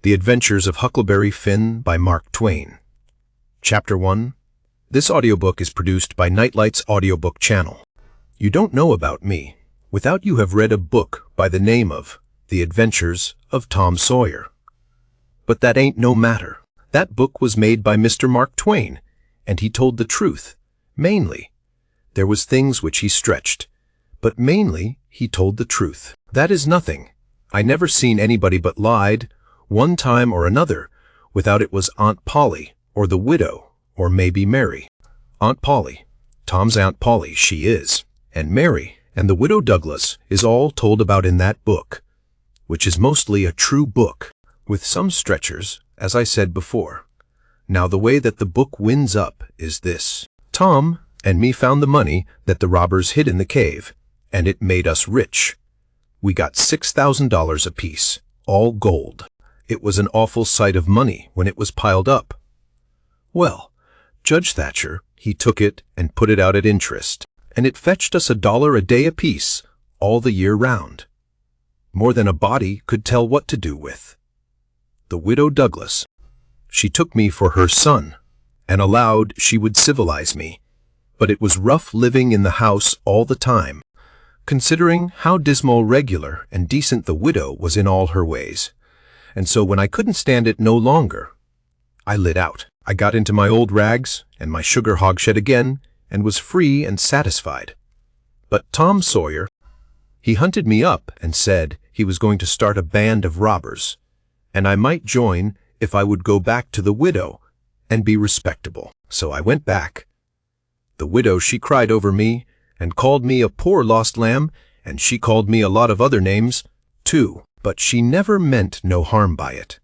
The Adventures of Huckleberry Finn by Mark Twain. Chapter 1. This audiobook is produced by Nightlight's Audiobook channel. You don't know about me without you have read a book by the name of The Adventures of Tom Sawyer. But that ain't no matter. That book was made by Mr. Mark Twain, and he told the truth. Mainly. There was things which he stretched, but mainly he told the truth. That is nothing. I never seen anybody but lied, one time or another, without it was Aunt Polly, or the widow, or maybe Mary. Aunt Polly, Tom's Aunt Polly, she is, and Mary, and the widow Douglas is all told about in that book, which is mostly a true book, with some stretchers, as I said before. Now the way that the book winds up is this. Tom and me found the money that the robbers hid in the cave, and it made us rich. We got $6,000 apiece, all gold. It was an awful sight of money when it was piled up. Well, Judge Thatcher, he took it and put it out at interest, and it fetched us $1 a day apiece, all the year round. More than a body could tell what to do with. The widow Douglas, she took me for her son, and allowed she would civilize me, but it was rough living in the house all the time, considering how dismal, regular, and decent the widow was in all her ways. And so when I couldn't stand it no longer, I lit out. I got into my old rags and my sugar hogshead again and was free and satisfied. But Tom Sawyer, he hunted me up and said he was going to start a band of robbers, and I might join if I would go back to the widow and be respectable. So I went back. The widow, she cried over me and called me a poor lost lamb, and she called me a lot of other names, too. But she never meant no harm by it.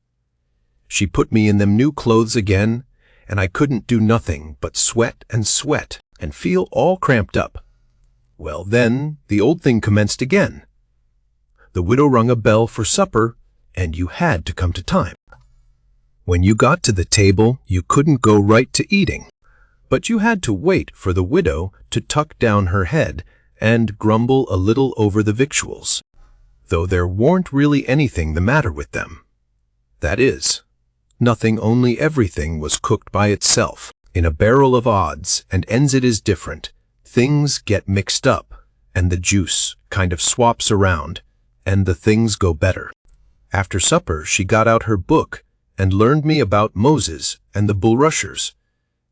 She put me in them new clothes again, and I couldn't do nothing but sweat and feel all cramped up. Well, then the old thing commenced again. The widow rung a bell for supper, and you had to come to time. When you got to the table, you couldn't go right to eating, but you had to wait for the widow to tuck down her head and grumble a little over the victuals, though there warn't really anything the matter with them. That is, nothing, only everything was cooked by itself. In a barrel of odds and ends it is different. Things get mixed up, and the juice kind of swaps around, and the things go better. After supper she got out her book and learned me about Moses and the bulrushers,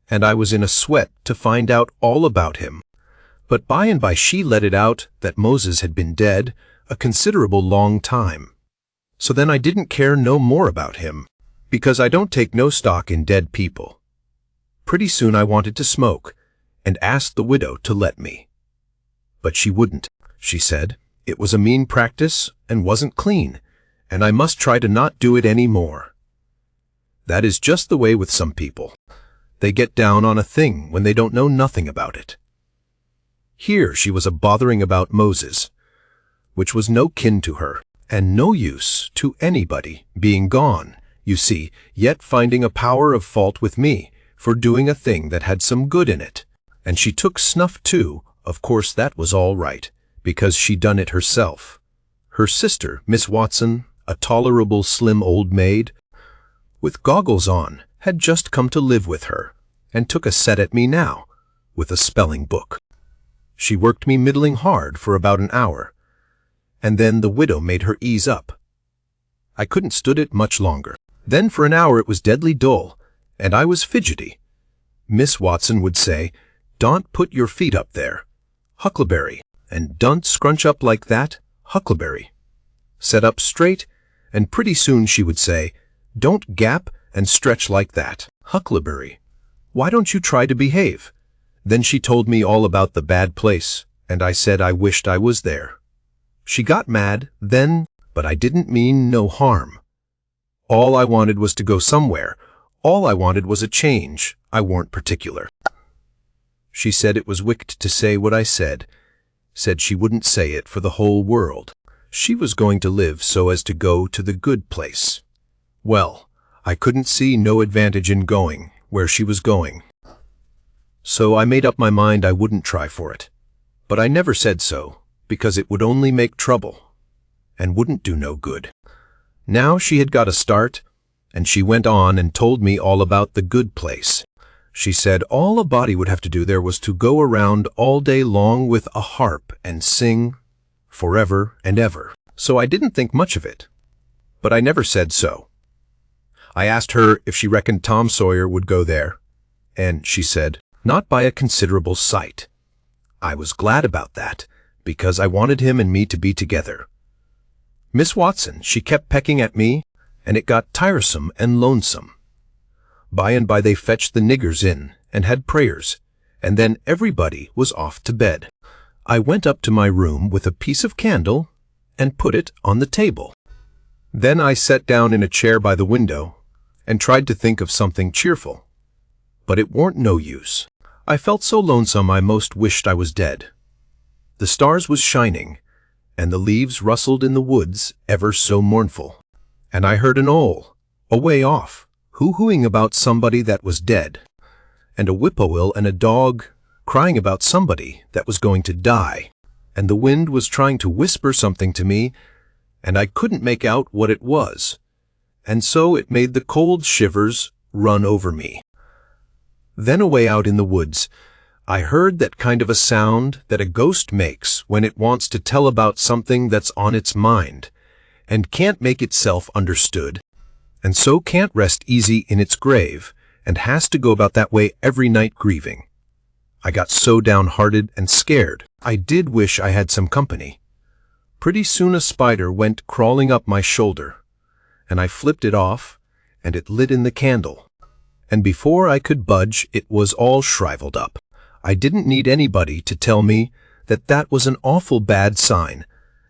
and I was in a sweat to find out all about him. But by and by she let it out that Moses had been dead a considerable long time. So then I didn't care no more about him, because I don't take no stock in dead people. Pretty soon I wanted to smoke, and asked the widow to let me. But she wouldn't. She said it was a mean practice and wasn't clean, and I must try to not do it any more. That is just the way with some people. They get down on a thing when they don't know nothing about it. Here she was a-bothering about Moses, which was no kin to her, and no use to anybody, being gone, you see, yet finding a power of fault with me for doing a thing that had some good in it. And she took snuff too. Of course that was all right, because she done it herself. Her sister, Miss Watson, a tolerable slim old maid, with goggles on, had just come to live with her, and took a set at me now, with a spelling book. She worked me middling hard for about an hour, and then the widow made her ease up. I couldn't stood it much longer. Then for an hour it was deadly dull, and I was fidgety. Miss Watson would say, "Don't put your feet up there, Huckleberry, and don't scrunch up like that, Huckleberry. Set up straight," and pretty soon she would say, "Don't gap and stretch like that, Huckleberry. Why don't you try to behave?" Then she told me all about the bad place, and I said I wished I was there. She got mad then, but I didn't mean no harm. All I wanted was to go somewhere. All I wanted was a change. I warn't particular. She said it was wicked to say what I said she wouldn't say it for the whole world. She was going to live so as to go to the good place. Well, I couldn't see no advantage in going where she was going. So I made up my mind I wouldn't try for it. But I never said so, because it would only make trouble, and wouldn't do no good. Now she had got a start, and she went on and told me all about the good place. She said all a body would have to do there was to go around all day long with a harp and sing forever and ever. So I didn't think much of it, but I never said so. I asked her if she reckoned Tom Sawyer would go there, and she said, not by a considerable sight. I was glad about that, because I wanted him and me to be together. Miss Watson, she kept pecking at me, and it got tiresome and lonesome. By and by they fetched the niggers in, and had prayers, and then everybody was off to bed. I went up to my room with a piece of candle and put it on the table. Then I sat down in a chair by the window and tried to think of something cheerful. But it warn't no use. I felt so lonesome I most wished I was dead. The stars was shining, and the leaves rustled in the woods ever so mournful. And I heard an owl, away off, hoo-hooing about somebody that was dead, and a whippoorwill and a dog crying about somebody that was going to die, and the wind was trying to whisper something to me, and I couldn't make out what it was, and so it made the cold shivers run over me. Then away out in the woods, I heard that kind of a sound that a ghost makes when it wants to tell about something that's on its mind, and can't make itself understood, and so can't rest easy in its grave, and has to go about that way every night grieving. I got so downhearted and scared, I did wish I had some company. Pretty soon a spider went crawling up my shoulder, and I flipped it off, and it lit in the candle. And before I could budge, it was all shriveled up. I didn't need anybody to tell me that that was an awful bad sign,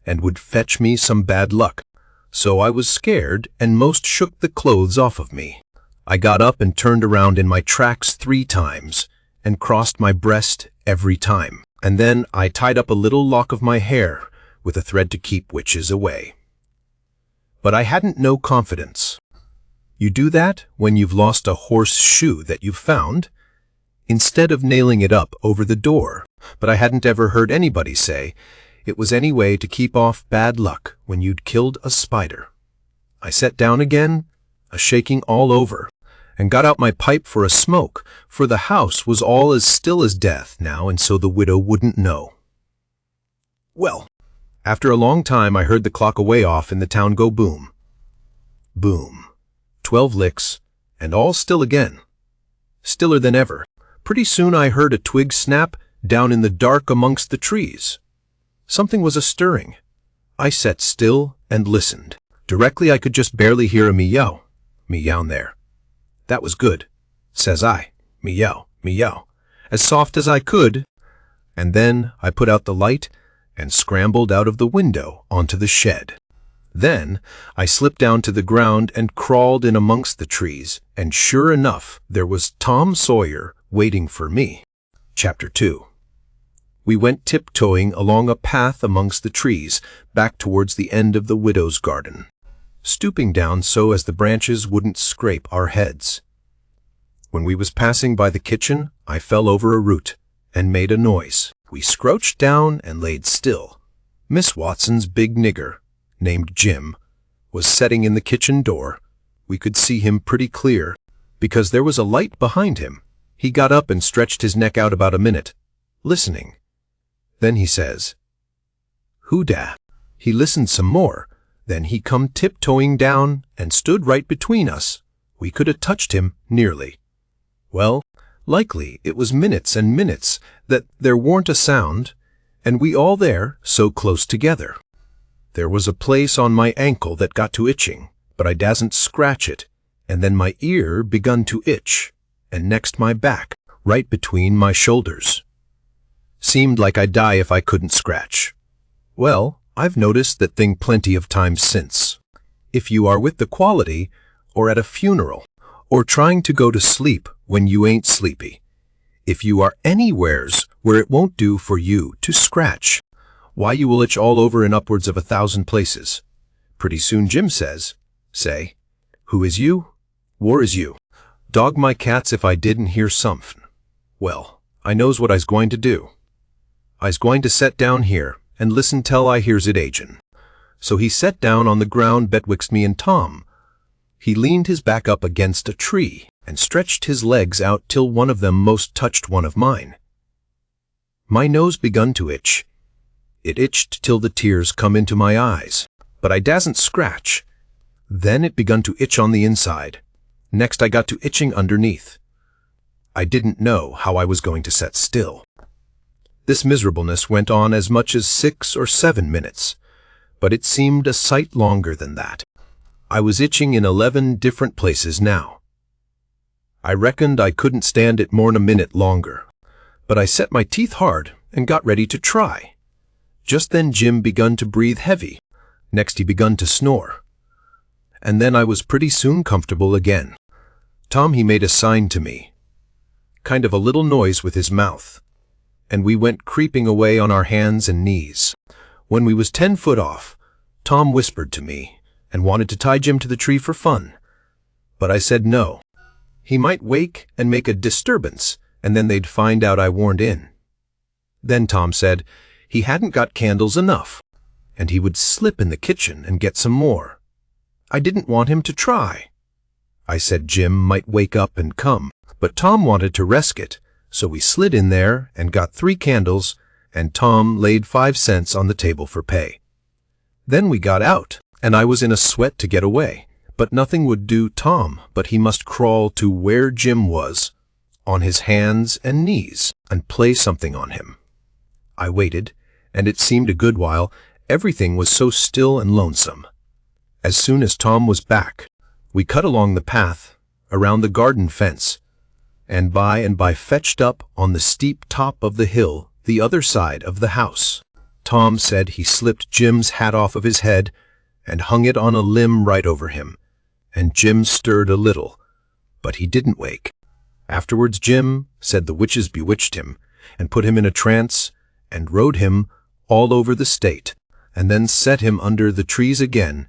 and would fetch me some bad luck. So I was scared and most shook the clothes off of me. I got up and turned around in my tracks 3 times, and crossed my breast every time. And then I tied up a little lock of my hair with a thread to keep witches away. But I hadn't no confidence. You do that when you've lost a horseshoe that you've found, instead of nailing it up over the door. But I hadn't ever heard anybody say it was any way to keep off bad luck when you'd killed a spider. I sat down again, a-shaking all over, and got out my pipe for a smoke, for the house was all as still as death now, and so the widow wouldn't know. Well, after a long time I heard the clock away off in the town go boom. Boom. 12 licks, and all still again. Stiller than ever. Pretty soon I heard a twig snap down in the dark amongst the trees. Something was a-stirring. I sat still and listened. Directly I could just barely hear a meow. Meow there. That was good, says I. Meow, meow, as soft as I could. And then I put out the light and scrambled out of the window onto the shed. Then I slipped down to the ground and crawled in amongst the trees, and sure enough, there was Tom Sawyer waiting for me. Chapter 2. We went tiptoeing along a path amongst the trees, back towards the end of the widow's garden, stooping down so as the branches wouldn't scrape our heads. When we was passing by the kitchen, I fell over a root and made a noise. We scrouched down and laid still. Miss Watson's big nigger, named Jim, was setting in the kitchen door. We could see him pretty clear, because there was a light behind him. He got up and stretched his neck out about a minute, listening. Then he says, "Who da?" He listened some more. Then he come tiptoeing down and stood right between us. We could have touched him, nearly. Well, likely it was minutes and minutes that there warn't a sound, and we all there so close together. There was a place on my ankle that got to itching, but I dasn't scratch it, and then my ear begun to itch, and next my back, right between my shoulders. Seemed like I'd die if I couldn't scratch. Well, I've noticed that thing plenty of times since. If you are with the quality, or at a funeral, or trying to go to sleep when you ain't sleepy, if you are anywheres where it won't do for you to scratch, why you will itch all over in upwards of 1,000 places. Pretty soon Jim says, say, "Who is you? War is you. Dog my cats if I didn't hear somethin'." Well, I knows what I's going to do. I's going to set down here and listen till I hears it agin. So he set down on the ground betwixt me and Tom. He leaned his back up against a tree and stretched his legs out till one of them most touched one of mine. My nose begun to itch. It itched till the tears come into my eyes, but I dasn't scratch. Then it begun to itch on the inside. Next I got to itching underneath. I didn't know how I was going to set still. This miserableness went on as much as 6 or 7 minutes, but it seemed a sight longer than that. I was itching in 11 different places now. I reckoned I couldn't stand it more'n a minute longer, but I set my teeth hard and got ready to try. Just then Jim begun to breathe heavy. Next he begun to snore. And then I was pretty soon comfortable again. Tom, he made a sign to me, kind of a little noise with his mouth, and we went creeping away on our hands and knees. When we was 10 foot off, Tom whispered to me and wanted to tie Jim to the tree for fun. But I said no. He might wake and make a disturbance, and then they'd find out I warned in. Then Tom said he hadn't got candles enough, and he would slip in the kitchen and get some more. I didn't want him to try. I said Jim might wake up and come, but Tom wanted to risk it, so we slid in there and got 3 candles, and Tom laid 5 cents on the table for pay. Then we got out, and I was in a sweat to get away, but nothing would do Tom but he must crawl to where Jim was, on his hands and knees, and play something on him. I waited, and it seemed a good while. Everything was so still and lonesome. As soon as Tom was back, we cut along the path, around the garden fence, and by fetched up on the steep top of the hill, the other side of the house. Tom said he slipped Jim's hat off of his head and hung it on a limb right over him, and Jim stirred a little, but he didn't wake. Afterwards Jim said the witches bewitched him and put him in a trance and rode him all over the state, and then set him under the trees again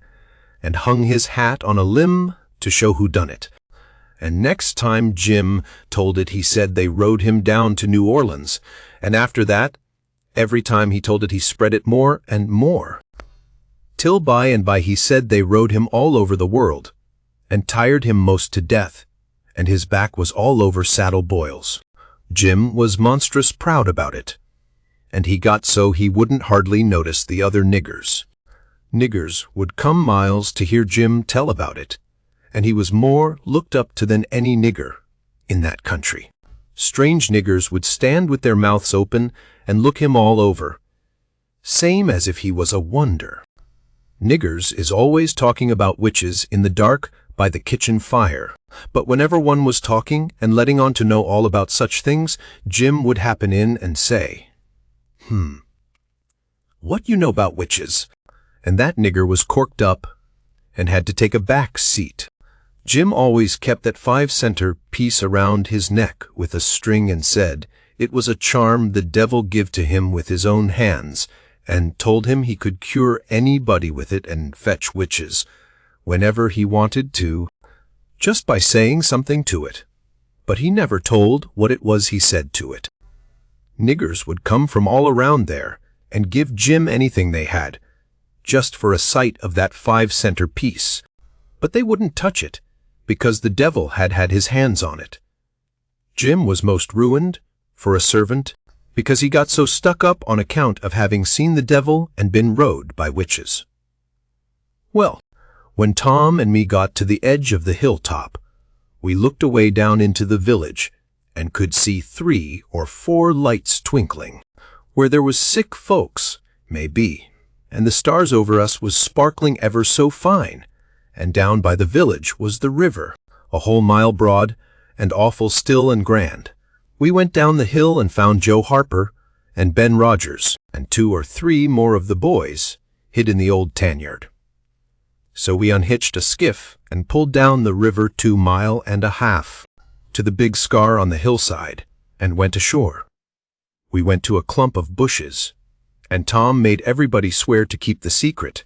and hung his hat on a limb to show who done it. And next time Jim told it, he said they rode him down to New Orleans, and after that, every time he told it he spread it more and more, till by and by he said they rode him all over the world, and tired him most to death, and his back was all over saddle boils. Jim was monstrous proud about it, and he got so he wouldn't hardly notice the other niggers. Niggers would come miles to hear Jim tell about it, and he was more looked up to than any nigger in that country. Strange niggers would stand with their mouths open and look him all over, same as if he was a wonder. Niggers is always talking about witches in the dark by the kitchen fire, but whenever one was talking and letting on to know all about such things, Jim would happen in and say, "What you know about witches?" And that nigger was corked up and had to take a back seat. Jim always kept that 5-center piece around his neck with a string and said it was a charm the devil give to him with his own hands, and told him he could cure anybody with it and fetch witches whenever he wanted to, just by saying something to it. But he never told what it was he said to it. Niggers would come from all around there and give Jim anything they had, just for a sight of that 5-center piece, but they wouldn't touch it, because the devil had had his hands on it. Jim was most ruined, for a servant, because he got so stuck up on account of having seen the devil and been rode by witches. Well, when Tom and me got to the edge of the hilltop, we looked away down into the village and could see 3 or 4 lights twinkling, where there was sick folks, maybe, and the stars over us was sparkling ever so fine, and down by the village was the river, a whole mile broad, and awful still and grand. We went down the hill and found Joe Harper and Ben Rogers and 2 or 3 more of the boys hid in the old tanyard. So we unhitched a skiff and pulled down the river 2.5 miles to the big scar on the hillside and went ashore. We went to a clump of bushes, and Tom made everybody swear to keep the secret,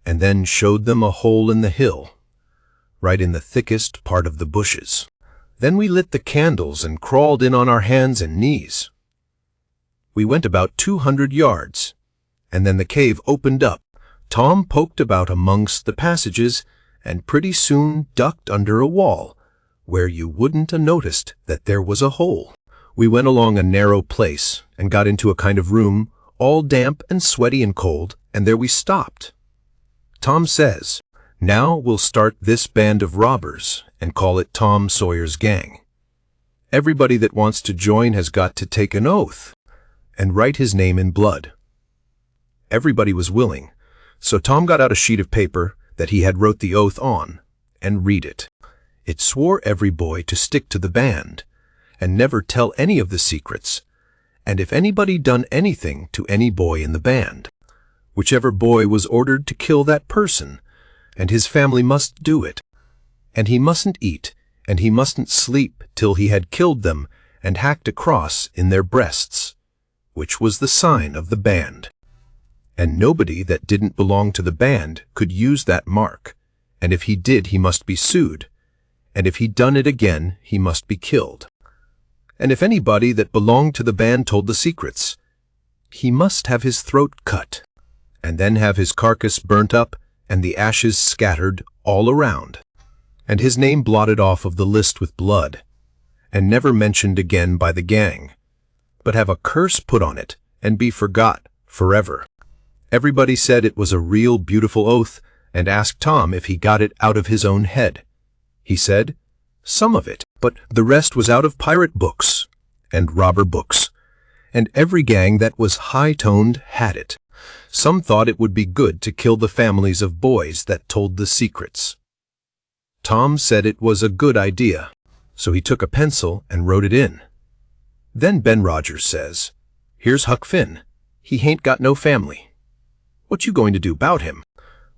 and then showed them a hole in the hill, right in the thickest part of the bushes. Then we lit the candles and crawled in on our hands and knees. We went about 200 yards, and then the cave opened up. Tom poked about amongst the passages and pretty soon ducked under a wall, where you wouldn't have noticed that there was a hole. We went along a narrow place and got into a kind of room, all damp and sweaty and cold, and there we stopped. Tom says, "Now we'll start this band of robbers and call it Tom Sawyer's Gang. Everybody that wants to join has got to take an oath and write his name in blood." Everybody was willing, so Tom got out a sheet of paper that he had wrote the oath on and read it. It swore every boy to stick to the band and never tell any of the secrets, and if anybody done anything to any boy in the band, whichever boy was ordered to kill that person, and his family must do it, and he mustn't eat, and he mustn't sleep till he had killed them and hacked a cross in their breasts, which was the sign of the band. And nobody that didn't belong to the band could use that mark, and if he did, he must be sued, and if he done it again, he must be killed. And if anybody that belonged to the band told the secrets, he must have his throat cut, and then have his carcass burnt up and the ashes scattered all around, and his name blotted off of the list with blood, and never mentioned again by the gang, but have a curse put on it and be forgot forever. Everybody said it was a real beautiful oath and asked Tom if he got it out of his own head. He said, "Some of it, but the rest was out of pirate books and robber books, and every gang that was high-toned had it. Some thought it would be good to kill the families of boys that told the secrets." Tom said it was a good idea, so he took a pencil and wrote it in. Then Ben Rogers says, "Here's Huck Finn. He hain't got no family. What you going to do 'bout him?"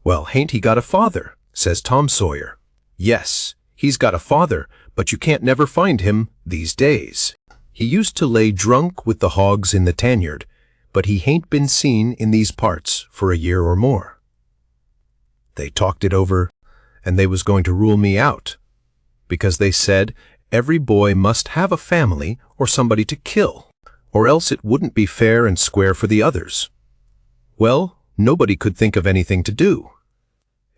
"Well, hain't he got a father?" says Tom Sawyer. "Yes, he's got a father, but you can't never find him these days. He used to lay drunk with the hogs in the tanyard, but he hain't been seen in these parts for a year or more." They talked it over, and they was going to rule me out, because they said every boy must have a family or somebody to kill, or else it wouldn't be fair and square for the others. Well, nobody could think of anything to do.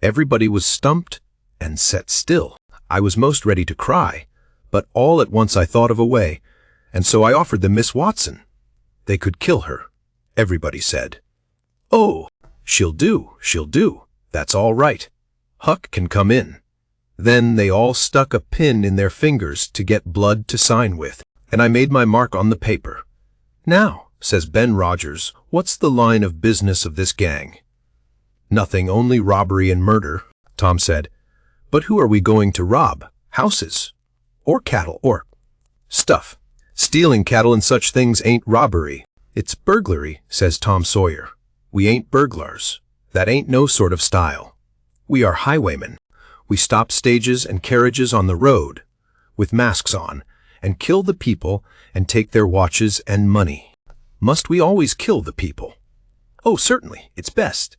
Everybody was stumped and set still. I was most ready to cry, but all at once I thought of a way, and so I offered them Miss Watson. They could kill her, everybody said. "Oh, she'll do. That's all right. Huck can come in." Then they all stuck a pin in their fingers to get blood to sign with, and I made my mark on the paper. "Now," says Ben Rogers, "what's the line of business of this gang?" "Nothing, only robbery and murder," Tom said. "But who are we going to rob? Houses? Or cattle? Or stuff? Stealing cattle and such things ain't robbery. It's burglary," says Tom Sawyer. "We ain't burglars. That ain't no sort of style. We are highwaymen. We stop stages and carriages on the road, with masks on, and kill the people and take their watches and money." "Must we always kill the people?" "Oh, certainly, it's best.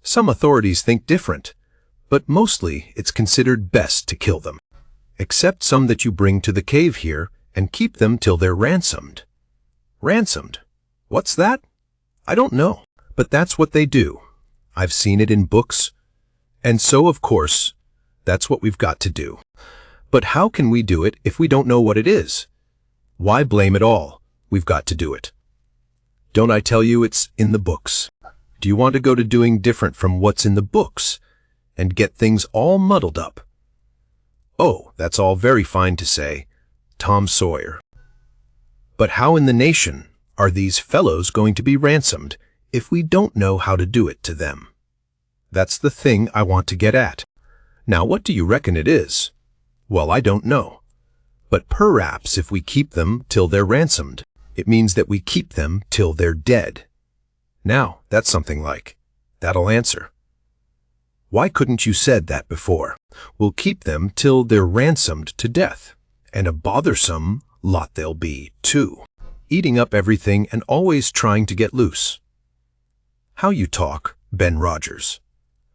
Some authorities think different, but mostly it's considered best to kill them, except some that you bring to the cave here and keep them till they're ransomed." "Ransomed? What's that?" "I don't know, but that's what they do. I've seen it in books, and so, of course, that's what we've got to do. But how can we do it if we don't know what it is? Why blame it all? We've got to do it. Don't I tell you it's in the books? Do you want to go to doing different from what's in the books and get things all muddled up?" "Oh, that's all very fine to say, Tom Sawyer. But how in the nation are these fellows going to be ransomed if we don't know how to do it to them? That's the thing I want to get at. Now, what do you reckon it is?" "Well, I don't know. But perhaps if we keep them till they're ransomed, it means that we keep them till they're dead. Now, that's something like. That'll answer. Why couldn't you said that before? We'll keep them till they're ransomed to death, and a bothersome lot they'll be, too, eating up everything and always trying to get loose." "How you talk, Ben Rogers.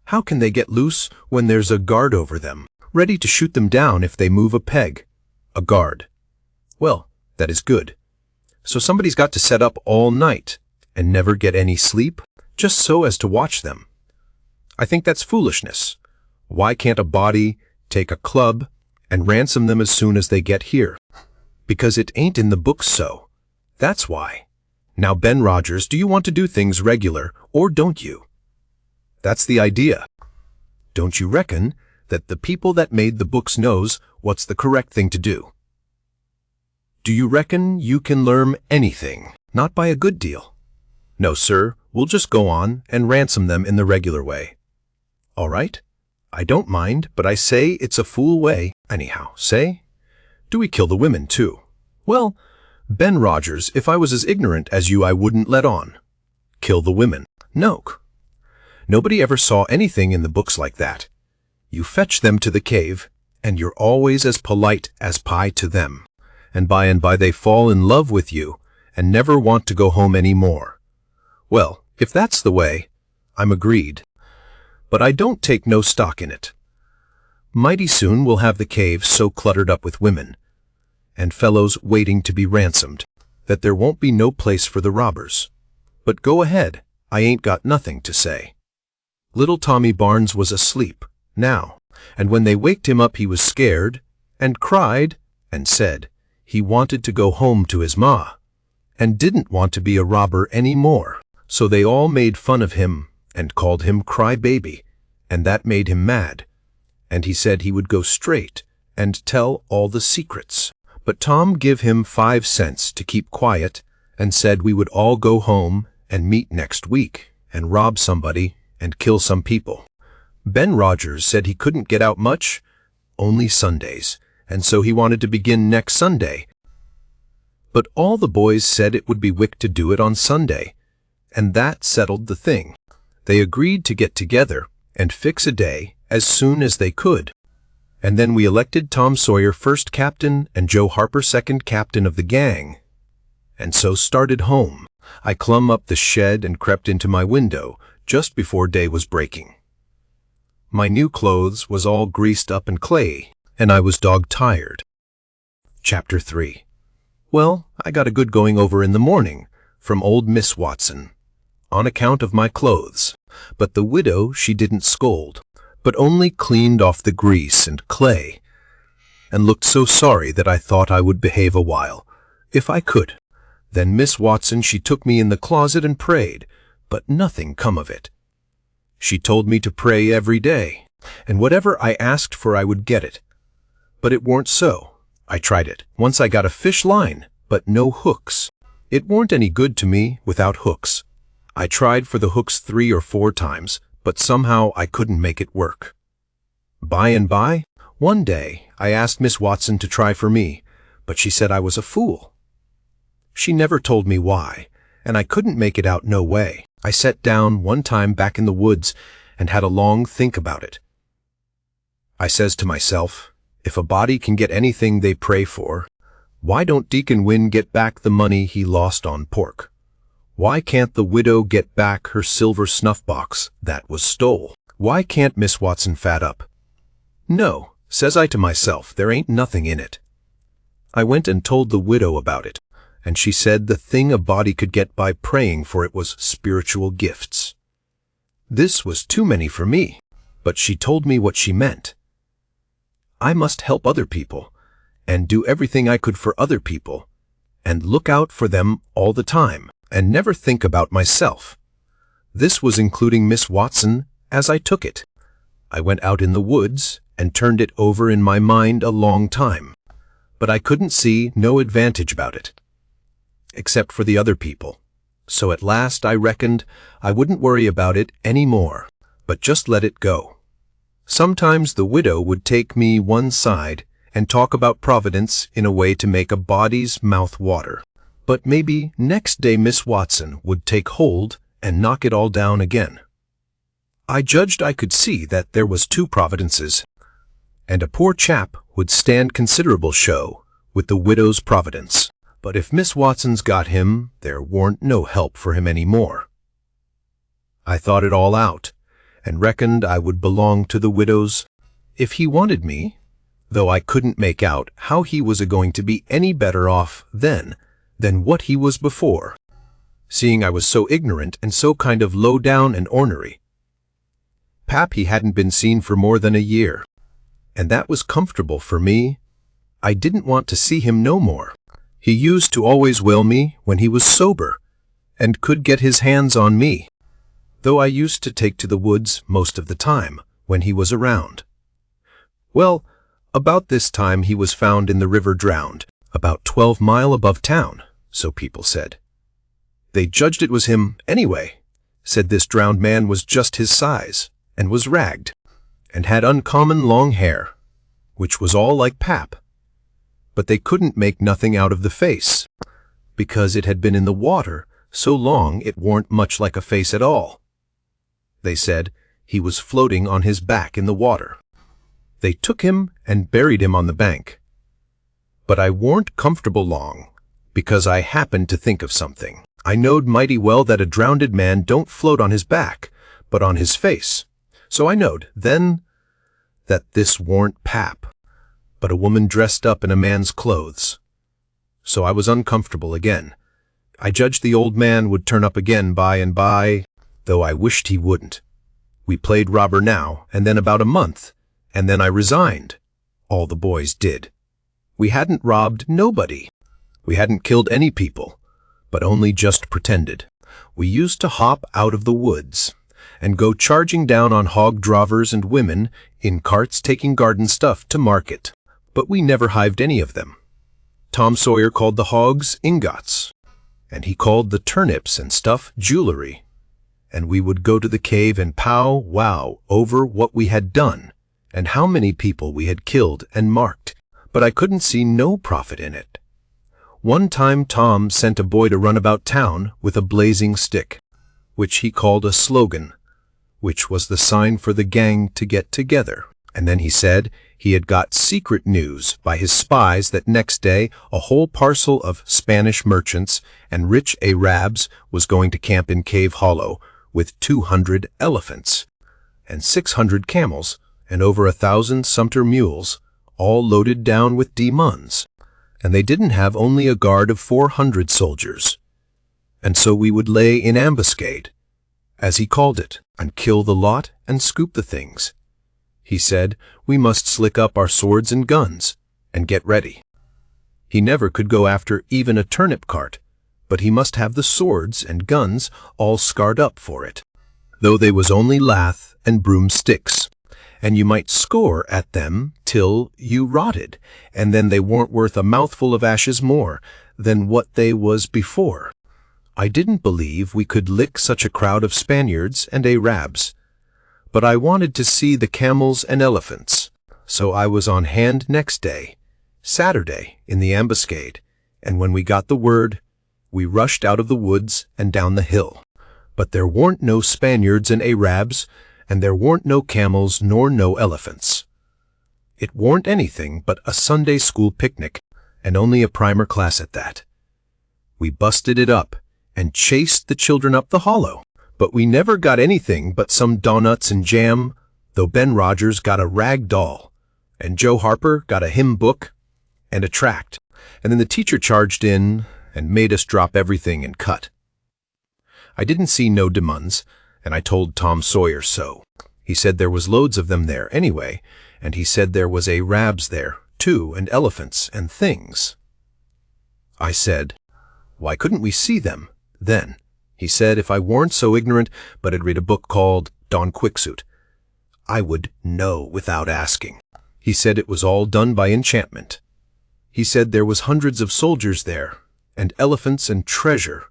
How can they get loose when there's a guard over them, ready to shoot them down if they move a peg?" "A guard. Well, that is good. So somebody's got to set up all night and never get any sleep, just so as to watch them. I think that's foolishness. Why can't a body take a club and ransom them as soon as they get here? Because it ain't in the books so. That's why. Now, Ben Rogers, do you want to do things regular, or don't you? That's the idea. Don't you reckon that the people that made the books knows what's the correct thing to do? Do you reckon you can learn anything? Not by a good deal. No, sir, we'll just go on and ransom them in the regular way. All right? I don't mind, but I say it's a fool way, anyhow. Say? Do we kill the women, too? Well, Ben Rogers, if I was as ignorant as you, I wouldn't let on. Kill the women. No. Nobody ever saw anything in the books like that. You fetch them to the cave, and you're always as polite as pie to them. And by they fall in love with you and never want to go home any more. Well, if that's the way, I'm agreed. But I don't take no stock in it. Mighty soon we'll have the cave so cluttered up with women and fellows waiting to be ransomed that there won't be no place for the robbers. But go ahead, I ain't got nothing to say. Little Tommy Barnes was asleep now, and when they waked him up he was scared and cried and said he wanted to go home to his ma and didn't want to be a robber any more. So they all made fun of him and called him Cry Baby, and that made him mad. And he said he would go straight and tell all the secrets. But Tom give him 5 cents to keep quiet and said we would all go home and meet next week and rob somebody and kill some people. Ben Rogers said he couldn't get out much, only Sundays, and so he wanted to begin next Sunday. But all the boys said it would be wick to do it on Sunday, and that settled the thing. They agreed to get together and fix a day as soon as they could. And then we elected Tom Sawyer first captain and Joe Harper second captain of the gang. And so started home. I clumb up the shed and crept into my window just before day was breaking. My new clothes was all greased up and clayey, and I was dog-tired. Chapter 3. Well, I got a good going over in the morning from old Miss Watson, on account of my clothes, but the widow she didn't scold, but only cleaned off the grease and clay, and looked so sorry that I thought I would behave a while, if I could. Then Miss Watson she took me in the closet and prayed, but nothing come of it. She told me to pray every day, and whatever I asked for I would get it. But it weren't so. I tried it. Once I got a fish line, but no hooks. It weren't any good to me without hooks. I tried for the hooks 3 or 4 times, but somehow I couldn't make it work. By and by, one day, I asked Miss Watson to try for me, but she said I was a fool. She never told me why, and I couldn't make it out no way. I sat down one time back in the woods and had a long think about it. I says to myself, if a body can get anything they pray for, why don't Deacon Wynne get back the money he lost on pork? Why can't the widow get back her silver snuff box that was stole? Why can't Miss Watson fat up? No, says I to myself, there ain't nothing in it. I went and told the widow about it, and she said the thing a body could get by praying for it was spiritual gifts. This was too many for me, but she told me what she meant. I must help other people, and do everything I could for other people, and look out for them all the time, and never think about myself. This was including Miss Watson as I took it. I went out in the woods and turned it over in my mind a long time, but I couldn't see no advantage about it, except for the other people. So at last I reckoned I wouldn't worry about it any more, but just let it go. Sometimes the widow would take me one side and talk about Providence in a way to make a body's mouth water. But maybe next day Miss Watson would take hold and knock it all down again. I judged I could see that there was 2 providences, and a poor chap would stand considerable show with the widow's providence. But if Miss Watson's got him, there warn't no help for him any more. I thought it all out, and reckoned I would belong to the widow's if he wanted me, though I couldn't make out how he was a-going to be any better off then than what he was before, seeing I was so ignorant and so kind of low down and ornery. pap he hadn't been seen for more than a year. And that was comfortable for me. I didn't want to see him no more. He used to always will me when he was sober, and could get his hands on me, though I used to take to the woods most of the time when he was around. Well, about this time he was found in the river drowned, about 12 mile above town, so people said. They judged it was him anyway, said this drowned man was just his size, and was ragged, and had uncommon long hair, which was all like pap. But they couldn't make nothing out of the face, because it had been in the water so long it warn't much like a face at all. They said he was floating on his back in the water. They took him and buried him on the bank. But I warn't comfortable long, because I happened to think of something. I knowed mighty well that a drownded man don't float on his back, but on his face. So I knowed then that this warn't pap, but a woman dressed up in a man's clothes. So I was uncomfortable again. I judged the old man would turn up again by and by, though I wished he wouldn't. We played robber now, and then about a month, and then I resigned. All the boys did. We hadn't robbed nobody. We hadn't killed any people, but only just pretended. We used to hop out of the woods and go charging down on hog drovers and women in carts taking garden stuff to market, but we never hived any of them. Tom Sawyer called the hogs ingots, and he called the turnips and stuff jewelry, and we would go to the cave and pow-wow over what we had done and how many people we had killed and marked, but I couldn't see no profit in it. One time Tom sent a boy to run about town with a blazing stick, which he called a slogan, which was the sign for the gang to get together. And then he said he had got secret news by his spies that next day a whole parcel of Spanish merchants and rich Arabs was going to camp in Cave Hollow with 200 elephants and 600 camels and over 1,000 Sumter mules, all loaded down with demons. And they didn't have only a guard of 400 soldiers. And so we would lay in ambuscade, as he called it, and kill the lot and scoop the things. He said we must slick up our swords and guns and get ready. He never could go after even a turnip cart, but he must have the swords and guns all scarred up for it, though they was only lath and broomsticks, and you might score at them till you rotted, and then they weren't worth a mouthful of ashes more than what they was before. I didn't believe we could lick such a crowd of Spaniards and Arabs, but I wanted to see the camels and elephants, so I was on hand next day, Saturday, in the ambuscade, and when we got the word, we rushed out of the woods and down the hill. But there weren't no Spaniards and Arabs, and there weren't no camels nor no elephants. It weren't anything but a Sunday school picnic, and only a primer class at that. We busted it up and chased the children up the hollow, but we never got anything but some doughnuts and jam, though Ben Rogers got a rag doll, and Joe Harper got a hymn book and a tract, and then the teacher charged in and made us drop everything and cut. I didn't see no demons, and I told Tom Sawyer so. He said there was loads of them there anyway, and he said there was Arabs there, too, and elephants and things. I said, why couldn't we see them then? He said if I weren't so ignorant but had read a book called Don Quixote, I would know without asking. He said it was all done by enchantment. He said there was hundreds of soldiers there, and elephants and treasure,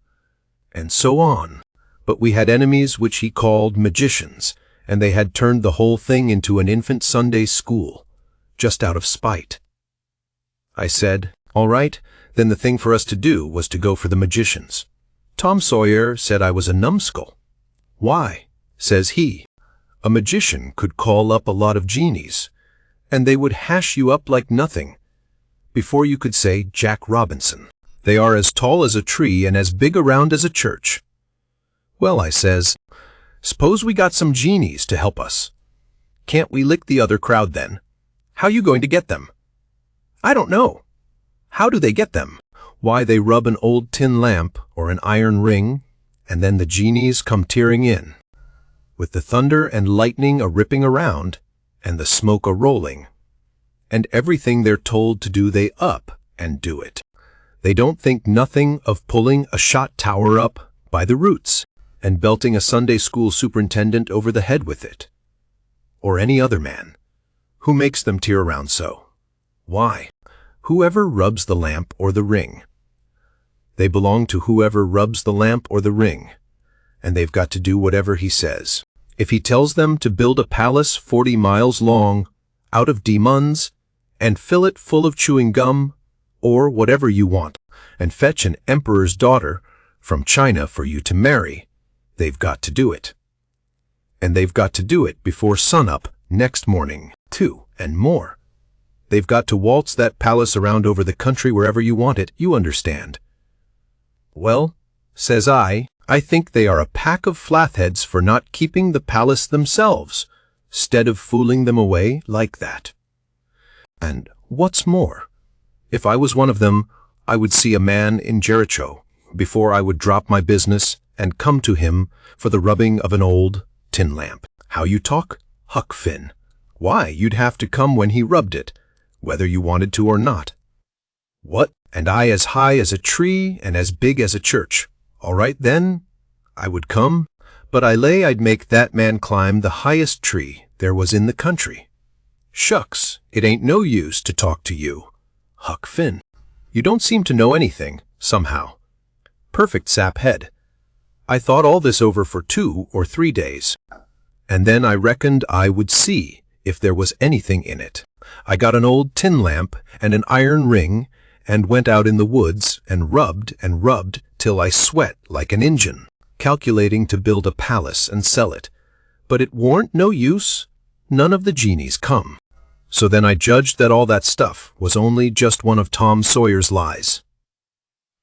and so on. But we had enemies which he called magicians, and they had turned the whole thing into an infant Sunday school, just out of spite. I said, all right, then the thing for us to do was to go for the magicians. Tom Sawyer said I was a numbskull. Why? Says he. A magician could call up a lot of genies, and they would hash you up like nothing, before you could say Jack Robinson. They are as tall as a tree and as big around as a church. Well, I says, suppose we got some genies to help us. Can't we lick the other crowd then? How you going to get them? I don't know. How do they get them? Why, they rub an old tin lamp or an iron ring, and then the genies come tearing in. with the thunder and lightning a-ripping around, and the smoke a-rolling. And everything they're told to do they up and do it. They don't think nothing of pulling a shot tower up by the roots and belting a Sunday school superintendent over the head with it. Or any other man. Who makes them tear around so? Why? Whoever rubs the lamp or the ring. They belong to whoever rubs the lamp or the ring, and they've got to do whatever he says. If he tells them to build a palace 40 miles long, out of diamonds, and fill it full of chewing gum, or whatever you want, and fetch an emperor's daughter from China for you to marry, they've got to do it. And they've got to do it before sunup next morning, too, and more. They've got to waltz that palace around over the country wherever you want it, you understand. Well, says I think they are a pack of flatheads for not keeping the palace themselves, 'stead of fooling them away like that. And what's more, if I was one of them, I would see a man in Jericho before I would drop my business and come to him for the rubbing of an old tin lamp. How you talk? Huck Finn. Why, you'd have to come when he rubbed it, whether you wanted to or not. What? And I as high as a tree and as big as a church. All right then, I would come, but I lay I'd make that man climb the highest tree there was in the country. Shucks, it ain't no use to talk to you. Huck Finn. You don't seem to know anything, somehow. Perfect sap head. I thought all this over for 2 or 3 days, and then I reckoned I would see if there was anything in it. I got an old tin lamp and an iron ring and went out in the woods and rubbed till I sweat like an Injun, calculating to build a palace and sell it. But it warn't no use. None of the genies come. So then I judged that all that stuff was only just one of Tom Sawyer's lies.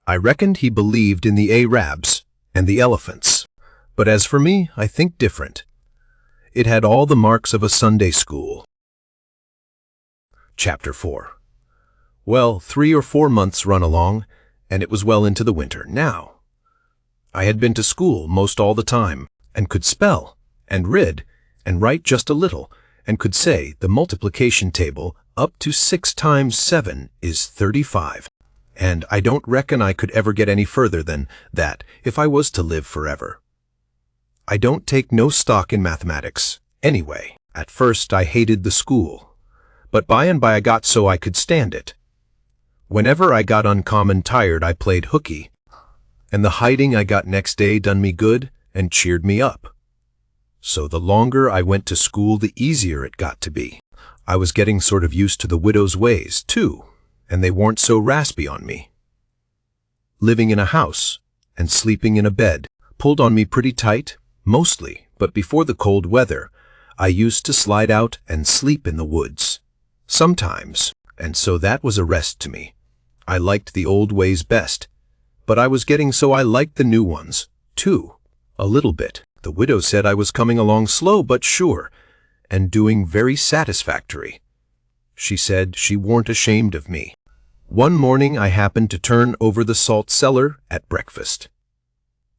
I reckoned he believed in the Arabs and the elephants. But as for me, I think different. It had all the marks of a Sunday school. Chapter 4. Well, 3 or 4 months run along, and it was well into the winter now. I had been to school most all the time, and could spell, and read, and write just a little, and could say the multiplication table up to 6 times 7 is 35. And I don't reckon I could ever get any further than that if I was to live forever. I don't take no stock in mathematics, anyway. At first I hated the school, but by and by I got so I could stand it. Whenever I got uncommon tired, I played hooky, and the hiding I got next day done me good and cheered me up. So the longer I went to school, the easier it got to be. I was getting sort of used to the widow's ways, too, and they weren't so raspy on me. Living in a house and sleeping in a bed pulled on me pretty tight, mostly, but before the cold weather, I used to slide out and sleep in the woods. Sometimes, and so that was a rest to me. I liked the old ways best, but I was getting so I liked the new ones, too, a little bit. The widow said I was coming along slow but sure, and doing very satisfactory. She said she weren't ashamed of me. One morning I happened to turn over the salt cellar at breakfast.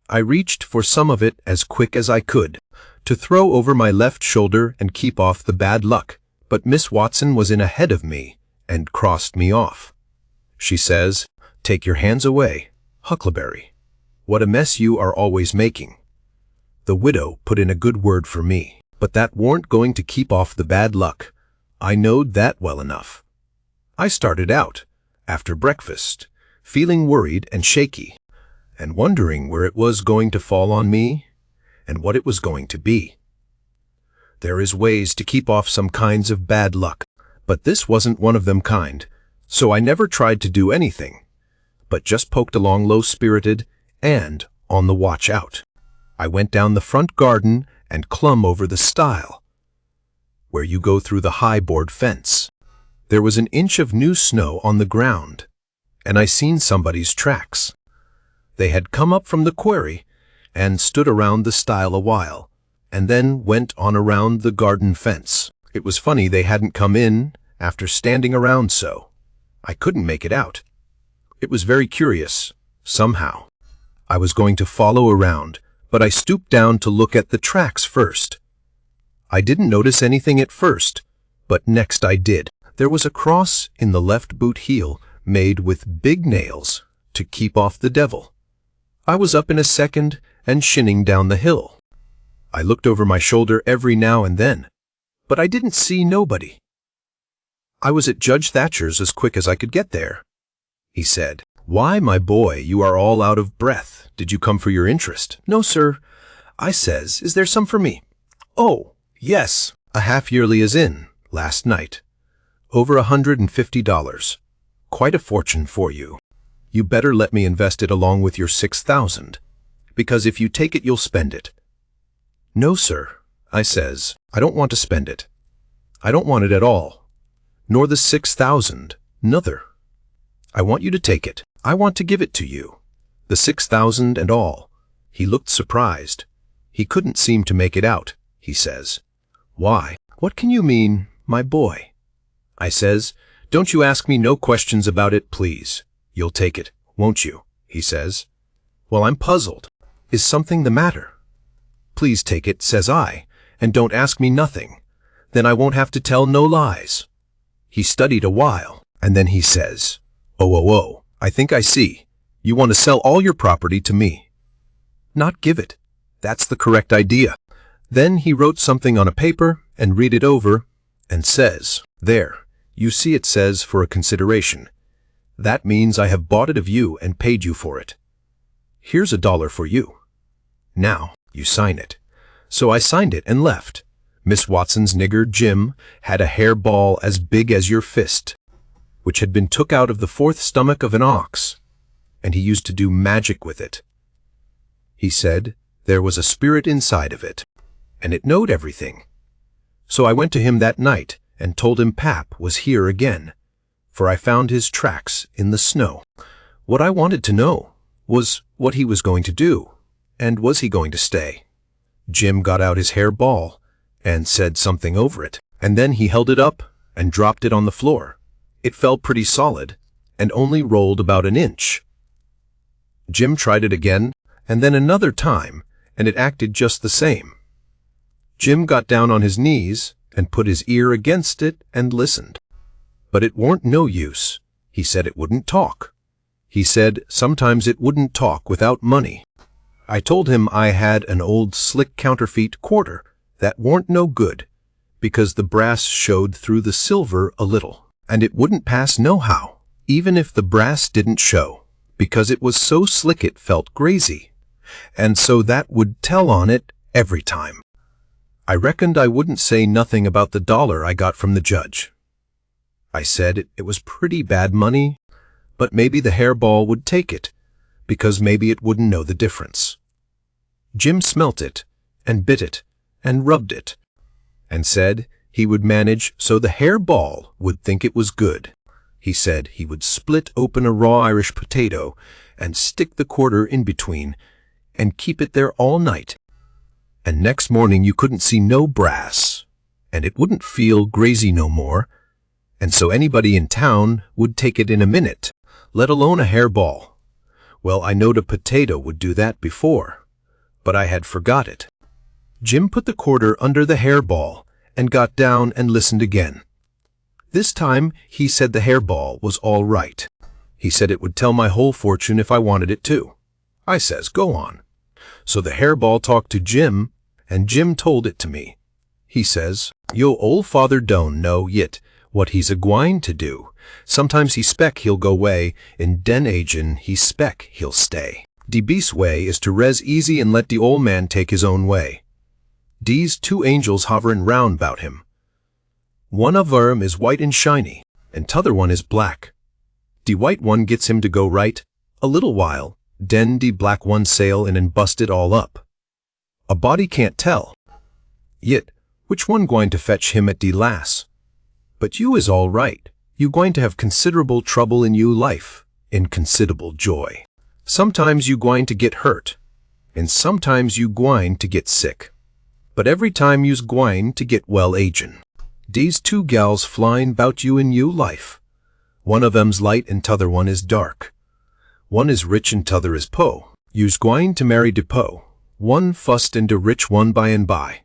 I reached for some of it as quick as I could, to throw over my left shoulder and keep off the bad luck, but Miss Watson was in ahead of me and crossed me off. She says, "Take your hands away, Huckleberry. What a mess you are always making." The widow put in a good word for me, but that warn't going to keep off the bad luck. I knowed that well enough. I started out, after breakfast, feeling worried and shaky, and wondering where it was going to fall on me and what it was going to be. There is ways to keep off some kinds of bad luck, but this wasn't one of them kind, so I never tried to do anything, but just poked along low-spirited and on the watch out. I went down the front garden and clumb over the stile, where you go through the high board fence. There was an inch of new snow on the ground, and I seen somebody's tracks. They had come up from the quarry and stood around the stile a while, and then went on around the garden fence. It was funny they hadn't come in after standing around so. I couldn't make it out. It was very curious, somehow. I was going to follow around, but I stooped down to look at the tracks first. I didn't notice anything at first, but next I did. There was a cross in the left boot heel made with big nails to keep off the devil. I was up in a second and shinning down the hill. I looked over my shoulder every now and then, but I didn't see nobody. I was at Judge Thatcher's as quick as I could get there. He said, "Why, my boy, you are all out of breath. Did you come for your interest?" "No, sir." I says, "Is there some for me?" "Oh, yes, a half-yearly is in, last night. Over $150. Quite a fortune for you. You better let me invest it along with your $6,000, because if you take it, you'll spend it." "No, sir," I says, "I don't want to spend it. I don't want it at all, nor the $6,000, nother. I want you to take it. I want to give it to you, the $6,000 and all." He looked surprised. He couldn't seem to make it out. He says, "Why, what can you mean, my boy?" I says, "Don't you ask me no questions about it, please. You'll take it, won't you?" He says. "Well, I'm puzzled. Is something the matter?" "Please take it," says I, "and don't ask me nothing. Then I won't have to tell no lies." He studied a while, and then he says, "Oh, I think I see. You want to sell all your property to me. Not give it. That's the correct idea." Then he wrote something on a paper and read it over and says, "There, you see it says for a consideration. That means I have bought it of you and paid you for it. Here's $1 for you. Now, you sign it." So I signed it and left. Miss Watson's nigger, Jim, had a hair ball as big as your fist, which had been took out of the fourth stomach of an ox, and he used to do magic with it. He said there was a spirit inside of it, and it knowed everything. So I went to him that night and told him Pap was here again, for I found his tracks in the snow. What I wanted to know was what he was going to do, and was he going to stay. Jim got out his hair ball and said something over it, and then he held it up and dropped it on the floor. It fell pretty solid and only rolled about an inch. Jim tried it again and then another time, and it acted just the same. Jim got down on his knees and put his ear against it and listened. But it warn't no use. He said it wouldn't talk. He said sometimes it wouldn't talk without money. I told him I had an old slick counterfeit quarter that warn't no good, because the brass showed through the silver a little, and it wouldn't pass nohow, even if the brass didn't show, because it was so slick it felt grazy, and so that would tell on it every time. I reckoned I wouldn't say nothing about the $1 I got from the judge. I said it was pretty bad money, but maybe the hairball would take it, because maybe it wouldn't know the difference. Jim smelt it, and bit it, and rubbed it, and said he would manage so the hairball would think it was good. He said he would split open a raw Irish potato and stick the quarter in between and keep it there all night. And next morning you couldn't see no brass, and it wouldn't feel grazy no more, and so anybody in town would take it in a minute, let alone a hairball. Well, I knowed a potato would do that before, but I had forgot it. Jim put the quarter under the hairball and got down and listened again. This time he said the hairball was all right. He said it would tell my whole fortune if I wanted it to. I says, "Go on." So the hairball talked to Jim, and Jim told it to me. He says, "Yo old father don't know yit what he's a-gwine to do. Sometimes he spec he'll go way, in den agin he spec he'll stay. De beast way is to res easy and let de old man take his own way. De's two angels hoverin' round 'bout him. One of 'em is white and shiny, and t'other one is black. De white one gets him to go right a little while, den de black one sail in and bust it all up. A body can't tell yit which one gwine to fetch him at de lass. But you is all right. You gwine to have considerable trouble in you life, in considerable joy. Sometimes you gwine to get hurt, and sometimes you gwine to get sick. But every time you's gwine to get well agin. Dese two gals flyin' 'bout you in you life. One of 'em's light and t'other one is dark. One is rich and t'other is po'. You's gwine to marry de po'. One fussed into rich one by and by.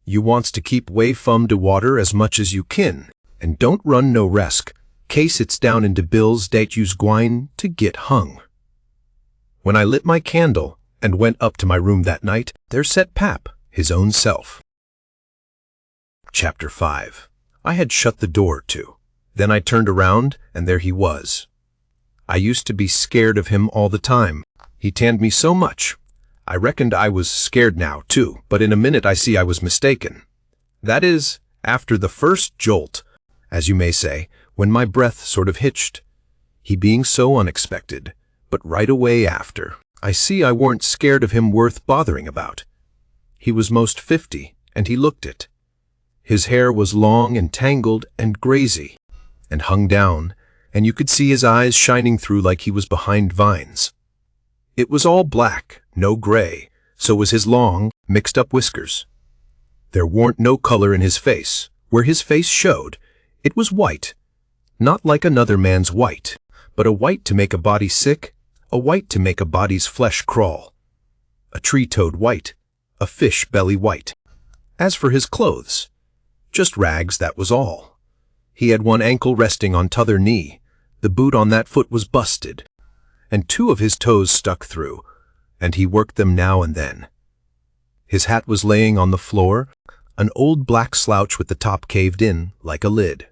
You wants to keep way from de water as much as you kin, and don't run no risk, case it's down into bills dat you's gwine to git hung. When I lit my candle and went up to my room that night, there sat Pap, his own self. Chapter 5. I had shut the door too. Then I turned around, and there he was. I used to be scared of him all the time. He tanned me so much. I reckoned I was scared now, too, but in a minute I see I was mistaken. That is, after the first jolt, as you may say, when my breath sort of hitched. He being so unexpected, but right away after, I see I weren't scared of him worth bothering about. He was most 50, and he looked it. His hair was long and tangled and grazy, and hung down, and you could see his eyes shining through like he was behind vines. It was all black, no gray, so was his long, mixed-up whiskers. There warn't no color in his face. Where his face showed, it was white. Not like another man's white, but a white to make a body sick, a white to make a body's flesh crawl. A tree-toad white, a fish belly white. As for his clothes, just rags, that was all. He had one ankle resting on t'other knee, the boot on that foot was busted, and 2 of his toes stuck through, and he worked them now and then. His hat was laying on the floor, an old black slouch with the top caved in, like a lid.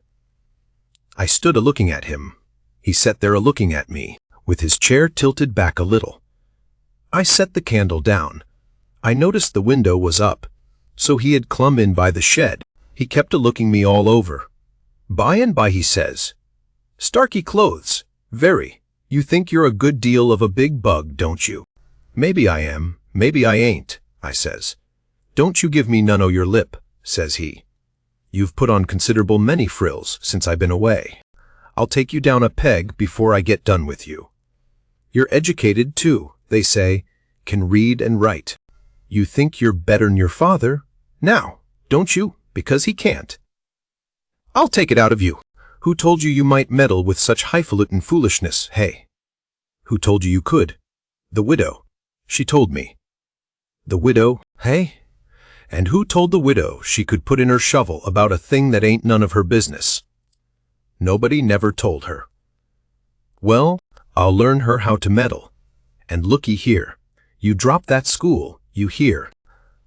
I stood a-looking at him. He sat there a-looking at me, with his chair tilted back a little. I set the candle down. I noticed the window was up, so he had clumb in by the shed. He kept a-looking me all over. By and by he says, "Starky clothes, very. You think you're a good deal of a big bug, don't you?" "Maybe I am, maybe I ain't," I says. "Don't you give me none o' your lip," says he. "You've put on considerable many frills since I've been away. I'll take you down a peg before I get done with you. You're educated, too, they say, can read and write. You think you're better'n your father, now, don't you, because he can't? I'll take it out of you. Who told you you might meddle with such highfalutin foolishness, hey? Who told you could? The widow. She told me. The widow, hey? And who told the widow she could put in her shovel about a thing that ain't none of her business? Nobody never told her. Well, I'll learn her how to meddle. And looky here, you drop that school, you hear.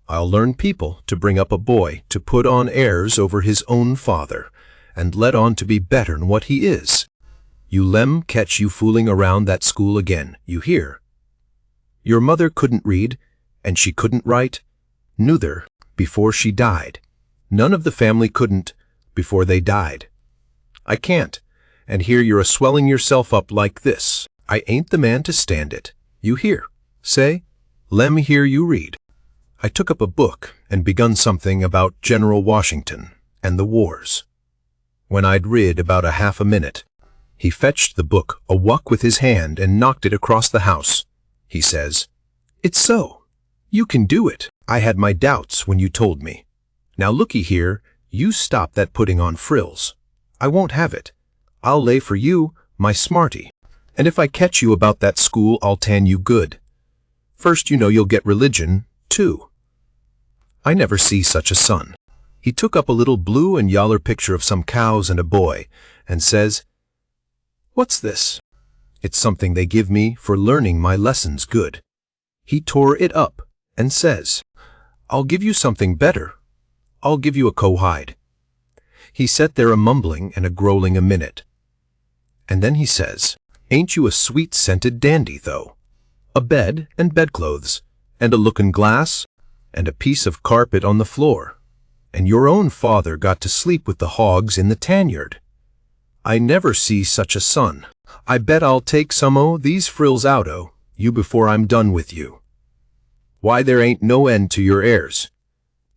I'll learn people to bring up a boy to put on airs over his own father, and let on to be better'n what he is. You lem catch you fooling around that school again, you hear. Your mother couldn't read, and she couldn't write, neither, before she died. None of the family couldn't, before they died. I can't, and here you're a-swelling yourself up like this. I ain't the man to stand it. You hear? Say, lem hear you read. I took up a book and begun something about General Washington and the wars. When I'd read about a half a minute, he fetched the book a whuck with his hand and knocked it across the house. He says, "It's so. You can do it. I had my doubts when you told me. Now looky here, you stop that putting on frills. I won't have it. I'll lay for you, my smarty. And if I catch you about that school, I'll tan you good. First, you know you'll get religion, too." I never see such a son. He took up a little blue and yaller picture of some cows and a boy, and says, "What's this?" "It's something they give me for learning my lessons good." He tore it up, and says, "I'll give you something better. I'll give you a cowhide." He sat there a-mumbling and a-growling a minute. And then he says, "Ain't you a sweet-scented dandy, though? A bed and bedclothes, and a lookin'-glass, and a piece of carpet on the floor. And your own father got to sleep with the hogs in the tanyard. I never see such a son. I bet I'll take some o' these frills out o' you before I'm done with you. Why, there ain't no end to your heirs.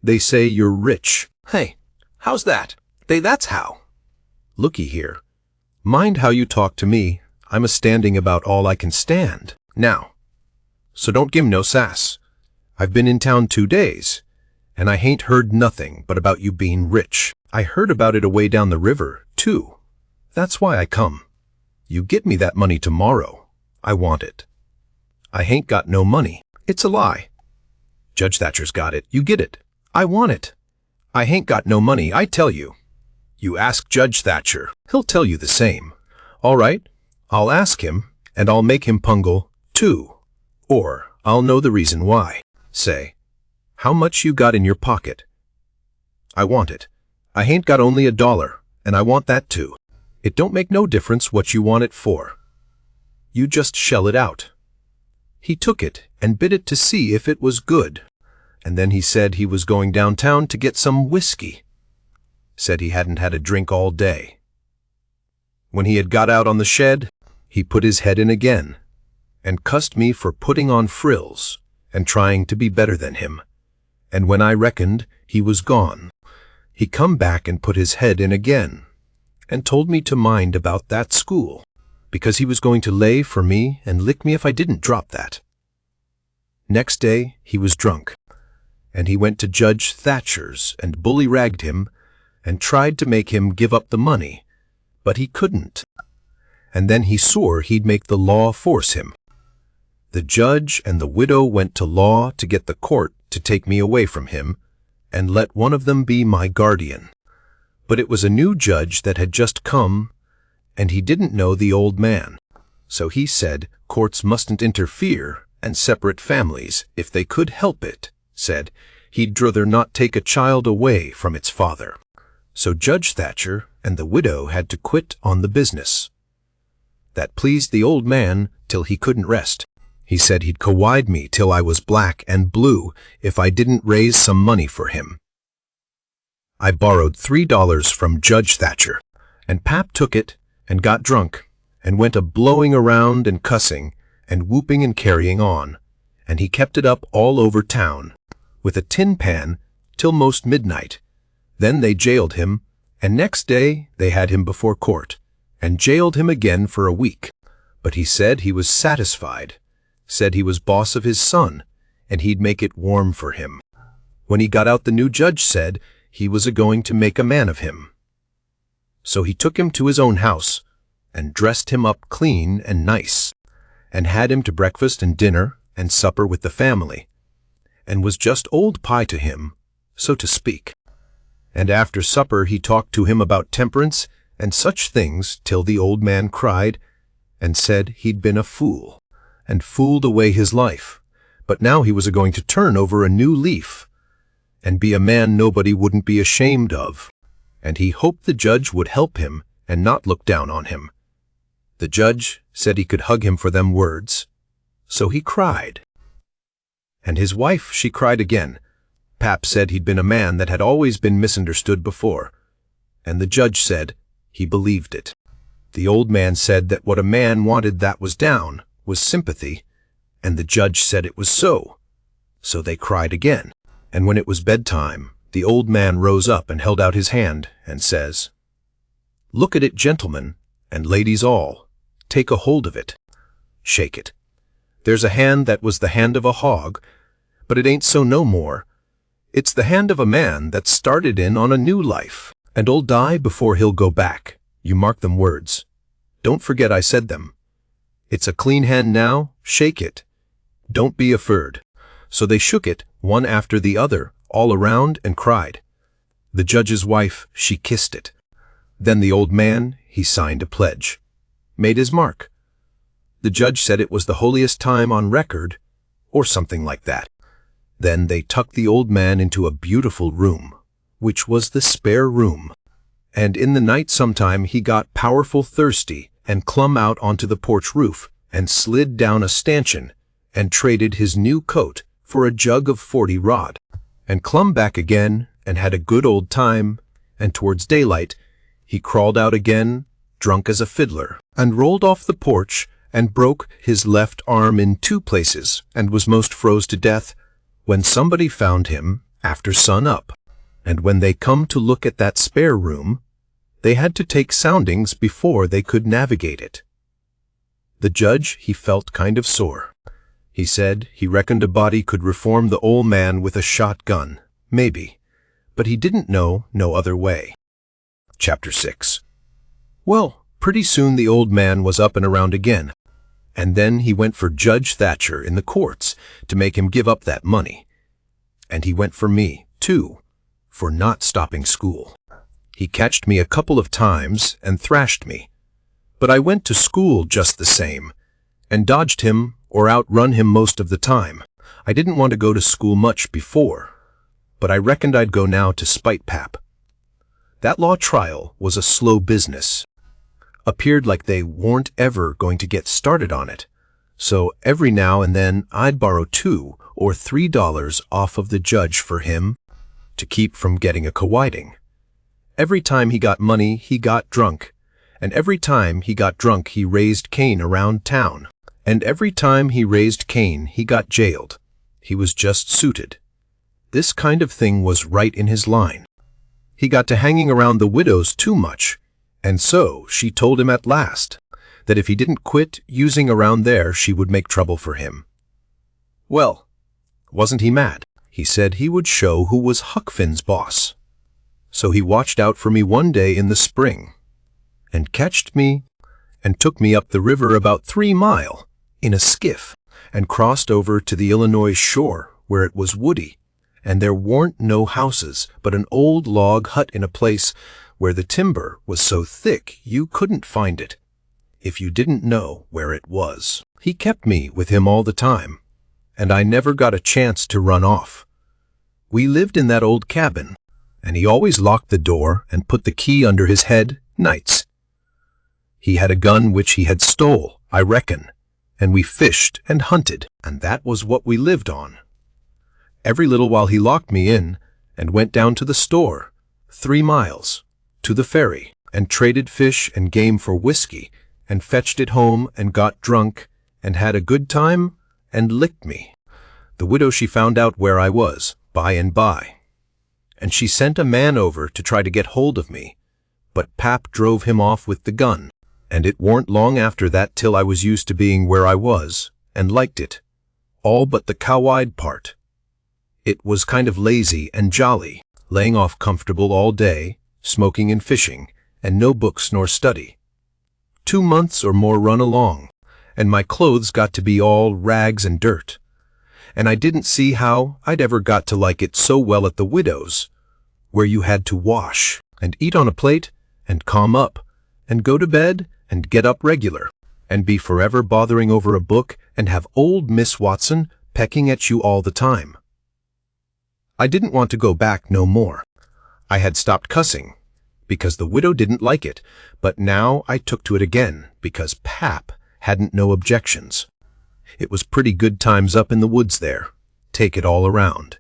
They say you're rich." "Hey, how's that? That's how." "Looky here. Mind how you talk to me. I'm a-standing about all I can stand, now. So don't give no sass. I've been in town 2 days, and I hain't heard nothing but about you being rich. I heard about it away down the river, too. That's why I come. You get me that money tomorrow. I want it. I hain't got no money. It's a lie. Judge Thatcher's got it. You get it. I want it. I hain't got no money, I tell you. You ask Judge Thatcher. He'll tell you the same. All right, I'll ask him, and I'll make him pungle, too. Or I'll know the reason why. Say, how much you got in your pocket? I want it. I hain't got only $1, and I want that too. It don't make no difference what you want it for. You just shell it out. He took it and bit it to see if it was good, and then he said he was going downtown to get some whiskey. Said he hadn't had a drink all day. When he had got out on the shed, he put his head in again, and cussed me for putting on frills and trying to be better than him. And when I reckoned he was gone, he come back and put his head in again, and told me to mind about that school, because he was going to lay for me and lick me if I didn't drop that. Next day he was drunk, and he went to Judge Thatcher's and bully-ragged him and tried to make him give up the money, but he couldn't. And then he swore he'd make the law force him. The judge and the widow went to law to get the court to take me away from him and let one of them be my guardian. But it was a new judge that had just come, and he didn't know the old man. So he said courts mustn't interfere and separate families if they could help it. Said he'd druther not take a child away from its father. So Judge Thatcher and the widow had to quit on the business. That pleased the old man till he couldn't rest. He said he'd co-wide me till I was black and blue if I didn't raise some money for him. I borrowed $3 from Judge Thatcher, and Pap took it and got drunk and went a-blowing around and cussing and whooping and carrying on, and he kept it up all over town with a tin pan till most midnight. Then they jailed him, and next day they had him before court, and jailed him again for a week. But he said he was satisfied, said he was boss of his son, and he'd make it warm for him. When he got out, the new judge said he was a-going to make a man of him. So he took him to his own house, and dressed him up clean and nice, and had him to breakfast and dinner and supper with the family, and was just old pie to him, so to speak. And after supper he talked to him about temperance and such things till the old man cried and said he'd been a fool and fooled away his life, but now he was a-going to turn over a new leaf and be a man nobody wouldn't be ashamed of, and he hoped the judge would help him and not look down on him. The judge said he could hug him for them words, so he cried. And his wife, she cried again. Pap said he'd been a man that had always been misunderstood before, and the judge said he believed it. The old man said that what a man wanted that was down was sympathy, and the judge said it was so. So they cried again, and when it was bedtime, the old man rose up and held out his hand and says, "Look at it, gentlemen, and ladies all, take a hold of it. Shake it. There's a hand that was the hand of a hog, but it ain't so no more. It's the hand of a man that started in on a new life, and 'll die before he'll go back. You mark them words. Don't forget I said them. It's a clean hand now, shake it. Don't be afeard." So they shook it, one after the other, all around, and cried. The judge's wife, she kissed it. Then the old man, he signed a pledge, made his mark. The judge said it was the holiest time on record, or something like that. Then they tucked the old man into a beautiful room, which was the spare room. And in the night sometime he got powerful thirsty and clumb out onto the porch roof and slid down a stanchion and traded his new coat for a jug of 40 rod, and clumb back again and had a good old time, and towards daylight he crawled out again, drunk as a fiddler, and rolled off the porch and broke his left arm in 2 places and was most froze to death when somebody found him after sun up. And when they come to look at that spare room, they had to take soundings before they could navigate it. The judge, he felt kind of sore. He said he reckoned a body could reform the old man with a shotgun, maybe, but he didn't know no other way. Chapter 6. Well, pretty soon the old man was up and around again, and then he went for Judge Thatcher in the courts to make him give up that money. And he went for me, too, for not stopping school. He catched me a couple of times and thrashed me. But I went to school just the same, and dodged him or outrun him most of the time. I didn't want to go to school much before, but I reckoned I'd go now to spite Pap. That law trial was a slow business. Appeared like they weren't ever going to get started on it. So every now and then I'd borrow $2 or $3 off of the judge for him to keep from getting a co-whiting. Every time he got money, he got drunk. And every time he got drunk, he raised Cain around town. And every time he raised Cain, he got jailed. He was just suited. This kind of thing was right in his line. He got to hanging around the widows too much, and so she told him at last that if he didn't quit using around there, she would make trouble for him. Well, wasn't he mad? He said he would show who was Huck Finn's boss. So he watched out for me one day in the spring, and catched me and took me up the river about 3 miles in a skiff, and crossed over to the Illinois shore where it was woody, and there weren't no houses but an old log hut in a place where the timber was so thick you couldn't find it if you didn't know where it was. He kept me with him all the time, and I never got a chance to run off. We lived in that old cabin, and he always locked the door and put the key under his head nights. He had a gun which he had stole, I reckon, and we fished and hunted, and that was what we lived on. Every little while he locked me in and went down to the store, 3 miles, to the ferry, and traded fish and game for whiskey, and fetched it home and got drunk and had a good time and licked me. The widow, she found out where I was by and by, and she sent a man over to try to get hold of me, but Pap drove him off with the gun, and it warn't long after that till I was used to being where I was and liked it, all but the cow-eyed part. It was kind of lazy and jolly, laying off comfortable all day, smoking and fishing, and no books nor study. 2 months or more run along, and my clothes got to be all rags and dirt, and I didn't see how I'd ever got to like it so well at the widow's, where you had to wash and eat on a plate and calm up and go to bed and get up regular and be forever bothering over a book and have old Miss Watson pecking at you all the time. I didn't want to go back no more. I had stopped cussing because the widow didn't like it, but now I took to it again because Pap hadn't no objections. It was pretty good times up in the woods there, take it all around.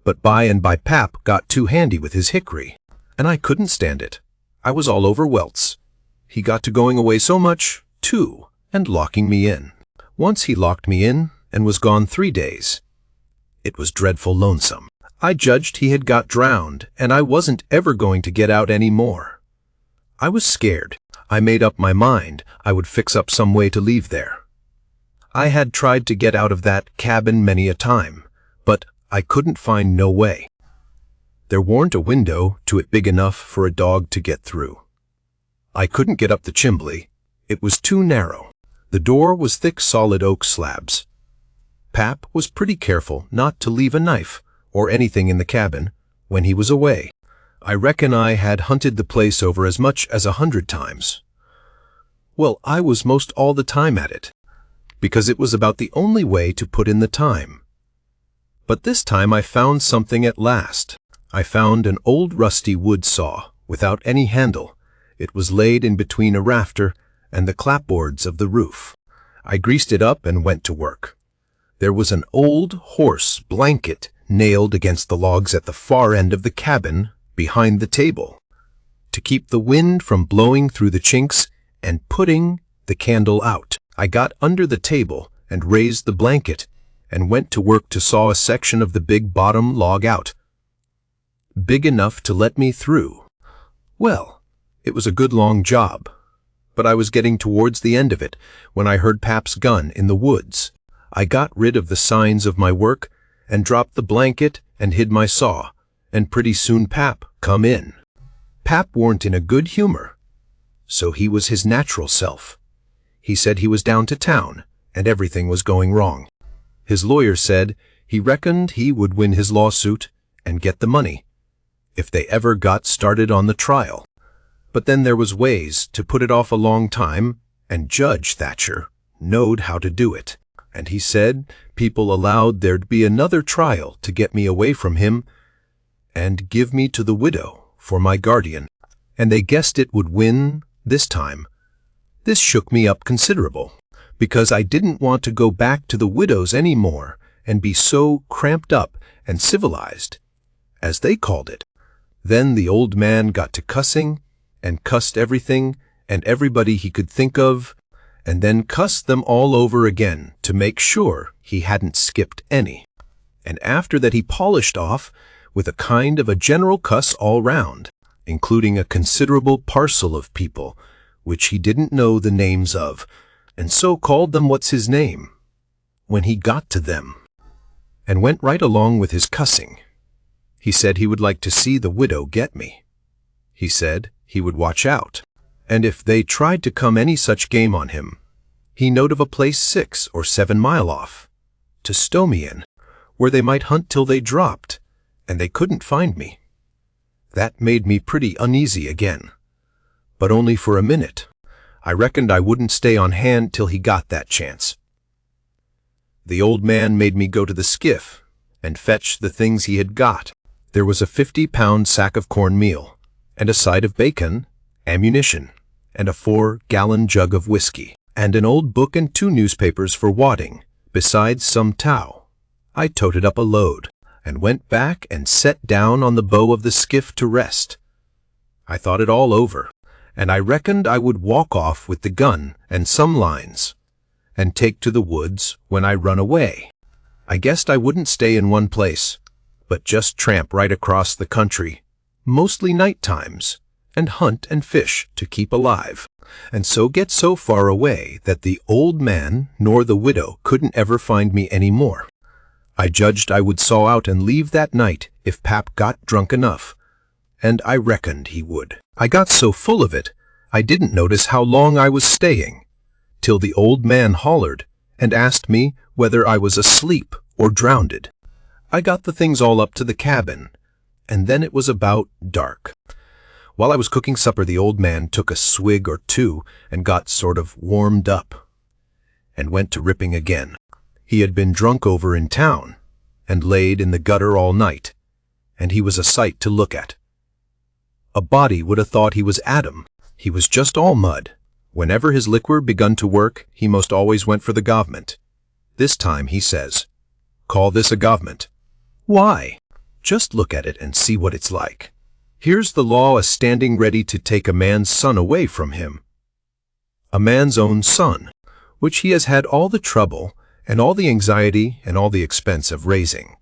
But by and by Pap got too handy with his hickory, and I couldn't stand it. I was all over welts. He got to going away so much, too, and locking me in. Once he locked me in and was gone 3 days. It was dreadful lonesome. I judged he had got drowned, and I wasn't ever going to get out any more. I was scared. I made up my mind I would fix up some way to leave there. I had tried to get out of that cabin many a time, but I couldn't find no way. There warn't a window to it big enough for a dog to get through. I couldn't get up the chimbley. It was too narrow. The door was thick solid oak slabs. Pap was pretty careful not to leave a knife or anything in the cabin when he was away. I reckon I had hunted the place over as much as 100 times. Well, I was most all the time at it, because it was about the only way to put in the time. But this time I found something at last. I found an old rusty wood saw without any handle. It was laid in between a rafter and the clapboards of the roof. I greased it up and went to work. There was an old horse blanket nailed against the logs at the far end of the cabin behind the table to keep the wind from blowing through the chinks and putting the candle out. I got under the table and raised the blanket and went to work to saw a section of the big bottom log out, big enough to let me through. Well, it was a good long job, but I was getting towards the end of it when I heard Pap's gun in the woods. I got rid of the signs of my work and dropped the blanket and hid my saw, and pretty soon Pap come in. Pap weren't in a good humor, so he was his natural self. He said he was down to town and everything was going wrong. His lawyer said He reckoned he would win his lawsuit and get the money, if they ever got started on the trial. But then there was ways to put it off a long time, and Judge Thatcher knowed how to do it. And he said people allowed there'd be another trial to get me away from him and give me to the widow for my guardian. And they guessed it would win this time. This shook me up considerable, because I didn't want to go back to the widow's any more and be so cramped up and civilized, as they called it. Then the old man got to cussing and cussed everything and everybody he could think of, and then cussed them all over again to make sure he hadn't skipped any. And after that he polished off with a kind of a general cuss all round, including a considerable parcel of people which he didn't know the names of, and so called them what's his name when he got to them, and went right along with his cussing. He said he would like to see the widow get me. He said he would watch out, and if they tried to come any such game on him, he knowed of a place 6 or 7 mile off, to stow me in, where they might hunt till they dropped, and they couldn't find me. That made me pretty uneasy again, but only for a minute. I reckoned I wouldn't stay on hand till he got that chance. The old man made me go to the skiff and fetch the things he had got. There was a 50-pound sack of cornmeal, and a side of bacon, ammunition, and a 4-gallon jug of whiskey, and an old book and 2 newspapers for wadding, besides some tow. I toted up a load, and went back and sat down on the bow of the skiff to rest. I thought it all over, and I reckoned I would walk off with the gun and some lines, and take to the woods when I run away. I guessed I wouldn't stay in one place, but just tramp right across the country, mostly night times, and hunt and fish to keep alive, and so get so far away that the old man nor the widow couldn't ever find me any more. I judged I would saw out and leave that night if Pap got drunk enough, and I reckoned he would. I got so full of it, I didn't notice how long I was staying, till the old man hollered and asked me whether I was asleep or drowned. I got the things all up to the cabin, and then it was about dark. While I was cooking supper, the old man took a swig or 2 and got sort of warmed up, and went to ripping again. He had been drunk over in town, and laid in the gutter all night, and he was a sight to look at. A body would have thought he was Adam. He was just all mud. Whenever his liquor begun to work, he most always went for the government. This time he says, "Call this a government." Why? Just look at it and see what it's like. Here's the law a-standing ready to take a man's son away from him. A man's own son, which he has had all the trouble and all the anxiety and all the expense of raising.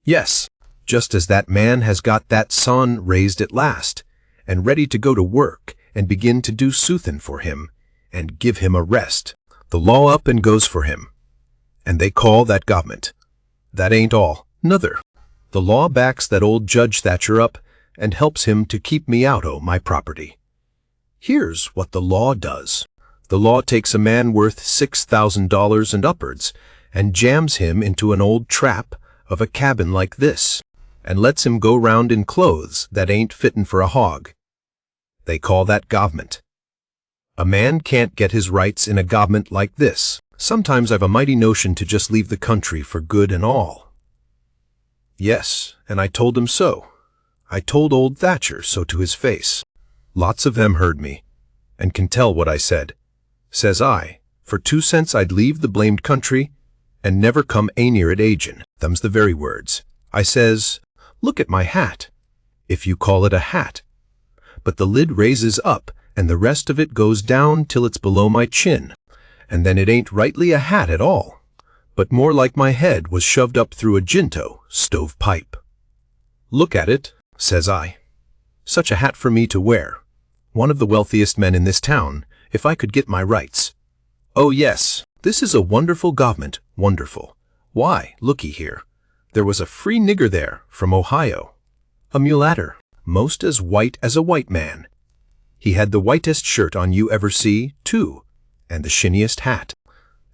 Yes, just as that man has got that son raised at last, and ready to go to work and begin to do soothin' for him, and give him a rest, the law up and goes for him. And they call that government. That ain't all, nuther. The law backs that old Judge Thatcher up and helps him to keep me out o' my property. Here's what the law does. The law takes a man worth $6,000 and upwards and jams him into an old trap of a cabin like this, and lets him go round in clothes that ain't fittin' for a hog. They call that government. A man can't get his rights in a government like this. Sometimes I've a mighty notion to just leave the country for good and all. Yes, and I told him so. I told old Thatcher so to his face. Lots of them heard me, and can tell what I said. Says I, for 2 cents I'd leave the blamed country, and never come a-near it agin. Them's the very words. I says, look at my hat, if you call it a hat. But the lid raises up, and the rest of it goes down till it's below my chin, and then it ain't rightly a hat at all, but more like my head was shoved up through a Ginto stovepipe. Look at it, says I. Such a hat for me to wear, one of the wealthiest men in this town, if I could get my rights. Oh yes, this is a wonderful government, wonderful. Why, looky here. There was a free nigger there from Ohio, a mulatter, most as white as a white man. He had the whitest shirt on you ever see, too, and the shinniest hat.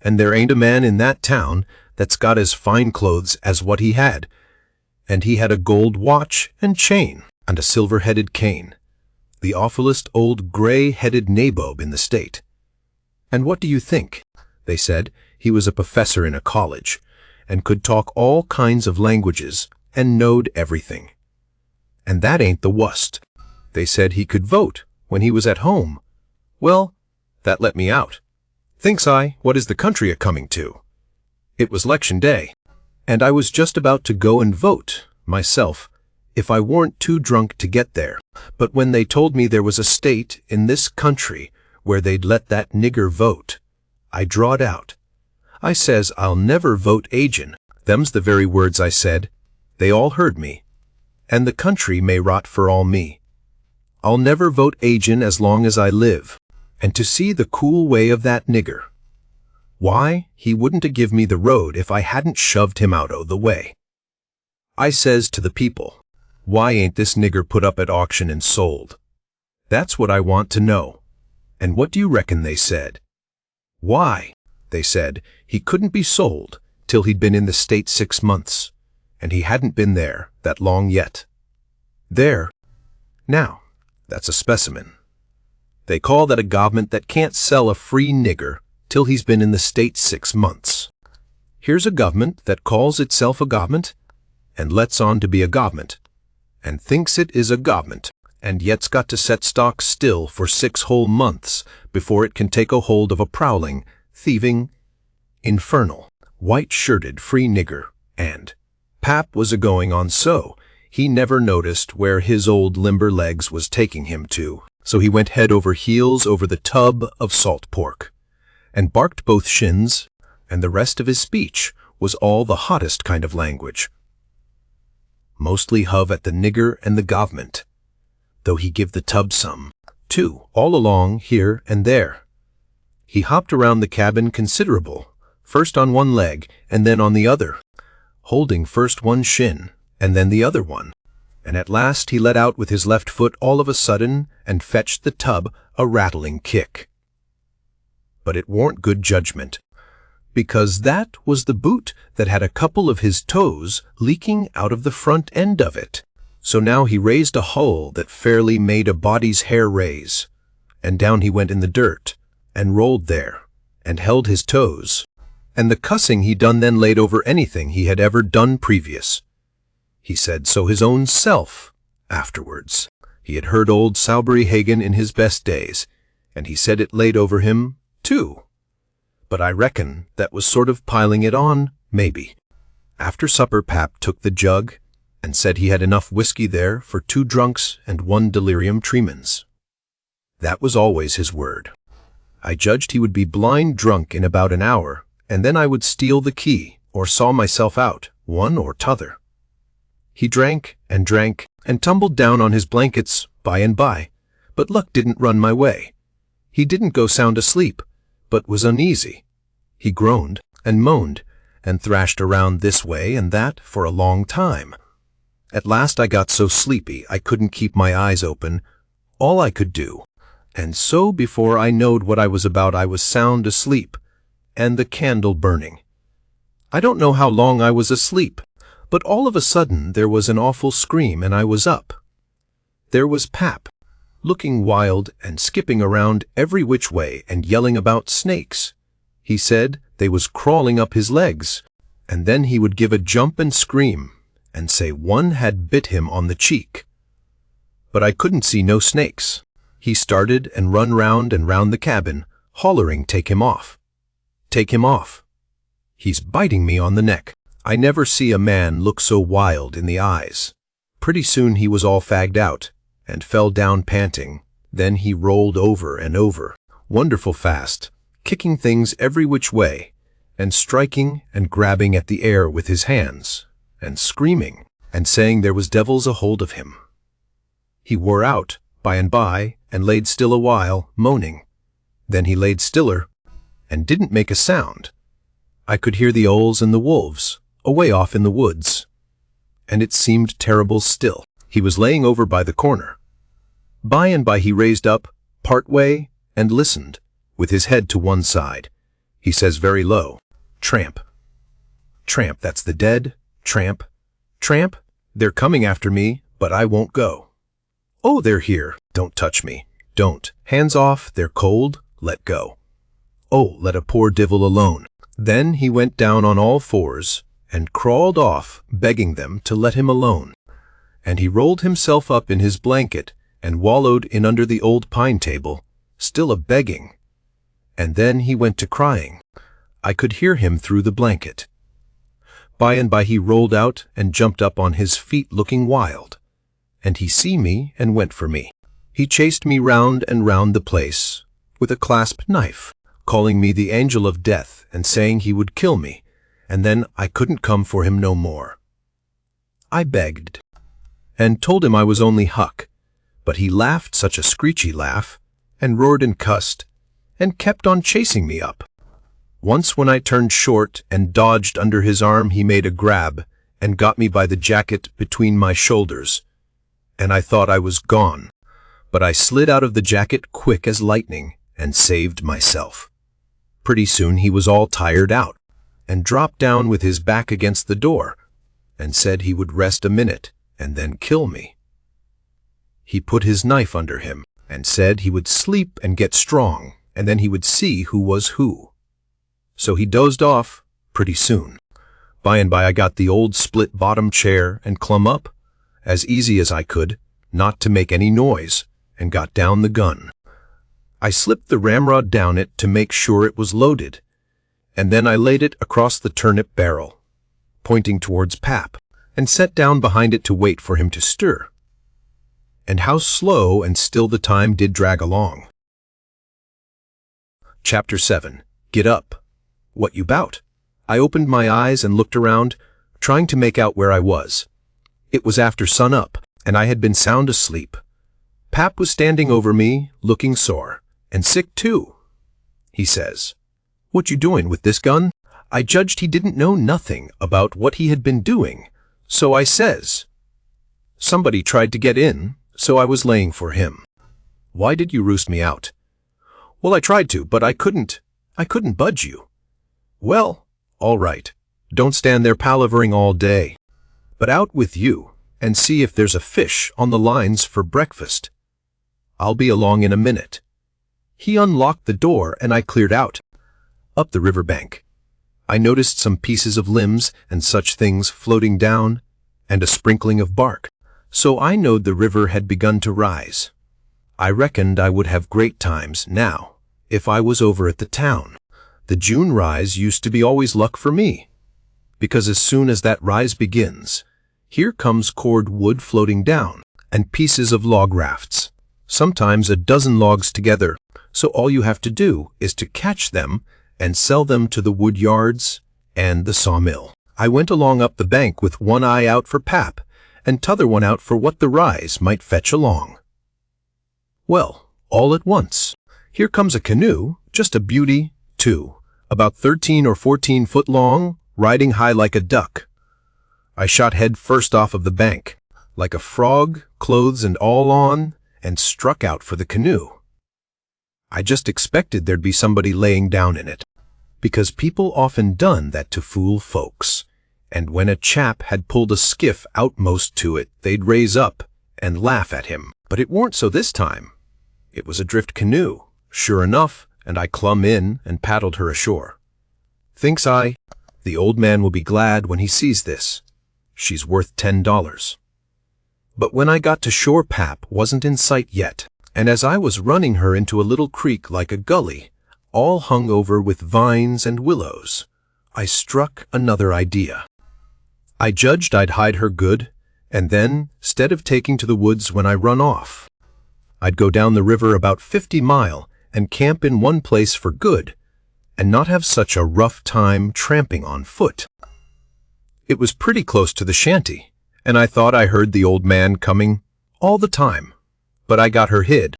And there ain't a man in that town that's got as fine clothes as what he had, and he had a gold watch and chain, and a silver-headed cane, the awfulest old gray-headed nabob in the state. And what do you think? They said he was a professor in a college, and could talk all kinds of languages, and knowed everything. And that ain't the wust. They said he could vote when he was at home. Well, that let me out. Thinks I, what is the country a-coming to? It was 'lection day, and I was just about to go and vote, myself, if I weren't too drunk to get there. But when they told me there was a state in this country where they'd let that nigger vote, I drawed out. I says I'll never vote agin. Them's the very words I said. They all heard me. And the country may rot for all me. I'll never vote agin as long as I live. And to see the cool way of that nigger. Why, he wouldn't a give me the road if I hadn't shoved him out o' the way. I says to the people, why ain't this nigger put up at auction and sold? That's what I want to know. And what do you reckon they said? Why, they said, he couldn't be sold till he'd been in the state 6 months, and he hadn't been there that long yet. There, now, that's a specimen. They call that a government that can't sell a free nigger till he's been in the state 6 months. Here's a government that calls itself a government, and lets on to be a government, and thinks it is a government, and yet's got to set stock still for 6 whole months before it can take a hold of a prowling, thieving, infernal, white-shirted free nigger, and Pap was a-going on so, he never noticed where his old limber legs was taking him to, so he went head over heels over the tub of salt pork, and barked both shins, and the rest of his speech was all the hottest kind of language. Mostly hove at the nigger and the government, though he give the tub some, too, all along here and there. He hopped around the cabin considerable, first on one leg and then on the other, holding first one shin and then the other one, and at last he let out with his left foot all of a sudden and fetched the tub a rattling kick. But it warn't good judgment, because that was the boot that had a couple of his toes leaking out of the front end of it. So now he raised a hole that fairly made a body's hair raise, and down he went in the dirt, and rolled there, and held his toes, and the cussing he done then laid over anything he had ever done previous. He said so his own self, afterwards. He had heard old Sowbury Hagan in his best days, and he said it laid over him, too. But I reckon that was sort of piling it on, maybe. After supper Pap took the jug, and said he had enough whiskey there for 2 drunks and 1 delirium tremens. That was always his word. I judged he would be blind drunk in about an hour, and then I would steal the key, or saw myself out, one or t'other. He drank, and tumbled down on his blankets by and by, but luck didn't run my way. He didn't go sound asleep, but was uneasy. He groaned, and moaned, and thrashed around this way and that for a long time. At last I got so sleepy I couldn't keep my eyes open, all I could do, and so before I knowed what I was about I was sound asleep, and the candle burning. I don't know how long I was asleep, but all of a sudden there was an awful scream and I was up. There was Pap, looking wild and skipping around every which way and yelling about snakes. He said they was crawling up his legs, and then he would give a jump and scream, and say one had bit him on the cheek. But I couldn't see no snakes. He started and run round and round the cabin, hollering, "Take him off! Take him off! He's biting me on the neck." I never see a man look so wild in the eyes. Pretty soon he was all fagged out, and fell down panting. Then he rolled over and over, wonderful fast, kicking things every which way, and striking and grabbing at the air with his hands, and screaming, and saying there was devils a hold of him. He wore out by and by, and laid still a while, moaning. Then he laid stiller, and didn't make a sound. I could hear the owls and the wolves, away off in the woods, and it seemed terrible still. He was laying over by the corner. By and by he raised up, part way, and listened, with his head to one side. He says very low, "Tramp." Tramp, that's the dead. Tramp. Tramp, they're coming after me, but I won't go. Oh, they're here. Don't touch me. Don't. Hands off, they're cold. Let go. Oh, let a poor divil alone. Then he went down on all fours and crawled off, begging them to let him alone. And he rolled himself up in his blanket and wallowed in under the old pine table, still a-begging. And then he went to crying. I could hear him through the blanket. By and by he rolled out and jumped up on his feet looking wild. And he see me and went for me. He chased me round and round the place with a clasp knife, calling me the angel of death and saying he would kill me, and then I couldn't come for him no more. I begged and told him I was only Huck, but he laughed such a screechy laugh and roared and cussed and kept on chasing me up. Once when I turned short and dodged under his arm, he made a grab and got me by the jacket between my shoulders, and I thought I was gone, but I slid out of the jacket quick as lightning and saved myself. Pretty soon he was all tired out and dropped down with his back against the door and said he would rest a minute and then kill me. He put his knife under him and said he would sleep and get strong, and then he would see who was who. So he dozed off pretty soon. By and by I got the old split-bottom chair and clumb up, as easy as I could, not to make any noise, and got down the gun. I slipped the ramrod down it to make sure it was loaded, and then I laid it across the turnip barrel, pointing towards Pap, and sat down behind it to wait for him to stir. And how slow and still the time did drag along. Chapter 7. Get up. What you bout? I opened my eyes and looked around, trying to make out where I was. It was after sun up, and I had been sound asleep. Pap was standing over me, looking sore, and sick too. He says, "What you doing with this gun?" I judged he didn't know nothing about what he had been doing, so I says, "Somebody tried to get in, so I was laying for him." "Why did you roost me out?" "Well, I tried to, but I couldn't budge you." "Well, all right. Don't stand there palavering all day. But out with you, and see if there's a fish on the lines for breakfast. I'll be along in a minute." He unlocked the door, and I cleared out. Up the river bank. I noticed some pieces of limbs and such things floating down, and a sprinkling of bark, so I knowed the river had begun to rise. I reckoned I would have great times now, if I was over at the town. The June rise used to be always luck for me, because as soon as that rise begins, here comes cord wood floating down, and pieces of log rafts, sometimes a dozen logs together, so all you have to do is to catch them and sell them to the wood yards and the sawmill. I went along up the bank with one eye out for Pap, and t'other one out for what the rise might fetch along. Well, all at once, here comes a canoe, just a beauty, too, about 13 or 14 foot long, riding high like a duck. I shot head first off of the bank, like a frog, clothes and all on, and struck out for the canoe. I just expected there'd be somebody laying down in it, because people often done that to fool folks, and when a chap had pulled a skiff outmost to it, they'd raise up and laugh at him. But it warn't so this time. It was a drift canoe, sure enough, and I clumb in and paddled her ashore. Thinks I, the old man will be glad when he sees this. She's worth $10. But when I got to shore, Pap wasn't in sight yet, and as I was running her into a little creek like a gully, all hung over with vines and willows, I struck another idea. I judged I'd hide her good, and then, 'stead of taking to the woods when I run off, I'd go down the river about 50 mile and camp in one place for good, and not have such a rough time tramping on foot. It was pretty close to the shanty, and I thought I heard the old man coming all the time, but I got her hid,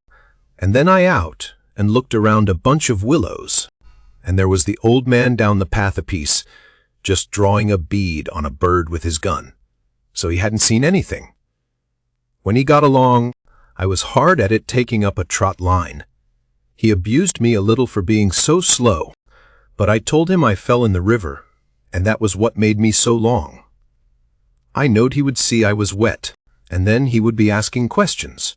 and then I out and looked around a bunch of willows, and there was the old man down the path a piece, just drawing a bead on a bird with his gun, so he hadn't seen anything. When he got along, I was hard at it taking up a trot line. He abused me a little for being so slow, but I told him I fell in the river, and that was what made me so long. I knowed he would see I was wet, and then he would be asking questions.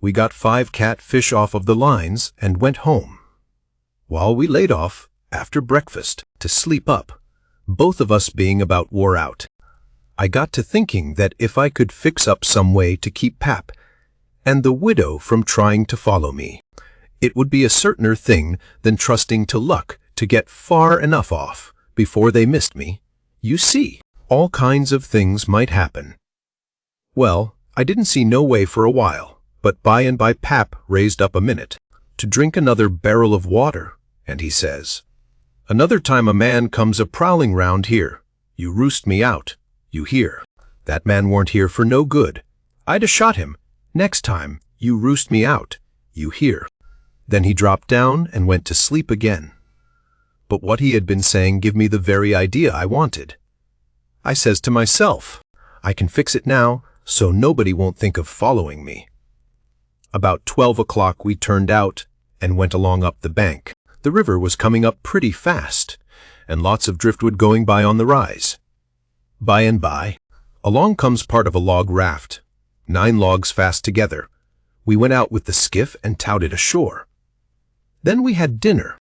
We got 5 catfish off of the lines and went home. While we laid off, after breakfast, to sleep up, both of us being about wore out, I got to thinking that if I could fix up some way to keep Pap and the widow from trying to follow me, it would be a certainer thing than trusting to luck to get far enough off before they missed me. You see, all kinds of things might happen. Well, I didn't see no way for a while, but by and by Pap raised up a minute to drink another barrel of water, and he says, "Another time a man comes a-prowling round here, you roost me out, you hear. That man warn't here for no good. I'd a shot him. Next time, you roost me out, you hear." Then he dropped down and went to sleep again. But what he had been saying give me the very idea I wanted. I says to myself, I can fix it now, so nobody won't think of following me. About 12 o'clock we turned out and went along up the bank. The river was coming up pretty fast, and lots of driftwood going by on the rise. By and by, along comes part of a log raft, 9 logs fast together. We went out with the skiff and towed it ashore. Then we had dinner.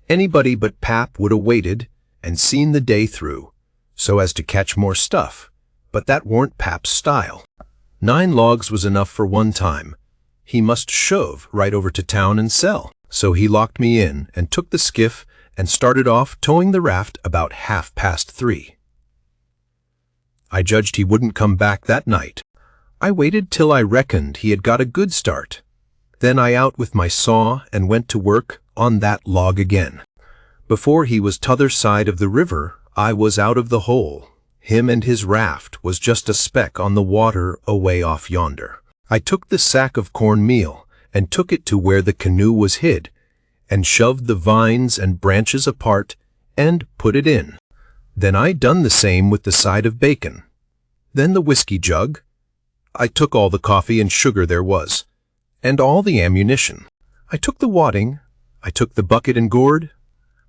Anybody but Pap would have waited and seen the day through, so as to catch more stuff, but that warn't Pap's style. 9 logs was enough for one time. He must shove right over to town and sell. So he locked me in and took the skiff and started off towing the raft about 3:30. I judged he wouldn't come back that night. I waited till I reckoned he had got a good start. Then I out with my saw and went to work on that log again. Before he was t'other side of the river, I was out of the hole. Him and his raft was just a speck on the water away off yonder. I took the sack of cornmeal and took it to where the canoe was hid, and shoved the vines and branches apart and put it in. Then I done the same with the side of bacon. Then the whiskey jug. I took all the coffee and sugar there was, and all the ammunition. I took the wadding, I took the bucket and gourd,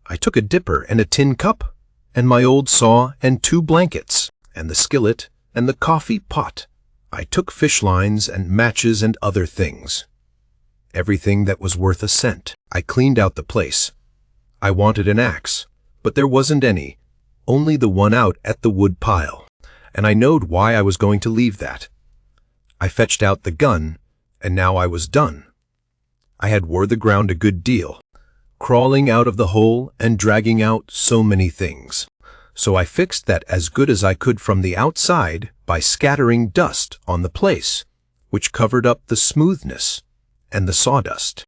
I took a dipper and a tin cup, and my old saw and 2 blankets, and the skillet and the coffee pot. I took fish lines and matches and other things. Everything that was worth a cent. I cleaned out the place. I wanted an axe, but there wasn't any, only the one out at the wood pile, and I knowed why I was going to leave that. I fetched out the gun, and now I was done. I had wore the ground a good deal, crawling out of the hole and dragging out so many things. So I fixed that as good as I could from the outside by scattering dust on the place, which covered up the smoothness and the sawdust.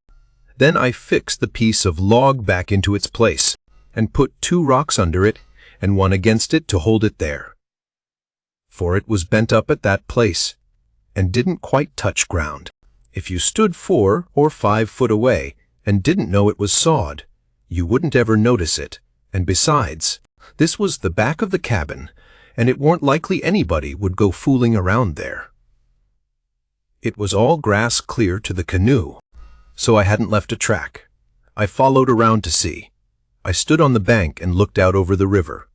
Then I fixed the piece of log back into its place and put 2 rocks under it and one against it to hold it there. For it was bent up at that place and didn't quite touch ground. If you stood 4 or 5 foot away and didn't know it was sawed, you wouldn't ever notice it. And besides, this was the back of the cabin, and it weren't likely anybody would go fooling around there. It was all grass clear to the canoe, so I hadn't left a track. I followed around to see. I stood on the bank and looked out over the river.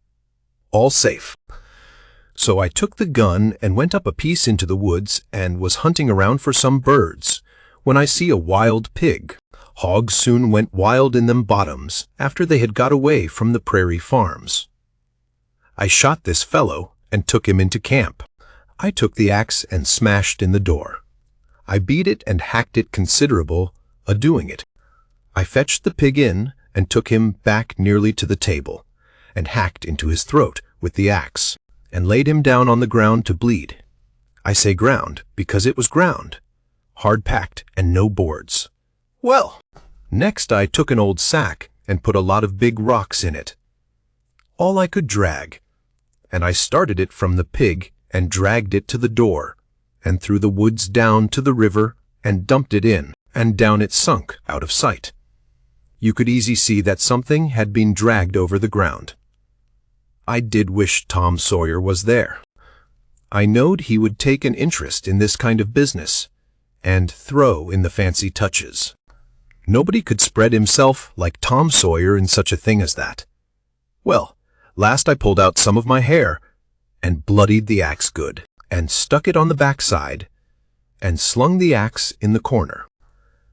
All safe. So I took the gun and went up a piece into the woods and was hunting around for some birds, when I see a wild pig. Hogs soon went wild in them bottoms after they had got away from the prairie farms. I shot this fellow and took him into camp. I took the axe and smashed in the door. I beat it and hacked it considerable, a-doing it. I fetched the pig in and took him back nearly to the table, and hacked into his throat with the axe, and laid him down on the ground to bleed. I say ground because it was ground, hard-packed and no boards. Well, next I took an old sack and put a lot of big rocks in it, all I could drag, and I started it from the pig and dragged it to the door, and through the woods down to the river and dumped it in, and down it sunk out of sight. You could easy see that something had been dragged over the ground. I did wish Tom Sawyer was there. I knowed he would take an interest in this kind of business, and throw in the fancy touches. Nobody could spread himself like Tom Sawyer in such a thing as that. Well, Last I pulled out some of my hair and bloodied the axe good, and stuck it on the backside, and slung the axe in the corner.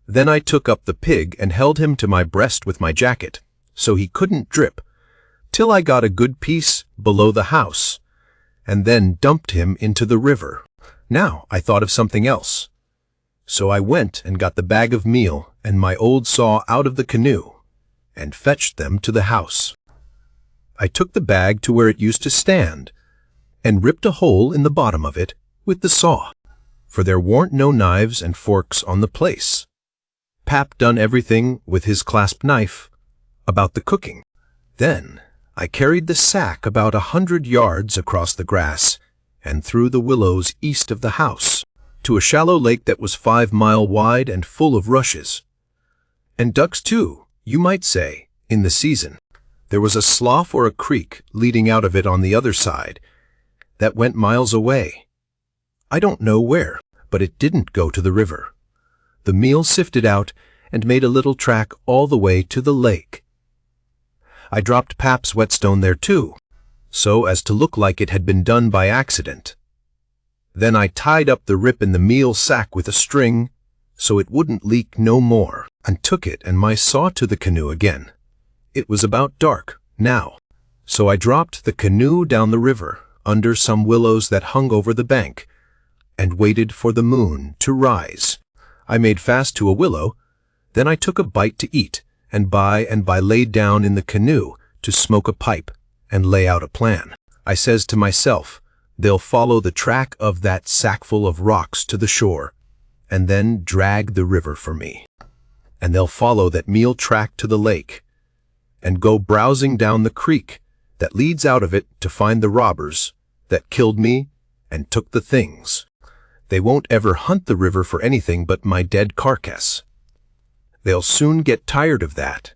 Then I took up the pig and held him to my breast with my jacket, so he couldn't drip, till I got a good piece below the house, and then dumped him into the river. Now I thought of something else. So I went and got the bag of meal and my old saw out of the canoe, and fetched them to the house. I took the bag to where it used to stand, and ripped a hole in the bottom of it with the saw, for there warn't no knives and forks on the place. Pap done everything with his clasp knife about the cooking. Then I carried the sack about 100 yards across the grass and through the willows east of the house to a shallow lake that was 5 miles wide and full of rushes. And ducks too, you might say, in the season. There was a slough or a creek leading out of it on the other side that went miles away. I don't know where, but it didn't go to the river. The meal sifted out and made a little track all the way to the lake. I dropped Pap's whetstone there too, so as to look like it had been done by accident. Then I tied up the rip in the meal sack with a string, so it wouldn't leak no more, and took it and my saw to the canoe again. It was about dark now, so I dropped the canoe down the river under some willows that hung over the bank, and waited for the moon to rise. I made fast to a willow, then I took a bite to eat, and by laid down in the canoe to smoke a pipe and lay out a plan. I says to myself, they'll follow the track of that sackful of rocks to the shore, and then drag the river for me. And they'll follow that meal track to the lake, and go browsing down the creek that leads out of it to find the robbers that killed me and took the things. They won't ever hunt the river for anything but my dead carcass. They'll soon get tired of that,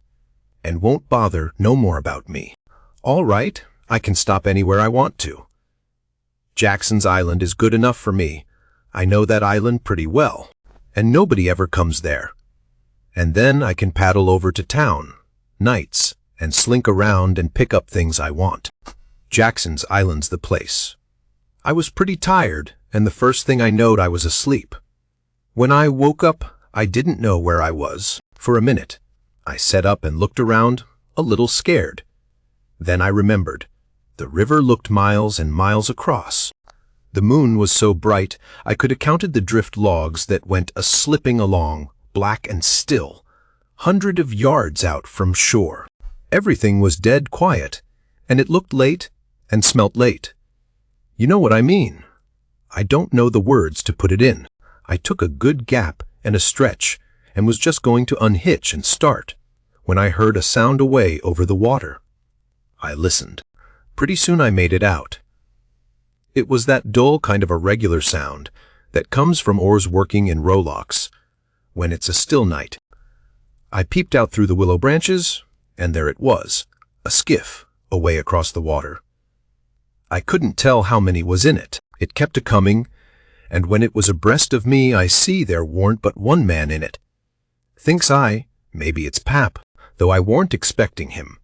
and won't bother no more about me. All right, I can stop anywhere I want to. Jackson's Island is good enough for me. I know that island pretty well, and nobody ever comes there. And then I can paddle over to town, nights, and slink around and pick up things I want. Jackson's Island's the place. I was pretty tired, and the first thing I knowed I was asleep. When I woke up, I didn't know where I was. For a minute, I sat up and looked around, a little scared. Then I remembered. The river looked miles and miles across. The moon was so bright I could have counted the drift logs that went a-slipping along, black and still, 100 of yards out from shore. Everything was dead quiet, and it looked late and smelt late. You know what I mean. I don't know the words to put it in. I took a good gap and a stretch, and was just going to unhitch and start, when I heard a sound away over the water. I listened. Pretty soon I made it out. It was that dull kind of a regular sound that comes from oars working in rowlocks when it's a still night. I peeped out through the willow branches, and there it was, a skiff away across the water. I couldn't tell how many was in it. It kept a-coming, and when it was abreast of me I see there warn't but one man in it. Thinks I, maybe it's Pap, though I warn't expecting him.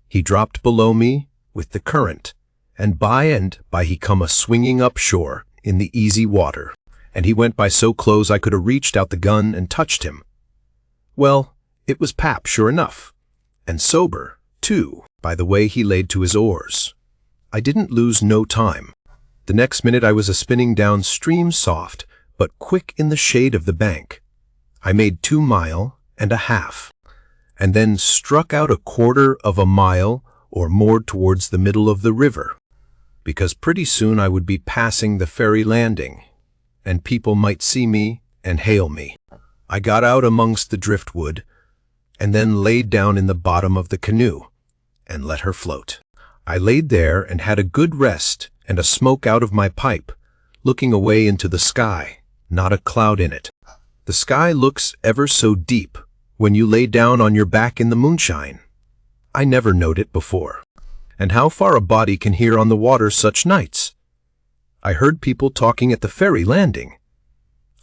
He dropped below me with the current, and by he come a-swinging up shore in the easy water, and he went by so close I could have reached out the gun and touched him. Well, it was Pap sure enough, and sober, too, by the way he laid to his oars. I didn't lose no time. The next minute I was a-spinning down stream soft, but quick in the shade of the bank. I made 2 miles and a half, and then struck out 1/4 of a mile or more towards the middle of the river, because pretty soon I would be passing the ferry landing, and people might see me and hail me. I got out amongst the driftwood, and then laid down in the bottom of the canoe, and let her float. I laid there and had a good rest and a smoke out of my pipe, looking away into the sky, not a cloud in it. The sky looks ever so deep when you lay down on your back in the moonshine. I never knowed it before. And how far a body can hear on the water such nights. I heard people talking at the ferry landing.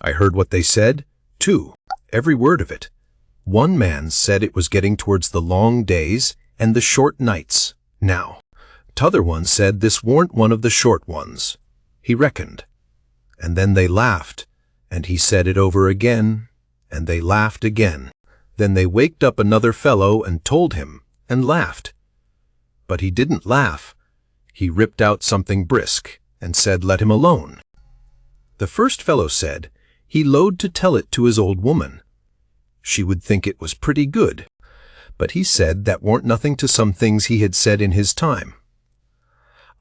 I heard what they said, too, every word of it. One man said it was getting towards the long days and the short nights now. T'other one said this warn't one of the short ones. He reckoned. And then they laughed, and he said it over again, and they laughed again. Then they waked up another fellow and told him, and laughed. But he didn't laugh. He ripped out something brisk, and said let him alone. The first fellow said he load to tell it to his old woman. She would think it was pretty good. But he said that warn't nothing to some things he had said in his time.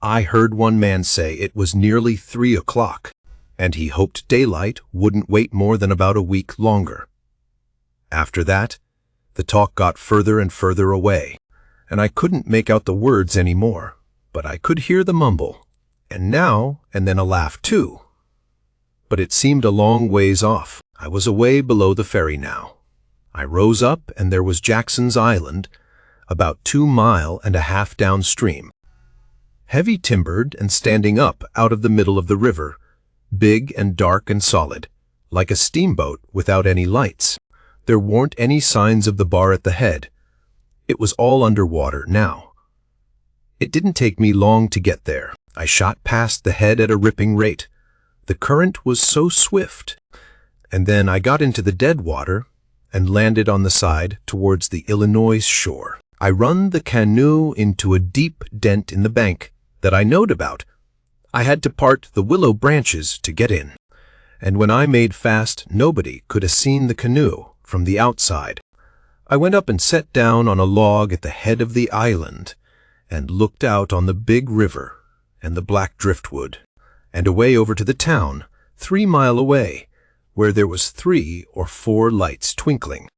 I heard one man say it was nearly 3 o'clock, and he hoped daylight wouldn't wait more than about a week longer. After that, the talk got further and further away, and I couldn't make out the words any more, but I could hear the mumble, and now and then a laugh too. But it seemed a long ways off. I was away below the ferry now. I rose up, and there was Jackson's Island, about 2.5 miles downstream, heavy timbered and standing up out of the middle of the river, big and dark and solid, like a steamboat without any lights. There weren't any signs of the bar at the head. It was all under water now. It didn't take me long to get there. I shot past the head at a ripping rate. The current was so swift. And then I got into the dead water and landed on the side towards the Illinois shore. I run the canoe into a deep dent in the bank that I knowed about. I had to part the willow branches to get in, and when I made fast, nobody could have seen the canoe from the outside. I went up and sat down on a log at the head of the island and looked out on the big river and the black driftwood, and away over to the town, 3 miles away, where there was 3 or 4 lights twinkling.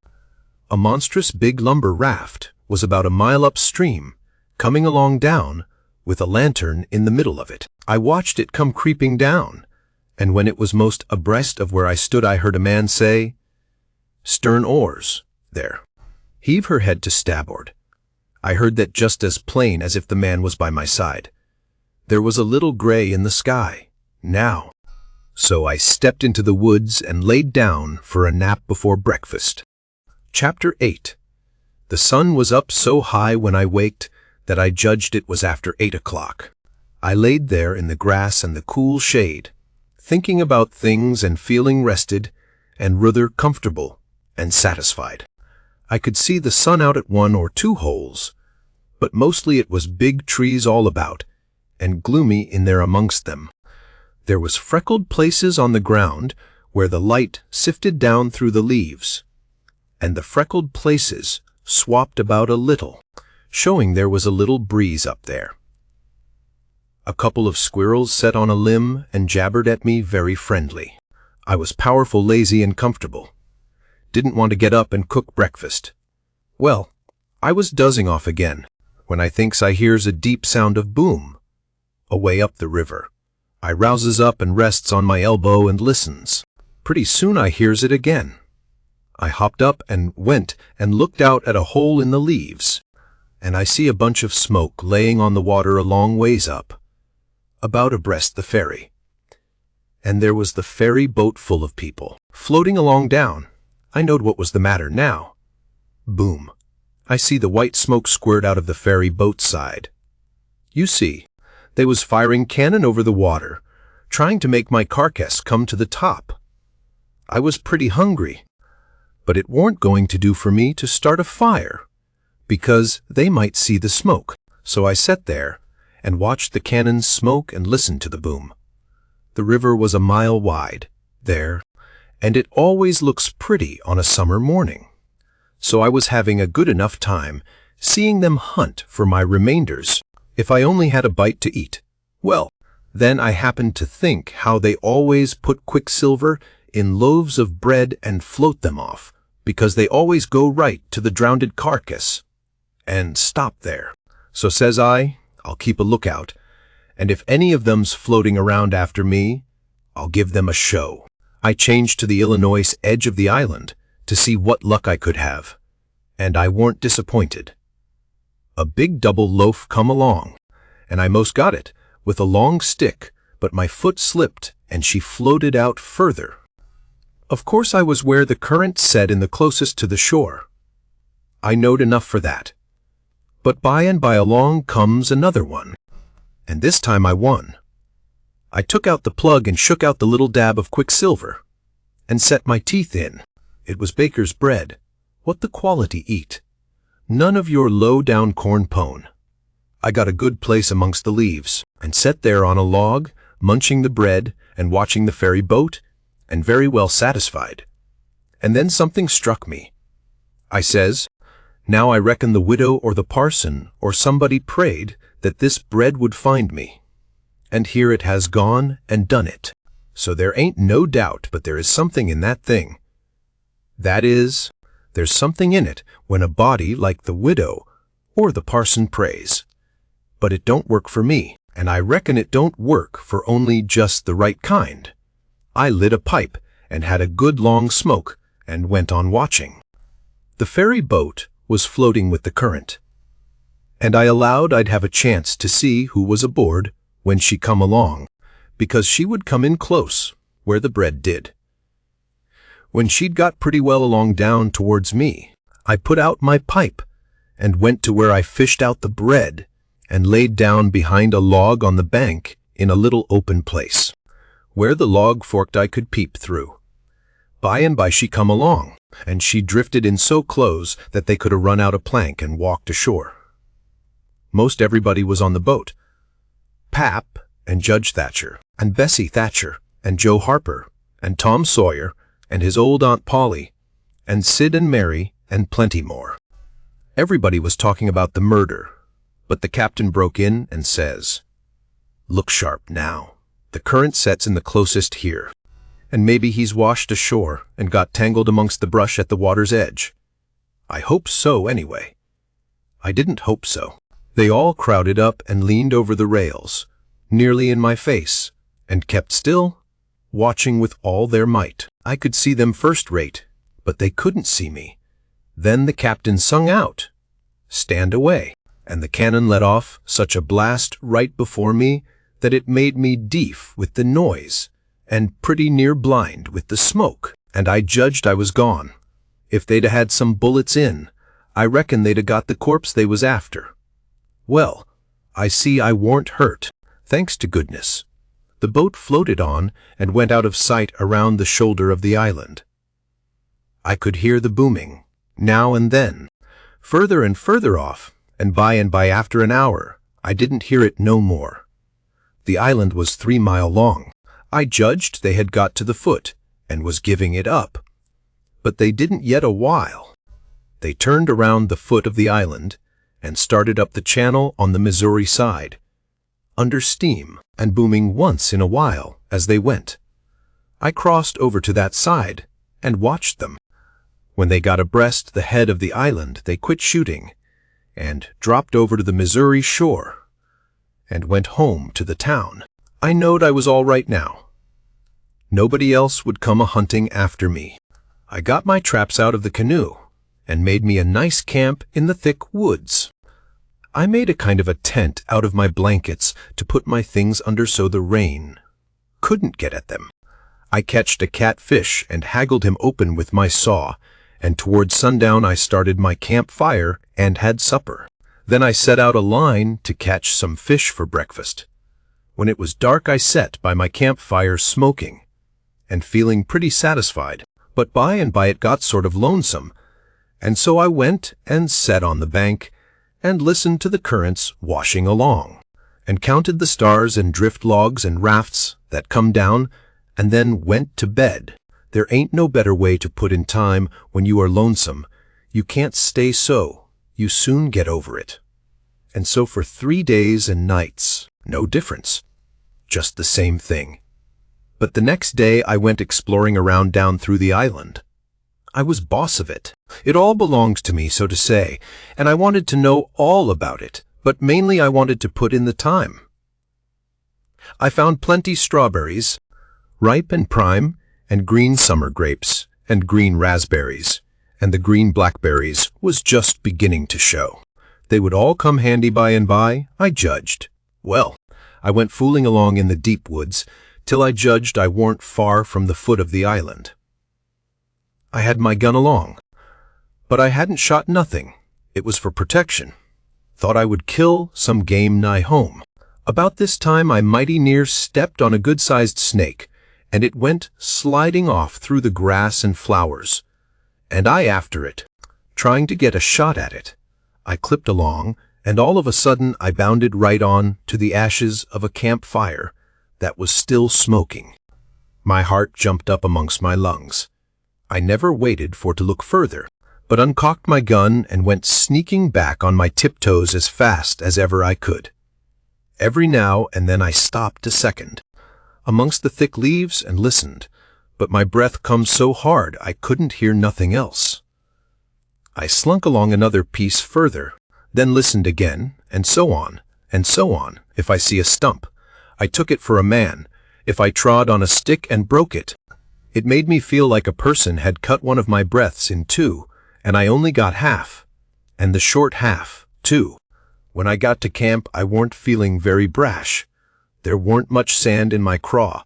A monstrous big lumber raft was about a mile upstream, coming along down, with a lantern in the middle of it. I watched it come creeping down, and when it was most abreast of where I stood, I heard a man say, "Stern oars, there. Heave her head to starboard." I heard that just as plain as if the man was by my side. There was a little gray in the sky, now. So I stepped into the woods and laid down for a nap before breakfast. Chapter 8. The sun was up so high when I waked that I judged it was after 8 o'clock. I laid there in the grass and the cool shade, thinking about things and feeling rested and rather comfortable and satisfied. I could see the sun out at 1 or 2 holes, but mostly it was big trees all about, and gloomy in there amongst them. There was freckled places on the ground where the light sifted down through the leaves, and the freckled places swapped about a little, showing there was a little breeze up there. A couple of squirrels sat on a limb and jabbered at me very friendly. I was powerful lazy and comfortable. Didn't want to get up and cook breakfast. Well, I was dozing off again, when I thinks I hears a deep sound of boom, away up the river. I rouses up and rests on my elbow and listens. Pretty soon I hears it again. I hopped up and went and looked out at a hole in the leaves, and I see a bunch of smoke laying on the water a long ways up, about abreast the ferry. And there was the ferry boat full of people, floating along down. I knowed what was the matter now. Boom. I see the white smoke squirt out of the ferry boat side. You see, they was firing cannon over the water, trying to make my carcass come to the top. I was pretty hungry, but it warn't going to do for me to start a fire, because they might see the smoke. So I sat there and watched the cannons smoke and listened to the boom. The river was a mile wide, there, and it always looks pretty on a summer morning. So I was having a good enough time seeing them hunt for my remainders if I only had a bite to eat. Well, then I happened to think how they always put quicksilver in loaves of bread and float them off, because they always go right to the drowned carcass and stop there. So says I'll keep a lookout, and if any of them's floating around after me, I'll give them a show. I changed to the Illinois edge of the island to see what luck I could have, and I warn't disappointed. A big double loaf come along, and I most got it with a long stick, but my foot slipped and she floated out further. Of course I was where the current set in the closest to the shore. I knowed enough for that. But by and by along comes another one, and this time I won. I took out the plug and shook out the little dab of quicksilver, and set my teeth in. It was baker's bread. What the quality eat. None of your low-down corn pone. I got a good place amongst the leaves, and sat there on a log, munching the bread and watching the ferry boat, and very well satisfied. And then something struck me. I says, now I reckon the widow or the parson or somebody prayed that this bread would find me. And here it has gone and done it. So there ain't no doubt but there is something in that thing. That is, there's something in it when a body like the widow or the parson prays. But it don't work for me, and I reckon it don't work for only just the right kind. I lit a pipe and had a good long smoke and went on watching. The ferry boat was floating with the current, and I allowed I'd have a chance to see who was aboard when she come along, because she would come in close where the bread did. When she'd got pretty well along down towards me, I put out my pipe and went to where I fished out the bread and laid down behind a log on the bank in a little open place. Where the log forked I could peep through. By and by she come along, and she drifted in so close that they could have run out a plank and walked ashore. Most everybody was on the boat. Pap and Judge Thatcher, and Bessie Thatcher, and Joe Harper, and Tom Sawyer, and his old Aunt Polly, and Sid and Mary, and plenty more. Everybody was talking about the murder, but the captain broke in and says, "Look sharp now. The current sets in the closest here, and maybe he's washed ashore and got tangled amongst the brush at the water's edge. I hope so, anyway." I didn't hope so. They all crowded up and leaned over the rails, nearly in my face, and kept still, watching with all their might. I could see them first rate, but they couldn't see me. Then the captain sung out, "Stand away," and the cannon let off such a blast right before me that it made me deaf with the noise and pretty near blind with the smoke, and I judged I was gone. If they'd had some bullets in, I reckon they'd have got the corpse they was after. Well, I see I warn't hurt, thanks to goodness. The boat floated on and went out of sight around the shoulder of the island. I could hear the booming, now and then, further and further off, and by after an hour, I didn't hear it no more. The island was 3 mile long. I judged they had got to the foot and was giving it up. But they didn't yet a while. They turned around the foot of the island and started up the channel on the Missouri side, under steam and booming once in a while as they went. I crossed over to that side and watched them. When they got abreast the head of the island, they quit shooting and dropped over to the Missouri shore and went home to the town. I knowed I was all right now. Nobody else would come a-hunting after me. I got my traps out of the canoe and made me a nice camp in the thick woods. I made a kind of a tent out of my blankets to put my things under so the rain couldn't get at them. I catched a catfish and haggled him open with my saw, and toward sundown I started my campfire and had supper. Then I set out a line to catch some fish for breakfast. When it was dark I sat by my campfire smoking and feeling pretty satisfied, but by and by it got sort of lonesome, and so I went and sat on the bank and listened to the currents washing along, and counted the stars and drift logs and rafts that come down, and then went to bed. There ain't no better way to put in time when you are lonesome. You can't stay so. You soon get over it. And so for 3 days and nights, no difference. Just the same thing. But the next day I went exploring around down through the island. I was boss of it. It all belonged to me, so to say, and I wanted to know all about it, but mainly I wanted to put in the time. I found plenty strawberries, ripe and prime, and green summer grapes, and green raspberries, and the green blackberries was just beginning to show. They would all come handy by and by, I judged. Well, I went fooling along in the deep woods, till I judged I warn't far from the foot of the island. I had my gun along, but I hadn't shot nothing. It was for protection. Thought I would kill some game nigh home. About this time I mighty near stepped on a good-sized snake, and it went sliding off through the grass and flowers, and I after it, trying to get a shot at it. I clipped along, and all of a sudden I bounded right on to the ashes of a campfire that was still smoking. My heart jumped up amongst my lungs. I never waited for to look further, but uncocked my gun and went sneaking back on my tiptoes as fast as ever I could. Every now and then I stopped a second amongst the thick leaves and listened, but my breath come so hard I couldn't hear nothing else. I slunk along another piece further, then listened again, and so on, and so on. If I see a stump, I took it for a man. If I trod on a stick and broke it, it made me feel like a person had cut one of my breaths in two, and I only got half, and the short half, too. When I got to camp, I weren't feeling very brash. There weren't much sand in my craw,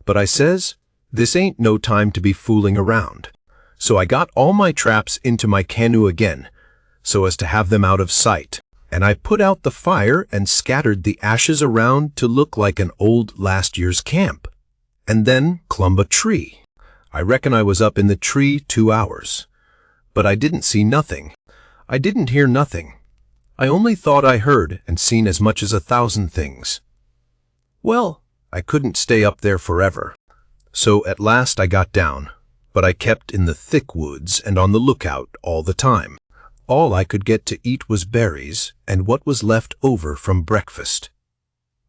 but I says, this ain't no time to be fooling around. So I got all my traps into my canoe again, so as to have them out of sight, and I put out the fire and scattered the ashes around to look like an old last year's camp, and then clumb a tree. I reckon I was up in the tree 2 hours, but I didn't see nothing. I didn't hear nothing. I only thought I heard and seen as much as 1,000 things. Well, I couldn't stay up there forever, so at last I got down, but I kept in the thick woods and on the lookout all the time. All I could get to eat was berries and what was left over from breakfast.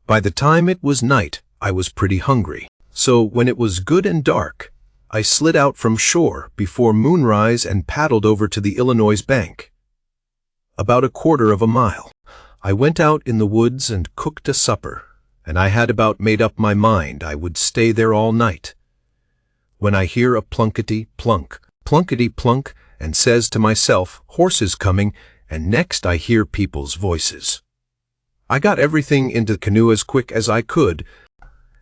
By the time it was night, I was pretty hungry, so when it was good and dark, I slid out from shore before moonrise and paddled over to the Illinois bank. About 1/4 mile, I went out in the woods and cooked a supper, and I had about made up my mind I would stay there all night, when I hear a plunkety-plunk, plunkety-plunk, and says to myself, horses coming, and next I hear people's voices. I got everything into the canoe as quick as I could,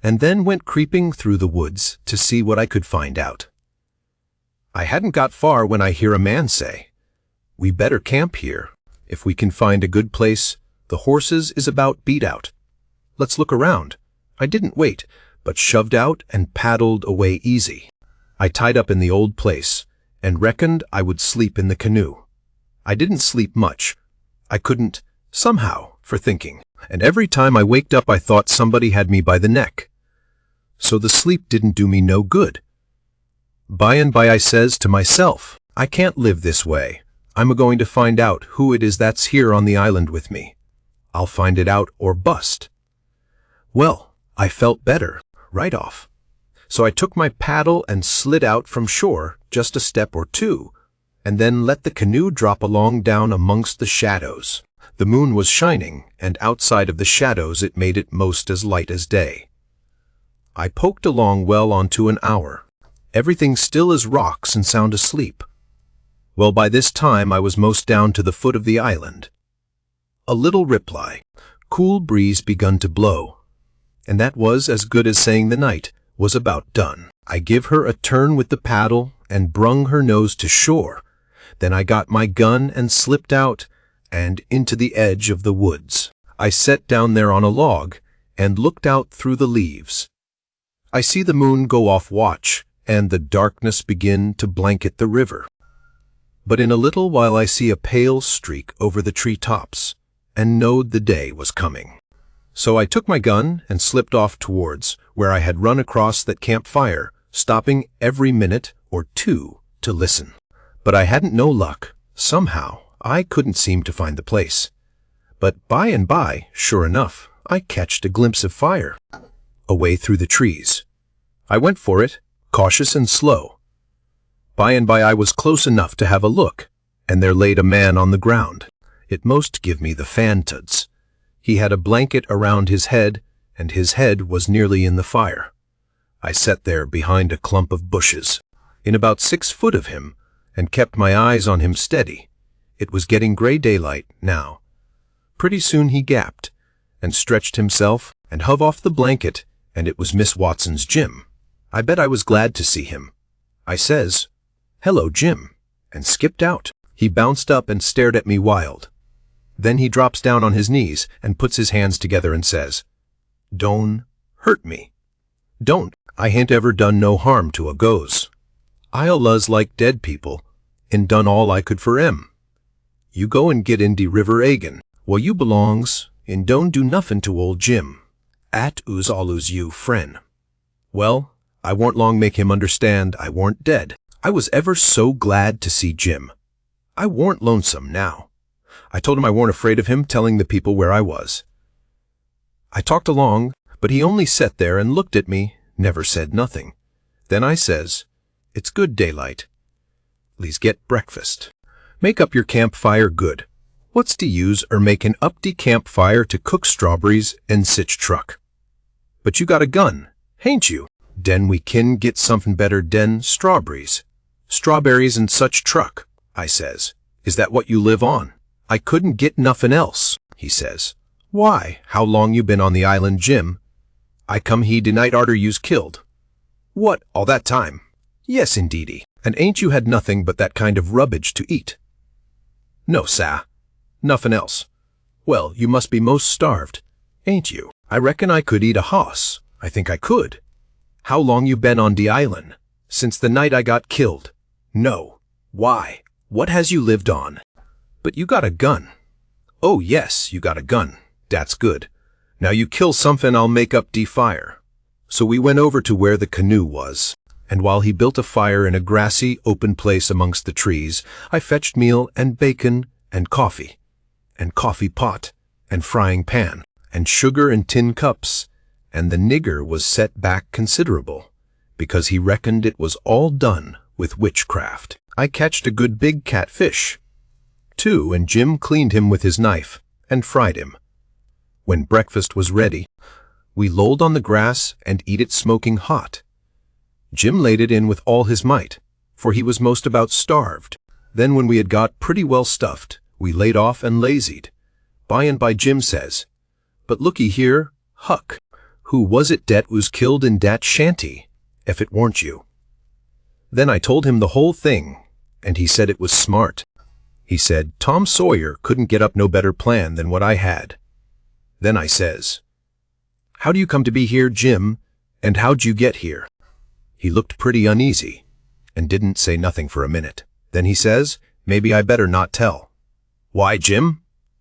and then went creeping through the woods to see what I could find out. I hadn't got far when I hear a man say, "We better camp here. If we can find a good place, the horses is about beat out. Let's look around." I didn't wait, but shoved out and paddled away easy. I tied up in the old place, and reckoned I would sleep in the canoe. I didn't sleep much. I couldn't, somehow, for thinking, and every time I waked up I thought somebody had me by the neck. So the sleep didn't do me no good. By and by I says to myself, I can't live this way. I'm a-going to find out who it is that's here on the island with me. I'll find it out or bust. Well, I felt better, right off. So I took my paddle and slid out from shore just a step or two, and then let the canoe drop along down amongst the shadows. The moon was shining, and outside of the shadows it made it most as light as day. I poked along well onto an hour, everything still as rocks and sound asleep. Well, by this time I was most down to the foot of the island. A little reply, cool breeze begun to blow, and that was as good as saying the night was about done. I give her a turn with the paddle and brung her nose to shore. Then I got my gun and slipped out and into the edge of the woods. I sat down there on a log and looked out through the leaves. I see the moon go off watch and the darkness begin to blanket the river. But in a little while I see a pale streak over the tree tops and knowed the day was coming. So I took my gun and slipped off towards where I had run across that campfire, stopping every minute or two to listen. But I hadn't no luck. Somehow, I couldn't seem to find the place. But by and by, sure enough, I catched a glimpse of fire away through the trees. I went for it, cautious and slow. By and by I was close enough to have a look, and there laid a man on the ground. It most give me the fan-tuds. He had a blanket around his head, and his head was nearly in the fire. I sat there behind a clump of bushes, in about 6 foot of him, and kept my eyes on him steady. It was getting gray daylight now. Pretty soon he gapped, and stretched himself, and hove off the blanket, and it was Miss Watson's Jim. I bet I was glad to see him. I says, "Hello, Jim," and skipped out. He bounced up and stared at me wild. Then he drops down on his knees and puts his hands together and says, Don't hurt me. Don't. I hain't ever done no harm to a goes. I allus like dead people, and done all I could for 'em. You go and get in de river agin. Well, you belongs, and don't do nuffin to old Jim. At oo's allus you, friend. Well, I warn't long make him understand I warn't dead. I was ever so glad to see Jim. I warn't lonesome now. I told him I warn't afraid of him telling the people where I was. I talked along, but he only sat there and looked at me, never said nothing. Then I says, "It's good daylight. Le's get breakfast. Make up your campfire good. What's to use making up de campfire to cook strawberries and sich truck? But you got a gun, hain't you? Den we kin get somethin' better den strawberries. Strawberries and such truck," I says. "Is that what you live on?" "I couldn't get nuffin' else," he says. "Why, how long you been on the island, Jim?" "I come he de night arter you's killed." "What, all that time?" "Yes, indeedy. And ain't you had nothing but that kind of rubbage to eat?" "No, sah. Nuffin' else." "Well, you must be most starved, ain't you?" "I reckon I could eat a hoss. I think I could." "How long you been on de island?" "Since the night I got killed." "No. Why? What has you lived on?" "But you got a gun." "Oh, yes, you got a gun. Dat's good. Now you kill somethin' I'll make up de fire." So we went over to where the canoe was, and while he built a fire in a grassy, open place amongst the trees, I fetched meal and bacon and coffee pot, and frying pan, and sugar in tin cups, and the nigger was set back considerable, because he reckoned it was all done with witchcraft. I catched a good big catfish, too, and Jim cleaned him with his knife, and fried him. When breakfast was ready, we lolled on the grass and eat it smoking hot. Jim laid it in with all his might, for he was most about starved. Then when we had got pretty well stuffed, we laid off and lazied. By and by Jim says, "But looky here, Huck, who was it dat was killed in dat shanty, if it warn't you?" Then I told him the whole thing, and he said it was smart. He said Tom Sawyer couldn't get up no better plan than what I had. Then I says, "How do you come to be here, Jim, and how'd you get here?" He looked pretty uneasy, and didn't say nothing for a minute. Then he says, "Maybe I better not tell." "Why, Jim?"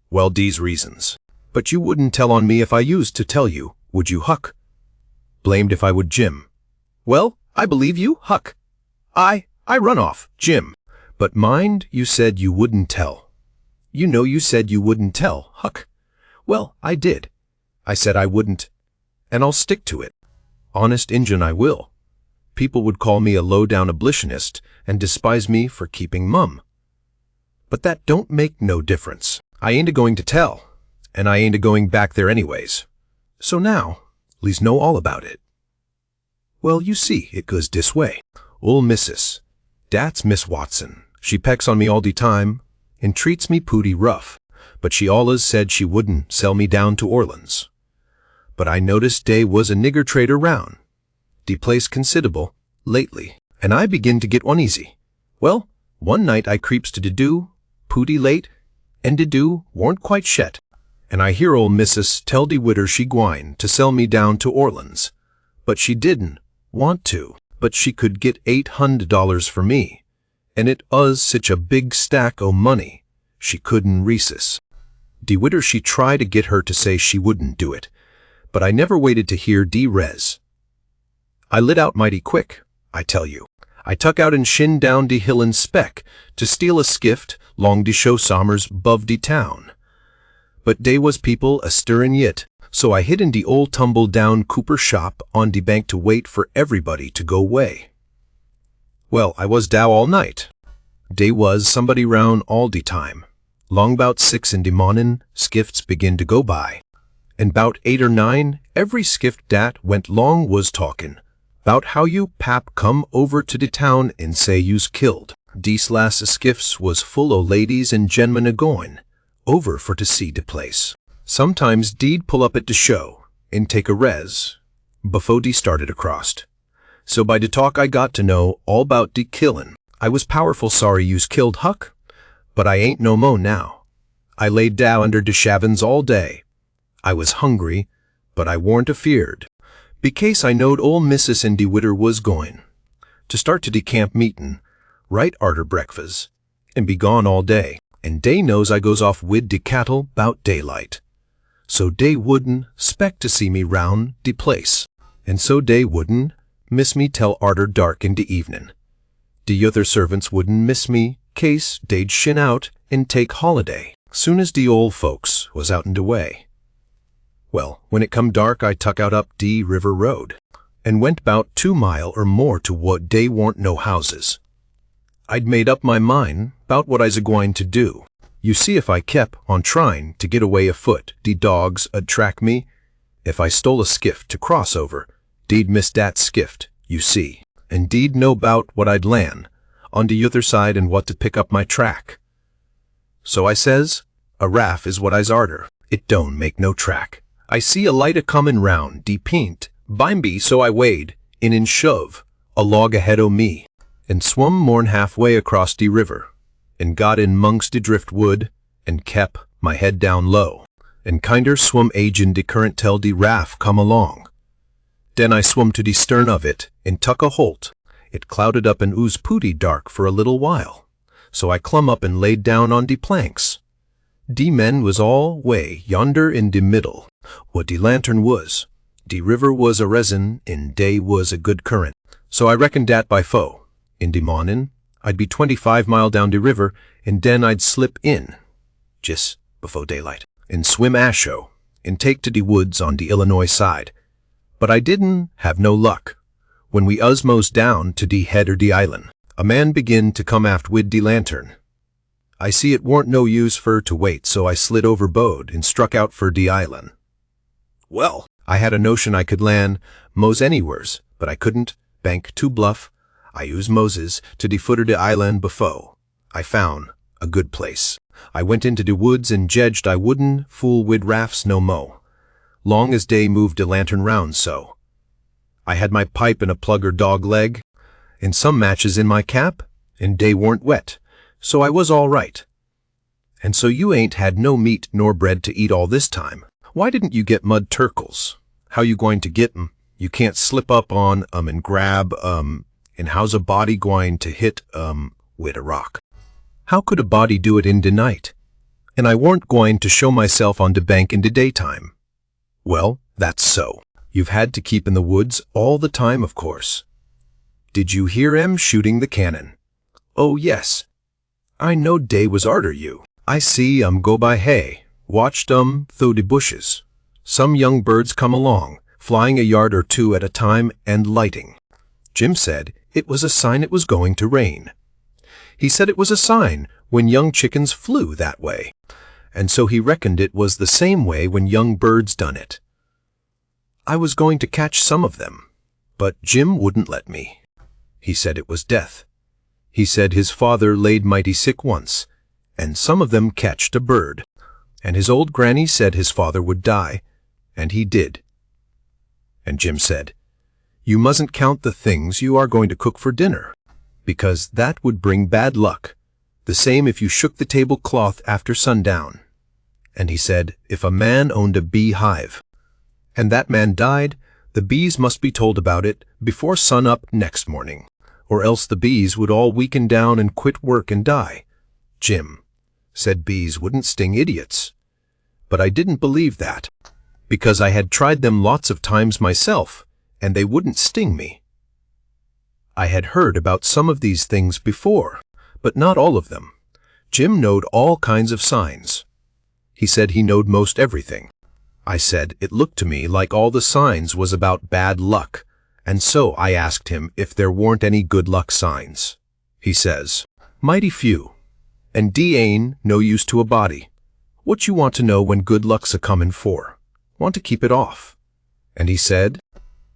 "Well, dese reasons." "But you wouldn't tell on me if I used to tell you, would you, Huck?" "Blamed if I would, Jim." "Well, I believe you, Huck. I run off, Jim. But mind, you said you wouldn't tell." "You know you said you wouldn't tell, Huck." "Well, I did. I said I wouldn't, and I'll stick to it. Honest Injun, I will. People would call me a low-down abolitionist and despise me for keeping mum. But that don't make no difference. I ain't a-going to tell, and I ain't a-going back there anyways. So now, le's know all about it." "Well, you see, it goes dis way. Ol' missus, dat's Miss Watson. She pecks on me all de time, and treats me pooty rough, but she allus said she wouldn't sell me down to Orleans. But I noticed dey was a nigger trader round de place consid'able lately, and I begin to get uneasy. Well, one night I creeps to de do, pooty late, and de do warn't quite shet, and I hear ol' missus tell de widder she gwine to sell me down to Orleans, but she didn't want to, but she could get $800 for me, and it uz sich a big stack o' money, she couldn't resist. De widder she tried to get her to say she wouldn't do it, but I never waited to hear de res. I lit out mighty quick, I tell you. I tuck out and shin down de hill and speck to steal a skift long de show sommers 'bove de town. But dey was people a-stirrin' yit, so I hid in de old tumble-down cooper shop on de bank to wait for everybody to go way. Well, I was dow all night. Dey was somebody round all de time. Long 'bout 6 in de mornin', skifts begin to go by. And 'bout 8 or 9, every skift dat went long was talkin' 'bout how you pap come over to de town and say you's killed. Dese last skiffs was full o' ladies and gen'men a-goin' over for to see de place. Sometimes de'd pull up at de show and take a res befo' de started acrost. So by de talk I got to know all 'bout de killin'. I was powerful sorry you's killed, Huck, but I ain't no mo' now. I laid down under de shavins all day. I was hungry, but I warn't afeard, becase I knowed ol' missus and de widder was goin' to start to de camp meetin', right arter breakfast, and be gone all day, and dey knows I goes off wid de cattle 'bout daylight. So dey wouldn't 'spect to see me round de place, and so dey wouldn't miss me tell arter dark in de evenin'. De other servants wouldn't miss me, case dey'd shin out and take holiday, soon as de ol' folks was out'n de way. Well, when it come dark, I tuck out up de river road, and went 'bout 2 mile or more to what dey warn't no houses. I'd made up my mind 'bout what I's a-gwine to do. You see, if I kep' on tryin' to get away afoot, de dogs 'ud track me. If I stole a skift to cross over, de'd miss dat skift, you see, and de'd know 'bout what I'd lan' on de other side and what to pick up my track. So I says, a raff is what I's arter. It don't make no track. I see a light a-comin' round de p'int, bimeby, so I wade in and shove a log ahead o' me, and swum more'n halfway across de river, and got in 'mongst de driftwood, and kep' my head down low, and kinder swum agin de current till de raff come along. Den I swum to de stern of it, and tuck a holt. It clouded up and ooze pooty dark for a little while, so I clum up and laid down on de planks. De men was all way yonder in de middle, what de lantern was. De river was a resin, and dey was a good current, so I reckoned dat by foe. In de mawnin', I'd be 25 mile down de river, and den I'd slip in, jes' befo' daylight, and swim asho, and take to de woods on de Illinois side. But I didn't have no luck. When we mos down to de head er de island, a man begin to come aft wid de lantern. I see it warn't no use fur to wait, so I slid overboard and struck out for de island. Well, I had a notion I could land mos anywheres, but I couldn't, bank too bluff. I used Moses to de foot er de island befo' I found a good place. I went into de woods and jedged I wouldn't fool wid rafts no mo', long as dey moved de lantern round so. I had my pipe and a plugger dog leg, and some matches in my cap, and dey warn't wet, so I was all right. And so you ain't had no meat nor bread to eat all this time. Why didn't you get mud turkles? How you going to get 'em? You can't slip up on 'em and grab and how's a body going to hit wid a rock? How could a body do it in de night? And I warn't going to show myself on de bank in de daytime. Well, that's so. You've had to keep in the woods all the time, of course. Did you hear 'em shooting the cannon? Oh, yes. I knowed dey was arter you. I see 'em go by hay, watched 'em through de bushes. Some young birds come along, flying a yard or two at a time and lighting. Jim said it was a sign it was going to rain. He said it was a sign when young chickens flew that way, and so he reckoned it was the same way when young birds done it. I was going to catch some of them, but Jim wouldn't let me. He said it was death. He said his father laid mighty sick once, and some of them catched a bird, and his old granny said his father would die, and he did. And Jim said, "You mustn't count the things you are going to cook for dinner, because that would bring bad luck, the same if you shook the tablecloth after sundown." And he said, if a man owned a beehive, and that man died, the bees must be told about it before sun-up next morning, or else the bees would all weaken down and quit work and die. Jim said bees wouldn't sting idiots. But I didn't believe that, because I had tried them lots of times myself, and they wouldn't sting me. I had heard about some of these things before, but not all of them. Jim knowed all kinds of signs. He said he knowed most everything. I said it looked to me like all the signs was about bad luck, and so I asked him if there weren't any good luck signs. He says, "Mighty few, and D ain't no use to a body. What you want to know when good luck's a-comin' for? Want to keep it off." And he said,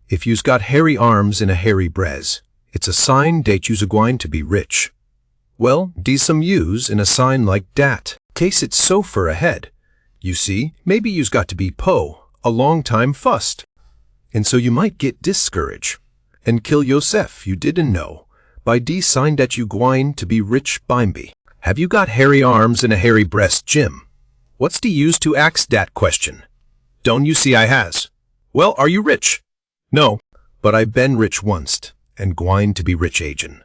"If you's got hairy arms and a hairy brez, it's a sign dat you's a-gwine to be rich. Well, de's some use in a sign like dat, case it's so fur ahead. You see, maybe you's got to be po' a long time fust, and so you might get discourage, and kill yosef you didn't know, by de sign dat you gwine to be rich bimeby. Have you got hairy arms and a hairy breast, Jim? What's de use to ax dat question? Don't you see I has? Well, are you rich? No, but I been rich once, and gwine to be rich agin.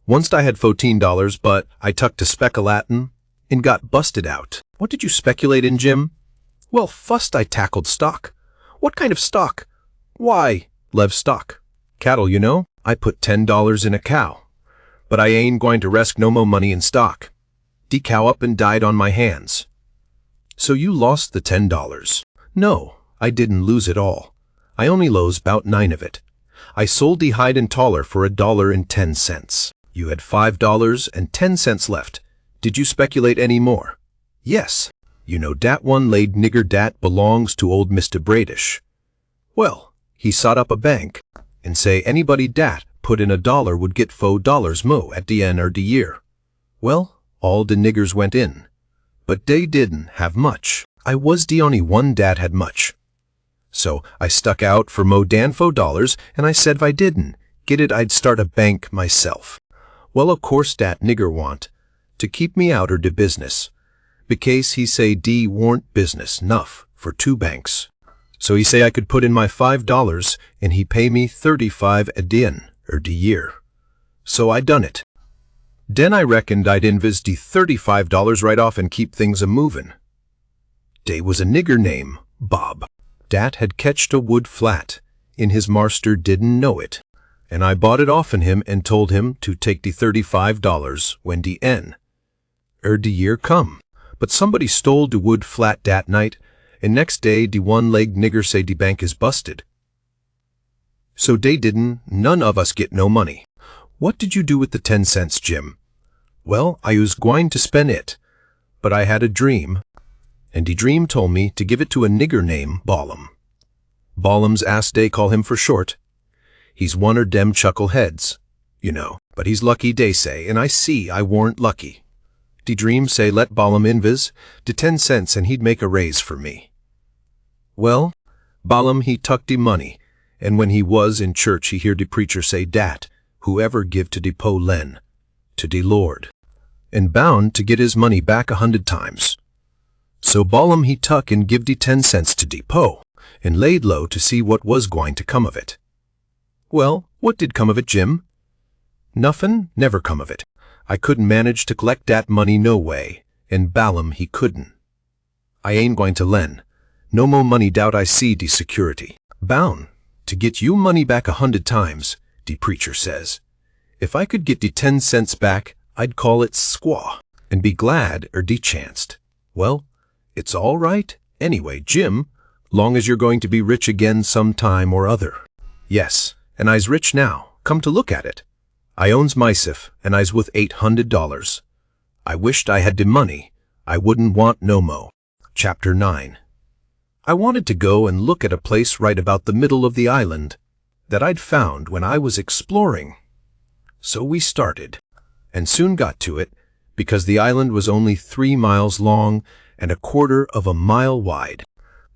Once I had $14, but I tuck to speculatin' and got busted out. What did you speculate in, Jim? Well, fust I tackled stock. What kind of stock? Why, livestock. Cattle, you know. I put $10 in a cow. But I ain't going to risk no mo money in stock. De cow up and died on my hands. So you lost the $10. No, I didn't lose it all. I only lose 'bout 9 of it. I sold de hide and taller for $1.10. You had $5.10 left. Did you speculate any more? Yes. You know dat one laid nigger dat belongs to old Mr. Bradish. Well, he sot up a bank, and say anybody dat put in $1 would get $4 mo at the end of the year. Well, all de niggers went in, but they didn't have much. I was the only one dat had much. So I stuck out for mo dan $4, and I said if I didn't get it, I'd start a bank myself. Well, of course dat nigger want to keep me out of de business, because he say de warn't business enough for 2 banks. So he say I could put in my $5, and he pay me $35 at the end of the year. So I done it. Den I reckoned I'd invest de $35 right off and keep things a-movin'. Dey was a nigger name, Bob, dat had ketched a wood flat, and his marster didn't know it, and I bought it offen him and told him to take de $35 when de end er de year come. But somebody stole de wood flat dat night, and next day de one-legged nigger say de bank is busted. So dey didn't none of us get no money. What did you do with the 10 cents, Jim? Well, I was gwine to spend it, but I had a dream, and de dream told me to give it to a nigger named Balaam. Balaam's as dey call him for short. He's one er dem chuckleheads, you know, but he's lucky, dey say, and I see I warn't lucky. De dream say let Balaam invis de 10 cents and he'd make a raise for me. Well, Balaam he tuck de money, and when he was in church he hear de preacher say dat whoever give to de po len to de Lord, and bound to get his money back 100 times. So Balaam he tuck and give de 10 cents to de po, and laid low to see what was gwine to come of it. Well, what did come of it, Jim? Nuffin never come of it. I couldn't manage to collect dat money no way, and Balaam he couldn't. I ain't going to len no mo money doubt I see de security. Bound to get you money back 100 times, de preacher says. If I could get de 10 cents back, I'd call it squaw, and be glad er de chanced. Well, it's all right anyway, Jim, long as you're going to be rich again some time or other. Yes, and I's rich now, come to look at it. I owns myself, and I's with $800. I wished I had de money. I wouldn't want no mo. Chapter 9. I wanted to go and look at a place right about the middle of the island that I'd found when I was exploring. So we started, and soon got to it, because the island was only 3 miles long and 1/4 of a mile wide.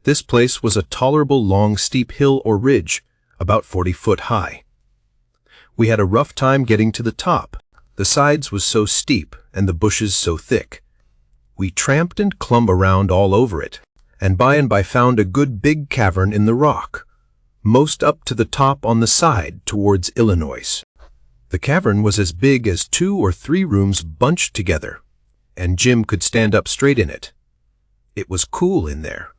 This place was a tolerable long steep hill or ridge, about 40 foot high. We had a rough time getting to the top. The sides was so steep and the bushes so thick. We tramped and clumb around all over it, and by found a good big cavern in the rock, most up to the top on the side towards Illinois. The cavern was as big as 2 or 3 rooms bunched together, and Jim could stand up straight in it. It was cool in there.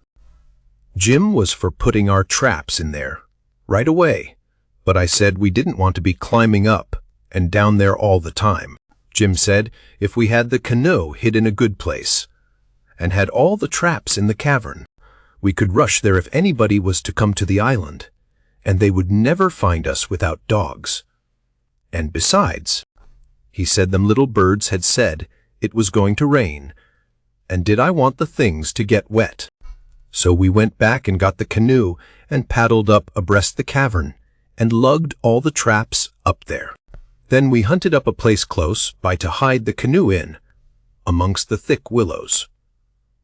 Jim was for putting our traps in there right away, but I said we didn't want to be climbing up and down there all the time. Jim said if we had the canoe hid in a good place, and had all the traps in the cavern, we could rush there if anybody was to come to the island, and they would never find us without dogs. And besides, he said them little birds had said it was going to rain, and did I want the things to get wet? So we went back and got the canoe and paddled up abreast the cavern and lugged all the traps up there. Then we hunted up a place close by to hide the canoe in, amongst the thick willows.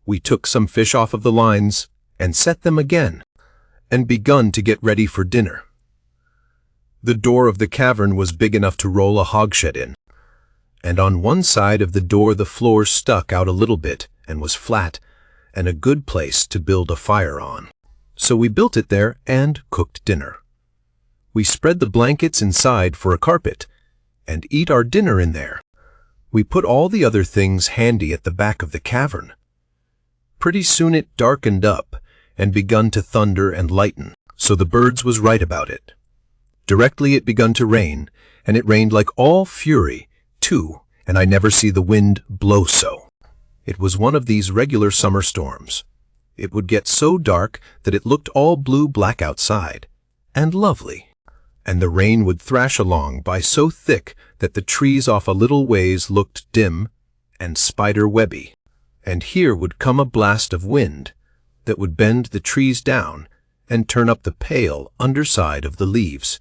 We took some fish off of the lines and set them again, and begun to get ready for dinner. The door of the cavern was big enough to roll a hogshead in, and on one side of the door the floor stuck out a little bit and was flat, and a good place to build a fire on. So we built it there and cooked dinner. We spread the blankets inside for a carpet and eat our dinner in there. We put all the other things handy at the back of the cavern. Pretty soon it darkened up and begun to thunder and lighten, so the birds was right about it. Directly it begun to rain, and it rained like all fury, too, and I never see the wind blow so. It was one of these regular summer storms. It would get so dark that it looked all blue-black outside, and lovely. And the rain would thrash along by so thick that the trees off a little ways looked dim and spider-webby. And here would come a blast of wind that would bend the trees down and turn up the pale underside of the leaves.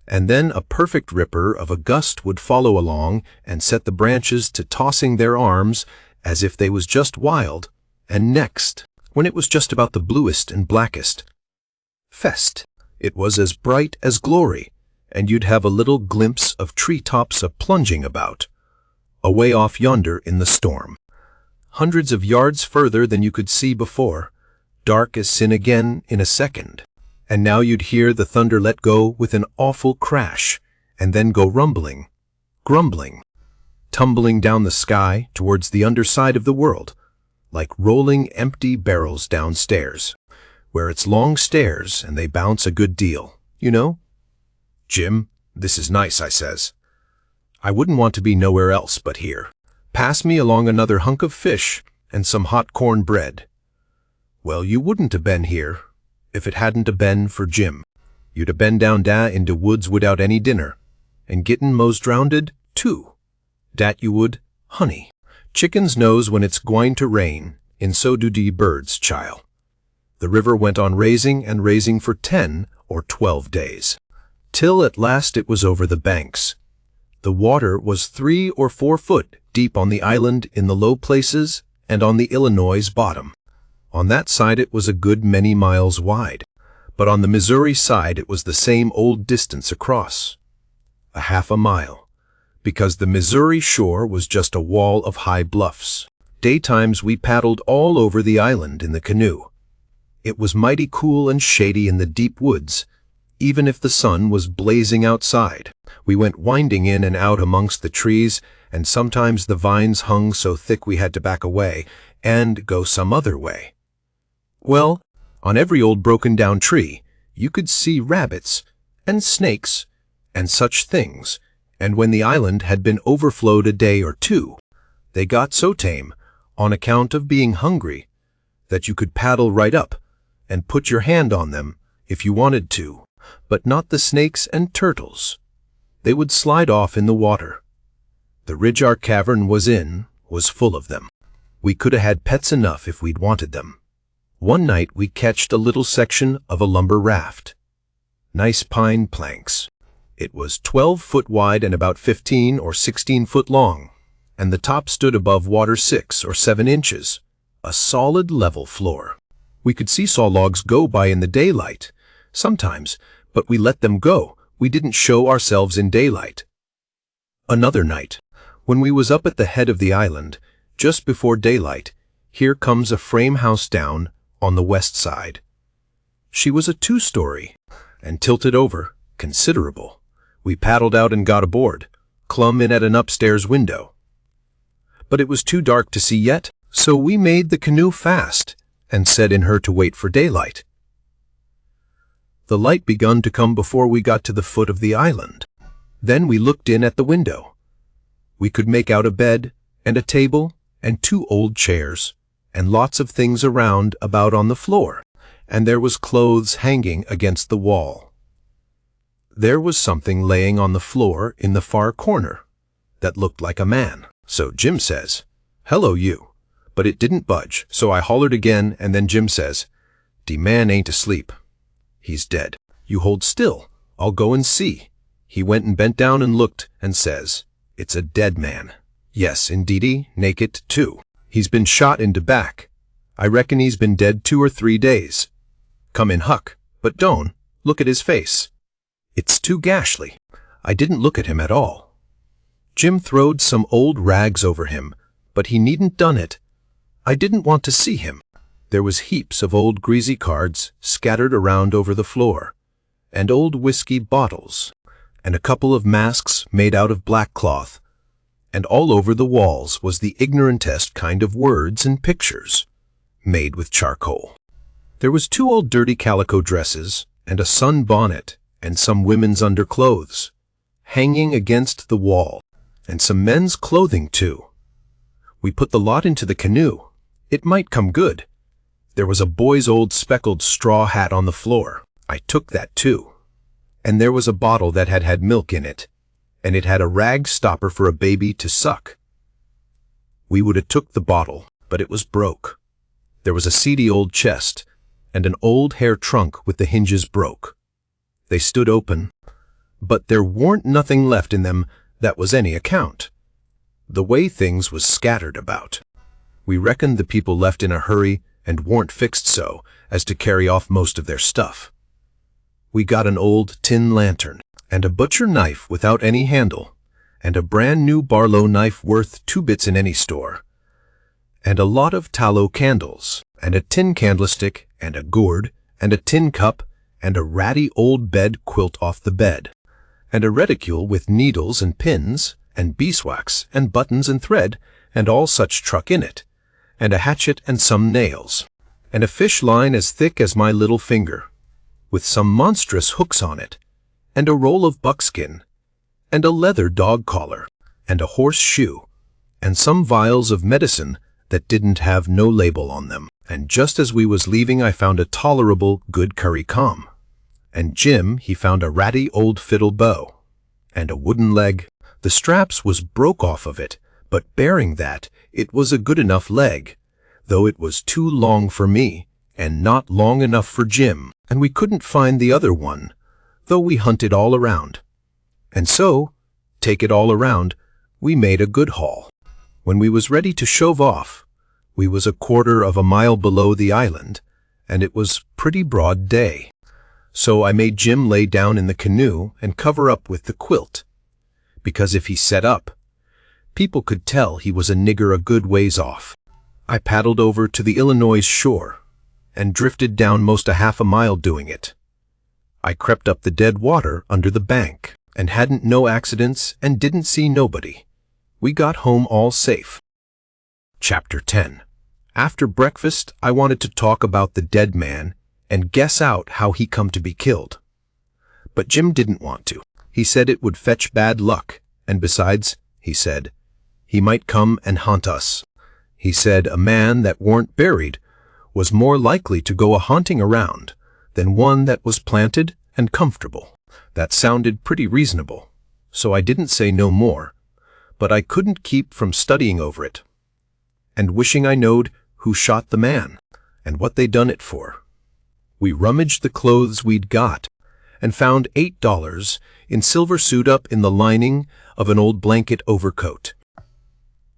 And then a perfect ripper of a gust would follow along and set the branches to tossing their arms as if they was just wild. And next, when it was just about the bluest and blackest, fest, it was as bright as glory, and you'd have a little glimpse of tree-tops a-plunging about, away off yonder in the storm. Hundreds of yards further than you could see before, dark as sin again in a second. And now you'd hear the thunder let go with an awful crash, and then go rumbling, grumbling, tumbling down the sky towards the underside of the world, like rolling empty barrels downstairs, where it's long stairs and they bounce a good deal, you know? Jim, this is nice, I says. I wouldn't want to be nowhere else but here. Pass me along another hunk of fish and some hot corn bread. Well, you wouldn't have been here if it hadn't a been for Jim. You'd a been down da in de woods without any dinner, and gittin' mos drownded, too. Dat you would, honey. Chickens knows when it's gwine to rain, and so do de birds, chile. The river went on raising and raising for 10 or 12 days, till at last it was over the banks. The water was 3 or 4 foot deep on the island in the low places and on the Illinois' bottom. On that side it was a good many miles wide, but on the Missouri side it was the same old distance across, a half a mile, because the Missouri shore was just a wall of high bluffs. Daytimes we paddled all over the island in the canoe. It was mighty cool and shady in the deep woods, even if the sun was blazing outside. We went winding in and out amongst the trees, and sometimes the vines hung so thick we had to back away and go some other way. Well, on every old broken-down tree, you could see rabbits and snakes and such things, and when the island had been overflowed a day or two, they got so tame, on account of being hungry, that you could paddle right up and put your hand on them if you wanted to, but not the snakes and turtles. They would slide off in the water. The ridge our cavern was in was full of them. We could 'a' had pets enough if we'd wanted them. One night we catched a little section of a lumber raft. Nice pine planks. It was 12 foot wide and about 15 or 16 foot long, and the top stood above water 6 or 7 inches, a solid level floor. We could see saw logs go by in the daylight, sometimes, but we let them go. We didn't show ourselves in daylight. Another night, when we was up at the head of the island, just before daylight, here comes a frame house down on the west side. She was a 2-story, and tilted over, considerable. We paddled out and got aboard, clumb in at an upstairs window. But it was too dark to see yet, so we made the canoe fast, and set in her to wait for daylight. The light begun to come before we got to the foot of the island. Then we looked in at the window. We could make out a bed, and a table, and 2 old chairs, and lots of things around about on the floor, and there was clothes hanging against the wall. There was something laying on the floor in the far corner that looked like a man. So Jim says, "Hello, you." But it didn't budge, so I hollered again, and then Jim says, "De man ain't asleep. He's dead. You hold still. I'll go and see." He went and bent down and looked and says, "It's a dead man. Yes, indeedy, naked, too. He's been shot in de back. I reckon he's been dead 2 or 3 days. Come in, Huck, but don't look at his face. It's too gashly." I didn't look at him at all. Jim throwed some old rags over him, but he needn't done it. I didn't want to see him. There was heaps of old greasy cards scattered around over the floor, and old whiskey bottles, and a couple of masks made out of black cloth, and all over the walls was the ignorantest kind of words and pictures, made with charcoal. There was 2 old dirty calico dresses, and a sun bonnet, and some women's underclothes, hanging against the wall, and some men's clothing too. We put the lot into the canoe. It might come good. There was a boy's old speckled straw hat on the floor. I took that too. And there was a bottle that had had milk in it, and it had a rag stopper for a baby to suck. We would have took the bottle, but it was broke. There was a seedy old chest, and an old hair trunk with the hinges broke. They stood open, but there warn't nothing left in them that was any account. The way things was scattered about. We reckoned the people left in a hurry and warn't fixed so as to carry off most of their stuff. We got an old tin lantern, and a butcher knife without any handle, and a brand new Barlow knife worth 2 bits in any store, and a lot of tallow candles, and a tin candlestick, and a gourd, and a tin cup, and a ratty old bed quilt off the bed, and a reticule with needles and pins, and beeswax, and buttons and thread, and all such truck in it, and a hatchet and some nails, and a fish line as thick as my little finger, with some monstrous hooks on it, and a roll of buckskin, and a leather dog collar, and a horse shoe, and some vials of medicine that didn't have no label on them. And just as we was leaving, I found a tolerable good curry comb. And Jim, he found a ratty old fiddle bow, and a wooden leg. The straps was broke off of it, but bearing that, it was a good enough leg, though it was too long for me, and not long enough for Jim, and we couldn't find the other one, though we hunted all around. And so, take it all around, we made a good haul. When we was ready to shove off, we was a quarter of a mile below the island, and it was pretty broad day. So I made Jim lay down in the canoe and cover up with the quilt, because if he set up, people could tell he was a nigger a good ways off. I paddled over to the Illinois shore, and drifted down most a half a mile doing it. I crept up the dead water under the bank, and hadn't no accidents and didn't see nobody. We got home all safe. Chapter 10. After breakfast, I wanted to talk about the dead man and guess out how he come to be killed. But Jim didn't want to. He said it would fetch bad luck, and besides, he said, he might come and haunt us. He said a man that warn't buried was more likely to go a-haunting around than one that was planted and comfortable. That sounded pretty reasonable, so I didn't say no more, but I couldn't keep from studying over it, and wishing I knowed who shot the man, and what they done it for. We rummaged the clothes we'd got, and found $8 in silver sewed up in the lining of an old blanket overcoat.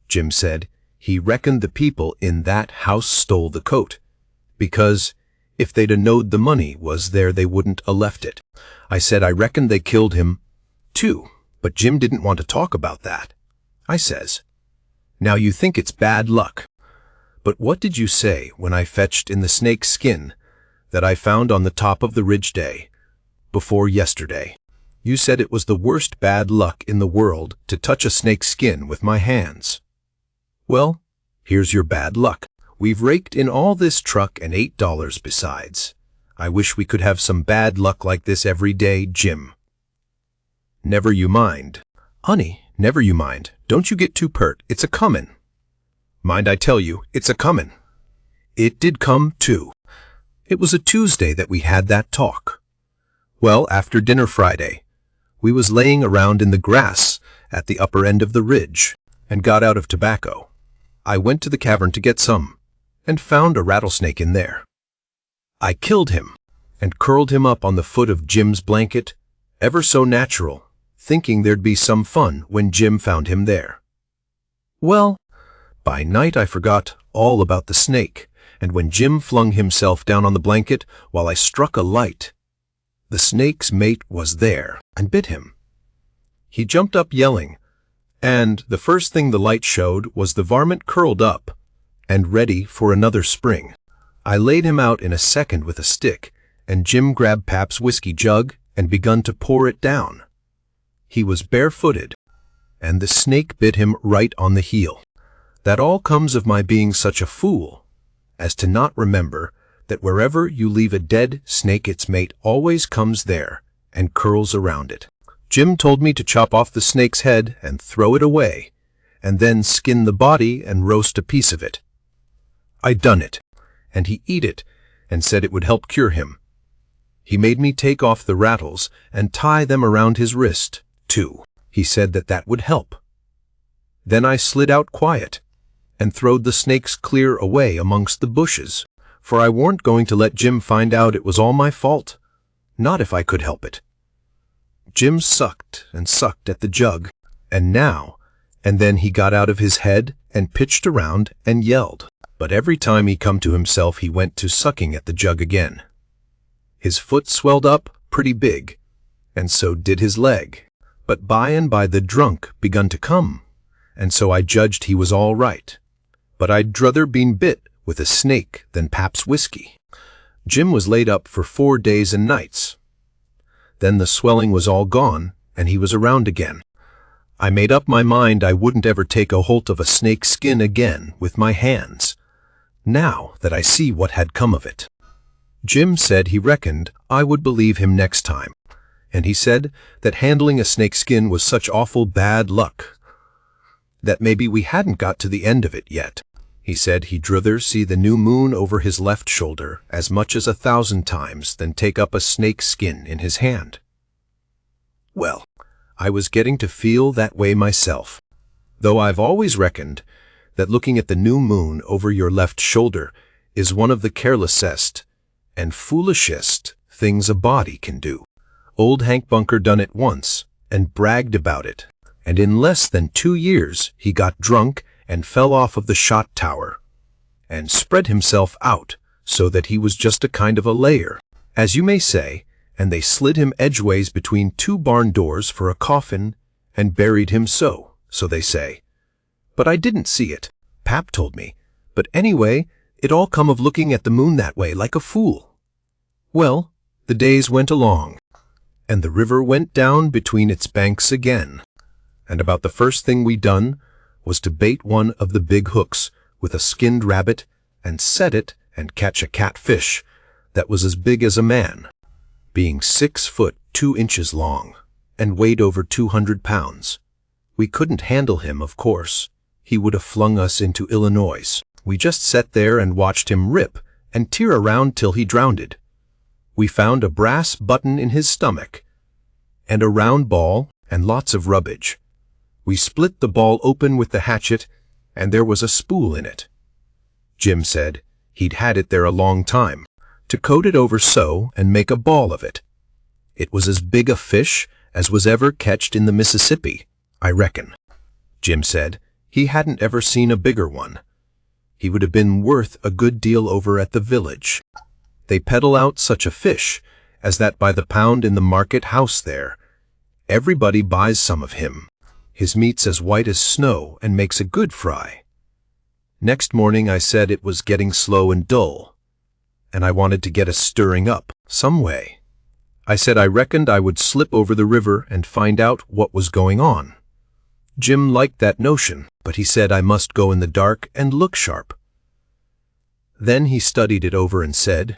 Jim said he reckoned the people in that house stole the coat, because if they'd a knowed the money was there they wouldn't a left it. I said I reckoned they killed him, too, but Jim didn't want to talk about that. I says, now you think it's bad luck, but what did you say when I fetched in the snake's skin that I found on the top of the ridge day before yesterday? You said it was the worst bad luck in the world to touch a snake's skin with my hands. Well, here's your bad luck. We've raked in all this truck and $8 besides. I wish we could have some bad luck like this every day, Jim. Never you mind. Honey, never you mind. Don't you get too pert. It's a-comin'. Mind I tell you, it's a-comin'. It did come, too. It was a Tuesday that we had that talk. Well, after dinner Friday, we was laying around in the grass at the upper end of the ridge and got out of tobacco. I went to the cavern to get some and found a rattlesnake in there. I killed him and curled him up on the foot of Jim's blanket, ever so natural, thinking there'd be some fun when Jim found him there. Well, by night I forgot all about the snake, and when Jim flung himself down on the blanket while I struck a light, the snake's mate was there and bit him. He jumped up yelling, and the first thing the light showed was the varmint curled up and ready for another spring. I laid him out in a second with a stick, and Jim grabbed Pap's whiskey jug and begun to pour it down. He was barefooted, and the snake bit him right on the heel. That all comes of my being such a fool as to not remember that wherever you leave a dead snake, its mate always comes there and curls around it. Jim told me to chop off the snake's head and throw it away, and then skin the body and roast a piece of it. I done it, and he eat it and said it would help cure him. He made me take off the rattles and tie them around his wrist, too. He said that that would help. Then I slid out quiet and throwed the snakes clear away amongst the bushes, for I warn't going to let Jim find out it was all my fault, not if I could help it. Jim sucked and sucked at the jug, and now and then he got out of his head and pitched around and yelled. But every time he come to himself, he went to sucking at the jug again. His foot swelled up pretty big, and so did his leg. But by and by the drunk begun to come, and so I judged he was all right. But I'd druther been bit with a snake than Pap's whiskey. Jim was laid up for 4 days and nights. Then the swelling was all gone, and he was around again. I made up my mind I wouldn't ever take a holt of a snake's skin again with my hands, now that I see what had come of it. Jim said he reckoned I would believe him next time, and he said that handling a snake's skin was such awful bad luck that maybe we hadn't got to the end of it yet. He said he'd druther see the new moon over his left shoulder as much as 1,000 times than take up a snake's skin in his hand. Well, I was getting to feel that way myself, though I've always reckoned that looking at the new moon over your left shoulder is one of the carelessest and foolishest things a body can do. Old Hank Bunker done it once and bragged about it, and in less than 2 years he got drunk and fell off of the shot tower and spread himself out so that he was just a kind of a layer, as you may say, and they slid him edgeways between 2 barn doors for a coffin and buried him so they say. But I didn't see it. Pap told me. But anyway, it all come of looking at the moon that way like a fool. Well, the days went along, and the river went down between its banks again, and about the first thing we done was to bait one of the big hooks with a skinned rabbit and set it and catch a catfish that was as big as a man, being 6 foot 2 inches long and weighed over 200 pounds. We couldn't handle him, of course. He would have flung us into Illinois. We just sat there and watched him rip and tear around till he drowned. We found a brass button in his stomach and a round ball and lots of rubbish. We split the ball open with the hatchet, and there was a spool in it. Jim said he'd had it there a long time, to coat it over so and make a ball of it. It was as big a fish as was ever catched in the Mississippi, I reckon. Jim said he hadn't ever seen a bigger one. He would have been worth a good deal over at the village. They peddle out such a fish as that by the pound in the market house there. Everybody buys some of him. His meat's as white as snow and makes a good fry. Next morning I said it was getting slow and dull, and I wanted to get a stirring up some way. I said I reckoned I would slip over the river and find out what was going on. Jim liked that notion, but he said I must go in the dark and look sharp. Then he studied it over and said,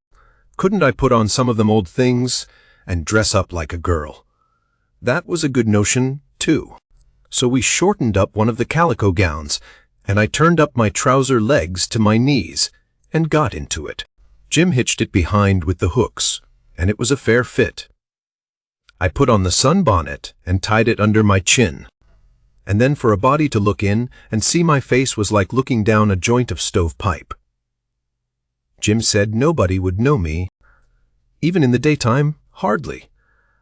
couldn't I put on some of them old things and dress up like a girl? That was a good notion, too. So we shortened up one of the calico gowns, and I turned up my trouser legs to my knees and got into it. Jim hitched it behind with the hooks, and it was a fair fit. I put on the sunbonnet and tied it under my chin, and then for a body to look in and see my face was like looking down a joint of stovepipe. Jim said nobody would know me. Even in the daytime, hardly.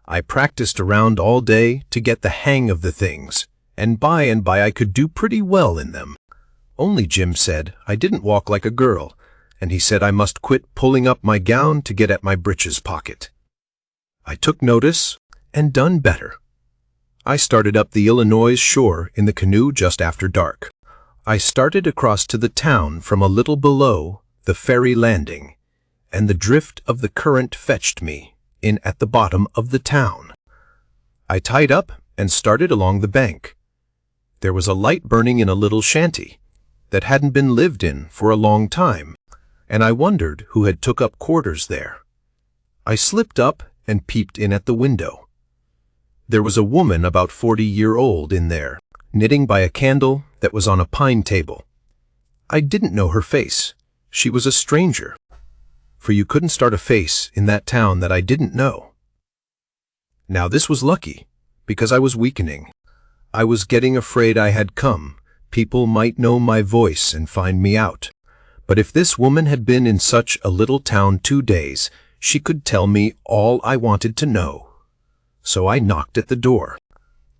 I practiced around all day to get the hang of the things, and by I could do pretty well in them. Only Jim said I didn't walk like a girl, and he said I must quit pulling up my gown to get at my breeches pocket. I took notice and done better. I started up the Illinois shore in the canoe just after dark. I started across to the town from a little below the ferry landing, and the drift of the current fetched me in at the bottom of the town. I tied up and started along the bank. There was a light burning in a little shanty that hadn't been lived in for a long time, and I wondered who had took up quarters there. I slipped up and peeped in at the window. There was a woman about 40-year-old in there, knitting by a candle that was on a pine table. I didn't know her face. She was a stranger, for you couldn't start a face in that town that I didn't know. Now this was lucky, because I was weakening. I was getting afraid I had come. People might know my voice and find me out. But if this woman had been in such a little town 2 days, she could tell me all I wanted to know. So I knocked at the door,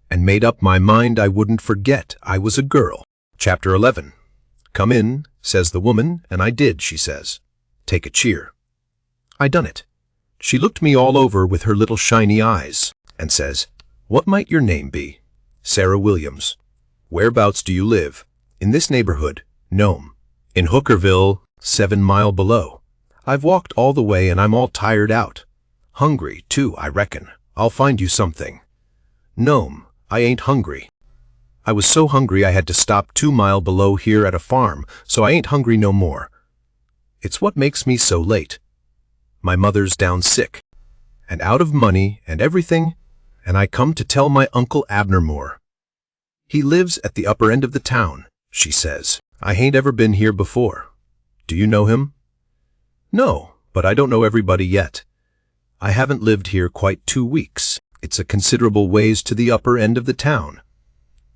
and made up my mind I wouldn't forget I was a girl. Chapter 11. "Come in," says the woman, and I did, she says. "Take a cheer." I done it. She looked me all over with her little shiny eyes, and says, "What might your name be?" "Sarah Williams." "Whereabouts do you live?" "In this neighborhood, Nome." "In Hookerville, 7 miles below." "I've walked all the way and I'm all tired out. Hungry, too, I reckon. I'll find you something." "Nome, I ain't hungry. I was so hungry I had to stop 2 miles below here at a farm, so I ain't hungry no more. It's what makes me so late. My mother's down sick, and out of money and everything, and I come to tell my Uncle Abner more. He lives at the upper end of the town," she says. "I hain't ever been here before. Do you know him?" "No, but I don't know everybody yet. I haven't lived here quite 2 weeks. It's a considerable ways to the upper end of the town.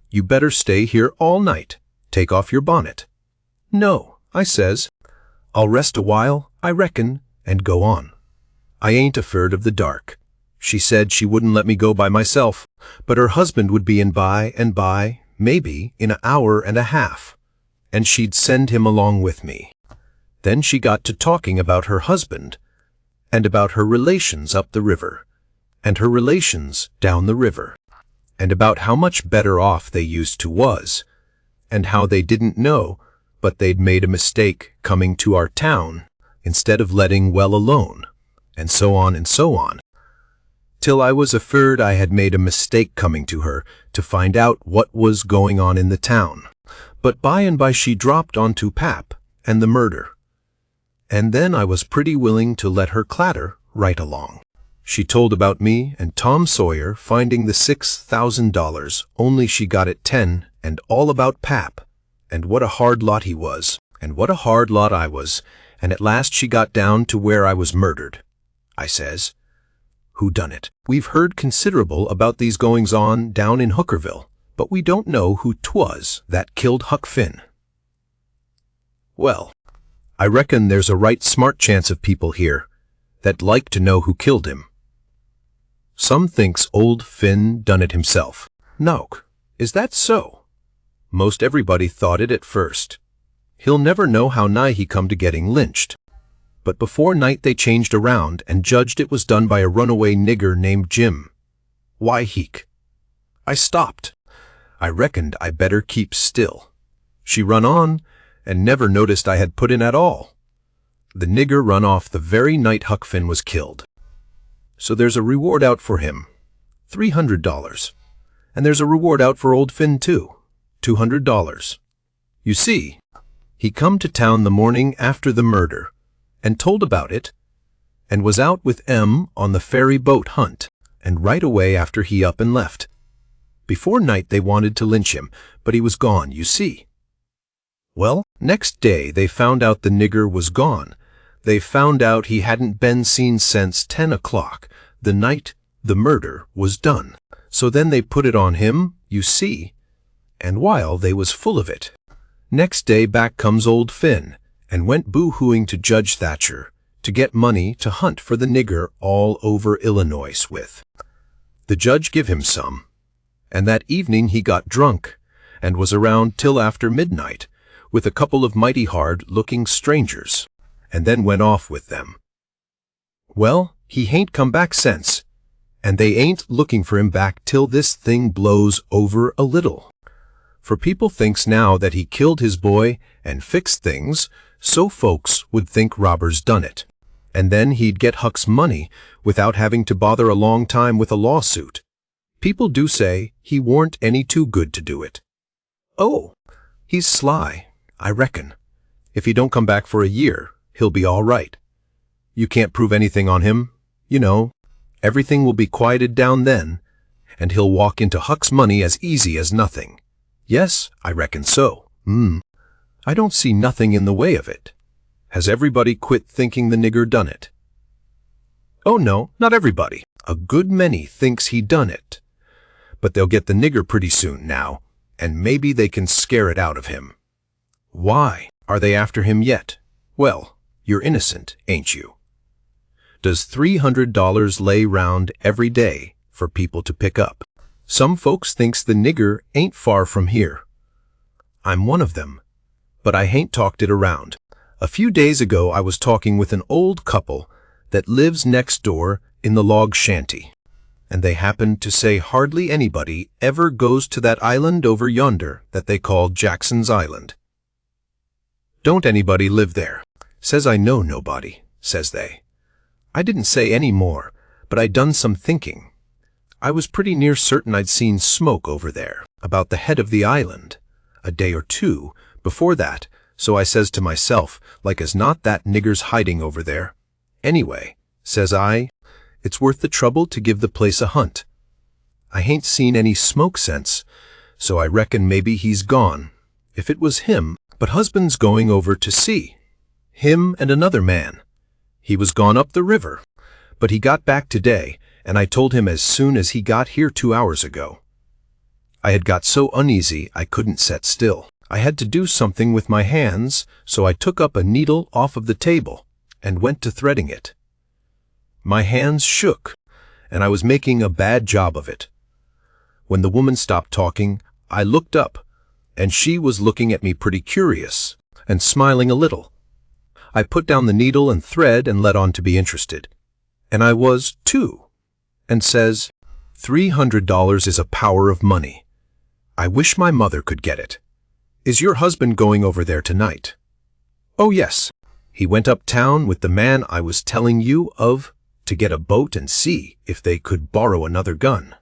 You better stay here all night. Take off your bonnet." "No," I says. "I'll rest a while, I reckon, and go on. I ain't afeard of the dark." She said she wouldn't let me go by myself, but her husband would be in by and by, maybe in an hour and a half, and she'd send him along with me. Then she got to talking about her husband, and about her relations up the river, and her relations down the river, and about how much better off they used to was, and how they didn't know, but they'd made a mistake coming to our town instead of letting well alone, and so on, till I was afeard I had made a mistake coming to her to find out what was going on in the town. But by and by she dropped onto Pap and the murder, and then I was pretty willing to let her clatter right along. She told about me and Tom Sawyer finding the $6,000, only she got it 10, and all about Pap, and what a hard lot he was, and what a hard lot I was, and at last she got down to where I was murdered. I says, "Who done it? We've heard considerable about these goings-on down in Hookerville, but we don't know who 'twas that killed Huck Finn." "Well, I reckon there's a right smart chance of people here that like to know who killed him. Some thinks old Finn done it himself." "Noak, is that so?" "Most everybody thought it at first. He'll never know how nigh he come to getting lynched. But before night they changed around and judged it was done by a runaway nigger named Jim. Why, heek." I stopped. I reckoned I better keep still. She run on, and never noticed I had put in at all. The nigger run off the very night Huck Finn was killed. So there's a reward out for him, $300. And there's a reward out for old Finn too, $200. You see, he come to town the morning after the murder, and told about it, and was out with M on the ferry boat hunt, and right away after he up and left. Before night they wanted to lynch him, but he was gone, you see. Well, next day they found out the nigger was gone. They found out he hadn't been seen since 10 o'clock, the night the murder was done. So then they put it on him, you see, and while they was full of it. Next day back comes old Finn, and went boo-hooing to Judge Thatcher to get money to hunt for the nigger all over Illinois with. The judge give him some, and that evening he got drunk, and was around till after midnight, with a couple of mighty hard-looking strangers, and then went off with them. Well, he hain't come back since, and they ain't looking for him back till this thing blows over a little. For people thinks now that he killed his boy and fixed things so folks would think robbers done it. And then he'd get Huck's money without having to bother a long time with a lawsuit. People do say he weren't any too good to do it. Oh, he's sly, I reckon. If he don't come back for a year, he'll be all right. You can't prove anything on him, you know. Everything will be quieted down then, and he'll walk into Huck's money as easy as nothing. Yes, I reckon so. I don't see nothing in the way of it. Has everybody quit thinking the nigger done it? Oh no, not everybody. A good many thinks he done it. But they'll get the nigger pretty soon now, and maybe they can scare it out of him. Why? Are they after him yet? Well, you're innocent, ain't you? Does $300 lay round every day for people to pick up? Some folks thinks the nigger ain't far from here. I'm one of them, but I hain't talked it around. A few days ago I was talking with an old couple that lives next door in the log shanty, and they happened to say hardly anybody ever goes to that island over yonder that they call Jackson's Island. Don't anybody live there? Says I know nobody, says they. I didn't say any more, but I done some thinking. I was pretty near certain I'd seen smoke over there, about the head of the island, a day or two before that, so I says to myself, like as not that nigger's hiding over there. Anyway, says I, it's worth the trouble to give the place a hunt. I hain't seen any smoke since, so I reckon maybe he's gone. If it was him, but husband's going over to see. Him and another man. He was gone up the river, but he got back today, and I told him as soon as he got here 2 hours ago. I had got so uneasy I couldn't set still. I had to do something with my hands, so I took up a needle off of the table and went to threading it. My hands shook, and I was making a bad job of it. When the woman stopped talking, I looked up, and she was looking at me pretty curious and smiling a little. I put down the needle and thread and let on to be interested. And I was, too, and says, $300 is a power of money. I wish my mother could get it. Is your husband going over there tonight? Oh, yes. He went uptown with the man I was telling you of to get a boat and see if they could borrow another gun.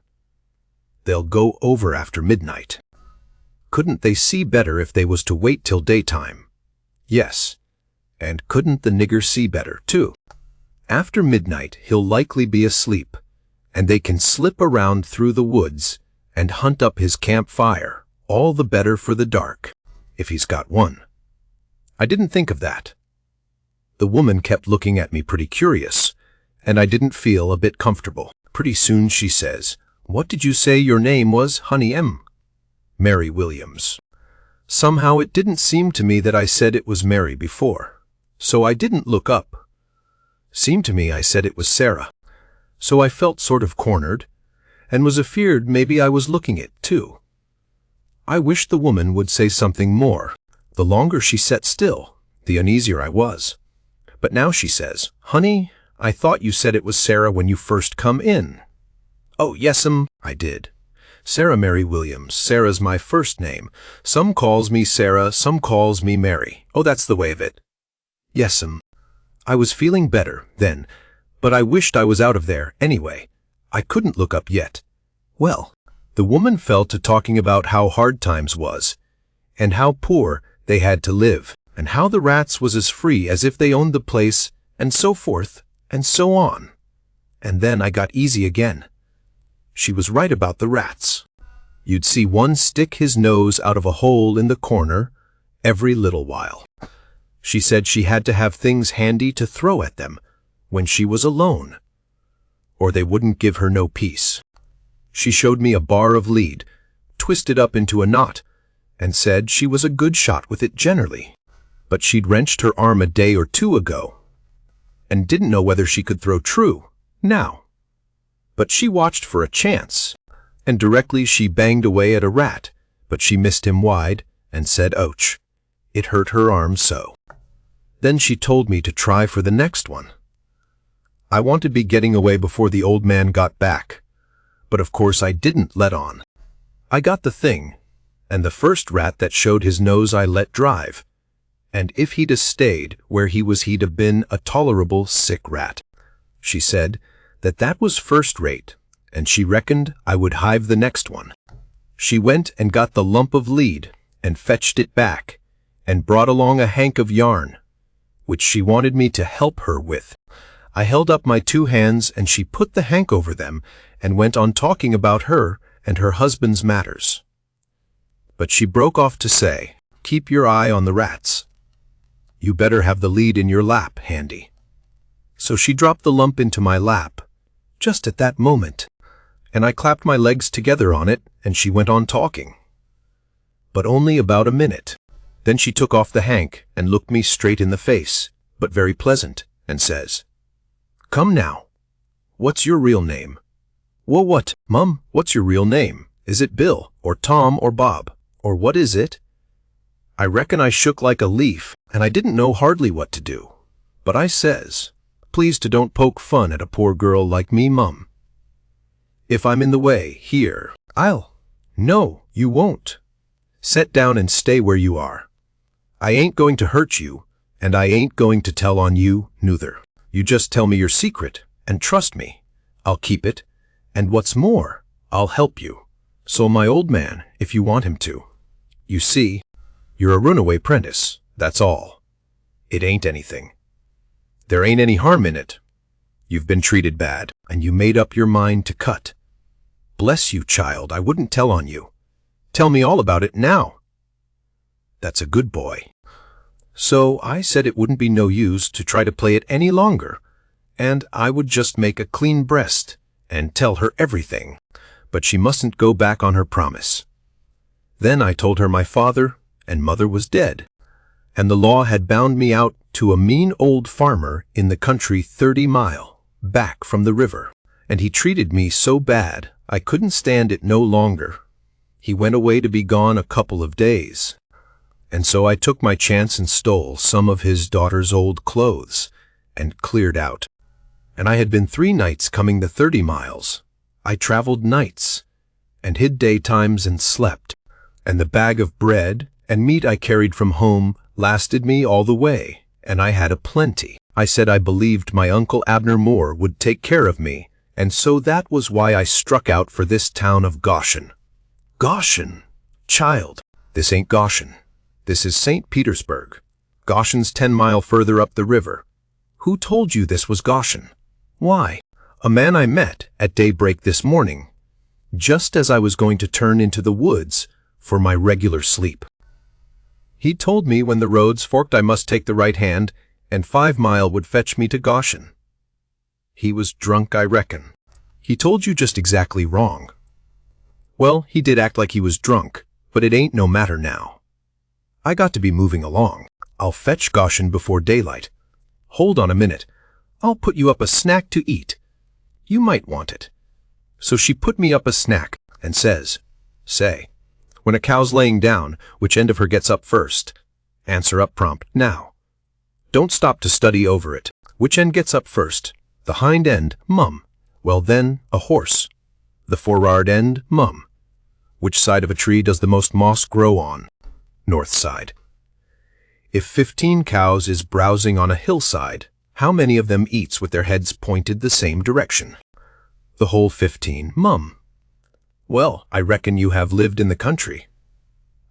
They'll go over after midnight. Couldn't they see better if they was to wait till daytime? Yes. And couldn't the nigger see better, too? After midnight, he'll likely be asleep, and they can slip around through the woods and hunt up his campfire, all the better for the dark, if he's got one. I didn't think of that. The woman kept looking at me pretty curious, and I didn't feel a bit comfortable. Pretty soon she says, "What did you say your name was, honey M?" Mary Williams. Somehow it didn't seem to me that I said it was Mary before, so I didn't look up. Seemed to me I said it was Sarah, so I felt sort of cornered, and was afeard maybe I was looking it, too. I wished the woman would say something more. The longer she sat still, the uneasier I was. But now she says, "Honey, I thought you said it was Sarah when you first come in." "Oh, yes'm, I did. Sarah Mary Williams. Sarah's my first name. Some calls me Sarah, some calls me Mary. Oh, that's the way of it." "Yes'm." I was feeling better then, but I wished I was out of there anyway. I couldn't look up yet. Well, the woman fell to talking about how hard times was, and how poor they had to live, and how the rats was as free as if they owned the place, and so forth, and so on. And then I got easy again. She was right about the rats. You'd see one stick his nose out of a hole in the corner every little while. She said she had to have things handy to throw at them when she was alone, or they wouldn't give her no peace. She showed me a bar of lead, twisted up into a knot, and said she was a good shot with it generally, but she'd wrenched her arm a day or two ago, and didn't know whether she could throw true now. But she watched for a chance, and directly she banged away at a rat, but she missed him wide, and said, "Ouch." It hurt her arm so. Then she told me to try for the next one. I wanted to be getting away before the old man got back, but of course I didn't let on. I got the thing, and the first rat that showed his nose I let drive, and if he'd a stayed where he was he'd have been a tolerable sick rat. She said that was first rate, and she reckoned I would hive the next one. She went and got the lump of lead, and fetched it back, and brought along a hank of yarn, which she wanted me to help her with. I held up my 2 hands, and she put the hank over them, and went on talking about her and her husband's matters. But she broke off to say, "Keep your eye on the rats. You better have the lead in your lap handy." So she dropped the lump into my lap, just at that moment, and I clapped my legs together on it, and she went on talking. But only about a minute. Then she took off the hank and looked me straight in the face, but very pleasant, and says, "Come now, what's your real name?" "Well, what, Mum, what's your real name? Is it Bill, or Tom, or Bob, or what is it?" I reckon I shook like a leaf, and I didn't know hardly what to do. But I says, "Please to don't poke fun at a poor girl like me, Mum. If I'm in the way here, No, you won't. Set down and stay where you are. I ain't going to hurt you, and I ain't going to tell on you, neither. You just tell me your secret, and trust me. I'll keep it, and what's more, I'll help you. So my old man, if you want him to. You see, you're a runaway 'prentice, that's all. It ain't anything. There ain't any harm in it. You've been treated bad, and you made up your mind to cut. Bless you, child, I wouldn't tell on you. Tell me all about it now." That's a good boy. So I said it wouldn't be no use to try to play it any longer, and I would just make a clean breast and tell her everything, but she mustn't go back on her promise. Then I told her my father and mother was dead, and the law had bound me out to a mean old farmer in the country 30 mile back from the river, and he treated me so bad I couldn't stand it no longer. He went away to be gone a couple of days, and so I took my chance and stole some of his daughter's old clothes and cleared out. And I had been 3 nights coming the 30 miles. I traveled nights and hid daytimes and slept, and the bag of bread and meat I carried from home lasted me all the way, and I had a plenty. I said I believed my Uncle Abner Moore would take care of me, and so that was why I struck out for this town of Goshen. Goshen? Child, this ain't Goshen. This is St. Petersburg. Goshen's 10 mile further up the river. Who told you this was Goshen? Why, a man I met at daybreak this morning, just as I was going to turn into the woods for my regular sleep. He told me when the roads forked I must take the right hand, and 5 mile would fetch me to Goshen. He was drunk, I reckon. He told you just exactly wrong. Well, he did act like he was drunk, but it ain't no matter now. I got to be moving along. I'll fetch Goshen before daylight. Hold on a minute. I'll put you up a snack to eat. You might want it. So she put me up a snack and says, "Say, when a cow's laying down, which end of her gets up first? Answer up prompt, now. Don't stop to study over it. Which end gets up first? The hind end, Mum. Well then, a horse. The for'ard end, Mum. Which side of a tree does the most moss grow on? North side. If 15 cows is browsing on a hillside, how many of them eats with their heads pointed the same direction? The whole 15, Mum. Well, I reckon you have lived in the country.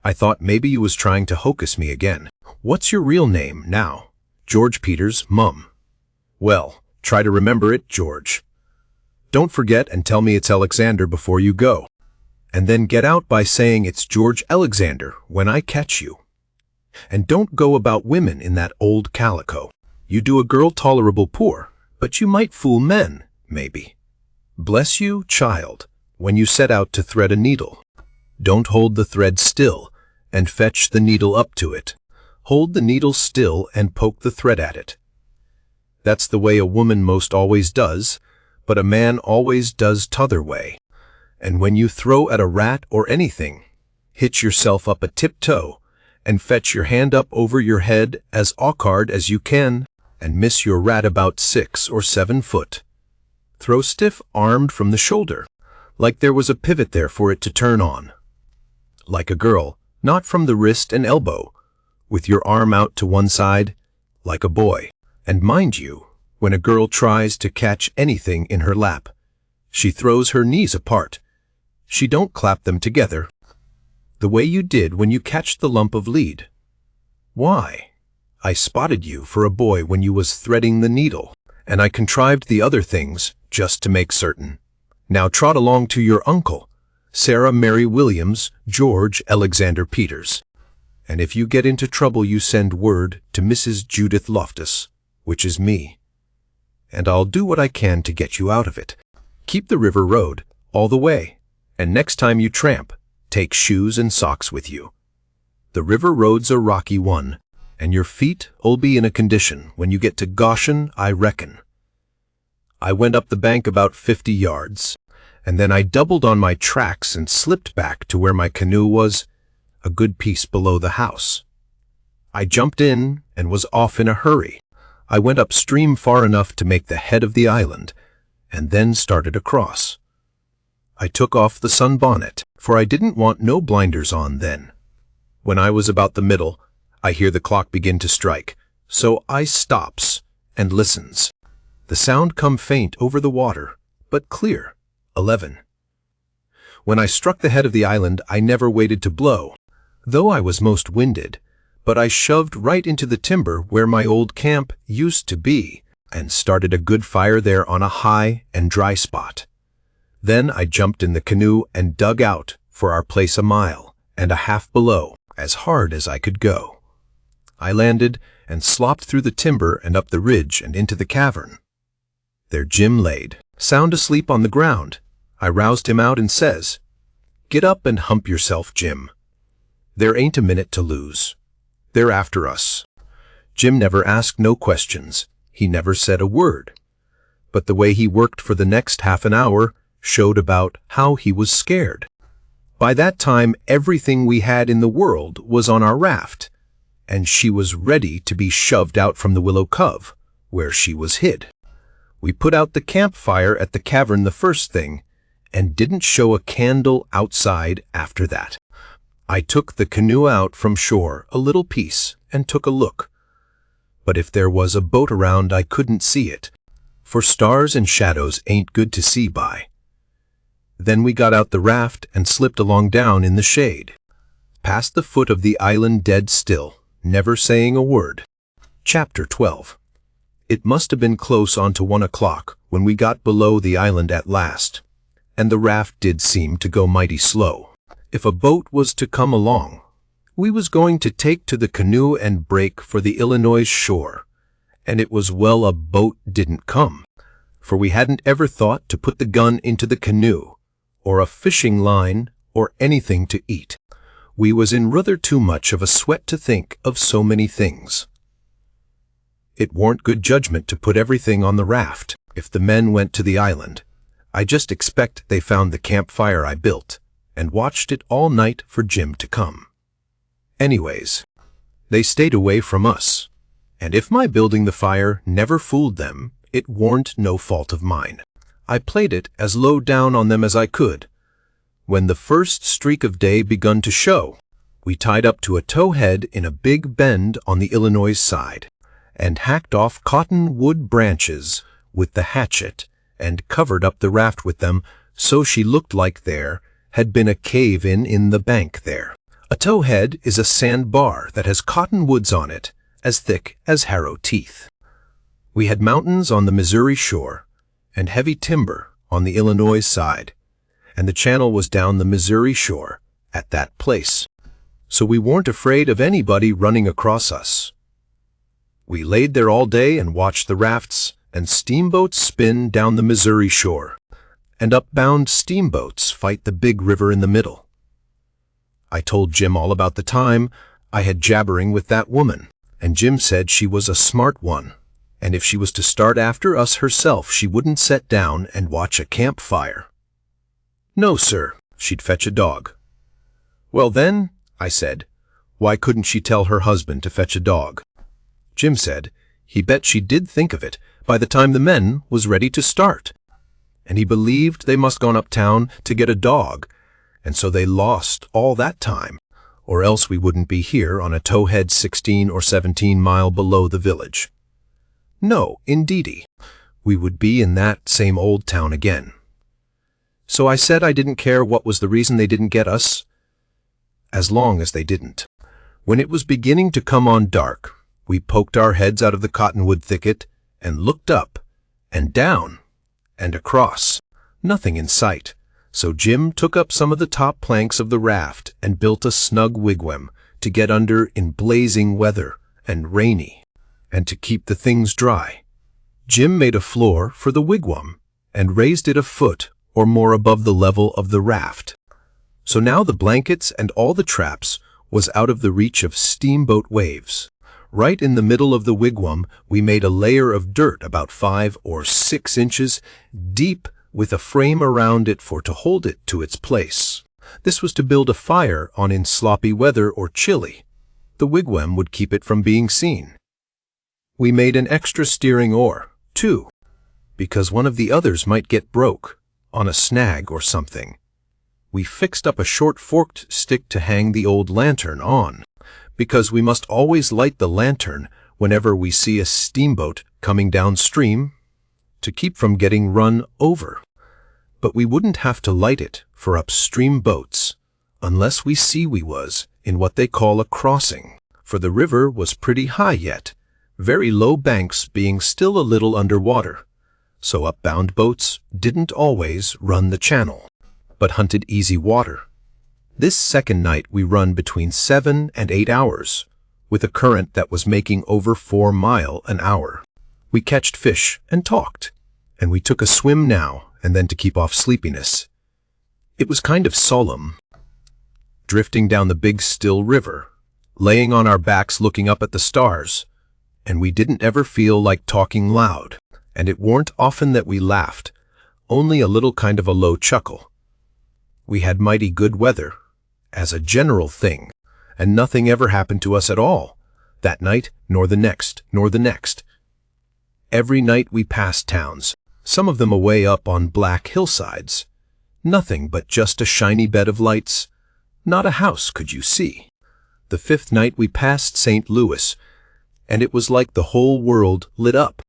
I thought maybe you was trying to hocus me again. What's your real name, now? George Peters, Mum. Well, try to remember it, George. Don't forget and tell me it's Alexander before you go. And then get out by saying it's George Alexander when I catch you. And don't go about women in that old calico. You do a girl tolerable poor, but you might fool men, maybe. Bless you, child, when you set out to thread a needle. Don't hold the thread still and fetch the needle up to it. Hold the needle still and poke the thread at it. That's the way a woman most always does, but a man always does t'other way. And when you throw at a rat or anything, hitch yourself up a tiptoe and fetch your hand up over your head as awkward as you can and miss your rat about 6 or 7 foot. Throw stiff-armed from the shoulder, like there was a pivot there for it to turn on. Like a girl, not from the wrist and elbow, with your arm out to one side, like a boy. And mind you, when a girl tries to catch anything in her lap, she throws her knees apart. She don't clap them together, the way you did when you catched the lump of lead. Why? I spotted you for a boy when you was threading the needle, and I contrived the other things just to make certain. Now trot along to your uncle, Sarah Mary Williams, George Alexander Peters. And if you get into trouble, you send word to Mrs. Judith Loftus, which is me. And I'll do what I can to get you out of it. Keep the river road all the way, and next time you tramp, take shoes and socks with you. The river road's a rocky one, and your feet'll be in a condition when you get to Goshen, I reckon. I went up the bank about 50 yards, and then I doubled on my tracks and slipped back to where my canoe was, a good piece below the house. I jumped in and was off in a hurry. I went upstream far enough to make the head of the island, and then started across. I took off the sunbonnet, for I didn't want no blinders on then. When I was about the middle, I hear the clock begin to strike, so I stops and listens. The sound come faint over the water, but clear, 11. When I struck the head of the island, I never waited to blow, though I was most winded, but I shoved right into the timber where my old camp used to be, and started a good fire there on a high and dry spot. Then I jumped in the canoe and dug out for our place a mile and a half below, as hard as I could go. I landed and slopped through the timber and up the ridge and into the cavern. There Jim laid, sound asleep on the ground. I roused him out and says, "Get up and hump yourself, Jim. There ain't a minute to lose. They're after us." Jim never asked no questions. He never said a word. But the way he worked for the next half an hour showed about how he was scared. By that time, everything we had in the world was on our raft, and she was ready to be shoved out from the willow cove, where she was hid. We put out the campfire at the cavern the first thing, and didn't show a candle outside after that. I took the canoe out from shore a little piece and took a look. But if there was a boat around, I couldn't see it, for stars and shadows ain't good to see by. Then we got out the raft and slipped along down in the shade, past the foot of the island dead still, never saying a word. Chapter 12. It must have been close on to 1 o'clock when we got below the island at last, and the raft did seem to go mighty slow. If a boat was to come along, we was going to take to the canoe and break for the Illinois shore, and it was well a boat didn't come, for we hadn't ever thought to put the gun into the canoe, or a fishing line, or anything to eat. We was in rather too much of a sweat to think of so many things. It warn't good judgment to put everything on the raft if the men went to the island. I just expect they found the campfire I built, and watched it all night for Jim to come. Anyways, they stayed away from us, and if my building the fire never fooled them, it warn't no fault of mine. I played it as low down on them as I could. When the first streak of day begun to show, we tied up to a towhead in a big bend on the Illinois side, and hacked off cottonwood branches with the hatchet, and covered up the raft with them, so she looked like there had been a cave in the bank there. A towhead is a sand bar that has cottonwoods on it, as thick as harrow teeth. We had mountains on the Missouri shore, and heavy timber on the Illinois side, and the channel was down the Missouri shore at that place, so we weren't afraid of anybody running across us. We laid there all day and watched the rafts and steamboats spin down the Missouri shore, and upbound steamboats fight the big river in the middle. I told Jim all about the time I had jabbering with that woman, and Jim said she was a smart one, and if she was to start after us herself, she wouldn't set down and watch a campfire. No, sir, she'd fetch a dog. Well then, I said, why couldn't she tell her husband to fetch a dog? Jim said he bet she did think of it by the time the men was ready to start, and he believed they must gone uptown to get a dog, and so they lost all that time. or else we wouldn't be here on a towhead 16 or 17 mile below the village. No, indeedy, we would be in that same old town again. So I said I didn't care what was the reason they didn't get us, as long as they didn't. When it was beginning to come on dark, we poked our heads out of the cottonwood thicket and looked up and down and across. Nothing in sight. So Jim took up some of the top planks of the raft and built a snug wigwam to get under in blazing weather and rainy, and to keep the things dry. Jim made a floor for the wigwam and raised it a foot or more above the level of the raft. So now the blankets and all the traps was out of the reach of steamboat waves. Right in the middle of the wigwam, we made a layer of dirt about 5 or 6 inches deep with a frame around it to hold it to its place. This was to build a fire on in sloppy weather or chilly. The wigwam would keep it from being seen. We made an extra steering oar, too, because one of the others might get broke on a snag or something. We fixed up a short forked stick to hang the old lantern on, because we must always light the lantern whenever we see a steamboat coming downstream, to keep from getting run over. But we wouldn't have to light it for upstream boats, unless we see we was in what they call a crossing, for the river was pretty high yet, very low banks being still a little underwater, so upbound boats didn't always run the channel, but hunted easy water. This second night we run between 7 and 8 hours, with a current that was making over 4 mile an hour. We catched fish and talked, and we took a swim now and then to keep off sleepiness. It was kind of solemn, drifting down the big still river, laying on our backs looking up at the stars, and we didn't ever feel like talking loud, and it warn't often that we laughed, only a little kind of a low chuckle. We had mighty good weather, as a general thing, and nothing ever happened to us at all, that night, nor the next, nor the next. Every night we passed towns, some of them away up on black hillsides. Nothing but just a shiny bed of lights. Not a house could you see. The 5th night we passed St. Louis, and it was like the whole world lit up.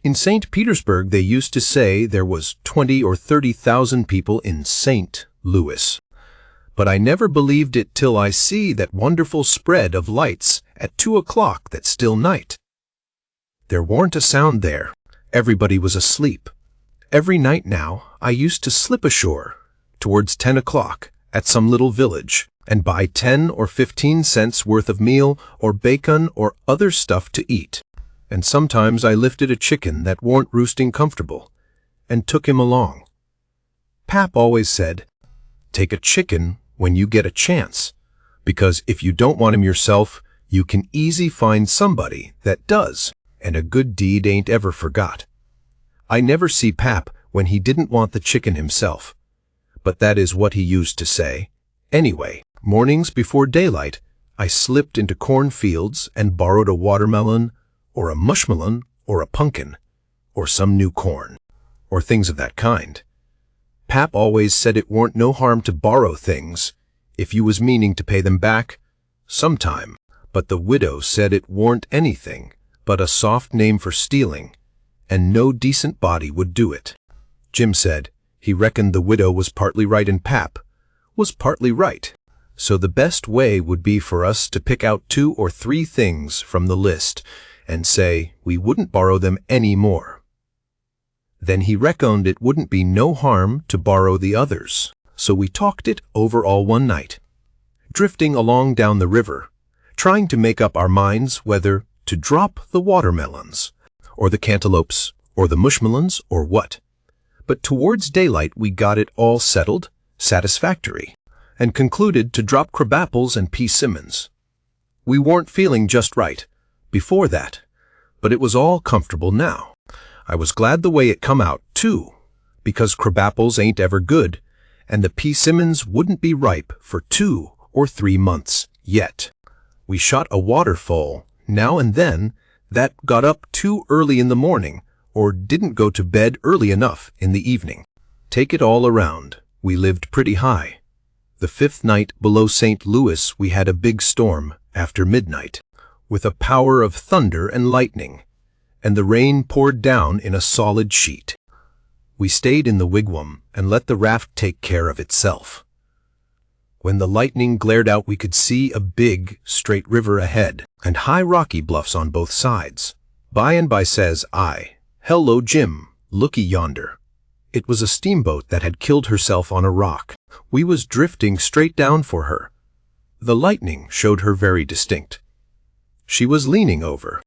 In St. Petersburg they used to say there was 20 or 30,000 people in St. Louis. But I never believed it till I see that wonderful spread of lights at 2 o'clock that still night. There warn't a sound there. Everybody was asleep. Every night now I used to slip ashore towards 10 o'clock at some little village and buy 10 or 15 cents worth of meal or bacon or other stuff to eat. And sometimes I lifted a chicken that warn't roosting comfortable and took him along. Pap always said, "Take a chicken when you get a chance, because if you don't want him yourself, you can easy find somebody that does, and a good deed ain't ever forgot." I never see Pap when he didn't want the chicken himself, but that is what he used to say. Anyway, mornings before daylight, I slipped into cornfields and borrowed a watermelon, or a mushmelon, or a pumpkin, or some new corn, or things of that kind. Pap always said it warn't no harm to borrow things, if you was meaning to pay them back sometime, but the widow said it warn't anything but a soft name for stealing, and no decent body would do it. Jim said he reckoned the widow was partly right and Pap was partly right, so the best way would be for us to pick out 2 or 3 things from the list and say we wouldn't borrow them any more. Then he reckoned it wouldn't be no harm to borrow the others, so we talked it over all one night, drifting along down the river, trying to make up our minds whether to drop the watermelons, or the cantaloupes, or the mushmelons, or what. But towards daylight we got it all settled, satisfactory, and concluded to drop crabapples and simmons. We weren't feeling just right before that, but it was all comfortable now. I was glad the way it come out, too, because crabapples ain't ever good, and the simmons wouldn't be ripe for 2 or 3 months yet. We shot a waterfowl now and then that got up too early in the morning or didn't go to bed early enough in the evening. Take it all around, we lived pretty high. The 5th night below St. Louis we had a big storm after midnight, with a power of thunder and lightning, and the rain poured down in a solid sheet. We stayed in the wigwam and let the raft take care of itself. When the lightning glared out we could see a big, straight river ahead, and high rocky bluffs on both sides. By and by says I, "Hello, Jim, looky yonder." It was a steamboat that had killed herself on a rock. We was drifting straight down for her. The lightning showed her very distinct. She was leaning over,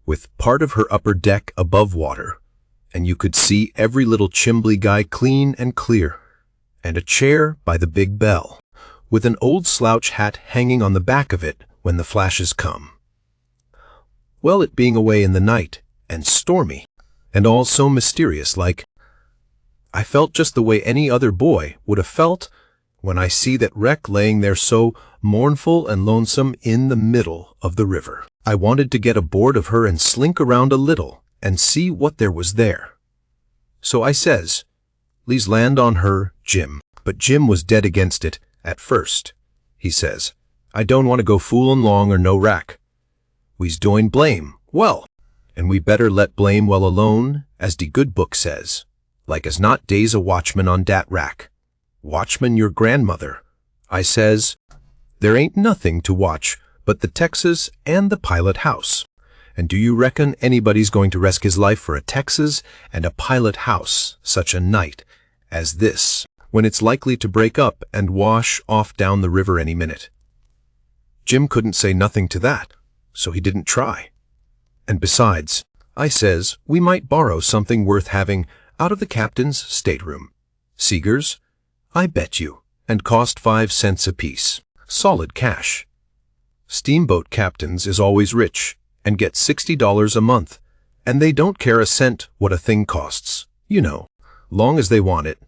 with part of her upper deck above water, and you could see every little chimbley guy clean and clear, and a chair by the big bell, with an old slouch hat hanging on the back of it when the flashes come. Well, it being away in the night, and stormy, and all so mysterious like, I felt just the way any other boy would have felt when I see that wreck laying there so mournful and lonesome in the middle of the river. I wanted to get aboard of her and slink around a little and see what there was there. So I says, "Please land on her, Jim." But Jim was dead against it at first. He says, "I don't want to go foolin' long or no wrack. We's doin' blame well, and we better let blame well alone, as de good book says. Like as not days a watchman on dat rack. Watchman your grandmother." I says, "There ain't nothing to watch but the Texas and the pilot house. And do you reckon anybody's going to risk his life for a Texas and a pilot house such a night as this, when it's likely to break up and wash off down the river any minute?" Jim couldn't say nothing to that, so he didn't try. And besides, I says, we might borrow something worth having out of the captain's stateroom. Seegers, I bet you, and cost 5 cents apiece. Solid cash. Steamboat captains is always rich, and get $60 a month, and they don't care a cent what a thing costs, you know, long as they want it.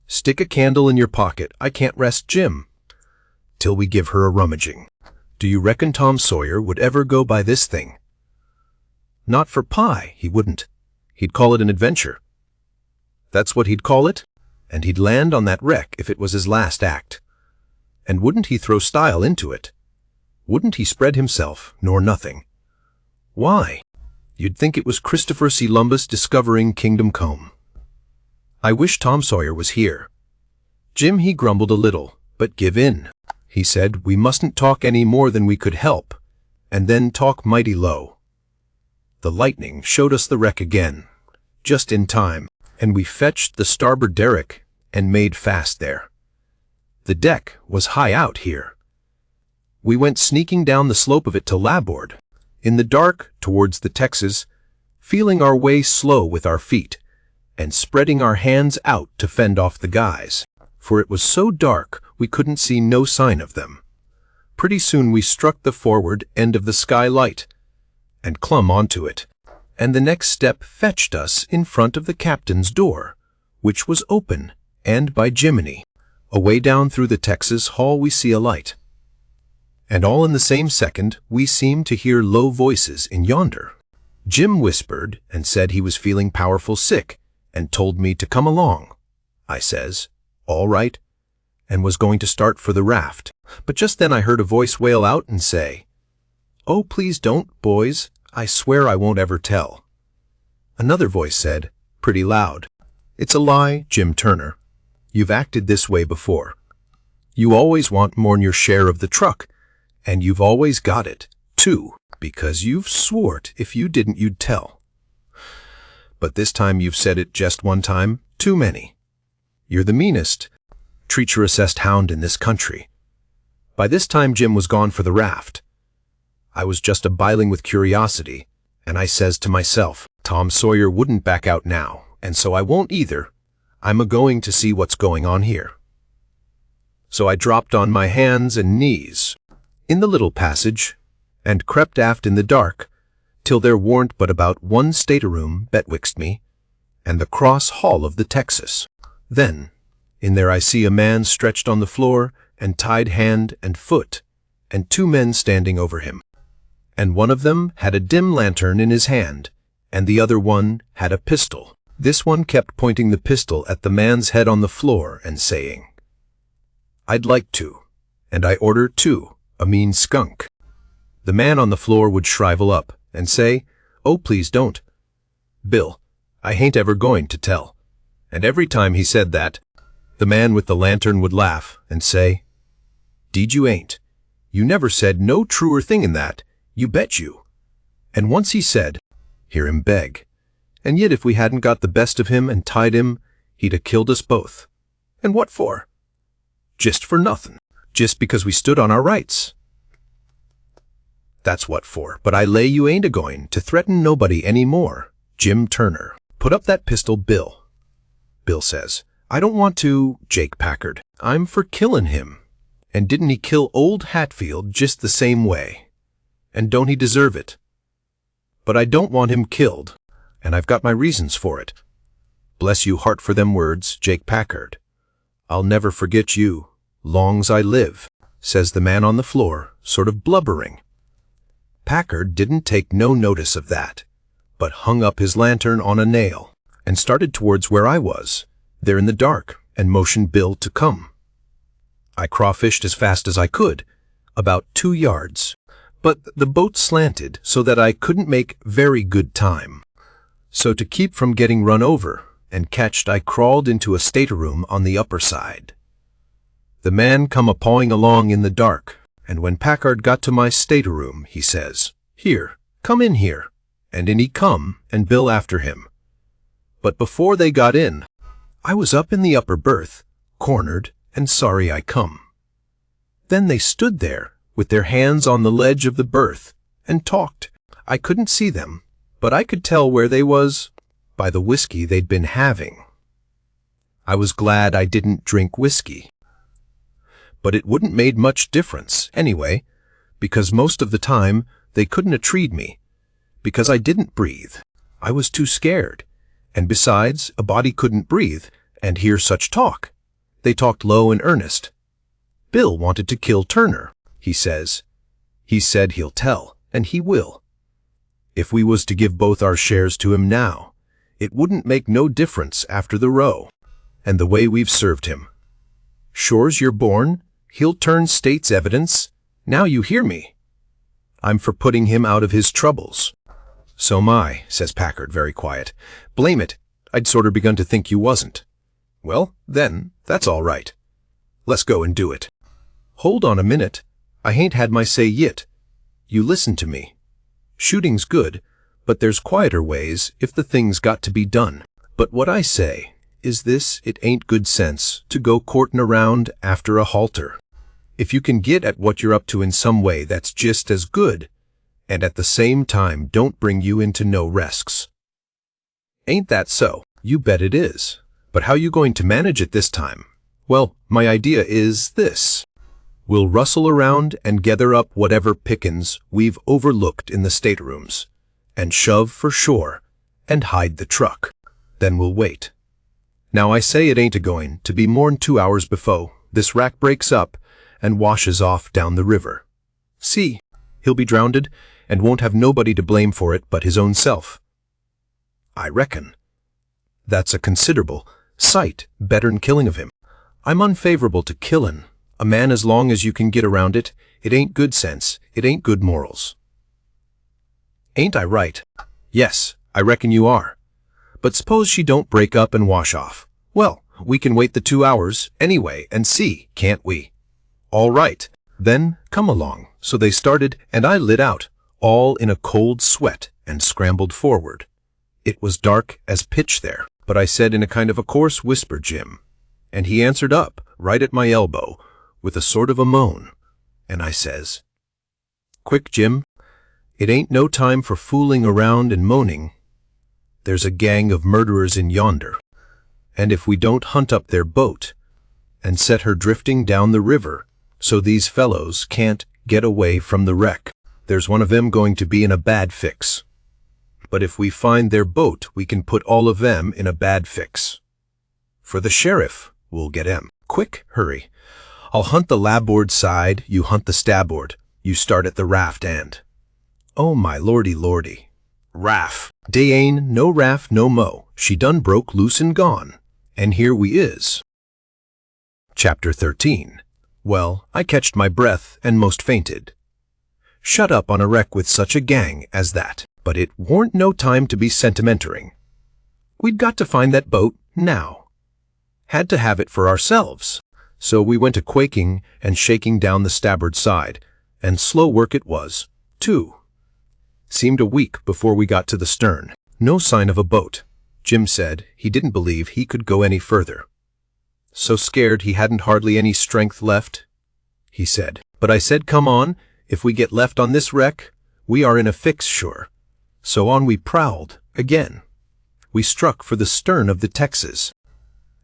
Stick a candle in your pocket, I can't rest Jim, till we give her a rummaging. Do you reckon Tom Sawyer would ever go by this thing? Not for pie, he wouldn't. He'd call it an adventure. That's what he'd call it, and he'd land on that wreck if it was his last act. And wouldn't he throw style into it? Wouldn't he spread himself, nor nothing? Why, you'd think it was Christopher Columbus discovering Kingdom Come. I wish Tom Sawyer was here. Jim, he grumbled a little, but give in. He said we mustn't talk any more than we could help, and then talk mighty low. The lightning showed us the wreck again, just in time, and we fetched the starboard derrick and made fast there. The deck was high out here. We went sneaking down the slope of it to larboard, in the dark towards the Texas, feeling our way slow with our feet, and spreading our hands out to fend off the guys, for it was so dark we couldn't see no sign of them. Pretty soon we struck the forward end of the skylight, and clumb onto it, and the next step fetched us in front of the captain's door, which was open, and by Jiminy, away down through the Texas hall we see a light. And all in the same second we seemed to hear low voices in yonder. Jim whispered and said he was feeling powerful sick, and told me to come along. I says, "All right," and was going to start for the raft, but just then I heard a voice wail out and say, "Oh, please don't, boys. I swear I won't ever tell." Another voice said, pretty loud, "It's a lie, Jim Turner. You've acted this way before. You always want more'n your share of the truck, and you've always got it, too, because you've swore if you didn't you'd tell. But this time you've said it just one time, too many. You're the meanest, treacherous-est hound in this country." By this time Jim was gone for the raft. I was just a-biling with curiosity, and I says to myself, Tom Sawyer wouldn't back out now, and so I won't either. I'm a-going to see what's going on here. So I dropped on my hands and knees in the little passage, and crept aft in the dark, till there warn't but about one stateroom betwixt me and the cross hall of the Texas. Then, in there I see a man stretched on the floor, and tied hand and foot, and 2 men standing over him. And one of them had a dim lantern in his hand, and the other one had a pistol. This one kept pointing the pistol at the man's head on the floor and saying, I'd like to. And I order too, a mean skunk. The man on the floor would shrivel up and say, "Oh, please don't. Bill, I ain't ever going to tell." And every time he said that, the man with the lantern would laugh and say, "Deed you ain't. You never said no truer thing in that, you bet you." And once he said, "Hear him beg. And yet if we hadn't got the best of him and tied him, he'd a killed us both. And what for? Just for nothing. Just because we stood on our rights. That's what for. But I lay you ain't a-going to threaten nobody any more. Jim Turner. Put up that pistol, Bill." Bill says, "I don't want to, Jake Packard. I'm for killing him. And didn't he kill old Hatfield just the same way? And don't he deserve it? But I don't want him killed, and I've got my reasons for it. Bless you heart for them words, Jake Packard. I'll never forget you, long's I live," says the man on the floor, sort of blubbering. Packard didn't take no notice of that, but hung up his lantern on a nail and started towards where I was, there in the dark, and motioned Bill to come. I crawfished as fast as I could, about 2 yards, but the boat slanted so that I couldn't make very good time. So to keep from getting run over and catched, I crawled into a stateroom on the upper side. The man come a-pawing along in the dark, and when Packard got to my stateroom, he says, "Here, come in here," and in he come, and Bill after him. But before they got in, I was up in the upper berth, cornered, and sorry I come. Then they stood there, with their hands on the ledge of the berth, and talked. I couldn't see them, but I could tell where they was by the whiskey they'd been having. I was glad I didn't drink whiskey. But it wouldn't made much difference, anyway, because most of the time they couldn't a treed me, because I didn't breathe. I was too scared, and besides, a body couldn't breathe and hear such talk. They talked low and earnest. Bill wanted to kill Turner, he says. He said he'll tell, and he will. If we was to give both our shares to him now, it wouldn't make no difference after the row, and the way we've served him. Sure's you're born, he'll turn state's evidence. Now you hear me. I'm for putting him out of his troubles. "So'm I," says Packard, very quiet. "Blame it, I'd sorter begun to think you wasn't." "Well, then, that's all right. Let's go and do it." "Hold on a minute. I hain't had my say yit. You listen to me. Shooting's good, but there's quieter ways if the thing's got to be done. But what I say is this: it ain't good sense to go courtin' around after a halter. If you can get at what you're up to in some way that's just as good, and at the same time don't bring you into no risks. Ain't that so? You bet it is. But how you going to manage it this time? Well, my idea is this. We'll rustle around and gather up whatever pickins we've overlooked in the staterooms, and shove for shore, and hide the truck. Then we'll wait. Now I say it ain't a-going to be more'n 2 hours before this wrack breaks up and washes off down the river. See, he'll be drownded, and won't have nobody to blame for it but his own self. I reckon. That's a considerable sight better'n killing of him. I'm unfavorable to killin' a man as long as you can get around it. It ain't good sense, it ain't good morals. Ain't I right? Yes, I reckon you are. But suppose she don't break up and wash off. Well, we can wait the 2 hours anyway and see, can't we? All right, then come along. So they started, and I lit out, all in a cold sweat, and scrambled forward. It was dark as pitch there, but I said in a kind of a coarse whisper, "Jim," and he answered up, right at my elbow, with a sort of a moan, and I says, "Quick, Jim, it ain't no time for fooling around and moaning. There's a gang of murderers in yonder, and if we don't hunt up their boat and set her drifting down the river so these fellows can't get away from the wreck, there's one of them going to be in a bad fix. But if we find their boat, we can put all of them in a bad fix. For the sheriff will get 'em. Quick, hurry. I'll hunt the labboard side, you hunt the starboard. You start at the raft and—" Oh my lordy lordy. Raft. Dey ain't no raft no mo. She done broke loose and gone. And here we is. Chapter 13. Well, I catched my breath and most fainted. Shut up on a wreck with such a gang as that. But it warn't no time to be sentimentering. We'd got to find that boat now. Had to have it for ourselves. So we went a-quaking and shaking down the starboard side, and slow work it was, too. Seemed a week before we got to the stern. No sign of a boat. Jim said he didn't believe he could go any further. So scared he hadn't hardly any strength left, he said. But I said, come on, if we get left on this wreck, we are in a fix, sure. So on we prowled again. We struck for the stern of the Texas,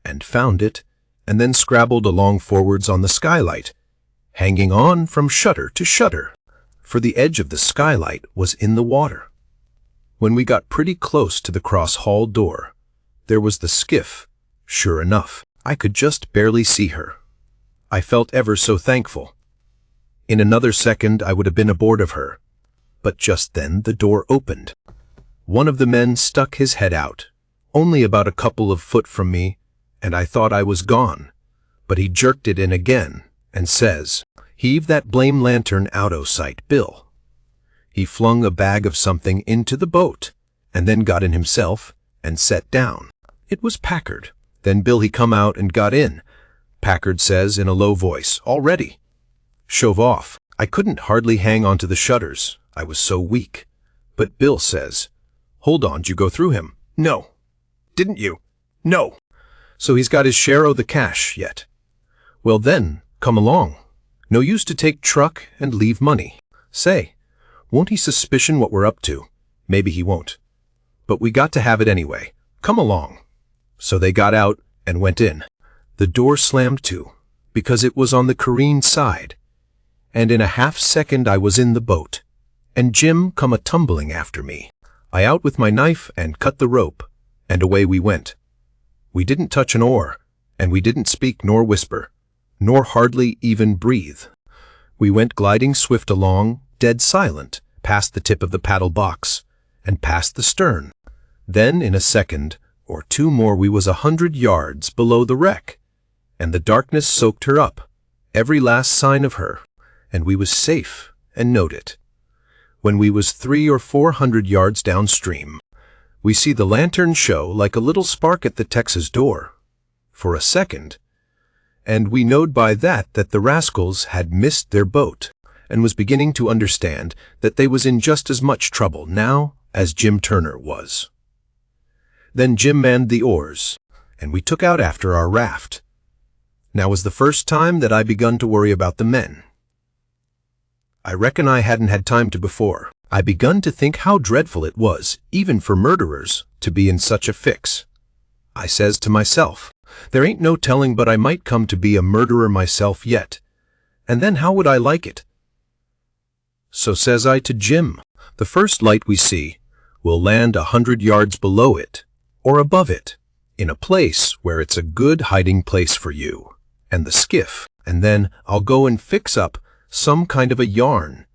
and found it, and then scrabbled along forwards on the skylight, hanging on from shutter to shutter, for the edge of the skylight was in the water. When we got pretty close to the cross-hall door, there was the skiff, sure enough. I could just barely see her. I felt ever so thankful. In another second I would have been aboard of her, but just then the door opened. One of the men stuck his head out, only about a couple of foot from me, and I thought I was gone, but he jerked it in again, and says, "Heave that blame lantern out o' sight, Bill." He flung a bag of something into the boat, and then got in himself, and sat down. It was Packard. Then Bill he come out and got in. Packard says in a low voice, "All ready." Shove off. I couldn't hardly hang onto the shutters, I was so weak. But Bill says, "Hold on, did you go through him?" "No." "Didn't you?" "No." "So he's got his share o' the cash yet." "Well then, come along. No use to take truck and leave money. Say, won't he suspicion what we're up to? Maybe he won't. But we got to have it anyway. Come along." So they got out and went in. The door slammed to, because it was on the careen side, and in a half-second I was in the boat, and Jim come a-tumbling after me. I out with my knife and cut the rope, and away we went. We didn't touch an oar, and we didn't speak nor whisper, nor hardly even breathe. We went gliding swift along, dead silent, past the tip of the paddle box, and past the stern. Then, in a second or two more, we was 100 yards below the wreck, and the darkness soaked her up, every last sign of her, and we was safe and knowed it. When we was 300 or 400 yards downstream, we see the lantern show like a little spark at the Texas door, for a second, and we knowed by that the rascals had missed their boat, and was beginning to understand that they was in just as much trouble now as Jim Turner was. Then Jim manned the oars, and we took out after our raft. Now was the first time that I begun to worry about the men. I reckon I hadn't had time to before. I begun to think how dreadful it was, even for murderers, to be in such a fix. I says to myself, there ain't no telling but I might come to be a murderer myself yet, and then how would I like it? So says I to Jim, the first light we see, we'll land 100 yards below it, or above it, in a place where it's a good hiding place for you and the skiff, and then I'll go and fix up some kind of a yarn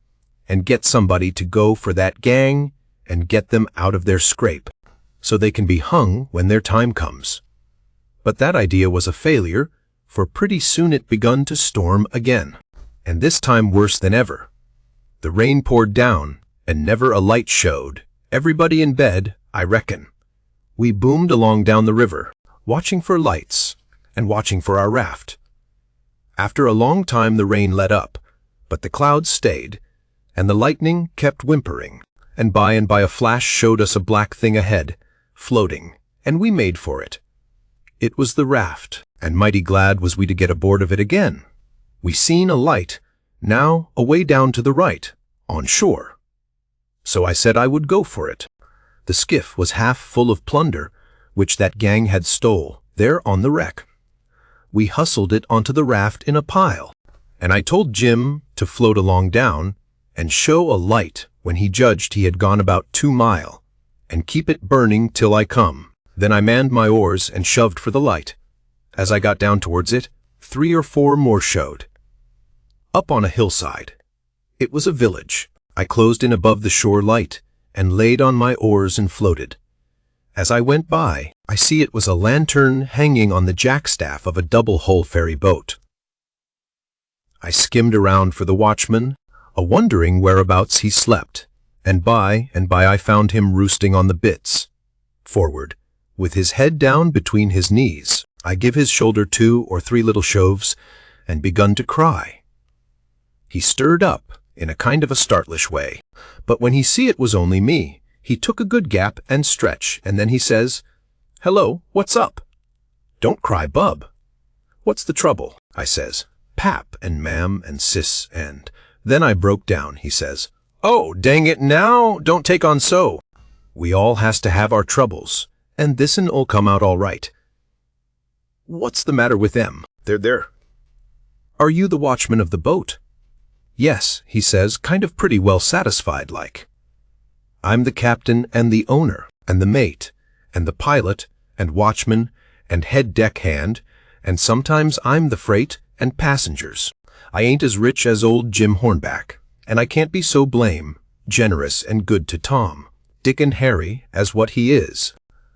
and get somebody to go for that gang and get them out of their scrape, so they can be hung when their time comes. But that idea was a failure, for pretty soon it begun to storm again, and this time worse than ever. The rain poured down, and never a light showed. Everybody in bed, I reckon. We boomed along down the river, watching for lights, and watching for our raft. After a long time the rain let up, but the clouds stayed, and the lightning kept whimpering, and by a flash showed us a black thing ahead, floating, and we made for it. It was the raft, and mighty glad was we to get aboard of it again. We seen a light, now away down to the right, on shore. So I said I would go for it. The skiff was half full of plunder, which that gang had stole, there on the wreck. We hustled it onto the raft in a pile, and I told Jim to float along down and show a light when he judged he had gone about 2 miles, and keep it burning till I come. Then I manned my oars and shoved for the light. As I got down towards it, 3 or 4 more showed. Up on a hillside. It was a village. I closed in above the shore light, and laid on my oars and floated. As I went by, I see it was a lantern hanging on the jackstaff of a double-hull ferry boat. I skimmed around for the watchman, wondering whereabouts he slept, and by I found him roosting on the bitts. Forward, with his head down between his knees, I give his shoulder 2 or 3 little shoves, and begun to cry. He stirred up, in a kind of a startlish way, but when he see it was only me, he took a good gap and stretch, and then he says, "Hello, what's up?" "Don't cry, bub." "What's the trouble?" I says. "Pap and ma'am and sis and—" Then I broke down, he says. "Oh, dang it now, don't take on so. We all has to have our troubles, and this'n'll come out all right." "What's the matter with them?" They're. "Are you the watchman of the boat?" "Yes," he says, kind of pretty well satisfied like. "I'm the captain and the owner, and the mate, and the pilot, and watchman, and head deck hand, and sometimes I'm the freight and passengers. I ain't as rich as old Jim Hornback, and I can't be so generous and good to Tom, Dick and Harry as what he is,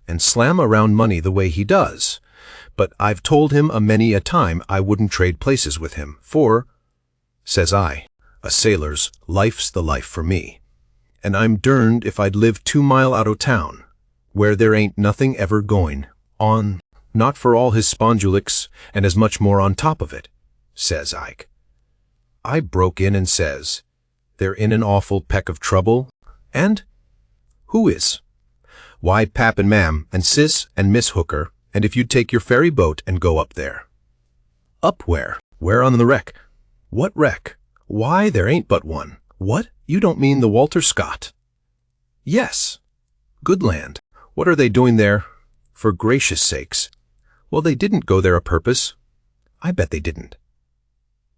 and slam around money the way he does. But I've told him a many a time I wouldn't trade places with him, for," says I, "a sailor's life's the life for me, and I'm derned if I'd live 2 mile out o' town, where there ain't nothing ever going on, not for all his spondulics and as much more on top of it," says Ike. I broke in and says, "They're in an awful peck of trouble, and—" "Who is?" "Why, Pap and Mam and Sis and Miss Hooker, and if you'd take your ferry boat and go up there." "Up where?" "Where on the wreck." "What wreck?" "Why, there ain't but one." "What? You don't mean the Walter Scott?" "Yes." "Good land. What are they doing there?" "For gracious sakes." "Well, they didn't go there a purpose." "I bet they didn't."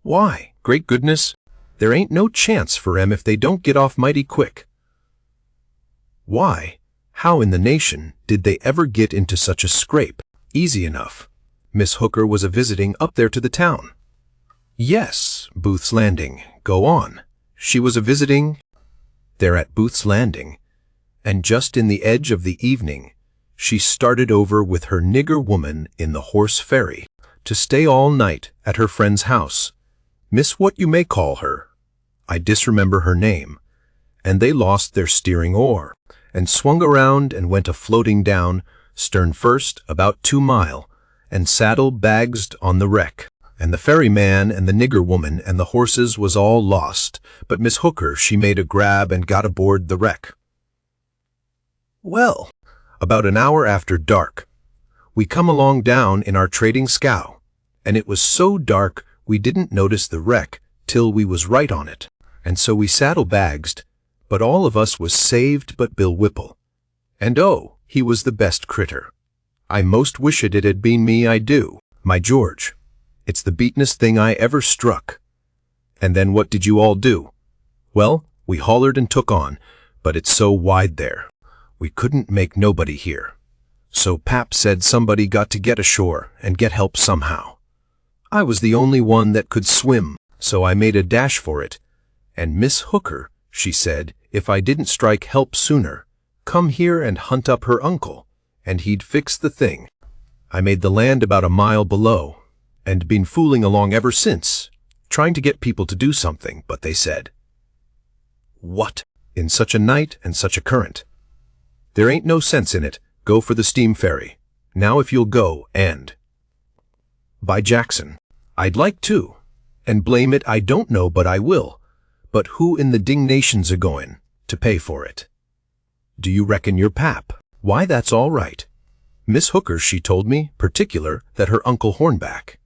"Why? Great goodness, there ain't no chance for 'em if they don't get off mighty quick." "Why? How in the nation did they ever get into such a scrape?" "Easy enough. Miss Hooker was a-visiting up there to the town." "Yes, Booth's Landing. Go on." "She was a-visiting there at Booth's Landing, and just in the edge of the evening, she started over with her nigger woman in the horse ferry to stay all night at her friend's house, Miss what you may call her. I disremember her name, and they lost their steering oar, and swung around and went a-floating down, stern first, about 2 mile, and saddle-bagsed on the wreck, and the ferryman and the nigger woman and the horses was all lost, but Miss Hooker she made a grab and got aboard the wreck. Well, about an hour after dark, we come along down in our trading scow, and it was so dark we didn't notice the wreck till we was right on it, and so we saddle-bagsed, but all of us was saved but Bill Whipple. And oh, he was the best critter. I most wished it had been me, I do. My George, it's the beatin'est thing I ever struck. And then what did you all do? Well, we hollered and took on, but it's so wide there. We couldn't make nobody hear. So Pap said somebody got to get ashore and get help somehow. I was the only one that could swim, so I made a dash for it. And Miss Hooker, she said, if I didn't strike help sooner, come here and hunt up her uncle, and he'd fix the thing. I made the land about a mile below, and been fooling along ever since, trying to get people to do something, but they said, "What? In such a night and such a current? There ain't no sense in it. Go for the steam ferry. Now if you'll go, and—" By Jackson, I'd like to, and blame it I don't know but I will, but who in the dingnation's a-goin' to pay for it? Do you reckon you're Pap? Why, that's all right. Miss Hooker, she told me, particular, that her Uncle Hornback.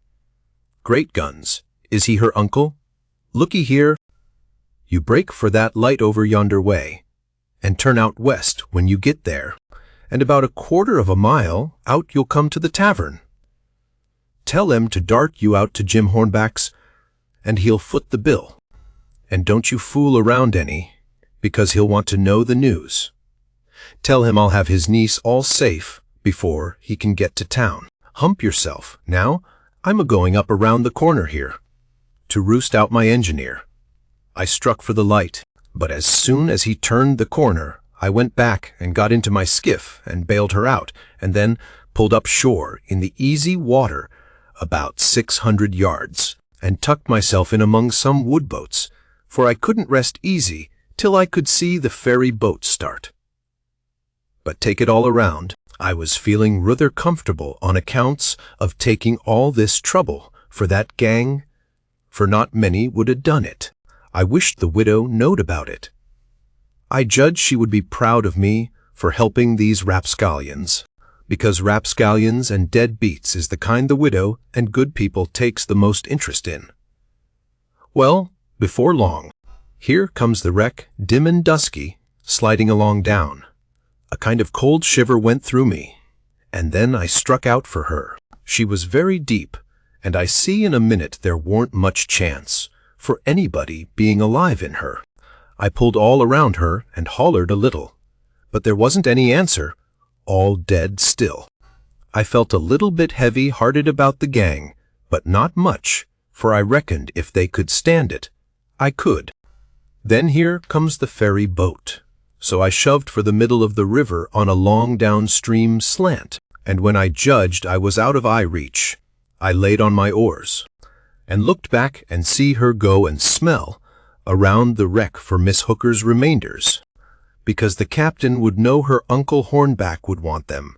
Great guns, is he her uncle? Looky here. You break for that light over yonder way, and turn out west when you get there, and about a quarter of a mile out you'll come to the tavern. Tell him to dart you out to Jim Hornback's, and he'll foot the bill. And don't you fool around any, because he'll want to know the news. Tell him I'll have his niece all safe before he can get to town. Hump yourself. Now, I'm a-going up around the corner here, to roost out my engineer. I struck for the light, but as soon as he turned the corner, I went back and got into my skiff and bailed her out, and then pulled up shore in the easy water about 600 yards, and tucked myself in among some woodboats, for I couldn't rest easy till I could see the ferry boat start. But take it all around, I was feeling rather comfortable on accounts of taking all this trouble for that gang, for not many would have done it. I wished the widow knowed about it. I judged she would be proud of me for helping these rapscallions, because rapscallions and deadbeats is the kind the widow and good people takes the most interest in. Well, before long, here comes the wreck, dim and dusky, sliding along down. A kind of cold shiver went through me, and then I struck out for her. She was very deep, and I see in a minute there warn't much chance for anybody being alive in her. I pulled all around her and hollered a little, but there wasn't any answer, all dead still. I felt a little bit heavy-hearted about the gang, but not much, for I reckoned if they could stand it, I could. Then here comes the ferry boat, so I shoved for the middle of the river on a long downstream slant, and when I judged I was out of eye reach, I laid on my oars, and looked back and see her go and smell around the wreck for Miss Hooker's remainders, because the captain would know her Uncle Hornback would want them.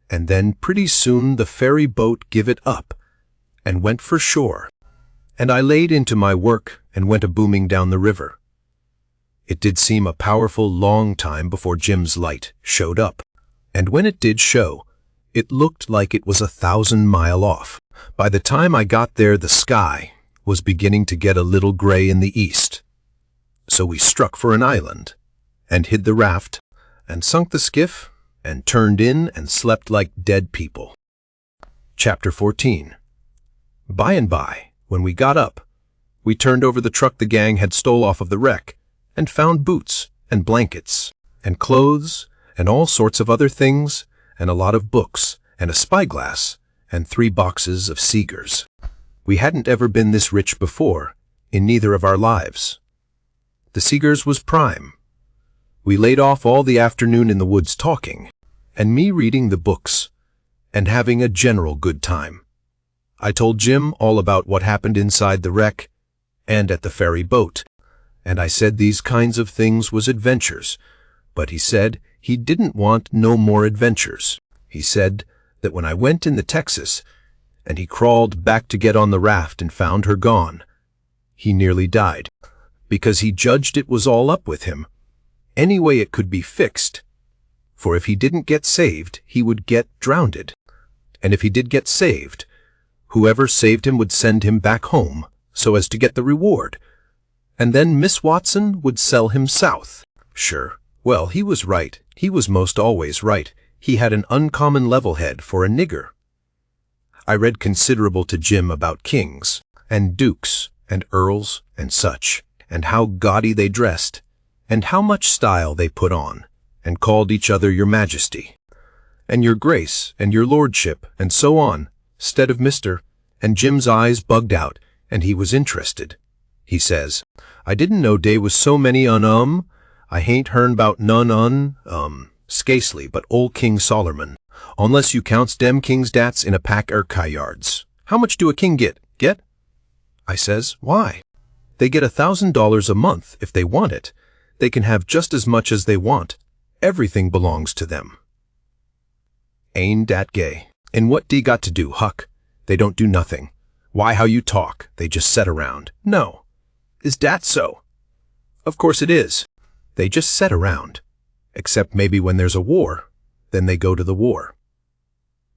And then pretty soon the ferry boat give it up and went for shore, and I laid into my work and went a-booming down the river. It did seem a powerful long time before Jim's light showed up, and when it did show, it looked like it was 1,000 miles off. By the time I got there, the sky was beginning to get a little gray in the east. So we struck for an island, and hid the raft, and sunk the skiff, and turned in and slept like dead people. Chapter 14. By and by, when we got up, we turned over the truck the gang had stole off of the wreck, and found boots, and blankets, and clothes, and all sorts of other things, and a lot of books, and a spyglass, and 3 boxes of Seegers. We hadn't ever been this rich before, in neither of our lives. The Seegers was prime. We laid off all the afternoon in the woods talking, and me reading the books, and having a general good time. I told Jim all about what happened inside the wreck, and at the ferry boat, and I said these kinds of things was adventures, but he said he didn't want no more adventures. He said that when I went in the Texas, and he crawled back to get on the raft and found her gone, he nearly died, because he judged it was all up with him. Any way it could be fixed, for if he didn't get saved, he would get drowned, and if he did get saved, whoever saved him would send him back home so as to get the reward, and then Miss Watson would sell him south. Sure, well, he was right. He was most always right. He had an uncommon level head for a nigger. I read considerable to Jim about kings, and dukes, and earls, and such, and how gaudy they dressed, and how much style they put on, and called each other your majesty, and your grace, and your lordship, and so on, 'stead of Mr., and Jim's eyes bugged out, and he was interested. He says, I didn't know dey was so many I hain't hearn 'bout none scasely but old King Sollerman, unless you counts dem king's dats in a pack er kyards. How much do a king get? I says, why? They get $1,000 a month if they want it. They can have just as much as they want. Everything belongs to them. Ain't dat gay? And what de got to do, Huck? They don't do nothing. Why, how you talk? They just set around. No. Is dat so? Of course it is. They just set around. Except maybe when there's a war, then they go to the war.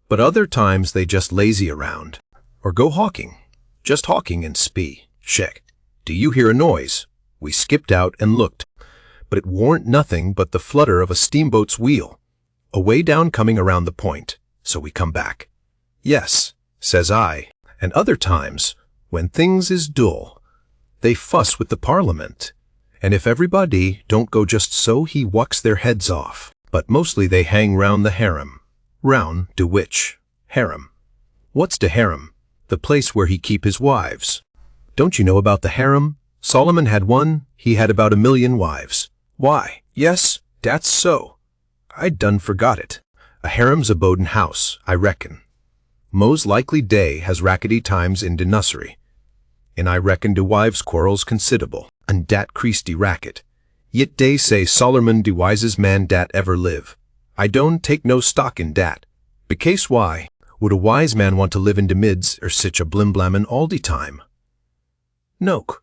But other times they just lazy around, or go hawking. Just hawking and spee. Sheck. Do you hear a noise? We skipped out and looked, but it warn't nothing but the flutter of a steamboat's wheel, away down coming around the point, so we come back. Yes, says I, and other times, when things is dull, they fuss with the Parliament, and if everybody don't go just so, he wucks their heads off. But mostly they hang round the harem. Round de which? Harem. What's de harem? The place where he keep his wives. Don't you know about the harem? Solomon had one, he had about 1,000,000 wives. Why, yes, dat's so. I done forgot it. A harem's a bodin' house, I reckon. Mos likely dey has rackety times in de nussery. and I reckon de wives quarrels considerable, and dat crease de racket. Yet dey say Solomon de wisest man dat ever live. I don't take no stock in dat. Because why would a wise man want to live in de mids or sich a blimblammin all de time? Noke.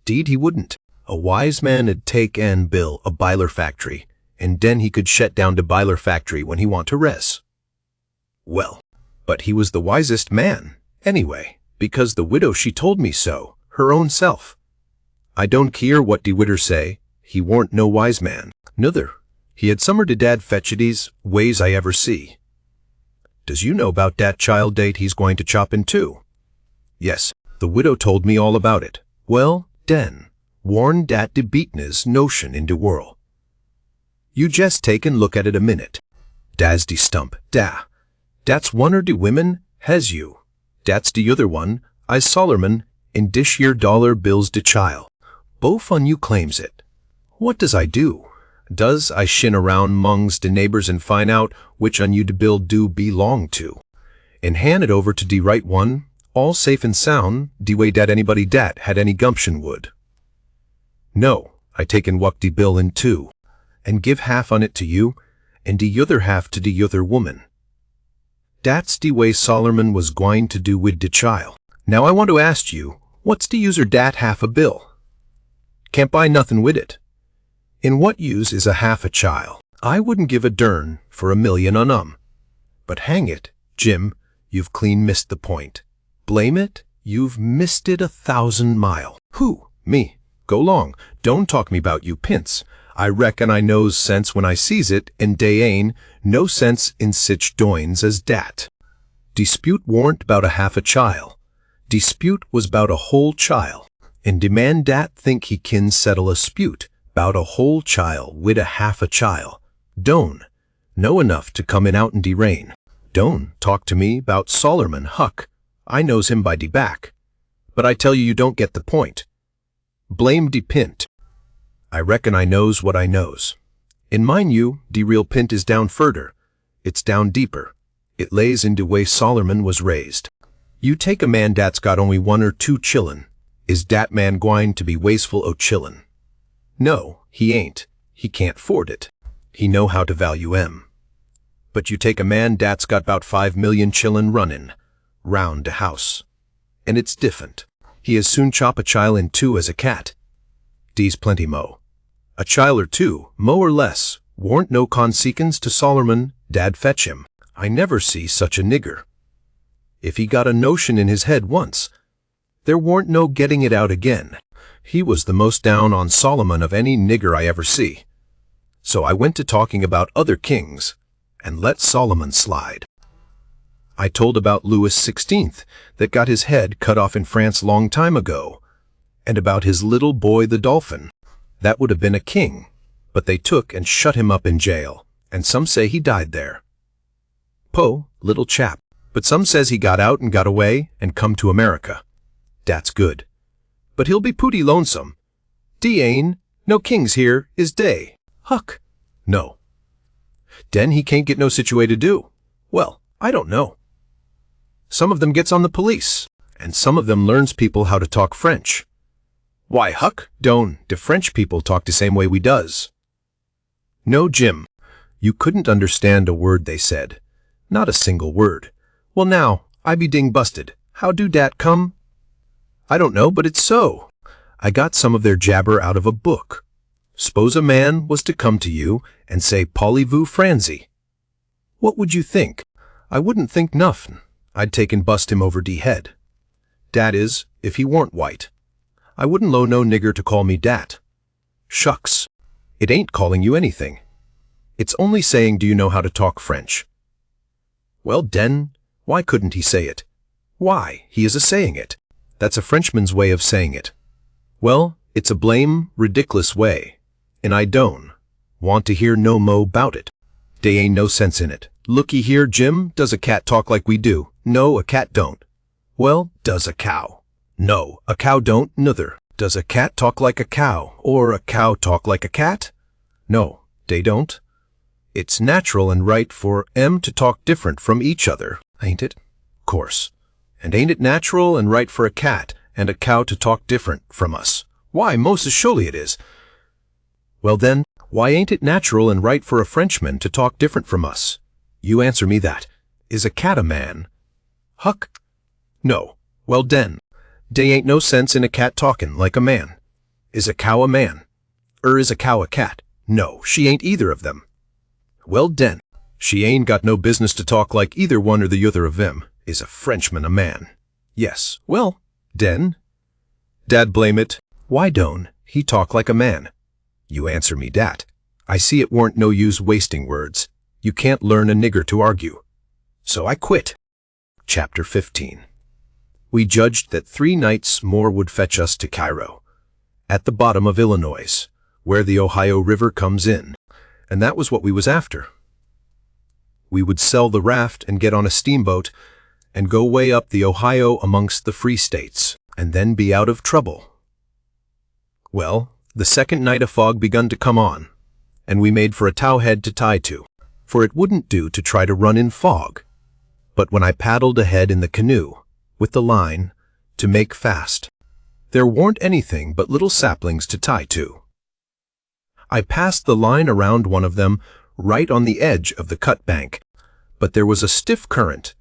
Deed he wouldn't. A wise man 'ud take and build a biler factory, and den he could shet down de biler factory when he want to rest. Well, but he was the wisest man, anyway, because the widow she told me so, her own self. I don't keer what de widder say, he warn't no wise man, nuther. He had summer de dad fetchities ways I ever see. Does you know about dat child date he's going to chop in two? Yes, the widow told me all about it. Well, den, warn dat de beatness notion in de world. You jest take and look at it a minute. Da's de stump, da. Dat's one er de women, has you. Dat's de other one, I's Solomon, in dish year dollar bills de child. Both on you claims it. What does I do? Does I shin around mongs de neighbors and find out which on you de bill do belong to, and hand it over to de right one, all safe and sound, de way dat anybody dat had any gumption would? No, I take and wuck de bill in two, and give half on it to you, and de other half to de other woman. Dat's de way Solomon was gwine to do wid de child. Now I want to ask you, what's de user dat half a bill? Can't buy nothin' wid it. In what use is a half a child? I wouldn't give a dern for $1,000,000 on But hang it, Jim, you've clean missed the point. Blame it, you've missed it 1,000 mile. Who? Me. Go long. Don't talk me 'bout you pints. I reckon I knows sense when I sees it, and dey ain't no sense in sich doins as dat. Dispute warn't 'bout a half a child. Dispute was 'bout a whole child. And de man dat think he kin settle a spute 'bout a whole child wid a half a child. Don't know enough to come in out in de rain. Don't talk to me 'bout Solomon Huck. I knows him by de back. But I tell you don't get the point. Blame de pint. I reckon I knows what I knows. And mind you, de real pint is down furder. It's down deeper. It lays in de way Solomon was raised. You take a man dat's got only 1 or 2 chillun. Is dat man gwine to be wasteful o' chillun? No, he ain't. He can't afford it. He know how to value 'em. But you take a man dat's got 'bout 5,000,000 chillun runnin' round de house, and it's different. He as soon chop a child in two as a cat. Dee's plenty mo. A child or two, mo or less, warn't no consequence to Solomon, dad fetch him. I never see such a nigger. If he got a notion in his head once, there warn't no getting it out again. He was the most down on Solomon of any nigger I ever see. So I went to talking about other kings, and let Solomon slide. I told about Louis XVI that got his head cut off in France long time ago, and about his little boy the dolphin. That would have been a king, but they took and shut him up in jail, and some say he died there. Po, little chap, but some says he got out and got away and come to America. Dat's good. But he'll be pooty lonesome. De ain't no kings here, is dey? Huck? No. Den he can't get no situate to do. Well, I don't know. Some of them gets on the police, and some of them learns people how to talk French. Why, Huck, don't de French people talk the same way we does? No, Jim. You couldn't understand a word they said. Not a single word. Well now, I be ding busted. How do dat come? I don't know, but it's so. I got some of their jabber out of a book. S'pose a man was to come to you and say, "Parlez-vous Franzy?" What would you think? I wouldn't think nuffin. I'd take and bust him over de head. Dat is, if he warn't white. I wouldn't low no nigger to call me dat. Shucks. It ain't calling you anything. It's only saying, do you know how to talk French? Well, den, why couldn't he say it? Why, he is a-saying it. That's a Frenchman's way of saying it. Well, it's a blame, ridiculous way, and I don't want to hear no mo 'bout it. Dey ain't no sense in it. Looky here, Jim, does a cat talk like we do? No, a cat don't. Well, does a cow? No, a cow don't, nuther. Does a cat talk like a cow, or a cow talk like a cat? No, dey don't. It's natural and right for 'em to talk different from each other, ain't it? Course. And ain't it natural and right for a cat and a cow to talk different from us. Why, Moses, surely it is. Well then, why ain't it natural and right for a Frenchman to talk different from us? You answer me that. Is a cat a man? Huck? No. Well den, dey ain't no sense in a cat talkin' like a man. Is a cow a man? Is a cow a cat? No, she ain't either of them. Well den, she ain't got no business to talk like either one or the other of them. Is a Frenchman a man? Yes. Well, den, Dad blame it. Why don't he talk like a man? You answer me dat. I see it warn't no use wasting words. You can't learn a nigger to argue. So I quit. Chapter 15. We judged that 3 nights more would fetch us to Cairo, at the bottom of Illinois, where the Ohio River comes in, and that was what we was after. We would sell the raft and get on a steamboat and go way up the Ohio amongst the free states, and then be out of trouble. Well, the second night a fog begun to come on, and we made for a towhead to tie to, for it wouldn't do to try to run in fog. But when I paddled ahead in the canoe, with the line, to make fast, there weren't anything but little saplings to tie to. I passed the line around one of them right on the edge of the cut bank, but there was a stiff current,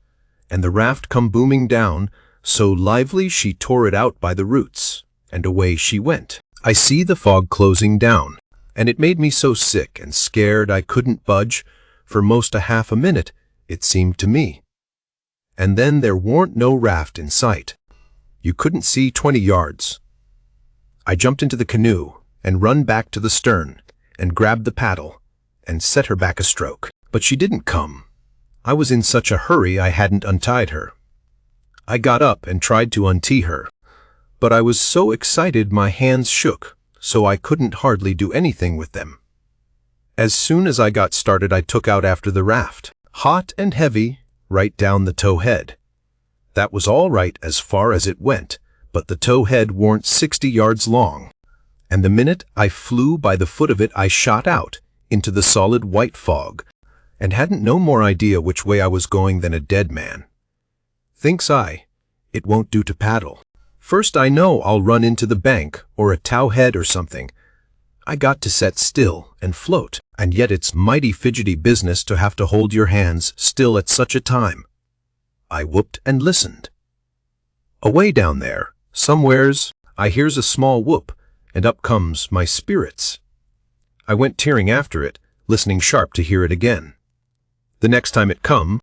and the raft come booming down so lively she tore it out by the roots, and away she went. I see the fog closing down, and it made me so sick and scared I couldn't budge for most a half a minute, it seemed to me. And then there warn't no raft in sight. You couldn't see 20 yards. I jumped into the canoe and run back to the stern and grabbed the paddle and set her back a stroke. But she didn't come. I was in such a hurry I hadn't untied her. I got up and tried to untee her, but I was so excited my hands shook, so I couldn't hardly do anything with them. As soon as I got started I took out after the raft, hot and heavy, right down the tow head. That was all right as far as it went, but the tow head warn't 60 yards long, and the minute I flew by the foot of it I shot out into the solid white fog, and hadn't no more idea which way I was going than a dead man. Thinks I, it won't do to paddle. First I know I'll run into the bank or a tow head or something. I got to set still and float, and yet it's mighty fidgety business to have to hold your hands still at such a time. I whooped and listened. Away down there, somewheres, I hears a small whoop, and up comes my spirits. I went tearing after it, listening sharp to hear it again. The next time it come,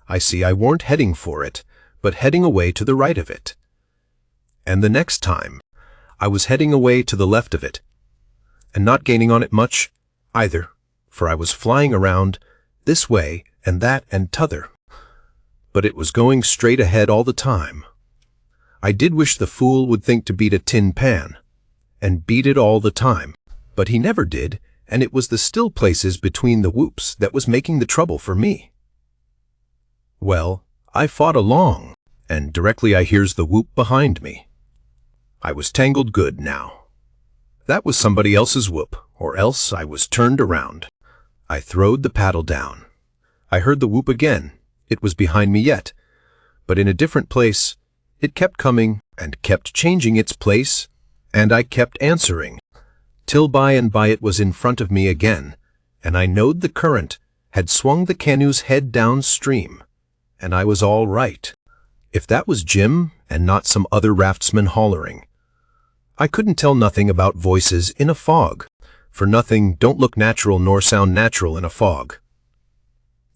I see I warn't heading for it, but heading away to the right of it. And the next time, I was heading away to the left of it, and not gaining on it much, either, for I was flying around this way and that and t'other. But it was going straight ahead all the time. I did wish the fool would think to beat a tin pan, and beat it all the time, but he never did, and it was the still places between the whoops that was making the trouble for me. Well, I fought along, and directly I hears the whoop behind me. I was tangled good now. That was somebody else's whoop, or else I was turned around. I throwed the paddle down. I heard the whoop again. It was behind me yet, but in a different place. It kept coming and kept changing its place, and I kept answering, till by and by it was in front of me again, and I knowed the current had swung the canoe's head downstream, and I was all right. If that was Jim and not some other raftsman hollering. I couldn't tell nothing about voices in a fog, for nothing don't look natural nor sound natural in a fog.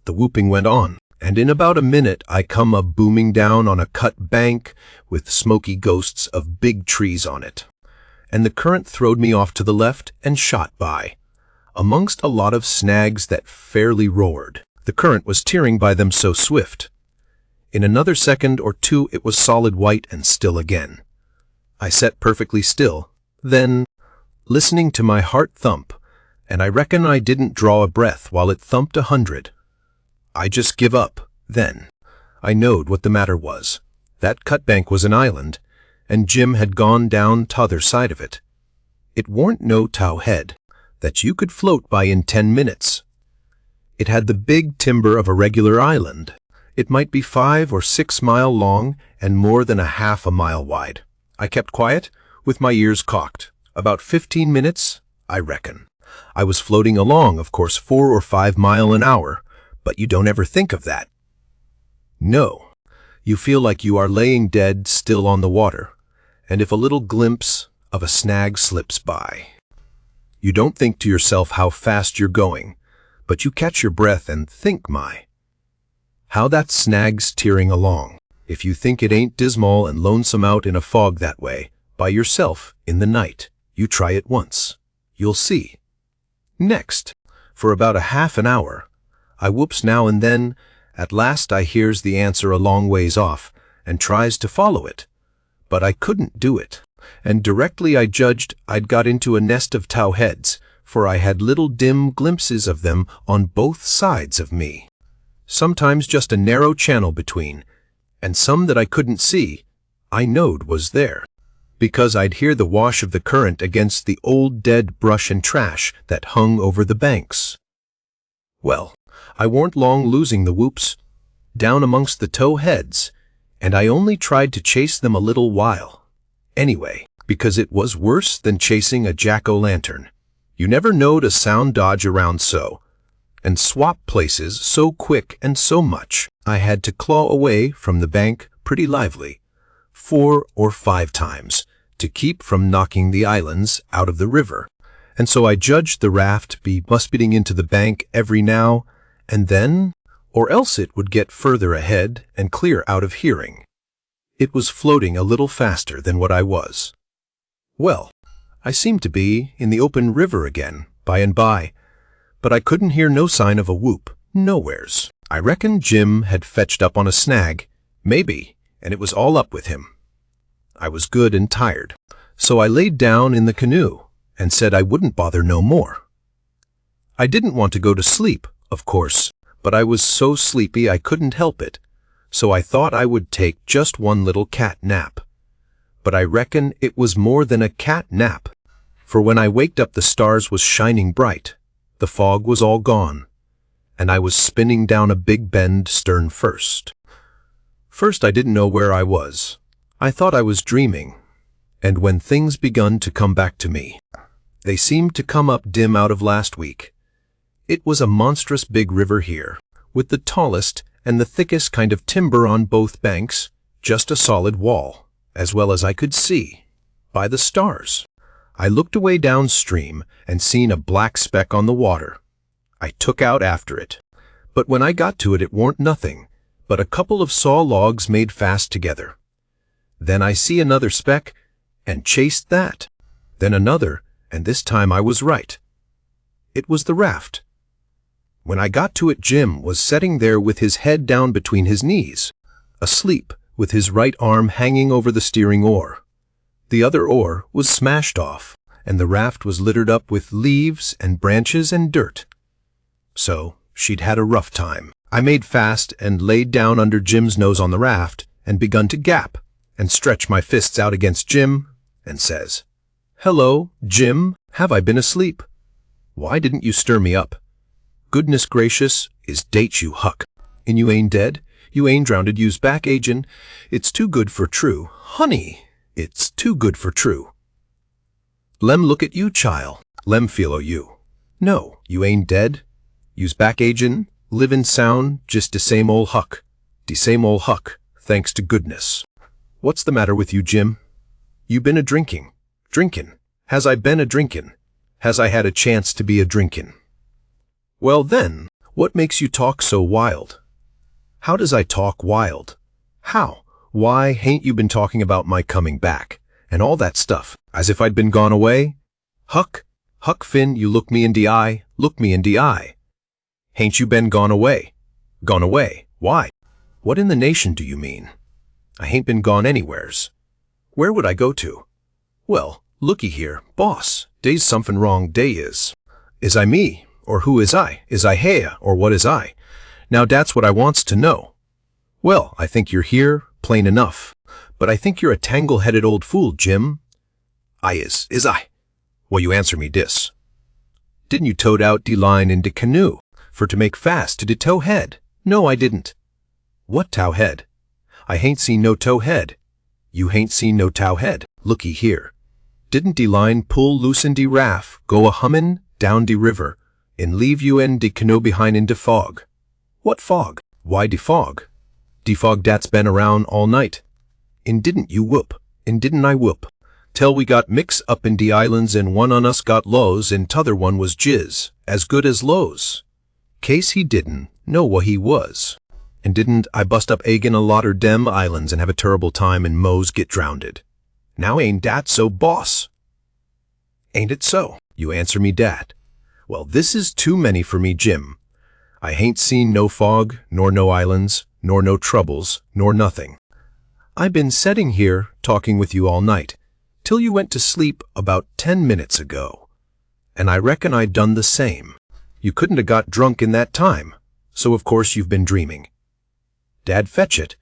The whooping went on, and in about a minute I come a booming down on a cut bank with smoky ghosts of big trees on it, and the current throwed me off to the left and shot by, amongst a lot of snags that fairly roared. The current was tearing by them so swift. In another second or two it was solid white and still again. I sat perfectly still, then, listening to my heart thump, and I reckon I didn't draw a breath while it thumped 100. I just give up, then. I knowed what the matter was. That cut bank was an island, and Jim had gone down t'other side of it. It warn't no tow head that you could float by in 10 minutes. It had the big timber of a regular island. It might be 5 or 6 mile long and more than a half a mile wide. I kept quiet, with my ears cocked. About 15 minutes, I reckon. I was floating along, of course, 4 or 5 miles an hour, but you don't ever think of that. No, you feel like you are laying dead still on the water, and if a little glimpse of a snag slips by, you don't think to yourself how fast you're going, but you catch your breath and think, how that snag's tearing along. If you think it ain't dismal and lonesome out in a fog that way, by yourself in the night, you try it once. You'll see. Next, for about a half an hour, I whoops now and then. At last I hears the answer a long ways off, and tries to follow it. But I couldn't do it, and directly I judged I'd got into a nest of towheads, for I had little dim glimpses of them on both sides of me. Sometimes just a narrow channel between, and some that I couldn't see, I knowed was there, because I'd hear the wash of the current against the old dead brush and trash that hung over the banks. Well, I warn't long losing the whoops, down amongst the towheads, and I only tried to chase them a little while. Anyway, because it was worse than chasing a jack-o'-lantern. You never knowed a sound dodge around so, and swap places so quick and so much. I had to claw away from the bank pretty lively, 4 or 5 times, to keep from knocking the islands out of the river, and so I judged the raft be muspeting into the bank every now and then, or else it would get further ahead and clear out of hearing. It was floating a little faster than what I was. Well, I seemed to be in the open river again, by and by, but I couldn't hear no sign of a whoop, nowheres. I reckon Jim had fetched up on a snag, maybe, and it was all up with him. I was good and tired, so I laid down in the canoe and said I wouldn't bother no more. I didn't want to go to sleep, of course, but I was so sleepy I couldn't help it, so I thought I would take just one little cat nap. But I reckon it was more than a cat nap, for when I waked up the stars was shining bright, the fog was all gone, and I was spinning down a big bend stern first. First I didn't know where I was. I thought I was dreaming, and when things begun to come back to me, they seemed to come up dim out of last week. It was a monstrous big river here, with the tallest and the thickest kind of timber on both banks, just a solid wall, as well as I could see, by the stars. I looked away downstream and seen a black speck on the water. I took out after it, but when I got to it, it warn't nothing but a couple of saw logs made fast together. Then I see another speck, and chased that. Then another, and this time I was right. It was the raft. When I got to it, Jim was sitting there with his head down between his knees, asleep, with his right arm hanging over the steering oar. The other oar was smashed off, and the raft was littered up with leaves and branches and dirt. So she'd had a rough time. I made fast and laid down under Jim's nose on the raft and begun to gap and stretch my fists out against Jim and says, "Hello, Jim, have I been asleep? Why didn't you stir me up? Goodness gracious, is date you, Huck, and you ain't dead, you ain't drownded, you's back agin'. It's too good for true, honey, it's too good for true. Lem look at you, chile, lem feel o' you. No, you ain't dead, you's back agin', livin' sound, just de same ol' Huck, thanks to goodness. What's the matter with you, Jim? You been a-drinking? Drinkin'? Has I been a-drinkin'? Has I had a chance to be a-drinkin'? Well then, what makes you talk so wild? How does I talk wild? How? Why, hain't you been talking about my coming back, and all that stuff, as if I'd been gone away? Huck Finn, you look me in de eye, Hain't you been gone away? Gone away? Why? What in the nation do you mean? I hain't been gone anywheres. Where would I go to? Well, looky here, boss, dey's somethin' wrong, dey is. Is I me, or who is I? Is I Hea, or what is I? Now dat's what I wants to know. Well, I think you're here, plain enough, but I think you're a tangle-headed old fool, Jim. I is I? Well, you answer me dis. Didn't you toad out de line in de canoe, for to make fast to de towhead? No, I didn't. What towhead? I hain't seen no towhead. You hain't seen no tow head. Looky here. Didn't de line pull loosen de raft, go a-hummin' down de river, and leave you in de canoe behind in de fog? What fog? Why de fog? De fog dat's been around all night. And didn't you whoop, and didn't I whoop, till we got mixed up in de islands and one on us got lows and t'other one was jizz, as good as lows. Case he didn't know what he was. And didn't I bust up agin a lot er dem islands and have a terrible time and Mose get drowned? Now ain't dat so, boss? Ain't it so? You answer me dat. Well, this is too many for me, Jim. I hain't seen no fog, nor no islands, nor no troubles, nor nothing. I been setting here talking with you all night, till you went to sleep about 10 minutes ago. And I reckon I done the same. You couldn't have got drunk in that time, so of course you've been dreaming. Dad fetch it.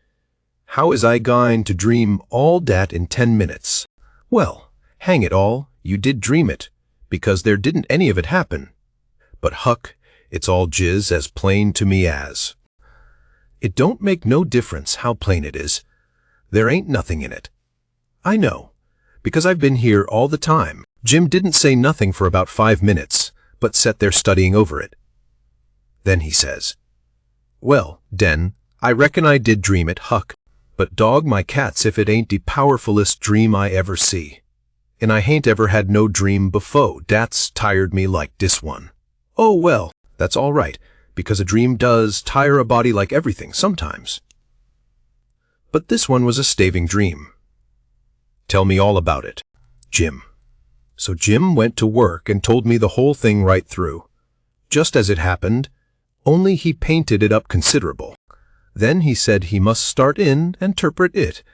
How is I going to dream all dat in 10 minutes? Well, hang it all, you did dream it, because there didn't any of it happen. But Huck, it's all jizz as plain to me as. It don't make no difference how plain it is. There ain't nothing in it. I know, because I've been here all the time. Jim didn't say nothing for about 5 minutes, but sat there studying over it. Then he says, "Well, Den, I reckon I did dream it, Huck, but dog my cats if it ain't de powerfulest dream I ever see. And I hain't ever had no dream befo' dat's tired me like dis one." "Oh, well, that's all right, because a dream does tire a body like everything sometimes. But this one was a staving dream." "Tell me all about it, Jim." So Jim went to work and told me the whole thing right through, just as it happened, only he painted it up considerable. Then he said he must start in and interpret it,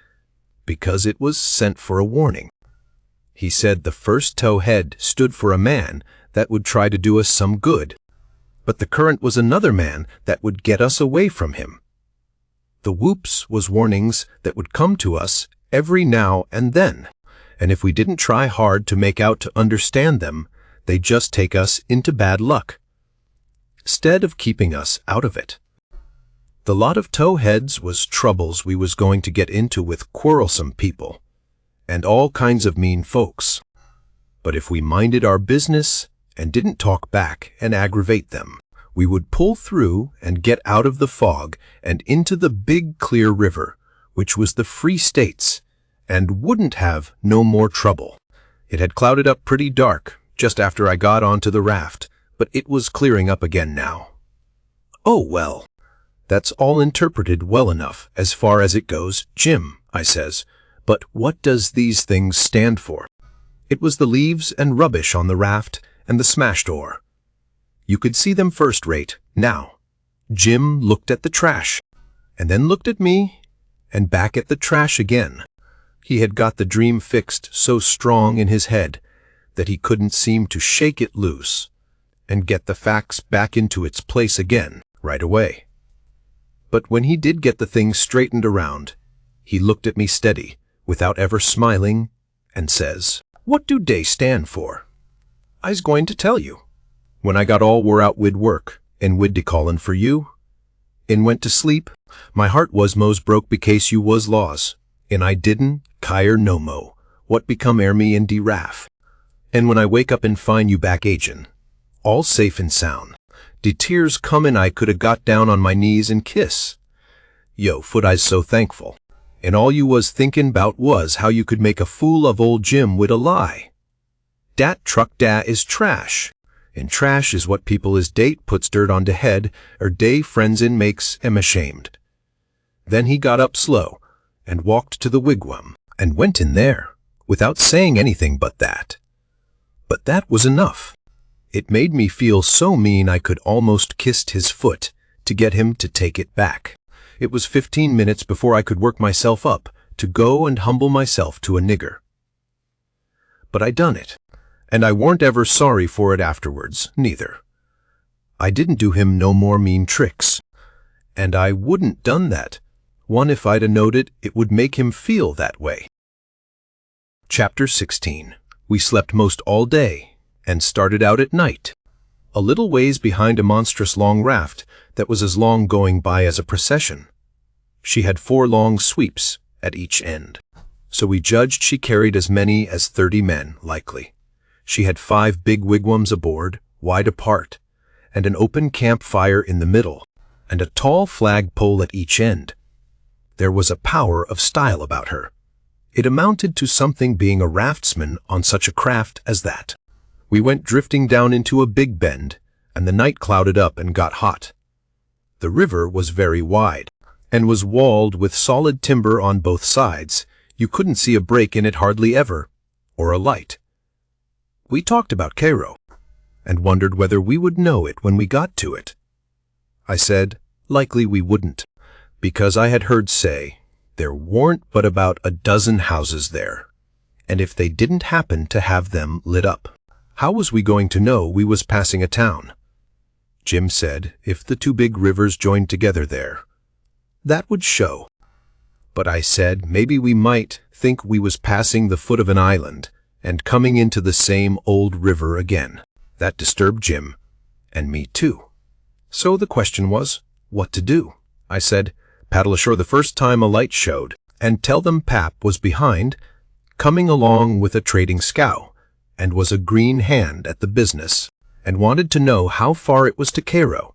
because it was sent for a warning. He said the first tow head stood for a man that would try to do us some good, but the current was another man that would get us away from him. The whoops was warnings that would come to us every now and then, and if we didn't try hard to make out to understand them, they'd just take us into bad luck, stead of keeping us out of it. The lot of tow heads was troubles we was going to get into with quarrelsome people, and all kinds of mean folks. But if we minded our business and didn't talk back and aggravate them, we would pull through and get out of the fog and into the big clear river, which was the Free States, and wouldn't have no more trouble. It had clouded up pretty dark just after I got onto the raft, but it was clearing up again now. "Oh, well, that's all interpreted well enough as far as it goes, Jim," I says, "but what does these things stand for?" It was the leaves and rubbish on the raft and the smashed oar. You could see them first rate. Now, Jim looked at the trash, and then looked at me, and back at the trash again. He had got the dream fixed so strong in his head that he couldn't seem to shake it loose and get the facts back into its place again right away. But when he did get the thing straightened around, he looked at me steady, without ever smiling, and says, "What do dey stand for?" "I's going to tell you. When I got all wore out wid work, and wid de callin' for you, and went to sleep, my heart was mos broke becase you was laws, and I didn't kire no mo what become ere me in de raft. And when I wake up and find you back agin, all safe and sound, de tears comin' I could 'a got down on my knees and kiss. Yo, foot I's so thankful. And all you was thinkin' 'bout was how you could make a fool of old Jim wid a lie. Dat truck da is trash, and trash is what people is date puts dirt on de head or dey friends in makes 'em ashamed." Then he got up slow and walked to the wigwam and went in there without saying anything but that. But that was enough. It made me feel so mean I could almost kissed his foot to get him to take it back. It was 15 minutes before I could work myself up to go and humble myself to a nigger. But I done it, and I warn't ever sorry for it afterwards, neither. I didn't do him no more mean tricks, and I wouldn't done that one if I'd a knowed it would make him feel that way. Chapter 16. We slept most all day, and started out at night, a little ways behind a monstrous long raft that was as long going by as a procession. She had 4 long sweeps at each end. So we judged she carried as many as 30 men, likely. She had 5 big wigwams aboard, wide apart, and an open campfire in the middle, and a tall flagpole at each end. There was a power of style about her. It amounted to something being a raftsman on such a craft as that. We went drifting down into a big bend, and the night clouded up and got hot. The river was very wide, and was walled with solid timber on both sides. You couldn't see a break in it hardly ever, or a light. We talked about Cairo, and wondered whether we would know it when we got to it. I said, likely we wouldn't, because I had heard say there weren't but about a dozen houses there, and if they didn't happen to have them lit up, how was we going to know we was passing a town? Jim said if the 2 big rivers joined together there, that would show. But I said maybe we might think we was passing the foot of an island and coming into the same old river again. That disturbed Jim, and me too. So the question was, what to do? I said, paddle ashore the first time a light showed, and tell them Pap was behind, coming along with a trading scow, and was a green hand at the business, and wanted to know how far it was to Cairo.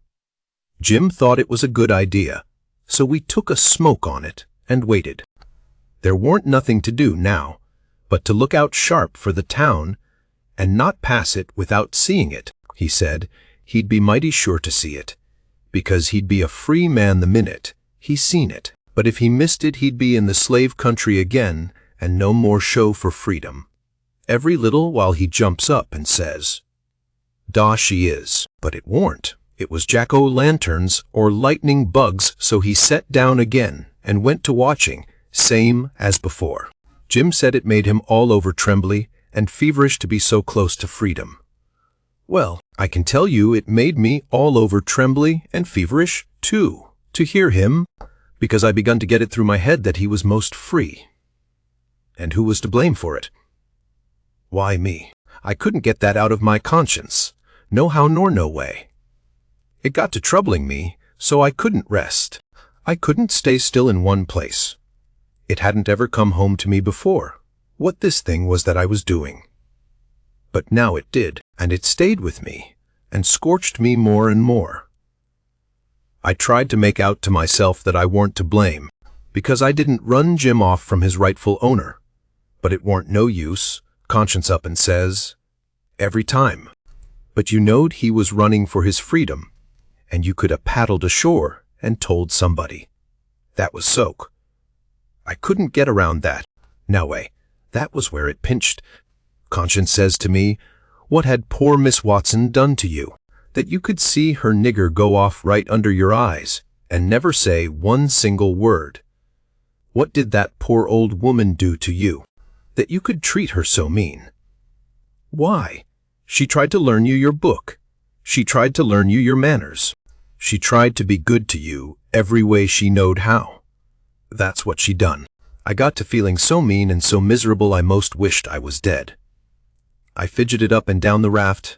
Jim thought it was a good idea, so we took a smoke on it and waited. There weren't nothing to do now, but to look out sharp for the town and not pass it without seeing it. He said he'd be mighty sure to see it, because he'd be a free man the minute he seen it. But if he missed it, he'd be in the slave country again, and no more show for freedom. Every little while he jumps up and says, "Dah she is." But it warn't. It was jack-o'-lanterns or lightning bugs, so he set down again and went to watching, same as before. Jim said it made him all over trembly and feverish to be so close to freedom. Well, I can tell you it made me all over trembly and feverish, too, to hear him, because I begun to get it through my head that he was most free. And who was to blame for it? Why, me. I couldn't get that out of my conscience, no how nor no way. It got to troubling me, so I couldn't rest. I couldn't stay still in one place. It hadn't ever come home to me before, what this thing was that I was doing. But now it did, and it stayed with me, and scorched me more and more. I tried to make out to myself that I weren't to blame, because I didn't run Jim off from his rightful owner. But it warn't no use, conscience up and says, every time. But you knowed he was running for his freedom, and you could have paddled ashore and told somebody. That was soak. I couldn't get around that. Now way, that was where it pinched. Conscience says to me, what had poor Miss Watson done to you, that you could see her nigger go off right under your eyes and never say one single word? What did that poor old woman do to you, that you could treat her so mean? Why? She tried to learn you your book. She tried to learn you your manners. She tried to be good to you every way she knowed how. That's what she done. I got to feeling so mean and so miserable I most wished I was dead. I fidgeted up and down the raft,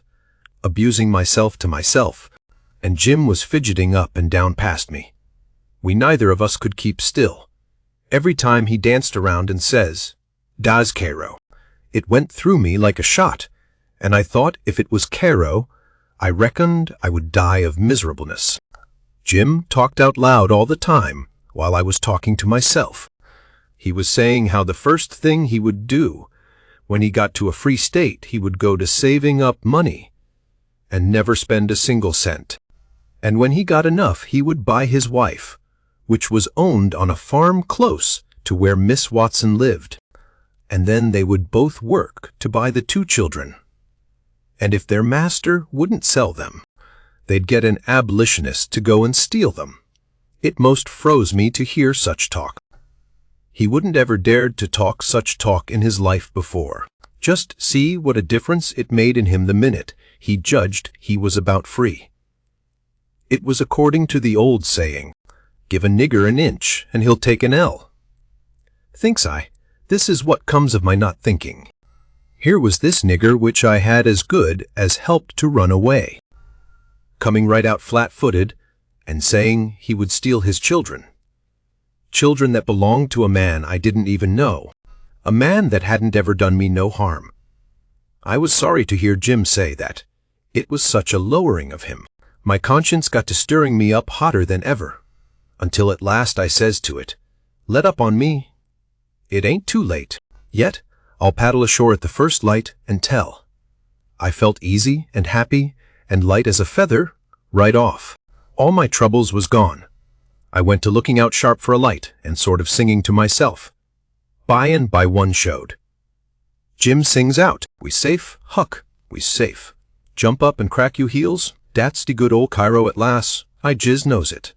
abusing myself to myself, and Jim was fidgeting up and down past me. We neither of us could keep still. Every time he danced around and says, "Das Cairo," it went through me like a shot, and I thought if it was Cairo, I reckoned I would die of miserableness. Jim talked out loud all the time while I was talking to myself. He was saying how the first thing he would do when he got to a free state, he would go to saving up money and never spend a single cent. And when he got enough, he would buy his wife, which was owned on a farm close to where Miss Watson lived. And then they would both work to buy the 2 children. And if their master wouldn't sell them, they'd get an abolitionist to go and steal them. It most froze me to hear such talk. He wouldn't ever dared to talk such talk in his life before. Just see what a difference it made in him the minute he judged he was about free. It was according to the old saying, give a nigger an inch and he'll take an ell. Thinks I, this is what comes of my not thinking. Here was this nigger which I had as good as helped to run away, coming right out flat-footed and saying he would steal his children. Children that belonged to a man I didn't even know, a man that hadn't ever done me no harm. I was sorry to hear Jim say that. It was such a lowering of him. My conscience got to stirring me up hotter than ever, until at last I says to it, "Let up on me. It ain't too late. Yet, I'll paddle ashore at the first light and tell." I felt easy and happy and light as a feather right off. All my troubles was gone. I went to looking out sharp for a light and sort of singing to myself. By and by one showed. Jim sings out, "We safe, Huck, we safe. Jump up and crack you heels, dat's de good old Cairo at last, I jizz knows it."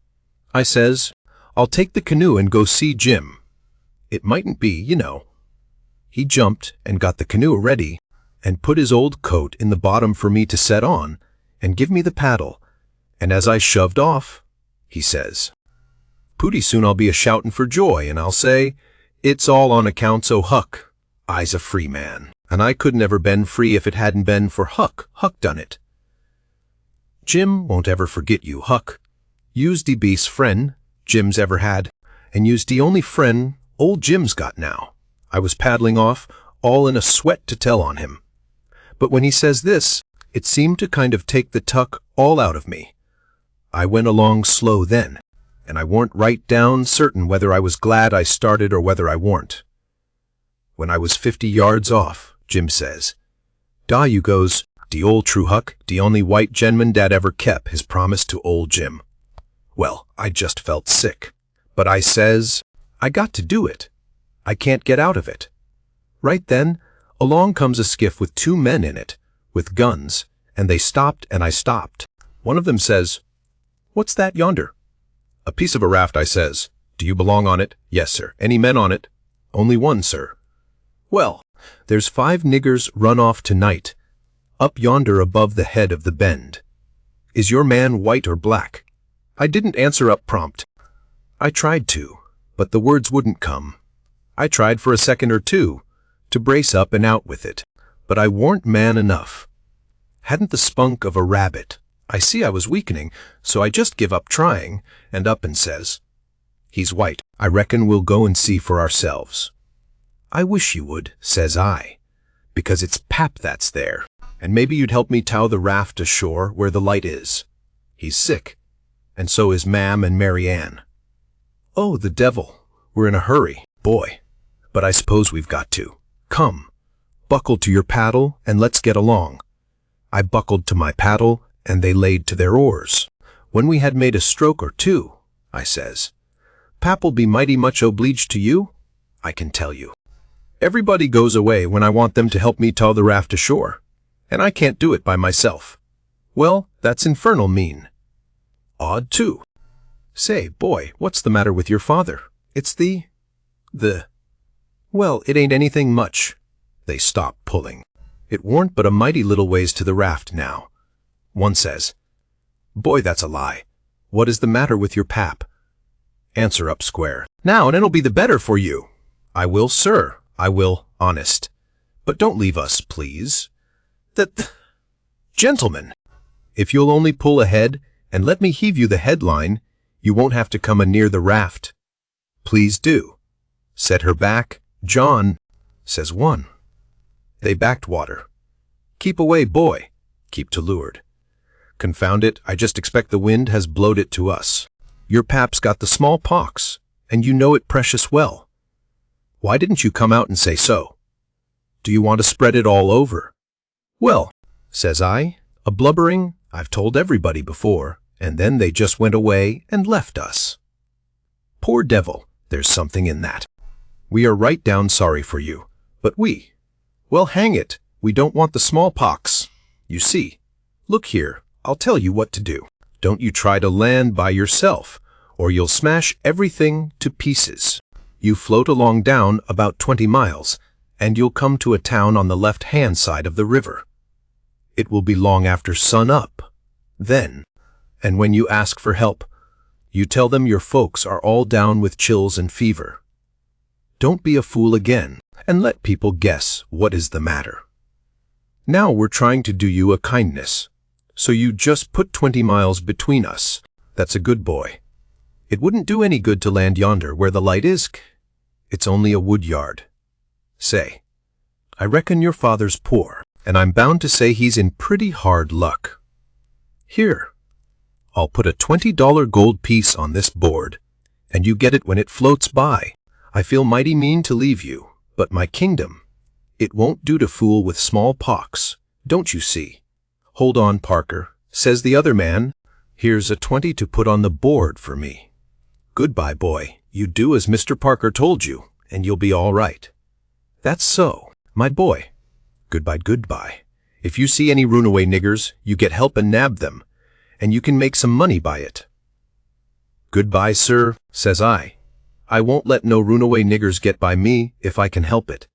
I says, "I'll take the canoe and go see Jim. It mightn't be, you know." He jumped and got the canoe ready and put his old coat in the bottom for me to set on and give me the paddle, and as I shoved off, he says, "Pooty soon I'll be a-shoutin' for joy, and I'll say, 'It's all on accounts o' Huck. I's a free man, and I couldn't ever been free if it hadn't been for Huck. Huck done it.' Jim won't ever forget you, Huck. You's de beast friend Jim's ever had, and you's de only friend old Jim's got now." I was paddling off, all in a sweat to tell on him. But when he says this, it seemed to kind of take the tuck all out of me. I went along slow then, and I warn't right down certain whether I was glad I started or whether I warn't. When I was 50 yards off, Jim says, "Dah you goes, de old true Huck, de only white gen'man dat ever kep his promise to old Jim." Well, I just felt sick, but I says, "I got to do it. I can't get out of it." Right then, along comes a skiff with 2 men in it, with guns, and they stopped and I stopped. One of them says, "What's that yonder?" "A piece of a raft," I says. "Do you belong on it?" "Yes, sir." "Any men on it?" "Only one, sir." "Well, there's 5 niggers run off tonight, up yonder above the head of the bend. Is your man white or black?" I didn't answer up prompt. I tried to, but the words wouldn't come. I tried for a second or two to brace up and out with it, but I warn't man enough. Hadn't the spunk of a rabbit. I see I was weakening, so I just give up trying and up and says, "He's white. I reckon we'll go and see for ourselves." "I wish you would," says I, "because it's Pap that's there, and maybe you'd help me tow the raft ashore where the light is. He's sick, and so is Mam and Mary Ann." "Oh, the devil. We're in a hurry, boy. But I suppose we've got to. Come, buckle to your paddle and let's get along." I buckled to my paddle and they laid to their oars. When we had made a stroke or two, I says, "Pap'll be mighty much obleeged to you, I can tell you. Everybody goes away when I want them to help me tow the raft ashore, and I can't do it by myself. Well, that's infernal mean. Odd, too. Say, boy, what's the matter with your father? It's the... Well, it ain't anything much." They stopped pulling. It warn't but a mighty little ways to the raft now. One says, "Boy, that's a lie. What is the matter with your pap?" Answer up square. "Now, and it'll be the better for you." "I will, sir. I will, honest. But don't leave us, please." Gentlemen, if you'll only pull ahead and let me heave you the headline, you won't have to come a-near the raft. Please do. Set her back, John," says one. They backed water. "Keep away, boy. Keep to leeward. Confound it, I just expect the wind has blowed it to us. Your pap's got the smallpox, and you know it precious well. Why didn't you come out and say so? Do you want to spread it all over?" "Well," says I, "a blubbering, I've told everybody before, and then they just went away and left us." "Poor devil, there's something in that. We are right down sorry for you, but well, hang it, we don't want the smallpox. You see, look here, I'll tell you what to do. Don't you try to land by yourself, or you'll smash everything to pieces. You float along down about 20 miles, and you'll come to a town on the left-hand side of the river. It will be long after sun up, then, and when you ask for help, you tell them your folks are all down with chills and fever. Don't be a fool again, and let people guess what is the matter. Now we're trying to do you a kindness, so you just put 20 miles between us. That's a good boy. It wouldn't do any good to land yonder where the light is. It's only a wood yard. Say, I reckon your father's poor, and I'm bound to say he's in pretty hard luck. Here, I'll put a $20 gold piece on this board, and you get it when it floats by. I feel mighty mean to leave you, but my kingdom, it won't do to fool with smallpox, don't you see? Hold on, Parker, says the other man. Here's a 20 to put on the board for me. Goodbye, boy. You do as Mr. Parker told you, and you'll be all right. That's so, my boy. Goodbye, goodbye. If you see any runaway niggers, you get help and nab them, and you can make some money by it. Goodbye, sir, says I. I won't let no runaway niggers get by me if I can help it.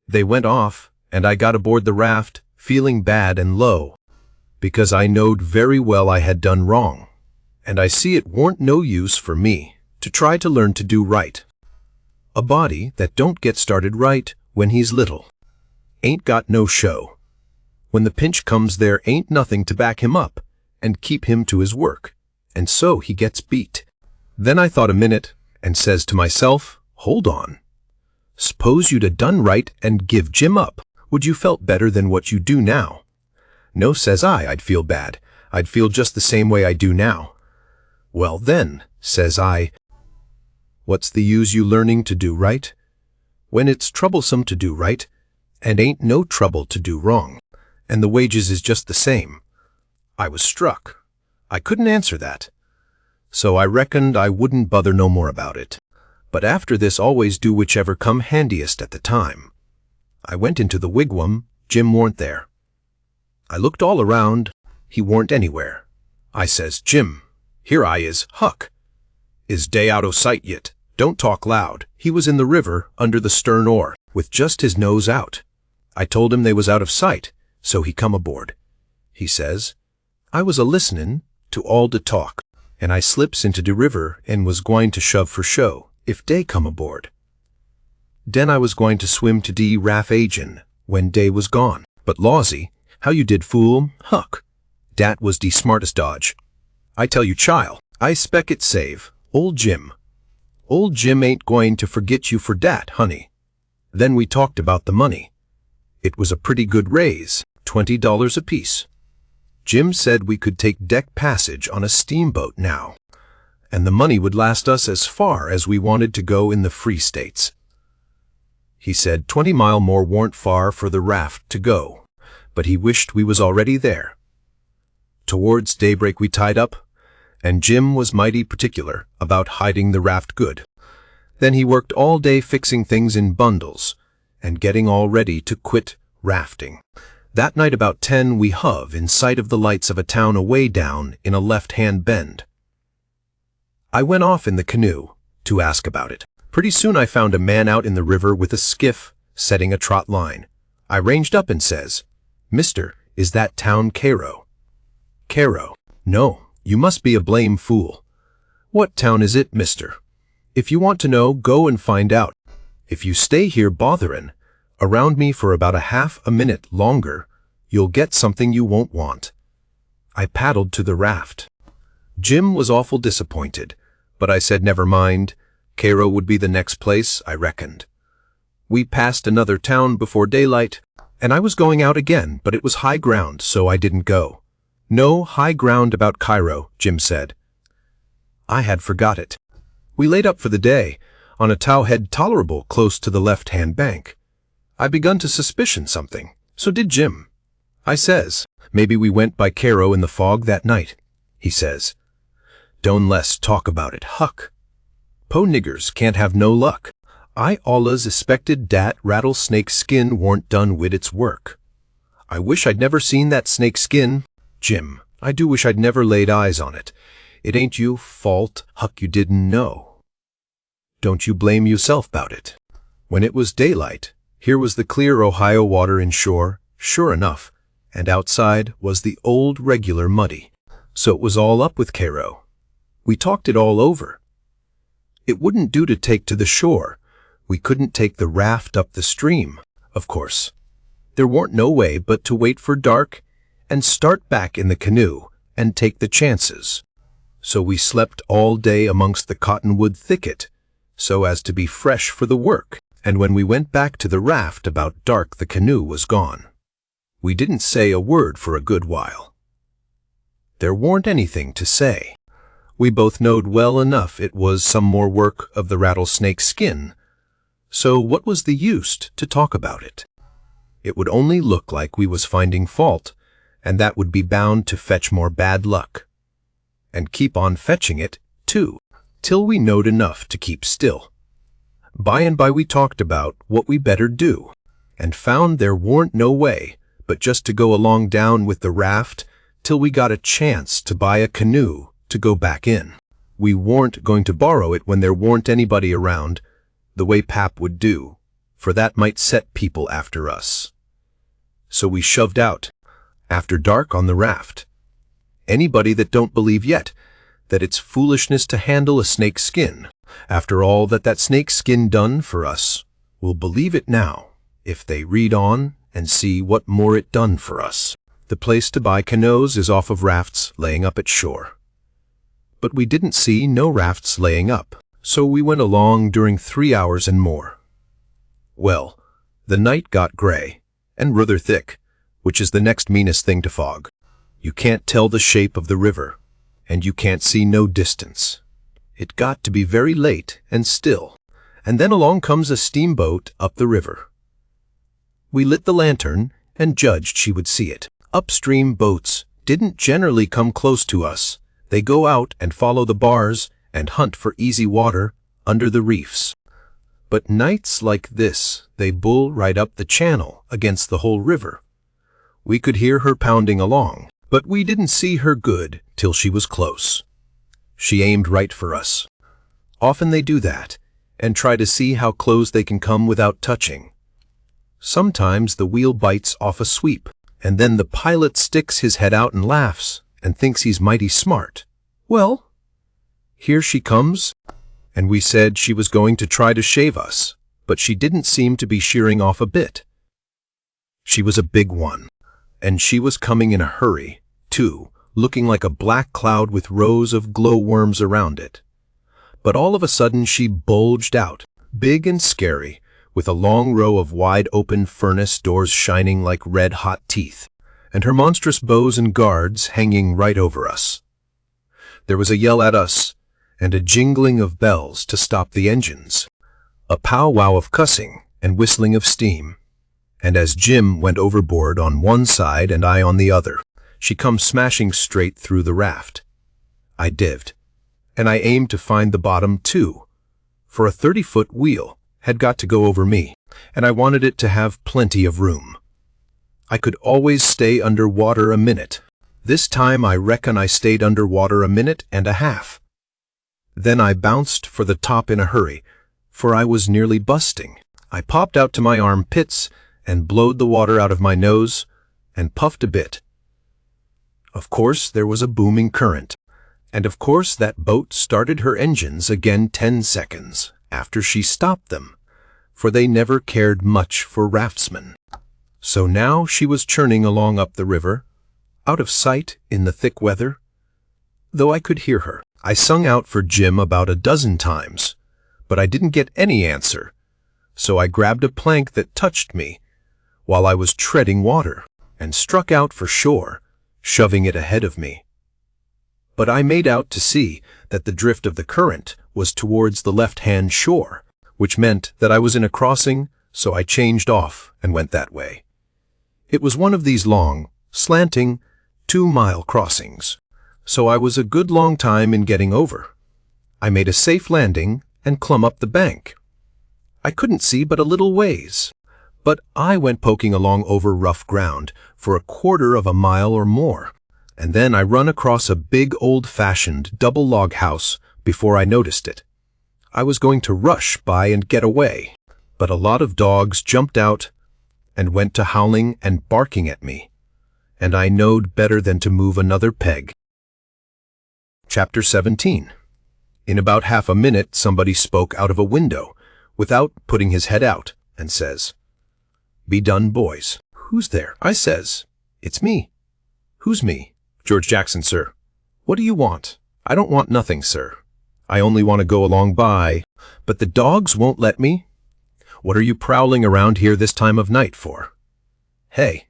They went off, and I got aboard the raft, feeling bad and low, because I knowed very well I had done wrong, and I see it warn't no use for me to try to learn to do right. A body that don't get started right when he's little ain't got no show. When the pinch comes, there ain't nothing to back him up and keep him to his work, and so he gets beat. Then I thought a minute and says to myself, hold on. S'pose you'd a done right and give Jim up, would you felt better than what you do now? No, says I'd feel bad. I'd feel just the same way I do now. Well then, says I, what's the use you learning to do right, when it's troublesome to do right, and ain't no trouble to do wrong, and the wages is just the same? I was struck. I couldn't answer that. So I reckoned I wouldn't bother no more about it. But after this always do whichever come handiest at the time. I went into the wigwam. Jim warn't there. I looked all around. He warn't anywhere. I says, Jim, here I is, Huck. Is day out o' sight yet? Don't talk loud. He was in the river, under the stern oar, with just his nose out. I told him they was out of sight, so he come aboard. He says, I was a-listenin' to all de talk, and I slips into de river and was gwine to shove for show, if dey come aboard. Den I was gwine to swim to de raff agin, when dey was gone. But lawsy, how you did fool, Huck. Dat was de smartest dodge. I tell you, chile, I spec it save, Old Jim. Old Jim ain't going to forget you for dat, honey. Then we talked about the money. It was a pretty good raise, $20 apiece. Jim said we could take deck passage on a steamboat now, and the money would last us as far as we wanted to go in the Free States. He said 20 mile more warn't far for the raft to go, but he wished we was already there. Towards daybreak we tied up, and Jim was mighty particular about hiding the raft good. Then he worked all day fixing things in bundles and getting all ready to quit rafting. That night about 10 we hove in sight of the lights of a town away down in a left-hand bend. I went off in the canoe to ask about it. Pretty soon I found a man out in the river with a skiff setting a trot line. I ranged up and says, Mister, is that town Cairo? Cairo? No, you must be a blame fool. What town is it, mister? If you want to know, go and find out. If you stay here botherin' around me for about a minute longer, you'll get something you won't want. I paddled to the raft. Jim was awful disappointed, but I said never mind. Cairo would be the next place, I reckoned. We passed another town before daylight, and I was going out again, but it was high ground, so I didn't go. No high ground about Cairo, Jim said. I had forgot it. We laid up for the day, on a towhead tolerable close to the left-hand bank. I begun to suspicion something, so did Jim. I says, maybe we went by Cairo in the fog that night. He says, don't less talk about it, Huck. Po niggers can't have no luck. I allus expected dat rattlesnake skin warn't done wid its work. I wish I'd never seen that snake skin, Jim. I do wish I'd never laid eyes on it. It ain't you fault, Huck, you didn't know. Don't you blame yourself 'bout it. When it was daylight, here was the clear Ohio water inshore, sure enough, and outside was the old regular muddy. So it was all up with Cairo. We talked it all over. It wouldn't do to take to the shore. We couldn't take the raft up the stream, of course. There warn't no way but to wait for dark and start back in the canoe and take the chances. So we slept all day amongst the cottonwood thicket, so as to be fresh for the work, And when we went back to the raft about dark, the canoe was gone. We didn't say a word for a good while. There warn't anything to say. We both knowed well enough it was some more work of the rattlesnake's skin, so what was the use to talk about it? It would only look like we was finding fault, and that would be bound to fetch more bad luck. And keep on fetching it, too, till we knowed enough to keep still. By and by we talked about what we better do, and found there warn't no way but just to go along down with the raft till we got a chance to buy a canoe to go back in. We warn't going to borrow it when there warn't anybody around, the way Pap would do, for that might set people after us. So we shoved out, after dark, on the raft. Anybody that don't believe yet that it's foolishness to handle a snake's skin, after all that snake's skin done for us, will believe it now, if they read on and see what more it done for us. The place to buy canoes is off of rafts laying up at shore. But we didn't see no rafts laying up, so we went along during 3 hours and more. Well, the night got gray, and ruther thick, which is the next meanest thing to fog. You can't tell the shape of the river, and you can't see no distance. It got to be very late and still, and then along comes a steamboat up the river. We lit the lantern and judged she would see it. Upstream boats didn't generally come close to us. They go out and follow the bars and hunt for easy water under the reefs. But nights like this, they bull right up the channel against the whole river. We could hear her pounding along, but we didn't see her good till she was close. She aimed right for us. Often they do that, and try to see how close they can come without touching. Sometimes the wheel bites off a sweep, and then the pilot sticks his head out and laughs, and thinks he's mighty smart. Well, here she comes, and we said she was going to try to shave us, but she didn't seem to be shearing off a bit. She was a big one, and she was coming in a hurry, too, looking like a black cloud with rows of glowworms around it. But all of a sudden she bulged out, big and scary, with a long row of wide-open furnace doors shining like red-hot teeth, and her monstrous bows and guards hanging right over us. There was a yell at us, and a jingling of bells to stop the engines, a powwow of cussing and whistling of steam, and as Jim went overboard on one side and I on the other, she come smashing straight through the raft. I dived, and I aimed to find the bottom too, for a 30-foot wheel had got to go over me, and I wanted it to have plenty of room. I could always stay under water a minute. This time I reckon I stayed under water a minute and a half. Then I bounced for the top in a hurry, for I was nearly busting. I popped out to my armpits and blowed the water out of my nose and puffed a bit. Of course there was a booming current, and of course that boat started her engines again 10 seconds after she stopped them, for they never cared much for raftsmen. So now she was churning along up the river, out of sight in the thick weather. Though I could hear her, I sung out for Jim about a dozen times, but I didn't get any answer, so I grabbed a plank that touched me while I was treading water and struck out for shore, shoving it ahead of me. But I made out to see that the drift of the current was towards the left-hand shore, which meant that I was in a crossing, so I changed off and went that way. It was one of these long, slanting, 2-mile crossings, so I was a good long time in getting over. I made a safe landing and clumb up the bank. I couldn't see but a little ways, but I went poking along over rough ground for a 1/4 of a mile or more, and then I run across a big old-fashioned double log house before I noticed it. I was going to rush by and get away, but a lot of dogs jumped out and went to howling and barking at me, and I knowed better than to move another peg. Chapter 17. In about half a minute somebody spoke out of a window without putting his head out and says, "Be done, boys." "Who's there?" I says. "It's me." "Who's me?" "George Jackson, sir." "What do you want?" "I don't want nothing, sir. I only want to go along by, but the dogs won't let me." What are you prowling around here this time of night for? Hey,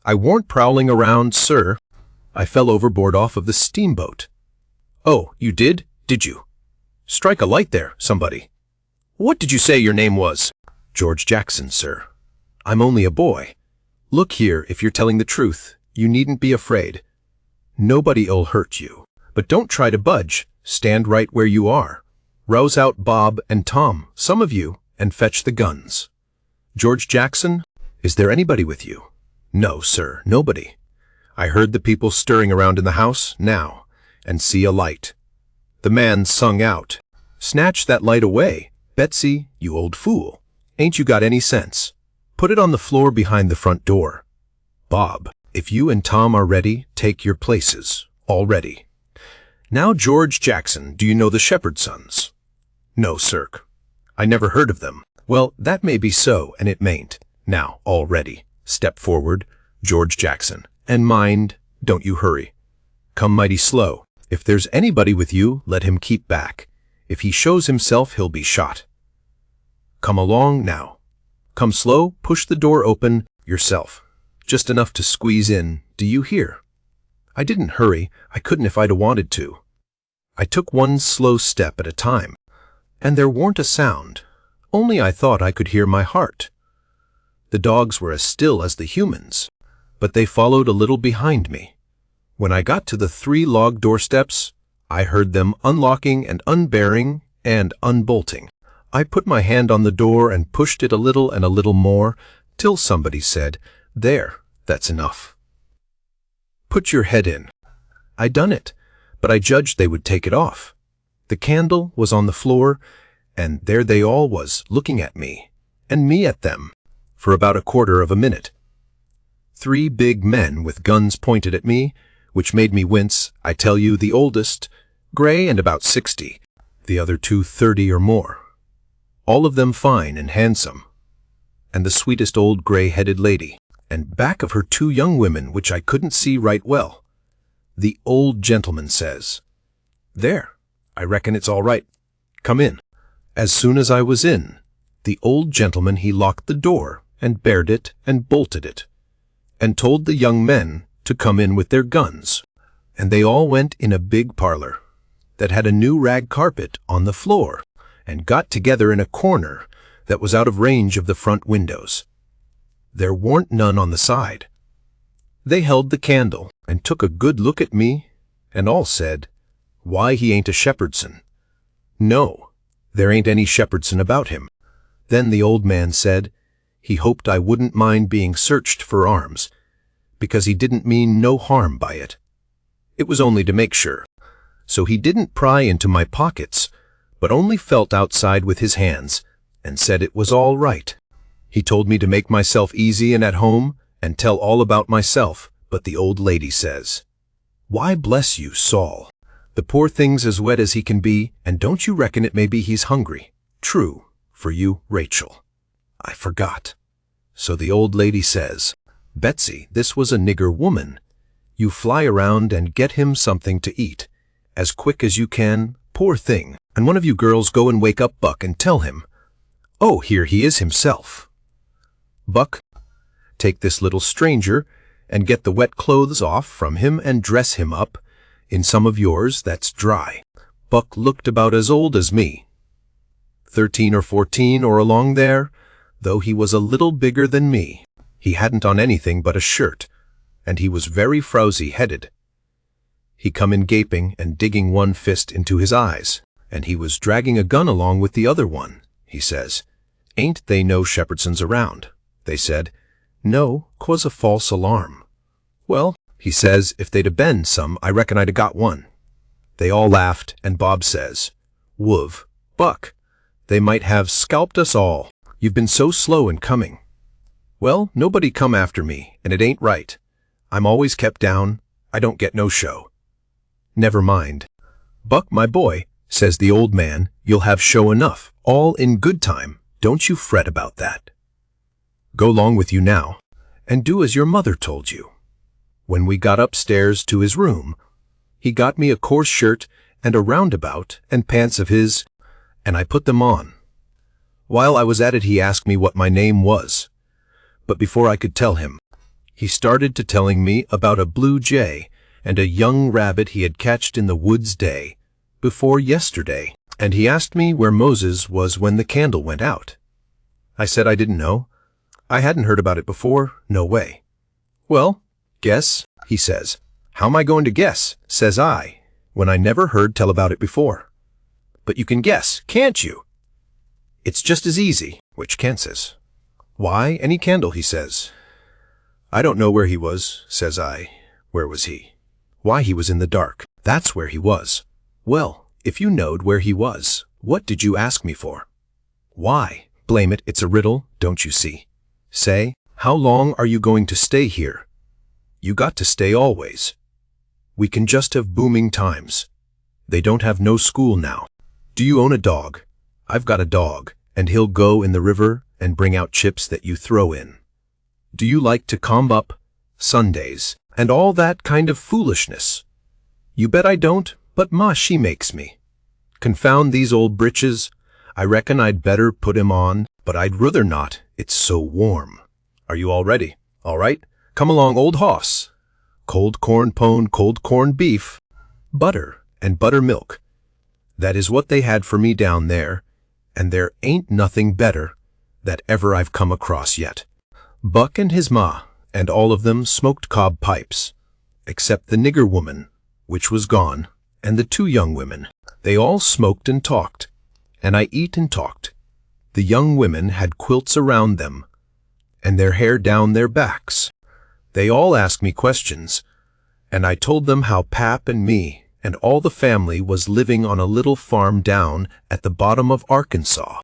I weren't prowling around, sir. I fell overboard off of the steamboat. Oh, you did you? Strike a light there, somebody. What did you say your name was? George Jackson, sir. I'm only a boy. Look here, if you're telling the truth, you needn't be afraid. Nobody'll hurt you. But don't try to budge. Stand right where you are. Rouse out Bob and Tom, some of you, and fetch the guns. George Jackson, is there anybody with you? No, sir, nobody. I heard the people stirring around in the house now, and see a light. The man sung out, Snatch that light away. Betsy, you old fool. Ain't you got any sense? Put it on the floor behind the front door. Bob, if you and Tom are ready, take your places. All ready. Now, George Jackson, do you know the Shepherd sons? No, sir. I never heard of them. Well, that may be so, and it mayn't. Now, all ready. Step forward, George Jackson. And mind, don't you hurry. Come mighty slow. If there's anybody with you, let him keep back. If he shows himself, he'll be shot. Come along now. Come slow, push the door open yourself. Just enough to squeeze in, do you hear? I didn't hurry, I couldn't if I'd wanted to. I took one slow step at a time, and there weren't a sound, only I thought I could hear my heart. The dogs were as still as the humans, but they followed a little behind me. When I got to the 3 log doorsteps, I heard them unlocking and unbarring and unbolting. I put my hand on the door and pushed it a little and a little more, till somebody said, There, that's enough. Put your head in. I done it, but I judged they would take it off. The candle was on the floor, and there they all was, looking at me, and me at them, for about a quarter of a minute. 3 big men with guns pointed at me, which made me wince. I tell you, the oldest, gray and about 60, the other 2 30 or more. All of them fine and handsome, and the sweetest old gray-headed lady, and back of her 2 young women which I couldn't see right well. The old gentleman says, There, I reckon it's all right. Come in. As soon as I was in, the old gentleman he locked the door, and barred it and bolted it, and told the young men to come in with their guns, and they all went in a big parlor that had a new rag carpet on the floor, and got together in a corner that was out of range of the front windows. There weren't none on the side. They held the candle and took a good look at me, and all said, Why, he ain't a Shepherdson. No, there ain't any Shepherdson about him. Then the old man said he hoped I wouldn't mind being searched for arms, because he didn't mean no harm by it. It was only to make sure. So he didn't pry into my pockets, but only felt outside with his hands, and said it was all right. He told me to make myself easy and at home, and tell all about myself, but the old lady says, Why, bless you, Saul. The poor thing's as wet as he can be, and don't you reckon it may be he's hungry? True, for you, Rachel. I forgot. So the old lady says, Betsy, this was a nigger woman. You fly around and get him something to eat, as quick as you can, poor thing, and one of you girls go and wake up Buck and tell him, Oh, here he is himself. Buck, take this little stranger and get the wet clothes off from him and dress him up in some of yours that's dry. Buck looked about as old as me, 13 or 14 or along there, though he was a little bigger than me. He hadn't on anything but a shirt, and he was very frowsy-headed. He come in gaping and digging one fist into his eyes, and he was dragging a gun along with the other one. He says, Ain't they no Shepherdsons around? They said, No, 'twas a false alarm. Well, he says, if they'd a been some, I reckon I'd a got one. They all laughed, and Bob says, Woof, Buck, they might have scalped us all. You've been so slow in coming. Well, nobody come after me, and it ain't right. I'm always kept down. I don't get no show. Never mind. Buck, my boy, says the old man, you'll have show enough, all in good time. Don't you fret about that. Go long with you now, and do as your mother told you. When we got upstairs to his room, he got me a coarse shirt and a roundabout and pants of his, and I put them on. While I was at it, he asked me what my name was. But before I could tell him, he started to telling me about a blue jay and a young rabbit he had catched in the woods day before yesterday. And he asked me where Moses was when the candle went out. I said I didn't know. I hadn't heard about it before, no way. Well, guess, he says. How am I going to guess, says I, when I never heard tell about it before? But you can guess, can't you? It's just as easy, which Ken says. Why, any candle, he says. I don't know where he was, says I. Where was he? Why, he was in the dark. That's where he was. Well, if you knowed where he was, what did you ask me for? Why? Blame it, it's a riddle, don't you see? Say, how long are you going to stay here? You got to stay always. We can just have booming times. They don't have no school now. Do you own a dog? I've got a dog, and he'll go in the river and bring out chips that you throw in. Do you like to comb up Sundays and all that kind of foolishness? You bet I don't, but Ma, she makes me. Confound these old britches. I reckon I'd better put 'em on, but I'd ruther not. It's so warm. Are you all ready? All right. Come along, old hoss. Cold corn pone, cold corn beef, butter and buttermilk. That is what they had for me down there, and there ain't nothing better that ever I've come across yet. Buck and his ma, and all of them smoked cob pipes, except the nigger woman, which was gone, and the two young women. They all smoked and talked, and I eat and talked. The young women had quilts around them, and their hair down their backs. They all asked me questions, and I told them how Pap and me and all the family was living on a little farm down at the bottom of Arkansas.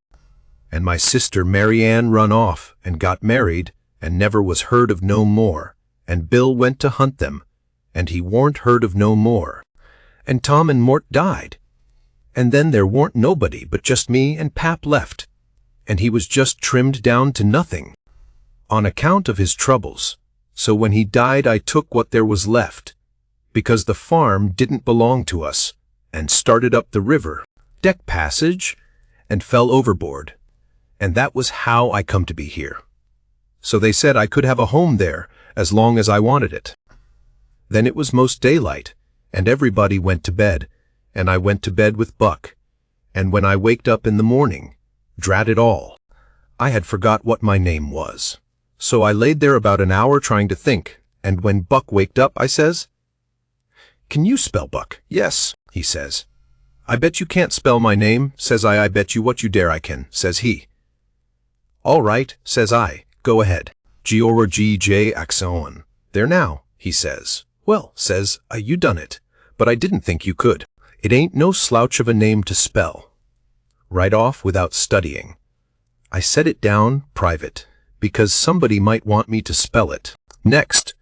And my sister Mary Ann run off and got married and never was heard of no more, and Bill went to hunt them, and he warn't heard of no more. And Tom and Mort died, and then there warn't nobody but just me and Pap left, and he was just trimmed down to nothing on account of his troubles. So when he died, I took what there was left, because the farm didn't belong to us, and started up the river, deck passage, and fell overboard. And that was how I come to be here. So they said I could have a home there as long as I wanted it. Then it was most daylight, and everybody went to bed, and I went to bed with Buck. And when I waked up in the morning, drat it all, I had forgot what my name was. So I laid there about an hour trying to think, and when Buck waked up, I says, "Can you spell, Buck?" "Yes," he says. "I bet you can't spell my name," says I bet you what you dare I can, says he. "All right," says I, "go ahead. Giora G.J. Axon. There now," he says. "Well," says I, "you done it, but I didn't think you could. It ain't no slouch of a name to spell. Right off without studying. I set it down private, because somebody might want me to spell it next,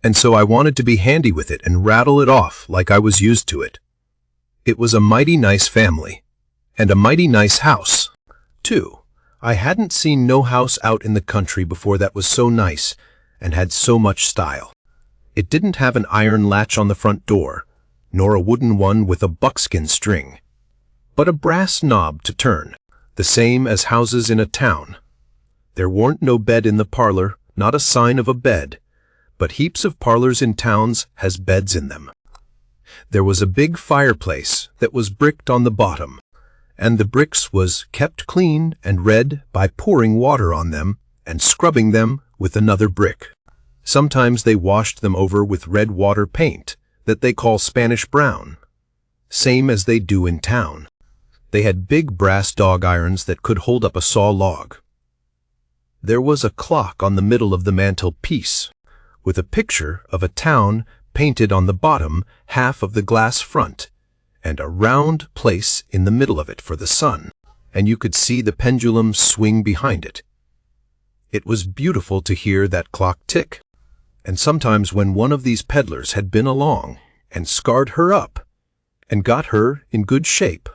and so I wanted to be handy with it and rattle it off like I was used to it. It was a mighty nice family, and a mighty nice house, too. I hadn't seen no house out in the country before that was so nice and had so much style. It didn't have an iron latch on the front door, nor a wooden one with a buckskin string, but a brass knob to turn, the same as houses in a town. There warn't no bed in the parlor, not a sign of a bed, but heaps of parlors in towns has beds in them. There was a big fireplace that was bricked on the bottom, and the bricks was kept clean and red by pouring water on them and scrubbing them with another brick. Sometimes they washed them over with red water paint that they call Spanish brown, same as they do in town. They had big brass dog irons that could hold up a saw log. There was a clock on the middle of the mantelpiece, with a picture of a town painted on the bottom half of the glass front, and a round place in the middle of it for the sun, and you could see the pendulum swing behind it. It was beautiful to hear that clock tick, and sometimes when one of these peddlers had been along and scarred her up and got her in good shape,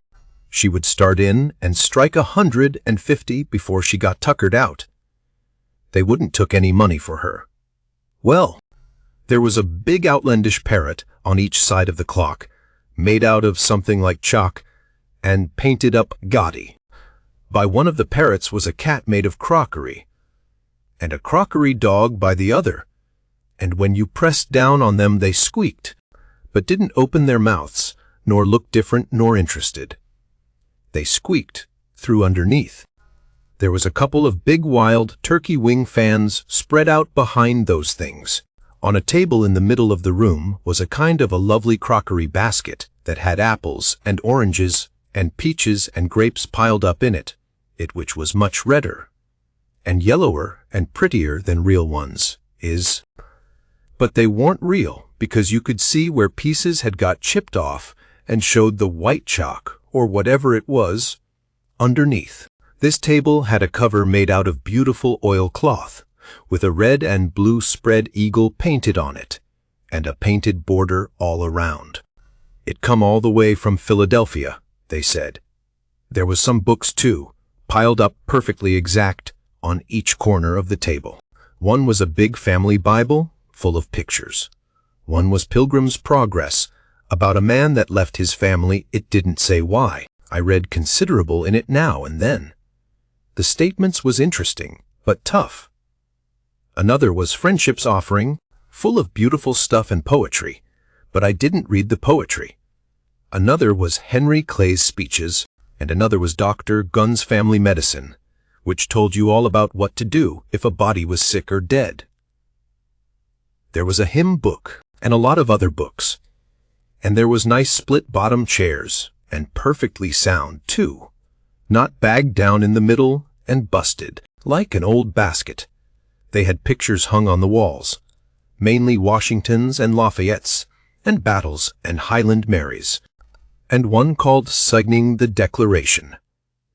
she would start in and strike 150 before she got tuckered out. They wouldn't took any money for her. Well, there was a big outlandish parrot on each side of the clock, made out of something like chalk, and painted up gaudy. By one of the parrots was a cat made of crockery, and a crockery dog by the other, and when you pressed down on them they squeaked, but didn't open their mouths, nor look different nor interested. They squeaked through underneath. There was a couple of big wild turkey wing fans spread out behind those things. On a table in the middle of the room was a kind of a lovely crockery basket that had apples and oranges and peaches and grapes piled up in it, which was much redder and yellower and prettier than real ones is. But they weren't real because you could see where pieces had got chipped off and showed the white chalk, or whatever it was, underneath. This table had a cover made out of beautiful oilcloth, with a red and blue spread eagle painted on it, and a painted border all around. It come all the way from Philadelphia, they said. There was some books, too, piled up perfectly exact on each corner of the table. One was a big family Bible, full of pictures. One was Pilgrim's Progress, about a man that left his family, it didn't say why. I read considerable in it now and then. The statements was interesting, but tough. Another was Friendship's Offering, full of beautiful stuff and poetry, but I didn't read the poetry. Another was Henry Clay's Speeches, and another was Dr. Gunn's Family Medicine, which told you all about what to do if a body was sick or dead. There was a hymn book, and a lot of other books. And there was nice split-bottom chairs, and perfectly sound, too, not bagged down in the middle and busted, like an old basket. They had pictures hung on the walls, mainly Washingtons and Lafayettes, and battles and Highland Marys, and one called Signing the Declaration.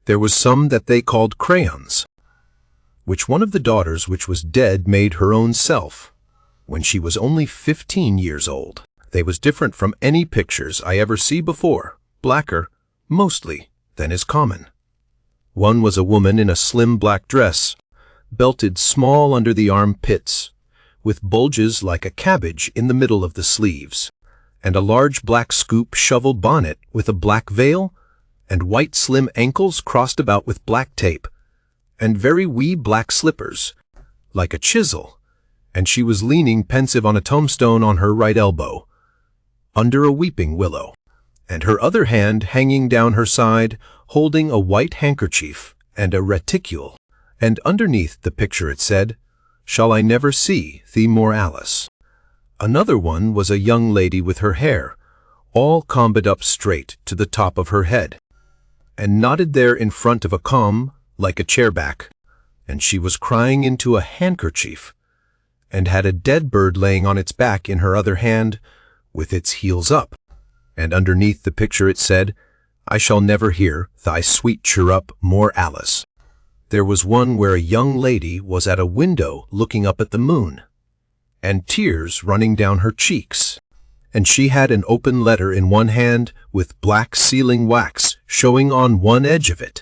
There was some that they called crayons, which one of the daughters which was dead made her own self, when she was only 15 years old. They was different from any pictures I ever see before, blacker, mostly, than is common. One was a woman in a slim black dress, belted small under the armpits, with bulges like a cabbage in the middle of the sleeves, and a large black scoop shovel bonnet with a black veil, and white slim ankles crossed about with black tape, and very wee black slippers, like a chisel, and she was leaning pensive on a tombstone on her right elbow, under a weeping willow, and her other hand hanging down her side, holding a white handkerchief and a reticule, and underneath the picture it said, "Shall I never see thee more, Alice?" Another one was a young lady with her hair, all combed up straight to the top of her head, and knotted there in front of a comb like a chairback, and she was crying into a handkerchief, and had a dead bird laying on its back in her other hand, with its heels up, and underneath the picture it said, "I shall never hear thy sweet chirrup more, Alice." There was one where a young lady was at a window looking up at the moon, and tears running down her cheeks, and she had an open letter in one hand with black sealing wax showing on one edge of it,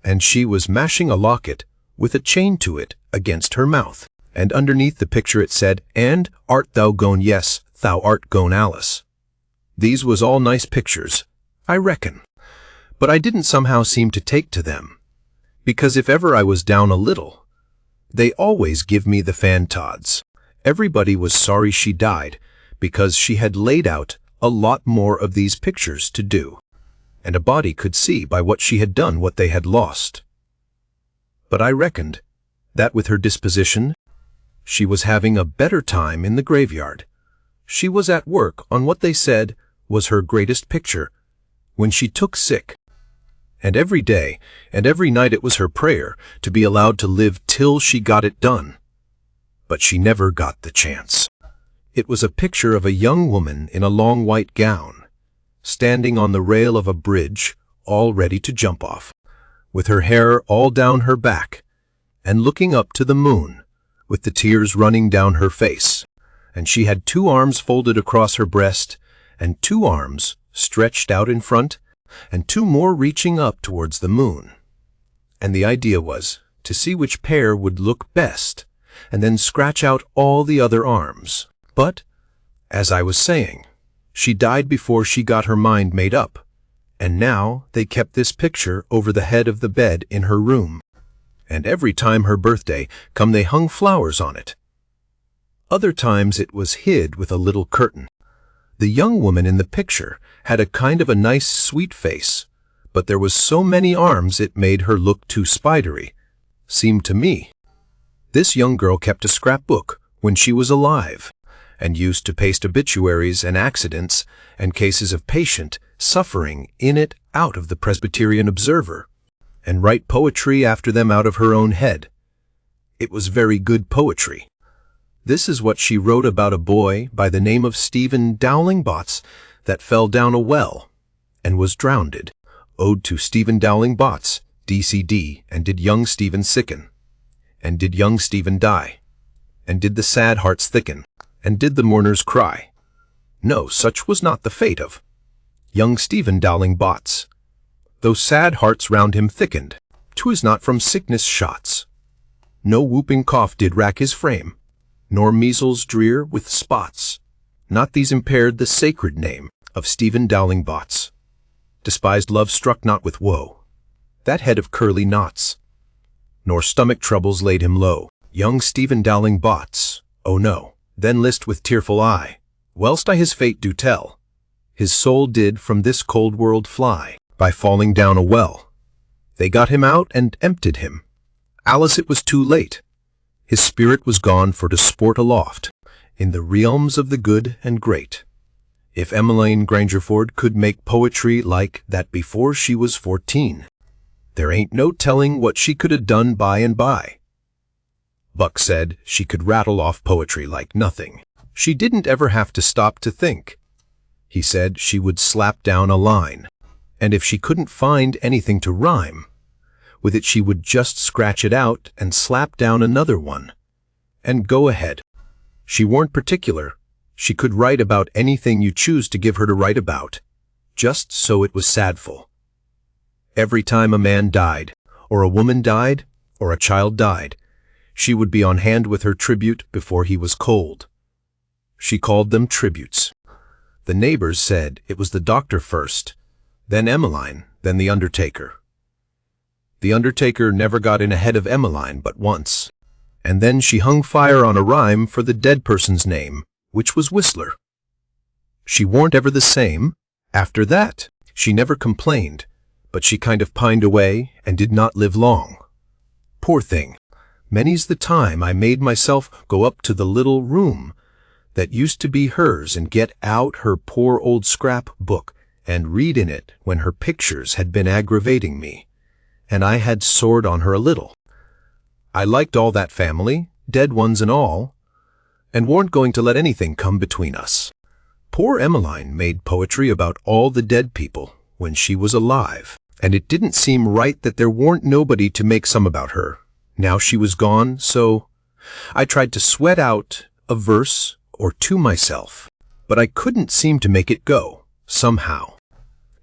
and she was mashing a locket with a chain to it against her mouth, and underneath the picture it said, "And art thou gone? Yes, thou art gone, Alice." These was all nice pictures, I reckon, but I didn't somehow seem to take to them, because if ever I was down a little, they always give me the fan-tods. Everybody was sorry she died, because she had laid out a lot more of these pictures to do, and a body could see by what she had done what they had lost. But I reckoned that with her disposition, she was having a better time in the graveyard. She was at work on what they said was her greatest picture, when she took sick, and every day and every night it was her prayer to be allowed to live till she got it done. But she never got the chance. It was a picture of a young woman in a long white gown, standing on the rail of a bridge, all ready to jump off, with her hair all down her back, and looking up to the moon, with the tears running down her face, and she had 2 arms folded across her breast, and 2 arms stretched out in front, and 2 more reaching up towards the moon. And the idea was to see which pair would look best, and then scratch out all the other arms. But, as I was saying, she died before she got her mind made up, And now they kept this picture over the head of the bed in her room. And every time her birthday come they hung flowers on it. Other times it was hid with a little curtain. The young woman in the picture had a kind of a nice sweet face, but there was so many arms it made her look too spidery, seemed to me. This young girl kept a scrapbook when she was alive, and used to paste obituaries and accidents and cases of patient suffering in it out of the Presbyterian Observer, and write poetry after them out of her own head. It was very good poetry. This is what she wrote about a boy by the name of Stephen Dowling Botts that fell down a well and was drowned. Ode to Stephen Dowling Botts, DCD, and did young Stephen sicken? And did young Stephen die? And did the sad hearts thicken? And did the mourners cry? No, such was not the fate of young Stephen Dowling Botts. Though sad hearts round him thickened, 'twas not from sickness shots. No whooping cough did rack his frame, nor measles drear with spots. Not these impaired the sacred name of Stephen Dowling Botts. Despised love struck not with woe that head of curly knots, nor stomach troubles laid him low. Young Stephen Dowling Botts, oh no. Then list with tearful eye, whilst I his fate do tell, his soul did from this cold world fly, by falling down a well. They got him out and emptied him. Alice, it was too late. His spirit was gone for to sport aloft, in the realms of the good and great. If Emmeline Grangerford could make poetry like that before she was 14, there ain't no telling what she could have done by and by. Buck said she could rattle off poetry like nothing. She didn't ever have to stop to think. He said she would slap down a line, and if she couldn't find anything to rhyme with it, she would just scratch it out and slap down another one, and go ahead. She weren't particular. She could write about anything you choose to give her to write about, just so it was sadful. Every time a man died, or a woman died, or a child died, she would be on hand with her tribute before he was cold. She called them tributes. The neighbors said it was the doctor first, then Emmeline, then the undertaker. The undertaker never got in ahead of Emmeline but once, and then she hung fire on a rhyme for the dead person's name, which was Whistler. She warn't ever the same. After that, she never complained, but she kind of pined away and did not live long. Poor thing. Many's the time I made myself go up to the little room that used to be hers and get out her poor old scrap book and read in it when her pictures had been aggravating me, and I had sored on her a little. I liked all that family, dead ones and all, and weren't going to let anything come between us. Poor Emmeline made poetry about all the dead people when she was alive, and it didn't seem right that there weren't nobody to make some about her. Now she was gone, so I tried to sweat out a verse or two myself, but I couldn't seem to make it go, somehow.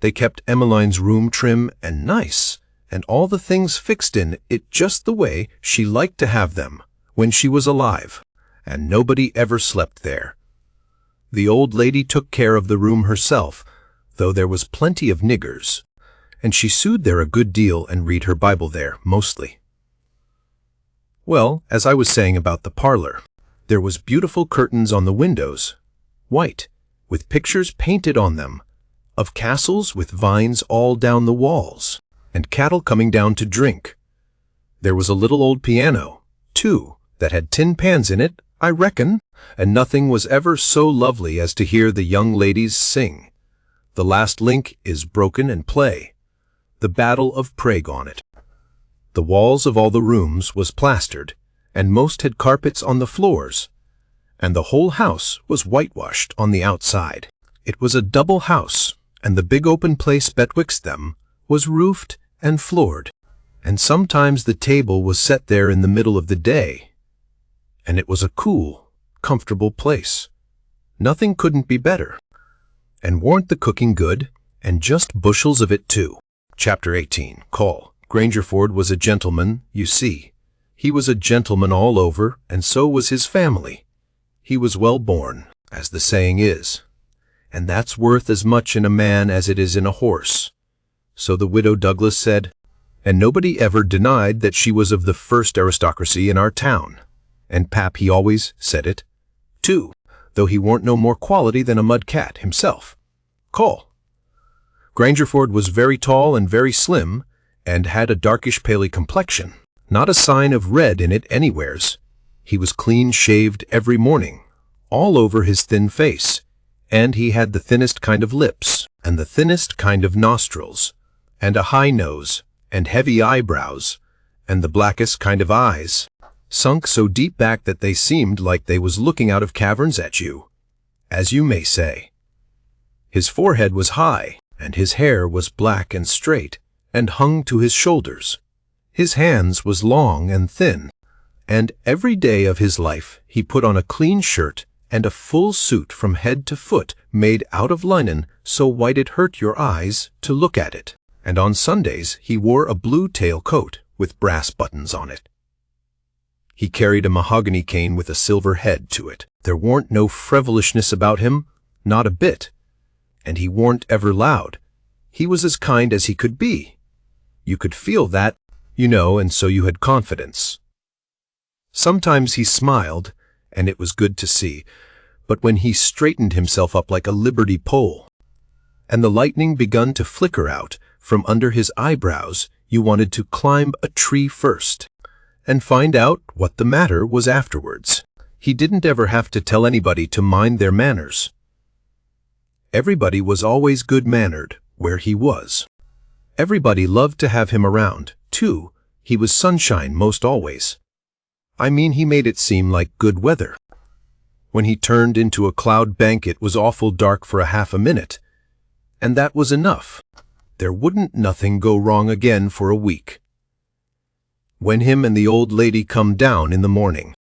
They kept Emmeline's room trim and nice, and all the things fixed in it just the way she liked to have them when she was alive, and nobody ever slept there. The old lady took care of the room herself, though there was plenty of niggers, and she sewed there a good deal and read her Bible there, mostly. Well, as I was saying about the parlor, there was beautiful curtains on the windows, white, with pictures painted on them, of castles with vines all down the walls, and cattle coming down to drink. There was a little old piano, too, that had tin pans in it, I reckon, and nothing was ever so lovely as to hear the young ladies sing. The last link is broken and play, the Battle of Prague on it. The walls of all the rooms was plastered, and most had carpets on the floors, and the whole house was whitewashed on the outside. It was a double house, and the big open place betwixt them was roofed and floored, and sometimes the table was set there in the middle of the day, and it was a cool, comfortable place. Nothing couldn't be better. And weren't the cooking good, and just bushels of it too. Chapter 18. Call. Grangerford was a gentleman, you see. He was a gentleman all over, and so was his family. He was well born, as the saying is, and that's worth as much in a man as it is in a horse. so the widow Douglas said, and nobody ever denied that she was of the first aristocracy in our town. And Pap he always said it, too, though he warn't no more quality than a mud cat himself. Call. Grangerford was very tall and very slim, and had a darkish paly complexion, not a sign of red in it anywheres. He was clean-shaved every morning, all over his thin face, and he had the thinnest kind of lips, and the thinnest kind of nostrils, and a high nose, and heavy eyebrows, and the blackest kind of eyes, sunk so deep back that they seemed like they was looking out of caverns at you, as you may say. His forehead was high, and his hair was black and straight, and hung to his shoulders. His hands was long and thin, and every day of his life he put on a clean shirt and a full suit from head to foot made out of linen so white it hurt your eyes to look at it, and on Sundays he wore a blue tail coat with brass buttons on it. He carried a mahogany cane with a silver head to it. There warn't no frivolishness about him, not a bit, and he warn't ever loud. He was as kind as he could be. You could feel that, you know, and so you had confidence. Sometimes he smiled, and it was good to see, but when he straightened himself up like a liberty pole, and the lightning begun to flicker out from under his eyebrows, you wanted to climb a tree first, and find out what the matter was afterwards. He didn't ever have to tell anybody to mind their manners. Everybody was always good-mannered where he was. Everybody loved to have him around, too. He was sunshine most always. I mean, he made it seem like good weather. When he turned into a cloud bank, it was awful dark for a half a minute, and that was enough. There wouldn't nothing go wrong again for a week. When him and the old lady come down in the morning,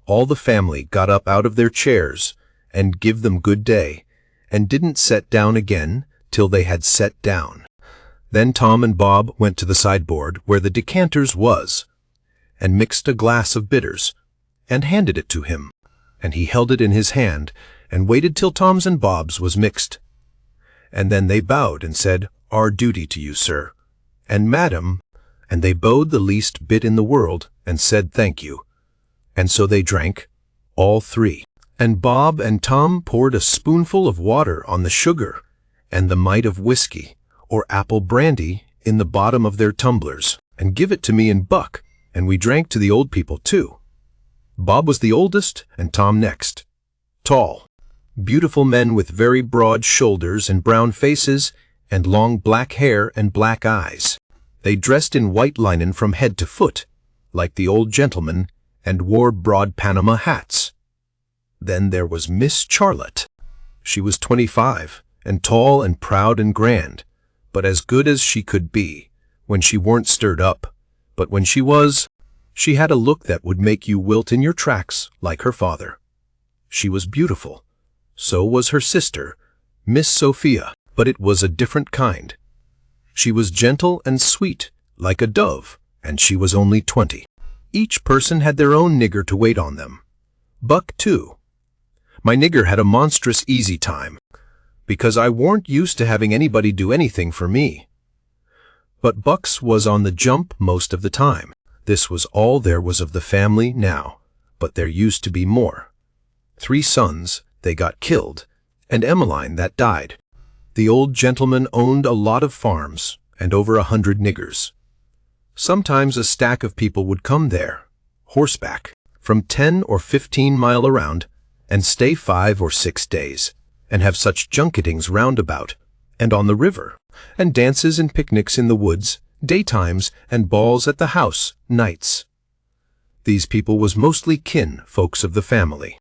all the family got up out of their chairs and give them good day, and didn't set down again till they had set down. Then Tom and Bob went to the sideboard where the decanters was, and mixed a glass of bitters, and handed it to him, and he held it in his hand, and waited till Tom's and Bob's was mixed. And then they bowed and said, "Our duty to you, sir," and "Madam," and they bowed the least bit in the world, and said thank you. And so they drank, all three, and Bob and Tom poured a spoonful of water on the sugar, and the mite of whiskey, or apple brandy, in the bottom of their tumblers, and give it to me and Buck, and we drank to the old people too. Bob was the oldest, and Tom next. Tall, beautiful men with very broad shoulders and brown faces, and long black hair and black eyes. They dressed in white linen from head to foot, like the old gentleman, and wore broad Panama hats. Then there was Miss Charlotte. She was 25, and tall and proud and grand, but as good as she could be, when she weren't stirred up. But when she was, she had a look that would make you wilt in your tracks like her father. She was beautiful. So was her sister, Miss Sophia, but it was a different kind. She was gentle and sweet, like a dove, and she was only 20. Each person had their own nigger to wait on them. Buck, too. My nigger had a monstrous easy time, because I warn't used to having anybody do anything for me. But Buck's was on the jump most of the time. This was all there was of the family now, but there used to be more. 3 sons, they got killed, and Emmeline that died. The old gentleman owned a lot of farms, and over 100 niggers. Sometimes a stack of people would come there, horseback, from 10 or 15 mile around, and stay 5 or 6 days, and have such junketings round about, and on the river, and dances and picnics in the woods, daytimes, and balls at the house, nights. These people was mostly kin folks of the family.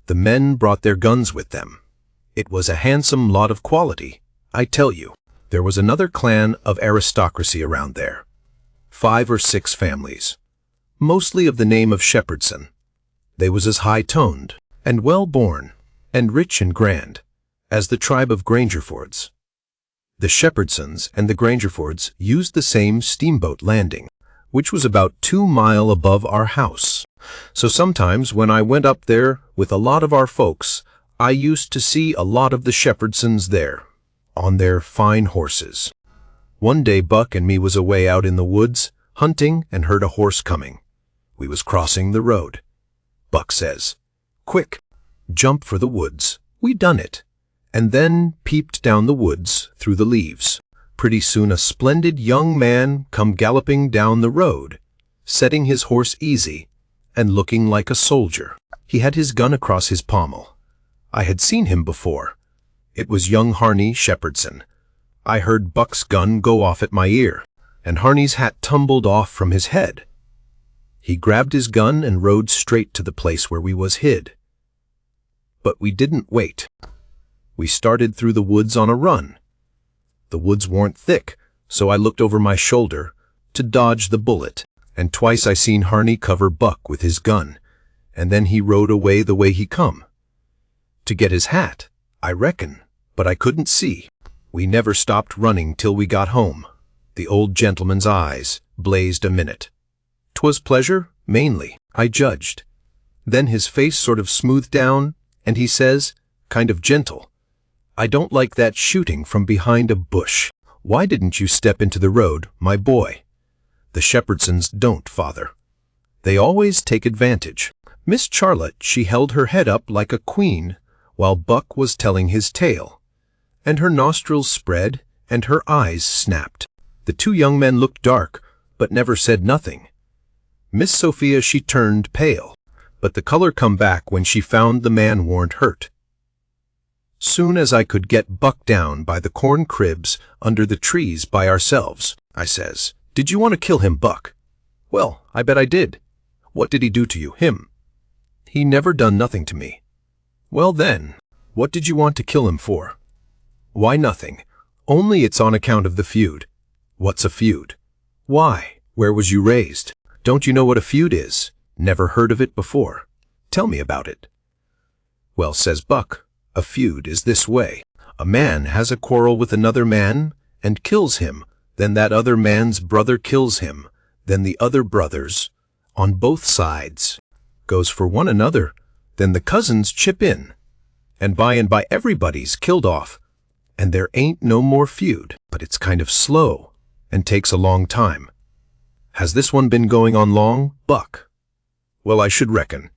The men brought their guns with them. It was a handsome lot of quality, I tell you. There was another clan of aristocracy around there. 5 or 6 families, mostly of the name of Shepherdson. They was as high-toned, and well-born, and rich and grand, as the tribe of Grangerfords. The Shepherdsons and the Grangerfords used the same steamboat landing, which was about 2 mile above our house. So sometimes when I went up there with a lot of our folks, I used to see a lot of the Shepherdsons there, on their fine horses. One day Buck and me was away out in the woods, hunting, and heard a horse coming. We was crossing the road. Buck says, "Quick, jump for the woods." We done it, and then peeped down the woods through the leaves. Pretty soon a splendid young man come galloping down the road, setting his horse easy, and looking like a soldier. He had his gun across his pommel. I had seen him before. It was young Harney Shepherdson. I heard Buck's gun go off at my ear, and Harney's hat tumbled off from his head. He grabbed his gun and rode straight to the place where we was hid. But we didn't wait. We started through the woods on a run. The woods weren't thick, so I looked over my shoulder to dodge the bullet, and twice I seen Harney cover Buck with his gun, and then he rode away the way he come. To get his hat, I reckon, but I couldn't see. We never stopped running till we got home. The old gentleman's eyes blazed a minute. 'Twas pleasure, mainly, I judged. Then his face sort of smoothed down, and he says, kind of gentle, "I don't like that shooting from behind a bush. Why didn't you step into the road, my boy?" The Shepherdsons don't, father. They always take advantage. Miss Charlotte, she held her head up like a queen while Buck was telling his tale, and her nostrils spread and her eyes snapped. The two young men looked dark, but never said nothing. Miss Sophia, she turned pale, but the color come back when she found the man warn't hurt. Soon as I could get Buck down by the corn cribs under the trees by ourselves, I says, "Did you want to kill him, Buck?" "Well, I bet I did." "What did he do to you, him?" "He never done nothing to me." "Well then, what did you want to kill him for?" "Why, nothing. Only it's on account of the feud." "What's a feud?" "Why, where was you raised? Don't you know what a feud is? Never heard of it before. Tell me about it." "Well," says Buck, "a feud is this way. A man has a quarrel with another man and kills him. Then that other man's brother kills him. Then the other brothers, on both sides, goes for one another. Then the cousins chip in. And by everybody's killed off. And there ain't no more feud. But it's kind of slow and takes a long time." "Has this one been going on long, Buck?" "Well, I should reckon.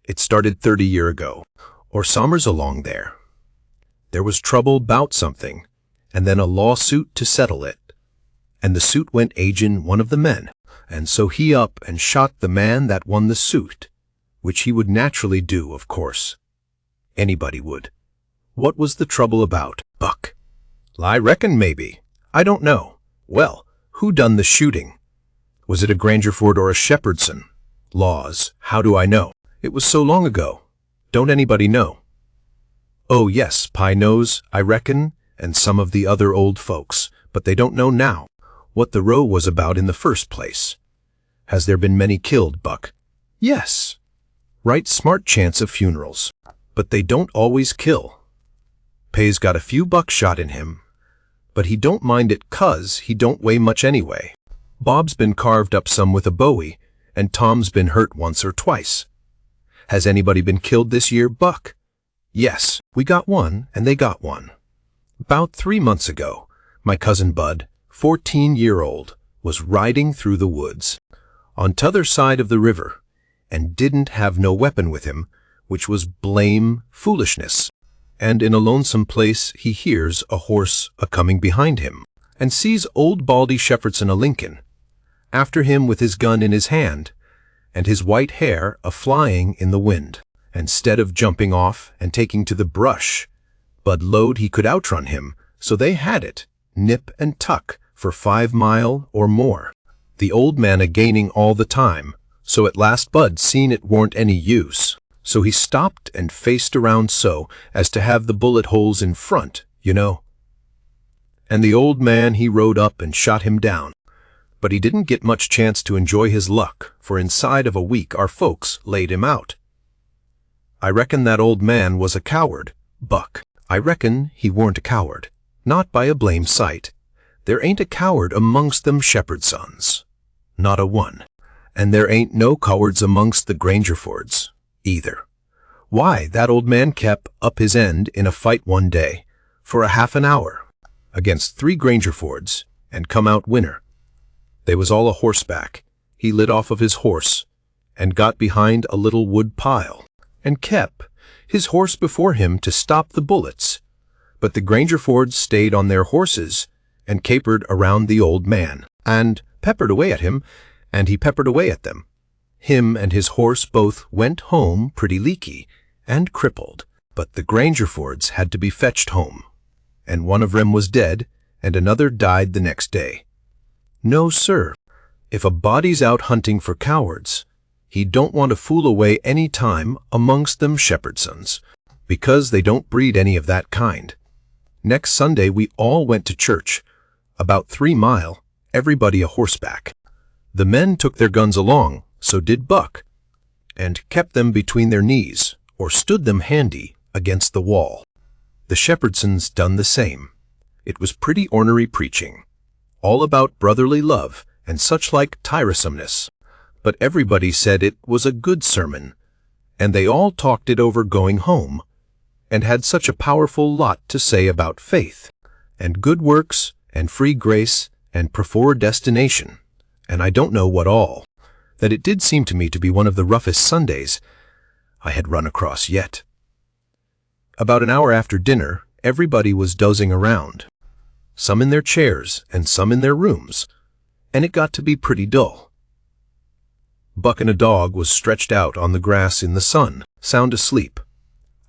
It started 30 years ago, or sommers along there. There was trouble 'bout something, and then a lawsuit to settle it. And the suit went agin one of the men, and so he up and shot the man that won the suit, which he would naturally do, of course. Anybody would. What was the trouble about, Buck?" "I reckon maybe. I don't know. Well, who done the shooting? Was it a Grangerford or a Shepherdson? Laws, how do I know? It was so long ago. Don't anybody know?" "Oh yes, Pye knows, I reckon, and some of the other old folks, but they don't know now what the row was about in the first place." "Has there been many killed, Buck?" "Yes. Right smart chance of funerals, but they don't always kill. Pay's got a few buckshot in him, but he don't mind it 'cause he don't weigh much anyway. Bob's been carved up some with a bowie, and Tom's been hurt once or twice." "Has anybody been killed this year, Buck?" "Yes, we got one, and they got one. 'Bout 3 months ago, my cousin Bud, 14-year-old, was riding through the woods, on t'other side of the river, and didn't have no weapon with him, which was blame foolishness. And in a lonesome place he hears a horse a-coming behind him, and sees old Baldy Shepherdson a-linkin' after him with his gun in his hand, and his white hair a-flying in the wind. And 'stead of jumping off and taking to the brush, Bud lowed he could outrun him, so they had it, nip and tuck, for 5 mile or more, the old man a-gaining all the time, so at last Bud seen it warn't any use. So he stopped and faced around so as to have the bullet holes in front, you know. And the old man he rode up and shot him down. But he didn't get much chance to enjoy his luck, for inside of a week our folks laid him out. I reckon that old man was a coward, Buck. I reckon he weren't a coward, not by a blame sight. There ain't a coward amongst them Shepherdsons, not a one. And there ain't no cowards amongst the Grangerfords, either. Why, that old man kept up his end in a fight one day, for a half an hour, against 3 Grangerfords, and come out winner. They was all a horseback. He lit off of his horse, and got behind a little wood pile, and kept his horse before him to stop the bullets. But the Grangerfords stayed on their horses, and capered around the old man, and peppered away at him, and he peppered away at them. Him and his horse both went home pretty leaky, and crippled, but the Grangerfords had to be fetched home, and one of them was dead, and another died the next day. No, sir, if a body's out hunting for cowards, he don't want to fool away any time amongst them shepherd sons, because they don't breed any of that kind. Next Sunday we all went to church, about 3 mile, everybody a horseback. The men took their guns along, so did Buck, and kept them between their knees, or stood them handy against the wall. The Shepherdsons done the same. It was pretty ornery preaching, all about brotherly love and such like tiresomeness, but everybody said it was a good sermon, and they all talked it over going home, and had such a powerful lot to say about faith, and good works, and free grace, and predestination, and I don't know what all, that it did seem to me to be one of the roughest Sundays I had run across yet. About an hour after dinner, everybody was dozing around, some in their chairs and some in their rooms, and it got to be pretty dull. Buck and a dog was stretched out on the grass in the sun, sound asleep.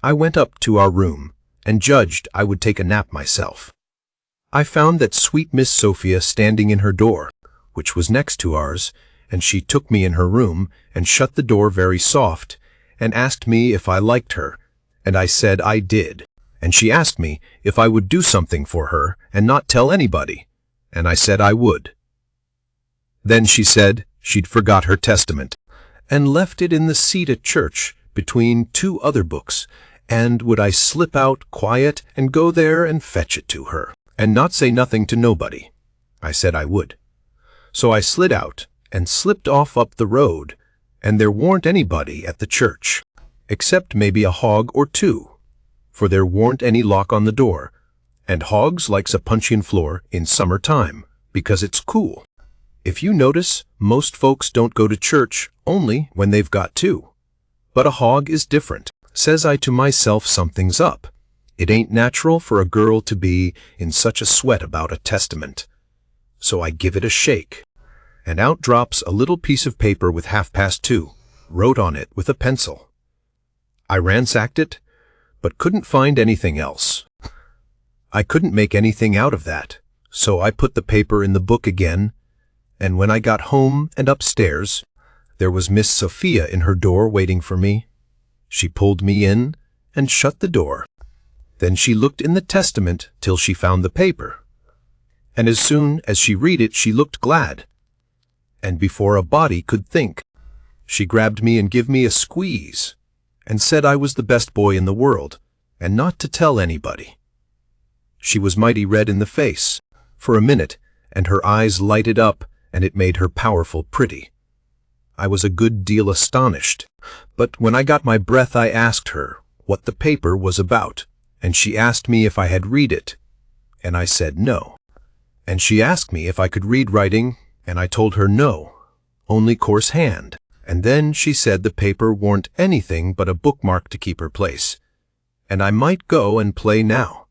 I went up to our room and judged I would take a nap myself. I found that sweet Miss Sophia standing in her door, which was next to ours, and she took me in her room and shut the door very soft and asked me if I liked her, and I said I did, and she asked me if I would do something for her and not tell anybody, and I said I would. Then she said she'd forgot her testament and left it in the seat at church between 2 other books, and would I slip out quiet and go there and fetch it to her, and not say nothing to nobody. I said I would. So I slid out and slipped off up the road, and there warn't anybody at the church, except maybe a hog or 2, for there warn't any lock on the door, and hogs likes a puncheon floor in summer time, because it's cool. If you notice, most folks don't go to church only when they've got to. But a hog is different. Says I to myself, something's up. It ain't natural for a girl to be in such a sweat about a testament. So I give it a shake, and out drops a little piece of paper with 2:30, wrote on it with a pencil. I ransacked it, but couldn't find anything else. I couldn't make anything out of that, so I put the paper in the book again, and when I got home and upstairs, there was Miss Sophia in her door waiting for me. She pulled me in and shut the door. Then she looked in the testament till she found the paper, and as soon as she read it, she looked glad. And before a body could think, she grabbed me and give me a squeeze, and said I was the best boy in the world, and not to tell anybody. She was mighty red in the face for a minute, and her eyes lighted up, and it made her powerful pretty. I was a good deal astonished, but when I got my breath I asked her what the paper was about, and she asked me if I had read it, and I said no. And she asked me if I could read writing, and I told her no, only coarse hand, and then she said the paper warn't anything but a bookmark to keep her place, and I might go and play now.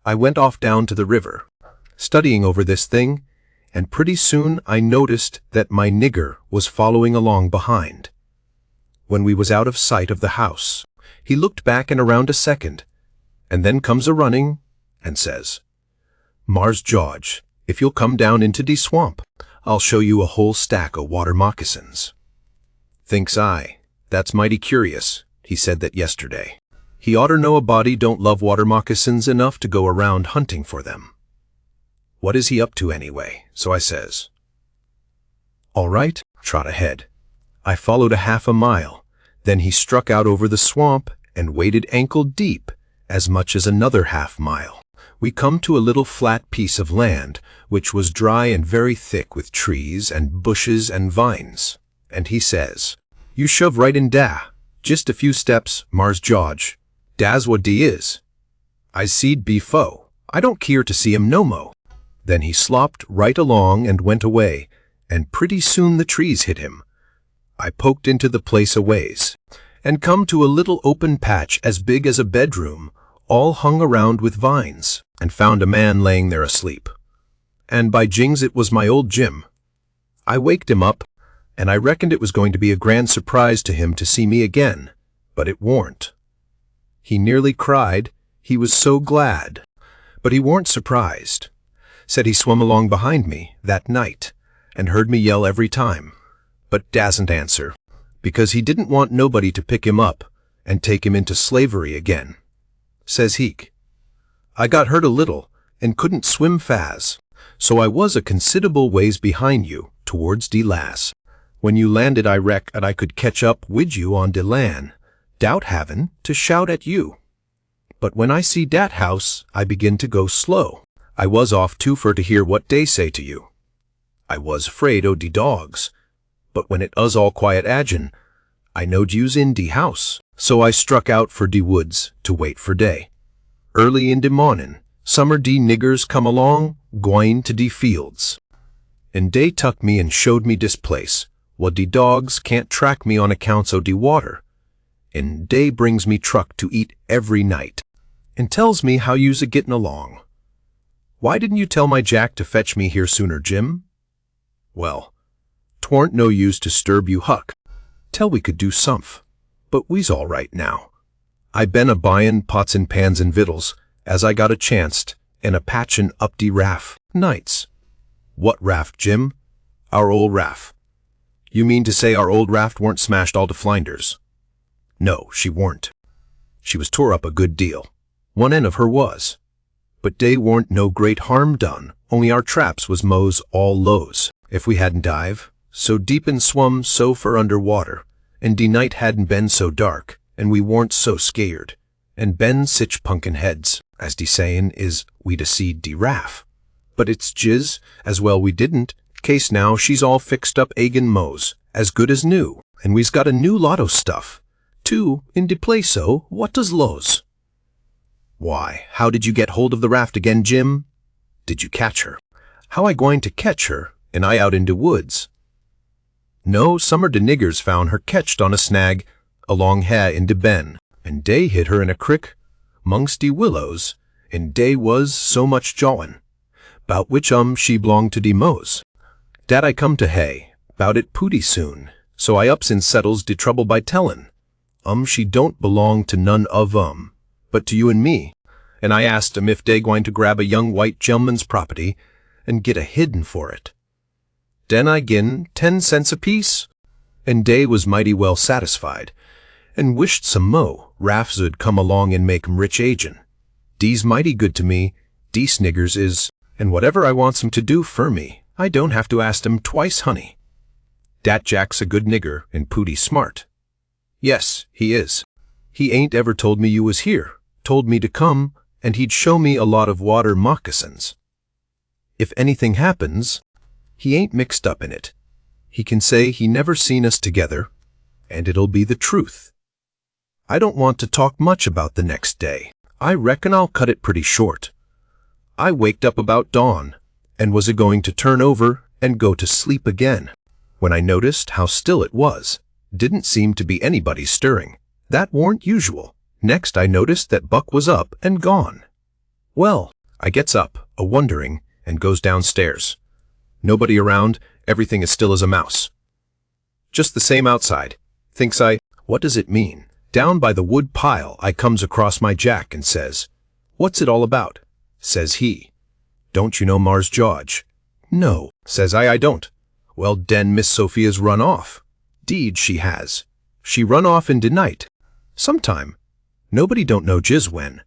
I went off down to the river, studying over this thing, and pretty soon I noticed that my nigger was following along behind. When we was out of sight of the house, he looked back and around a second, and then comes a-running, and says, "Mars George, if you'll come down into de swamp, I'll show you a whole stack o' water moccasins." Thinks I, that's mighty curious. He said that yesterday. He oughter know a body don't love water moccasins enough to go around hunting for them. What is he up to anyway? So I says, "All right, trot ahead." I followed a 1/2 mile. Then he struck out over the swamp and waded ankle deep, as much as another 1/2 mile. We come to a little flat piece of land, which was dry and very thick with trees and bushes and vines. And he says, "You shove right in da. Just a few steps, Mars George. Da's what de is. I seed befo. I don't keer to see him no mo." Then he slopped right along and went away, and pretty soon the trees hit him. I poked into the place a ways, and come to a little open patch as big as a bedroom, all hung around with vines, and found a man laying there asleep. And by jings, it was my old Jim. I waked him up, and I reckoned it was going to be a grand surprise to him to see me again, but it warn't. He nearly cried, he was so glad, but he warn't surprised. Said he swum along behind me that night, and heard me yell every time, but dasn't answer, because he didn't want nobody to pick him up and take him into slavery again. Says he, I got hurt a little, and couldn't swim fast, so I was a considerable ways behind you, towards de lass. When you landed, I recked I could catch up wid you on de land, doubt havin' to shout at you. But when I see dat house, I begin to go slow. I was off too fur to hear what dey say to you. I was afraid o' de dogs, but when it us all quiet agin, I knowed you's in de house, so I struck out for de woods to wait for day. Early in de mornin', some er de niggers come along, gwine to de fields, and dey tuck me and showed me dis place, where de dogs can't track me on accounts o' de water, and dey brings me truck to eat every night, and tells me how you's a gettin' along. Why didn't you tell my Jack to fetch me here sooner, Jim? Well, 'twarn't no use to sturb you, Huck, tell we could do sumph, but we's all right now. I been a-buyin' pots and pans and vittles, as I got a chancet, and a-patchin' up de raft nights. What raft, Jim? Our old raft. You mean to say our old raft weren't smashed all to flinders? No, she weren't. She was tore up a good deal. One end of her was. But dey weren't no great harm done, only our traps was mows all lows. If we hadn't dive, so deep and swum so fur under water, and de night hadn't been so dark, and we weren't so scared, and been sich punkin heads, as de sayin' is, we'd a-seed de raft. But it's jizz, as well we didn't, case now she's all fixed up agin mows, as good as new, and we's got a new lot o' stuff, too, in de place so, what does lows? Why, how did you get hold of the raft again, Jim? Did you catch her? How I gwine to catch her, and I out in de woods? No, some er de niggers found her catched on a snag, along ha in de ben, and dey hid her in a crick, 'mongst de willows, and dey was so much jawin', 'bout which she blonged to de mows. Dat I come to hay, 'bout it pooty soon, so I ups and settles de trouble by tellin'. She don't belong to none of but to you and me, and I asked if dey gwine to grab a young white gentleman's property and get a hidden for it. Den I gin 10 cents apiece, and dey was mighty well satisfied, and wished some mo' rafts 'ud come along and make 'em rich agin'. De's mighty good to me, dese niggers is, and whatever I wants 'em to do fur me, I don't have to ask 'em twice, honey. Dat Jack's a good nigger and pooty smart. Yes, he is. He ain't ever told me you was here, told me to come, and he'd show me a lot of water moccasins. If anything happens, he ain't mixed up in it. He can say he never seen us together, and it'll be the truth. I don't want to talk much about the next day. I reckon I'll cut it pretty short. I waked up about dawn, and was a-going to turn over and go to sleep again, when I noticed how still it was. Didn't seem to be anybody stirring. That warn't usual. Next I noticed that Buck was up and gone. Well, I gets up, a-wondering, and goes downstairs. Nobody around, everything as still as a mouse. Just the same outside. Thinks I, what does it mean? Down by the wood pile I comes across my Jack and says, "What's it all about?" Says he, "Don't you know Mars George?" "No," says I don't. "Well, den Miss Sophia's run off." "Deed she has. She run off in de night. Sometime. Nobody don't know jiz when.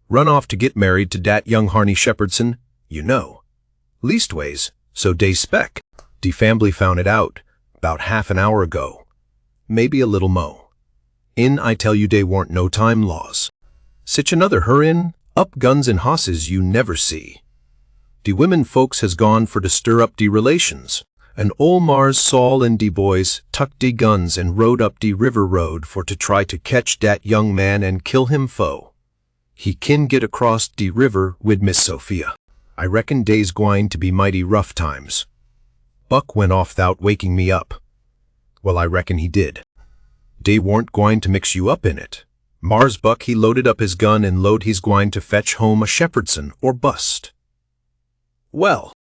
Run off to get married to dat young Harney Shepherdson, you know. Leastways, so dey spec. De fambly found it out, 'bout half an hour ago. Maybe a little mo. In I tell you dey warn't no time laws. Sich another her in, up guns and hosses you never see. De women folks has gone for to stir up de relations, and ol' Mars Saul and de boys tucked de guns and rode up de river road for to try to catch dat young man and kill him foe. He kin get across de river wid Miss Sophia. I reckon day's gwine to be mighty rough times. Buck went off 'thout waking me up. Well, I reckon he did. Day warn't gwine to mix you up in it. Mars Buck he loaded up his gun and load he's gwine to fetch home a shepherdson or bust. Well,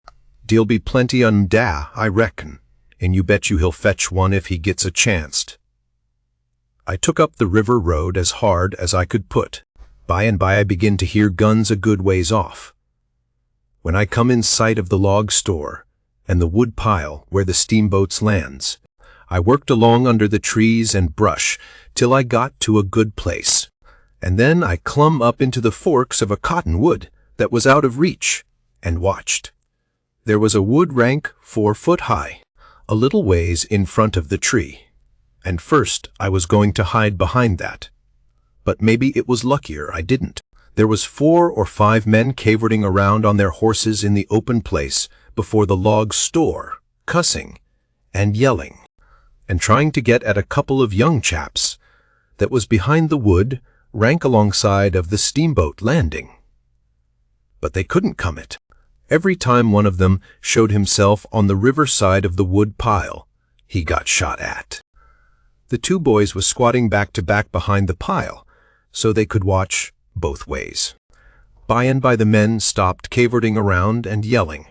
de'll be plenty on da, I reckon, and you bet you he'll fetch one if he gets a chanced. I took up the river road as hard as I could put. By and by I begin to hear guns a good ways off. When I come in sight of the log store and the wood pile where the steamboats lands, I worked along under the trees and brush till I got to a good place, and then I clumb up into the forks of a cottonwood that was out of reach, and watched. There was a wood rank 4 foot high, a little ways in front of the tree, and first I was going to hide behind that. But maybe it was luckier I didn't. There was 4 or 5 men cavorting around on their horses in the open place before the log store, cussing and yelling, and trying to get at a couple of young chaps that was behind the wood rank alongside of the steamboat landing. But they couldn't come it. Every time one of them showed himself on the river side of the wood pile, he got shot at. The 2 boys was squatting back to back behind the pile, so they could watch both ways. By and by the men stopped cavorting around and yelling.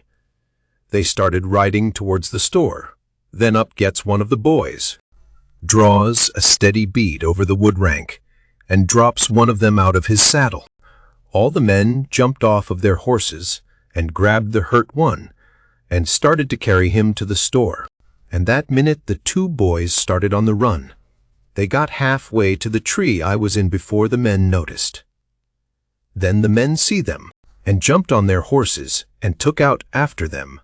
They started riding towards the store. Then up gets one of the boys, draws a steady bead over the wood rank, and drops one of them out of his saddle. All the men jumped off of their horses and grabbed the hurt one and started to carry him to the store. And that minute the 2 boys started on the run. They got halfway to the tree I was in before the men noticed. Then the men see them and jumped on their horses and took out after them.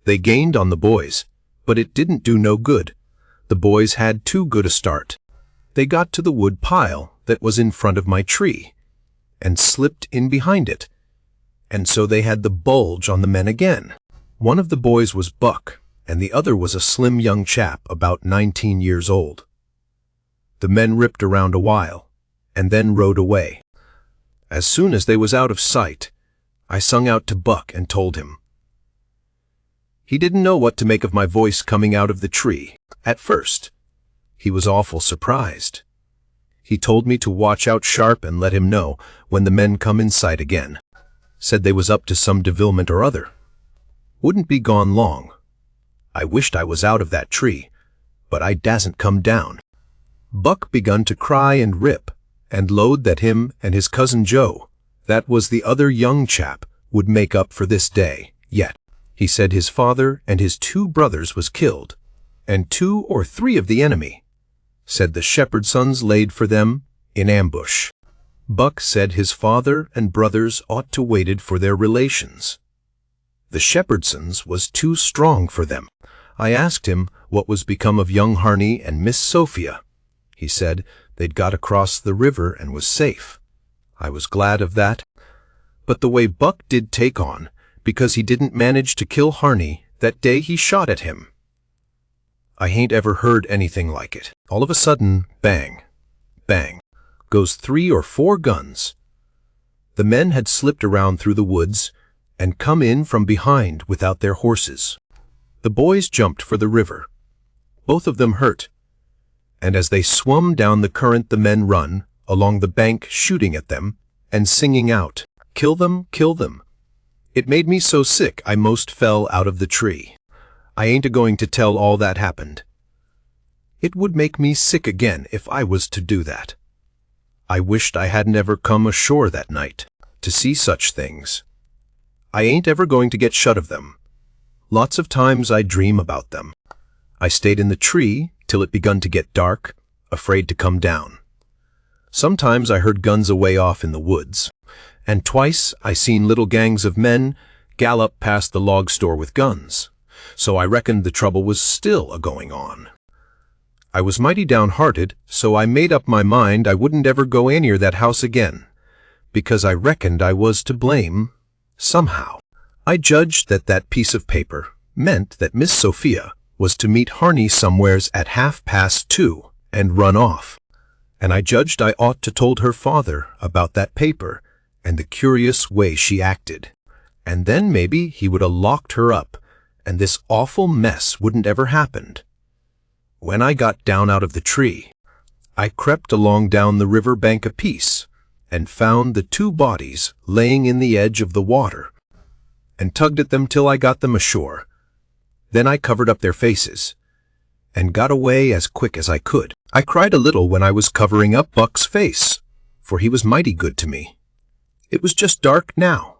They gained on the boys, but it didn't do no good. The boys had too good a start. They got to the wood pile that was in front of my tree and slipped in behind it, and so they had the bulge on the men again. One of the boys was Buck, and the other was a slim young chap about 19 years old. The men ripped around a while, and then rode away. As soon as they was out of sight, I sung out to Buck and told him. He didn't know what to make of my voice coming out of the tree. At first, he was awful surprised. He told me to watch out sharp and let him know when the men come in sight again. Said they was up to some devilment or other. Wouldn't be gone long. I wished I was out of that tree, but I dasn't come down. Buck begun to cry and rip, and lowed that him and his cousin Joe, that was the other young chap, would make up for this day yet. He said his father and his 2 brothers was killed, and 2 or 3 of the enemy. Said the shepherd sons laid for them in ambush. Buck said his father and brothers ought to waited for their relations. The shepherd sons was too strong for them. I asked him what was become of young Harney and Miss Sophia. He said they'd got across the river and was safe. I was glad of that. But the way Buck did take on, because he didn't manage to kill Harney that day he shot at him. I hain't ever heard anything like it. All of a sudden, bang, bang, goes 3 or 4 guns. The men had slipped around through the woods and come in from behind without their horses. The boys jumped for the river, both of them hurt, and as they swum down the current the men run along the bank shooting at them and singing out, "Kill them, kill them." It made me so sick I most fell out of the tree. I ain't a-going to tell all that happened. It would make me sick again if I was to do that. I wished I hadn't ever come ashore that night to see such things. I ain't ever going to get shut of them. Lots of times I dream about them. I stayed in the tree till it begun to get dark, afraid to come down. Sometimes I heard guns away off in the woods, and twice I seen little gangs of men gallop past the log store with guns, so I reckoned the trouble was still a-going on. I was mighty downhearted, so I made up my mind I wouldn't ever go near that house again, because I reckoned I was to blame somehow. I judged that that piece of paper meant that Miss Sophia was to meet Harney somewheres at 2:30 and run off, and I judged I ought to told her father about that paper and the curious way she acted, And then maybe he would have locked her up, and this awful mess wouldn't ever happened. When I got down out of the tree, I crept along down the river bank a piece, and found the 2 bodies laying in the edge of the water, and tugged at them till I got them ashore. Then I covered up their faces, and got away as quick as I could. I cried a little when I was covering up Buck's face, for he was mighty good to me. It was just dark now.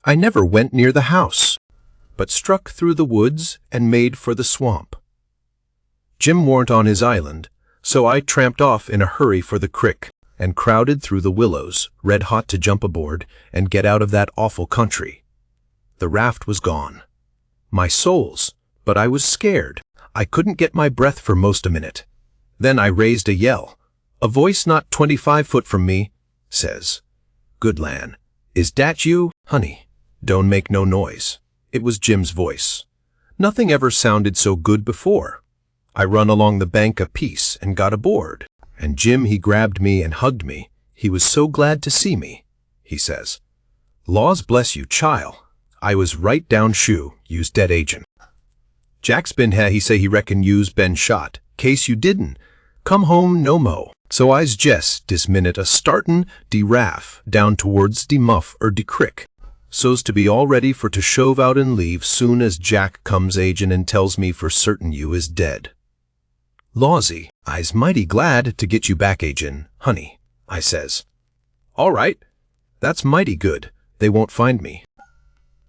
I never went near the house, but struck through the woods and made for the swamp. Jim warn't on his island, so I tramped off in a hurry for the crick, and crowded through the willows, red hot to jump aboard and get out of that awful country. The raft was gone. My souls, but I was scared. I couldn't get my breath for most a minute. Then I raised a yell. A voice not 25 foot from me says, "Good lan, is dat you, honey? Don't make no noise." It was Jim's voice. Nothing ever sounded so good before. I run along the bank a piece and got aboard, and Jim he grabbed me and hugged me. He was so glad to see me. He says, "Laws bless you, chile. I was right down shoe, you's dead agent. Jack's been he say he reckon you's been shot. Case you didn't, come home no mo." So I's jest dis minute a startin' de raft down towards de muff de crick, so's to be all ready for to shove out and leave soon as Jack comes agin and tells me for certain you is dead. "Lawsy, I's mighty glad to get you back agin, honey," I says. "All right, that's mighty good. They won't find me,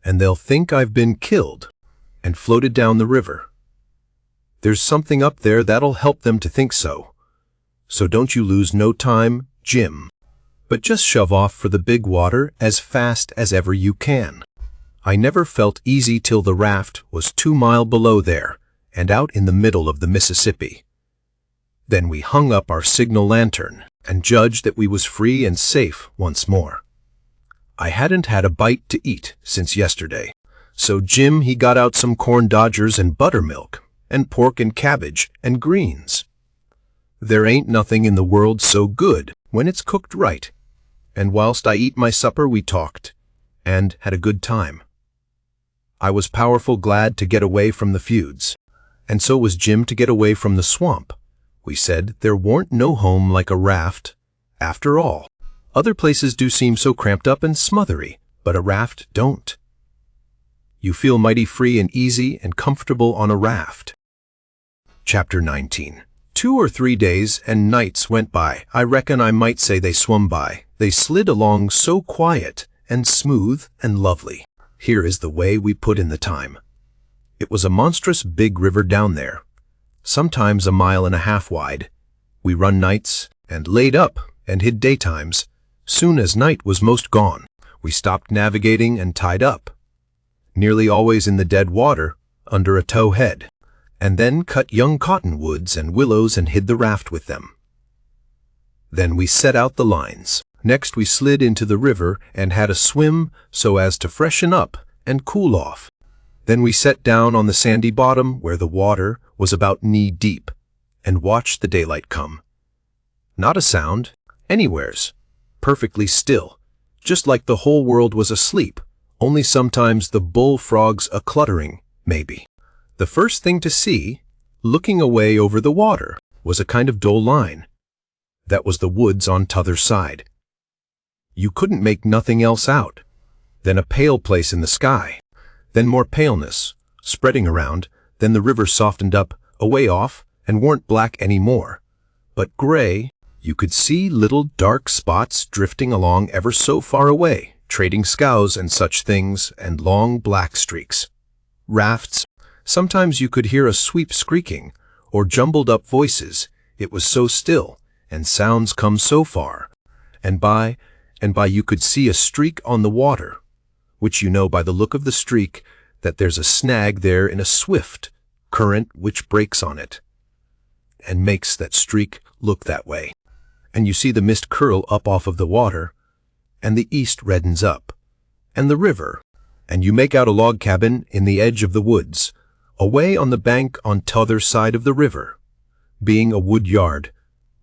and they'll think I've been killed and floated down the river. There's something up there that'll help them to think so. So don't you lose no time, Jim, but just shove off for the big water as fast as ever you can." I never felt easy till the raft was 2 miles below there and out in the middle of the Mississippi. Then we hung up our signal lantern and judged that we was free and safe once more. I hadn't had a bite to eat since yesterday, so Jim he got out some corn dodgers and buttermilk and pork and cabbage and greens. There ain't nothing in the world so good when it's cooked right, and whilst I eat my supper we talked and had a good time. I was powerful glad to get away from the feuds, and so was Jim to get away from the swamp. We said there warn't no home like a raft, after all. Other places do seem so cramped up and smothery, but a raft don't. You feel mighty free and easy and comfortable on a raft. Chapter 19. 2 or 3 days and nights went by. I reckon I might say they swum by. They slid along so quiet and smooth and lovely. Here is the way we put in the time. It was a monstrous big river down there, sometimes 1.5 miles wide. We run nights and laid up and hid daytimes. Soon as night was most gone, we stopped navigating and tied up, nearly always in the dead water, under a tow head, and then cut young cottonwoods and willows and hid the raft with them. Then we set out the lines. Next we slid into the river and had a swim so as to freshen up and cool off. Then we sat down on the sandy bottom where the water was about knee-deep and watched the daylight come. Not a sound, anywheres, perfectly still, just like the whole world was asleep, only sometimes the bullfrogs a-cluttering, maybe. The first thing to see, looking away over the water, was a kind of dull line. That was the woods on t'other side. You couldn't make nothing else out. Then a pale place in the sky. Then more paleness, spreading around. Then the river softened up, away off, and weren't black any more, but gray. You could see little dark spots drifting along ever so far away, trading scows and such things, and long black streaks. Rafts. Sometimes you could hear a sweep squeaking, or jumbled up voices. It was so still, and sounds come so far. And by you could see a streak on the water, which you know by the look of the streak that there's a snag there in a swift current which breaks on it, and makes that streak look that way. And you see the mist curl up off of the water, and the east reddens up, and the river, and you make out a log cabin in the edge of the woods, away on the bank on t'other side of the river, being a wood yard,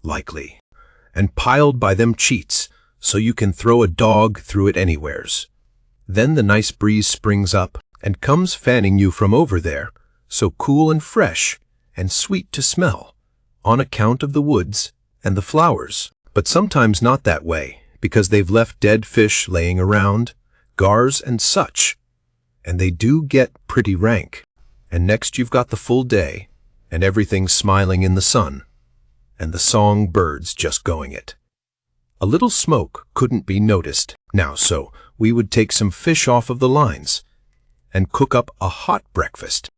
likely, and piled by them cheats, so you can throw a dog through it anywheres. Then the nice breeze springs up and comes fanning you from over there, so cool and fresh and sweet to smell, on account of the woods and the flowers. But sometimes not that way, because they've left dead fish laying around, gars and such, and they do get pretty rank. And next you've got the full day, and everything smiling in the sun, and the song birds just going it. A little smoke couldn't be noticed now, so we would take some fish off of the lines and cook up a hot breakfast,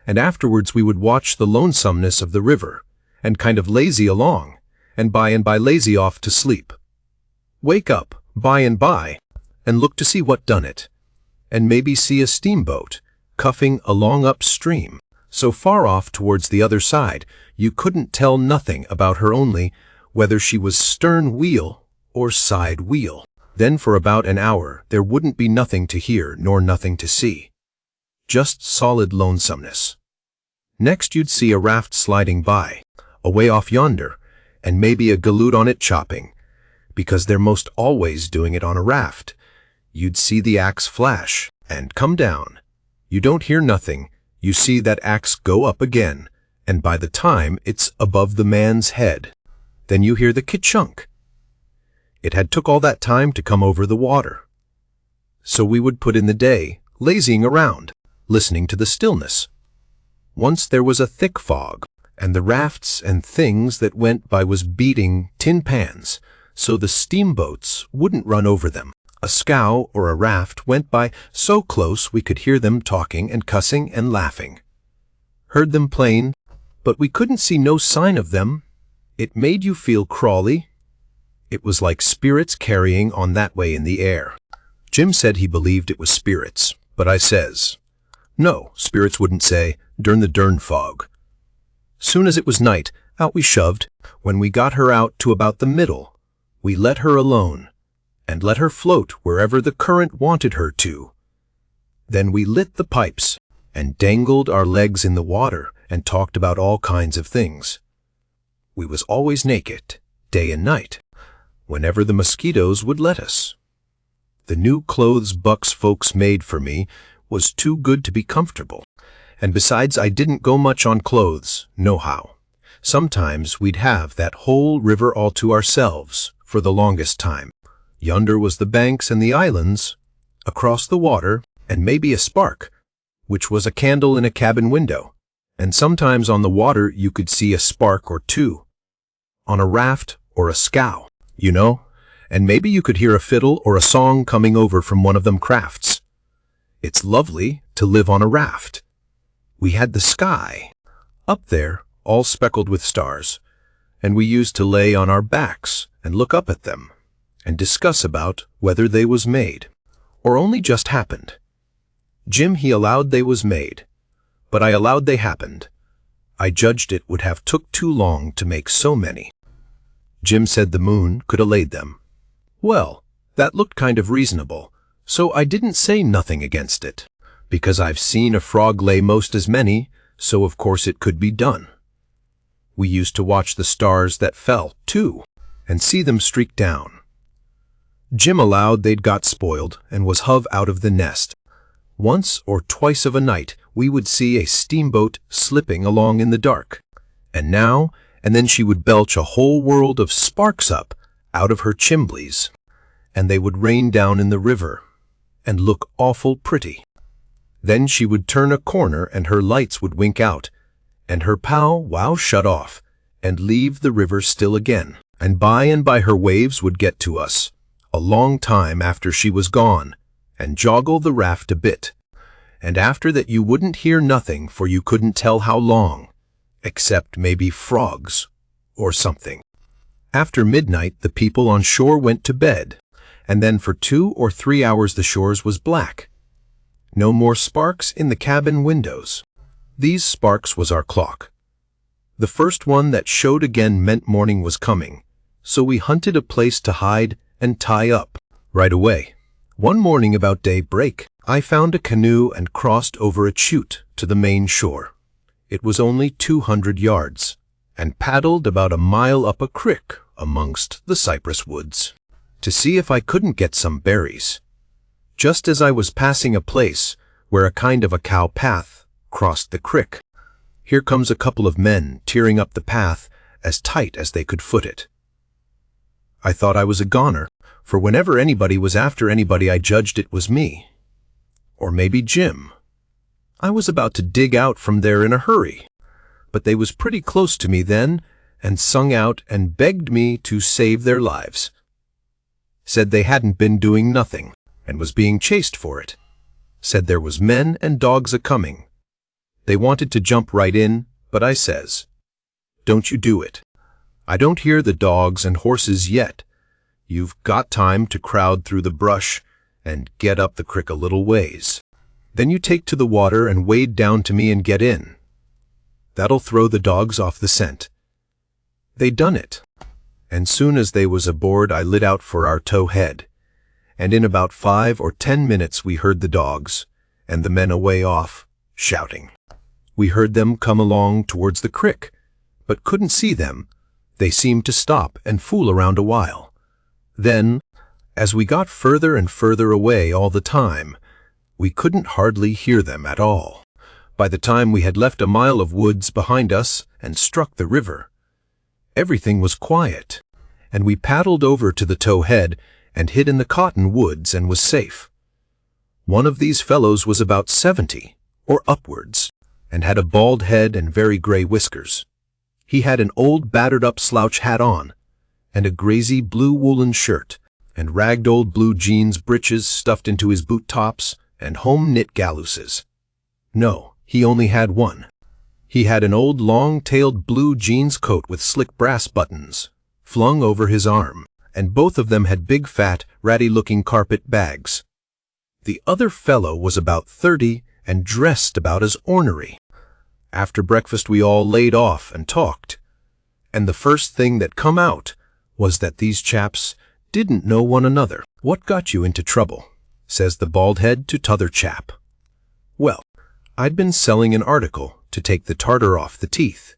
and afterwards we would watch the lonesomeness of the river and kind of lazy along, and by lazy off to sleep. Wake up by and look to see what done it, and maybe see a steamboat cuffing along upstream, so far off towards the other side you couldn't tell nothing about her, only whether she was stern wheel or side wheel. Then for about an hour there wouldn't be nothing to hear nor nothing to see, just solid lonesomeness. Next you'd see a raft sliding by, away off yonder, and maybe a galoot on it chopping, because they're most always doing it on a raft. You'd see the axe flash and come down. You don't hear nothing, you see that axe go up again, and by the time it's above the man's head, then you hear the ka-chunk. It had took all that time to come over the water. So we would put in the day, lazying around, listening to the stillness. Once there was a thick fog, and the rafts and things that went by was beating tin pans, so the steamboats wouldn't run over them. A scow or a raft went by so close we could hear them talking and cussing and laughing. Heard them plain, but we couldn't see no sign of them. It made you feel crawly. It was like spirits carrying on that way in the air. Jim said he believed it was spirits, but I says, no, spirits wouldn't say, durn the dern fog. Soon as it was night, out we shoved. When we got her out to about the middle, we let her alone, and let her float wherever the current wanted her to. Then we lit the pipes, and dangled our legs in the water, and talked about all kinds of things. We was always naked, day and night, whenever the mosquitoes would let us. The new clothes Buck's folks made for me was too good to be comfortable, and besides I didn't go much on clothes, nohow. Sometimes we'd have that whole river all to ourselves for the longest time. Yonder was the banks and the islands, across the water, and maybe a spark, which was a candle in a cabin window, and sometimes on the water you could see a spark or two, on a raft or a scow, you know, and maybe you could hear a fiddle or a song coming over from one of them crafts. It's lovely to live on a raft. We had the sky up there, all speckled with stars, and we used to lay on our backs and look up at them, and discuss about whether they was made, or only just happened. Jim he allowed they was made, but I allowed they happened. I judged it would have took too long to make so many. Jim said the moon could 'a' laid them. Well, that looked kind of reasonable, so I didn't say nothing against it, because I've seen a frog lay most as many, so of course it could be done. We used to watch the stars that fell, too, and see them streak down. Jim allowed they'd got spoiled and was hove out of the nest. Once or twice of a night we would see a steamboat slipping along in the dark, and now and then she would belch a whole world of sparks up out of her chimblies, and they would rain down in the river and look awful pretty. Then she would turn a corner and her lights would wink out, and her pow-wow shut off, and leave the river still again, and by her waves would get to us, a long time after she was gone, and joggle the raft a bit, and after that you wouldn't hear nothing, for you couldn't tell how long, except maybe frogs or something. After midnight the people on shore went to bed, and then for 2 or 3 hours the shores was black. No more sparks in the cabin windows. These sparks was our clock. The first one that showed again meant morning was coming, so we hunted a place to hide and tie up right away. One morning about daybreak, I found a canoe and crossed over a chute to the main shore. It was only 200 yards, and paddled about a mile up a creek amongst the cypress woods, to see if I couldn't get some berries. just as I was passing a place where a kind of a cow path crossed the crick. Here comes a couple of men tearing up the path as tight as they could foot it. I thought I was a goner, for whenever anybody was after anybody I judged it was me. Or maybe Jim. I was about to dig out from there in a hurry, but they was pretty close to me then and sung out and begged me to save their lives. Said they hadn't been doing nothing and was being chased for it. Said there was men and dogs a-coming. They wanted to jump right in, but I says, "Don't you do it. I don't hear the dogs and horses yet. You've got time to crowd through the brush and get up the crick a little ways. Then you take to the water and wade down to me and get in. That'll throw the dogs off the scent." They done it, and soon as they was aboard I lit out for our tow head, and in about 5 or 10 minutes we heard the dogs, and the men away off, shouting. We heard them come along towards the crick, but couldn't see them. They seemed to stop and fool around a while. Then, as we got further and further away all the time, we couldn't hardly hear them at all. By the time we had left a mile of woods behind us and struck the river, everything was quiet, and we paddled over to the tow head and hid in the cotton woods and was safe. One of these fellows was about 70 or upwards, and had a bald head and very gray whiskers. He had an old battered-up slouch hat on, and a grazy blue woolen shirt, and ragged old blue jeans breeches stuffed into his boot tops, and home-knit galooses. No, he only had one. He had an old long-tailed blue jeans coat with slick brass buttons, flung over his arm, and both of them had big fat, ratty-looking carpet bags. The other fellow was about 30 and dressed about as ornery. After breakfast we all laid off and talked, and the first thing that come out was that these chaps didn't know one another. "What got you into trouble?" says the bald head to t'other chap. Well, I'd been selling an article to take the tartar off the teeth,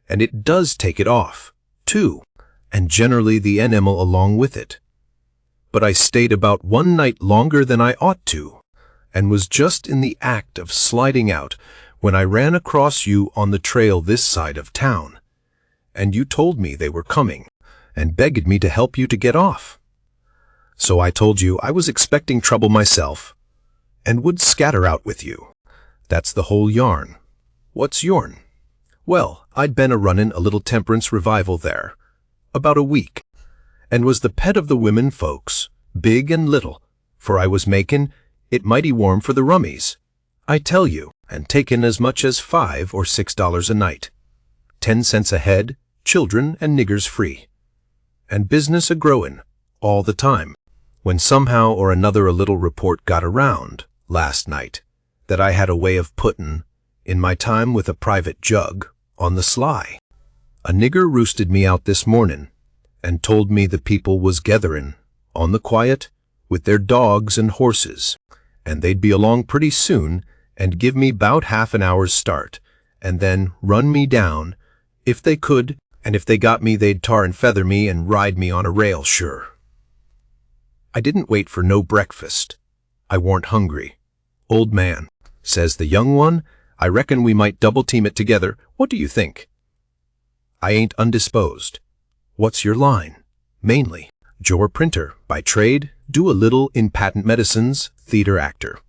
and it does take it off, too, and generally the enamel along with it. But I stayed about 1 night longer than I ought to, and was just in the act of sliding out when I ran across you on the trail this side of town, and you told me they were coming, and begged me to help you to get off. So I told you I was expecting trouble myself, and would scatter out with you. That's the whole yarn. What's yourn? Well, I'd been a-runnin' a little temperance revival there, about a week, and was the pet of the women folks, big and little, for I was makin' it mighty warm for the rummies, I tell you, and takin' as much as $5 or $6 a night, 10 cents a head, children and niggers free, and business a-growin' all the time, when somehow or another a little report got around, last night, that I had a way of puttin', in my time with a private jug, on the sly. A nigger roosted me out this mornin', and told me the people was getherin', on the quiet, with their dogs and horses, and they'd be along pretty soon, and give me 'bout half an hour's start, and then run me down, if they could, and if they got me they'd tar and feather me and ride me on a rail, sure. I didn't wait for no breakfast. I warn't hungry. "Old man," says the young one, "I reckon we might double-team it together. What do you think?" I ain't undisposed. What's your line? Mainly, Joe printer, by trade, do a little in patent medicines, theater actor.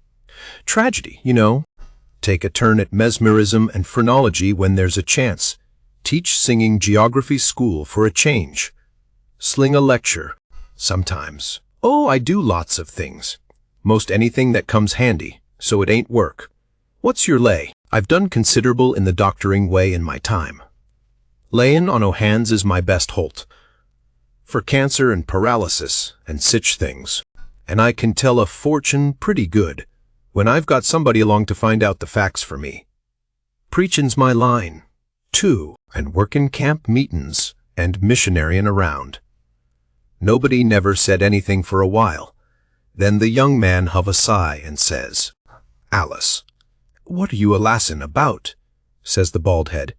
Tragedy, you know. Take a turn at mesmerism and phrenology when there's a chance. Teach singing geography school for a change. Sling a lecture, sometimes. Oh, I do lots of things. Most anything that comes handy, so it ain't work. What's your lay? I've done considerable in the doctoring way in my time. Layin' on o' hands is my best holt, for cancer and paralysis and sich things, and I can tell a fortune pretty good when I've got somebody along to find out the facts for me. Preachin's my line, too, and workin' camp meetin's and missionaryin' around. Nobody never said anything for a while. Then the young man huv a sigh and says, "Alice, what are you a-lassin' about?" says the bald head.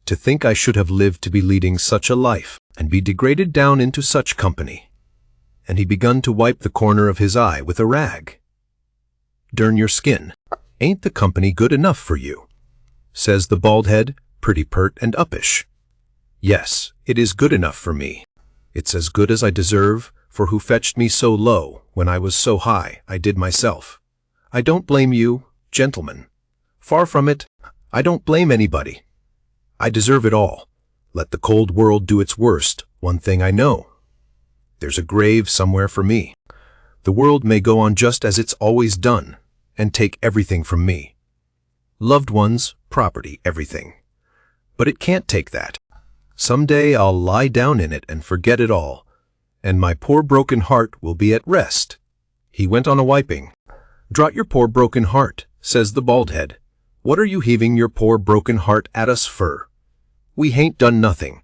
"To think I should have lived to be leading such a life, and be degraded down into such company." And he begun to wipe the corner of his eye with a rag. Dern your skin. Ain't the company good enough for you? Says the bald head, pretty pert and uppish. Yes, it is good enough for me. It's as good as I deserve, for who fetched me so low, when I was so high, I did myself. I don't blame you, gentlemen. Far from it, I don't blame anybody. I deserve it all. Let the cold world do its worst, one thing I know. There's a grave somewhere for me. The world may go on just as it's always done, and take everything from me. Loved ones, property, everything. But it can't take that. Someday I'll lie down in it and forget it all, and my poor broken heart will be at rest. He went on a wiping. Draught your poor broken heart, says the bald head. What are you heaving your poor broken heart at us fur? We hain't done nothing.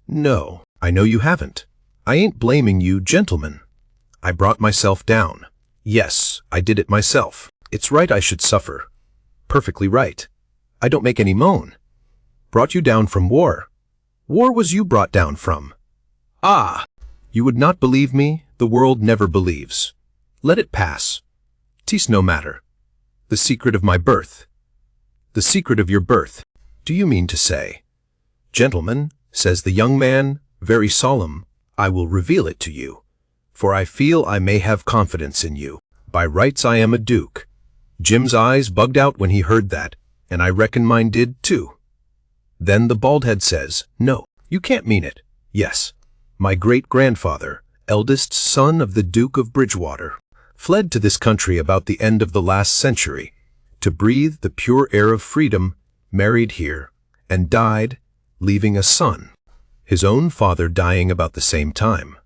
No, I know you haven't. I ain't blaming you, gentlemen. I brought myself down. Yes, I did it myself. It's right I should suffer. Perfectly right. I don't make any moan. Brought you down from war. War was you brought down from. Ah! You would not believe me? The world never believes. Let it pass. 'Tis no matter. The secret of my birth. The secret of your birth, do you mean to say? Gentlemen, says the young man, very solemn, I will reveal it to you, for I feel I may have confidence in you. By rights I am a duke. Jim's eyes bugged out when he heard that, and I reckon mine did too. Then the bald head says, no, you can't mean it. Yes, my great-grandfather, eldest son of the Duke of Bridgewater, fled to this country about the end of the last century, to breathe the pure air of freedom, married here, and died, leaving a son, his own father dying about the same time.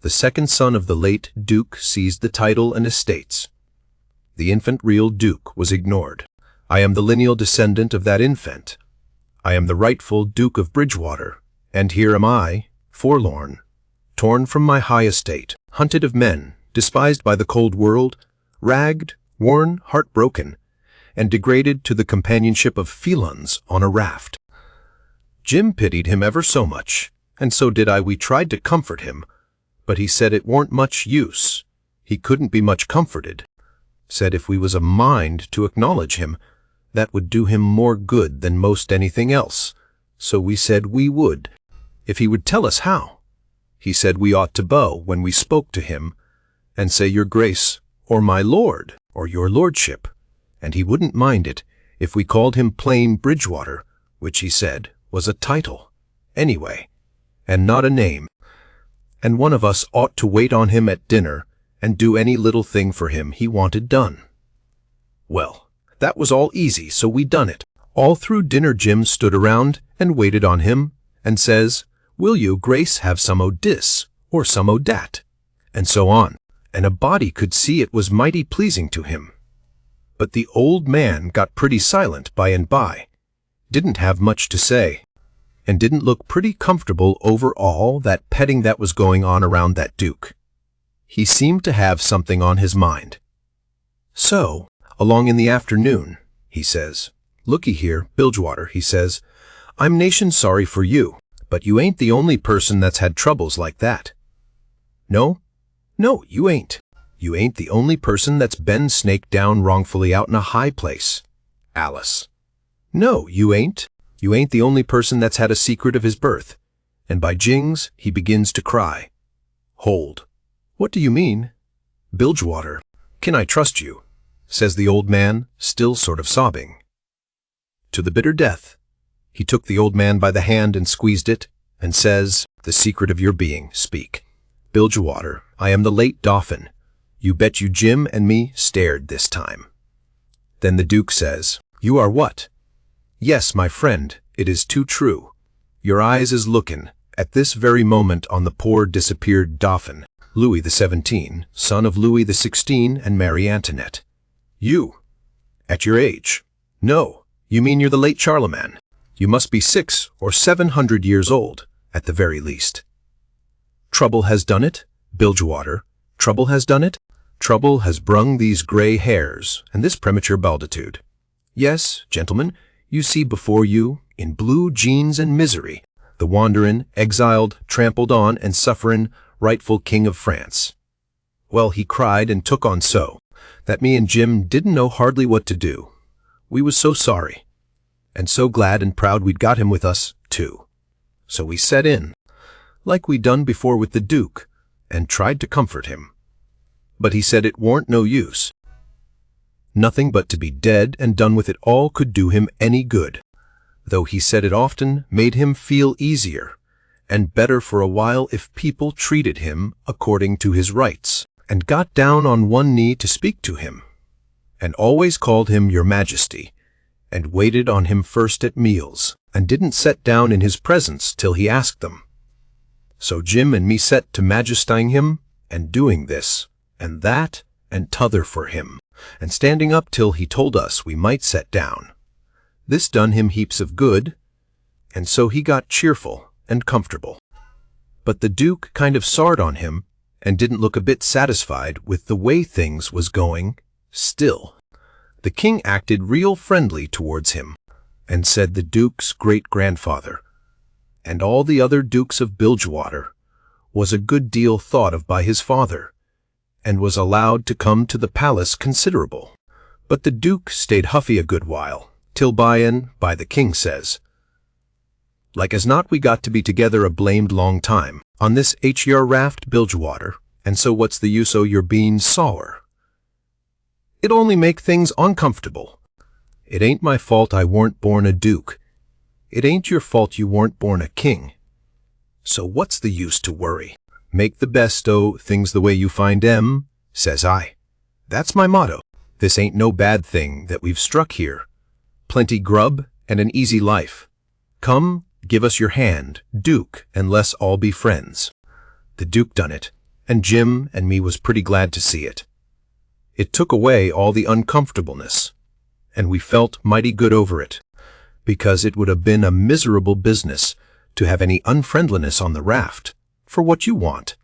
The second son of the late Duke seized the title and estates. The infant real Duke was ignored. I am the lineal descendant of that infant. I am the rightful Duke of Bridgewater, and here am I, forlorn, torn from my high estate, hunted of men, despised by the cold world, ragged, worn, heartbroken, and degraded to the companionship of felons on a raft. Jim pitied him ever so much, and so did I. We tried to comfort him, but he said it warn't much use. He couldn't be much comforted. Said if we was a mind to acknowledge him, that would do him more good than most anything else. So we said we would, if he would tell us how. He said we ought to bow when we spoke to him, and say your grace, or my lord, or your lordship, and he wouldn't mind it if we called him plain Bridgewater, which he said was a title, anyway, and not a name, and one of us ought to wait on him at dinner and do any little thing for him he wanted done. Well, that was all easy, so we done it. All through dinner Jim stood around and waited on him, and says, will you, Grace, have some o' dis, or some o' dat, and so on, and a body could see it was mighty pleasing to him. But the old man got pretty silent by and by, didn't have much to say, and didn't look pretty comfortable over all that petting that was going on around that Duke. He seemed to have something on his mind. So, along in the afternoon, he says, looky here, Bilgewater, he says, I'm nation sorry for you, but you ain't the only person that's had troubles like that. No, you ain't. You ain't the only person that's been snaked down wrongfully out in a high place. Alice. No, you ain't. You ain't the only person that's had a secret of his birth. And by jings, he begins to cry. Hold. What do you mean? Bilgewater, can I trust you? Says the old man, still sort of sobbing. To the bitter death. He took the old man by the hand and squeezed it, and says, the secret of your being, speak. Bilgewater, I am the late Dauphin. You bet you Jim and me stared this time. Then the Duke says, you are what? Yes, my friend, it is too true. Your eyes is lookin', at this very moment, on the poor disappeared Dauphin, Louis XVII, son of Louis XVI and Marie Antoinette. You? At your age? No, you mean you're the late Charlemagne. You must be 600 or 700 years old, at the very least. Trouble has done it, Bilgewater. Trouble has done it. Trouble has brung these gray hairs and this premature balditude. Yes, gentlemen, you see before you, in blue jeans and misery, the wanderin', exiled, trampled on, and sufferin' rightful King of France. Well, he cried and took on so, that me and Jim didn't know hardly what to do. We was so sorry, and so glad and proud we'd got him with us, too. So we set in, like we done before with the Duke, and tried to comfort him. But he said it warn't no use. Nothing but to be dead and done with it all could do him any good, though he said it often made him feel easier and better for a while if people treated him according to his rights, and got down on one knee to speak to him, and always called him Your Majesty, and waited on him first at meals, and didn't set down in his presence till he asked them. So Jim and me set to majestying him, and doing this, and that, and t'other for him, and standing up till he told us we might set down. This done him heaps of good, and so he got cheerful and comfortable. But the Duke kind of soured on him, and didn't look a bit satisfied with the way things was going. Still, the king acted real friendly towards him, and said the Duke's great-grandfather, and all the other Dukes of Bilgewater, was a good deal thought of by his father, and was allowed to come to the palace considerable. But the Duke stayed huffy a good while, till by the king says, like as not we got to be together a blamed long time, on this your raft Bilgewater, and so what's the use o' your being sour? It only make things uncomfortable. It ain't my fault I warn't born a Duke. It ain't your fault you warn't born a king. So what's the use to worry? Make the best o' things the way you find 'em, says I. That's my motto. This ain't no bad thing that we've struck here. Plenty grub and an easy life. Come, give us your hand, Duke, and let's all be friends. The Duke done it, and Jim and me was pretty glad to see it. It took away all the uncomfortableness, and we felt mighty good over it, because it would have been a miserable business to have any unfriendliness on the raft, for what you want,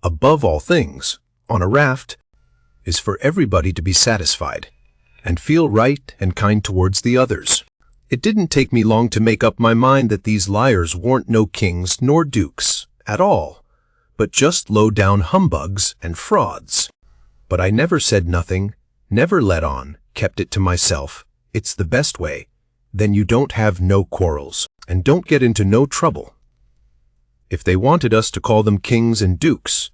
above all things, on a raft, is for everybody to be satisfied, and feel right and kind towards the others. It didn't take me long to make up my mind that these liars warn't no kings nor dukes at all, but just low-down humbugs and frauds. But I never said nothing, never let on, kept it to myself. It's the best way. Then you don't have no quarrels, and don't get into no trouble. If they wanted us to call them kings and dukes,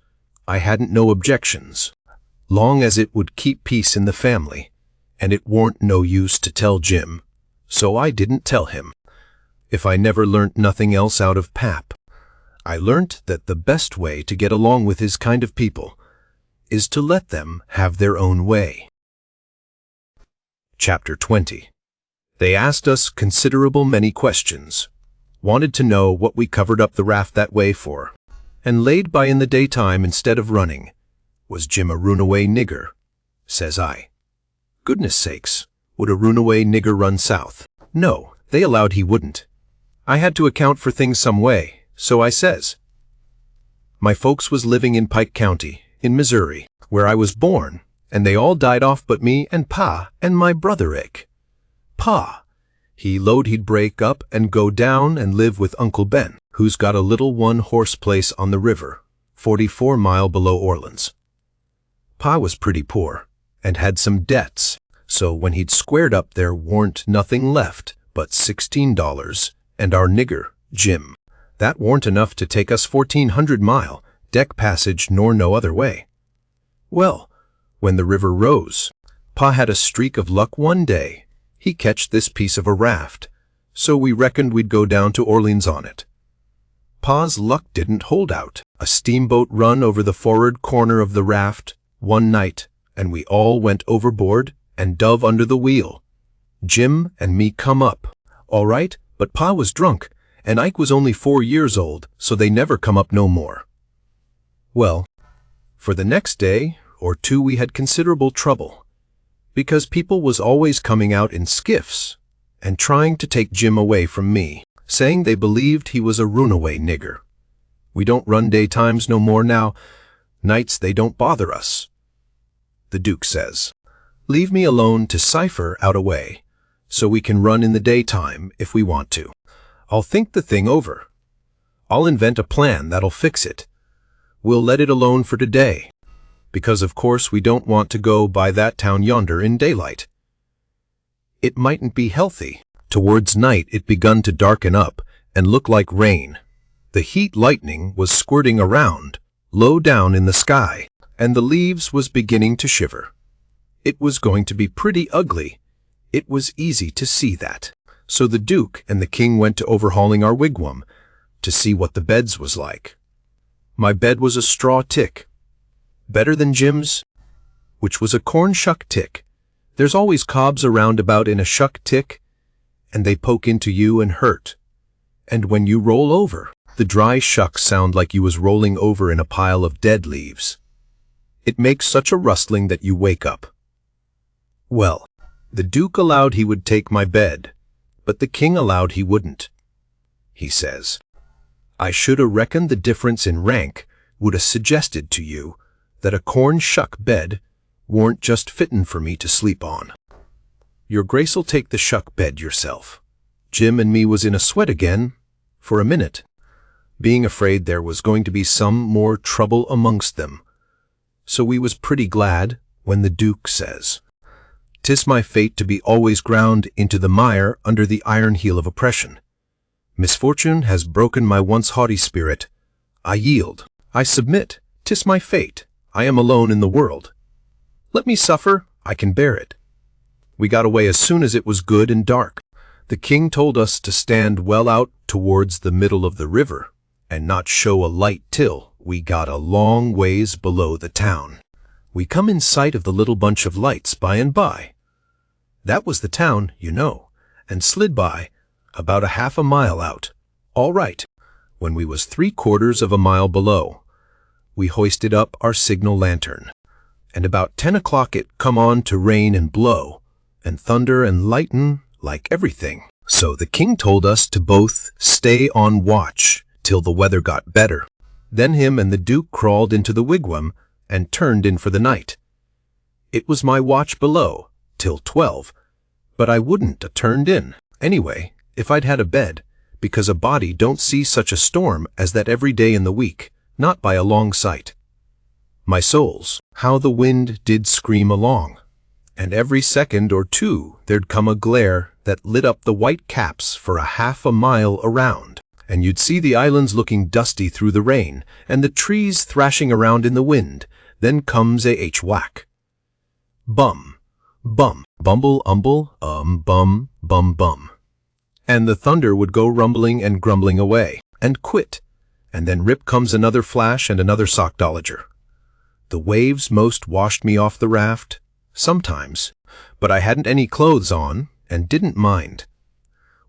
I hadn't no objections, long as it would keep peace in the family, and it warn't no use to tell Jim. So I didn't tell him. If I never learnt nothing else out of Pap, I learnt that the best way to get along with his kind of people is to let them have their own way. Chapter 20. They asked us considerable many questions, wanted to know what we covered up the raft that way for, and laid by in the daytime instead of running. Was Jim a runaway nigger? Says I. Goodness sakes, would a runaway nigger run south? No, they allowed he wouldn't. I had to account for things some way, so I says. My folks was living in Pike County, in Missouri, where I was born, and they all died off but me and Pa and my brother Ick. Pa, he lowed he'd break up and go down and live with Uncle Ben, who's got a little one-horse place on the river, 44 mile below Orleans. Pa was pretty poor, and had some debts, so when he'd squared up there warn't nothing left but $16, and our nigger, Jim. That warn't enough to take us 1,400 mile, deck passage nor no other way. Well, when the river rose, Pa had a streak of luck one day. He catched this piece of a raft, so we reckoned we'd go down to Orleans on it. Pa's luck didn't hold out. A steamboat run over the forward corner of the raft one night, and we all went overboard and dove under the wheel. Jim and me come up, all right, but Pa was drunk, and Ike was only 4 years old, so they never come up no more. Well, for the next day or two we had considerable trouble, because people was always coming out in skiffs and trying to take Jim away from me, saying they believed he was a runaway nigger. We don't run daytimes no more now. Nights they don't bother us. The Duke says, leave me alone to cipher out a way, so we can run in the daytime if we want to. I'll think the thing over. I'll invent a plan that'll fix it. We'll let it alone for today. because of course we don't want to go by that town yonder in daylight. It mightn't be healthy. Towards night it begun to darken up and look like rain. The heat lightning was squirting around, low down in the sky, and the leaves was beginning to shiver. It was going to be pretty ugly. It was easy to see that. So the Duke and the King went to overhauling our wigwam to see what the beds was like. My bed was a straw tick, better than Jim's, which was a corn shuck tick. There's always cobs around about in a shuck tick, and they poke into you and hurt. And when you roll over, the dry shucks sound like you was rolling over in a pile of dead leaves. It makes such a rustling that you wake up. Well, the Duke allowed he would take my bed, but the King allowed he wouldn't. He says, I should 'a reckoned the difference in rank would 'a suggested to you that a corn shuck bed warn't just fittin' for me to sleep on. Your Grace'll take the shuck bed yourself. Jim and me was in a sweat again, for a minute, being afraid there was going to be some more trouble amongst them. So we was pretty glad when the Duke says, 'Tis my fate to be always ground into the mire under the iron heel of oppression. Misfortune has broken my once haughty spirit. I yield. I submit. 'Tis my fate. I am alone in the world. Let me suffer. I can bear it. We got away as soon as it was good and dark. The King told us to stand well out towards the middle of the river and not show a light till we got a long ways below the town. We come in sight of the little bunch of lights by and by. That was the town, you know, and slid by about a half a mile out. All right. When we was 3/4 of a mile below, we hoisted up our signal lantern, and about 10 o'clock it come on to rain and blow, and thunder and lighten like everything. So the King told us to both stay on watch till the weather got better. Then him and the Duke crawled into the wigwam and turned in for the night. It was my watch below till 12, but I wouldn't 'a turned in anyway if I'd had a bed, because a body don't see such a storm as that every day in the week, not by a long sight. My souls, how the wind did scream along, and every second or two there'd come a glare that lit up the white caps for a half a mile around, and you'd see the islands looking dusty through the rain, and the trees thrashing around in the wind. Then comes a whack. Bum, bum, bumble, umble, bum, bum, bum. And the thunder would go rumbling and grumbling away, and quit, and then rip comes another flash and another sockdolager. The waves most washed me off the raft, sometimes, but I hadn't any clothes on, and didn't mind.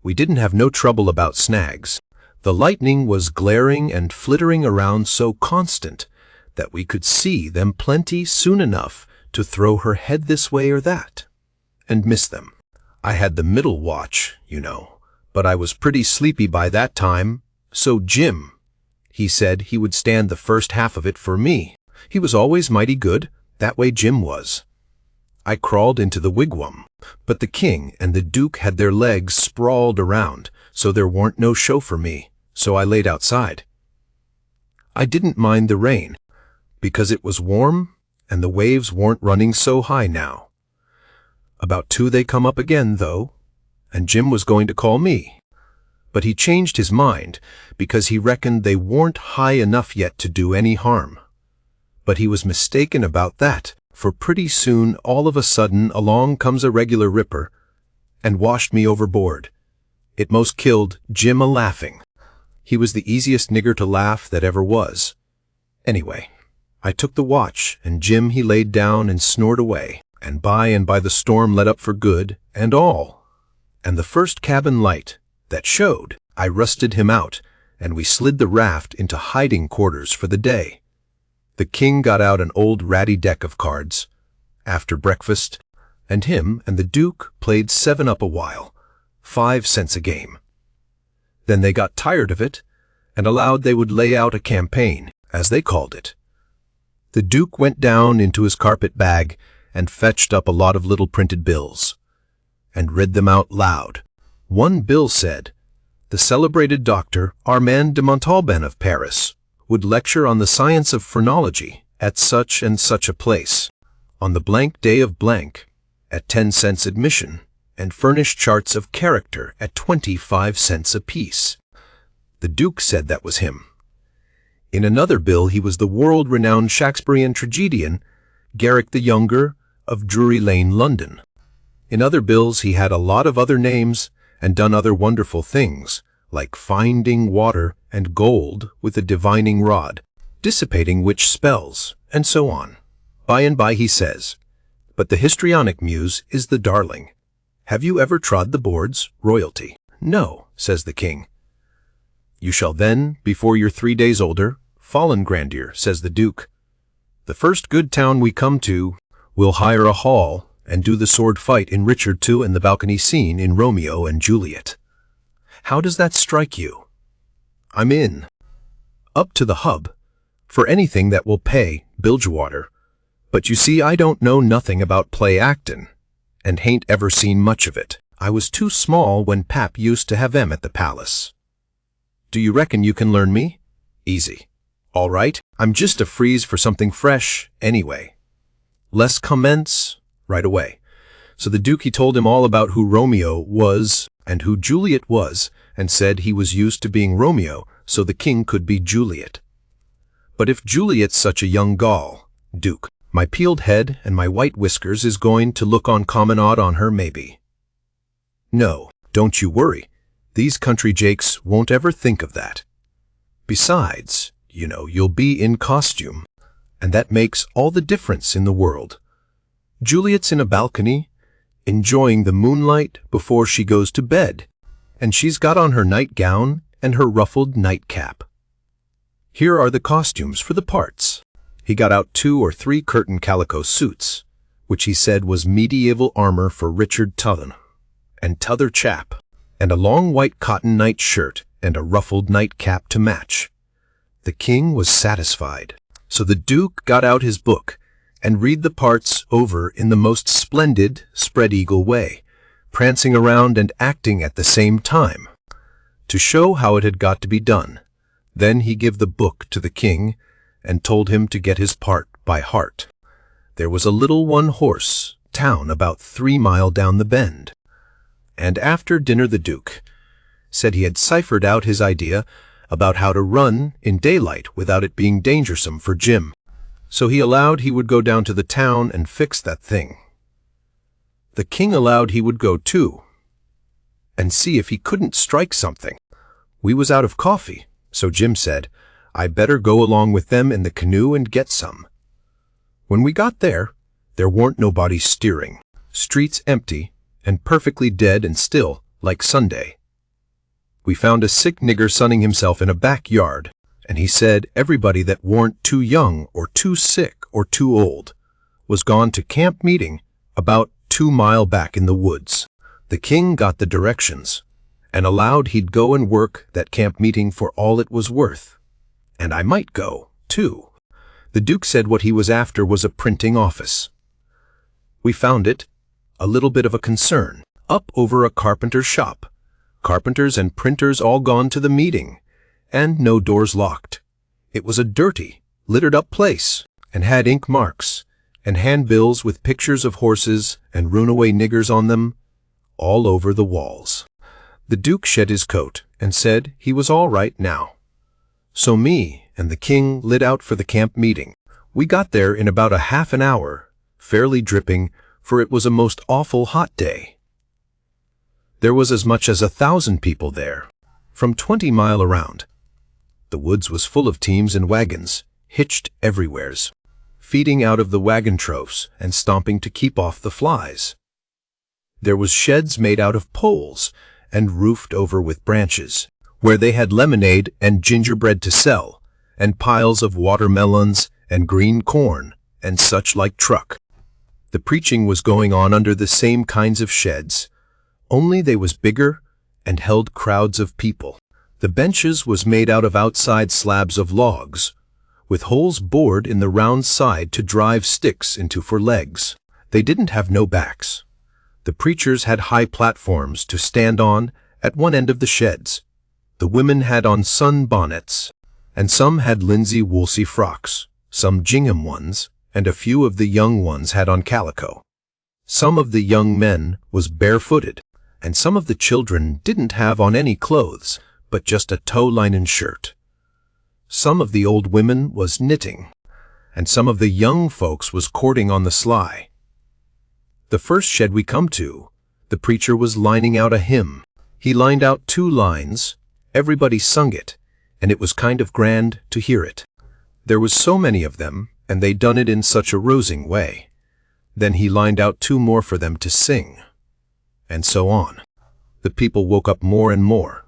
We didn't have no trouble about snags. The lightning was glaring and flittering around so constant that we could see them plenty soon enough to throw her head this way or that, and miss them. I had the middle watch, you know, but I was pretty sleepy by that time, so Jim, he said he would stand the first half of it for me. He was always mighty good, that way Jim was. I crawled into the wigwam, but the King and the Duke had their legs sprawled around, so there warn't no show for me, so I laid outside. I didn't mind the rain, because it was warm, and the waves weren't running so high now. About 2 they come up again, though, and Jim was going to call me, but he changed his mind, because he reckoned they weren't high enough yet to do any harm. But he was mistaken about that, for pretty soon all of a sudden along comes a regular ripper, and washed me overboard. It most killed Jim a-laughing. He was the easiest nigger to laugh that ever was. Anyway, I took the watch, and Jim he laid down and snored away, and by the storm let up for good and all. And the first cabin light that showed, I rusted him out, and we slid the raft into hiding quarters for the day. The King got out an old ratty deck of cards after breakfast, and him and the Duke played 7-up a while, 5 cents a game. Then they got tired of it, and allowed they would lay out a campaign, as they called it. The Duke went down into his carpet bag and fetched up a lot of little printed bills, and read them out loud. One bill said, the celebrated Dr. Armand de Montalban of Paris would lecture on the science of phrenology at such and such a place, on the blank day of blank, at 10 cents admission, and furnish charts of character at 25 cents apiece. The Duke said that was him. In another bill he was the world-renowned Shakespearean tragedian, Garrick the Younger, of Drury Lane, London. In other bills he had a lot of other names and done other wonderful things, like finding water and gold with a divining rod, dissipating witch spells, and so on. By and by he says, "But the histrionic muse is the darling. Have you ever trod the boards, royalty?" "No," says the king. "You shall then, before you're 3 days older, fall in grandeur," says the Duke. "The first good town we come to, we'll hire a hall and do the sword fight in Richard II and the balcony scene in Romeo and Juliet. How does that strike you?" "I'm in. Up to the hub, for anything that will pay Bilgewater. But you see, I don't know nothing about play actin', and hain't ever seen much of it. I was too small when Pap used to have 'em at the palace. Do you reckon you can learn me?" "Easy." "All right, I'm just a freeze for something fresh, anyway." "Let's commence right away." So the Duke, he told him all about who Romeo was and who Juliet was, and said he was used to being Romeo, so the king could be Juliet. "But if Juliet's such a young Gaul, Duke, my peeled head and my white whiskers is going to look uncommon odd on her, maybe." "No, don't you worry. These country jakes won't ever think of that. Besides, you know, you'll be in costume, and that makes all the difference in the world. Juliet's in a balcony, enjoying the moonlight before she goes to bed, and she's got on her nightgown and her ruffled nightcap. Here are the costumes for the parts." He got out 2 or 3 curtain calico suits, which he said was medieval armor for Richard II and t'other chap, and a long white cotton nightshirt and a ruffled nightcap to match. The king was satisfied, so the Duke got out his book and read the parts over in the most splendid spread-eagle way, prancing around and acting at the same time, to show how it had got to be done. Then he gave the book to the king and told him to get his part by heart. There was a little one-horse town about 3 miles down the bend, and after dinner the Duke said he had ciphered out his idea about how to run in daylight without it being dangersome for Jim. So he allowed he would go down to the town and fix that thing. The king allowed he would go too, and see if he couldn't strike something. We was out of coffee, so Jim said, I better go along with them in the canoe and get some. When we got there weren't nobody steering, streets empty, and perfectly dead and still, like Sunday. We found a sick nigger sunning himself in a backyard, and he said everybody that warn't too young or too sick or too old was gone to camp meeting about 2 mile back in the woods. The king got the directions, and allowed he'd go and work that camp meeting for all it was worth. And I might go, too. The Duke said what he was after was a printing office. We found it, a little bit of a concern, up over a carpenter's shop. Carpenters and printers all gone to the meeting, and no doors locked. It was a dirty, littered-up place, and had ink marks, and handbills with pictures of horses and runaway niggers on them, all over the walls. The Duke shed his coat and said he was all right now. So me and the king lit out for the camp meeting. We got there in about a half an hour, fairly dripping, for it was a most awful hot day. There was as much as 1,000 people there, from 20 mile around. The woods was full of teams and wagons, hitched everywheres, feeding out of the wagon troughs and stomping to keep off the flies. There was sheds made out of poles and roofed over with branches, where they had lemonade and gingerbread to sell, and piles of watermelons and green corn and such like truck. The preaching was going on under the same kinds of sheds, only they was bigger and held crowds of people. The benches was made out of outside slabs of logs, with holes bored in the round side to drive sticks into for legs. They didn't have no backs. The preachers had high platforms to stand on at one end of the sheds. The women had on sun bonnets, and some had linsey-woolsey frocks, some gingham ones, and a few of the young ones had on calico. Some of the young men was barefooted, and some of the children didn't have on any clothes, but just a tow-linen shirt. Some of the old women was knitting, and some of the young folks was courting on the sly. The first shed we come to, the preacher was lining out a hymn. He lined out 2 lines, everybody sung it, and it was kind of grand to hear it. There was so many of them, and they done it in such a rosing way. Then he lined out 2 more for them to sing, and so on. The people woke up more and more,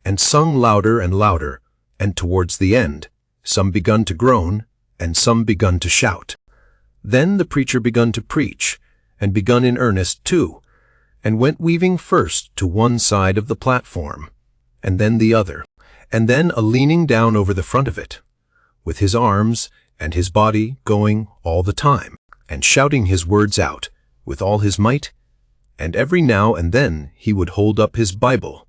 and sung louder and louder, and towards the end, some begun to groan, and some begun to shout. Then the preacher begun to preach, and begun in earnest too, and went weaving first to one side of the platform, and then the other, and then a leaning down over the front of it, with his arms and his body going all the time, and shouting his words out with all his might, and every now and then he would hold up his Bible,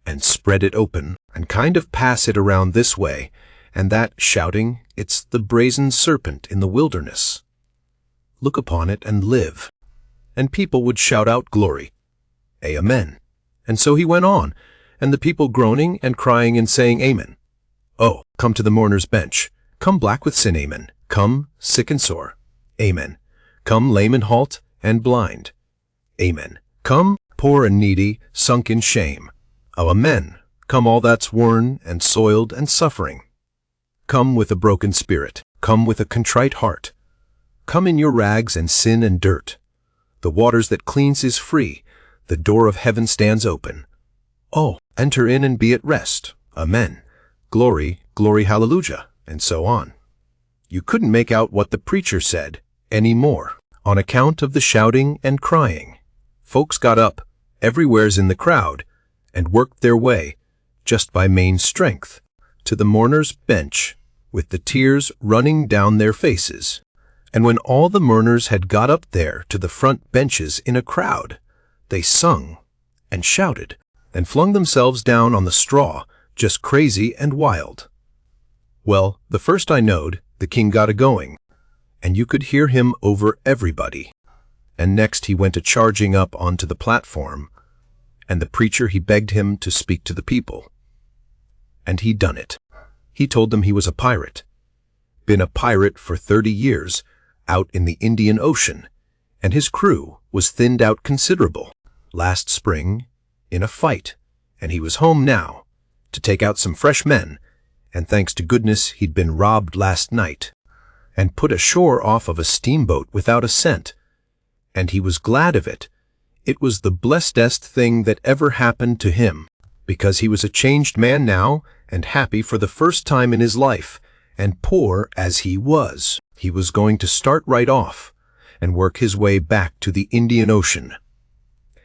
and spread it open, and kind of pass it around this way and that, shouting, "It's the brazen serpent in the wilderness. Look upon it and live." And people would shout out glory. Amen. And so he went on, and the people groaning and crying and saying amen. Oh, come to the mourner's bench. Come black with sin, amen. Come sick and sore, amen. Come lame and halt and blind, amen. Come poor and needy, sunk in shame. Oh, amen. Come all that's worn and soiled and suffering. Come with a broken spirit. Come with a contrite heart. Come in your rags and sin and dirt. The waters that cleanse is free. The door of heaven stands open. Oh, enter in and be at rest. Amen. Glory, glory, hallelujah, and so on. You couldn't make out what the preacher said any more, on account of the shouting and crying. Folks got up, everywheres in the crowd, and worked their way, just by main strength, to the mourner's bench, with the tears running down their faces. And when all the mourners had got up there to the front benches in a crowd, they sung and shouted and flung themselves down on the straw, just crazy and wild. Well, the first I knowed, the king got a-going, and you could hear him over everybody. And next he went a-charging up onto the platform, and the preacher he begged him to speak to the people. And he done it. He told them he was a pirate. Been a pirate for 30 years, out in the Indian Ocean, and his crew was thinned out considerable last spring in a fight, and he was home now to take out some fresh men, and thanks to goodness he'd been robbed last night and put ashore off of a steamboat without a cent, and he was glad of it. It was the blessedest thing that ever happened to him, because he was a changed man now and happy for the first time in his life, and poor as he was going to start right off and work his way back to the Indian Ocean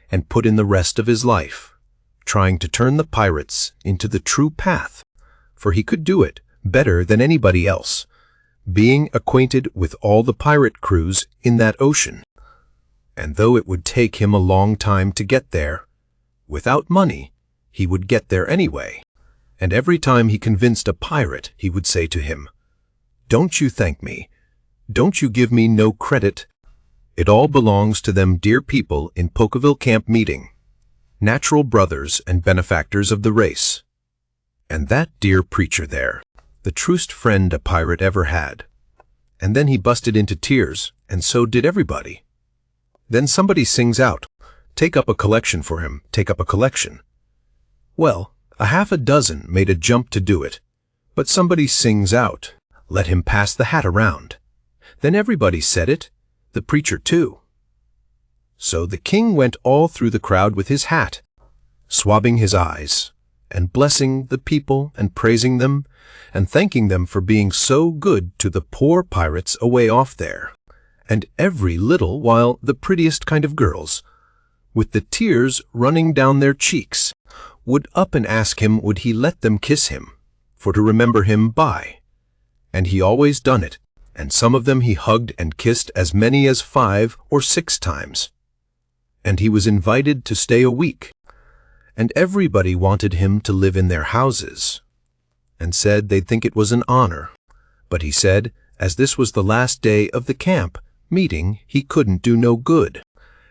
and put in the rest of his life, trying to turn the pirates into the true path, for he could do it better than anybody else, being acquainted with all the pirate crews in that ocean. And though it would take him a long time to get there, without money, he would get there anyway. And every time he convinced a pirate, he would say to him, "Don't you thank me. Don't you give me no credit. It all belongs to them dear people in Pokeville Camp meeting, natural brothers and benefactors of the race." And that dear preacher there, the truest friend a pirate ever had. And then he busted into tears, and so did everybody. Then somebody sings out, "Take up a collection for him, take up a collection." Well, a half a dozen made a jump to do it, but somebody sings out, "Let him pass the hat around." Then everybody said it, the preacher too. So the king went all through the crowd with his hat, swabbing his eyes, and blessing the people and praising them, and thanking them for being so good to the poor pirates away off there, and every little while the prettiest kind of girls, with the tears running down their cheeks, would up and ask him would he let them kiss him, for to remember him by. And he always done it, and some of them he hugged and kissed as many as 5 or 6 times. And he was invited to stay a week, and everybody wanted him to live in their houses, and said they'd think it was an honor. But he said, As this was the last day of the camp meeting, he couldn't do no good.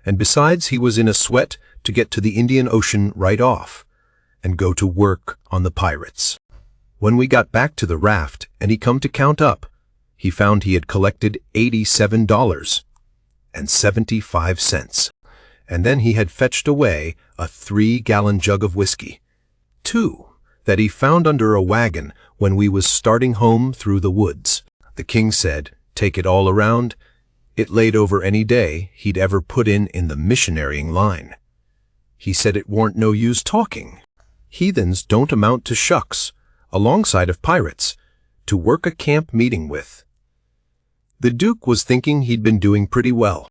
And besides, he was in a sweat to get to the Indian Ocean right off and go to work on the pirates. When we got back to the raft and he come to count up, he found he had collected $87.75. And then he had fetched away a 3-gallon jug of whiskey, too, that he found under a wagon when we was starting home through the woods. The king said, take it all around, it laid over any day he'd ever put in the missionarying line. He said it warn't no use talking. Heathens don't amount to shucks, alongside of pirates, to work a camp meeting with. The Duke was thinking he'd been doing pretty well,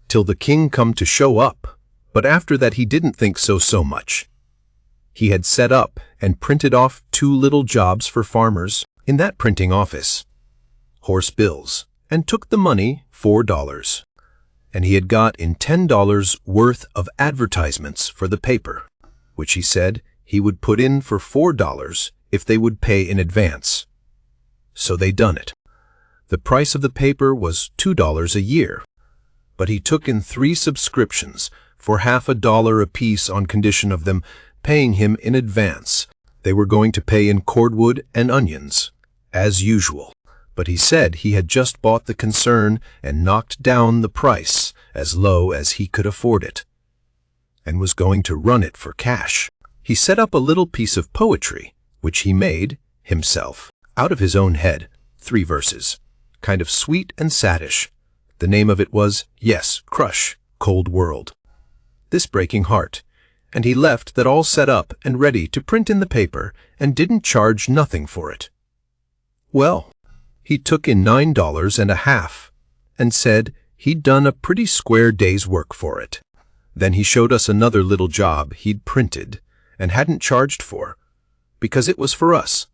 till the king come to show up, but after that he didn't think so much. He had set up and printed off 2 little jobs for farmers in that printing office, horse bills, and took the money, $4, and he had got in $10 worth of advertisements for the paper, which he said he would put in for $4 if they would pay in advance. So they done it. The price of the paper was $2 a year, but he took in 3 subscriptions for $50 apiece on condition of them paying him in advance. They were going to pay in cordwood and onions, as usual. But he said he had just bought the concern and knocked down the price as low as he could afford it, and was going to run it for cash. He set up a little piece of poetry, which he made, himself, out of his own head, 3 verses, kind of sweet and saddish. The name of it was, Yes, Crush, Cold World. This breaking heart, and he left that all set up and ready to print in the paper and didn't charge nothing for it. Well, he took in $9.50 and said he'd done a pretty square day's work for it. Then he showed us another little job he'd printed and hadn't charged for, because it was for us.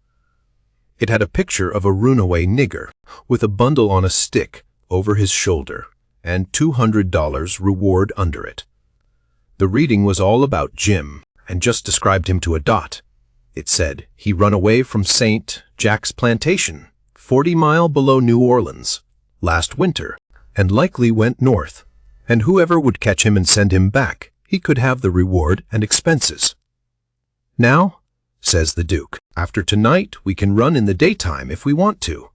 It had a picture of a runaway nigger with a bundle on a stick over his shoulder and $200 reward under it. The reading was all about Jim and just described him to a dot. It said he run away from St. Jack's Plantation, 40 miles below New Orleans, last winter, and likely went north, and whoever would catch him and send him back, he could have the reward and expenses. Now, says the Duke, after tonight we can run in the daytime if we want to.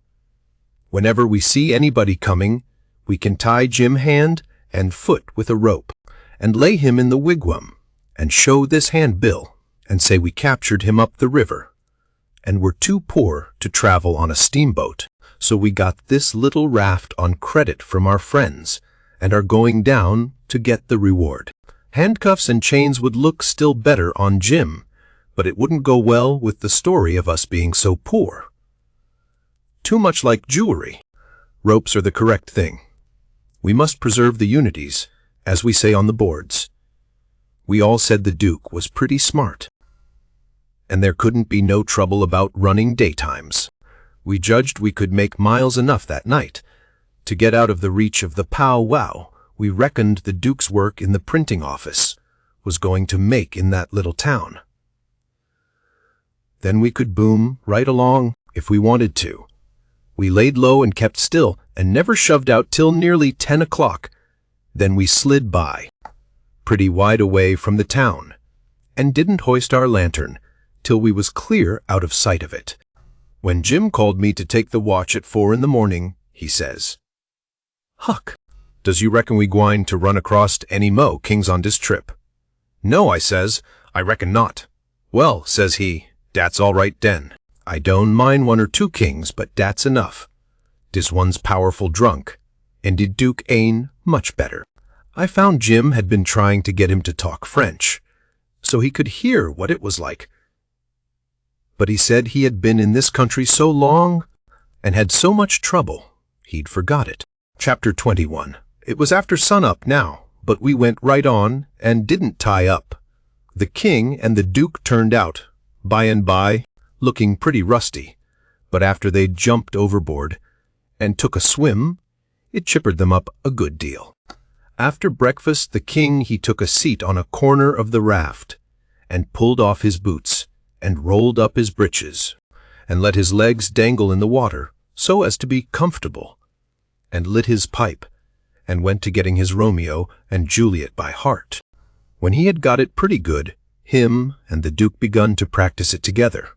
Whenever we see anybody coming, we can tie Jim hand and foot with a rope, and lay him in the wigwam, and show this handbill, and say we captured him up the river, and were too poor to travel on a steamboat, so we got this little raft on credit from our friends, and are going down to get the reward. Handcuffs and chains would look still better on Jim, but it wouldn't go well with the story of us being so poor. Too much like jewelry. Ropes are the correct thing. We must preserve the unities, as we say on the boards. We all said the Duke was pretty smart, and there couldn't be no trouble about running daytimes. We judged we could make miles enough that night to get out of the reach of the pow-wow we reckoned the Duke's work in the printing office was going to make in that little town. Then we could boom right along if we wanted to. We laid low and kept still and never shoved out till nearly 10 o'clock. Then we slid by, pretty wide away from the town, and didn't hoist our lantern till we was clear out of sight of it. When Jim called me to take the watch at 4 in the morning, he says, "Huck, does you reckon we gwine to run across any mo' kings on dis trip?" "No," I says, "I reckon not." "Well," says he, "dat's all right den. I don't mind 1 or 2 kings, but dat's enough. Dis one's powerful drunk, and de Duke ain't much better." I found Jim had been trying to get him to talk French, so he could hear what it was like. But he said he had been in this country so long and had so much trouble, he'd forgot it. Chapter 21. It was after sunup now, but we went right on and didn't tie up. The king and the Duke turned out, by and by, looking pretty rusty, but after they'd jumped overboard and took a swim, it chippered them up a good deal. After breakfast, the king he took a seat on a corner of the raft and pulled off his boots and rolled up his breeches and let his legs dangle in the water so as to be comfortable, and lit his pipe, and went to getting his Romeo and Juliet by heart. When he had got it pretty good, him and the Duke begun to practice it together.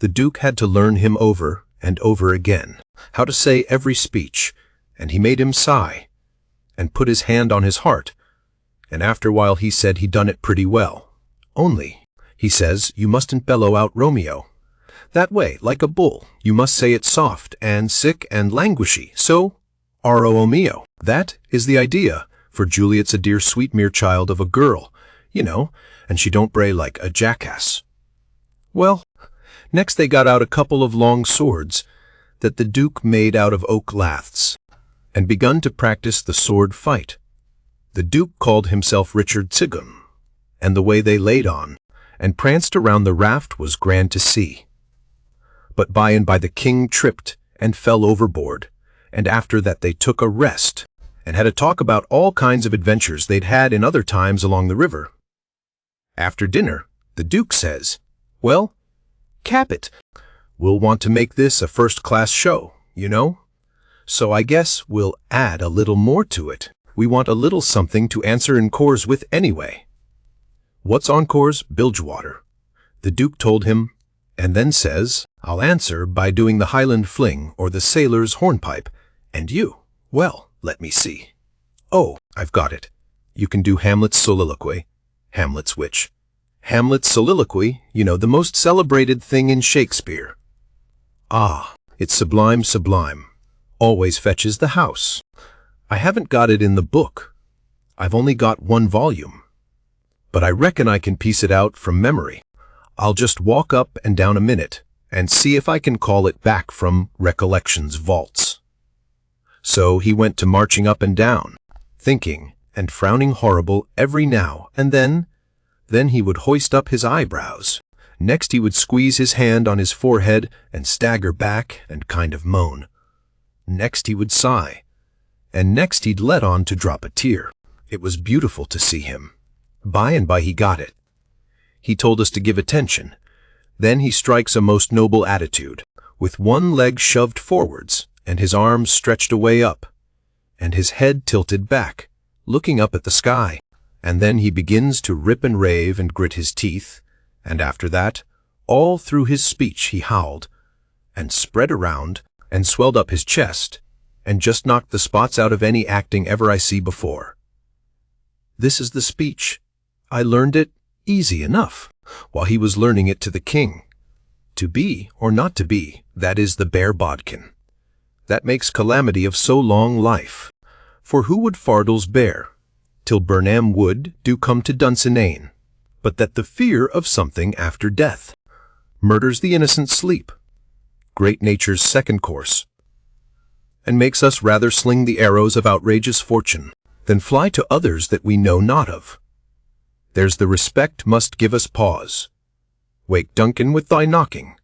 The Duke had to learn him over and over again how to say every speech, and he made him sigh, and put his hand on his heart, and after a while he said he'd done it pretty well. Only, he says, you mustn't bellow out Romeo. That way, like a bull, you must say it soft and sick and languishy, so, R-O-O mio. That is the idea, for Juliet's a dear sweet mere child of a girl, you know, and she don't bray like a jackass. Well, next they got out a couple of long swords that the Duke made out of oak laths, and begun to practice the sword fight. The Duke called himself Richard Sigum, and the way they laid on, and pranced around the raft was grand to see. But by and by the king tripped and fell overboard, and after that they took a rest, and had a talk about all kinds of adventures they'd had in other times along the river. After dinner, the Duke says, well, cap it. We'll want to make this a first-class show, you know? So I guess we'll add a little more to it. We want a little something to answer encores with anyway. What's encores? Bilgewater. The Duke told him, and then says, I'll answer by doing the Highland Fling or the Sailor's Hornpipe, and you, well, let me see. Oh, I've got it. You can do Hamlet's Soliloquy. Hamlet's which? Hamlet's Soliloquy, you know, the most celebrated thing in Shakespeare. Ah, it's sublime, sublime. Always fetches the house. I haven't got it in the book. I've only got one volume. But I reckon I can piece it out from memory. I'll just walk up and down a minute and see if I can call it back from Recollection's vaults. So he went to marching up and down, thinking and frowning horrible every now and then he would hoist up his eyebrows. Next he would squeeze his hand on his forehead and stagger back and kind of moan. Next he would sigh, and next he'd let on to drop a tear. It was beautiful to see him. By and by he got it. He told us to give attention. Then he strikes a most noble attitude, with one leg shoved forwards, and his arms stretched away up, and his head tilted back, looking up at the sky. And then he begins to rip and rave and grit his teeth, and after that, all through his speech he howled, and spread around, and swelled up his chest, and just knocked the spots out of any acting ever I see before. This is the speech. I learned it easy enough, while he was learning it to the king. To be or not to be, that is the bare bodkin. That makes calamity of so long life. For who would fardels bear, till Burnham wood do come to Dunsinane, but that the fear of something after death murders the innocent sleep, great nature's second course, and makes us rather sling the arrows of outrageous fortune than fly to others that we know not of. There's the respect must give us pause. Wake Duncan with thy knocking.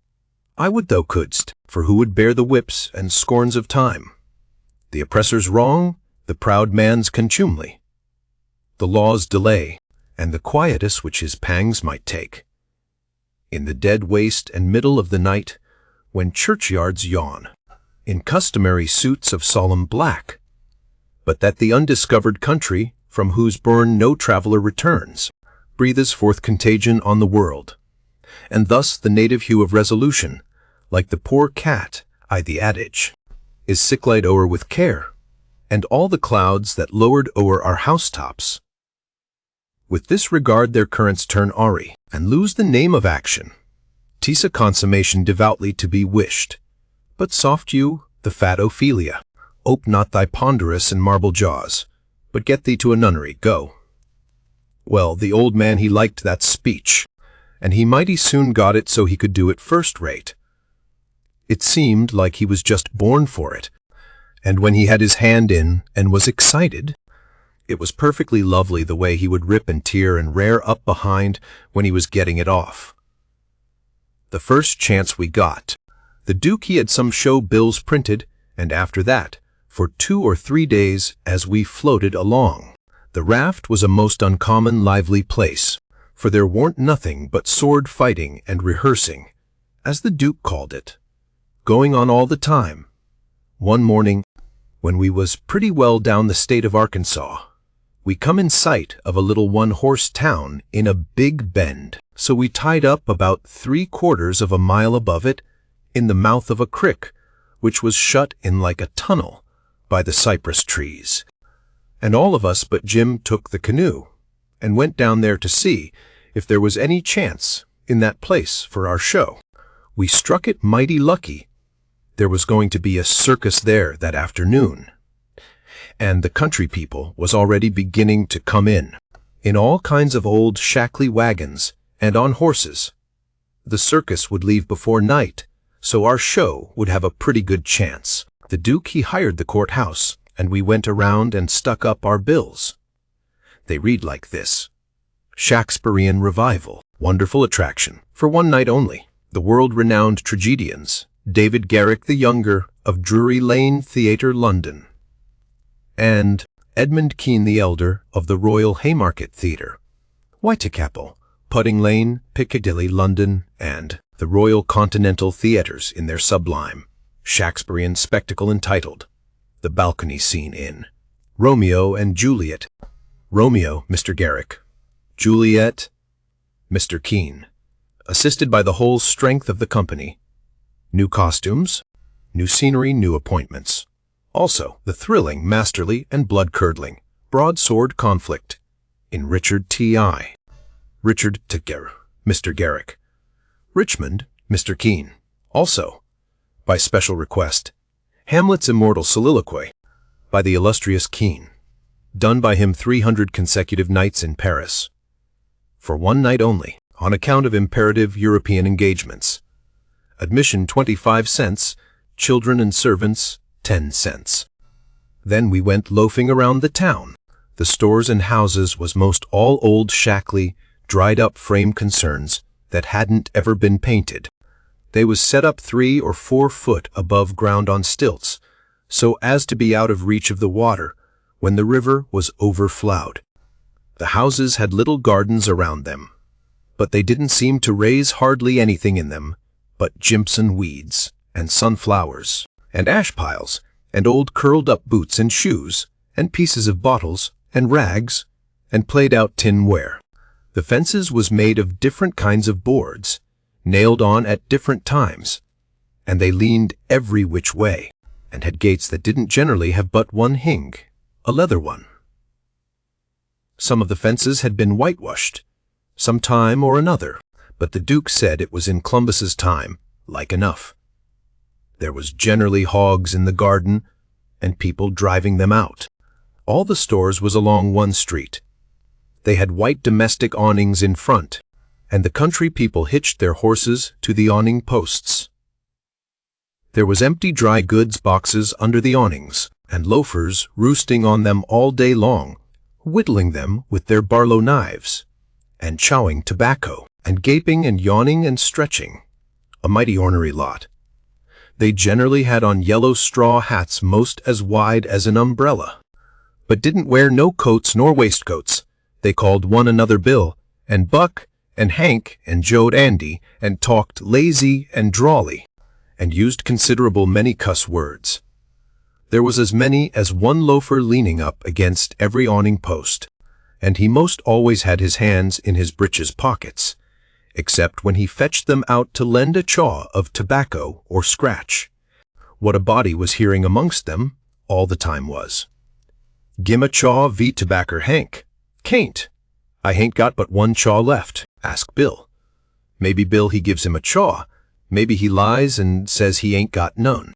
I would thou couldst, for who would bear the whips and scorns of time? The oppressor's wrong, the proud man's contumely, the law's delay, and the quietus which his pangs might take. In the dead waste and middle of the night, when churchyards yawn, in customary suits of solemn black, but that the undiscovered country, from whose bourne no traveller returns, breathes forth contagion on the world, and thus the native hue of resolution, like the poor cat, the adage, is sicklied o'er with care, and all the clouds that lowered o'er our housetops, with this regard their currents turn awry, and lose the name of action. 'Tis a consummation devoutly to be wished. But soft you, the fat Ophelia, ope not thy ponderous and marble jaws, but get thee to a nunnery, go. Well, the old man he liked that speech, and he mighty soon got it so he could do it first rate. It seemed like he was just born for it, and when he had his hand in and was excited, it was perfectly lovely the way he would rip and tear and rear up behind when he was getting it off. The first chance we got, the Duke he had some show bills printed, and after that, for 2 or 3 days as we floated along, the raft was a most uncommon lively place, for there warn't nothing but sword fighting and rehearsing, as the Duke called it. going on all the time. One morning, when we was pretty well down the state of Arkansas, we come in sight of a little one-horse town in a big bend. So we tied up about 3/4 of a mile above it in the mouth of a crick, which was shut in like a tunnel by the cypress trees. And all of us but Jim took the canoe and went down there to see if there was any chance in that place for our show. We struck it mighty lucky. There was going to be a circus there that afternoon, and the country people was already beginning to come in all kinds of old shackly wagons and on horses. The circus would leave before night, so our show would have a pretty good chance. The Duke, he hired the courthouse, and we went around and stuck up our bills. They read like this: Shakespearean Revival, wonderful attraction, for one night only. The world-renowned tragedians, David Garrick the Younger of Drury Lane Theatre, London, and Edmund Kean the Elder of the Royal Haymarket Theatre, Whitechapel, Pudding Lane, Piccadilly, London, and the Royal Continental Theatres in their sublime Shakespearean spectacle entitled The Balcony Scene in Romeo and Juliet. Romeo, Mr. Garrick; Juliet, Mr. Kean, assisted by the whole strength of the company. New costumes, new scenery, new appointments. Also, the thrilling, masterly, and blood-curdling broadsword conflict in Richard T.I. Richard to Mr. Garrick; Richmond, Mr. Kean. Also, by special request, Hamlet's immortal soliloquy by the illustrious Kean, done by him 300 consecutive nights in Paris, for one night only, on account of imperative European engagements. Admission 25 cents, children and servants 10 cents. Then we went loafing around the town. The stores and houses was most all old shackly, dried-up frame concerns that hadn't ever been painted. They was set up 3 or 4 foot above ground on stilts, so as to be out of reach of the water when the river was overflowed. The houses had little gardens around them, but they didn't seem to raise hardly anything in them but Jimpson weeds and sunflowers and ash piles and old curled-up boots and shoes and pieces of bottles and rags and played-out tinware. The fences was made of different kinds of boards, nailed on at different times, and they leaned every which way, and had gates that didn't generally have but one hing, a leather one. Some of the fences had been whitewashed, some time or another, but the Duke said it was in Columbus's time, like enough. There was generally hogs in the garden, and people driving them out. All the stores was along one street. They had white domestic awnings in front, and the country people hitched their horses to the awning posts. There was empty dry goods boxes under the awnings, and loafers roosting on them all day long, whittling them with their Barlow knives, and chowing tobacco, and gaping and yawning and stretching. A mighty ornery lot. They generally had on yellow straw hats most as wide as an umbrella, but didn't wear no coats nor waistcoats. They called one another Bill, and Buck, and Hank, and Joe'd Andy, and talked lazy and drawly, and used considerable many cuss words. There was as many as one loafer leaning up against every awning post, and he most always had his hands in his breeches pockets, except when he fetched them out to lend a chaw of tobacco or scratch. What a body was hearing amongst them all the time was, "Gim a chaw v tobaccer, Hank." "Cain't. I hain't got but one chaw left." Ask Bill. Maybe Bill he gives him a chaw, maybe he lies and says he ain't got none.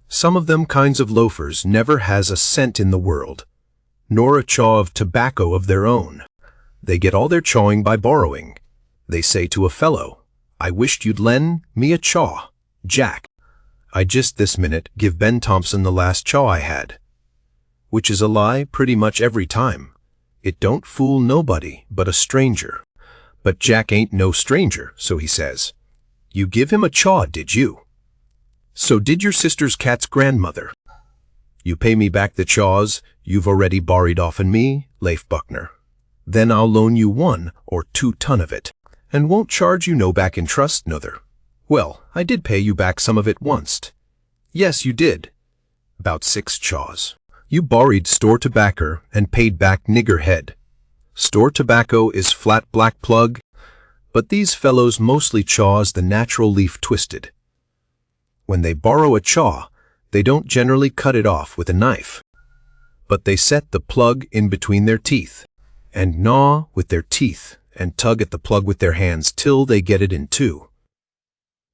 Some of them kinds of loafers never has a cent in the world, nor a chaw of tobacco of their own. They get all their chawing by borrowing. They say to a fellow, "I wished you'd lend me a chaw, Jack. I just this minute give Ben Thompson the last chaw I had," which is a lie pretty much every time. It don't fool nobody but a stranger. But Jack ain't no stranger, so he says, "You give him a chaw, did you? So did your sister's cat's grandmother. You pay me back the chaws you've already borried off'n me, Leif Buckner. Then I'll loan you 1 or 2 ton of it, and won't charge you no back in trust, nother. Well, I did pay you back some of it once. Yes, you did. About 6 chaws. You borrowed store tobacco and paid back niggerhead. Store tobacco is flat black plug, but these fellows mostly chaws the natural leaf twisted. When they borrow a chaw, they don't generally cut it off with a knife, but they set the plug in between their teeth, and gnaw with their teeth and tug at the plug with their hands till they get it in two.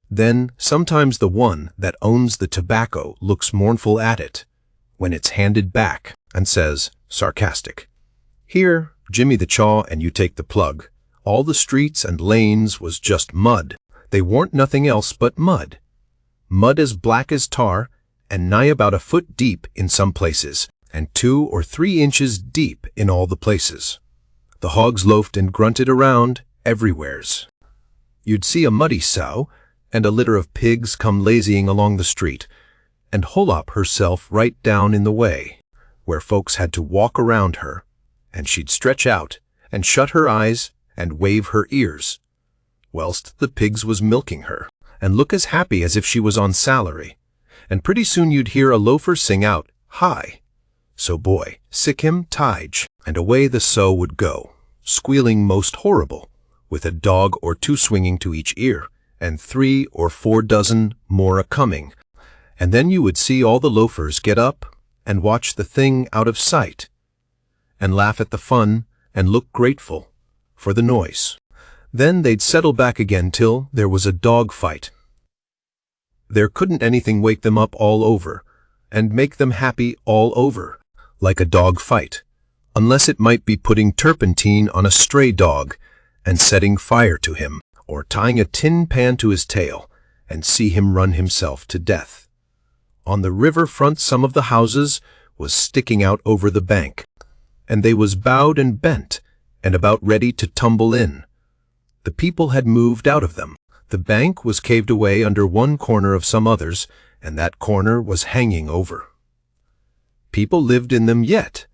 Then sometimes the one that owns the tobacco looks mournful at it when it's handed back and says, sarcastic, "Here, Jimmy the chaw, and you take the plug. All the streets and lanes was just mud. They warn't nothing else but mud. Mud as black as tar, and nigh about a foot deep in some places, and 2 or 3 inches deep in all the places. The hogs loafed and grunted around everywheres. You'd see a muddy sow and a litter of pigs come lazying along the street, and hole up herself right down in the way, where folks had to walk around her, and she'd stretch out and shut her eyes and wave her ears, whilst the pigs was milking her, and look as happy as if she was on salary, and pretty soon you'd hear a loafer sing out, 'Hi!' So boy, sick him, tige, and away the sow would go, squealing most horrible, with a dog or 2 swinging to each ear, and 3 or 4 dozen more a-coming, and then you would see all the loafers get up and watch the thing out of sight, and laugh at the fun and look grateful for the noise. Then they'd settle back again till there was a dog fight. There couldn't anything wake them up all over and make them happy all over, like a dog fight, unless it might be putting turpentine on a stray dog and setting fire to him, or tying a tin pan to his tail and see him run himself to death. On the river front some of the houses was sticking out over the bank, and they was bowed and bent and about ready to tumble in. The people had moved out of them. The bank was caved away under one corner of some others, and that corner was hanging over. People lived in them yet,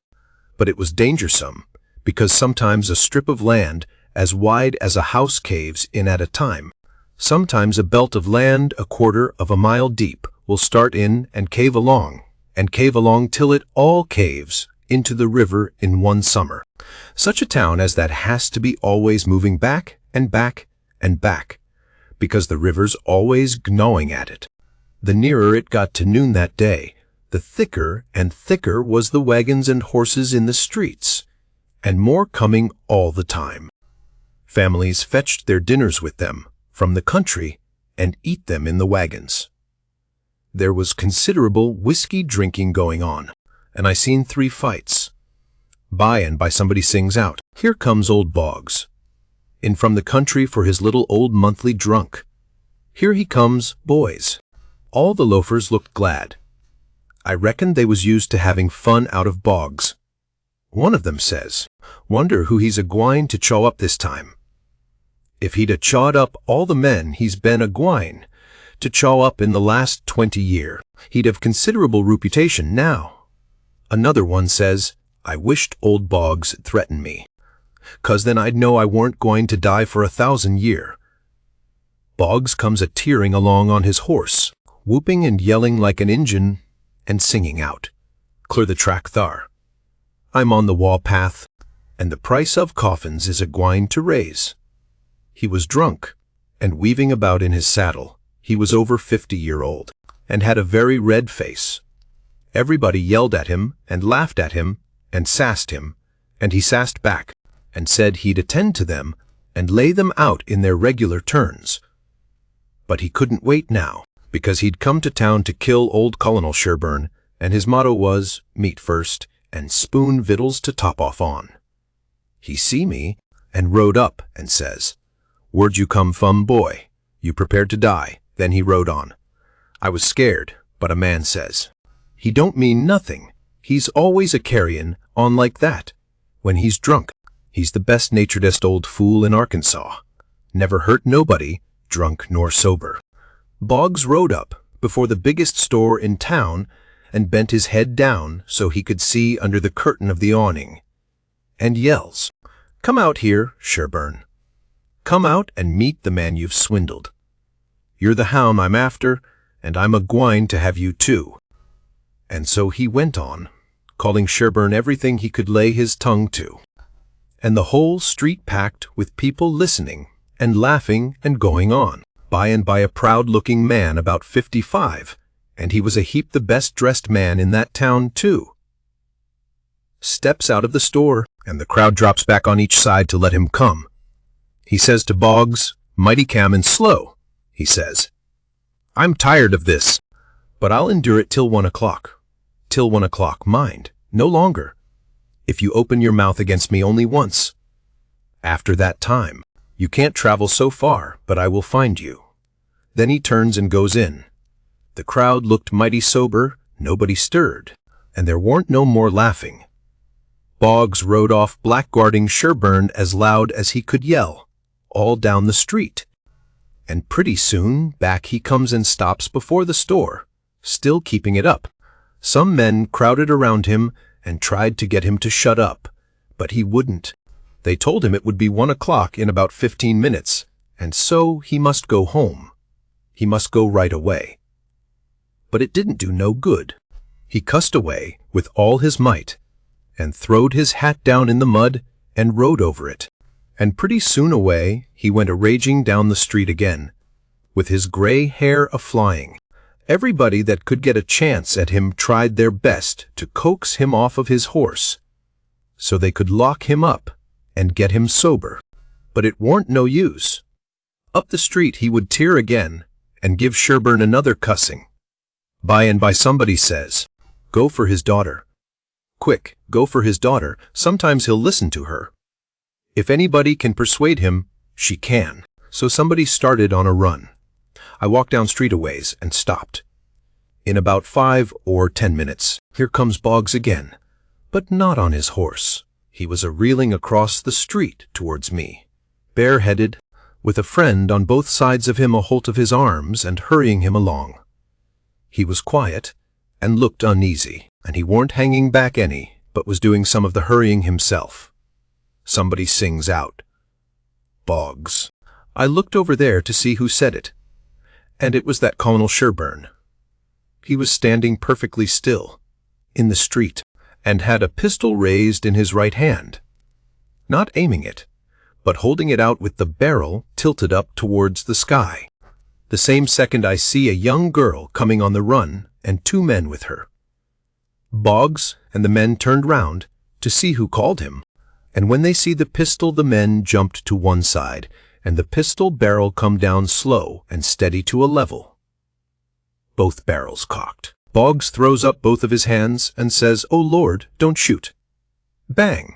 but it was dangersome, because sometimes a strip of land as wide as a house caves in at a time. Sometimes a belt of land 1/4 of a mile deep will start in and cave along till it all caves into the river in one summer. Such a town as that has to be always moving back and back and back, because the river's always gnawing at it. The nearer it got to noon that day, the thicker and thicker was the wagons and horses in the streets, and more coming all the time. Families fetched their dinners with them from the country and eat them in the wagons. There was considerable whiskey drinking going on, and I seen 3 fights. By and by somebody sings out, "Here comes old Boggs, in from the country for his little old monthly drunk. Here he comes, boys." All the loafers looked glad. I reckoned they was used to having fun out of Boggs. One of them says, "Wonder who he's a-gwine to chaw up this time. If he'd a-chawed up all the men he's been a-gwine to chaw up in the last 20 year, he'd have considerable reputation now." Another one says, "I wished old Boggs threatened me, 'cause then I'd know I warn't going to die for 1,000 year." Boggs comes a-tearing along on his horse, whooping and yelling like an Injun, and singing out, "Clear the track thar. I'm on the wall path, and the price of coffins is a-gwine to raise." He was drunk, and weaving about in his saddle. He was over 50-year-old, and had a very red face. Everybody yelled at him, and laughed at him, and sassed him, and he sassed back, and said he'd attend to them, and lay them out in their regular turns. But he couldn't wait now, because he'd come to town to kill old Colonel Sherburne, and his motto was, "Meat first, and spoon victuals to top off on." He see me, and rode up, and says, "Where'd you come from, boy? You prepared to die?" Then he rode on. I was scared, but a man says, "He don't mean nothing. He's always a-carryin' on like that. When he's drunk, he's the best-naturedest old fool in Arkansas. Never hurt nobody, drunk nor sober." Boggs rode up before the biggest store in town and bent his head down so he could see under the curtain of the awning, and yells, "Come out here, Sherburne. Come out and meet the man you've swindled. You're the hound I'm after, and I'm a-gwine to have you too." And so he went on, calling Sherburne everything he could lay his tongue to, and the whole street packed with people listening and laughing and going on. By and by a proud-looking man about 55, and he was a heap the best-dressed man in that town too, steps out of the store, and the crowd drops back on each side to let him come. He says to Boggs, "Mighty calm and slow," he says. "I'm tired of this, but I'll endure it till 1 o'clock. Till 1 o'clock, mind, no longer. If you open your mouth against me only once. After that time, you can't travel so far, but I will find you." Then he turns and goes in. The crowd looked mighty sober, nobody stirred, and there warn't no more laughing. Boggs rode off blackguarding Sherburne as loud as he could yell, all down the street. And pretty soon back he comes and stops before the store, still keeping it up. Some men crowded around him and tried to get him to shut up, but he wouldn't. They told him it would be 1 o'clock in about 15 minutes, and so he must go home. He must go right away. But it didn't do no good. He cussed away with all his might, and throwed his hat down in the mud and rode over it. And pretty soon away he went a-raging down the street again, with his gray hair a-flying. Everybody that could get a chance at him tried their best to coax him off of his horse, so they could lock him up and get him sober. But it warn't no use. Up the street he would tear again and give Sherburne another cussing. By and by somebody says, "Go for his daughter. Quick, go for his daughter, sometimes he'll listen to her. If anybody can persuade him, she can." So somebody started on a run. I walked down street a ways and stopped. In about 5 or 10 minutes, here comes Boggs again, but not on his horse. He was a-reeling across the street towards me, bareheaded, with a friend on both sides of him a-holt of his arms and hurrying him along. He was quiet and looked uneasy, and he warn't hanging back any, but was doing some of the hurrying himself. Somebody sings out, "Boggs." I looked over there to see who said it, and it was that Colonel Sherburne. He was standing perfectly still, in the street, and had a pistol raised in his right hand, not aiming it, but holding it out with the barrel tilted up towards the sky. The same second I see a young girl coming on the run and 2 men with her. Boggs and the men turned round to see who called him, and when they see the pistol the men jumped to one side, and the pistol barrel come down slow and steady to a level. Both barrels cocked. Boggs throws up both of his hands and says, "Oh Lord, don't shoot." Bang!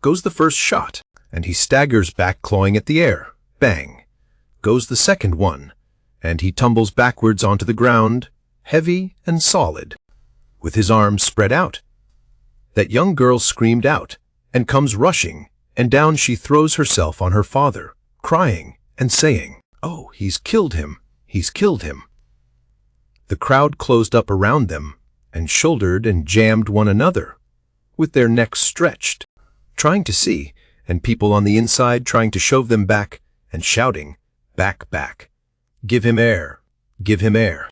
Goes the first shot, and he staggers back clawing at the air. Bang! Goes the second one, and he tumbles backwards onto the ground, heavy and solid, with his arms spread out. That young girl screamed out, and comes rushing, and down she throws herself on her father, crying and saying, "Oh, he's killed him, he's killed him." The crowd closed up around them, and shouldered and jammed one another, with their necks stretched, trying to see, and people on the inside trying to shove them back, and shouting, "Back, back! Give him air! Give him air!"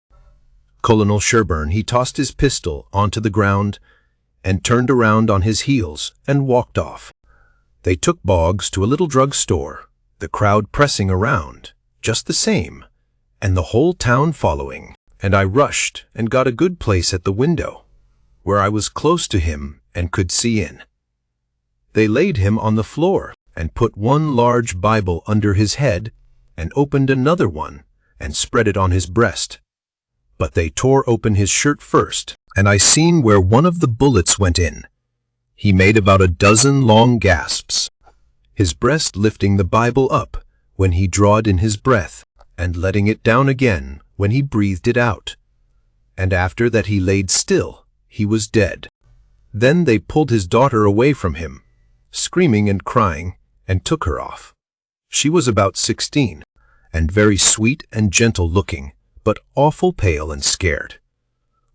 Colonel Sherburne, he tossed his pistol onto the ground, and turned around on his heels, and walked off. They took Boggs to a little drug store, the crowd pressing around, just the same, and the whole town following, and I rushed and got a good place at the window, where I was close to him and could see in. They laid him on the floor, and put one large Bible under his head, and opened another one, and spread it on his breast. But they tore open his shirt first, and I seen where one of the bullets went in. He made about a dozen long gasps, his breast lifting the Bible up when he drawed in his breath, and letting it down again when he breathed it out. And after that he laid still, he was dead. Then they pulled his daughter away from him, screaming and crying, and took her off. She was about 16, and very sweet and gentle looking, but awful pale and scared.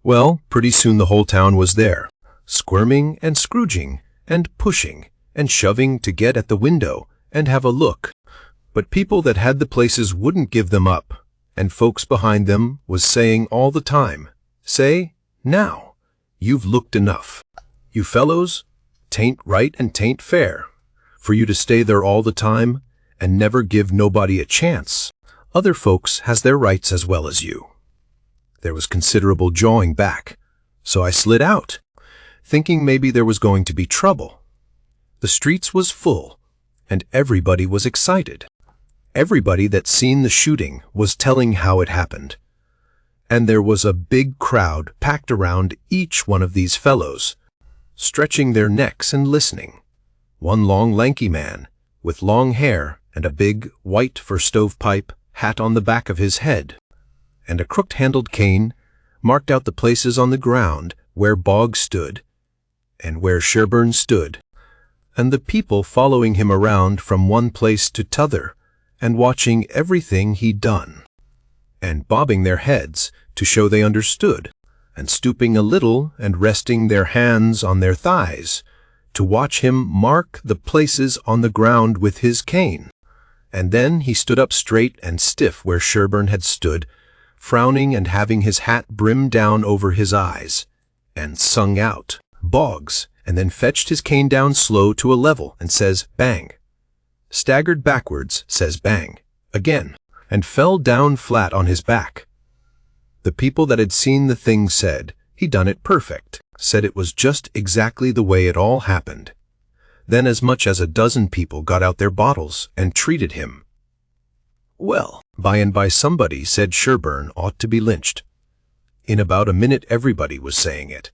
Well, pretty soon the whole town was there, squirming and scrooging, and pushing and shoving to get at the window and have a look. But people that had the places wouldn't give them up, and folks behind them was saying all the time, "Say, now, you've looked enough. You fellows, 'tain't right and 'tain't fair for you to stay there all the time and never give nobody a chance. Other folks has their rights as well as you." There was considerable jawing back, so I slid out, thinking maybe there was going to be trouble. The streets was full, and everybody was excited. Everybody that seen the shooting was telling how it happened. And there was a big crowd packed around each one of these fellows, stretching their necks and listening. One long lanky man, with long hair and a big white for stovepipe hat on the back of his head, and a crooked-handled cane, marked out the places on the ground where Boggs stood and where Sherburne stood, and the people following him around from one place to t'other, and watching everything he'd done, and bobbing their heads to show they understood, and stooping a little and resting their hands on their thighs to watch him mark the places on the ground with his cane. And then he stood up straight and stiff where Sherburne had stood, frowning and having his hat brimmed down over his eyes, and sung out, "Boggs," and then fetched his cane down slow to a level and says, "Bang." Staggered backwards, says bang, again, and fell down flat on his back. The people that had seen the thing said he done it perfect, said it was just exactly the way it all happened. Then as much as a dozen people got out their bottles and treated him. Well, by and by somebody said Sherburne ought to be lynched. In about a minute everybody was saying it.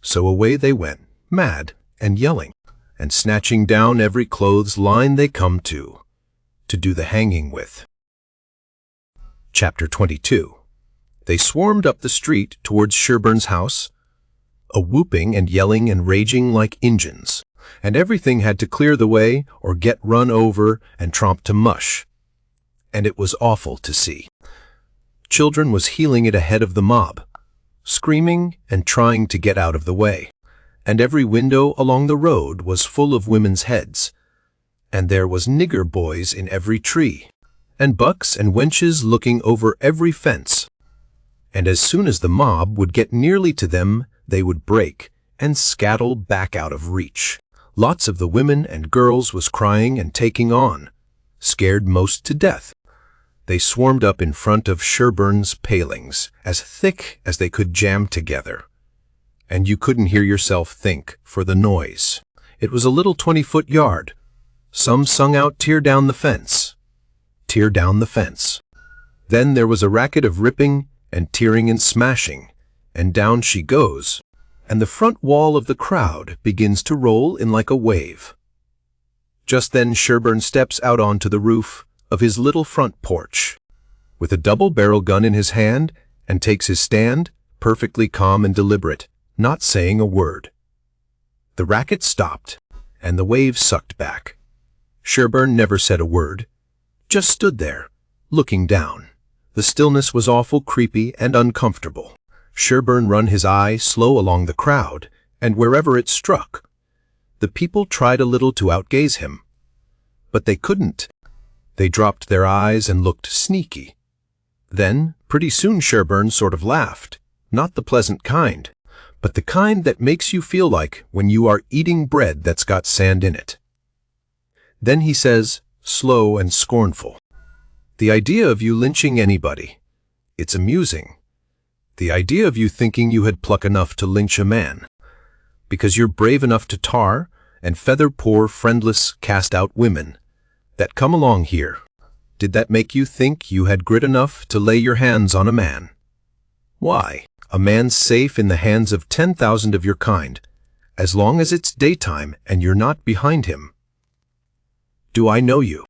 So away they went, mad and yelling, and snatching down every clothes line they come to do the hanging with. Chapter 22. They swarmed up the street towards Sherburne's house, a whooping and yelling and raging like Injuns, and everything had to clear the way or get run over and tromped to mush. And it was awful to see. Children was heeling it ahead of the mob, screaming and trying to get out of the way. And every window along the road was full of women's heads, and there was nigger boys in every tree, and bucks and wenches looking over every fence. And as soon as the mob would get nearly to them, they would break and scattle back out of reach. Lots of the women and girls was crying and taking on, scared most to death. They swarmed up in front of Sherburne's palings, as thick as they could jam together. And you couldn't hear yourself think for the noise. It was a little 20-foot yard. Some sung out, "Tear down the fence. Tear down the fence." Then there was a racket of ripping and tearing and smashing, and down she goes, and the front wall of the crowd begins to roll in like a wave. Just then Sherburne steps out onto the roof of his little front porch, with a double-barrel gun in his hand, and takes his stand, perfectly calm and deliberate, not saying a word. The racket stopped, and the waves sucked back. Sherburne never said a word, just stood there, looking down. The stillness was awful creepy and uncomfortable. Sherburne run his eye slow along the crowd, and wherever it struck. The people tried a little to outgaze him, but they couldn't. They dropped their eyes and looked sneaky. Then, pretty soon Sherburne sort of laughed, not the pleasant kind, but the kind that makes you feel like when you are eating bread that's got sand in it. Then he says, slow and scornful, "The idea of you lynching anybody. It's amusing. The idea of you thinking you had pluck enough to lynch a man, because you're brave enough to tar and feather poor, friendless, cast-out women that come along here. Did that make you think you had grit enough to lay your hands on a man? Why, a man's safe in the hands of 10,000 of your kind, as long as it's daytime and you're not behind him. Do I know you?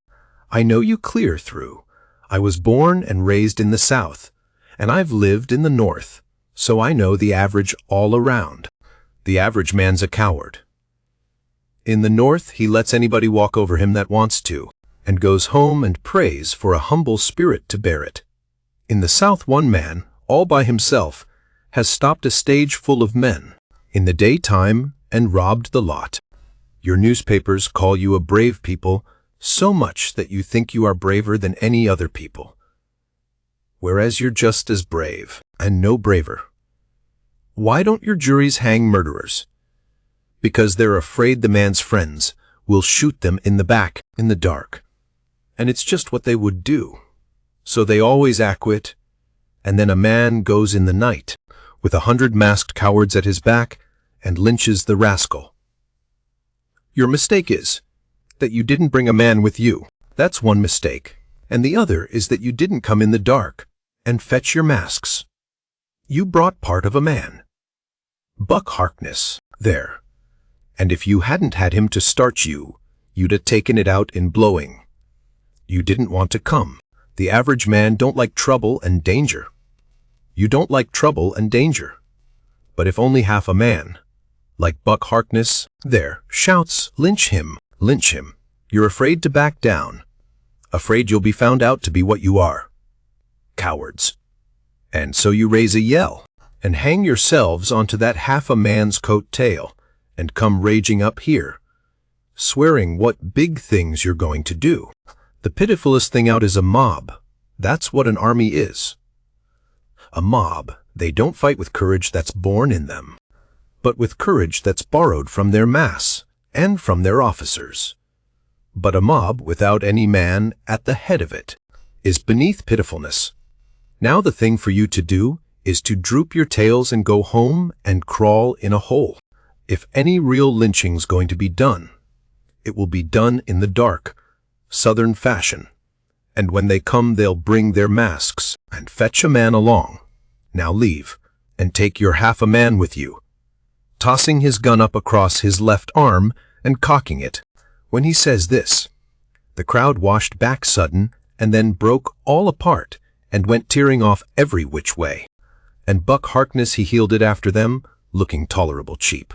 I know you clear through. I was born and raised in the South, and I've lived in the North, so I know the average all around. The average man's a coward. In the North, he lets anybody walk over him that wants to, and goes home and prays for a humble spirit to bear it. In the South, one man, all by himself, has stopped a stage full of men in the daytime and robbed the lot. Your newspapers call you a brave people, so much that you think you are braver than any other people. whereas you're just as brave, and no braver. Why don't your juries hang murderers? Because they're afraid the man's friends will shoot them in the back in the dark. And it's just what they would do. So they always acquit, and then a man goes in the night with 100 masked cowards at his back and lynches the rascal. Your mistake is that you didn't bring a man with you. That's one mistake. And the other is that you didn't come in the dark and fetch your masks. You brought part of a man. Buck Harkness, there. And if you hadn't had him to start you, you'd have taken it out in blowing. You didn't want to come. The average man don't like trouble and danger. You don't like trouble and danger. But if only half a man, like Buck Harkness, there, shouts, lynch him, you're afraid to back down. Afraid you'll be found out to be what you are. Cowards. And so you raise a yell, and hang yourselves onto that half a man's coat tail, and come raging up here, swearing what big things you're going to do. The pitifulest thing out is a mob. That's what an army is. A mob, they don't fight with courage that's born in them, but with courage that's borrowed from their mass and from their officers. But a mob without any man at the head of it is beneath pitifulness. Now the thing for you to do is to droop your tails and go home and crawl in a hole. If any real lynching's going to be done, it will be done in the dark, Southern fashion. And when they come, they'll bring their masks and fetch a man along. Now leave, and take your half a man with you, tossing his gun up across his left arm and cocking it. When he says this, the crowd washed back sudden and then broke all apart and went tearing off every which way. And Buck Harkness he heeled it after them, looking tolerable cheap.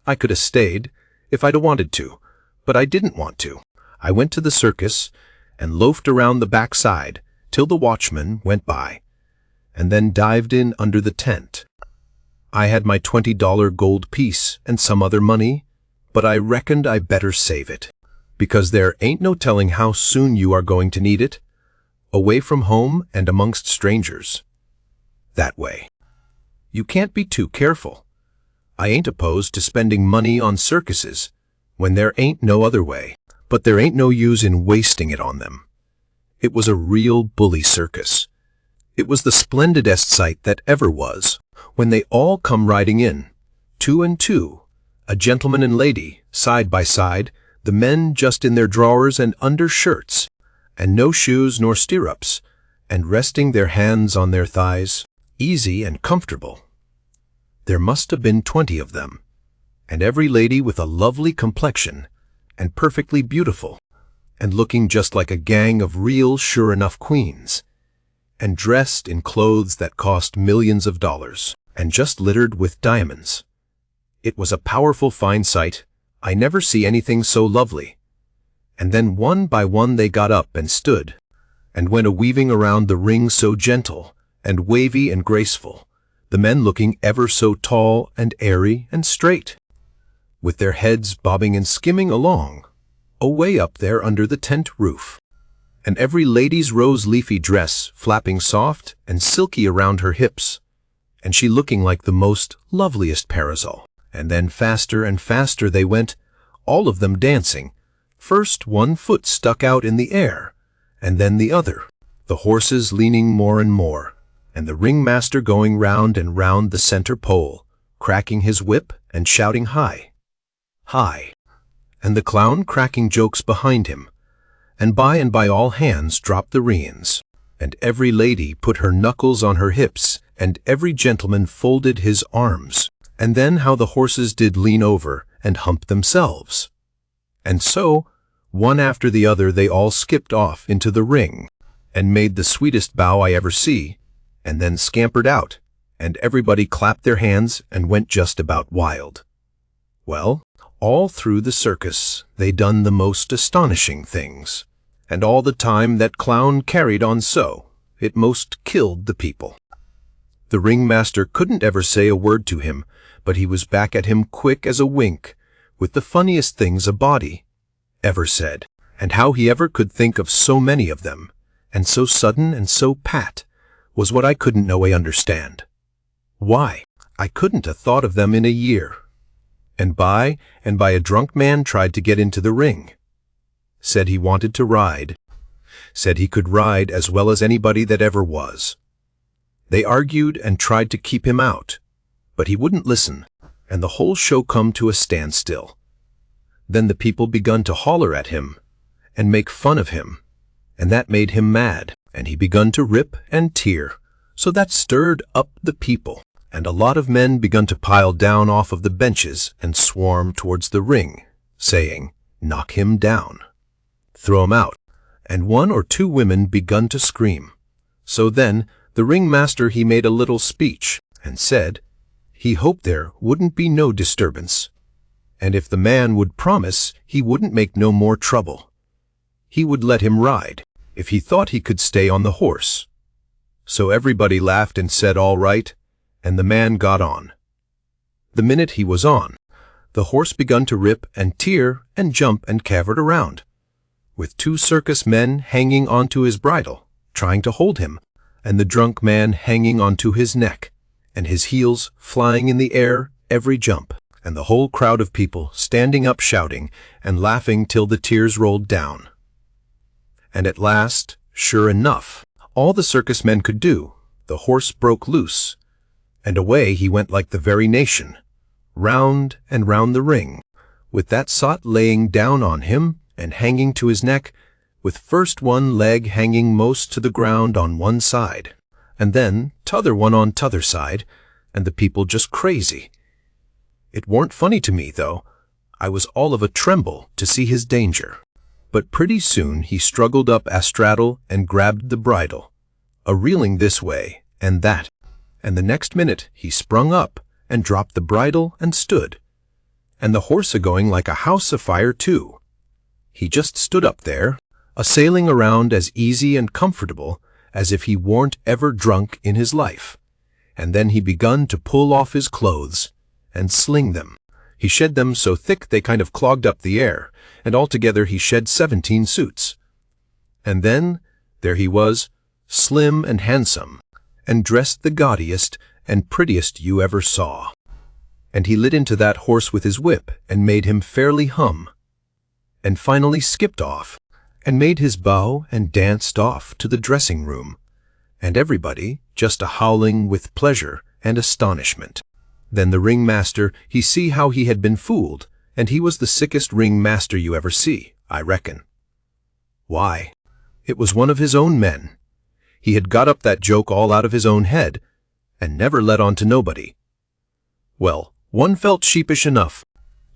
I could have stayed if I'd wanted to, but I didn't want to. I went to the circus and loafed around the backside till the watchman went by, and then dived in under the tent. I had my $20 gold piece and some other money, but I reckoned I better save it, because there ain't no telling how soon you are going to need it, away from home and amongst strangers. That way. You can't be too careful. I ain't opposed to spending money on circuses when there ain't no other way, but there ain't no use in wasting it on them. It was a real bully circus. It was the splendidest sight that ever was, when they all come riding in, 2 and 2, a gentleman and lady, side by side, the men just in their drawers and undershirts, and no shoes nor stirrups, and resting their hands on their thighs, easy and comfortable. There must have been 20 of them, and every lady with a lovely complexion, and perfectly beautiful, and looking just like a gang of real sure-enough queens, and dressed in clothes that cost millions of dollars, and just littered with diamonds. It was a powerful fine sight. I never see anything so lovely. And then one by one they got up and stood, and went a-weaving around the ring so gentle, and wavy and graceful, the men looking ever so tall and airy and straight, with their heads bobbing and skimming along, away up there under the tent roof, and every lady's rose-leafy dress flapping soft and silky around her hips, and she looking like the most loveliest parasol. And then faster and faster they went, all of them dancing. First one foot stuck out in the air, and then the other, the horses leaning more and more, and the ringmaster going round and round the center pole, cracking his whip and shouting "Hi! Hi!" and the clown cracking jokes behind him, and by all hands dropped the reins, and every lady put her knuckles on her hips, and every gentleman folded his arms, and then how the horses did lean over and hump themselves. And so, one after the other, they all skipped off into the ring, and made the sweetest bow I ever see, and then scampered out, and everybody clapped their hands and went just about wild. Well, all through the circus they done the most astonishing things, and all the time that clown carried on so, it most killed the people. The ringmaster couldn't ever say a word to him, but he was back at him quick as a wink, with the funniest things a body ever said, and how he ever could think of so many of them, and so sudden and so pat, was what I couldn't no way understand. Why, I couldn't have thought of them in a year. And by a drunk man tried to get into the ring. Said he wanted to ride. Said he could ride as well as anybody that ever was. They argued and tried to keep him out, but he wouldn't listen, and the whole show come to a standstill. Then the people begun to holler at him and make fun of him, and that made him mad, and he begun to rip and tear. So that stirred up the people, and a lot of men begun to pile down off of the benches and swarm towards the ring, saying, "Knock him down. Throw him out." And 1 or 2 women begun to scream. So then the ringmaster he made a little speech, and said he hoped there wouldn't be no disturbance, and if the man would promise he wouldn't make no more trouble, he would let him ride, if he thought he could stay on the horse. So everybody laughed and said all right, and the man got on. The minute he was on, the horse begun to rip and tear and jump and cavorted around, with 2 circus men hanging onto his bridle, trying to hold him, and the drunk man hanging onto his neck, and his heels flying in the air every jump, and the whole crowd of people standing up shouting and laughing till the tears rolled down. And at last, sure enough, all the circus men could do, the horse broke loose, and away he went like the very nation, round and round the ring, with that sot laying down on him and hanging to his neck, with first one leg hanging most to the ground on one side, and then t'other one on t'other side, and the people just crazy. It warn't funny to me, though. I was all of a tremble to see his danger. But pretty soon he struggled up astraddle and grabbed the bridle, a-reeling this way and that, and the next minute he sprung up and dropped the bridle and stood, and the horse a-going like a house afire too. He just stood up there, a-sailing around as easy and comfortable as if he warn't ever drunk in his life, and then he begun to pull off his clothes and sling them. He shed them so thick they kind of clogged up the air, and altogether he shed 17 suits. And then there he was, slim and handsome, and dressed the gaudiest and prettiest you ever saw. And he lit into that horse with his whip and made him fairly hum, and finally skipped off, and made his bow and danced off to the dressing room, and everybody just a-howling with pleasure and astonishment. Then the ringmaster, he see how he had been fooled, and he was the sickest ringmaster you ever see, I reckon. Why, it was one of his own men. He had got up that joke all out of his own head, and never let on to nobody. Well, one felt sheepish enough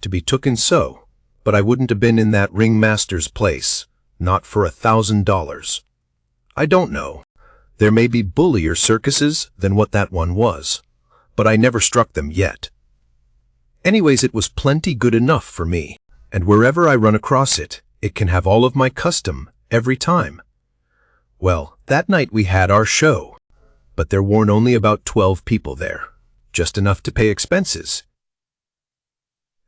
to be tooken so, but I wouldn't have been in that ringmaster's place, not for $1,000. I don't know. There may be bullier circuses than what that one was, but I never struck them yet. Anyways, it was plenty good enough for me, and wherever I run across it, it can have all of my custom every time. Well, that night we had our show, but there weren't only about 12 people there, just enough to pay expenses.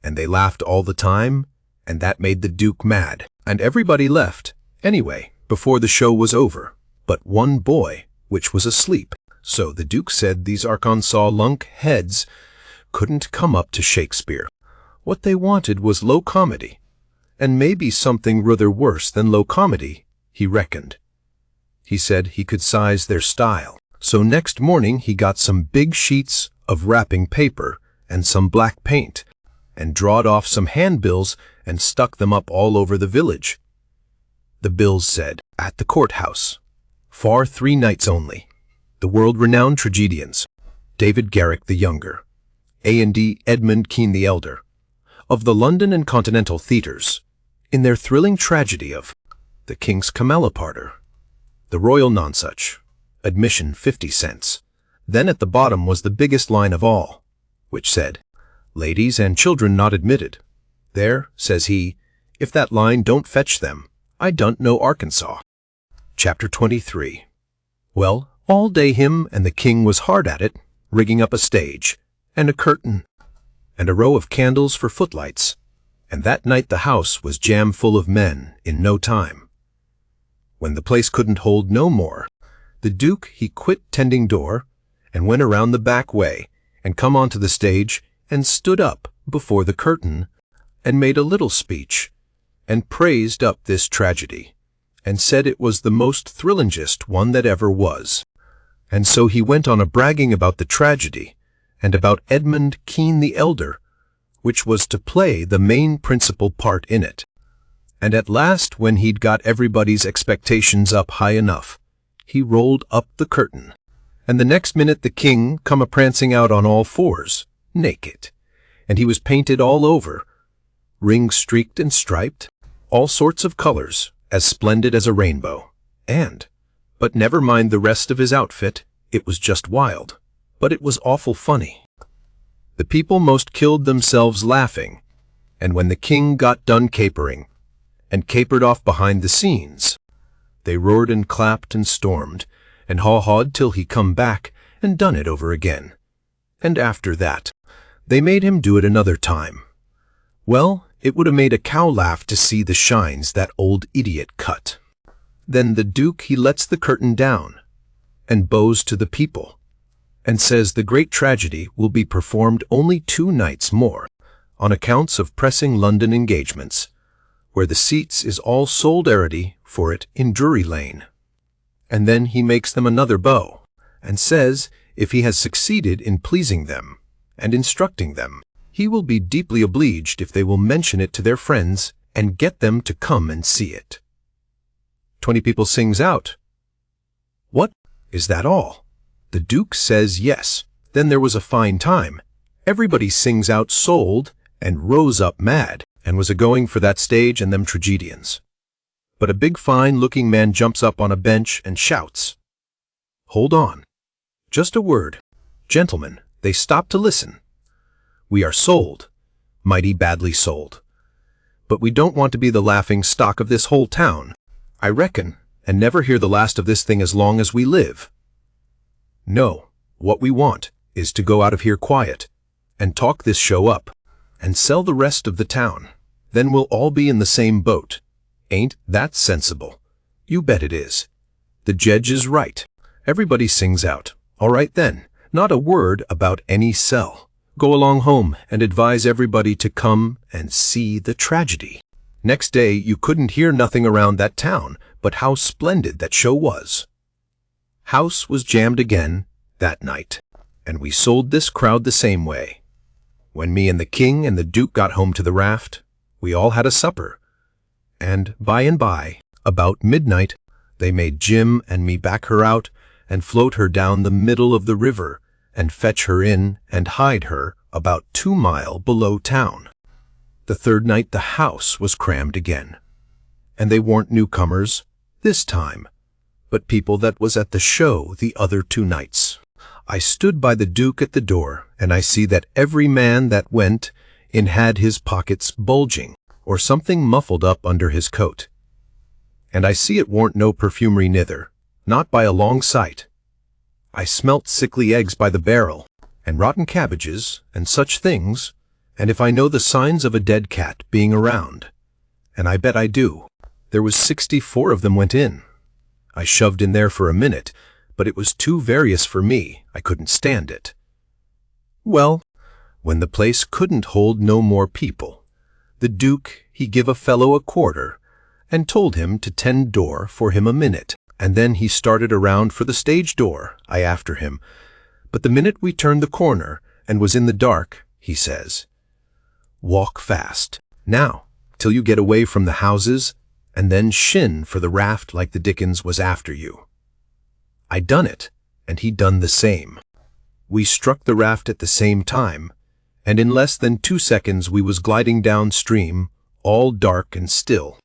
And they laughed all the time, and that made the Duke mad, and everybody left, anyway, before the show was over, but one boy, which was asleep. So the Duke said these Arkansas lunk heads couldn't come up to Shakespeare. What they wanted was low comedy, and maybe something rather worse than low comedy, he reckoned. He said he could size their style. So next morning he got some big sheets of wrapping paper and some black paint, and drawed off some handbills and stuck them up all over the village. The bills said, "At the courthouse, for 3 nights only. The world-renowned tragedians, David Garrick the Younger, A&D Edmund Kean the Elder, of the London and Continental theatres, in their thrilling tragedy of The King's Cameloparder, the Royal Nonsuch, admission 50 cents. Then at the bottom was the biggest line of all, which said, Ladies and children not admitted. There, says he, if that line don't fetch them, I don't know Arkansas. Chapter 23. Well, all day him and the king was hard at it, rigging up a stage, and a curtain, and a row of candles for footlights, and that night the house was jam full of men in no time. When the place couldn't hold no more, the Duke he quit tending door, and went around the back way, and come onto the stage, and stood up before the curtain, and made a little speech, and praised up this tragedy, and said it was the most thrillingest one that ever was. And so he went on a bragging about the tragedy, and about Edmund Kean the elder, which was to play the main principal part in it. And at last, when he'd got everybody's expectations up high enough, he rolled up the curtain, and the next minute the king come a-prancing out on all fours, naked, and he was painted all over, ring-streaked and striped, all sorts of colors, as splendid as a rainbow, but never mind the rest of his outfit, it was just wild, but it was awful funny. The people most killed themselves laughing, and when the king got done capering, and capered off behind the scenes, they roared and clapped and stormed, and haw-hawed till he come back and done it over again. And after that, they made him do it another time. Well, it would have made a cow laugh to see the shines that old idiot cut. Then the Duke he lets the curtain down, and bows to the people, and says the great tragedy will be performed only 2 nights more, on accounts of pressing London engagements, where the seats is all sold already for it in Drury Lane. And then he makes them another bow, and says if he has succeeded in pleasing them, and instructing them, he will be deeply obliged if they will mention it to their friends, and get them to come and see it. 20 people sings out, "What, is that all?" The Duke says yes. Then there was a fine time. Everybody sings out sold, and rose up mad, and was a-going for that stage and them tragedians. But a big fine-looking man jumps up on a bench and shouts, "Hold on. Just a word. Gentlemen," they stop to listen. "We are sold, mighty badly sold. But we don't want to be the laughing stock of this whole town, I reckon, and never hear the last of this thing as long as we live. No, what we want is to go out of here quiet, and talk this show up, and sell the rest of the town. Then we'll all be in the same boat. Ain't that sensible? You bet it is. The jedge is right." Everybody sings out, "All right then, not a word about any sell. Go along home and advise everybody to come and see the tragedy." Next day you couldn't hear nothing around that town but how splendid that show was. House was jammed again that night, and we sold this crowd the same way. When me and the king and the Duke got home to the raft, we all had a supper, and by, about midnight, they made Jim and me back her out and float her down the middle of the river and fetch her in and hide her about 2 mile below town. The third night the house was crammed again, and they weren't newcomers this time, but people that was at the show the other 2 nights. I stood by the Duke at the door, and I see that every man that went in had his pockets bulging, or something muffled up under his coat. And I see it warn't no perfumery nither, not by a long sight. I smelt sickly eggs by the barrel, and rotten cabbages, and such things, and if I know the signs of a dead cat being around, and I bet I do, there was 64 of them went in. I shoved in there for a minute, but it was too various for me, I couldn't stand it. Well, when the place couldn't hold no more people, the Duke he give a fellow a quarter, and told him to tend door for him a minute, and then he started around for the stage door, I after him. But the minute we turned the corner, and was in the dark, he says, "Walk fast, now, till you get away from the houses, and then shin for the raft like the Dickens was after you." I done it, and he done the same. We struck the raft at the same time, and in less than 2 seconds we was gliding downstream, all dark and still,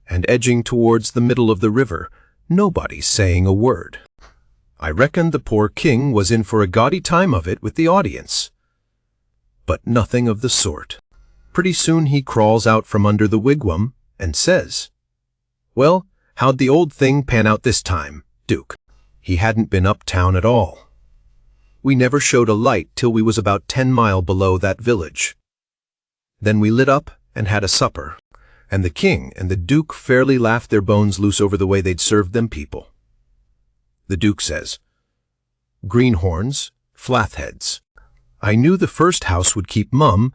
and edging towards the middle of the river, nobody saying a word. I reckoned the poor king was in for a gaudy time of it with the audience. But nothing of the sort. Pretty soon he crawls out from under the wigwam and says, "Well, how'd the old thing pan out this time, Duke?" He hadn't been uptown at all. We never showed a light till we was about 10 mile below that village. Then we lit up and had a supper, And the king and the duke fairly laughed their bones loose over the way they'd served them people. The duke says, "Greenhorns, flatheads. I knew the first house would keep mum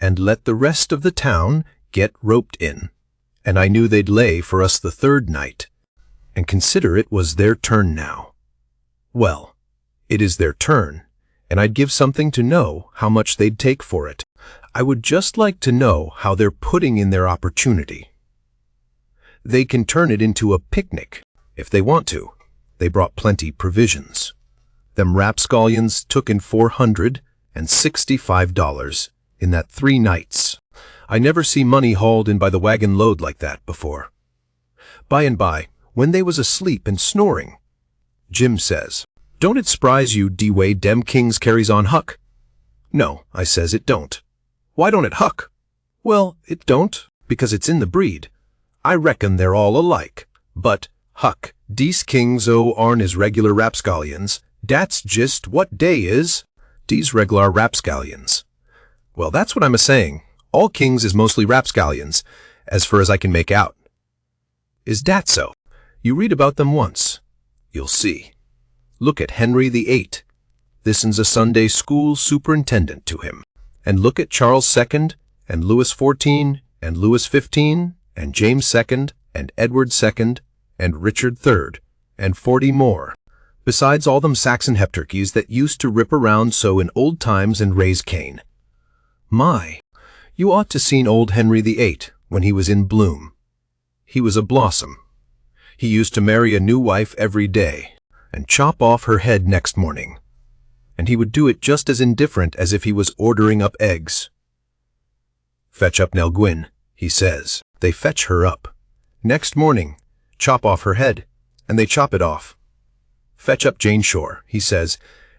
and let the rest of the town get roped in, and I knew they'd lay for us the third night, and consider it was their turn now. Well, it is their turn, and I'd give something to know how much they'd take for it. I would just like to know how they're putting in their opportunity. They can turn it into a picnic if they want to. They brought plenty provisions. Them rapscallions took in $465 in that 3 nights. I never see money hauled in by the wagon load like that before. By and by, when they was asleep and snoring, Jim says, 'Don't it s'prise you de way dem kings carries on, Huck?' 'No,' I says, 'it don't.' 'Why don't it, Huck?' 'Well, it don't, because it's in the breed. I reckon they're all alike. But, Huck, dese kings arn is regular rapscallions. Dat's just what dey is. Dese regular rapscallions.' 'Well, that's what I'm a-saying. All kings is mostly rapscallions, as far as I can make out.' 'Is dat so? You read about them once. You'll see. Look at Henry VIII. This'n's a Sunday school superintendent to him. And look at Charles II, and Louis XIV, and Louis XV, and James II, and Edward II, and Richard III, and 40 more, besides all them Saxon heptarchies that used to rip around so in old times and raise Cain. My, you ought to seen old Henry VIII when he was in bloom. He was a blossom. He used to marry a new wife every day, and chop off her head next morning. And he would do it just as indifferent as if he was ordering up eggs. 'Fetch up Nell Gwyn,' he says. They fetch her up. Next morning, chop off her head, and they chop it off. 'Fetch up Jane Shore,' he says,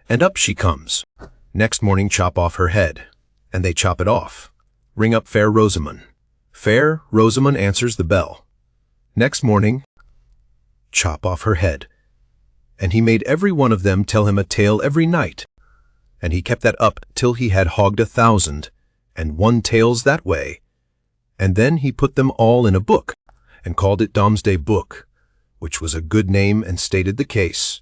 and up she comes. Next morning, chop off her head, and they chop it off. 'Ring up Fair Rosamond.' Fair Rosamond answers the bell. Next morning, chop off her head. And he made every one of them tell him a tale every night, and he kept that up till he had hogged 1,001 tales that way, and then he put them all in a book, and called it Domesday Book, which was a good name and stated the case.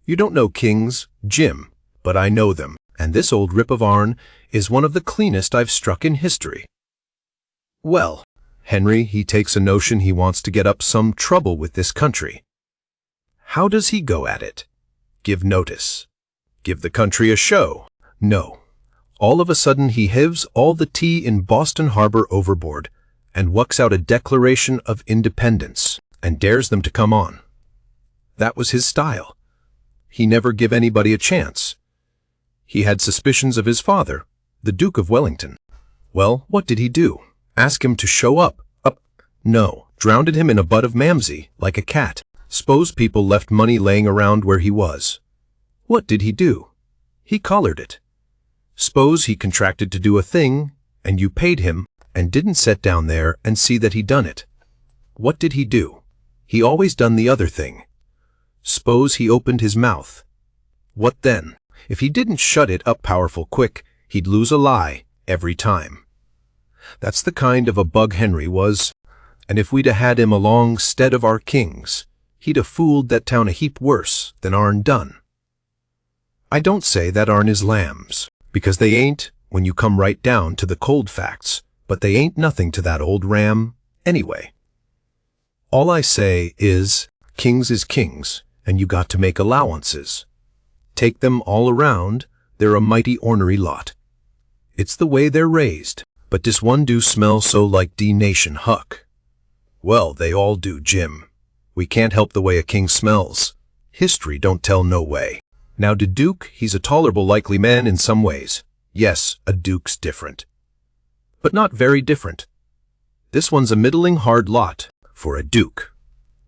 You don't know kings, Jim, but I know them, and this old rip of ourn is one of the cleanest I've struck in history. Well, Henry, he takes a notion he wants to get up some trouble with this country. How does he go at it? Give notice. Give the country a show? No. All of a sudden he heaves all the tea in Boston Harbor overboard and wucks out a Declaration of Independence and dares them to come on. That was his style. He never give anybody a chance. He had suspicions of his father, the Duke of Wellington. Well, what did he do? Ask him to show up? No, drowned him in a butt of Mamsie, like a cat. S'pose people left money laying around where he was. What did he do? He collared it. S'pose he contracted to do a thing, and you paid him, and didn't set down there and see that he done it. What did he do? He always done the other thing. S'pose he opened his mouth. What then? If he didn't shut it up powerful quick, he'd lose a lie every time. That's the kind of a bug Henry was, and if we'd had him along 'stead of our kings, he'd a fooled that town a heap worse than ourn done. I don't say that ourn is lambs, because they ain't when you come right down to the cold facts, but they ain't nothing to that old ram anyway. All I say is kings, and you got to make allowances. Take them all around, they're a mighty ornery lot. It's the way they're raised, but this one do smell so like D-nation, Huck. Well, they all do, Jim. We can't help the way a king smells. History don't tell no way. Now, de Duke, he's a tolerable likely man in some ways. Yes, a duke's different. But not very different. This one's a middling hard lot for a duke.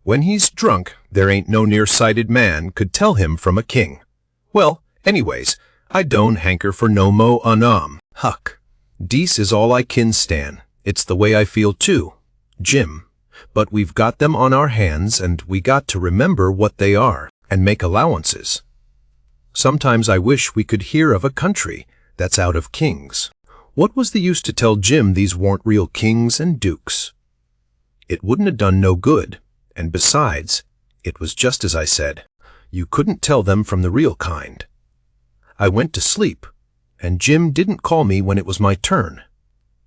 When he's drunk, there ain't no near-sighted man could tell him from a king. Well, anyways, I don't hanker for no mo Huck. Dece is all I kin stan. It's the way I feel too, Jim. But we've got them on our hands, and we got to remember what they are and make allowances. Sometimes I wish we could hear of a country that's out of kings. What was the use to tell Jim these weren't real kings and dukes? It wouldn't have done no good, and besides, it was just as I said. You couldn't tell them from the real kind. I went to sleep, and Jim didn't call me when it was my turn.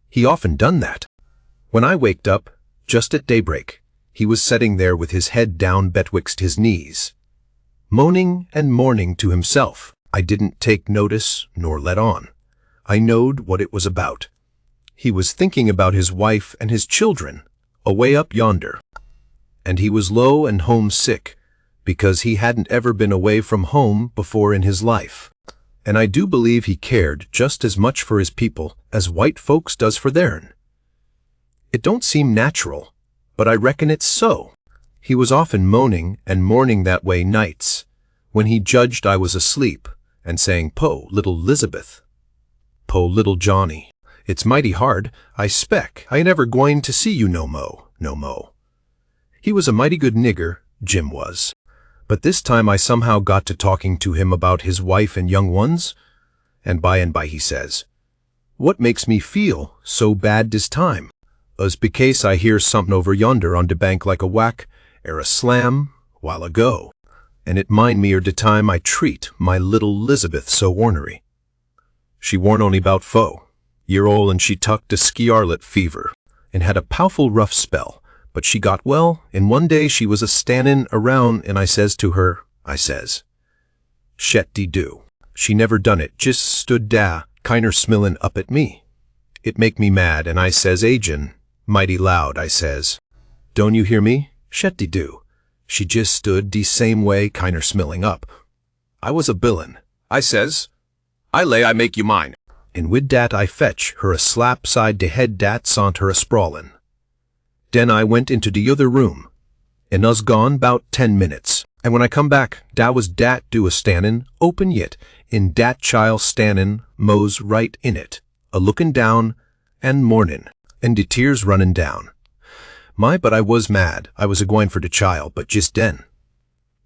He often done that. When I waked up, just at daybreak, he was sitting there with his head down betwixt his knees, moaning and mourning to himself. I didn't take notice nor let on. I knowed what it was about. He was thinking about his wife and his children, away up yonder. And he was low and homesick, because he hadn't ever been away from home before in his life. And I do believe he cared just as much for his people as white folks does for theirn. It don't seem natural, but I reckon it's so. He was often moaning and mourning that way nights, when he judged I was asleep, and saying, "Po, little Lizabeth. Po, little Johnny. It's mighty hard, I speck I ain't ever gwine to see you no mo." He was a mighty good nigger, Jim was. But this time I somehow got to talking to him about his wife and young ones, and by he says, "What makes me feel so bad this time? Us becase I hear somethin' over yonder on de bank like a whack, er a slam, while ago, and it mind me er de time I treat my little Lizabeth so ornery. She warn't only 'bout 4 year old, and she tucked a scarlet fever, and had a pow'ful rough spell, but she got well, and one day she was a-standin' around, and I says to her, I says, "Shet-de-do." She never done it, just stood da, kinder smillin' up at me. It make me mad, and I says, "Agin," mighty loud, I says, "Don't you hear me? Shet-de-do." She just stood de same way, kinder smilling up. I was a billin'. I says, "I lay I make you mine." And wid dat I fetch her a slap side de head dat sont her a sprawlin'. Den I went into de other room, and us gone 'bout 10 minutes, and when I come back, da was dat do a-standin', open yit, in dat chile standin', mos right in it, a-lookin' down, and mournin', and de tears runnin' down. My, but I was mad, I was a-gwine for de chile, but just den.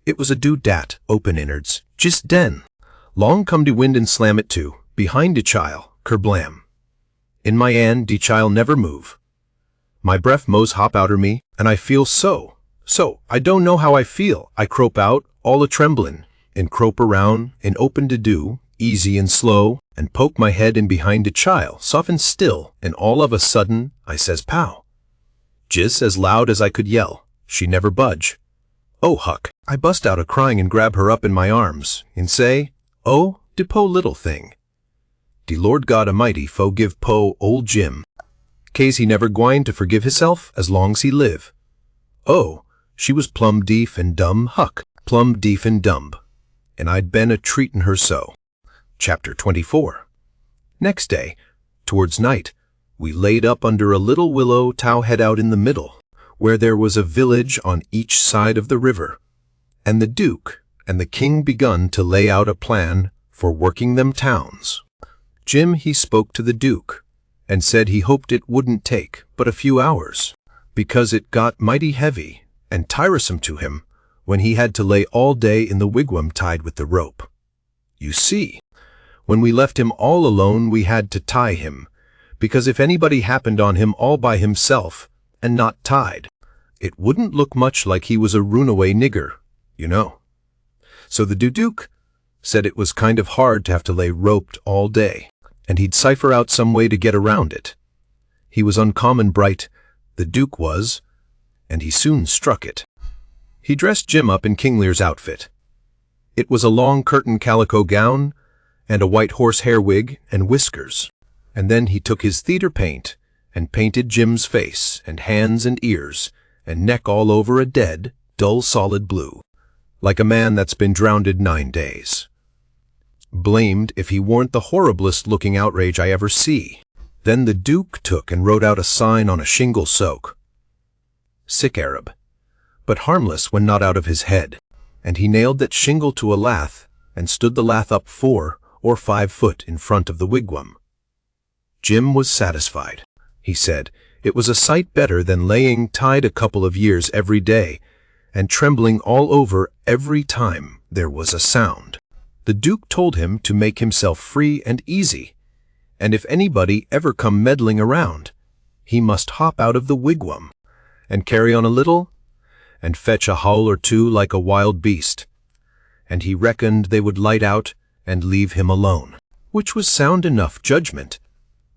It was a do dat, open innards, just den. Long come de wind and slam it to, behind de chile, kerblam. In my 'and, de chile never move. My breath mos hop outer me, and I feel so, I don't know how I feel. I crope out, all a-tremblin', and crope around, and open de do, easy and slow, and poke my head in behind de chile, soft and still, and all of a sudden, I says, "Pow!" Jis as loud as I could yell. She never budge. "Oh, Huck!" I bust out a-crying and grab her up in my arms, and say, "Oh, de po little thing. De Lord God A'mighty fo give po old Jim. Case he never gwine to forgive hisself as long's he live." Oh, she was plumb deef and dumb, Huck, plumb deef and dumb. And I'd been a-treatin' her so. Chapter 24. Next day, towards night, we laid up under a little willow tow-head out in the middle, where there was a village on each side of the river, and the Duke and the King begun to lay out a plan for working them towns. Jim he spoke to the Duke, and said he hoped it wouldn't take but a few hours, because it got mighty heavy and tiresome to him when he had to lay all day in the wigwam tied with the rope. You see, when we left him all alone we had to tie him, because if anybody happened on him all by himself and not tied, it wouldn't look much like he was a runaway nigger, you know. So the Duke said it was kind of hard to have to lay roped all day, and he'd cipher out some way to get around it. He was uncommon bright, the Duke was, and he soon struck it. He dressed Jim up in King Lear's outfit. It was a long curtain calico gown, and a white horsehair wig and whiskers, and then he took his theater paint and painted Jim's face and hands and ears and neck all over a dead, dull solid blue, like a man that's been drownded 9 days. Blamed if he warn't the horriblest looking outrage I ever see. Then the Duke took and wrote out a sign on a shingle soak. Sick Arab, but harmless when not out of his head, and he nailed that shingle to a lath and stood the lath up 4 or 5 foot in front of the wigwam. Jim was satisfied. He said it was a sight better than laying tied a couple of years every day and trembling all over every time there was a sound. The Duke told him to make himself free and easy, and if anybody ever come meddling around, he must hop out of the wigwam, and carry on a little, and fetch a howl or two like a wild beast. And he reckoned they would light out and leave him alone, which was sound enough judgment.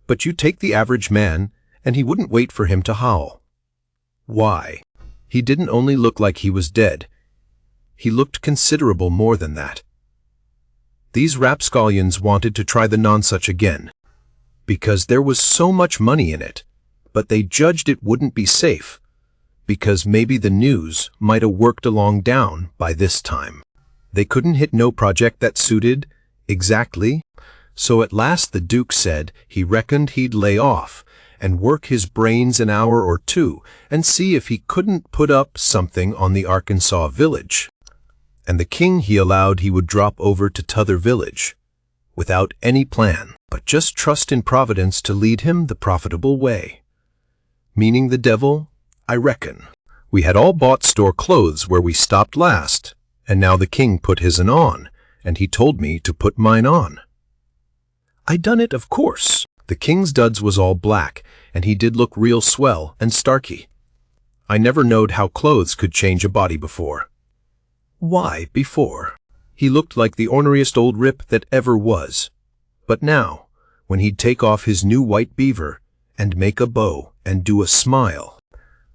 But you take the average man, and he wouldn't wait for him to howl. Why? He didn't only look like he was dead. He looked considerable more than that. These rapscallions wanted to try the nonsuch again, because there was so much money in it, but they judged it wouldn't be safe, because maybe the news might 'a' worked along down by this time. They couldn't hit no project that suited exactly, so at last the Duke said he reckoned he'd lay off and work his brains an hour or two and see if he couldn't put up something on the Arkansas village. And the king he allowed he would drop over to t'other village, without any plan, but just trust in Providence to lead him the profitable way. Meaning the devil, I reckon. We had all bought store clothes where we stopped last, and now the king put his'n on, and he told me to put mine on. I done it, of course. The king's duds was all black, and he did look real swell and starky. I never knowed how clothes could change a body before. Why, before? He looked like the orneriest old rip that ever was. But now, when he'd take off his new white beaver, and make a bow, and do a smile,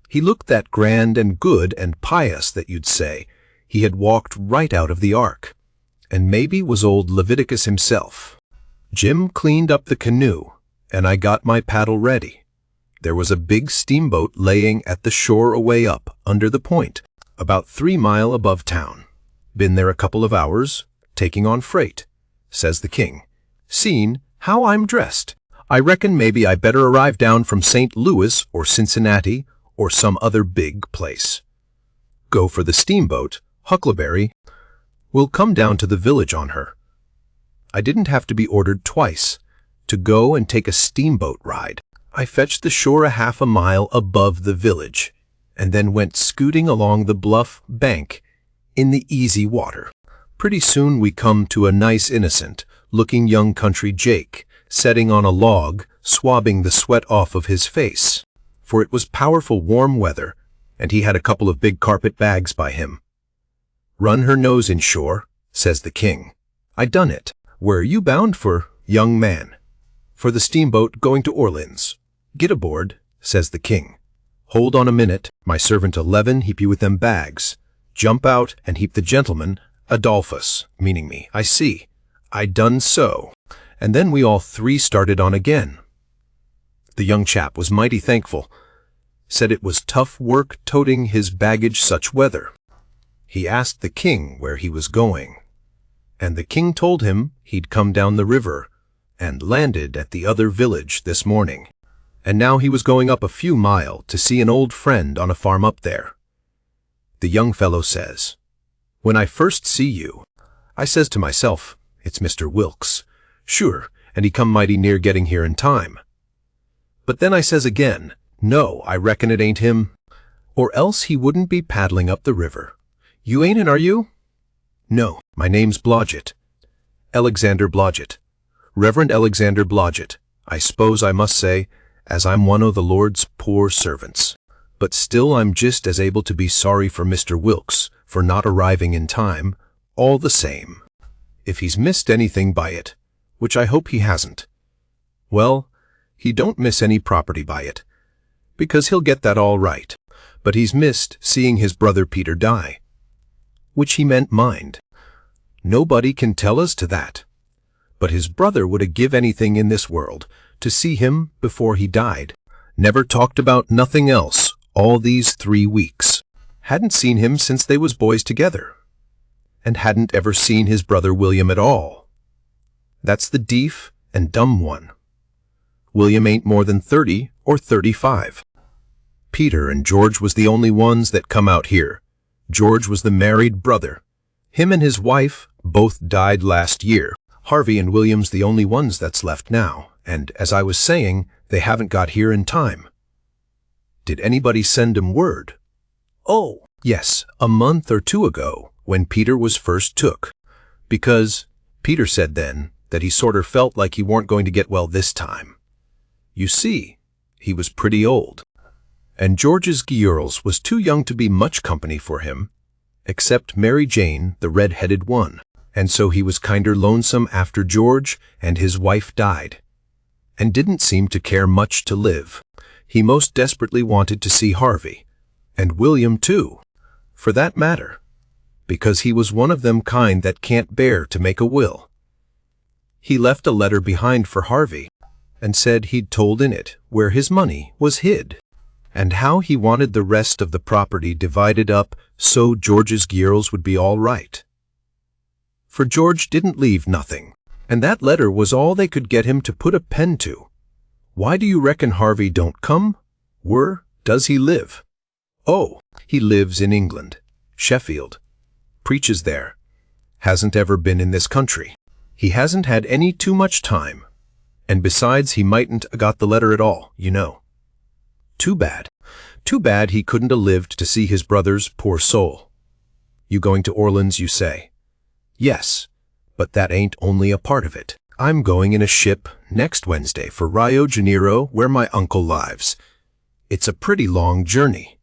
he looked that grand and good and pious that you'd say he had walked right out of the ark, and maybe was old Leviticus himself. Jim cleaned up the canoe, and I got my paddle ready. There was a big steamboat laying at the shore away up under the point, about 3 miles above town. Been there a couple of hours, taking on freight, says the king. Seen how I'm dressed. I reckon maybe I better arrive down from St. Louis or Cincinnati or some other big place. Go for the steamboat, Huckleberry. We'll come down to the village on her. I didn't have to be ordered twice to go and take a steamboat ride. I fetched the shore a half a mile above the village, and then went scooting along the bluff bank in the easy water. Pretty soon we come to a nice innocent-looking young country Jake, setting on a log, swabbing the sweat off of his face, for it was powerful warm weather, and he had a couple of big carpet bags by him. Run her nose in shore, says the king. I done it. Where are you bound for, young man? For the steamboat going to Orleans. Get aboard, says the king. Hold on a minute, my servant 11 heap you with them bags. Jump out and heap the gentleman, Adolphus, meaning me, I see. I done so. And then we all 3 started on again. The young chap was mighty thankful. Said it was tough work toting his baggage such weather. He asked the king where he was going, and the king told him he'd come down the river and landed at the other village this morning, and now he was going up a few miles to see an old friend on a farm up there. The young fellow says, when I first see you, I says to myself, it's Mr. Wilkes, sure, and he come mighty near getting here in time. But then I says again, no, I reckon it ain't him, or else he wouldn't be paddling up the river. You ain't in, are you? No, my name's Blodgett. Alexander Blodgett. Reverend Alexander Blodgett, I suppose I must say, as I'm one o' the Lord's poor servants. But still I'm just as able to be sorry for Mr. Wilkes for not arriving in time, all the same. If he's missed anything by it, which I hope he hasn't, well, he don't miss any property by it, because he'll get that all right. But he's missed seeing his brother Peter die, which he meant mind. Nobody can tell us to that. But his brother would have give anything in this world to see him before he died. Never talked about nothing else all these 3 weeks. Hadn't seen him since they was boys together, and hadn't ever seen his brother William at all. That's the deef and dumb one. William ain't more than 30 or 35. Peter and George was the only ones that come out here. George was the married brother. Him and his wife both died last year. Harvey and William's the only ones that's left now, and as I was saying, they haven't got here in time. Did anybody send 'em word? Oh, yes, a month or 2 ago, when Peter was first took, because Peter said then that he sorter felt like he weren't going to get well this time. You see, he was pretty old. and George's girls was too young to be much company for him, except Mary Jane, the red-headed one, and so he was kinder lonesome after George and his wife died, and didn't seem to care much to live. He most desperately wanted to see Harvey, and William too, for that matter, because he was one of them kind that can't bear to make a will. He left a letter behind for Harvey, and said he'd told in it where his money was hid, and how he wanted the rest of the property divided up so George's girls would be all right. For George didn't leave nothing, and that letter was all they could get him to put a pen to. Why do you reckon Harvey don't come? Where does he live? Oh, he lives in England, Sheffield. Preaches there. Hasn't ever been in this country. He hasn't had any too much time. And besides, he mightn't a got the letter at all, you know. Too bad. Too bad he couldn't a lived to see his brother's poor soul. You going to Orleans, you say? Yes, but that ain't only a part of it. I'm going in a ship next Wednesday for Rio Janeiro, where my uncle lives. It's a pretty long journey,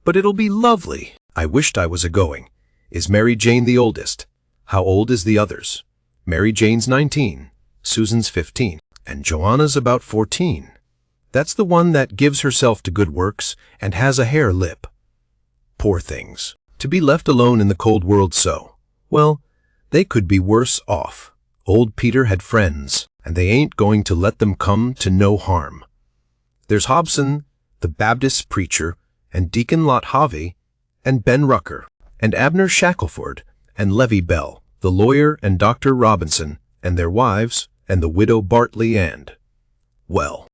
but it'll be lovely. I wished I was a-going. Is Mary Jane the oldest? How old is the others? Mary Jane's 19, Susan's 15, and Joanna's about 14. That's the one that gives herself to good works and has a hare lip. Poor things. To be left alone in the cold world so. Well, they could be worse off. Old Peter had friends, and they ain't going to let them come to no harm. There's Hobson, the Baptist preacher, and Deacon Lot Harvey, and Ben Rucker, and Abner Shackelford, and Levy Bell, the lawyer, and Dr. Robinson, and their wives, and the widow Bartley, and, well,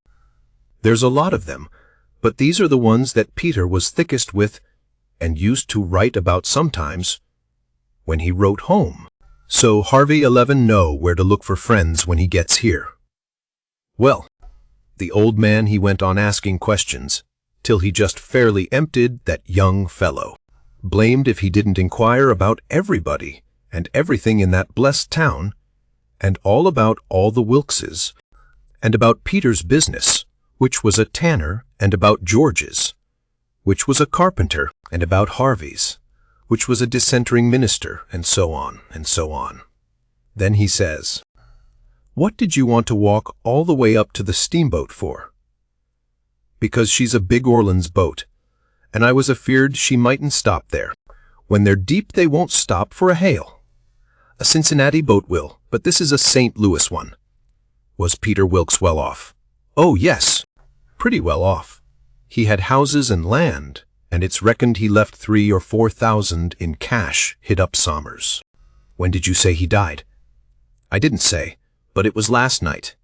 there's a lot of them, but these are the ones that Peter was thickest with and used to write about sometimes when he wrote home. So Harvey 11 know where to look for friends when he gets here. Well, the old man he went on asking questions, till he just fairly emptied that young fellow. Blamed if he didn't inquire about everybody and everything in that blessed town, and all about all the Wilkses, and about Peter's business, which was a tanner, and about George's, which was a carpenter, and about Harvey's, which was a dissentering minister, and so on, and so on. Then he says, "What did you want to walk all the way up to the steamboat for?" "Because she's a big Orleans boat, and I was afeard she mightn't stop there. When they're deep they won't stop for a hail. A Cincinnati boat will, but this is a St. Louis one." Was Peter Wilkes well off? Oh, yes, pretty well off. He had houses and land, and it's reckoned he left 3,000 or 4,000 in cash hid up sommers. When did you say he died? I didn't say, but it was last night.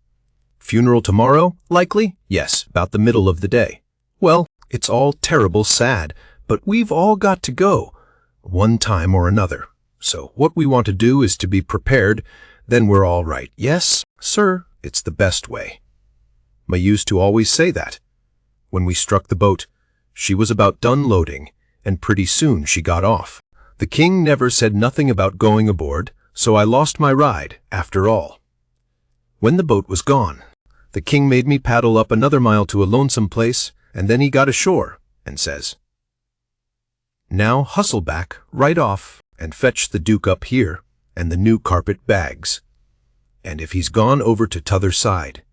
Funeral tomorrow, likely? Yes, about the middle of the day. Well, it's all terrible sad, but we've all got to go, one time or another. So what we want to do is to be prepared, then we're all right. Yes, sir, it's the best way. Ma used to always say that. When we struck the boat, she was about done loading, and pretty soon she got off. The king never said nothing about going aboard, so I lost my ride, after all. When the boat was gone, the king made me paddle up another mile to a lonesome place, and then he got ashore, and says, "Now hustle back, right off, and fetch the Duke up here, and the new carpet bags. And if he's gone over to t'other side,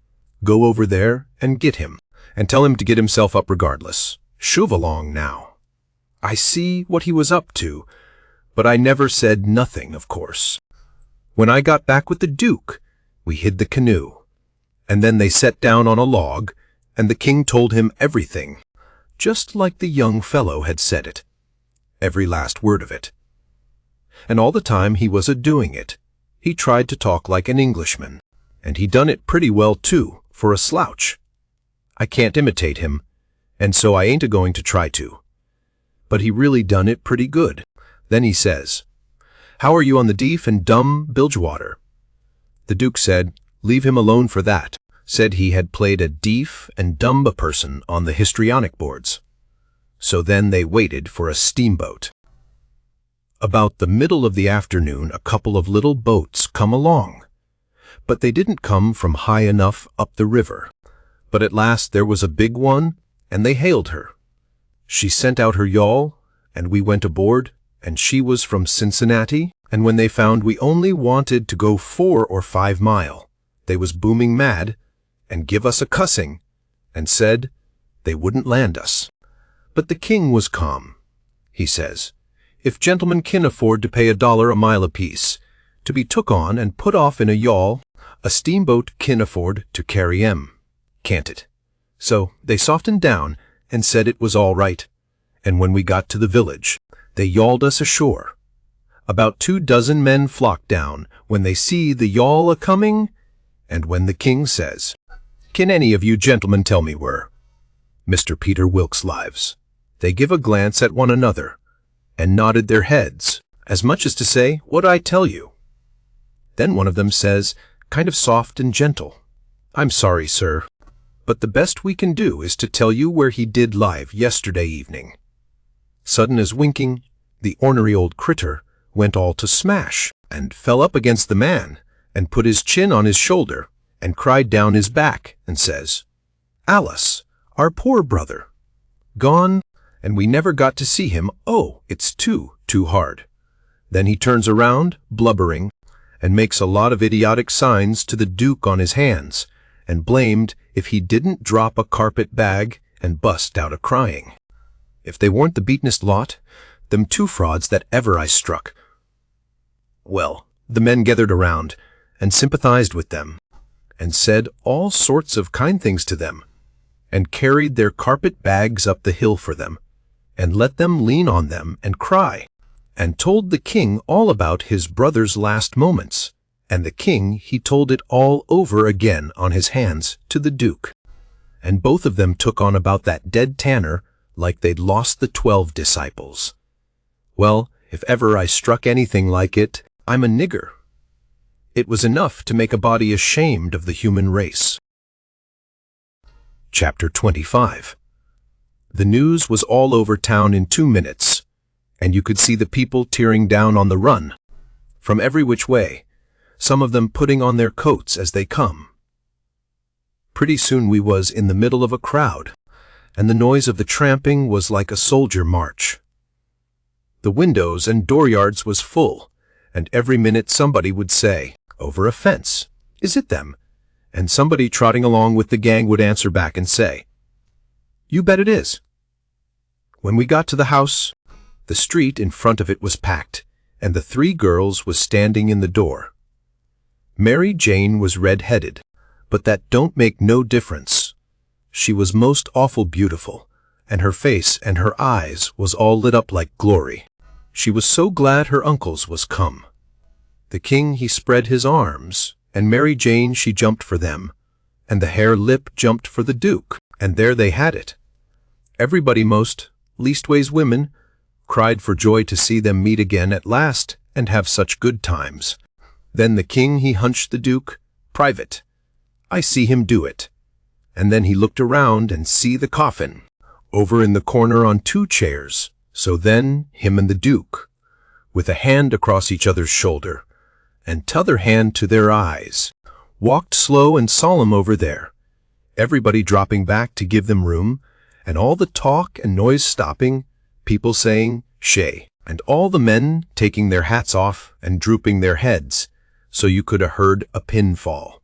go over there and get him, and tell him to get himself up regardless. Shove along now." I see what he was up to, but I never said nothing, of course. When I got back with the Duke, we hid the canoe, and then they set down on a log, and the king told him everything, just like the young fellow had said it, every last word of it. And all the time he was a-doing it, he tried to talk like an Englishman, and he done it pretty well too, for a slouch. I can't imitate him, and so I ain't a-going to try to. But he really done it pretty good. Then he says, "How are you on the deaf and dumb Bilgewater?" The Duke said, "Leave him alone for that." Said he had played a deaf and dumb person on the histrionic boards. So then they waited for a steamboat. About the middle of the afternoon, a couple of little boats come along, but they didn't come from high enough up the river. But at last there was a big one, and they hailed her. She sent out her yawl, and we went aboard, and she was from Cincinnati, and when they found we only wanted to go 4 or 5 mile, they was booming mad, and give us a cussing, and said they wouldn't land us. But the king was calm. He says, if gentlemen can afford to pay $1 a mile apiece, to be took on and put off in a yawl, a steamboat can afford to carry 'em, can't it? So they softened down and said it was all right, and when we got to the village, they yawled us ashore. About 24 men flocked down when they see the yawl a-coming, and when the king says, can any of you gentlemen tell me where Mr. Peter Wilkes lives? They give a glance at one another, and nodded their heads, as much as to say, what I tell you. Then one of them says, kind of soft and gentle, I'm sorry, sir, but the best we can do is to tell you where he did live yesterday evening. Sudden as winking, the ornery old critter went all to smash, and fell up against the man, and put his chin on his shoulder, and cried down his back, and says, Alice, our poor brother, gone, and we never got to see him. Oh, it's too hard. Then he turns around, blubbering, and makes a lot of idiotic signs to the Duke on his hands, and blamed if he didn't drop a carpet bag and bust out a-crying. If they weren't the beatenest lot, them 2 frauds that ever I struck. Well, the men gathered around, and sympathized with them, and said all sorts of kind things to them, and carried their carpet bags up the hill for them, and let them lean on them and cry, and told the king all about his brother's last moments, and the king he told it all over again on his hands to the Duke, and both of them took on about that dead tanner like they'd lost the 12 disciples. Well, if ever I struck anything like it, I'm a nigger. It was enough to make a body ashamed of the human race. Chapter 25. The news was all over town in 2 minutes, and you could see the people tearing down on the run, from every which way, some of them putting on their coats as they come. Pretty soon we was in the middle of a crowd, and the noise of the tramping was like a soldier march. The windows and dooryards was full, and every minute somebody would say, over a fence, is it them? And somebody trotting along with the gang would answer back and say, you bet it is. When we got to the house, the street in front of it was packed, and the 3 girls was standing in the door. Mary Jane was red-headed, but that don't make no difference. She was most awful beautiful, and her face and her eyes was all lit up like glory. She was so glad her uncles was come. The king he spread his arms, and Mary Jane she jumped for them, and the hare lip jumped for the Duke, and there they had it. Everybody most, leastways women, cried for joy to see them meet again at last and have such good times. Then the king he hunched the Duke, private. I see him do it. And then he looked around and see the coffin, over in the corner on 2 chairs. So then him and the Duke, with a hand across each other's shoulder, and t'other hand to their eyes, walked slow and solemn over there, everybody dropping back to give them room, and all the talk and noise stopping, people saying, shay, and all the men taking their hats off and drooping their heads, so you could 'a heard a pin fall.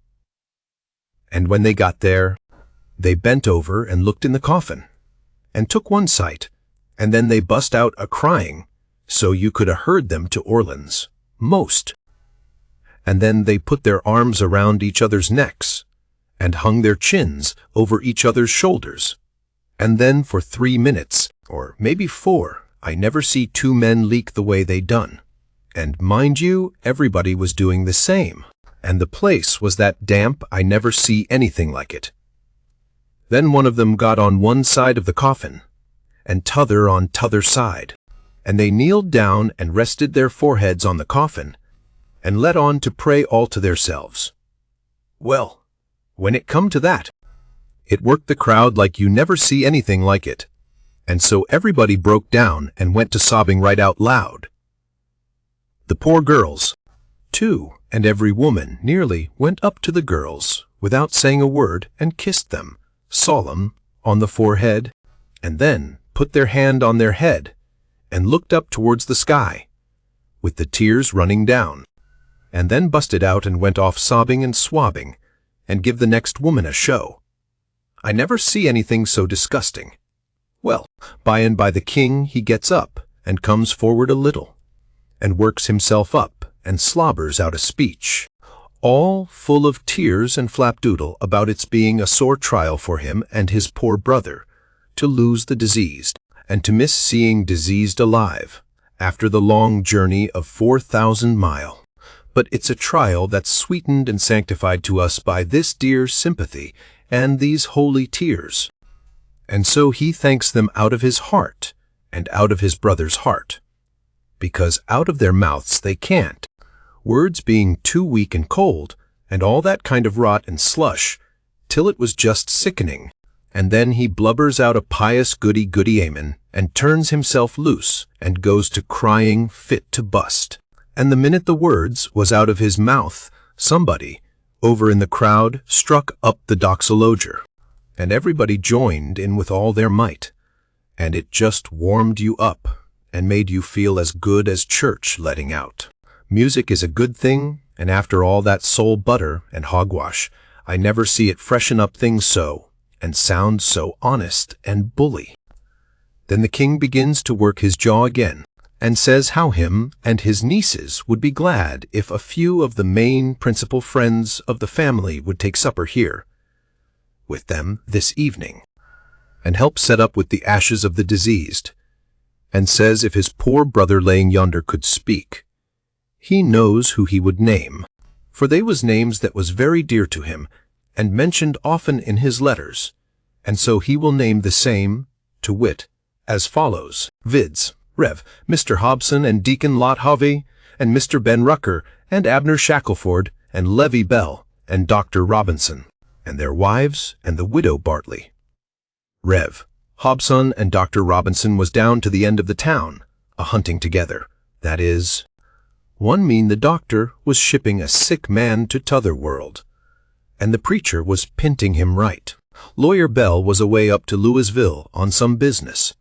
And when they got there, they bent over and looked in the coffin, and took one sight, and then they bust out a-crying, so you could 'a heard them to Orleans, most. And then they put their arms around each other's necks, and hung their chins over each other's shoulders. And then for 3 minutes, or maybe 4, I never see 2 men leak the way they done. And mind you, everybody was doing the same, and the place was that damp I never see anything like it. Then one of them got on one side of the coffin, and t'other on t'other side, and they kneeled down and rested their foreheads on the coffin, and let on to pray all to theirselves. Well, when it come to that, it worked the crowd like you never see anything like it, and so everybody broke down and went to sobbing right out loud. The poor girls, too, and every woman nearly went up to the girls without saying a word and kissed them, solemn, on the forehead, and then put their hand on their head and looked up towards the sky, with the tears running down, and then busted out and went off sobbing and swabbing, and give the next woman a show. I never see anything so disgusting. Well, by and by the king he gets up and comes forward a little, and works himself up and slobbers out a speech, all full of tears and flapdoodle about its being a sore trial for him and his poor brother, to lose the diseased, and to miss seeing diseased alive, after the long journey of 4,000 mile. But it's a trial that's sweetened and sanctified to us by this dear sympathy and these holy tears. And so he thanks them out of his heart and out of his brother's heart, because out of their mouths they can't, words being too weak and cold, and all that kind of rot and slush, till it was just sickening. And then he blubbers out a pious goody-goody amen, and turns himself loose, and goes to crying fit to bust. And the minute the words was out of his mouth, somebody, over in the crowd, struck up the doxologer, and everybody joined in with all their might, and it just warmed you up, and made you feel as good as church letting out. Music is a good thing, and after all that soul butter and hogwash, I never see it freshen up things so, and sound so honest and bully. Then the king begins to work his jaw again, and says how him and his nieces would be glad if a few of the main principal friends of the family would take supper here with them this evening, and help set up with the ashes of the diseased, and says if his poor brother laying yonder could speak, he knows who he would name, for they was names that was very dear to him, and mentioned often in his letters, and so he will name the same, to wit, as follows, vids, Rev. Mr. Hobson and Deacon Lot Hovey, and Mr. Ben Rucker, and Abner Shackelford, and Levi Bell, and Dr. Robinson, and their wives, and the widow Bartley. Rev. Hobson and Dr. Robinson was down to the end of the town, a-hunting together, that is, one mean the doctor was shipping a sick man to t'other world, and the preacher was pinting him right. Lawyer Bell was away up to Louisville on some business,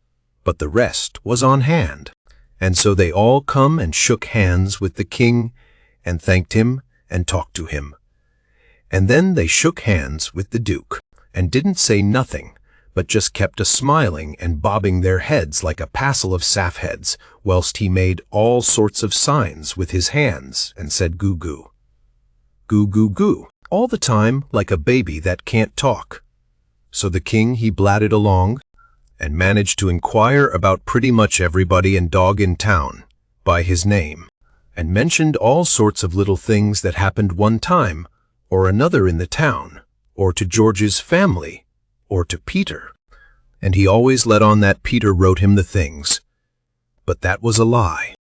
but the rest was on hand, and so they all come and shook hands with the king, and thanked him, and talked to him. And then they shook hands with the duke, and didn't say nothing, but just kept a-smiling and bobbing their heads like a passel of saff-heads, whilst he made all sorts of signs with his hands, and said goo-goo, goo-goo-goo, all the time like a baby that can't talk. So the king he blatted along, and managed to inquire about pretty much everybody and dog in town, by his name, and mentioned all sorts of little things that happened one time, or another in the town, or to George's family, or to Peter, and he always let on that Peter wrote him the things. But that was a lie.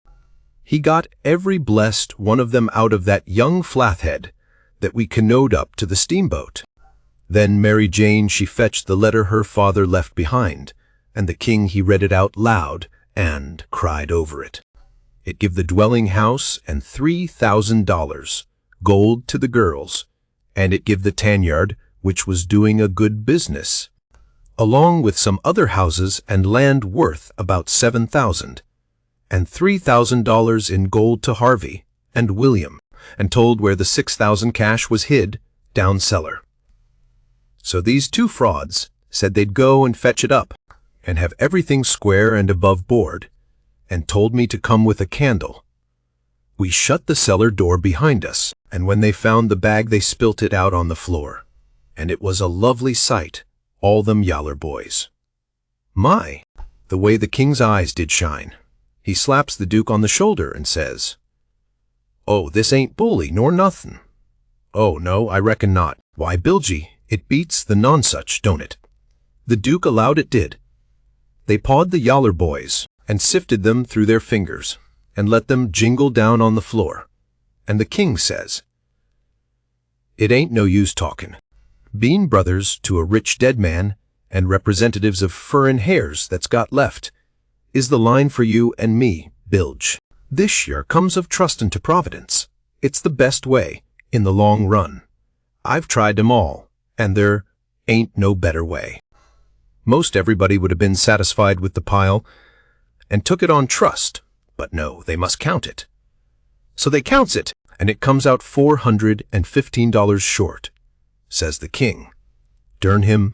He got every blessed one of them out of that young flathead that we canoed up to the steamboat. Then Mary Jane she fetched the letter her father left behind, and the king he read it out loud and cried over it. It give the dwelling house and $3,000, gold to the girls, and it give the tanyard, which was doing a good business, along with some other houses and land worth about $7,000, and $3,000 in gold to Harvey and William, and told where the $6,000 cash was hid, down cellar. So these two frauds said they'd go and fetch it up, and have everything square and above board, and told me to come with a candle. We shut the cellar door behind us, and when they found the bag they spilt it out on the floor, and it was a lovely sight, all them yaller boys. My, the way the king's eyes did shine. He slaps the duke on the shoulder and says, "Oh, this ain't bully nor nothin'." "Oh, no, I reckon not." "Why, Bilgy, it beats the nonsuch, don't it?" The duke allowed it did. They pawed the yaller boys, and sifted them through their fingers, and let them jingle down on the floor, and the king says, "It ain't no use talkin'. Being brothers to a rich dead man, and representatives of fur and hairs that's got left, is the line for you and me, Bilge. This year comes of trustin' to Providence. It's the best way, in the long run. I've tried 'em all, and there ain't no better way." Most everybody would have been satisfied with the pile and took it on trust, but no, they must count it. So they counts it, and it comes out $415 short, says the king. Dern him,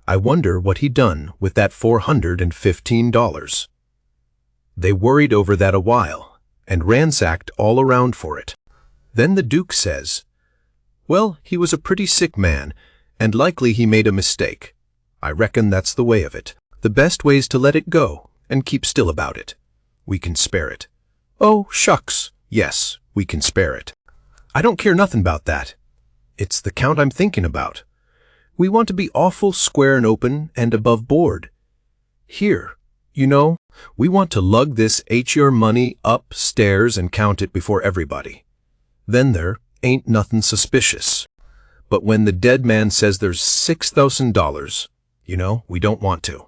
I wonder what he done with that $415. They worried over that a while, and ransacked all around for it. Then the duke says, well, he was a pretty sick man, and likely he made a mistake. I reckon that's the way of it. The best way's to let it go, and keep still about it. We can spare it. Oh, shucks, yes, we can spare it. I don't care nothing about that. It's the count I'm thinking about. We want to be awful square and open and above board. Here, you know, we want to lug this your money upstairs and count it before everybody. Then there ain't nothing suspicious. But when the dead man says there's $6,000, you know, we don't want to.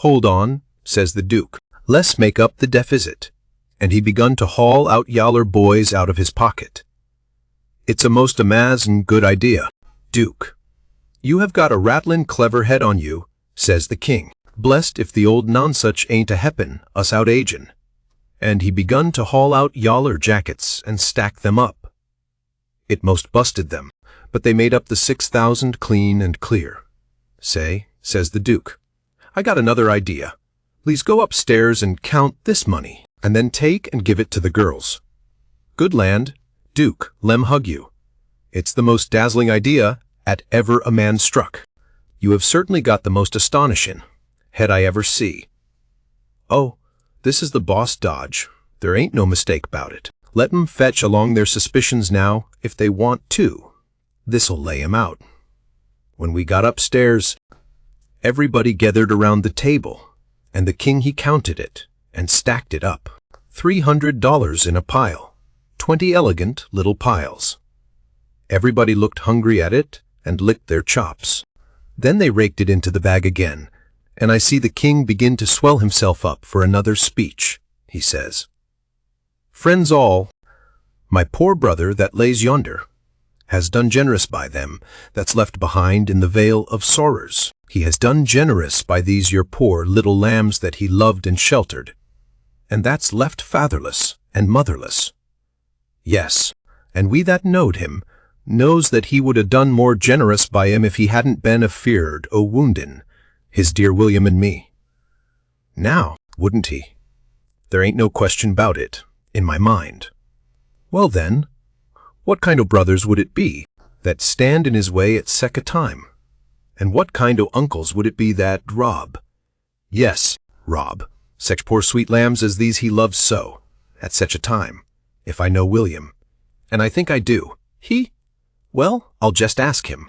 Hold on, says the duke. Let's make up the deficit. And he begun to haul out yaller boys out of his pocket. It's a most amazin' good idea, Duke. You have got a rattlin' clever head on you, says the king. Blessed if the old nonsuch ain't a heppin' us out agin'. And he begun to haul out yaller jackets and stack them up. It most busted them, but they made up the 6,000 clean and clear. Say, says the duke, I got another idea. Please go upstairs and count this money, and then take and give it to the girls. Good land, Duke, lem hug you. It's the most dazzling idea at ever a man struck. You have certainly got the most astonishin' head I ever see. Oh, this is the boss dodge. There ain't no mistake about it. Let 'em fetch along their suspicions now, if they want to. This'll lay 'em out. When we got upstairs, everybody gathered around the table, and the king he counted it, and stacked it up. $300 in a pile, 20 elegant little piles. Everybody looked hungry at it, and licked their chops. Then they raked it into the bag again, and I see the king begin to swell himself up for another speech. He says, Friends all, my poor brother that lays yonder has done generous by them that's left behind in the vale of sorrers. He has done generous by these your poor little lambs that he loved and sheltered, and that's left fatherless and motherless. Yes, and we that knowed him knows that he would have done more generous by 'em if he hadn't been afeard o' woundin' his dear William and me. Now, wouldn't he? There ain't no question about it, in my mind. Well then, what kind o' brothers would it be that stand in his way at sech a time? And what kind o' uncles would it be that rob? Yes, rob, sech poor sweet lambs as these he loves so, at such a time, if I know William. And I think I do. Well, I'll just ask him.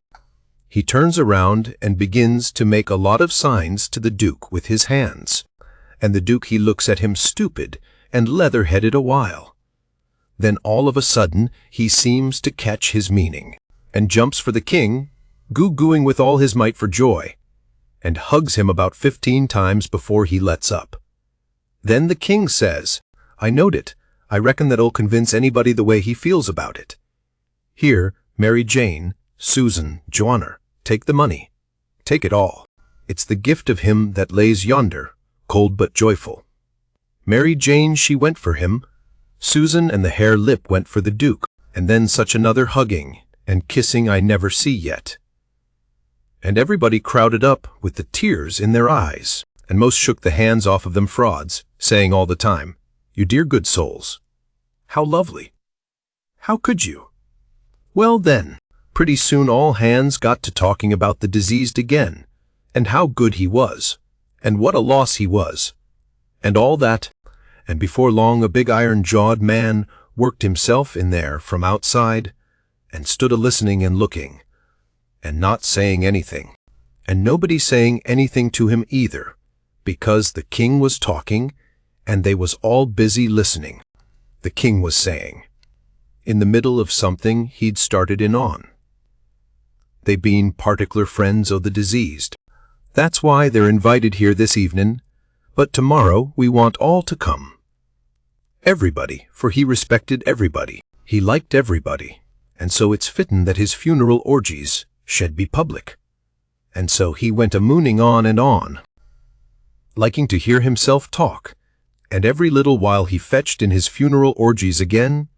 He turns around and begins to make a lot of signs to the duke with his hands, and the duke he looks at him stupid and leather-headed a while. Then all of a sudden he seems to catch his meaning, and jumps for the king, goo-gooing with all his might for joy, and hugs him about 15 times before he lets up. Then the king says, I knowed it. I reckon that'll convince anybody the way he feels about it. Here, Mary Jane, Susan, Joanna, take the money. Take it all. It's the gift of him that lays yonder, cold but joyful. Mary Jane, she went for him. Susan and the hare lip went for the duke, and then such another hugging and kissing I never see yet. And everybody crowded up with the tears in their eyes, and most shook the hands off of them frauds, saying all the time, You dear good souls. How lovely. How could you? Well then, pretty soon all hands got to talking about the diseased again, and how good he was, and what a loss he was, and all that, and before long a big iron-jawed man worked himself in there from outside, and stood a-listening and looking, and not saying anything, and nobody saying anything to him either, because the king was talking, and they was all busy listening. The king was saying, in the middle of something he'd started in on. They being particular friends o' the diseased. That's why they're invited here this evening, but tomorrow we want all to come. Everybody, for he respected everybody. He liked everybody, and so it's fittin' that his funeral orgies should be public. And so he went a-mooning on and on, liking to hear himself talk, and every little while he fetched in his funeral orgies again,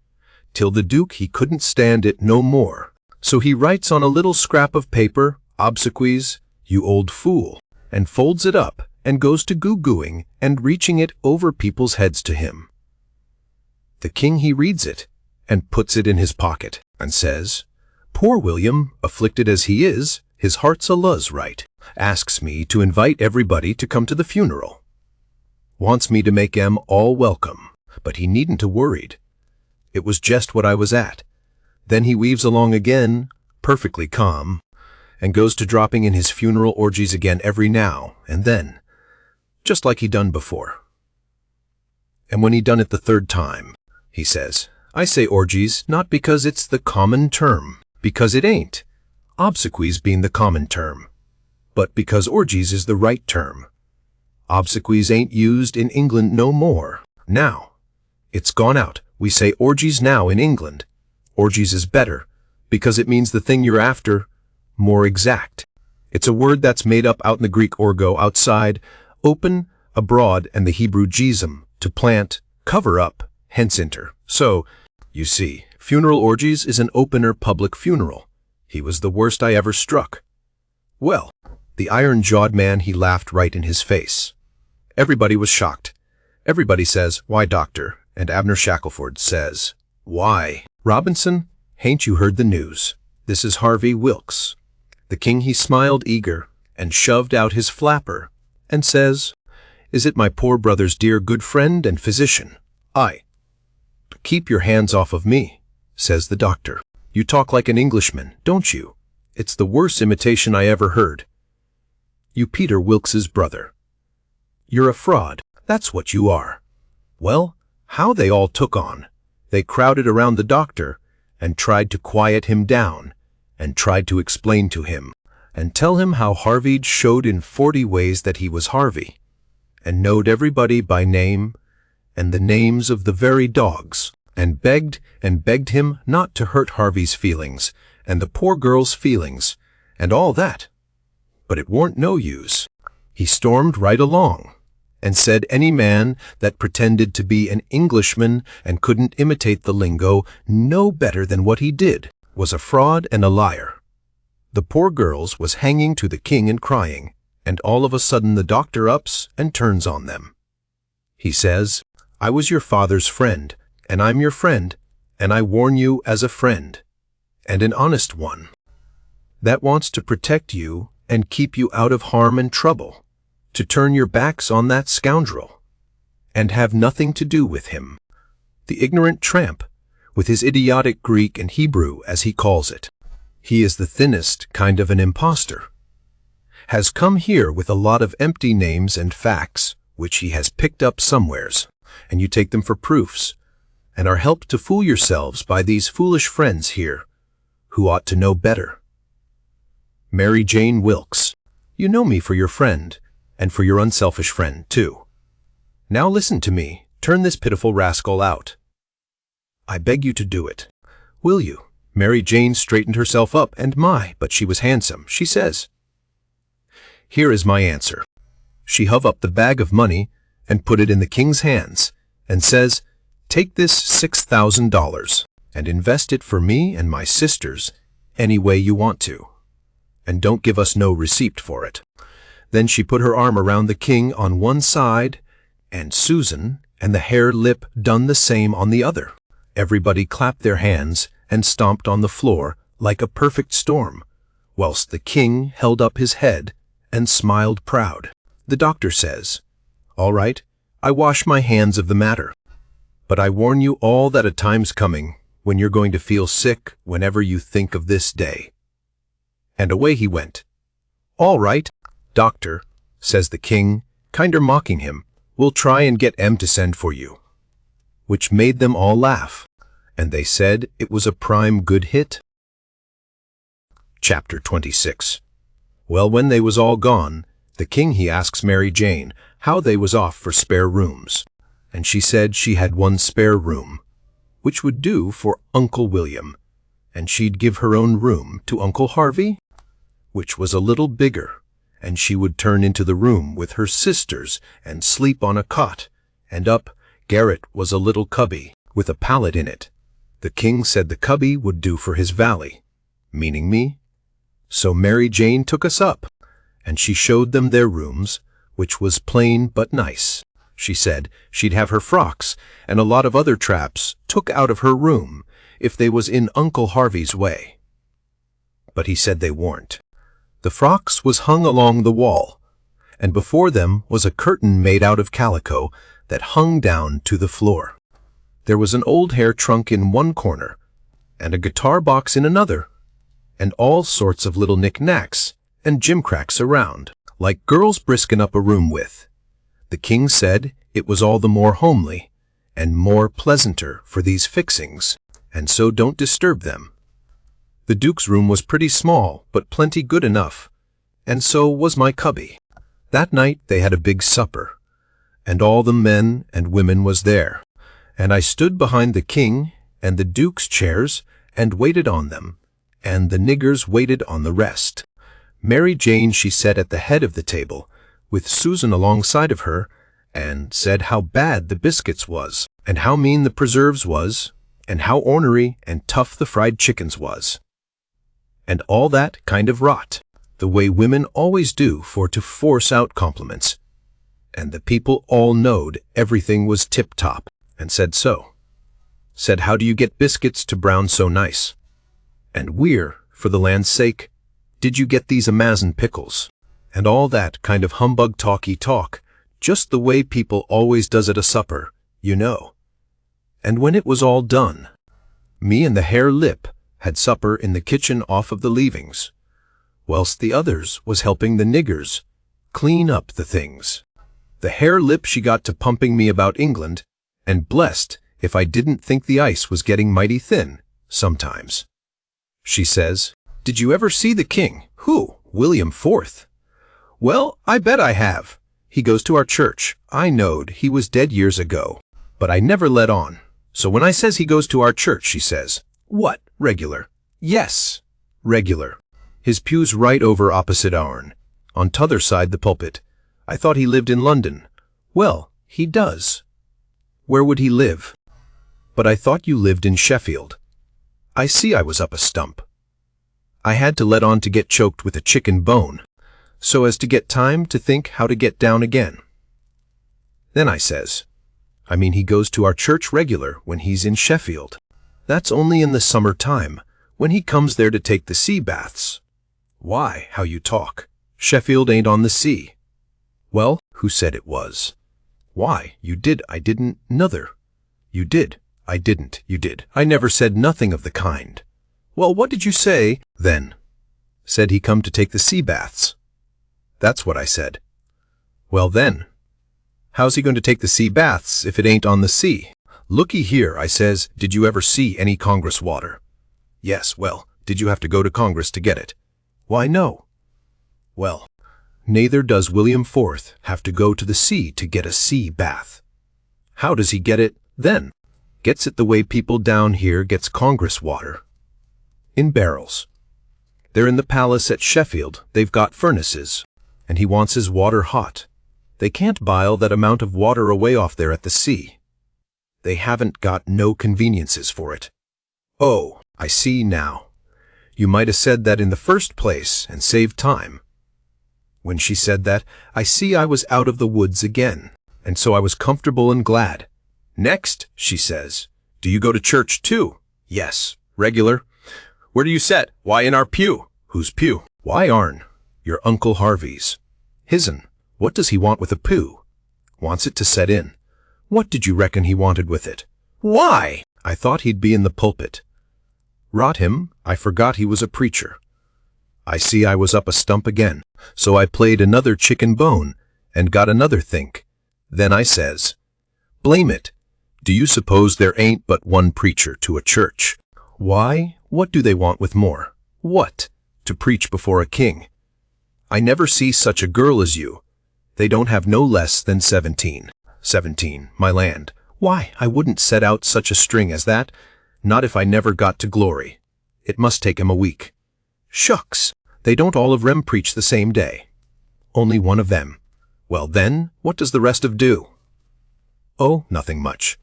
till the Duke he couldn't stand it no more. So he writes on a little scrap of paper, "Obsequies, you old fool," and folds it up, and goes to goo-gooing and reaching it over people's heads to him. The king he reads it, and puts it in his pocket, and says, "Poor William, afflicted as he is, his heart's a luz right. Asks me to invite everybody to come to the funeral. Wants me to make 'em all welcome, but he needn't 'a' worried. It was just what I was at." Then he weaves along again, perfectly calm, and goes to dropping in his funeral orgies again every now and then, just like he done before. And when he done it the third time, he says, "I say orgies not because it's the common term, because it ain't, obsequies being the common term, but because orgies is the right term. Obsequies ain't used in England no more. Now, it's gone out. We say orgies now in England. Orgies is better, because it means the thing you're after, more exact. It's a word that's made up out in the Greek orgo, outside, open, abroad, and the Hebrew jesum, to plant, cover up, hence inter. So, you see, funeral orgies is an opener public funeral. He was the worst I ever struck." Well, the iron-jawed man, he laughed right in his face. Everybody was shocked. Everybody says, "Why, doctor?" And Abner Shackelford says, "Why, Robinson, hain't you heard the news? This is Harvey Wilkes." The king he smiled eager, and shoved out his flapper, and says, "Is it my poor brother's dear good friend and physician?" "Aye." "Keep your hands off of me," says the doctor. "You talk like an Englishman, don't you? It's the worst imitation I ever heard. You Peter Wilkes's brother. You're a fraud, that's what you are." Well, how they all took on. They crowded around the doctor, and tried to quiet him down, and tried to explain to him, and tell him how Harvey'd showed in 40 ways that he was Harvey, and knowed everybody by name, and the names of the very dogs, and begged him not to hurt Harvey's feelings, and the poor girl's feelings, and all that. But it warn't no use. He stormed right along, and said any man that pretended to be an Englishman and couldn't imitate the lingo no better than what he did was a fraud and a liar. The poor girls was hanging to the king and crying, and all of a sudden the doctor ups and turns on them. He says, "I was your father's friend, and I'm your friend, and I warn you as a friend, and an honest one, that wants to protect you and keep you out of harm and trouble, to turn your backs on that scoundrel, and have nothing to do with him, the ignorant tramp, with his idiotic Greek and Hebrew, as he calls it. He is the thinnest kind of an impostor. Has come here with a lot of empty names and facts, which he has picked up somewheres, and you take them for proofs, and are helped to fool yourselves by these foolish friends here, who ought to know better. Mary Jane Wilkes, you know me for your friend, and for your unselfish friend, too. Now listen to me, turn this pitiful rascal out. I beg you to do it. Will you?" Mary Jane straightened herself up, and but she was handsome, she says. "Here is my answer." She hove up the bag of money, and put it in the king's hands, and says, "Take this $6,000, and invest it for me and my sisters any way you want to, and don't give us no receipt for it." Then she put her arm around the king on one side, and Susan and the hare lip done the same on the other. Everybody clapped their hands and stomped on the floor like a perfect storm, whilst the king held up his head and smiled proud. The doctor says, "All right, I wash my hands of the matter, but I warn you all that a time's coming when you're going to feel sick whenever you think of this day." And away he went. "All right, doctor," says the king, kinder mocking him, "we'll try and get M to send for you." Which made them all laugh, and they said it was a prime good hit. Chapter 26. Well, when they was all gone, the king he asks Mary Jane how they was off for spare rooms, and she said she had one spare room, which would do for Uncle William, and she'd give her own room to Uncle Harvey? which was a little bigger, and she would turn into the room with her sisters and sleep on a cot, and up garret was a little cubby with a pallet in it. The king said the cubby would do for his valley, meaning me. So Mary Jane took us up, and she showed them their rooms, which was plain but nice. She said she'd have her frocks and a lot of other traps took out of her room if they was in Uncle Harvey's way. But he said they weren't. The frocks was hung along the wall, and before them was a curtain made out of calico that hung down to the floor. There was an old hair trunk in one corner, and a guitar box in another, and all sorts of little knick-knacks and gimcracks around, like girls brisken up a room with. The king said it was all the more homely and more pleasanter for these fixings, and so don't disturb them. The duke's room was pretty small, but plenty good enough, and so was my cubby. That night they had a big supper, and all the men and women was there, and I stood behind the king and the duke's chairs and waited on them, and the niggers waited on the rest. Mary Jane she sat at the head of the table, with Susan alongside of her, and said how bad the biscuits was, and how mean the preserves was, and how ornery and tough the fried chickens was, and all that kind of rot, the way women always do for to force out compliments. And the people all knowed everything was tip-top, and said so. Said, how do you get biscuits to brown so nice? And where, for the land's sake, did you get these Amazon pickles? And all that kind of humbug talky talk, just the way people always does at a supper, you know. And when it was all done, me and the hare lip had supper in the kitchen off of the leavings, whilst the others was helping the niggers clean up the things. The hare lip she got to pumping me about England, and blessed if I didn't think the ice was getting mighty thin sometimes. She says, did you ever see the king? Who? William IV? Well, I bet I have. He goes to our church. I knowed he was dead years ago, but I never let on. So when I says he goes to our church, she says, what, regular? Yes, regular. His pew's right over opposite ourn, on t'other side the pulpit. I thought he lived in London. Well, he does. Where would he live? But I thought you lived in Sheffield. I see I was up a stump. I had to let on to get choked with a chicken bone, so as to get time to think how to get down again. Then I says, I mean he goes to our church regular when he's in Sheffield. That's only in the summer time, when he comes there to take the sea baths. Why, how you talk. Sheffield ain't on the sea. Well, who said it was? Why, you did, I didn't, nother. You did, I didn't, you did. I never said nothing of the kind. Well, what did you say, then? Said he come to take the sea baths. That's what I said. Well then, how's he going to take the sea baths if it ain't on the sea? Looky here, I says, did you ever see any Congress water? Yes, well, did you have to go to Congress to get it? Why, no. Well, neither does William IV have to go to the sea to get a sea bath. How does he get it, then? Gets it the way people down here gets Congress water. In barrels. They're in the palace at Sheffield, they've got furnaces, and he wants his water hot. They can't bile that amount of water away off there at the sea. They haven't got no conveniences for it. Oh, I see now. You might have said that in the first place and saved time. When she said that, I see I was out of the woods again, and so I was comfortable and glad. Next, she says, do you go to church too? Yes, regular. Where do you set? Why, in our pew. Whose pew? Why, ourn. Your Uncle Harvey's. His'n. What does he want with a pew? Wants it to set in. What did you reckon he wanted with it? Why? I thought he'd be in the pulpit. Rot him, I forgot he was a preacher. I see I was up a stump again, so I played another chicken bone and got another think. Then I says, blame it. Do you suppose there ain't but one preacher to a church? Why, what do they want with more? What? To preach before a king. I never see such a girl as you. They don't have no less than 17. 17, my land. Why, I wouldn't set out such a string as that, not if I never got to glory. It must take him a week. Shucks, They don't all of them preach the same day. Only one of them. Well then, what does the rest of do? Oh, nothing much.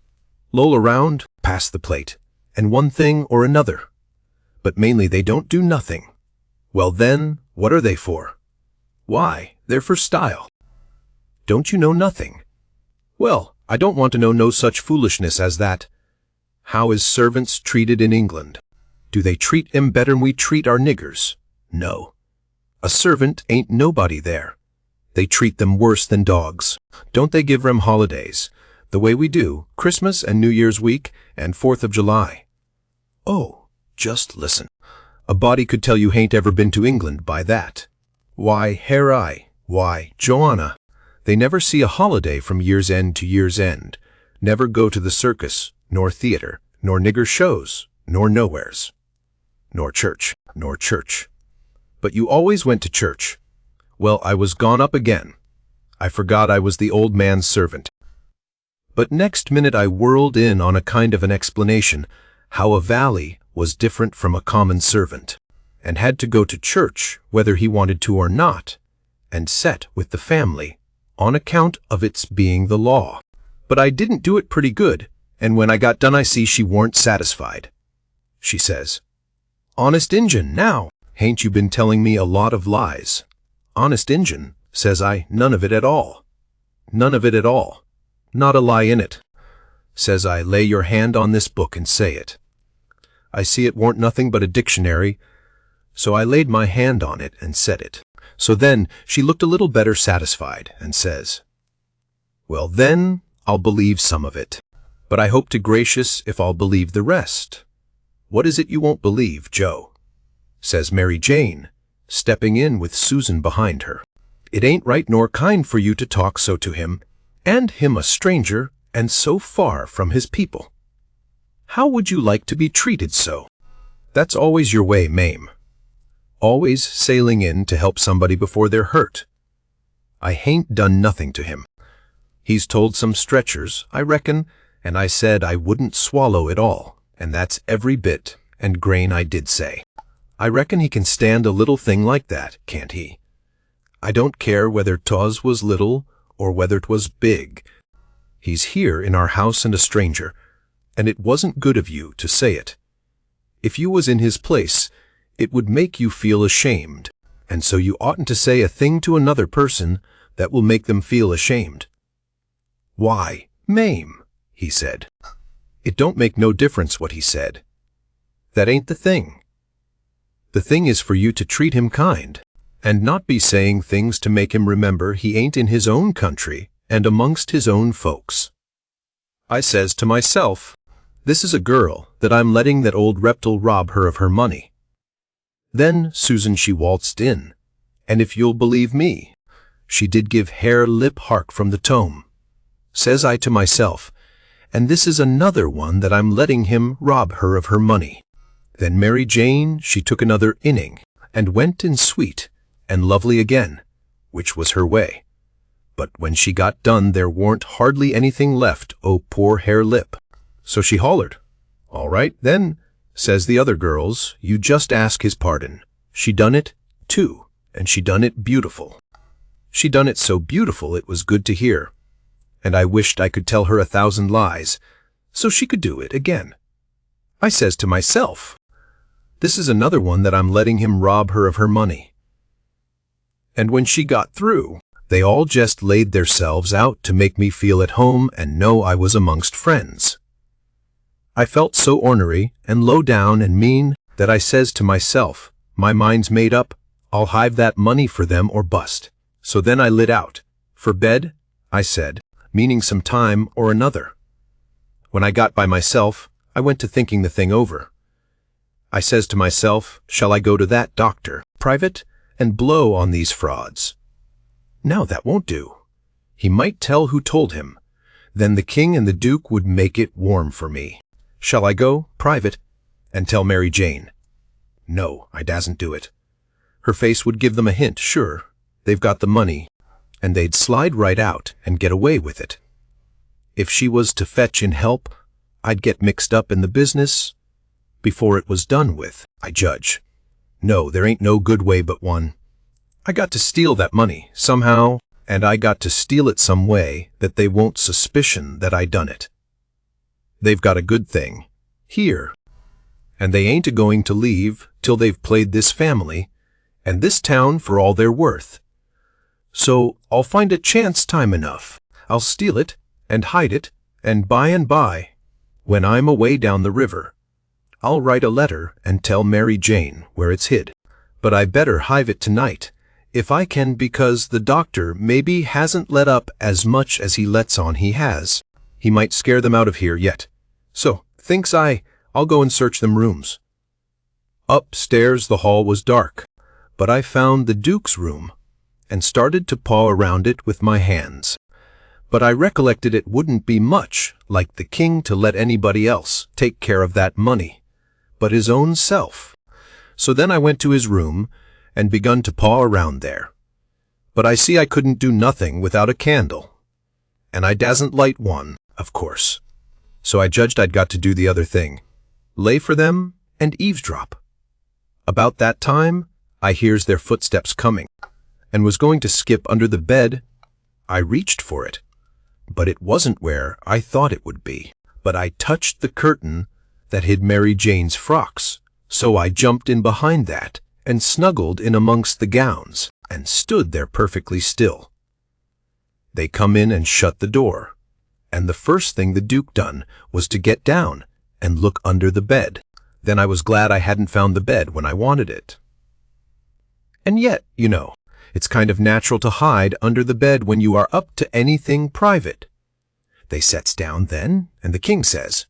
Loll around, pass the plate, and one thing or another. But mainly they don't do nothing. Well then, what are they for? Why, they're for style. Don't you know nothing? Well, I don't want to know no such foolishness as that. How is servants treated in England? Do they treat 'em better'n we treat our niggers? No. A servant ain't nobody there. They treat them worse than dogs. Don't they give 'em holidays, the way we do, Christmas and New Year's week and 4th of July? Oh, just listen. A body could tell you hain't ever been to England by that. Why, Harry, why, Joanna, they never see a holiday from year's end to year's end, never go to the circus, nor theater, nor nigger shows, nor nowheres, nor church. But you always went to church. Well, I was gone up again. I forgot I was the old man's servant. But next minute I whirled in on a kind of an explanation how a valley was different from a common servant, and had to go to church whether he wanted to or not, and set with the family, on account of its being the law. But I didn't do it pretty good, and when I got done I see she warn't satisfied. She says, "Honest Injun, now, hain't you been telling me a lot of lies?" "Honest Injun," says I, "none of it at all. None of it at all. Not a lie in it." Says I, "Lay your hand on this book and say it." I see it warn't nothing but a dictionary, so I laid my hand on it and said it. So then she looked a little better satisfied and says, "Well then, I'll believe some of it, but I hope to gracious if I'll believe the rest." "What is it you won't believe, Joe?" says Mary Jane, stepping in with Susan behind her. "It ain't right nor kind for you to talk so to him, and him a stranger, and so far from his people. How would you like to be treated so? That's always your way, Mame. Always sailing in to help somebody before they're hurt. I hain't done nothing to him. He's told some stretchers, I reckon, and I said I wouldn't swallow it all, and that's every bit and grain I did say. I reckon he can stand a little thing like that, can't he? I don't care whether 'twas was little or whether 'twas big. He's here in our house and a stranger, and it wasn't good of you to say it. If you was in his place, it would make you feel ashamed, and so you oughtn't to say a thing to another person that will make them feel ashamed." "Why, Mame," he said, "it don't make no difference what he said. That ain't the thing. The thing is for you to treat him kind, and not be saying things to make him remember he ain't in his own country and amongst his own folks." I says to myself, this is a girl that I'm letting that old reptile rob her of her money. Then Susan she waltzed in, and if you'll believe me, she did give hare lip hark from the tome. Says I to myself, and this is another one that I'm letting him rob her of her money. Then Mary Jane she took another inning, and went in sweet and lovely again, which was her way. But when she got done there warn't hardly anything left o' poor hare lip. So she hollered, "All right, then," says the other girls, "you just ask his pardon." She done it, too, and she done it beautiful. She done it so beautiful it was good to hear, and I wished I could tell her 1,000 lies, so she could do it again. I says to myself, this is another one that I'm letting him rob her of her money. And when she got through, they all just laid theirselves out to make me feel at home and know I was amongst friends. I felt so ornery and low down and mean that I says to myself, my mind's made up, I'll hive that money for them or bust. So then I lit out. For bed, I said, meaning some time or another. When I got by myself, I went to thinking the thing over. I says to myself, shall I go to that doctor, private, and blow on these frauds? No, that won't do. He might tell who told him. Then the king and the duke would make it warm for me. Shall I go, private, and tell Mary Jane? No, I dasn't do it. Her face would give them a hint, sure. They've got the money, and they'd slide right out and get away with it. If she was to fetch in help, I'd get mixed up in the business before it was done with, I judge. No, there ain't no good way but one. I got to steal that money, somehow, and I got to steal it some way that they won't suspicion that I done it. They've got a good thing, here, and they ain't a-going to leave till they've played this family and this town for all they're worth. So I'll find a chance time enough. I'll steal it and hide it, and by, when I'm away down the river, I'll write a letter and tell Mary Jane where it's hid. But I better hive it tonight, if I can, because the doctor maybe hasn't let up as much as he lets on he has. He might scare them out of here yet. So, thinks I'll go and search them rooms. Upstairs the hall was dark, but I found the Duke's room and started to paw around it with my hands. But I recollected it wouldn't be much like the king to let anybody else take care of that money, but his own self. So then I went to his room and begun to paw around there. But I see I couldn't do nothing without a candle, and I dasn't light one, of course. So I judged I'd got to do the other thing, lay for them and eavesdrop. About that time, I hears their footsteps coming, and was going to skip under the bed. I reached for it, but it wasn't where I thought it would be. But I touched the curtain that hid Mary Jane's frocks, so I jumped in behind that and snuggled in amongst the gowns and stood there perfectly still. They come in and shut the door, and the first thing the Duke done was to get down and look under the bed. Then I was glad I hadn't found the bed when I wanted it. And yet, you know, it's kind of natural to hide under the bed when you are up to anything private. They sets down then, and the king says,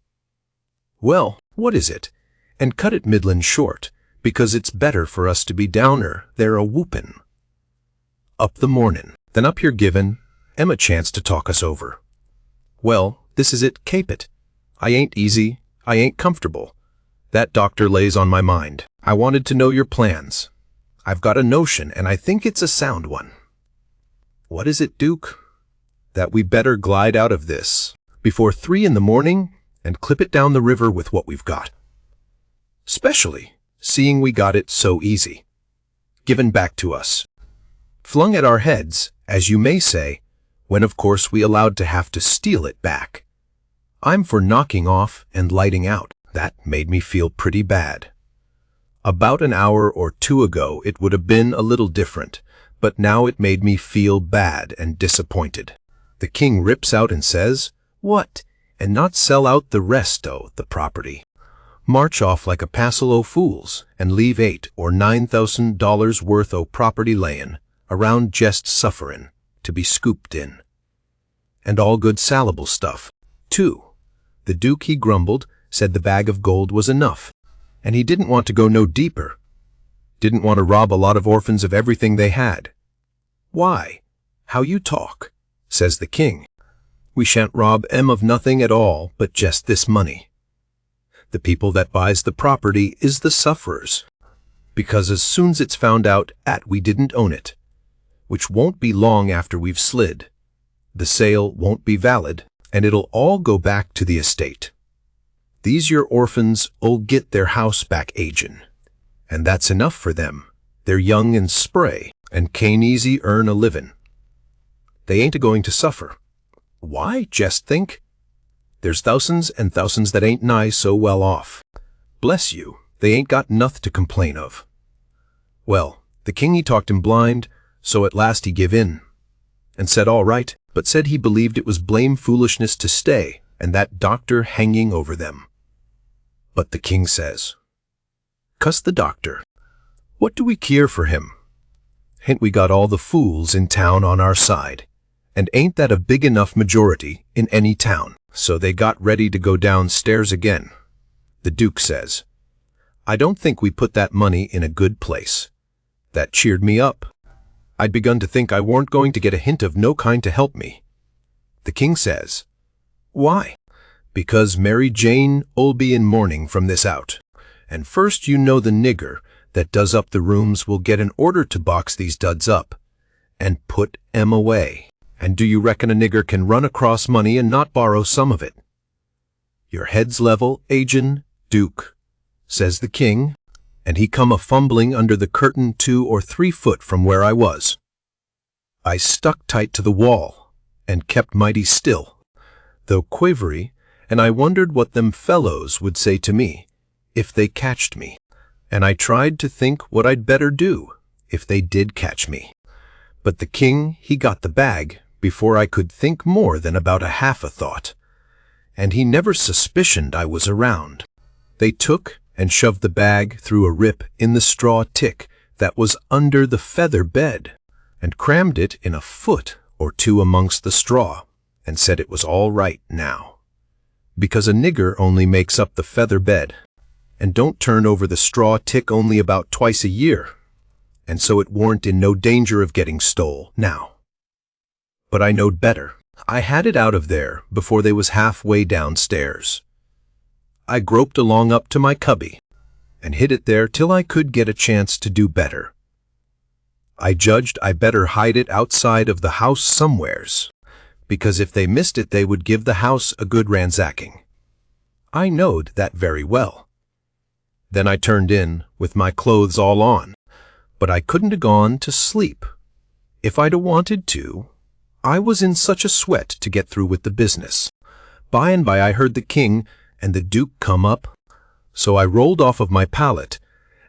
"Well, what is it? And cut it middlin' short, because it's better for us to be downer there a-whoopin'." Up the mornin', then up here givin' em a chance to talk us over. Well, this is it, cape it. I ain't easy, I ain't comfortable. That doctor lays on my mind. I wanted to know your plans. I've got a notion, and I think it's a sound one. What is it, Duke? That we better glide out of this before 3 in the morning and clip it down the river with what we've got. Specially, seeing we got it so easy. Given back to us. Flung at our heads, as you may say, when of course we allowed to have to steal it back. I'm for knocking off and lighting out. That made me feel pretty bad. About an hour or 2 ago it would have been a little different, but now it made me feel bad and disappointed. The king rips out and says, "What? And not sell out the rest o' the property? March off like a passel o' fools and leave $8,000 or $9,000 worth o' property layin' around jest sufferin' to be scooped in. And all good salable stuff, too." The Duke, he grumbled, said the bag of gold was enough, and he didn't want to go no deeper. Didn't want to rob a lot of orphans of everything they had. "Why, how you talk," says the king. "We shan't rob 'em of nothing at all but just this money. The people that buys the property is the sufferers, because as soon's it's found out 'at we didn't own it, which won't be long after we've slid, the sale won't be valid, and it'll all go back to the estate. These your orphans''ll get their house back agin', and that's enough for them. They're young and spray, and can't easy earn a livin'. They ain't a-going to suffer. Why, jest think. There's thousands and thousands that ain't nigh so well off. Bless you, they ain't got noth to complain of." Well, the king he talked him blind, so at last he give in, and said all right, but said he believed it was blame foolishness to stay, and that doctor hanging over them. But the king says, "Cuss the doctor. What do we care for him? Hain't we got all the fools in town on our side? And ain't that a big enough majority in any town?" So they got ready to go downstairs again. The Duke says, "I don't think we put that money in a good place." That cheered me up. I'd begun to think I weren't going to get a hint of no kind to help me. The king says, "Why?" "Because Mary Jane'll be in mourning from this out. And first, you know, the nigger that does up the rooms will get an order to box these duds up and put 'em away. And do you reckon a nigger can run across money and not borrow some of it?" "Your head's level, agin, Duke," says the king, and he come a-fumbling under the curtain 2 or 3 foot from where I was. I stuck tight to the wall, and kept mighty still, though quivery, and I wondered what them fellows would say to me, if they catched me, and I tried to think what I'd better do, if they did catch me. But the king, he got the bag, before I could think more than about a half a thought, and he never suspicioned I was around. They took and shoved the bag through a rip in the straw tick that was under the feather bed, and crammed it in a foot or 2 amongst the straw, and said it was all right now, because a nigger only makes up the feather bed, and don't turn over the straw tick only about twice a year, and so it warn't in no danger of getting stole now. But I knowed better. I had it out of there before they was halfway downstairs. I groped along up to my cubby, and hid it there till I could get a chance to do better. I judged I better hide it outside of the house somewheres, because if they missed it they would give the house a good ransacking. I knowed that very well. Then I turned in, with my clothes all on, but I couldn't have gone to sleep. If I'd a wanted to, I was in such a sweat to get through with the business. By and by I heard the king and the duke come up, so I rolled off of my pallet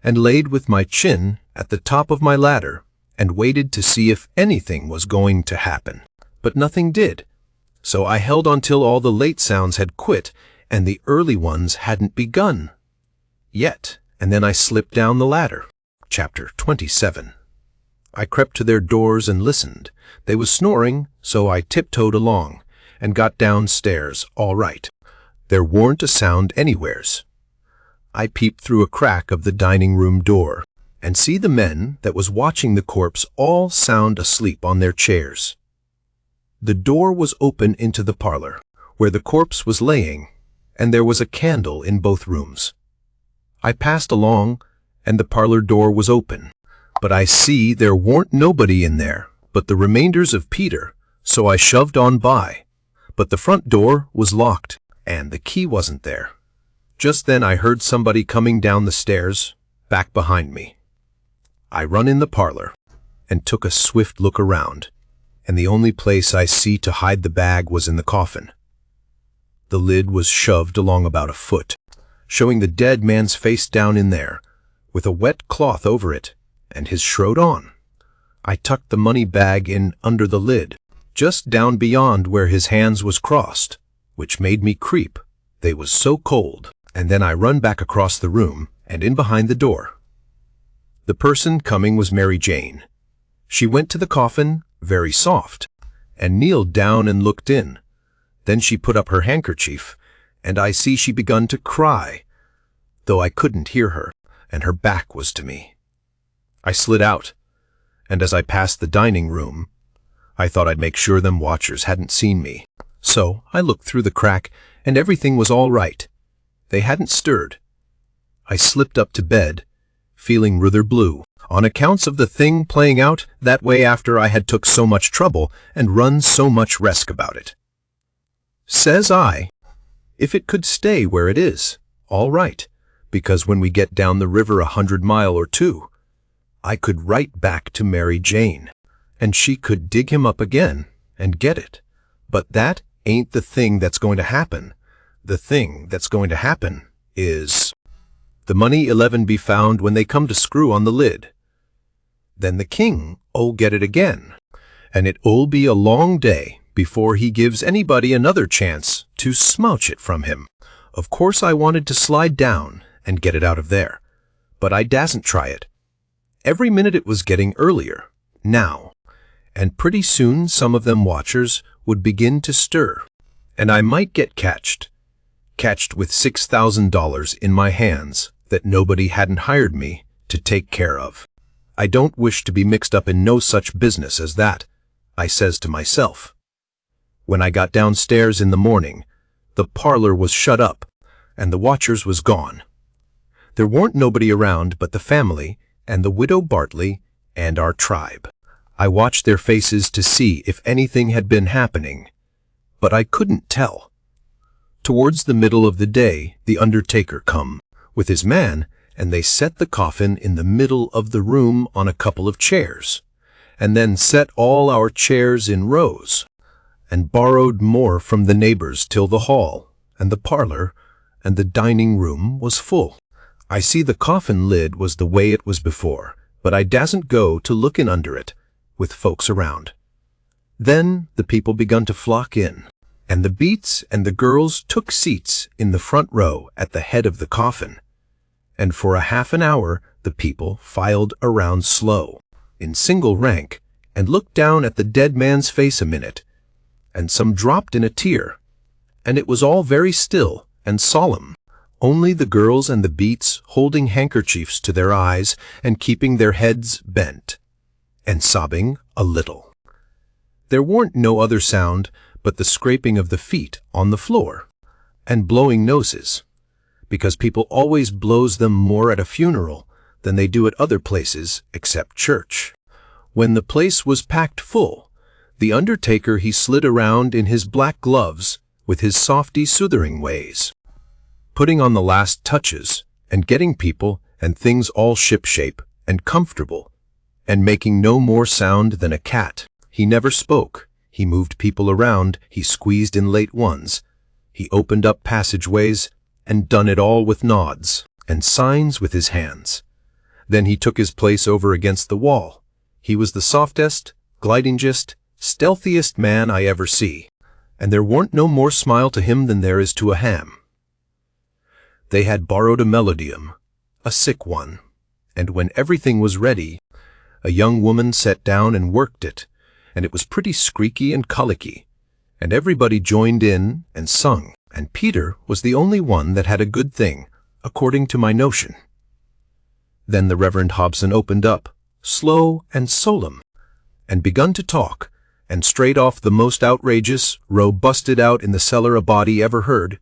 and laid with my chin at the top of my ladder and waited to see if anything was going to happen. But nothing did, so I held on till all the late sounds had quit and the early ones hadn't begun yet, and then I slipped down the ladder. Chapter 27. I crept to their doors and listened. They was snoring, so I tiptoed along and got downstairs all right. There warn't a sound anywheres. I peeped through a crack of the dining-room door and see the men that was watching the corpse all sound asleep on their chairs. The door was open into the parlor, where the corpse was laying, and there was a candle in both rooms. I passed along, and the parlor door was open, but I see there warn't nobody in there but the remainders of Peter, so I shoved on by, but the front door was locked, and the key wasn't there. Just then I heard somebody coming down the stairs, back behind me. I run in the parlor, and took a swift look around, and the only place I see to hide the bag was in the coffin. The lid was shoved along about a foot, showing the dead man's face down in there, with a wet cloth over it, and his shroud on. I tucked the money bag in under the lid, just down beyond where his hands was crossed, which made me creep, they was so cold, and then I run back across the room and in behind the door. The person coming was Mary Jane. She went to the coffin, very soft, and kneeled down and looked in. Then she put up her handkerchief, and I see she begun to cry, though I couldn't hear her, and her back was to me. I slid out, and as I passed the dining room, I thought I'd make sure them watchers hadn't seen me. So I looked through the crack, and everything was all right. They hadn't stirred. I slipped up to bed, feeling rather blue, on accounts of the thing playing out that way after I had took so much trouble and run so much risk about it. Says I, if it could stay where it is, all right, because when we get down the river 100 miles or 2, I could write back to Mary Jane, and she could dig him up again and get it. But that ain't the thing that's going to happen. The thing that's going to happen is the money 11 be found when they come to screw on the lid. Then the king'll get it again, and it'll be a long day before he gives anybody another chance to smouch it from him. Of course I wanted to slide down and get it out of there, but I dasn't try it. Every minute it was getting earlier, now, and pretty soon some of them watchers would begin to stir, and I might get catched with $6,000 in my hands that nobody hadn't hired me to take care of. I don't wish to be mixed up in no such business as that, I says to myself. When I got downstairs in the morning, the parlor was shut up, and the watchers was gone. There warn't nobody around but the family and the widow Bartley and our tribe. I watched their faces to see if anything had been happening, but I couldn't tell. Towards the middle of the day, the undertaker come with his man, and they set the coffin in the middle of the room on a couple of chairs, and then set all our chairs in rows, and borrowed more from the neighbors till the hall, and the parlor, and the dining room was full. I see the coffin lid was the way it was before, but I dasn't go to look in under it, with folks around. Then the people begun to flock in, and the beats and the girls took seats in the front row at the head of the coffin, and for a half an hour the people filed around slow, in single rank, and looked down at the dead man's face a minute, and some dropped in a tear, and it was all very still and solemn, only the girls and the beats holding handkerchiefs to their eyes and keeping their heads bent, and sobbing a little. There warn't no other sound but the scraping of the feet on the floor, and blowing noses, because people always blows them more at a funeral than they do at other places except church. When the place was packed full, the undertaker he slid around in his black gloves with his softy soothering ways, putting on the last touches and getting people and things all shipshape and comfortable, and making no more sound than a cat. He never spoke. He moved people around. He squeezed in late ones. He opened up passageways and done it all with nods and signs with his hands. Then he took his place over against the wall. He was the softest, glidingest, stealthiest man I ever see, and there warn't no more smile to him than there is to a ham. They had borrowed a melodeum, a sick one, and when everything was ready, a young woman sat down and worked it, and it was pretty squeaky and colicky, and everybody joined in and sung, and Peter was the only one that had a good thing, according to my notion. Then the Reverend Hobson opened up, slow and solemn, and begun to talk, and straight off the most outrageous row busted out in the cellar a body ever heard.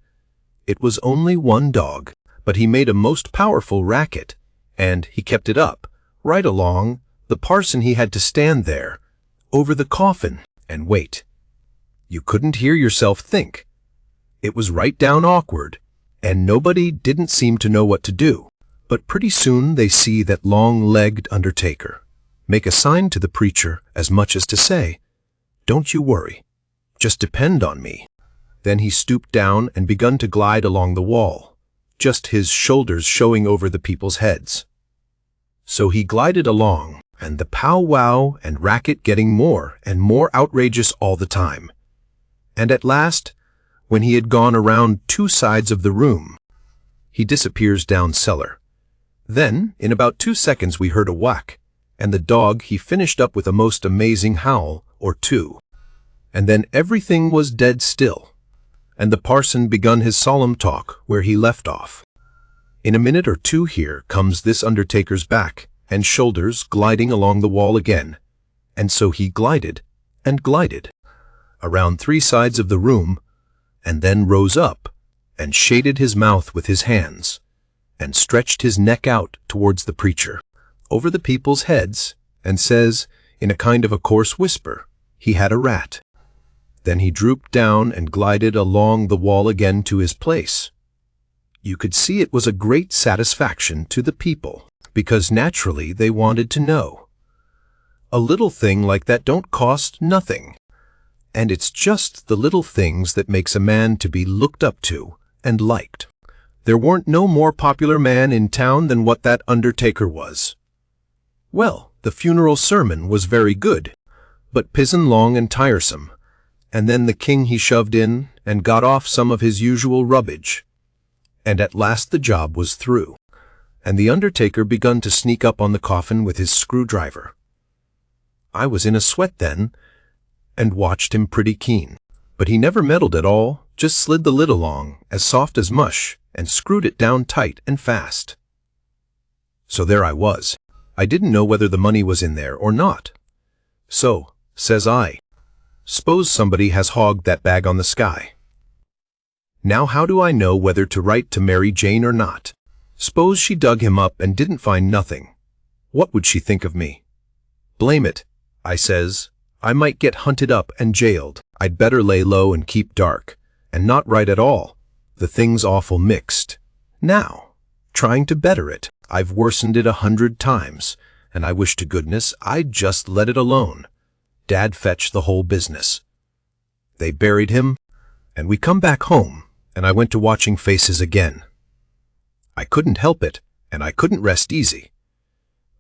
It was only one dog, but he made a most powerful racket, and he kept it up, right along. The parson he had to stand there, over the coffin, and wait. You couldn't hear yourself think. It was right down awkward, and nobody didn't seem to know what to do. But pretty soon they see that long-legged undertaker make a sign to the preacher as much as to say, "Don't you worry, just depend on me." Then he stooped down and begun to glide along the wall, just his shoulders showing over the people's heads. So he glided along, and the pow-wow and racket getting more and more outrageous all the time. And at last, when he had gone around 2 sides of the room, he disappears down cellar. Then, in about 2 seconds we heard a whack, and the dog he finished up with a most amazing howl or 2. And then everything was dead still, and the parson begun his solemn talk where he left off. In a minute or 2 here comes this undertaker's back and shoulders gliding along the wall again, and so he glided and glided around 3 sides of the room, and then rose up and shaded his mouth with his hands, and stretched his neck out towards the preacher, over the people's heads, and says, in a kind of a coarse whisper, he had a rat. Then he drooped down and glided along the wall again to his place. You could see it was a great satisfaction to the people, because naturally they wanted to know. A little thing like that don't cost nothing, and it's just the little things that makes a man to be looked up to and liked. There weren't no more popular man in town than what that undertaker was. Well, the funeral sermon was very good, but pizen long and tiresome, and then the king he shoved in and got off some of his usual rubbage, and at last the job was through, and the undertaker begun to sneak up on the coffin with his screwdriver. I was in a sweat then, and watched him pretty keen, but he never meddled at all, just slid the lid along, as soft as mush, and screwed it down tight and fast. So there I was. I didn't know whether the money was in there or not. So, says I, "S'pose somebody has hogged that bag on the sky. Now how do I know whether to write to Mary Jane or not? S'pose she dug him up and didn't find nothing. What would she think of me? Blame it, I says, I might get hunted up and jailed. I'd better lay low and keep dark, and not write at all. The thing's awful mixed. Now, trying to better it, I've worsened it 100 times, and I wish to goodness I'd just let it alone. Dad fetched the whole business. They buried him, and we come back home, and I went to watching faces again. I couldn't help it, and I couldn't rest easy.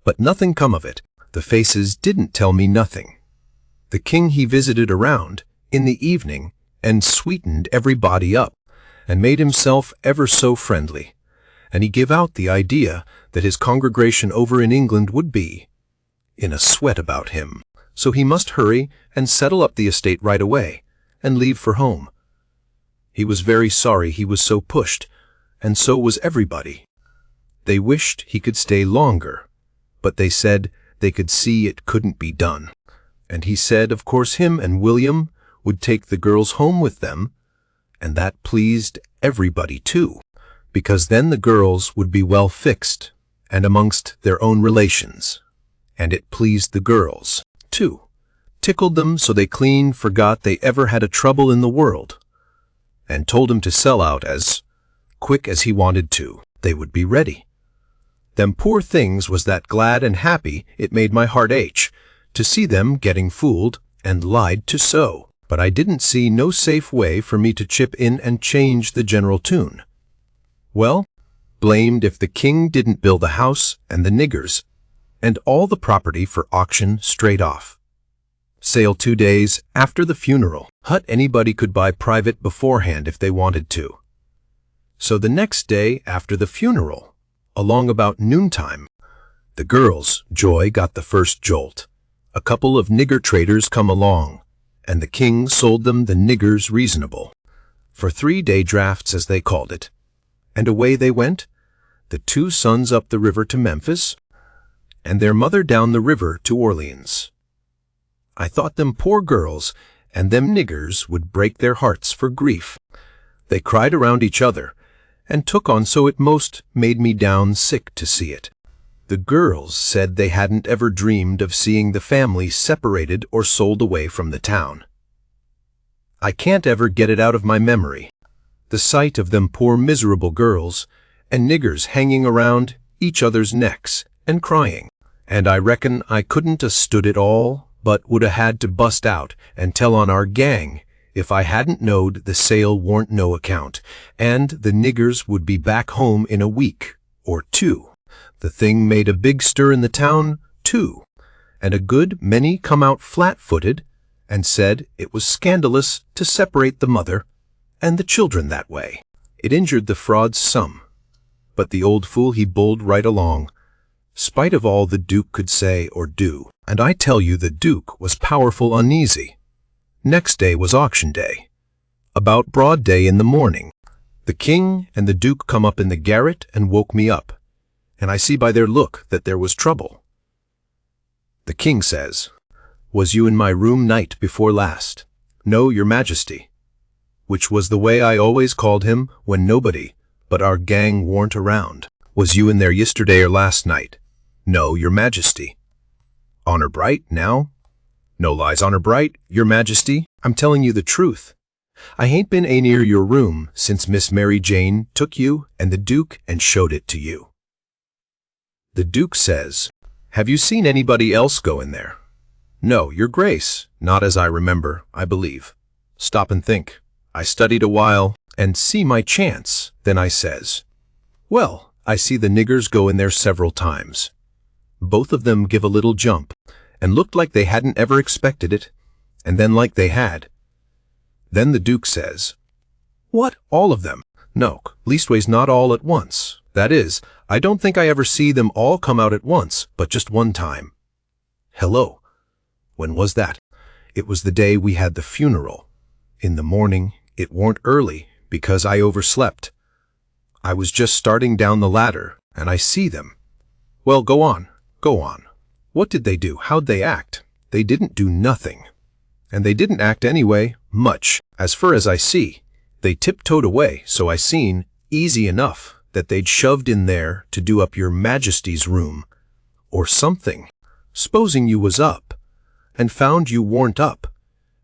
But nothing come of it. The faces didn't tell me nothing. The king he visited around, in the evening, and sweetened everybody up, and made himself ever so friendly, and he gave out the idea that his congregation over in England would be in a sweat about him, so he must hurry and settle up the estate right away, and leave for home. He was very sorry he was so pushed, and so was everybody. They wished he could stay longer, but they said they could see it couldn't be done. And he said, of course, him and William would take the girls home with them, and that pleased everybody too, because then the girls would be well fixed and amongst their own relations. And it pleased the girls, too, tickled them so they clean forgot they ever had a trouble in the world, and told him to sell out as quick as he wanted to. They would be ready. Them poor things was that glad and happy it made my heart ache to see them getting fooled and lied to so. But I didn't see no safe way for me to chip in and change the general tune. Well, blamed if the king didn't build the house and the niggers, and all the property for auction straight off. Sale 2 days after the funeral. Hut anybody could buy private beforehand if they wanted to. So the next day after the funeral, along about noontime, the girls, Joy, got the first jolt. A couple of nigger traders come along, and the king sold them the niggers reasonable, for 3-day drafts as they called it. And away they went, the 2 sons up the river to Memphis, and their mother down the river to Orleans. I thought them poor girls and them niggers would break their hearts for grief. They cried around each other, and took on so it most made me down sick to see it. The girls said they hadn't ever dreamed of seeing the family separated or sold away from the town. I can't ever get it out of my memory, the sight of them poor miserable girls and niggers hanging around each other's necks and crying. And I reckon I couldn't a stood it all, but would a had to bust out and tell on our gang if I hadn't knowed the sale warn't no account, and the niggers would be back home in a week or 2. The thing made a big stir in the town, too, and a good many come out flat-footed and said it was scandalous to separate the mother and the children that way. It injured the frauds some, but the old fool he bulled right along, spite of all the Duke could say or do. And I tell you the Duke was powerful uneasy. Next day was auction day. About broad day in the morning, the king and the Duke come up in the garret and woke me up, and I see by their look that there was trouble. The king says, "Was you in my room night before last?" "No, your majesty," which was the way I always called him when nobody but our gang warn't around. "Was you in there yesterday or last night?" "No, your majesty." "Honor bright, now?" "No lies, honor bright, your majesty. I'm telling you the truth. I hain't been a near your room since Miss Mary Jane took you and the Duke and showed it to you." The Duke says, "Have you seen anybody else go in there?" "No, your grace, not as I remember, I believe." Stop and think. I studied a while and see my chance. Then I says, "Well, I see the niggers go in there several times." Both of them give a little jump and looked like they hadn't ever expected it, and then like they had. Then the Duke says, "What, all of them?" "No, leastways not all at once. That is, I don't think I ever see them all come out at once, but just one time." Hello. When was that? It was the day we had the funeral. In the morning, it warn't early, because I overslept. I was just starting down the ladder, and I see them. Well, go on, go on. What did they do? How'd they act? They didn't do nothing. And they didn't act anyway, much, as fur as I see. They tiptoed away, so I seen, easy enough, that they'd shoved in there to do up your majesty's room, or something, s'posing you was up, and found you warn't up,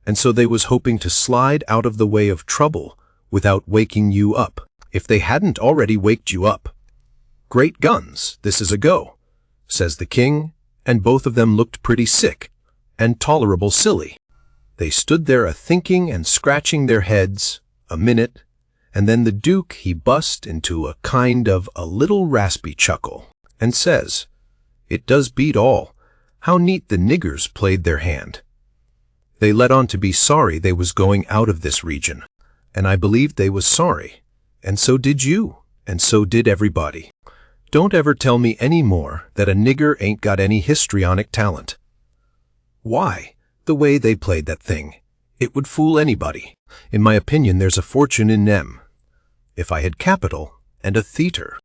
and so they was hoping to slide out of the way of trouble without waking you up, if they hadn't already waked you up. "Great guns, this is a go," says the king, and both of them looked pretty sick and tolerable silly. They stood there a-thinking and scratching their heads a minute, and then the Duke he bust into a kind of a little raspy chuckle, and says, "It does beat all, how neat the niggers played their hand. They let on to be sorry they was going out of this region, and I believed they was sorry, and so did you, and so did everybody. Don't ever tell me any more that a nigger ain't got any histrionic talent. Why, the way they played that thing, it would fool anybody. In my opinion, there's a fortune in them. If I had capital and a theater,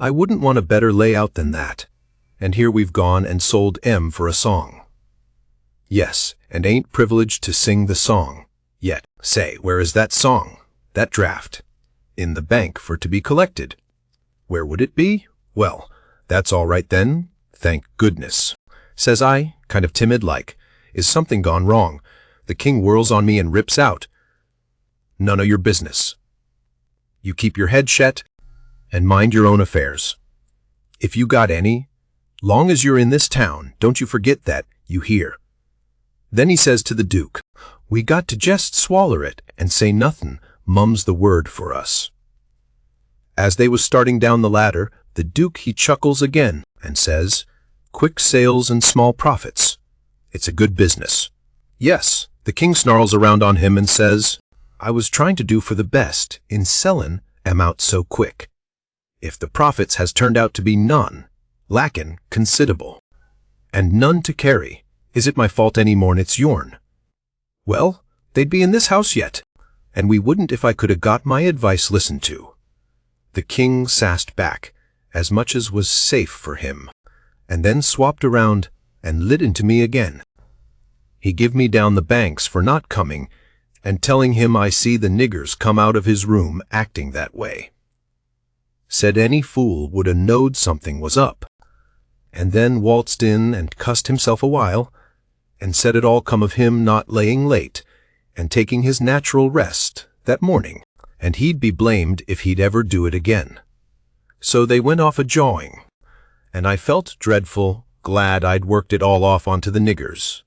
I wouldn't want a better layout than that. And here we've gone and sold M for a song. Yes, and ain't privileged to sing the song yet. Say, where is that song, that draft? In the bank for to be collected. Where would it be? Well, that's all right then, thank goodness. Says I, kind of timid-like. Is something gone wrong? The king whirls on me and rips out. None of your business. You keep your head shut and mind your own affairs. If you got any, long as you're in this town, don't you forget that, you hear. Then he says to the Duke, we got to jest swaller it and say nothin', mum's the word for us. As they was starting down the ladder, the Duke he chuckles again and says, quick sales and small profits. It's a good business. Yes, the king snarls around on him and says, I was trying to do for the best in sellin' am out so quick. If the profits has turned out to be none, lackin' considerable, and none to carry, is it my fault any more'n it's yourn? Well, they'd be in this house yet, and we wouldn't if I could have got my advice listened to. The king sassed back, as much as was safe for him, and then swapped around and lit into me again. He give me down the banks for not coming, and telling him I see the niggers come out of his room acting that way. Said any fool would 'a knowed something was up, and then waltzed in and cussed himself a while, and said it all come of him not laying late and taking his natural rest that morning, and he'd be blamed if he'd ever do it again. So they went off a-jawing, and I felt dreadful glad I'd worked it all off onto the niggers,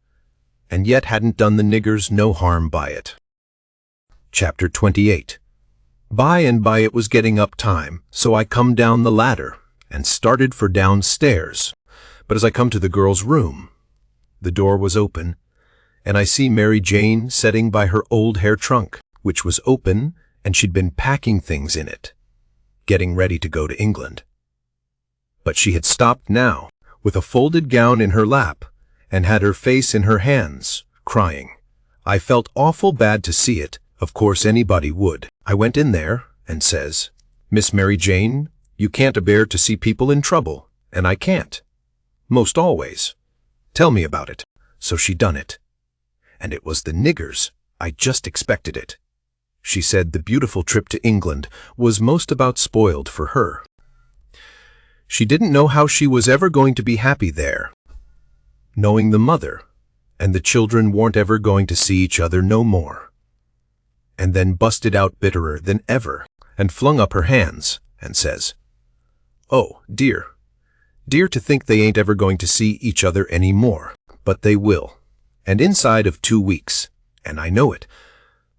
and yet hadn't done the niggers no harm by it. Chapter 28. By and by it was getting up time, so I come down the ladder and started for downstairs. But as I come to the girl's room, the door was open, and I see Mary Jane setting by her old hair trunk, which was open, and she'd been packing things in it, getting ready to go to England. But she had stopped now, with a folded gown in her lap, and had her face in her hands, crying. I felt awful bad to see it, of course anybody would. I went in there, and says, Miss Mary Jane, you can't a-bear to see people in trouble, and I can't. Most always. Tell me about it. So she done it. And it was the niggers. I just expected it. She said the beautiful trip to England was most about spoiled for her. She didn't know how she was ever going to be happy there, knowing the mother, and the children weren't ever going to see each other no more. And then busted out bitterer than ever, and flung up her hands, and says, Oh, dear, dear to think they ain't ever going to see each other any more, but they will, and inside of 2 weeks, and I know it.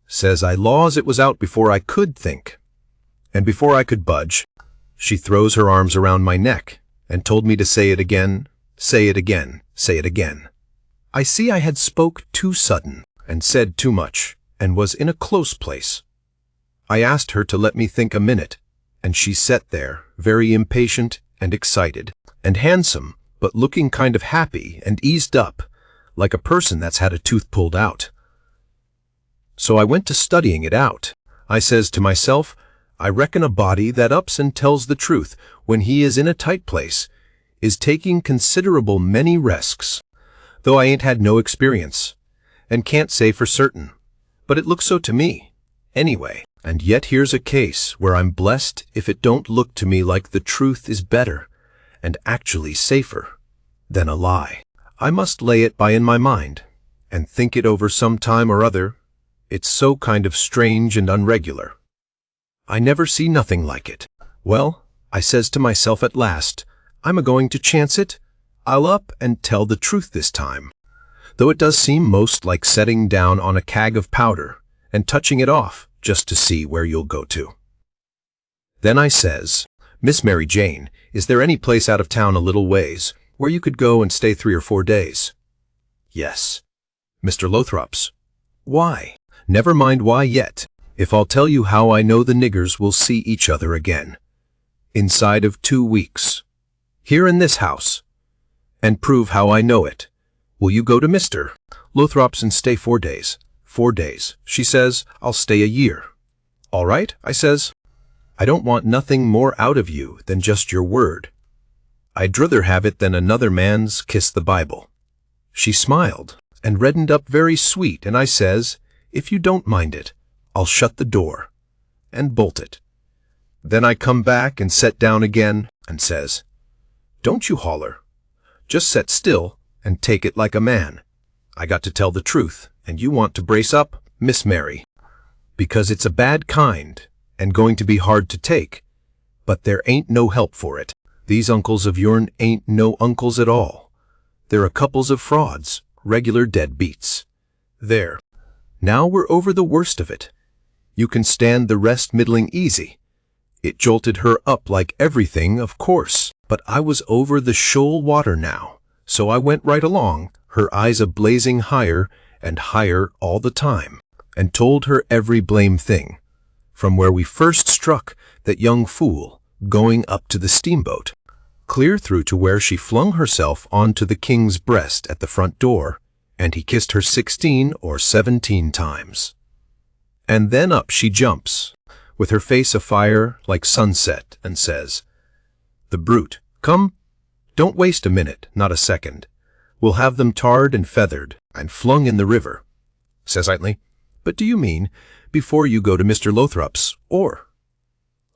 Says I laws it was out before I could think, and before I could budge, she throws her arms around my neck, and told me to say it again, say it again, say it again. I see I had spoke too sudden, and said too much, and was in a close place. I asked her to let me think a minute, and she sat there, very impatient and excited, and handsome, but looking kind of happy and eased up, like a person that's had a tooth pulled out. So I went to studying it out. I says to myself, I reckon a body that ups and tells the truth when he is in a tight place is taking considerable many risks, though I ain't had no experience, and can't say for certain, but it looks so to me, anyway. And yet here's a case where I'm blessed if it don't look to me like the truth is better, and actually safer, than a lie. I must lay it by in my mind, and think it over some time or other. It's so kind of strange and unregular. I never see nothing like it. Well, I says to myself at last, I'm a-going to chance it. I'll up and tell the truth this time, though it does seem most like setting down on a kag of powder and touching it off just to see where you'll go to. Then I says, Miss Mary Jane, is there any place out of town a little ways where you could go and stay 3 or 4 days? Yes. Mr. Lothrop's. Why? Never mind why yet, if I'll tell you how I know the niggers will see each other again. Inside of 2 weeks. Here in this house. And prove how I know it. Will you go to Mr. Lothrop's and stay 4 days? 4 days. She says, I'll stay a year. All right, I says. I don't want nothing more out of you than just your word. I'd druther have it than another man's kiss the Bible. She smiled and reddened up very sweet, and I says, if you don't mind it, I'll shut the door and bolt it. Then I come back and set down again and says, don't you holler. Just set still and take it like a man. I got to tell the truth, and you want to brace up, Miss Mary, because it's a bad kind and going to be hard to take, but there ain't no help for it. These uncles of yourn ain't no uncles at all. They're a couples of frauds, regular deadbeats. There. Now we're over the worst of it. You can stand the rest middling easy. It jolted her up like everything, of course, but I was over the shoal water now, so I went right along, her eyes a-blazing higher and higher all the time, and told her every blame thing, from where we first struck that young fool, going up to the steamboat, clear through to where she flung herself onto the king's breast at the front door, and he kissed her 16 or 17 times. And then up she jumps, with her face afire like sunset, and says, the brute, come, don't waste a minute, not a second. We'll have them tarred and feathered and flung in the river. Says Itley, but do you mean before you go to Mr. Lothrop's, or?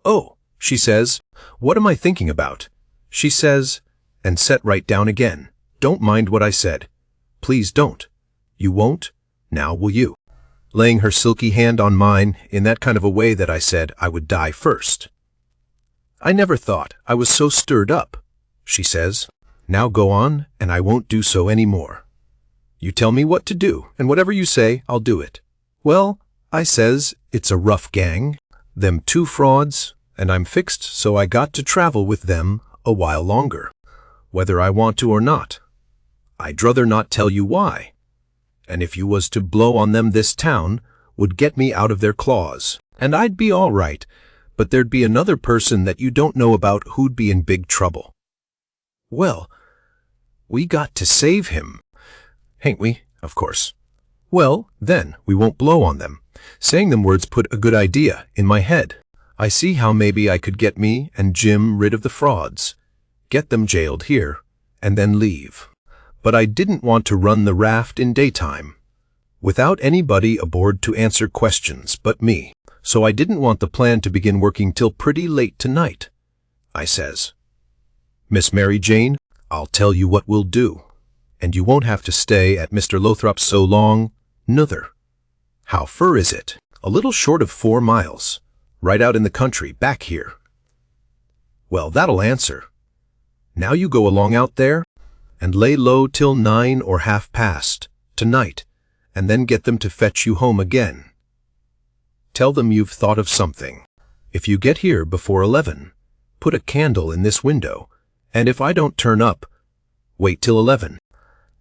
Oh, she says, what am I thinking about? She says, and set right down again. Don't mind what I said. Please don't. You won't? Now will you? Laying her silky hand on mine in that kind of a way that I said I would die first. I never thought I was so stirred up, she says. Now go on, and I won't do so any more. You tell me what to do, and whatever you say, I'll do it. Well, I says, it's a rough gang, them 2 frauds, and I'm fixed so I got to travel with them a while longer, whether I want to or not. I'd druther not tell you why. And if you was to blow on them, this town would get me out of their claws, and I'd be all right, but there'd be another person that you don't know about who'd be in big trouble. Well, we got to save him. Hain't we? Of course. Well, then, we won't blow on them. Saying them words put a good idea in my head. I see how maybe I could get me and Jim rid of the frauds, get them jailed here, and then leave. But I didn't want to run the raft in daytime, without anybody aboard to answer questions but me, so I didn't want the plan to begin working till pretty late tonight. I says, Miss Mary Jane, I'll tell you what we'll do, and you won't have to stay at Mr. Lothrop's so long, nuther. How fur is it? A little short of 4 miles, right out in the country, back here. Well, that'll answer. Now you go along out there, and lay low till 9 or half past, tonight, and then get them to fetch you home again. Tell them you've thought of something. If you get here before 11, put a candle in this window, and if I don't turn up, wait till 11.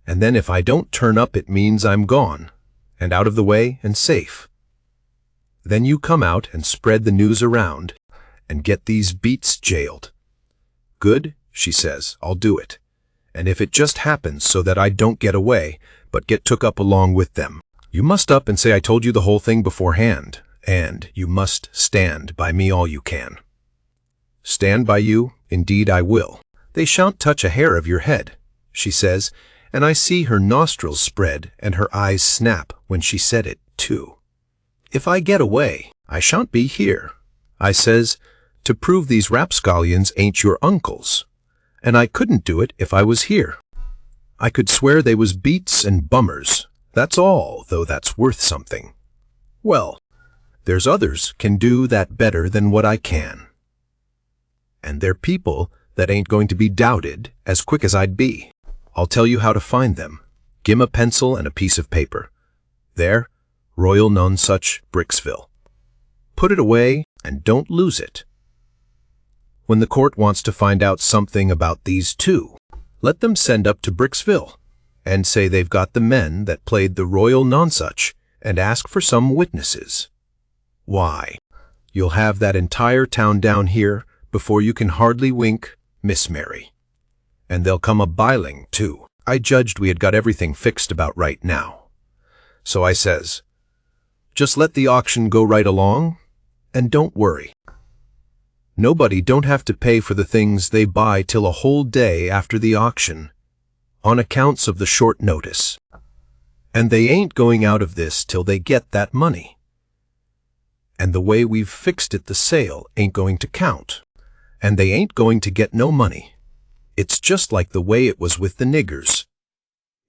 And then if I don't turn up, it means I'm gone, and out of the way and safe. Then you come out and spread the news around, and get these beats jailed. Good, she says, I'll do it. And if it just happens so that I don't get away, but get took up along with them, you must up and say I told you the whole thing beforehand, and you must stand by me all you can. Stand by you, indeed I will. They shan't touch a hair of your head, she says, and I see her nostrils spread and her eyes snap when she said it, too. If I get away, I shan't be here, I says, to prove these rapscallions ain't your uncles, and I couldn't do it if I was here. I could swear they was beats and bummers, that's all, though that's worth something. Well, there's others can do that better than what I can. And they're people that ain't going to be doubted as quick as I'd be. I'll tell you how to find them. Gi'm a pencil and a piece of paper. There, Royal Nonsuch, Bricksville. Put it away and don't lose it. When the court wants to find out something about these two, let them send up to Bricksville and say they've got the men that played the Royal Nonsuch and ask for some witnesses. Why, you'll have that entire town down here before you can hardly wink, Miss Mary. And they'll come a-biling, too. I judged we had got everything fixed about right now. So I says, just let the auction go right along, and don't worry. Nobody don't have to pay for the things they buy till a whole day after the auction, on accounts of the short notice. And they ain't going out of this till they get that money. And the way we've fixed it, the sale ain't going to count. And they ain't going to get no money. It's just like the way it was with the niggers.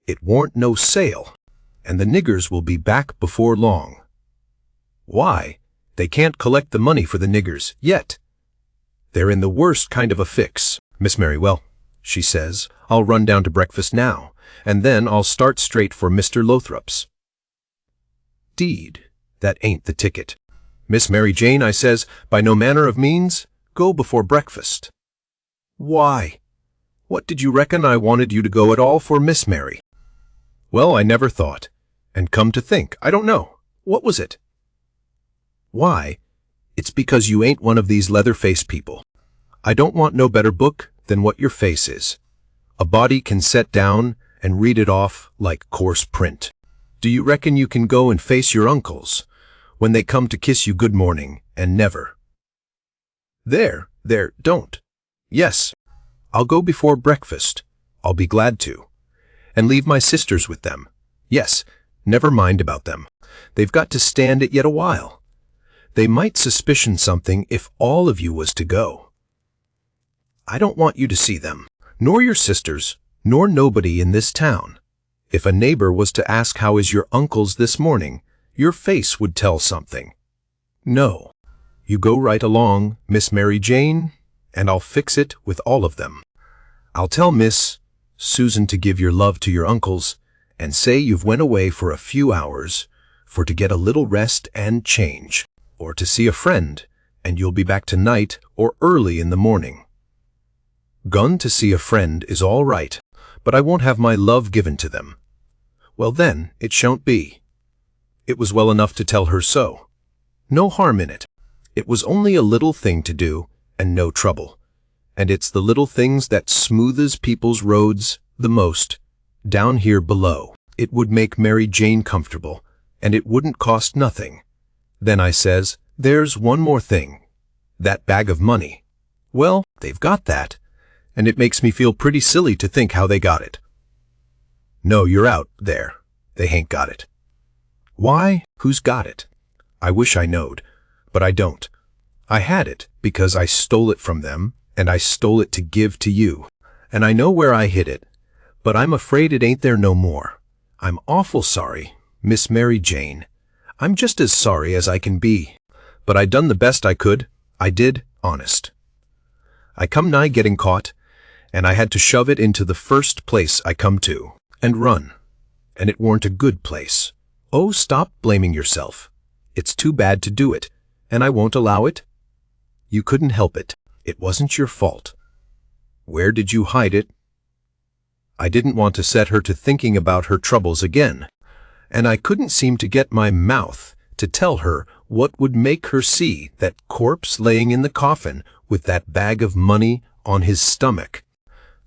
It warn't no sale, and the niggers will be back before long. Why? They can't collect the money for the niggers yet. They're in the worst kind of a fix. Miss Mary, well, she says, I'll run down to breakfast now, and then I'll start straight for Mr. Lothrop's. Deed, that ain't the ticket. Miss Mary Jane, I says, by no manner of means, go before breakfast. Why? What did you reckon I wanted you to go at all for, Miss Mary? Well, I never thought. And come to think, I don't know. What was it? Why? It's because you ain't one of these leather-faced people. I don't want no better book than what your face is. A body can set down and read it off like coarse print. Do you reckon you can go and face your uncles when they come to kiss you good morning and never? There, don't. Yes, I'll go before breakfast. I'll be glad to. And leave my sisters with them. Yes, never mind about them. They've got to stand it yet a while. They might suspicion something if all of you was to go. I don't want you to see them, nor your sisters, nor nobody in this town. If a neighbor was to ask how is your uncles this morning, your face would tell something. No, you go right along, Miss Mary Jane, and I'll fix it with all of them. I'll tell Miss Susan to give your love to your uncles, and say you've went away for a few hours, for to get a little rest and change, or to see a friend, and you'll be back tonight or early in the morning. Gone to see a friend is all right, but I won't have my love given to them. Well then, it shan't be. It was well enough to tell her so. No harm in it. It was only a little thing to do, and no trouble. And it's the little things that smoothes people's roads the most, down here below. It would make Mary Jane comfortable, and it wouldn't cost nothing. Then I says, there's one more thing. That bag of money. Well, they've got that, and it makes me feel pretty silly to think how they got it. No, you're out there. They hain't got it. Why? Who's got it? I wish I knowed, but I don't. I had it because I stole it from them, and I stole it to give to you. And I know where I hid it, but I'm afraid it ain't there no more. I'm awful sorry, Miss Mary Jane. I'm just as sorry as I can be. But I done the best I could. I did, honest. I come nigh getting caught, and I had to shove it into the first place I come to, and run. And it warn't a good place. Oh, stop blaming yourself. It's too bad to do it, and I won't allow it. You couldn't help it. It wasn't your fault. Where did you hide it? I didn't want to set her to thinking about her troubles again, and I couldn't seem to get my mouth to tell her what would make her see that corpse laying in the coffin with that bag of money on his stomach.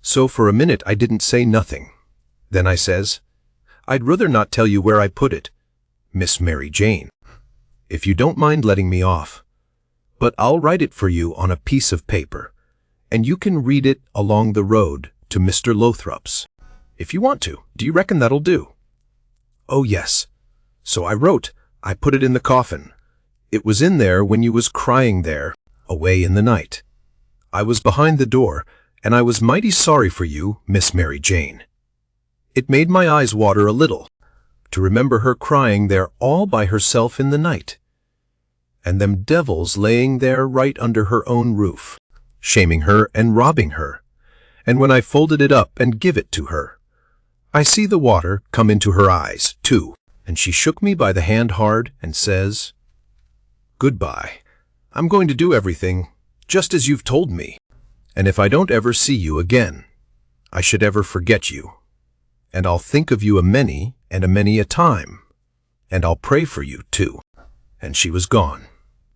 So for a minute I didn't say nothing. Then I says, I'd rather not tell you where I put it, Miss Mary Jane, if you don't mind letting me off. But I'll write it for you on a piece of paper, and you can read it along the road to Mr. Lothrop's, if you want to. Do you reckon that'll do? Oh, yes. So I wrote. I put it in the coffin. It was in there when you was crying there, away in the night. I was behind the door, and I was mighty sorry for you, Miss Mary Jane. It made my eyes water a little, to remember her crying there all by herself in the night, and them devils laying there right under her own roof. shaming her and robbing her. And when I folded it up and give it to her, I see the water come into her eyes, too, and she shook me by the hand hard and says, "Goodbye. I'm going to do everything just as you've told me. And if I don't ever see you again, I should ever forget you. And I'll think of you a many a time. And I'll pray for you, too." And she was gone.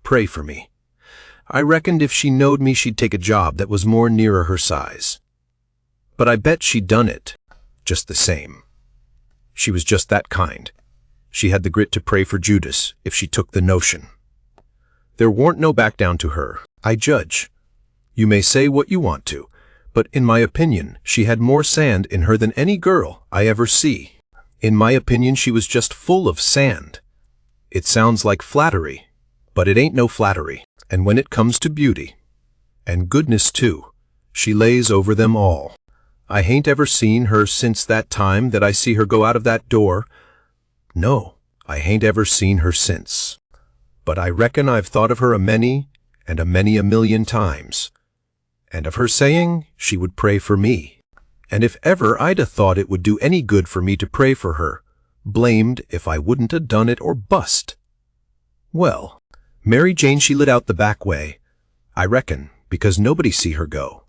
Pray for me. I reckoned if she knowed me, she'd take a job that was more nearer her size. But I bet she'd done it just the same. She was just that kind. She had the grit to pray for Judas if she took the notion. There warn't no back down to her, I judge. You may say what you want to, but in my opinion, she had more sand in her than any girl I ever see. In my opinion, she was just full of sand. It sounds like flattery, but it ain't no flattery. And when it comes to beauty, and goodness too, she lays over them all. I hain't ever seen her since that time that I see her go out of that door. No, I hain't ever seen her since. But I reckon I've thought of her a many a million times, and of her saying she would pray for me. And if ever I'd a thought it would do any good for me to pray for her, blamed if I wouldn't a done it or bust. Well, Mary Jane, she lit out the back way, I reckon, because nobody see her go.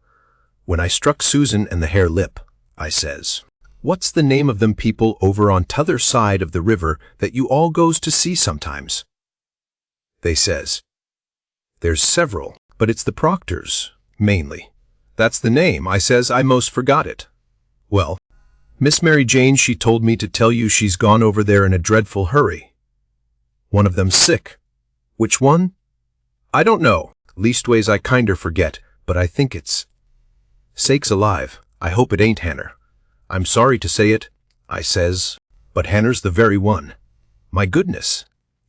When I struck Susan and the hare lip, I says, "What's the name of them people over on t'other side of the river that you all goes to see sometimes?" They says, "There's several, but it's the Proctors, mainly." "That's the name," I says. "I most forgot it." "Well, Miss Mary Jane, she told me to tell you she's gone over there in a dreadful hurry. One of them's sick." "Which one?" "I don't know. Leastways I kinder forget, but I think it's—" "Sakes alive, I hope it ain't Hanner. I'm sorry to say it," I says, "but Hanner's the very one. My goodness!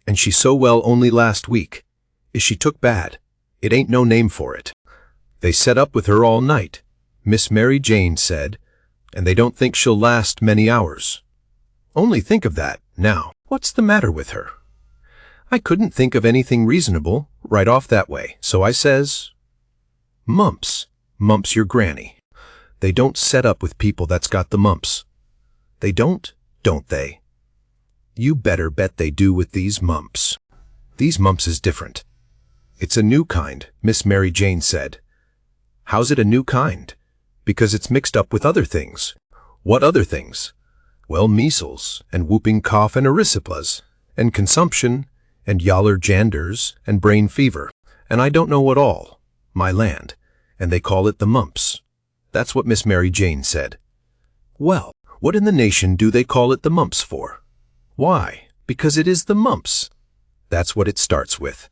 And she's so well only last week. Is she took bad? It ain't no name for it. They set up with her all night," Miss Mary Jane said, "and they don't think she'll last many hours. Only think of that, now. What's the matter with her?" I couldn't think of anything reasonable right off that way, so I says, "Mumps. Mumps your granny. They don't set up with people that's got the mumps. They don't they? You better bet they do with these mumps. These mumps is different. It's a new kind," Miss Mary Jane said. "How's it a new kind?" "Because it's mixed up with other things." "What other things?" "Well, measles, and whooping cough, and erysipelas, and consumption, and yaller janders, and brain fever, and I don't know what all, my land, and they call it the mumps. That's what Miss Mary Jane said. Well, what in the nation do they call it the mumps for? Why, because it is the mumps. That's what it starts with.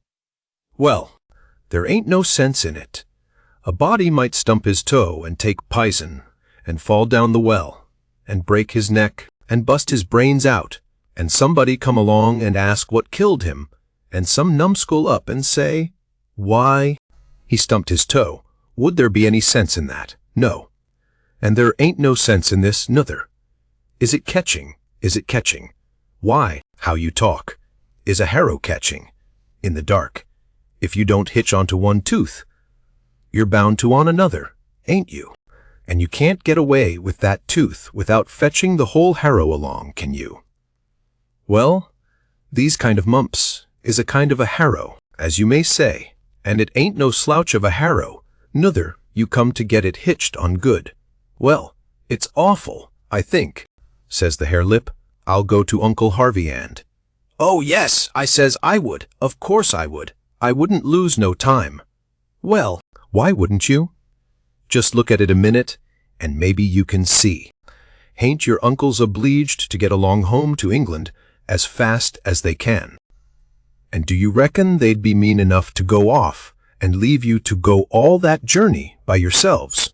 Well, there ain't no sense in it. A body might stump his toe and take pison, and fall down the well, and break his neck, and bust his brains out, and somebody come along and ask what killed him, and some numbskull up and say, 'Why, he stumped his toe.' Would there be any sense in that? No. And there ain't no sense in this, nuther. Is it catching? Is it catching? Why, how you talk. Is a harrow catching? In the dark. If you don't hitch onto one tooth, you're bound to on another, ain't you? And you can't get away with that tooth without fetching the whole harrow along, can you? Well, these kind of mumps is a kind of a harrow, as you may say, and it ain't no slouch of a harrow, nuther you come to get it hitched on good. Well, it's awful, I think," says the hare lip. "I'll go to Uncle Harvey and—" "Oh, yes," I says, "I would. Of course I would. I wouldn't lose no time." "Well, why wouldn't you? Just look at it a minute, and maybe you can see. Hain't your uncles obleeged to get along home to England as fast as they can? And do you reckon they'd be mean enough to go off and leave you to go all that journey by yourselves?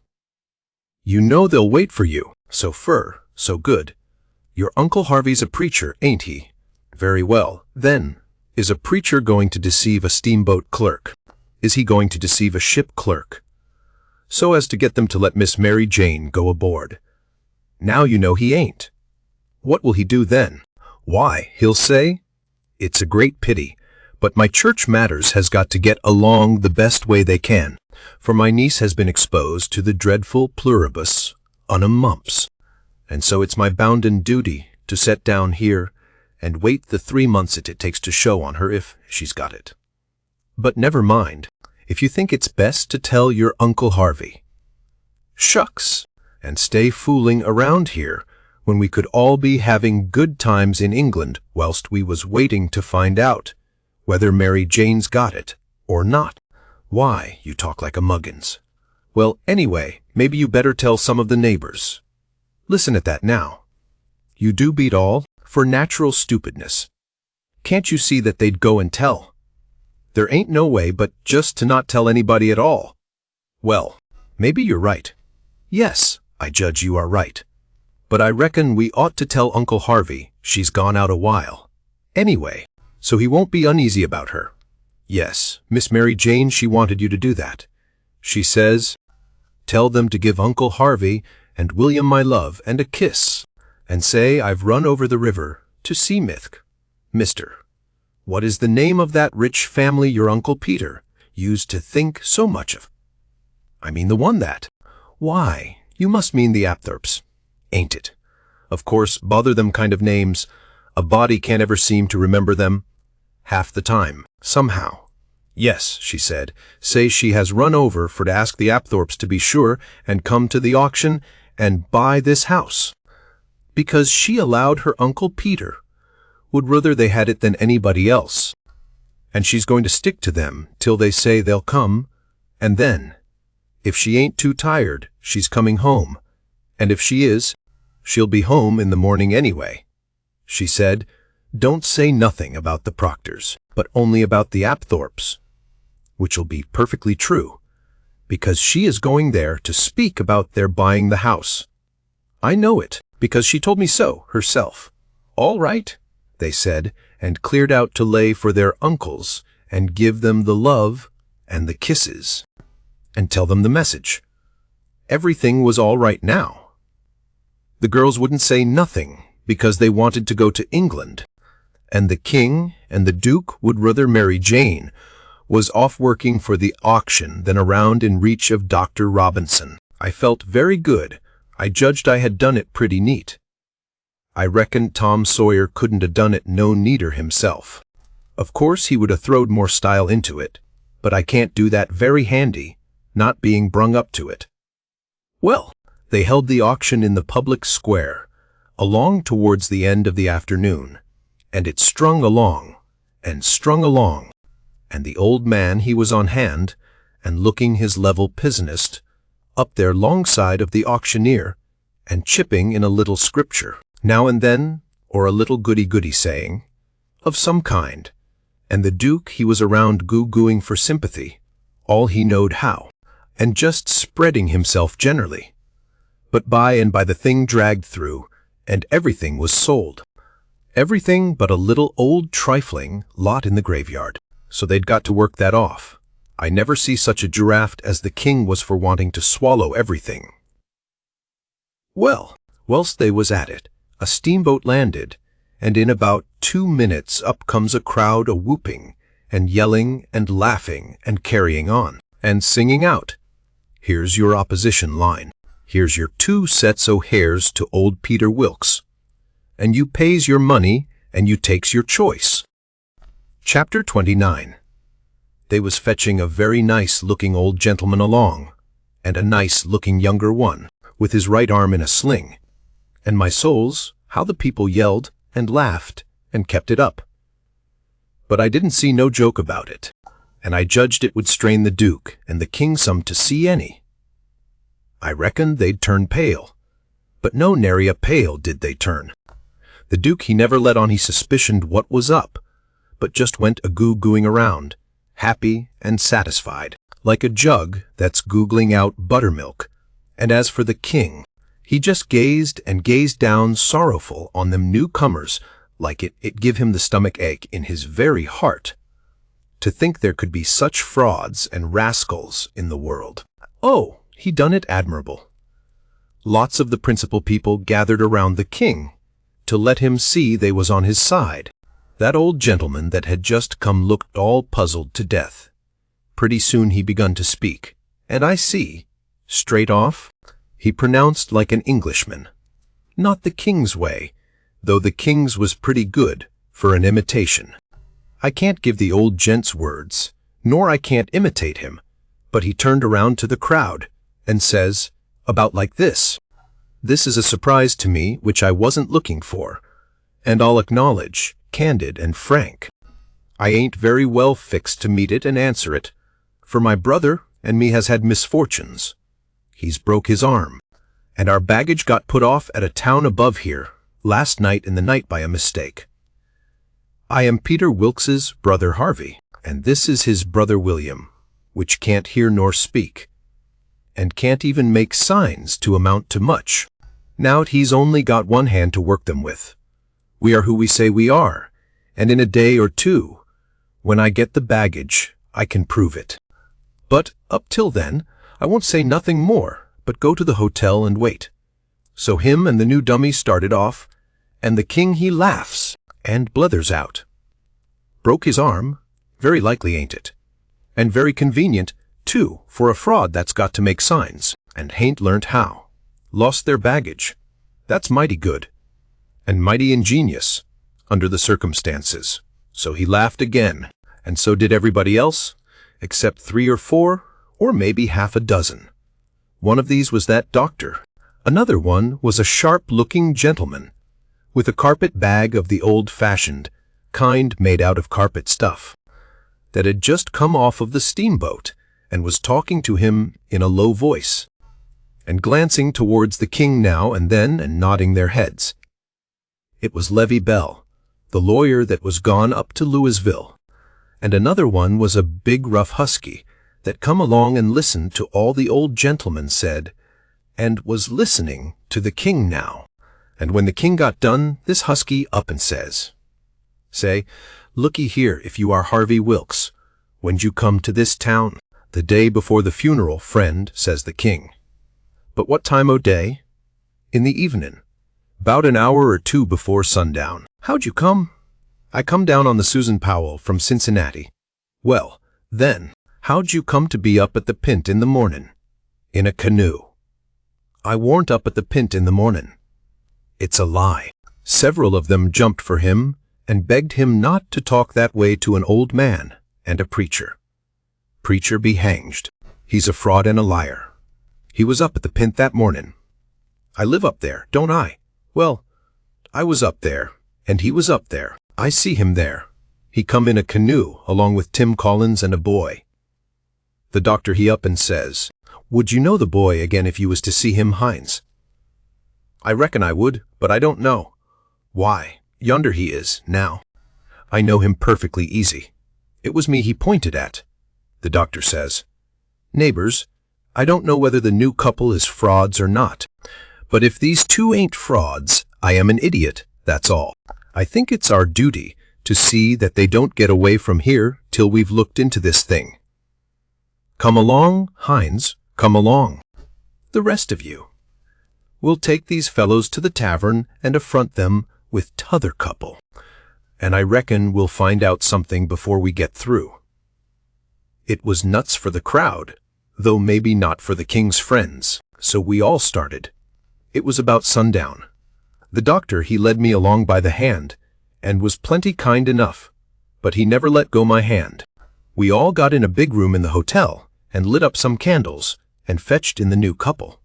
You know they'll wait for you, so fur, so good. Your Uncle Harvey's a preacher, ain't he? Very well, then, is a preacher going to deceive a steamboat clerk? Is he going to deceive a ship clerk, so as to get them to let Miss Mary Jane go aboard? Now you know he ain't. What will he do then? Why, he'll say, 'It's a great pity, but my church matters has got to get along the best way they can, For my niece has been exposed to the dreadful pluribus unum mumps, and so it's my bounden duty to set down here and wait the 3 months it takes to show on her if she's got it. But never mind, if you think it's best to tell your Uncle Harvey. Shucks, and stay fooling around here when we could all be having good times in England whilst we was waiting to find out whether Mary Jane's got it or not. Why, you talk like a muggins. Well, anyway, maybe you better tell some of the neighbors. Listen at that now. You do beat all for natural stupidness. Can't you see that they'd go and tell? There ain't no way but just to not tell anybody at all. Well, maybe you're right. Yes, I judge you are right. But I reckon we ought to tell Uncle Harvey she's gone out a while. Anyway, so he won't be uneasy about her. Yes, Miss Mary Jane, she wanted you to do that. She says, tell them to give Uncle Harvey and William my love and a kiss, and say I've run over the river to see Mr. What is the name of that rich family your Uncle Peter used to think so much of? I mean the one that. Why, you must mean the Apthorps, ain't it? Of course, bother them kind of names. A body can't ever seem to remember them. Half the time, somehow. Yes, she said, say she has run over for to ask the Apthorps to be sure and come to the auction and buy this house. Because she allowed her Uncle Peter would rather they had it than anybody else. And she's going to stick to them till they say they'll come, and then, if she ain't too tired, she's coming home, and if she is, she'll be home in the morning anyway. She said, don't say nothing about the Proctors, but only about the Apthorps, which'll be perfectly true, because she is going there to speak about their buying the house. I know it, because she told me so herself. All right, they said, and cleared out to lay for their uncles and give them the love and the kisses and tell them the message. Everything was all right now. The girls wouldn't say nothing because they wanted to go to England, and the king and the duke would rather Mary Jane was off working for the auction than around in reach of Dr. Robinson. I felt very good. I judged I had done it pretty neat. I reckoned Tom Sawyer couldn't have done it no neater himself. Of course he would have throwed more style into it, but I can't do that very handy, not being brung up to it. Well, they held the auction in the public square, along towards the end of the afternoon, and it strung along, and the old man he was on hand, and looking his level pisanist, up there long side of the auctioneer, and chipping in a little scripture, now and then, or a little goody-goody saying, of some kind, and the duke he was around goo-gooing for sympathy, all he knowed how, and just spreading himself generally. But by and by the thing dragged through, and everything was sold. Everything but a little old trifling lot in the graveyard. So they'd got to work that off. I never see such a giraffe as the king was for wanting to swallow everything. Well, whilst they was at it, a steamboat landed, and in about 2 minutes up comes a crowd a-whooping, and yelling, and laughing, and carrying on, and singing out, here's your opposition line. Here's your 2 sets o' hares to old Peter Wilkes, and you pays your money, and you takes your choice. Chapter 29. They was fetching a very nice-looking old gentleman along, and a nice-looking younger one, with his right arm in a sling. And my souls, how the people yelled, and laughed, and kept it up. But I didn't see no joke about it, and I judged it would strain the duke and the king some to see any. I reckoned they'd turn pale, but no nary a pale did they turn. The duke he never let on he suspicioned what was up, but just went a-goo-gooing around, happy and satisfied, like a jug that's googling out buttermilk. And as for the king, he just gazed and gazed down sorrowful on them newcomers, like it give him the stomach ache in his very heart. To think there could be such frauds and rascals in the world. Oh, he done it admirable. Lots of the principal people gathered around the king, to let him see they was on his side. That old gentleman that had just come looked all puzzled to death. Pretty soon he begun to speak, And I see, straight off, he pronounced like an Englishman. Not the king's way, though the king's was pretty good for an imitation. I can't give the old gent's words, nor I can't imitate him, but he turned around to the crowd and says, about like this. This is a surprise to me which I wasn't looking for, and I'll acknowledge, candid and frank, I ain't very well fixed to meet it and answer it, for my brother and me has had misfortunes. He's broke his arm, and our baggage got put off at a town above here last night in the night by a mistake. I am Peter Wilkes's brother Harvey, and this is his brother William, which can't hear nor speak, and can't even make signs to amount to much. Now he's only got one hand to work them with. We are who we say we are, and in a day or two, when I get the baggage, I can prove it. But up till then, I won't say nothing more, but go to the hotel and wait. So him and the new dummy started off, and the king he laughs and blethers out. Broke his arm? Very likely, ain't it? And very convenient, too, for a fraud that's got to make signs, and hain't learnt how. Lost their baggage. That's mighty good, and mighty ingenious, under the circumstances. So he laughed again, and so did everybody else, except 3 or 4, or maybe half a dozen. One of these was that doctor. Another one was a sharp-looking gentleman, with a carpet bag of the old-fashioned kind made out of carpet stuff, that had just come off of the steamboat and was talking to him in a low voice, and glancing towards the king now and then and nodding their heads. It was Levi Bell, the lawyer that was gone up to Louisville, and another one was a big rough husky that come along and listened to all the old gentleman said, and was listening to the king now. And when the king got done, this husky up and says, Say, looky here, if you are Harvey Wilkes, when'd you come to this town? The day before the funeral, friend, says the king. But what time o' day? In the evening, 'bout an hour or 2 before sundown. How'd you come? I come down on the Susan Powell from Cincinnati. Well, then, how'd you come to be up at the Pint in the morning? In a canoe. I warn't up at the Pint in the morning. It's a lie. Several of them jumped for him and begged him not to talk that way to an old man and a preacher. Preacher be hanged. He's a fraud and a liar. He was up at the Pint that morning. I live up there, don't I? Well, I was up there, and he was up there. I see him there. He come in a canoe along with Tim Collins and a boy. The doctor he up and says, Would you know the boy again if you was to see him, Hines? I reckon I would, but I don't know. Why, yonder he is, now. I know him perfectly easy. It was me he pointed at. The doctor says, Neighbors, I don't know whether the new couple is frauds or not, but if these two ain't frauds, I am an idiot, that's all. I think it's our duty to see that they don't get away from here till we've looked into this thing. Come along, Hines, come along. The rest of you. We'll take these fellows to the tavern and affront them with t'other couple, and I reckon we'll find out something before we get through. It was nuts for the crowd, though maybe not for the king's friends, so we all started. It was about sundown. The doctor he led me along by the hand, and was plenty kind enough, but he never let go my hand. We all got in a big room in the hotel, and lit up some candles, and fetched in the new couple.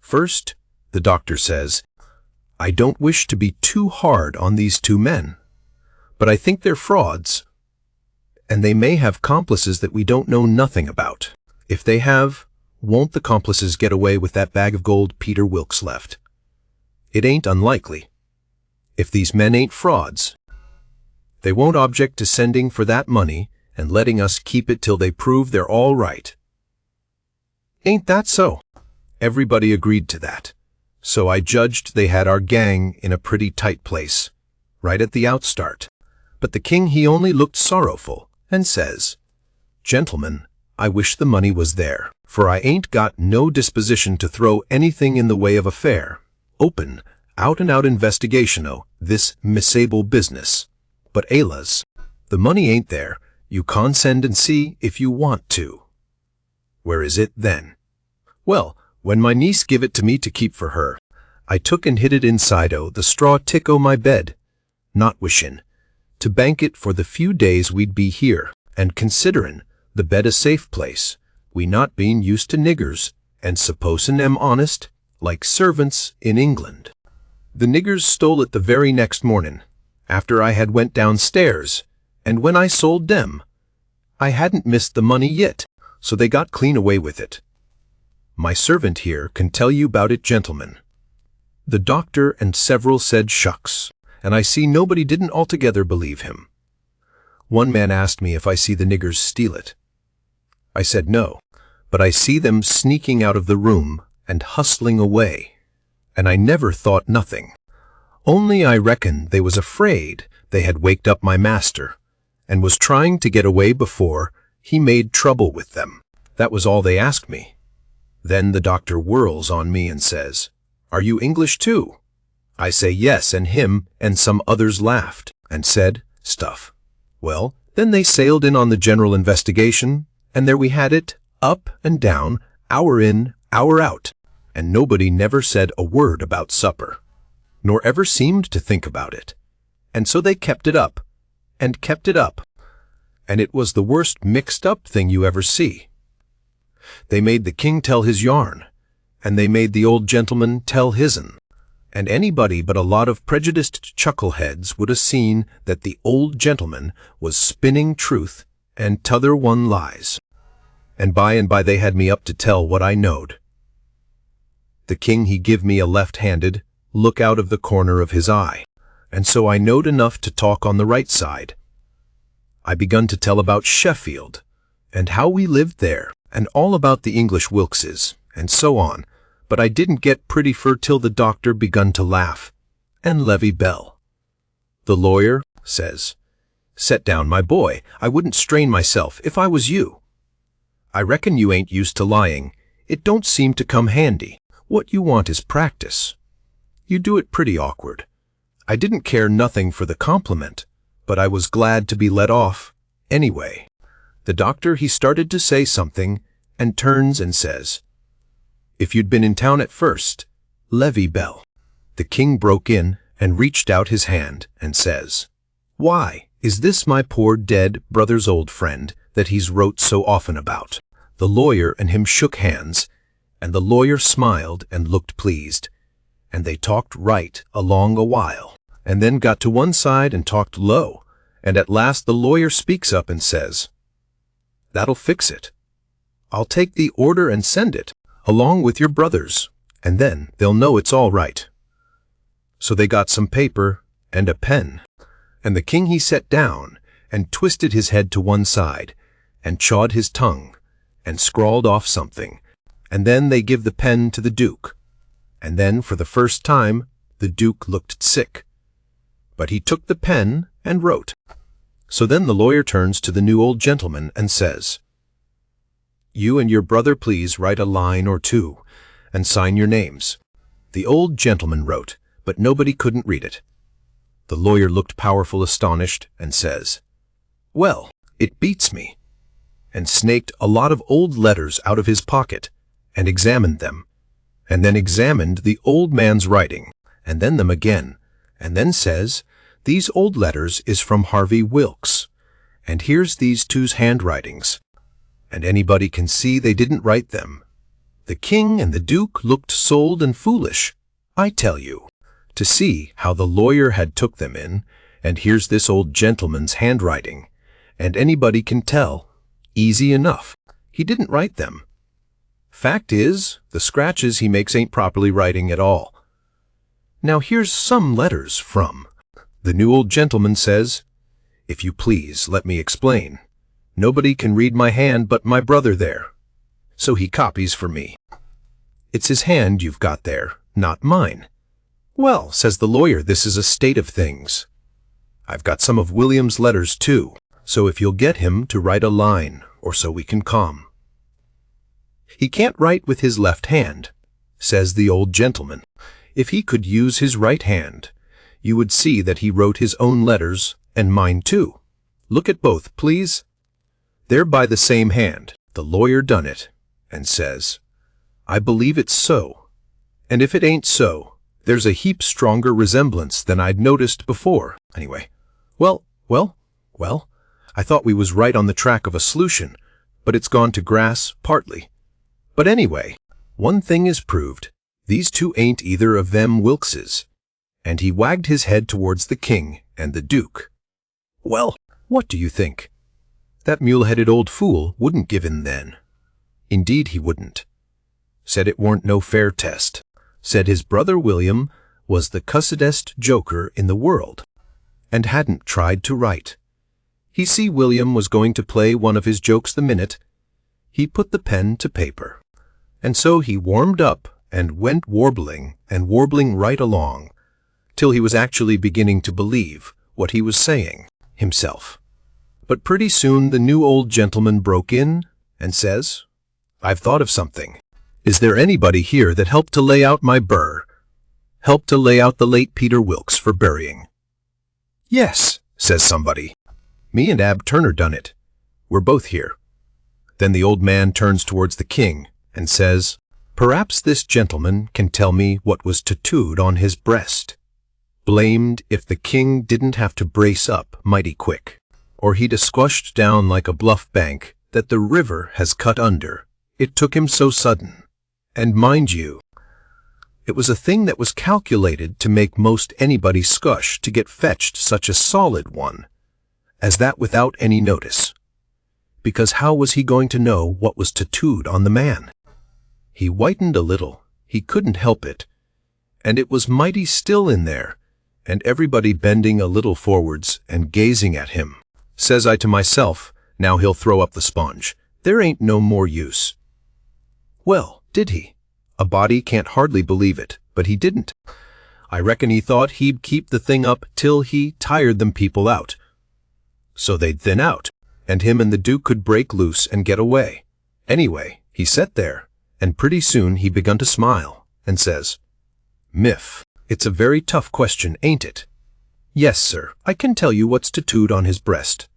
First, the doctor says, I don't wish to be too hard on these 2 men, but I think they're frauds, and they may have complices that we don't know nothing about. If they have, won't the complices get away with that bag of gold Peter Wilkes left? It ain't unlikely. If these men ain't frauds, they won't object to sending for that money and letting us keep it till they prove they're all right. Ain't that so? Everybody agreed to that. So I judged they had our gang in a pretty tight place, right at the outstart. But the king he only looked sorrowful, and says, Gentlemen, I wish the money was there, for I ain't got no disposition to throw anything in the way of a fair, open, out-and-out investigation o' this misable business. But Ayla's, the money ain't there. You consend and see if you want to. Where is it then? Well, when my niece give it to me to keep for her, I took and hid it inside o' the straw tick o' my bed, not wishin' to bank it for the few days we'd be here, and considerin' the bed a safe place, we not being used to niggers, and supposin' 'em honest, like servants in England. The niggers stole it the very next mornin', after I had went downstairs, and when I sold them, I hadn't missed the money yit, so they got clean away with it. My servant here can tell you about it, gentlemen." The doctor and several said shucks, and I see nobody didn't altogether believe him. One man asked me if I see the niggers steal it. I said no, but I see them sneaking out of the room and hustling away, and I never thought nothing. Only I reckon they was afraid they had waked up my master, and was trying to get away before he made trouble with them. That was all they asked me. Then the doctor whirls on me and says, "Are you English too?" I say yes, and him and some others laughed and said, "Stuff." Well, then they sailed in on the general investigation, and there we had it, up and down, hour in, hour out, and nobody never said a word about supper, nor ever seemed to think about it. And so they kept it up, and kept it up, and it was the worst mixed-up thing you ever see. They made the king tell his yarn, and they made the old gentleman tell his'n, and anybody but a lot of prejudiced chuckleheads would 'a' seen that the old gentleman was spinning truth and t'other one lies. And by they had me up to tell what I knowed. The king he give me a left-handed look out of the corner of his eye, and so I knowed enough to talk on the right side. I begun to tell about Sheffield, and how we lived there, and all about the English Wilkses, and so on, but I didn't get pretty fur till the doctor begun to laugh, and levy bell. The lawyer says, "Set down, my boy, I wouldn't strain myself if I was you. I reckon you ain't used to lying. It don't seem to come handy. What you want is practice. You do it pretty awkward. I didn't care nothing for the compliment, but I was glad to be let off, anyway." The doctor he started to say something, and turns and says, "If you'd been in town at first, levy bell." The king broke in and reached out his hand and says, "Why, is this my poor dead brother's old friend that he's wrote so often about?" The lawyer and him shook hands, and the lawyer smiled and looked pleased, and they talked right along a while, and then got to one side and talked low, and at last the lawyer speaks up and says, "That'll fix it. I'll take the order and send it, along with your brothers, and then they'll know it's all right." So they got some paper and a pen, and the king he sat down and twisted his head to one side, and chawed his tongue, and scrawled off something, and then they give the pen to the duke, and then for the first time the duke looked sick. But he took the pen and wrote. So then the lawyer turns to the new old gentleman and says, "You and your brother please write a line or two, and sign your names." The old gentleman wrote, but nobody couldn't read it. The lawyer looked powerful astonished and says, "Well, it beats me," and snaked a lot of old letters out of his pocket, and examined them, and then examined the old man's writing, and then them again, and then says, "These old letters is from Harvey Wilkes, and here's these two's handwritings, and anybody can see they didn't write them." The king and the duke looked sold and foolish, I tell you, to see how the lawyer had took them in, and here's this old gentleman's handwriting, and anybody can tell, easy enough, he didn't write them. Fact is, the scratches he makes ain't properly writing at all. Now here's some letters from. The new old gentleman says, "If you please, let me explain. Nobody can read my hand but my brother there." So he copies for me. It's his hand you've got there, not mine. "Well," says the lawyer, "this is a state of things. I've got some of William's letters too, so if you'll get him to write a line, or so we can calm." "He can't write with his left hand," says the old gentleman. "If he could use his right hand, you would see that he wrote his own letters and mine too. Look at both, please. They're by the same hand. The lawyer done it, and says, "I believe it's so. And if it ain't so, there's a heap stronger resemblance than I'd noticed before. Anyway, well, I thought we was right on the track of a solution, but it's gone to grass, partly. But anyway, one thing is proved. These two ain't either of them Wilkses." And he wagged his head towards the king and the duke. Well, what do you think? That mule-headed old fool wouldn't give in then. Indeed he wouldn't. Said it warn't no fair test. Said his brother William was the cussedest joker in the world, and hadn't tried to write. He see William was going to play one of his jokes the minute he put the pen to paper. And so he warmed up and went warbling and warbling right along, till he was actually beginning to believe what he was saying himself. But pretty soon the new old gentleman broke in and says, "I've thought of something. Is there anybody here that helped to lay out my burr? Helped to lay out the late Peter Wilkes for burying?" "Yes," says somebody. "Me and Ab Turner done it. We're both here." Then the old man turns towards the king and says, "Perhaps this gentleman can tell me what was tattooed on his breast." Blamed if the king didn't have to brace up mighty quick, or he'd a squashed down like a bluff bank that the river has cut under. It took him so sudden. And mind you, it was a thing that was calculated to make most anybody scush to get fetched such a solid one as that without any notice. Because how was he going to know what was tattooed on the man? He whitened a little, he couldn't help it, and it was mighty still in there, and everybody bending a little forwards and gazing at him. Says I to myself, now he'll throw up the sponge. There ain't no more use. Well, did he? A body can't hardly believe it, but he didn't. I reckon he thought he'd keep the thing up till he tired them people out. So they'd thin out, and him and the Duke could break loose and get away. Anyway, he sat there, and pretty soon he begun to smile, and says, "Miff, it's a very tough question, ain't it?" "Yes, sir, I can tell you what's tattooed on his breast.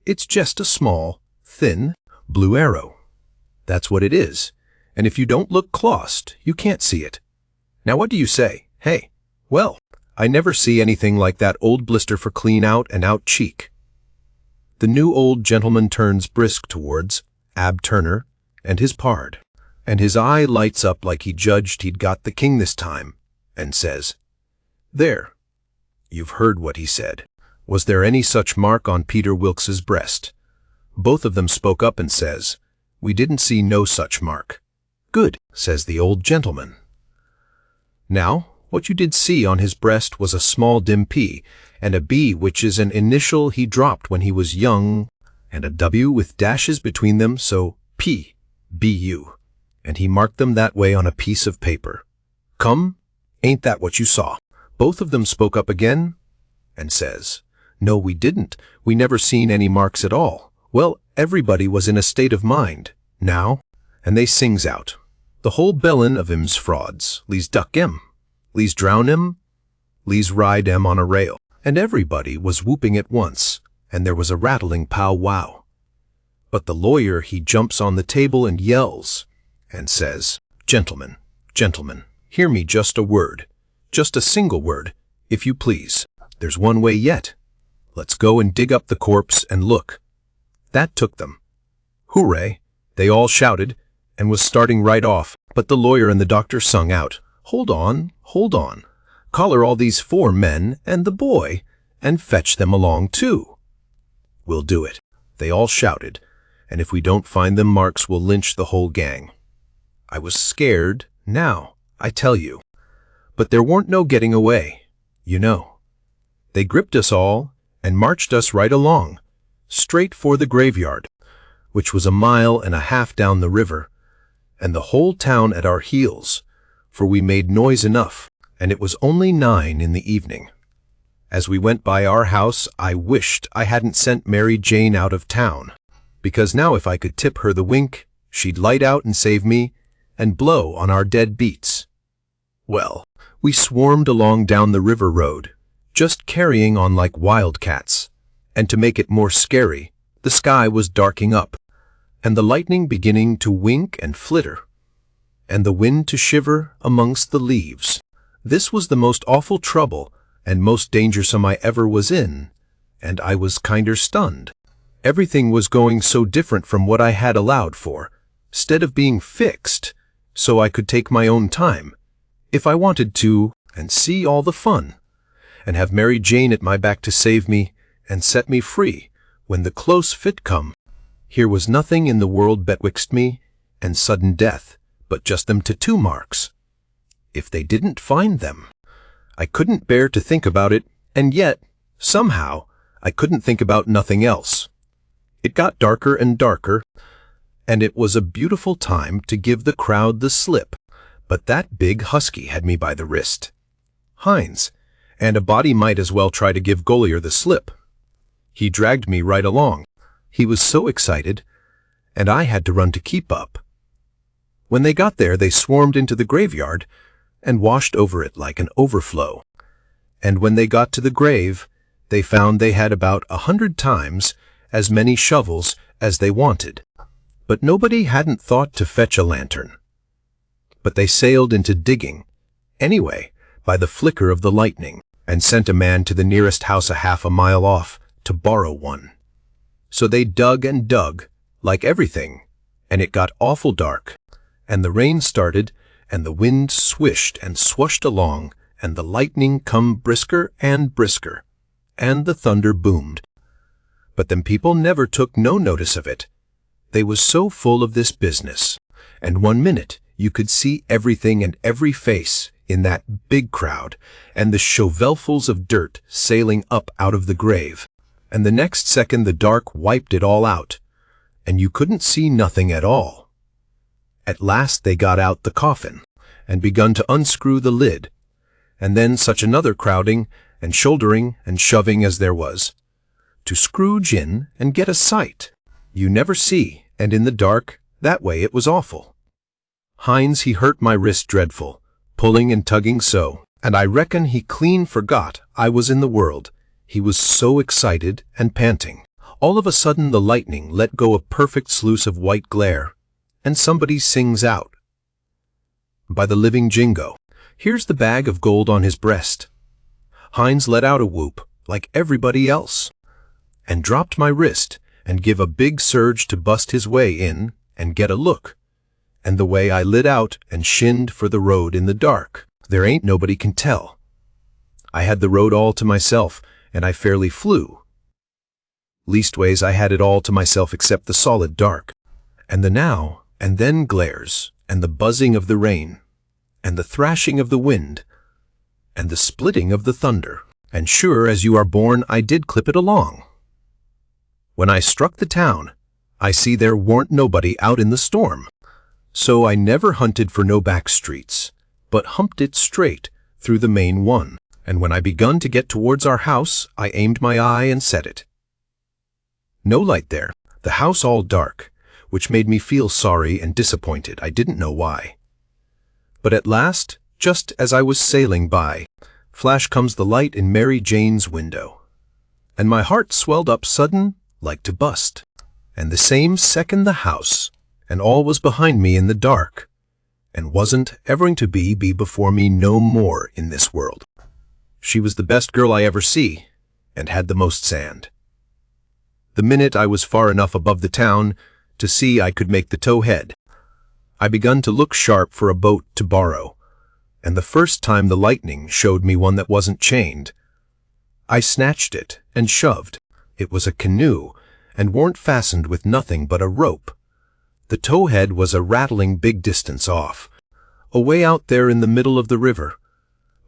It's just a small, thin, blue arrow. That's what it is, and if you don't look clost, you can't see it. Now what do you say, hey? Well, I never see anything like that old blister for clean out and out cheek." The new old gentleman turns brisk towards Ab Turner and his pard, and his eye lights up like he judged he'd got the king this time, and says, "There, you've heard what he said. Was there any such mark on Peter Wilkes's breast?" Both of them spoke up and says, "We didn't see no such mark." "Good," says the old gentleman. "Now, what you did see on his breast was a small dim P, and a B which is an initial he dropped when he was young, and a W with dashes between them, so P, B-U, and he marked them that way on a piece of paper. Come, ain't that what you saw?" Both of them spoke up again, and says, "No, we didn't. We never seen any marks at all." Well, everybody was in a state of mind, now, and they sings out, "The whole bellin' of 'em's frauds. Le's duck 'em. Le's drown 'em. Le's ride 'em on a rail." And everybody was whooping at once, and there was a rattling pow-wow. But the lawyer he jumps on the table and yells, and says, "Gentlemen, gentlemen, hear me just a word. Just a single word, if you please. There's one way yet. Let's go and dig up the corpse and look." That took them. Hooray! They all shouted, and was starting right off, but the lawyer and the doctor sung out, hold on, collar all these 4 men and the boy, and fetch them along too." "We'll do it," they all shouted, "and if we don't find them marks, we'll lynch the whole gang." I was scared, now, I tell you. But there weren't no getting away, you know. They gripped us all and marched us right along, straight for the graveyard, which was 1.5 miles down the river, and the whole town at our heels, for we made noise enough, and it was only 9 in the evening. As we went by our house, I wished I hadn't sent Mary Jane out of town, because now if I could tip her the wink, she'd light out and save me, and blow on our dead beats. Well, we swarmed along down the river road, just carrying on like wildcats, and to make it more scary, the sky was darking up, and the lightning beginning to wink and flitter, and the wind to shiver amongst the leaves. This was the most awful trouble and most dangersome I ever was in, and I was kinder stunned. Everything was going so different from what I had allowed for, 'stead of being fixed, so I could take my own time, if I wanted to, and see all the fun, and have Mary Jane at my back to save me and set me free when the close fit come. Here was nothing in the world betwixt me and sudden death, but just them tattoo marks. If they didn't find them, I couldn't bear to think about it, and yet, somehow, I couldn't think about nothing else. It got darker and darker, and it was a beautiful time to give the crowd the slip, but that big husky had me by the wrist. Hines, and a body might as well try to give Golier the slip. He dragged me right along. He was so excited, and I had to run to keep up. When they got there, they swarmed into the graveyard and washed over it like an overflow. And when they got to the grave, they found they had about 100 times as many shovels as they wanted. But nobody hadn't thought to fetch a lantern. But they sailed into digging, anyway, by the flicker of the lightning, and sent a man to the nearest house a half a mile off to borrow one. So they dug and dug, like everything, and it got awful dark, and the rain started, and the wind swished and swushed along, and the lightning come brisker and brisker, and the thunder boomed. But them people never took no notice of it. They was so full of this business, and 1 minute you could see everything and every face in that big crowd, and the shovelfuls of dirt sailing up out of the grave, and the next second the dark wiped it all out, and you couldn't see nothing at all. At last they got out the coffin, and begun to unscrew the lid, and then such another crowding, and shouldering, and shoving as there was, to scrooge in and get a sight you never see, and in the dark, that way it was awful. Hines he hurt my wrist dreadful, pulling and tugging so, and I reckon he clean forgot I was in the world. He was so excited and panting. All of a sudden the lightning let go a perfect sluice of white glare, and somebody sings out, "By the living Jingo, here's the bag of gold on his breast." Hines let out a whoop, like everybody else, and dropped my wrist, and give a big surge to bust his way in and get a look. And the way I lit out and shinned for the road in the dark, there ain't nobody can tell. I had the road all to myself, and I fairly flew. Leastways, I had it all to myself except the solid dark, and the now and then glares, and the buzzing of the rain, and the thrashing of the wind, and the splitting of the thunder. And sure as you are born, I did clip it along. When I struck the town, I see there warn't nobody out in the storm. So I never hunted for no back streets, but humped it straight through the main one. And when I begun to get towards our house, I aimed my eye and set it. No light there, the house all dark, which made me feel sorry and disappointed. I didn't know why. But at last, just as I was sailing by, flash comes the light in Mary Jane's window, and my heart swelled up sudden, like to bust. And the same second the house, and all was behind me in the dark, and wasn't ever to be before me no more in this world. She was the best girl I ever see, and had the most sand. The minute I was far enough above the town to see I could make the tow head, I begun to look sharp for a boat to borrow, and the first time the lightning showed me one that wasn't chained, I snatched it and shoved. It was a canoe, and weren't fastened with nothing but a rope. The towhead was a rattling big distance off, away out there in the middle of the river,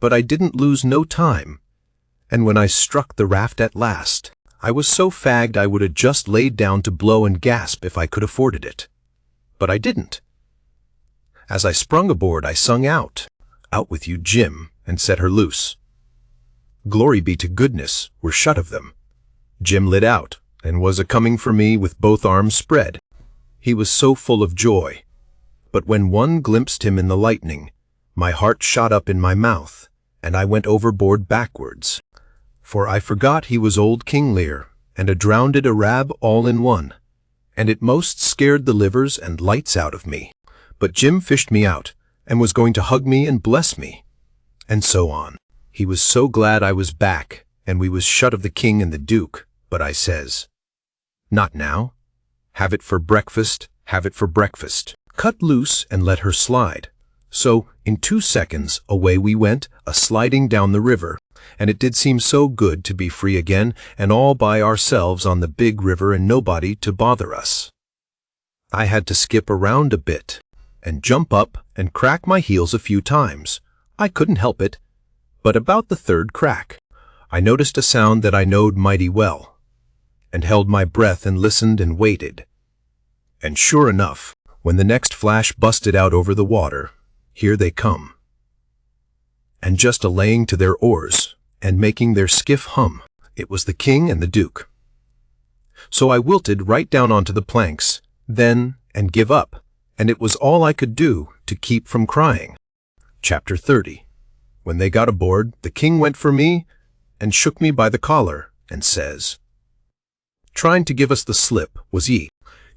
but I didn't lose no time, and when I struck the raft at last, I was so fagged I would have just laid down to blow and gasp if I could afforded it. But I didn't. As I sprung aboard, I sung out with you, Jim, and set her loose. Glory be to goodness, we're shut of them. Jim lit out, and was a-coming for me with both arms spread. He was so full of joy. But when one glimpsed him in the lightning, my heart shot up in my mouth, and I went overboard backwards. For I forgot he was old King Lear, and a drownded Arab all in one, and it most scared the livers and lights out of me. But Jim fished me out, and was going to hug me and bless me, and so on. He was so glad I was back, and we was shut of the king and the duke, but I says, "Not now. Have it for breakfast, have it for breakfast." Cut loose and let her slide. So, in 2 seconds, away we went, a-sliding down the river, and it did seem so good to be free again, and all by ourselves on the big river and nobody to bother us. I had to skip around a bit, and jump up and crack my heels a few times. I couldn't help it. But about the third crack, I noticed a sound that I knowed mighty well, and held my breath and listened and waited. And sure enough, when the next flash busted out over the water, here they come. And just a-laying to their oars, and making their skiff hum. It was the king and the duke. So I wilted right down onto the planks, then, and give up, and it was all I could do to keep from crying. Chapter 30. When they got aboard, the king went for me, and shook me by the collar, and says, "Trying to give us the slip, was ye?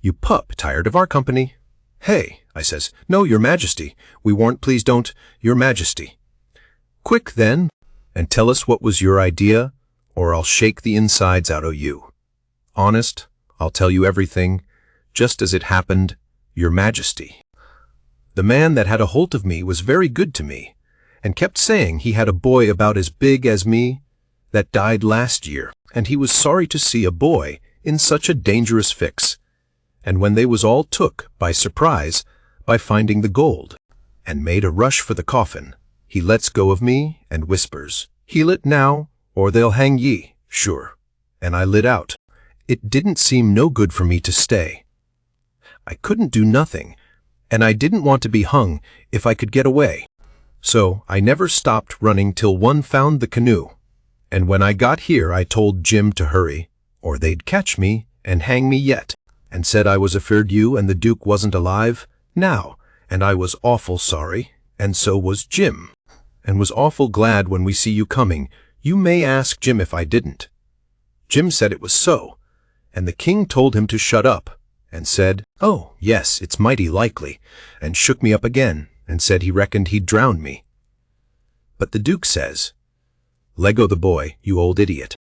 You pup, tired of our company?" "Hey," I says, "No, your majesty, we warn't, please don't, your majesty." "Quick, then, and tell us what was your idea, or I'll shake the insides out o' you. Honest, I'll tell you everything, just as it happened, your majesty." The man that had a holt of me was very good to me, and kept saying he had a boy about as big as me that died last year, and he was sorry to see a boy in such a dangerous fix. And when they was all took by surprise by finding the gold, and made a rush for the coffin, he lets go of me and whispers, "Heal it now, or they'll hang ye, sure." And I lit out. It didn't seem no good for me to stay. I couldn't do nothing, and I didn't want to be hung if I could get away. So I never stopped running till one found the canoe. And when I got here I told Jim to hurry, or they'd catch me and hang me yet, and said I was afeard you and the duke wasn't alive now, and I was awful sorry, and so was Jim, and was awful glad when we see you coming. You may ask Jim if I didn't. Jim said it was so, and the king told him to shut up, and said, "Oh, yes, it's mighty likely," and shook me up again, and said he reckoned he'd drown me. But the duke says, "Leggo the boy, you old idiot.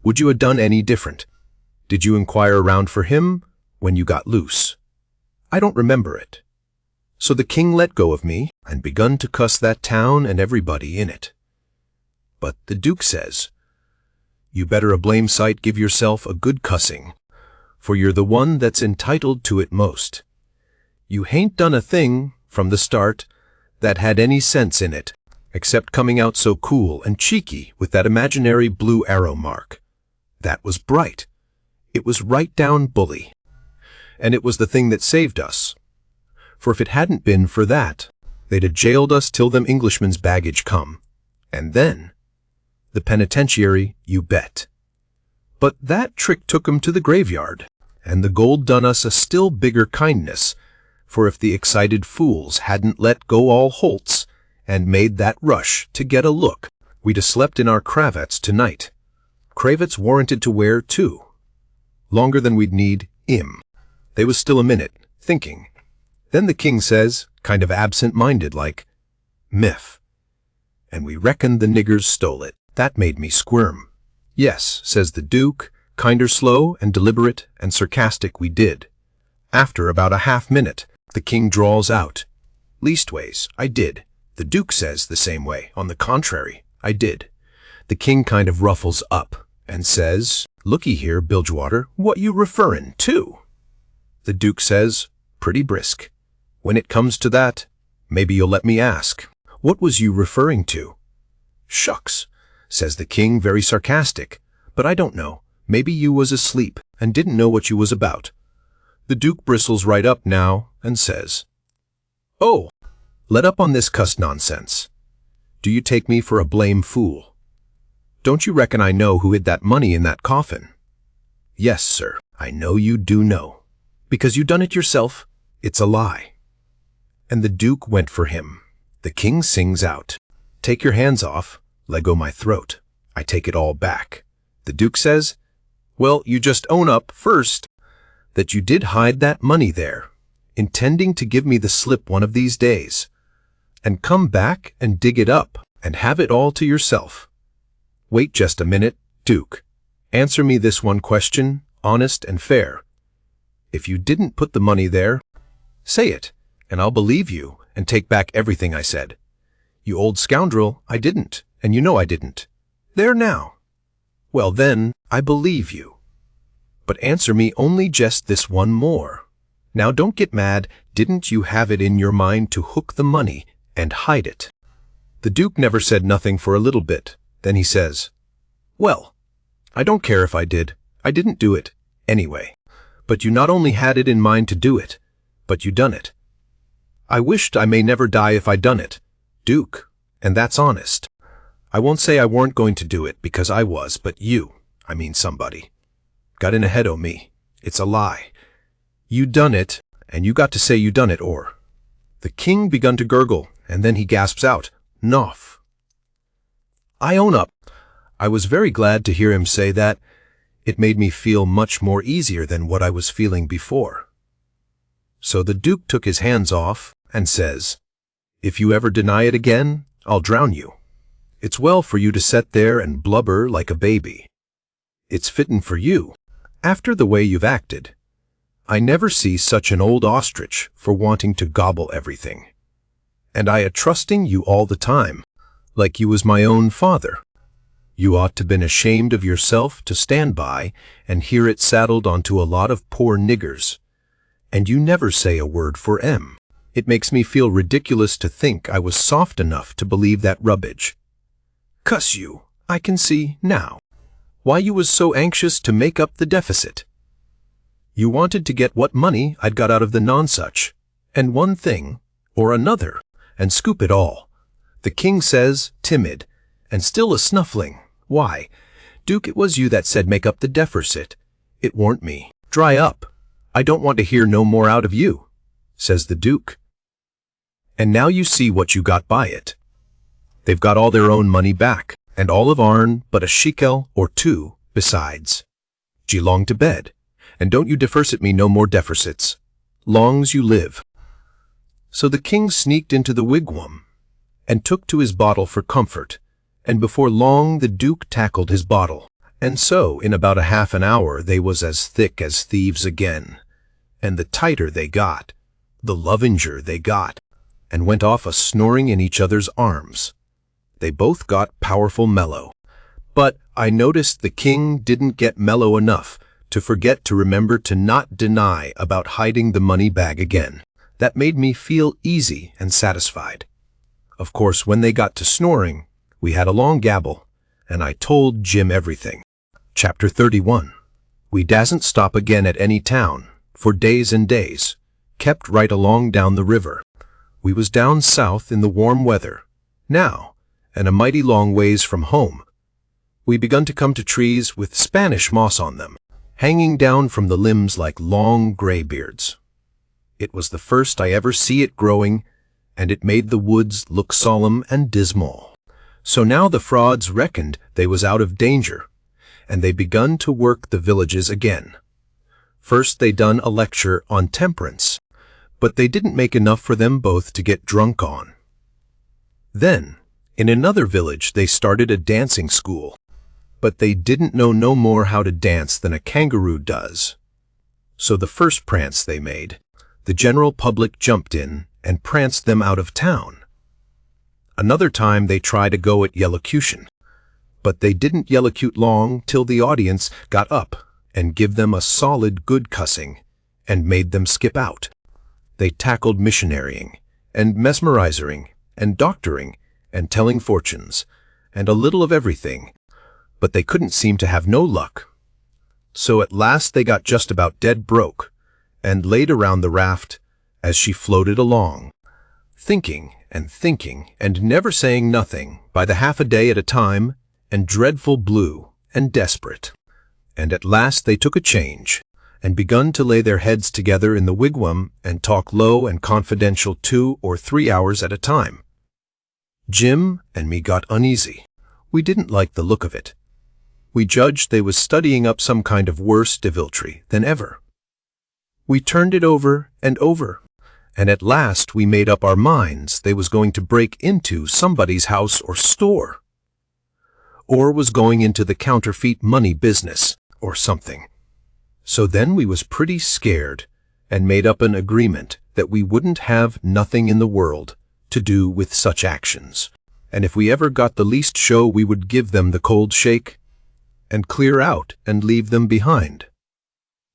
Would you 'a done any different? Did you inquire around for him when you got loose?" I don't remember it. So the king let go of me, and begun to cuss that town and everybody in it. But the duke says, "You better a blame sight give yourself a good cussing, for you're the one that's entitled to it most. You hain't done a thing, from the start, that had any sense in it, except coming out so cool and cheeky with that imaginary blue arrow mark. That was bright. It was right down bully. And it was the thing that saved us. For if it hadn't been for that, they'd 'a jailed us till them Englishmen's baggage come. And then, the penitentiary, you bet. But that trick took 'em to the graveyard, and the gold done us a still bigger kindness, for if the excited fools hadn't let go all holts and made that rush to get a look, we'd 'a slept in our cravats tonight. Cravats warranted to wear, too. Longer than we'd need, 'im. They was still a minute, thinking. Then the king says, kind of absent-minded like, "Miff." And we reckoned the niggers stole it. That made me squirm. "Yes," says the duke, kinder slow and deliberate and sarcastic we did. After about a half-minute, the king draws out, "Leastways, I did." The duke says the same way. "On the contrary, I did." The king kind of ruffles up and says, "Looky here, Bilgewater, what you referrin' to?" The duke says, pretty brisk, "When it comes to that, maybe you'll let me ask. What was you referring to?" "Shucks," says the king, very sarcastic, "but I don't know. Maybe you was asleep and didn't know what you was about." The duke bristles right up now and says, "Oh, let up on this cuss nonsense. Do you take me for a blame fool? Don't you reckon I know who hid that money in that coffin?" "Yes, sir, I know you do know. Because you done it yourself, it's a lie." And the duke went for him. The king sings out, "Take your hands off, let go my throat." I take it all back. The duke says, "Well, you just own up first." that you did hide that money there, intending to give me the slip one of these days, and come back and dig it up and have it all to yourself. Wait just a minute, Duke. Answer me this one question, honest and fair. If you didn't put the money there, say it, and I'll believe you and take back everything I said. You old scoundrel, I didn't, and you know I didn't. There now. Well then, I believe you. But answer me only just this one more. Now don't get mad, didn't you have it in your mind to hook the money and hide it? The Duke never said nothing for a little bit. Then he says, well, I don't care if I did. I didn't do it, anyway. But you not only had it in mind to do it, but you done it. I wished I may never die if I done it, Duke, and that's honest. I won't say I weren't going to do it because I was, but you, I mean somebody, got in ahead o' me. It's a lie. You done it, and you got to say you done it, or. The king begun to gurgle, and then he gasps out, Noff. I own up. I was very glad to hear him say that. It made me feel much more easier than what I was feeling before. So the Duke took his hands off and says, if you ever deny it again, I'll drown you. It's well for you to set there and blubber like a baby. It's fittin' for you, after the way you've acted. I never see such an old ostrich for wanting to gobble everything. And I a-trusting you all the time, like you was my own father. You ought to been ashamed of yourself to stand by and hear it saddled onto a lot of poor niggers. And you never say a word for 'em. It makes me feel ridiculous to think I was soft enough to believe that rubbish. Cuss you, I can see, now, why you was so anxious to make up the deficit. You wanted to get what money I'd got out of the nonsuch, and one thing, or another, and scoop it all. The king says, timid, and still a snuffling. Why, Duke, it was you that said make up the deficit. It warn't me. Dry up. I don't want to hear no more out of you, says the Duke. And now you see what you got by it. They've got all their own money back, and all of ourn but a shekel or two besides. Gee long to bed, and don't you defersit me no more deficits. Long's you live. So the king sneaked into the wigwam, and took to his bottle for comfort, and before long the Duke tackled his bottle, and so in about a half an hour they was as thick as thieves again, and the tighter they got, the lovinger they got, and went off a-snoring in each other's arms. They both got powerful mellow, but I noticed the king didn't get mellow enough to forget to remember to not deny about hiding the money bag again. That made me feel easy and satisfied. Of course, when they got to snoring, we had a long gabble, and I told Jim everything. Chapter 31. We dasn't stop again at any town, for days and days, kept right along down the river. We was down south in the warm weather, now, and a mighty long ways from home. We begun to come to trees with Spanish moss on them, hanging down from the limbs like long graybeards. It was the first I ever see it growing, and it made the woods look solemn and dismal. So now the frauds reckoned they was out of danger, and they begun to work the villages again. First they done a lecture on temperance, but they didn't make enough for them both to get drunk on. Then, in another village they started a dancing school, but they didn't know no more how to dance than a kangaroo does. So the first prance they made, the general public jumped in and pranced them out of town. Another time they tried a go at yellocution, but they didn't yellocute long till the audience got up and give them a solid good cussing and made them skip out. They tackled missionarying and mesmerizing and doctoring and telling fortunes and a little of everything, but they couldn't seem to have no luck. So at last they got just about dead broke and laid around the raft as she floated along, thinking and never saying nothing by the half a day at a time, and dreadful blue and desperate. And at last they took a change, and begun to lay their heads together in the wigwam and talk low and confidential 2 or 3 hours at a time. Jim and me got uneasy. We didn't like the look of it. We judged they was studying up some kind of worse deviltry than ever. We turned it over and over, and at last we made up our minds they was going to break into somebody's house or store, or was going into the counterfeit money business or something. So then we was pretty scared and made up an agreement that we wouldn't have nothing in the world to do with such actions, and if we ever got the least show we would give them the cold shake and clear out and leave them behind.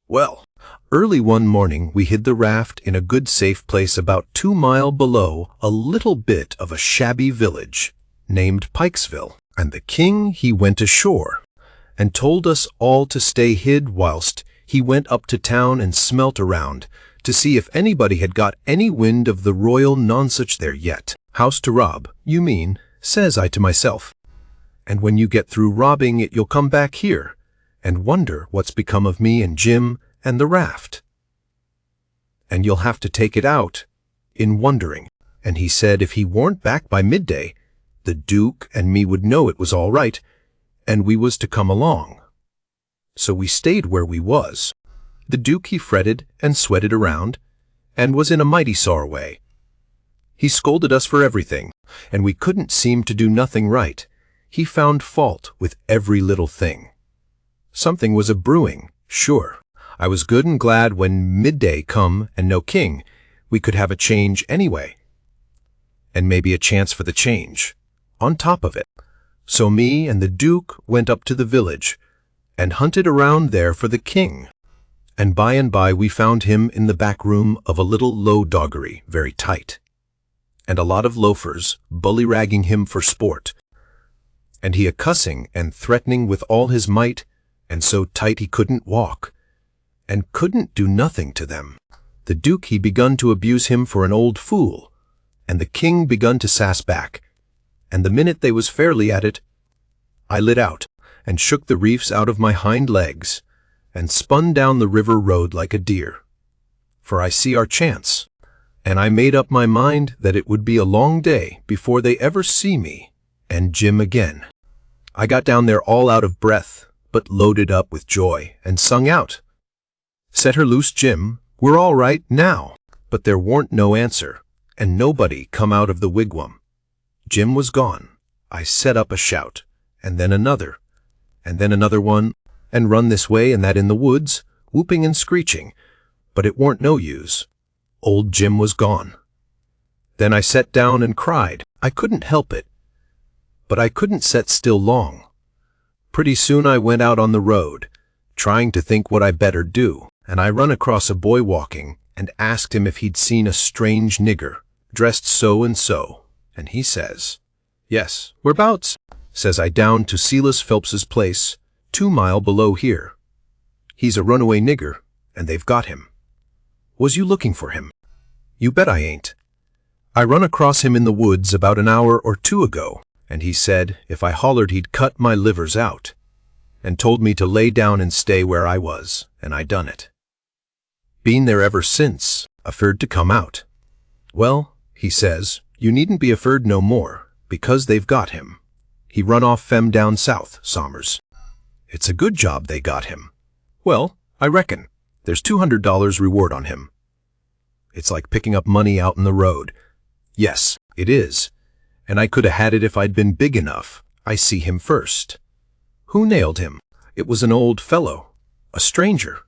Well, early one morning we hid the raft in a good safe place about 2 miles below a little bit of a shabby village named Pikesville, and the king he went ashore and told us all to stay hid whilst he went up to town and smelt around to see if anybody had got any wind of the royal nonsuch there yet. House to rob, you mean, says I to myself, and when you get through robbing it you'll come back here and wonder what's become of me and Jim and the raft. And you'll have to take it out in wondering. And he said if he warn't back by midday, the Duke and me would know it was all right, and we was to come along. So we stayed where we was. The Duke he fretted and sweated around, and was in a mighty sore way. He scolded us for everything, and we couldn't seem to do nothing right. He found fault with every little thing. Something was a-brewing, sure. I was good and glad when midday come and no king, we could have a change anyway. And maybe a chance for the change, on top of it. So me and the Duke went up to the village and hunted around there for the king. And by we found him in the back room of a little low doggery, very tight, and a lot of loafers bully-ragging him for sport, and he a-cussing and threatening with all his might, and so tight he couldn't walk, and couldn't do nothing to them. The Duke he begun to abuse him for an old fool, and the king begun to sass back, and the minute they was fairly at it, I lit out and shook the reefs out of my hind legs, and spun down the river road like a deer. For I see our chance, and I made up my mind that it would be a long day before they ever see me and Jim again. I got down there all out of breath, but loaded up with joy, and sung out, "Set her loose, Jim, we're all right now." But there warn't no answer, and nobody come out of the wigwam. Jim was gone. I set up a shout, and then another one, and run this way and that in the woods, whooping and screeching, but it warn't no use. Old Jim was gone. Then I set down and cried. I couldn't help it, but I couldn't set still long. Pretty soon I went out on the road, trying to think what I better do, and I run across a boy walking and asked him if he'd seen a strange nigger, dressed so and so, and he says, "Yes, whereabouts?" Says I, "Down to Silas Phelps's place, 2 miles below here. He's a runaway nigger, and they've got him." "Was you looking for him?" "You bet I ain't. I run across him in the woods about an hour or 2 ago, and he said if I hollered he'd cut my livers out, and told me to lay down and stay where I was, and I done it. Been there ever since, afeard to come out. Well, he says, you needn't be afeard no more, because they've got him. He run off fem down south, Somers. It's a good job they got him. Well, I reckon. There's $200 reward on him. It's like picking up money out in the road. Yes, it is. And I could have had it if I'd been big enough. I see him first. Who nailed him? It was an old fellow, a stranger.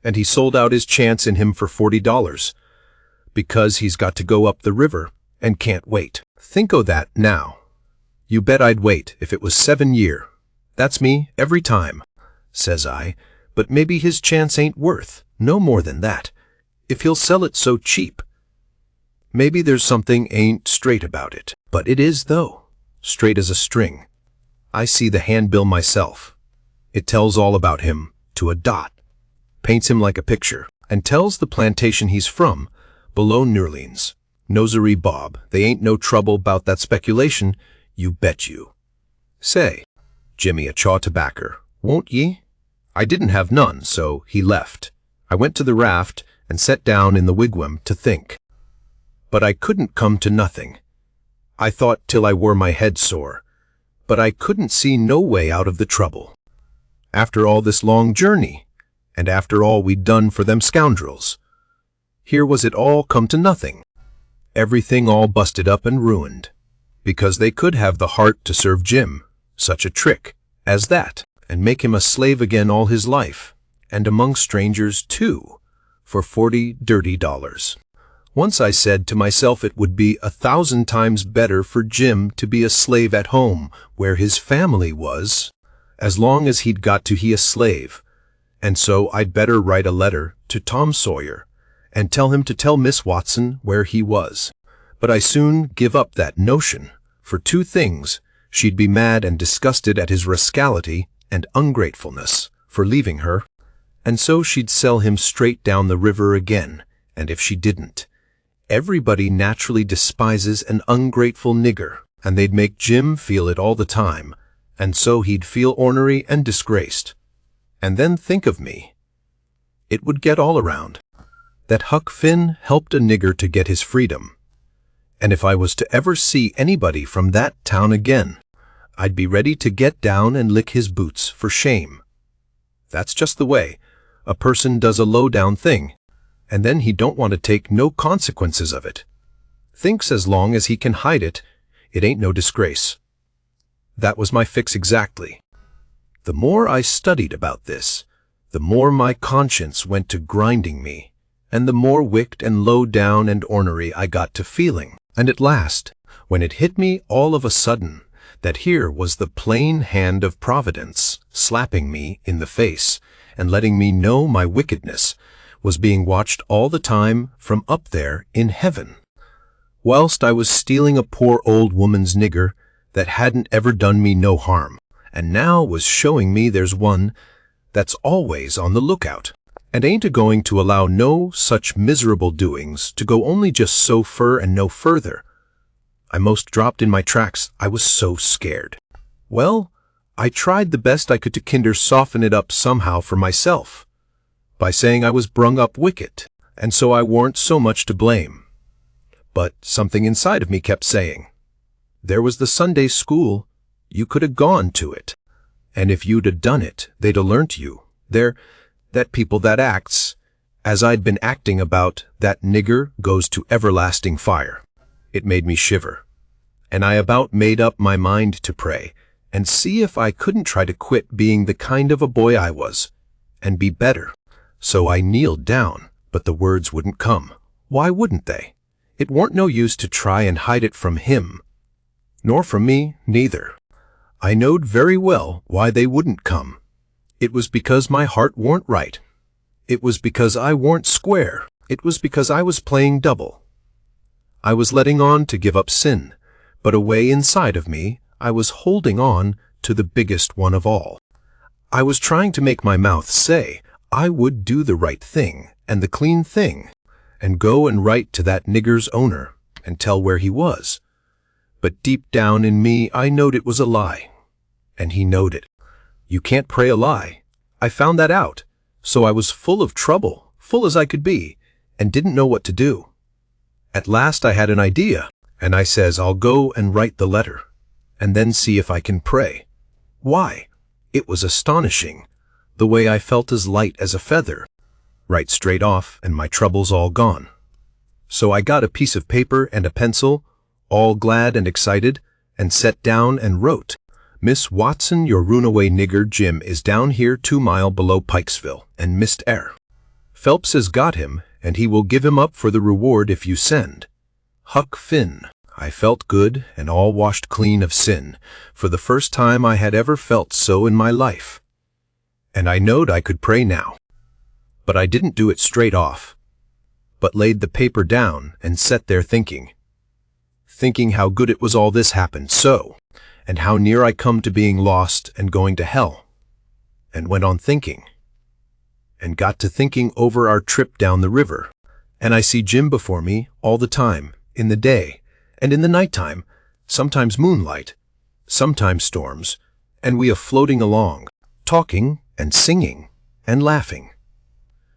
And he sold out his chance in him for $40, because he's got to go up the river and can't wait. Think o' that now. You bet I'd wait if it was 7 year. That's me every time, says I, but maybe his chance ain't worth no more than that, if he'll sell it so cheap. Maybe there's something ain't straight about it, but it is though, straight as a string. I see the handbill myself. It tells all about him to a dot, paints him like a picture, and tells the plantation he's from, below Nerlines. Nosery Bob, they ain't no trouble 'bout that speculation, you bet you. Say, Jimmy a chaw tobaccer, won't ye? I didn't have none, so he left. I went to the raft and sat down in the wigwam to think. But I couldn't come to nothing. I thought till I wore my head sore, but I couldn't see no way out of the trouble. After all this long journey, And after all we'd done for them scoundrels, here was it all come to nothing. Everything all busted up and ruined, because they could have the heart to serve Jim such a trick as that, and make him a slave again all his life, and among strangers too, for $40 dirty. Once I said to myself it would be 1,000 times better for Jim to be a slave at home where his family was, as long as he'd got to he a slave, and so I'd better write a letter to Tom Sawyer and tell him to tell Miss Watson where he was. But I soon give up that notion, for two things: she'd be mad and disgusted at his rascality and ungratefulness for leaving her, and so she'd sell him straight down the river again, and if she didn't, everybody naturally despises an ungrateful nigger, and they'd make Jim feel it all the time, and so he'd feel ornery and disgraced. And then think of me. It would get all around that Huck Finn helped a nigger to get his freedom. And if I was to ever see anybody from that town again, I'd be ready to get down and lick his boots for shame. That's just the way a person does a low-down thing, and then he don't want to take no consequences of it. Thinks as long as he can hide it, it ain't no disgrace. That was my fix exactly. The more I studied about this, the more my conscience went to grinding me, and the more wicked and low down and ornery I got to feeling. And at last, when it hit me all of a sudden that here was the plain hand of Providence slapping me in the face and letting me know my wickedness was being watched all the time from up there in heaven, whilst I was stealing a poor old woman's nigger that hadn't ever done me no harm, and now was showing me there's one that's always on the lookout, and ain't a-going to allow no such miserable doings to go only just so fur and no further. I most dropped in my tracks, I was so scared. Well, I tried the best I could to kinder soften it up somehow for myself, by saying I was brung up wicked, and so I warn't so much to blame. But something inside of me kept saying, there was the Sunday school, you could have gone to it, and if you'd have done it, they'd have learnt you. That people that acts, as I'd been acting about, that nigger goes to everlasting fire. It made me shiver, and I about made up my mind to pray, and see if I couldn't try to quit being the kind of a boy I was, and be better. So I kneeled down, but the words wouldn't come. Why wouldn't they? It warn't no use to try and hide it from him, nor from me neither. I knowed very well why they wouldn't come. It was because my heart warn't right. It was because I warn't square. It was because I was playing double. I was letting on to give up sin, but away inside of me I was holding on to the biggest one of all. I was trying to make my mouth say I would do the right thing and the clean thing, and go and write to that nigger's owner and tell where he was. But deep down in me I knowed it was a lie, and he knowed it. You can't pray a lie. I found that out, so I was full of trouble, full as I could be, and didn't know what to do. At last I had an idea, and I says I'll go and write the letter, and then see if I can pray. Why, it was astonishing, the way I felt as light as a feather, right straight off, and my troubles all gone. So I got a piece of paper and a pencil, all glad and excited, and sat down and wrote, Miss Watson, your runaway nigger Jim is down here 2 mile below Pikesville, and missed air. Phelps has got him, and he will give him up for the reward if you send. Huck Finn. I felt good and all washed clean of sin, for the first time I had ever felt so in my life. And I knowed I could pray now. But I didn't do it straight off, but laid the paper down and sat there thinking how good it was all this happened so, and how near I come to being lost and going to hell, and went on thinking, and got to thinking over our trip down the river, and I see Jim before me all the time, in the day, and in the nighttime, sometimes moonlight, sometimes storms, and we are floating along, talking and singing and laughing.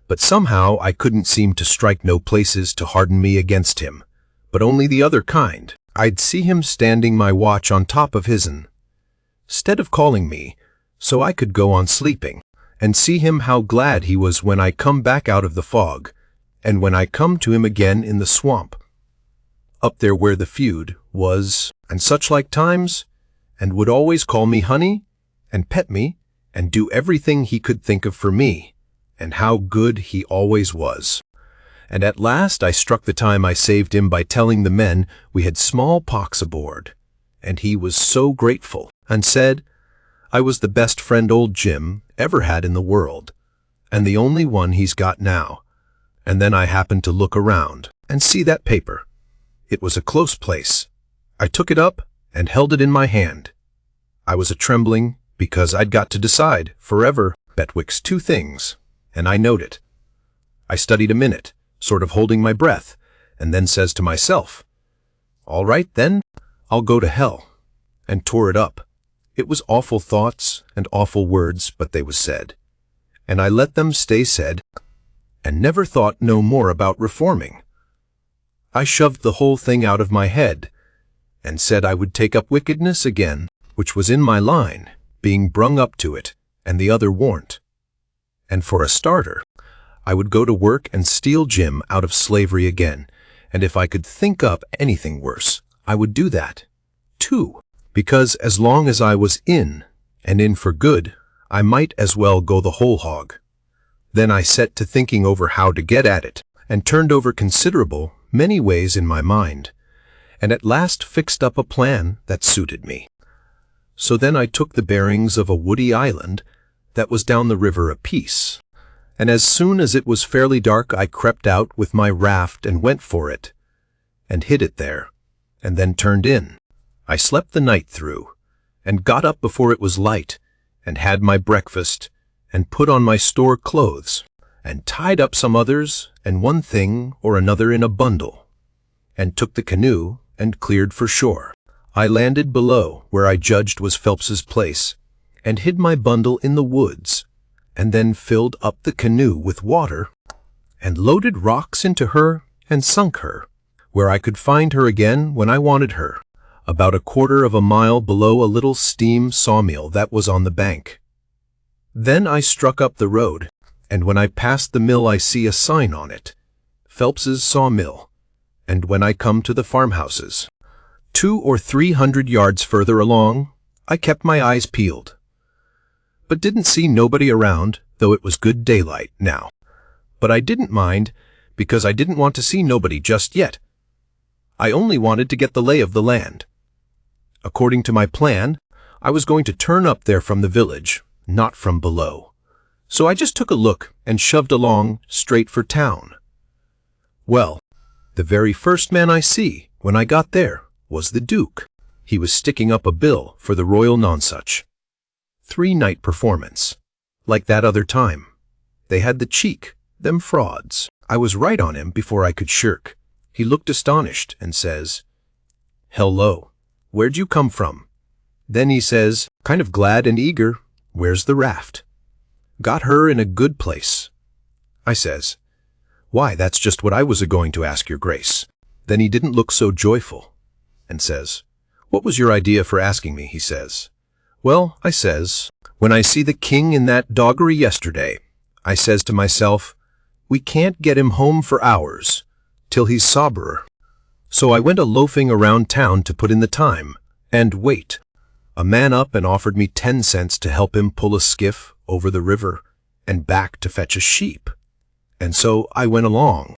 But somehow I couldn't seem to strike no places to harden me against him, but only the other kind. I'd see him standing my watch on top of his'n, 'stead of calling me, so I could go on sleeping, and see him how glad he was when I come back out of the fog, and when I come to him again in the swamp, up there where the feud was, and such like times, and would always call me honey, and pet me, and do everything he could think of for me, and how good he always was. And at last I struck the time I saved him by telling the men we had smallpox aboard, and he was so grateful, and said I was the best friend old Jim ever had in the world, and the only one he's got now. And then I happened to look around and see that paper. It was a close place. I took it up and held it in my hand. I was a-trembling because I'd got to decide forever betwixt two things, and I knowed it. I studied a minute, sort of holding my breath, and then says to myself, all right then, I'll go to hell, and tore it up. It was awful thoughts and awful words, but they was said, and I let them stay said, and never thought no more about reforming. I shoved the whole thing out of my head, and said I would take up wickedness again, which was in my line, being brung up to it, and the other warn't. And for a starter, I would go to work and steal Jim out of slavery again, and if I could think up anything worse, I would do that, too, because as long as I was in, and in for good, I might as well go the whole hog. Then I set to thinking over how to get at it, and turned over considerable many ways in my mind, and at last fixed up a plan that suited me. So then I took the bearings of a woody island that was down the river a piece, and as soon as it was fairly dark I crept out with my raft and went for it, and hid it there, and then turned in. I slept the night through, and got up before it was light, and had my breakfast, and put on my store clothes, and tied up some others, and one thing or another in a bundle, and took the canoe, and cleared for shore. I landed below, where I judged was Phelps's place, and hid my bundle in the woods, and then filled up the canoe with water, and loaded rocks into her, and sunk her, where I could find her again when I wanted her, about 1/4 of a mile below a little steam sawmill that was on the bank. Then I struck up the road, and when I passed the mill I see a sign on it, Phelps's sawmill, and when I come to the farmhouses, 200 or 300 yards further along, I kept my eyes peeled, but didn't see nobody around, though it was good daylight now. But I didn't mind, because I didn't want to see nobody just yet. I only wanted to get the lay of the land. According to my plan, I was going to turn up there from the village, not from below. So I just took a look and shoved along straight for town. Well, the very first man I see when I got there was the Duke. He was sticking up a bill for the Royal Nonsuch. 3-night performance, like that other time. They had the cheek, them frauds. I was right on him before I could shirk. He looked astonished and says, "Hello, where'd you come from?" Then he says, kind of glad and eager, "Where's the raft?" "Got her in a good place." I says, "Why, that's just what I was a-going to ask your grace." Then he didn't look so joyful, and says, "What was your idea for asking me?" he says. "Well," I says, "when I see the king in that doggery yesterday, I says to myself, we can't get him home for hours, till he's soberer. So I went a-loafing around town to put in the time, and wait. A man up and offered me 10 cents to help him pull a skiff over the river and back to fetch a sheep. And so I went along.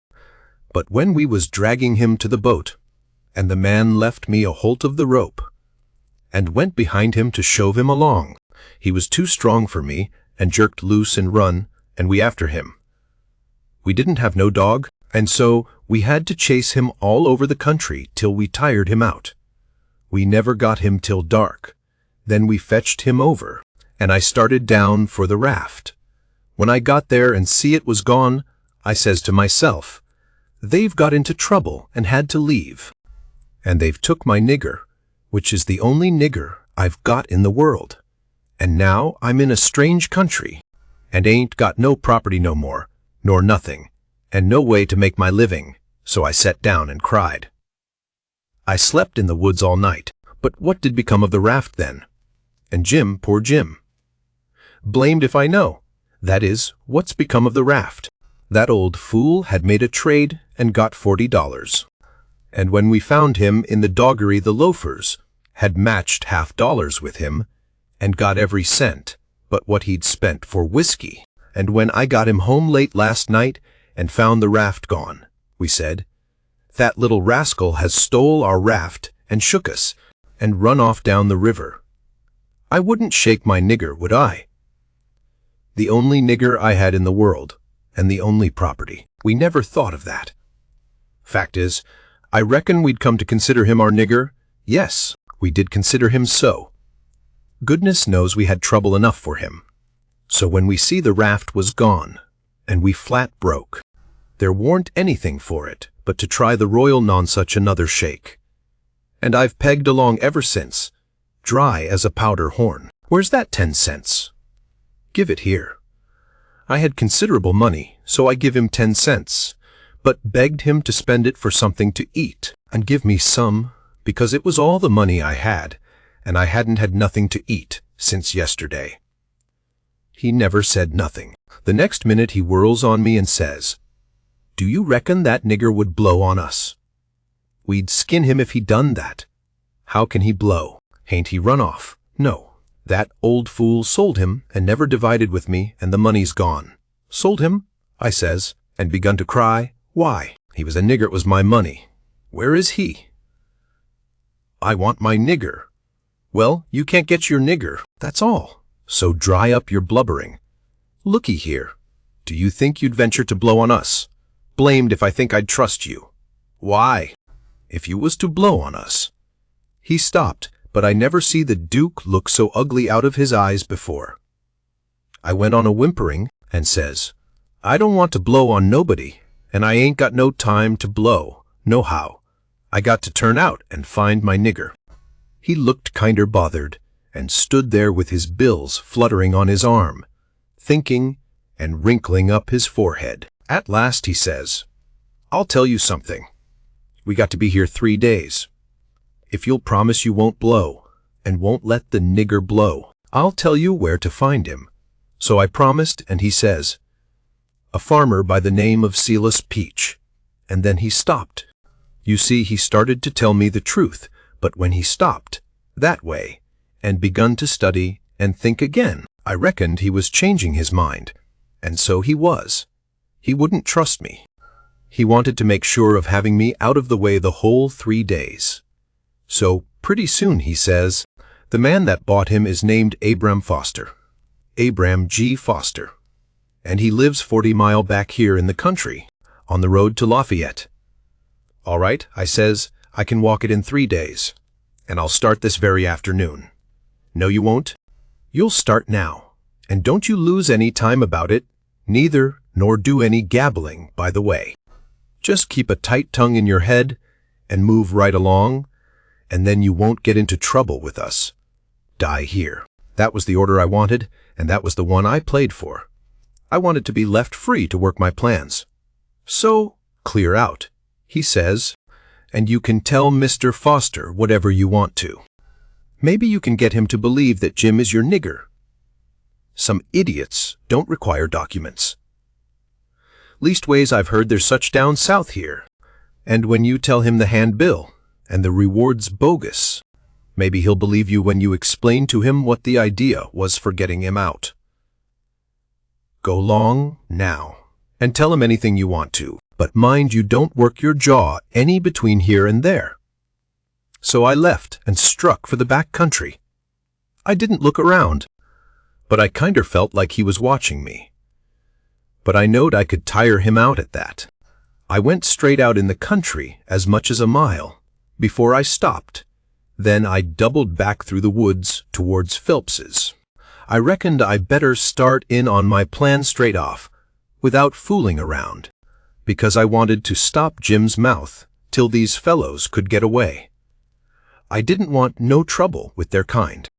But when we was dragging him to the boat, and the man left me a holt of the rope, and went behind him to shove him along, he was too strong for me, and jerked loose and run, and we after him. We didn't have no dog, and so we had to chase him all over the country till we tired him out. We never got him till dark. Then we fetched him over, and I started down for the raft. When I got there and see it was gone, I says to myself, they've got into trouble and had to leave. And they've took my nigger, which is the only nigger I've got in the world. And now I'm in a strange country, and ain't got no property no more, nor nothing, and no way to make my living, so I sat down and cried. I slept in the woods all night, but what did become of the raft then? And Jim, poor Jim? Blamed if I know. That is, what's become of the raft? That old fool had made a trade and got $40. And when we found him in the doggery, the loafers had matched $50 with him and got every cent but what he'd spent for whiskey. And when I got him home late last night and found the raft gone, we said, "That little rascal has stole our raft and shook us and run off down the river." I wouldn't shake my nigger, would I? The only nigger I had in the world, and the only property. We never thought of that. Fact is, I reckon we'd come to consider him our nigger. Yes, we did consider him so. Goodness knows we had trouble enough for him. So when we see the raft was gone, and we flat broke, there warn't anything for it but to try the Royal Nonsuch another shake. And I've pegged along ever since, dry as a powder horn. Where's that 10 cents? Give it here. I had considerable money, so I give him 10 cents, but begged him to spend it for something to eat, and give me some, because it was all the money I had, and I hadn't had nothing to eat since yesterday. He never said nothing. The next minute he whirls on me and says, "Do you reckon that nigger would blow on us? We'd skin him if he done that. How can he blow? Hain't he run off? No. That old fool sold him and never divided with me, and the money's gone." "Sold him?" I says, and begun to cry. Why? He was a nigger, it was my money. Where is he? I want my nigger. Well, you can't get your nigger, that's all. So dry up your blubbering. Looky here. Do you think you'd venture to blow on us? Blamed if I think I'd trust you. Why? If you was to blow on us. He stopped, but I never see the Duke look so ugly out of his eyes before. I went on a whimpering and says, "I don't want to blow on nobody, and I ain't got no time to blow, nohow. I got to turn out and find my nigger." He looked kinder bothered and stood there with his bills fluttering on his arm, thinking and wrinkling up his forehead. At last he says, "I'll tell you something. We got to be here 3 days. If you'll promise you won't blow, and won't let the nigger blow, I'll tell you where to find him." So I promised, and he says, "A farmer by the name of Silas Peach." And then he stopped. You see, he started to tell me the truth, but when he stopped, that way, and begun to study and think again, I reckoned he was changing his mind. And so he was. He wouldn't trust me. He wanted to make sure of having me out of the way the whole 3 days. So pretty soon he says, "The man that bought him is named Abram Foster. Abram G. Foster. And he lives 40 mile back here in the country, on the road to Lafayette." "All right," I says, "I can walk it in 3 days, and I'll start this very afternoon." "No, you won't. You'll start now, and don't you lose any time about it, neither nor do any gabbling by the way. Just keep a tight tongue in your head and move right along, and then you won't get into trouble with us. Die here." That was the order I wanted, and that was the one I played for. I wanted to be left free to work my plans. So, clear out, he says, and you can tell Mr. Foster whatever you want to. Maybe you can get him to believe that Jim is your nigger. Some idiots don't require documents. Leastways, I've heard there's such down south here. And when you tell him the handbill, and the reward's bogus, maybe he'll believe you when you explain to him what the idea was for getting him out. Go long now, and tell him anything you want to, but mind you don't work your jaw any between here and there. So I left and struck for the back country. I didn't look around, but I kinder felt like he was watching me. But I knowed I could tire him out at that. I went straight out in the country as much as a mile before I stopped. Then I doubled back through the woods towards Phelps's. I reckoned I better start in on my plan straight off, without fooling around, because I wanted to stop Jim's mouth till these fellows could get away. I didn't want no trouble with their kind.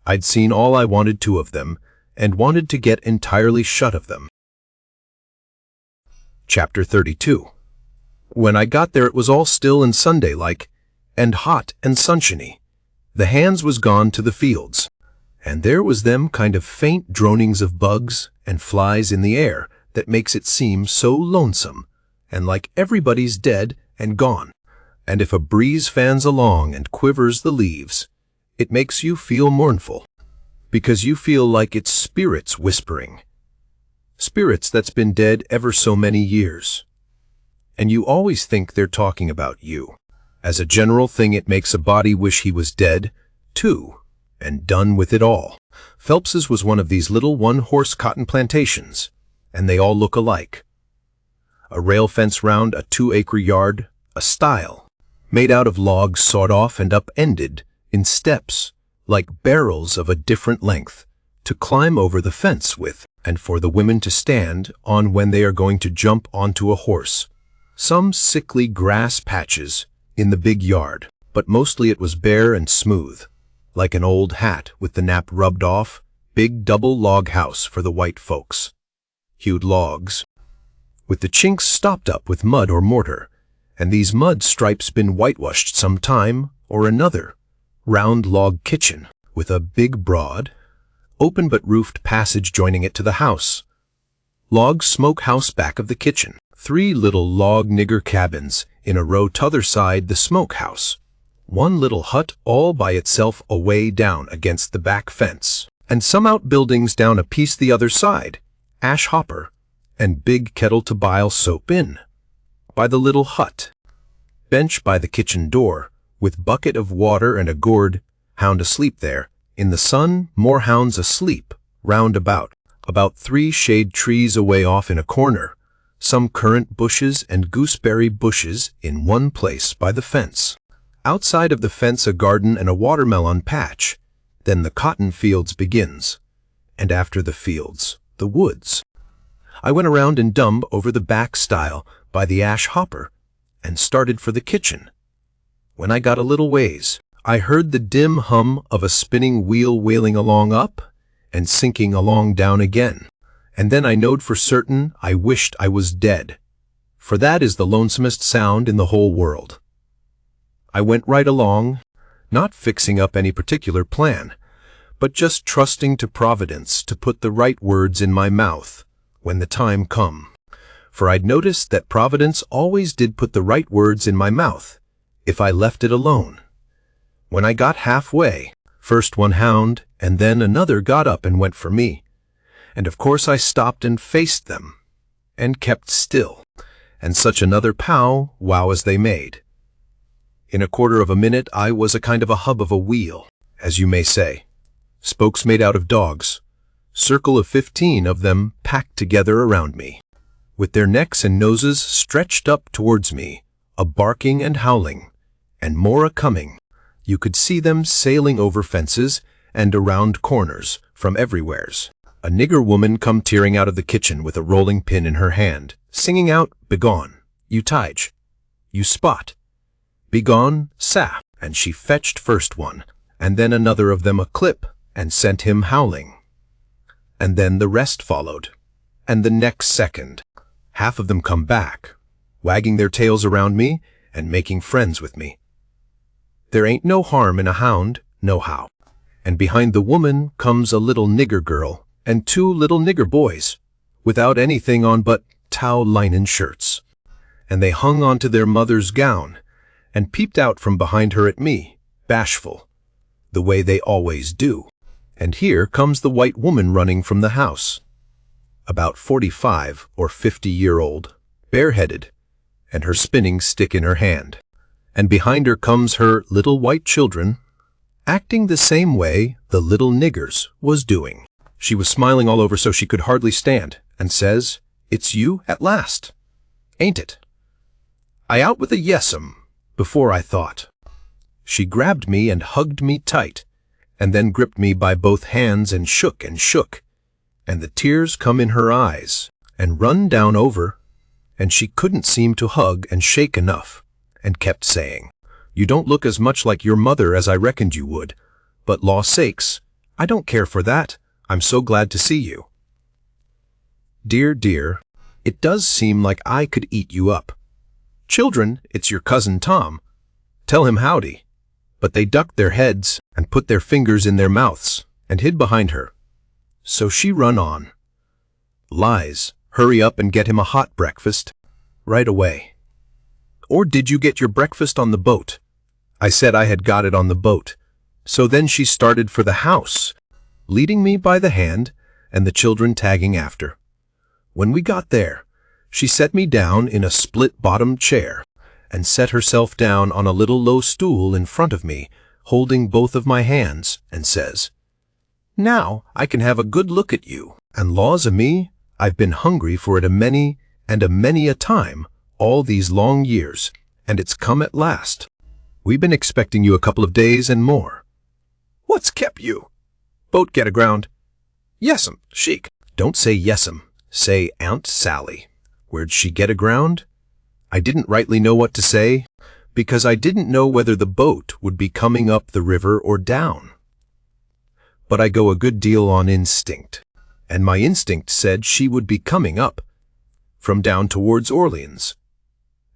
I'd seen all I wanted to of them, and wanted to get entirely shut of them. Chapter 32. When I got there it was all still and Sunday-like, and hot and sunshiny. The hands was gone to the fields, And there was them kind of faint dronings of bugs and flies in the air that makes it seem so lonesome, and like everybody's dead and gone. And if a breeze fans along and quivers the leaves, it makes you feel mournful, because you feel like it's spirits whispering. Spirits that's been dead ever so many years. And you always think they're talking about you. As a general thing, it makes a body wish he was dead, too, and done with it all. Phelps's was one of these little one-horse cotton plantations, and they all look alike. A rail fence round a 2-acre yard, a stile, made out of logs sawed off and upended in steps, like barrels of a different length, to climb over the fence with, and for the women to stand on when they are going to jump onto a horse. Some sickly grass patches in the big yard, but mostly it was bare and smooth, like an old hat with the nap rubbed off. Big double log house for the white folks. Hewed logs, with the chinks stopped up with mud or mortar, and these mud stripes been whitewashed some time or another. Round log kitchen, with a big broad, open but roofed passage joining it to the house. Log smoke house back of the kitchen. 3 little log nigger cabins in a row t'other side the smoke house. 1 little hut all by itself away down against the back fence, and some outbuildings down a piece the other side, ash hopper, and big kettle to bile soap in. By the little hut. Bench by the kitchen door, with bucket of water and a gourd, hound asleep there. In the sun, more hounds asleep, round about 3 shade trees away off in a corner. Some currant bushes and gooseberry bushes in one place by the fence. Outside of the fence a garden and a watermelon patch. Then the cotton fields begins. And after the fields, the woods. I went around and dumb over the back stile by the ash hopper and started for the kitchen. When I got a little ways, I heard the dim hum of a spinning wheel wailing along up and sinking along down again. And then I knowed for certain I wished I was dead, for that is the lonesomest sound in the whole world. I went right along, not fixing up any particular plan, but just trusting to Providence to put the right words in my mouth when the time come. For I'd noticed that Providence always did put the right words in my mouth if I left it alone. When I got halfway, first one hound and then another got up and went for me. And of course I stopped and faced them, and kept still, and such another pow-wow as they made. In a quarter of a minute I was a kind of a hub of a wheel, as you may say. Spokes made out of dogs, circle of 15 of them packed together around me, with their necks and noses stretched up towards me, a barking and howling, and more a-coming. You could see them sailing over fences and around corners from everywheres. A nigger woman come tearing out of the kitchen with a rolling pin in her hand, singing out, "Begone, you tige, you spot, begone, sa," and she fetched first one, and then another of them a clip, and sent him howling. And then the rest followed, and the next second. Half of them come back, wagging their tails around me and making friends with me. There ain't no harm in a hound, nohow. And behind the woman comes a little nigger girl, and 2 little nigger boys, without anything on but tow linen shirts. And they hung onto their mother's gown, and peeped out from behind her at me, bashful, the way they always do. And here comes the white woman running from the house, about 45 or 50-year-old, bareheaded, and her spinning stick in her hand. And behind her comes her little white children, acting the same way the little niggers was doing. She was smiling all over so she could hardly stand, and says, "It's you at last, ain't it?" I out with a yes'm before I thought. She grabbed me and hugged me tight, and then gripped me by both hands and shook, and the tears come in her eyes and run down over, and she couldn't seem to hug and shake enough, and kept saying, "You don't look as much like your mother as I reckoned you would, but law sakes, I don't care for that. I'm so glad to see you. Dear, dear, it does seem like I could eat you up. Children, it's your cousin Tom. Tell him howdy." But they ducked their heads and put their fingers in their mouths and hid behind her. So she run on. Lies, hurry up and get him a hot breakfast right away. Or did you get your breakfast on the boat? I said I had got it on the boat. So then she started for the house, leading me by the hand and the children tagging after. When we got there, she set me down in a split-bottomed chair and set herself down on a little low stool in front of me, holding both of my hands, and says, "Now I can have a good look at you." And laws a me, I've been hungry for it a many a time all these long years, and it's come at last. We've been expecting you a couple of days and more. What's kept you? Boat get aground? Yes'm, chic. Don't say yes'm, say Aunt Sally. Where'd she get aground? I didn't rightly know what to say, because I didn't know whether the boat would be coming up the river or down. But I go a good deal on instinct, and my instinct said she would be coming up, from down towards Orleans.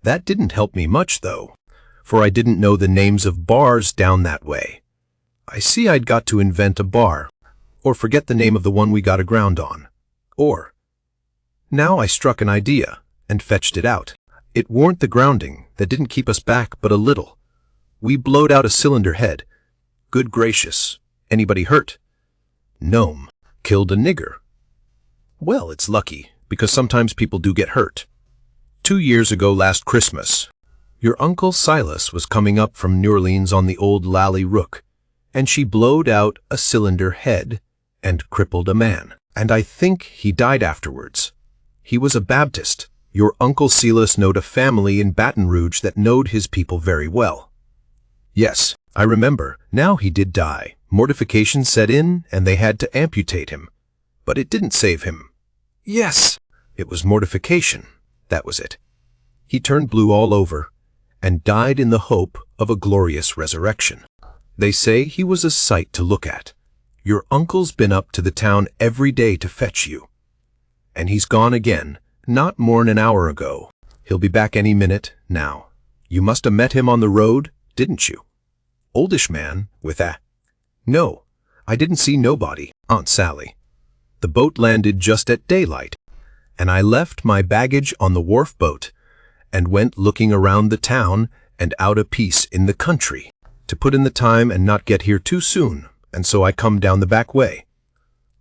That didn't help me much, though, for I didn't know the names of bars down that way. I see I'd got to invent a bar, or forget the name of the one we got aground on. Or, now I struck an idea, and fetched it out. It warn't the grounding that didn't keep us back but a little. We blowed out a cylinder head. Good gracious, anybody hurt? No'm, killed a nigger. Well, it's lucky, because sometimes people do get hurt. 2 years ago last Christmas, your Uncle Silas was coming up from New Orleans on the old Lally Rook, and she blowed out a cylinder head and crippled a man, and I think he died afterwards. He was a Baptist. Your Uncle Silas knowed a family in Baton Rouge that knowed his people very well. Yes, I remember. Now he did die. Mortification set in, and they had to amputate him. But it didn't save him. Yes, it was mortification. That was it. He turned blue all over, and died in the hope of a glorious resurrection. They say he was a sight to look at. Your uncle's been up to the town every day to fetch you. And he's gone again, not more'n an hour ago. He'll be back any minute, now. You must have met him on the road, didn't you? Oldish man, with a... No, I didn't see nobody, Aunt Sally. The boat landed just at daylight, and I left my baggage on the wharf boat, and went looking around the town and out a piece in the country, to put in the time and not get here too soon, and so I come down the back way.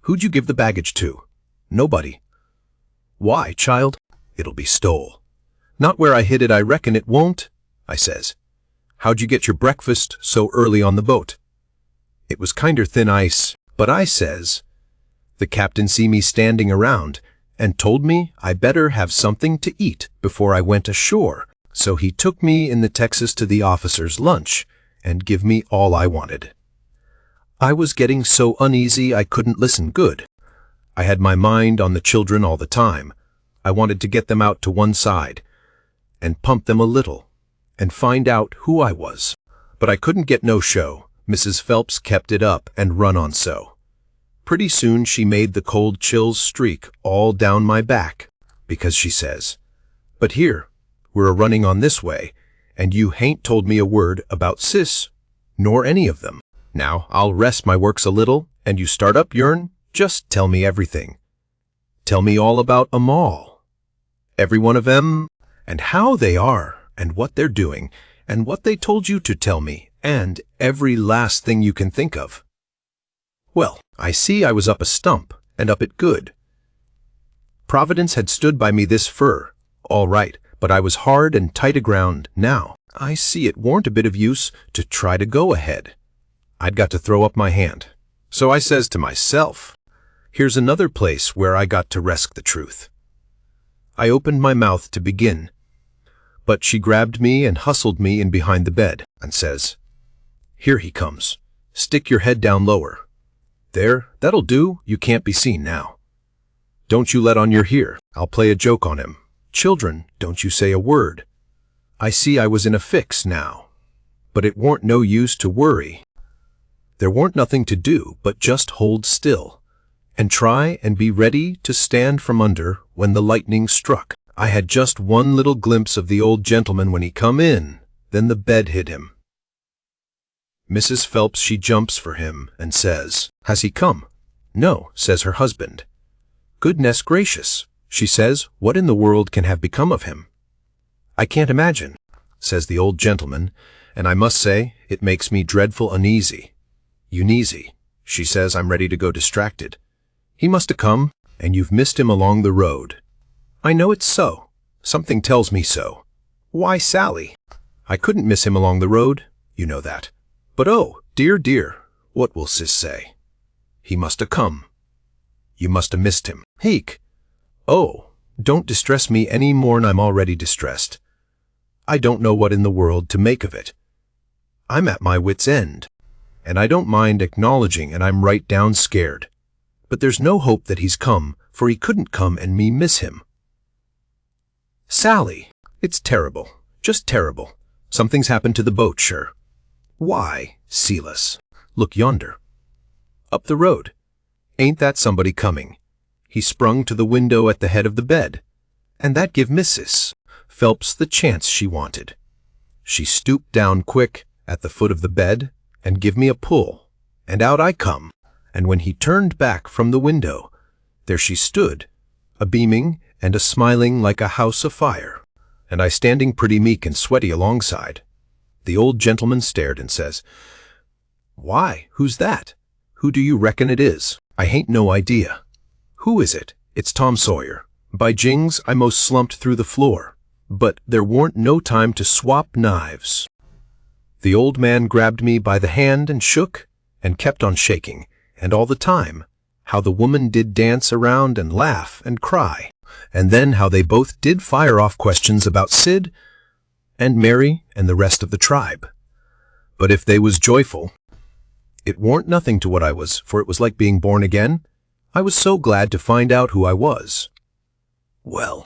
Who'd you give the baggage to? Nobody. Why, child? It'll be stole. Not where I hid it, I reckon it won't, I says. How'd you get your breakfast so early on the boat? It was kinder thin ice, but I says, the captain see me standing around, and told me I better have something to eat before I went ashore, so he took me in the Texas to the officer's lunch, and give me all I wanted. I was getting so uneasy I couldn't listen good. I had my mind on the children all the time. I wanted to get them out to one side, and pump them a little, and find out who I was. But I couldn't get no show. Mrs. Phelps kept it up and run on so. Pretty soon she made the cold chills streak all down my back, because she says, "But here, we're a-running on this way, and you hain't told me a word about Sis, nor any of them. Now I'll rest my works a little, and you start up yourn. Just tell me everything. Tell me all about 'em all. Every one of 'em, and how they are, and what they're doing, and what they told you to tell me, and every last thing you can think of." Well, I see I was up a stump, and up it good. Providence had stood by me this fur, all right, but I was hard and tight aground now. I see it warn't a bit of use to try to go ahead. I'd got to throw up my hand. So I says to myself, here's another place where I got to resk the truth. I opened my mouth to begin, but she grabbed me and hustled me in behind the bed, and says, "Here he comes. Stick your head down lower. There, that'll do. You can't be seen now. Don't you let on you're here. I'll play a joke on him. Children, don't you say a word." I see I was in a fix now, but it warn't no use to worry. There warn't nothing to do but just hold still, and try and be ready to stand from under when the lightning struck. I had just one little glimpse of the old gentleman when he come in, then the bed hid him. Mrs. Phelps, she jumps for him and says, "Has he come?" "No," says her husband. "Goodness gracious," she says, "what in the world can have become of him?" "I can't imagine," says the old gentleman, and I must say it makes me dreadful uneasy. "Uneasy," she says, "I'm ready to go distracted. He must have come, and you've missed him along the road." "I know it's so. Something tells me so." "Why, Sally, I couldn't miss him along the road, you know that. But oh, dear, dear, what will Sis say? He must have come. You must have missed him. Heek! Oh, don't distress me any more'n I'm already distressed. I don't know what in the world to make of it. I'm at my wit's end, and I don't mind acknowledging and I'm right down scared. But there's no hope that he's come, for he couldn't come and me miss him. Sally, it's terrible, just terrible. Something's happened to the boat, sure. Why, Silas, look yonder. Up the road. Ain't that somebody coming? He sprung to the window at the head of the bed, and that give Mrs. Phelps the chance she wanted. She stooped down quick at the foot of the bed and give me a pull, and out I come, and when he turned back from the window, there she stood, a-beaming and a-smiling like a house afire, and I standing pretty meek and sweaty alongside. The old gentleman stared and says, "Why, who's that? Who do you reckon it is? I hain't no idea." "Who is it? It's Tom Sawyer." By jings, I most slumped through the floor, but there warn't no time to swap knives. The old man grabbed me by the hand and shook, and kept on shaking, and all the time, how the woman did dance around and laugh and cry, and then how they both did fire off questions about Sid and Mary and the rest of the tribe. But if they was joyful, it warn't nothing to what I was, for it was like being born again. I was so glad to find out who I was. Well,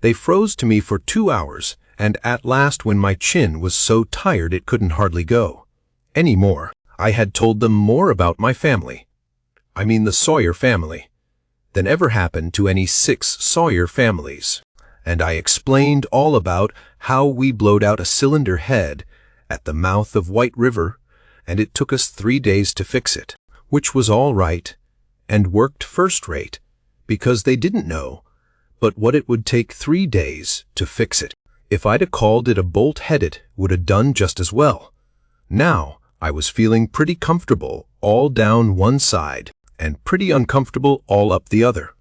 they froze to me for 2 hours, and at last, when my chin was so tired it couldn't hardly go any more, I had told them more about my family, I mean the Sawyer family, than ever happened to any 6 Sawyer families, and I explained all about how we blowed out a cylinder head at the mouth of White River, and it took us 3 days to fix it, which was all right, and worked first-rate, because they didn't know but what it would take 3 days to fix it. If I'd a called it a bolt-headed, would have done just as well. Now, I was feeling pretty comfortable all down one side, and pretty uncomfortable all up the other.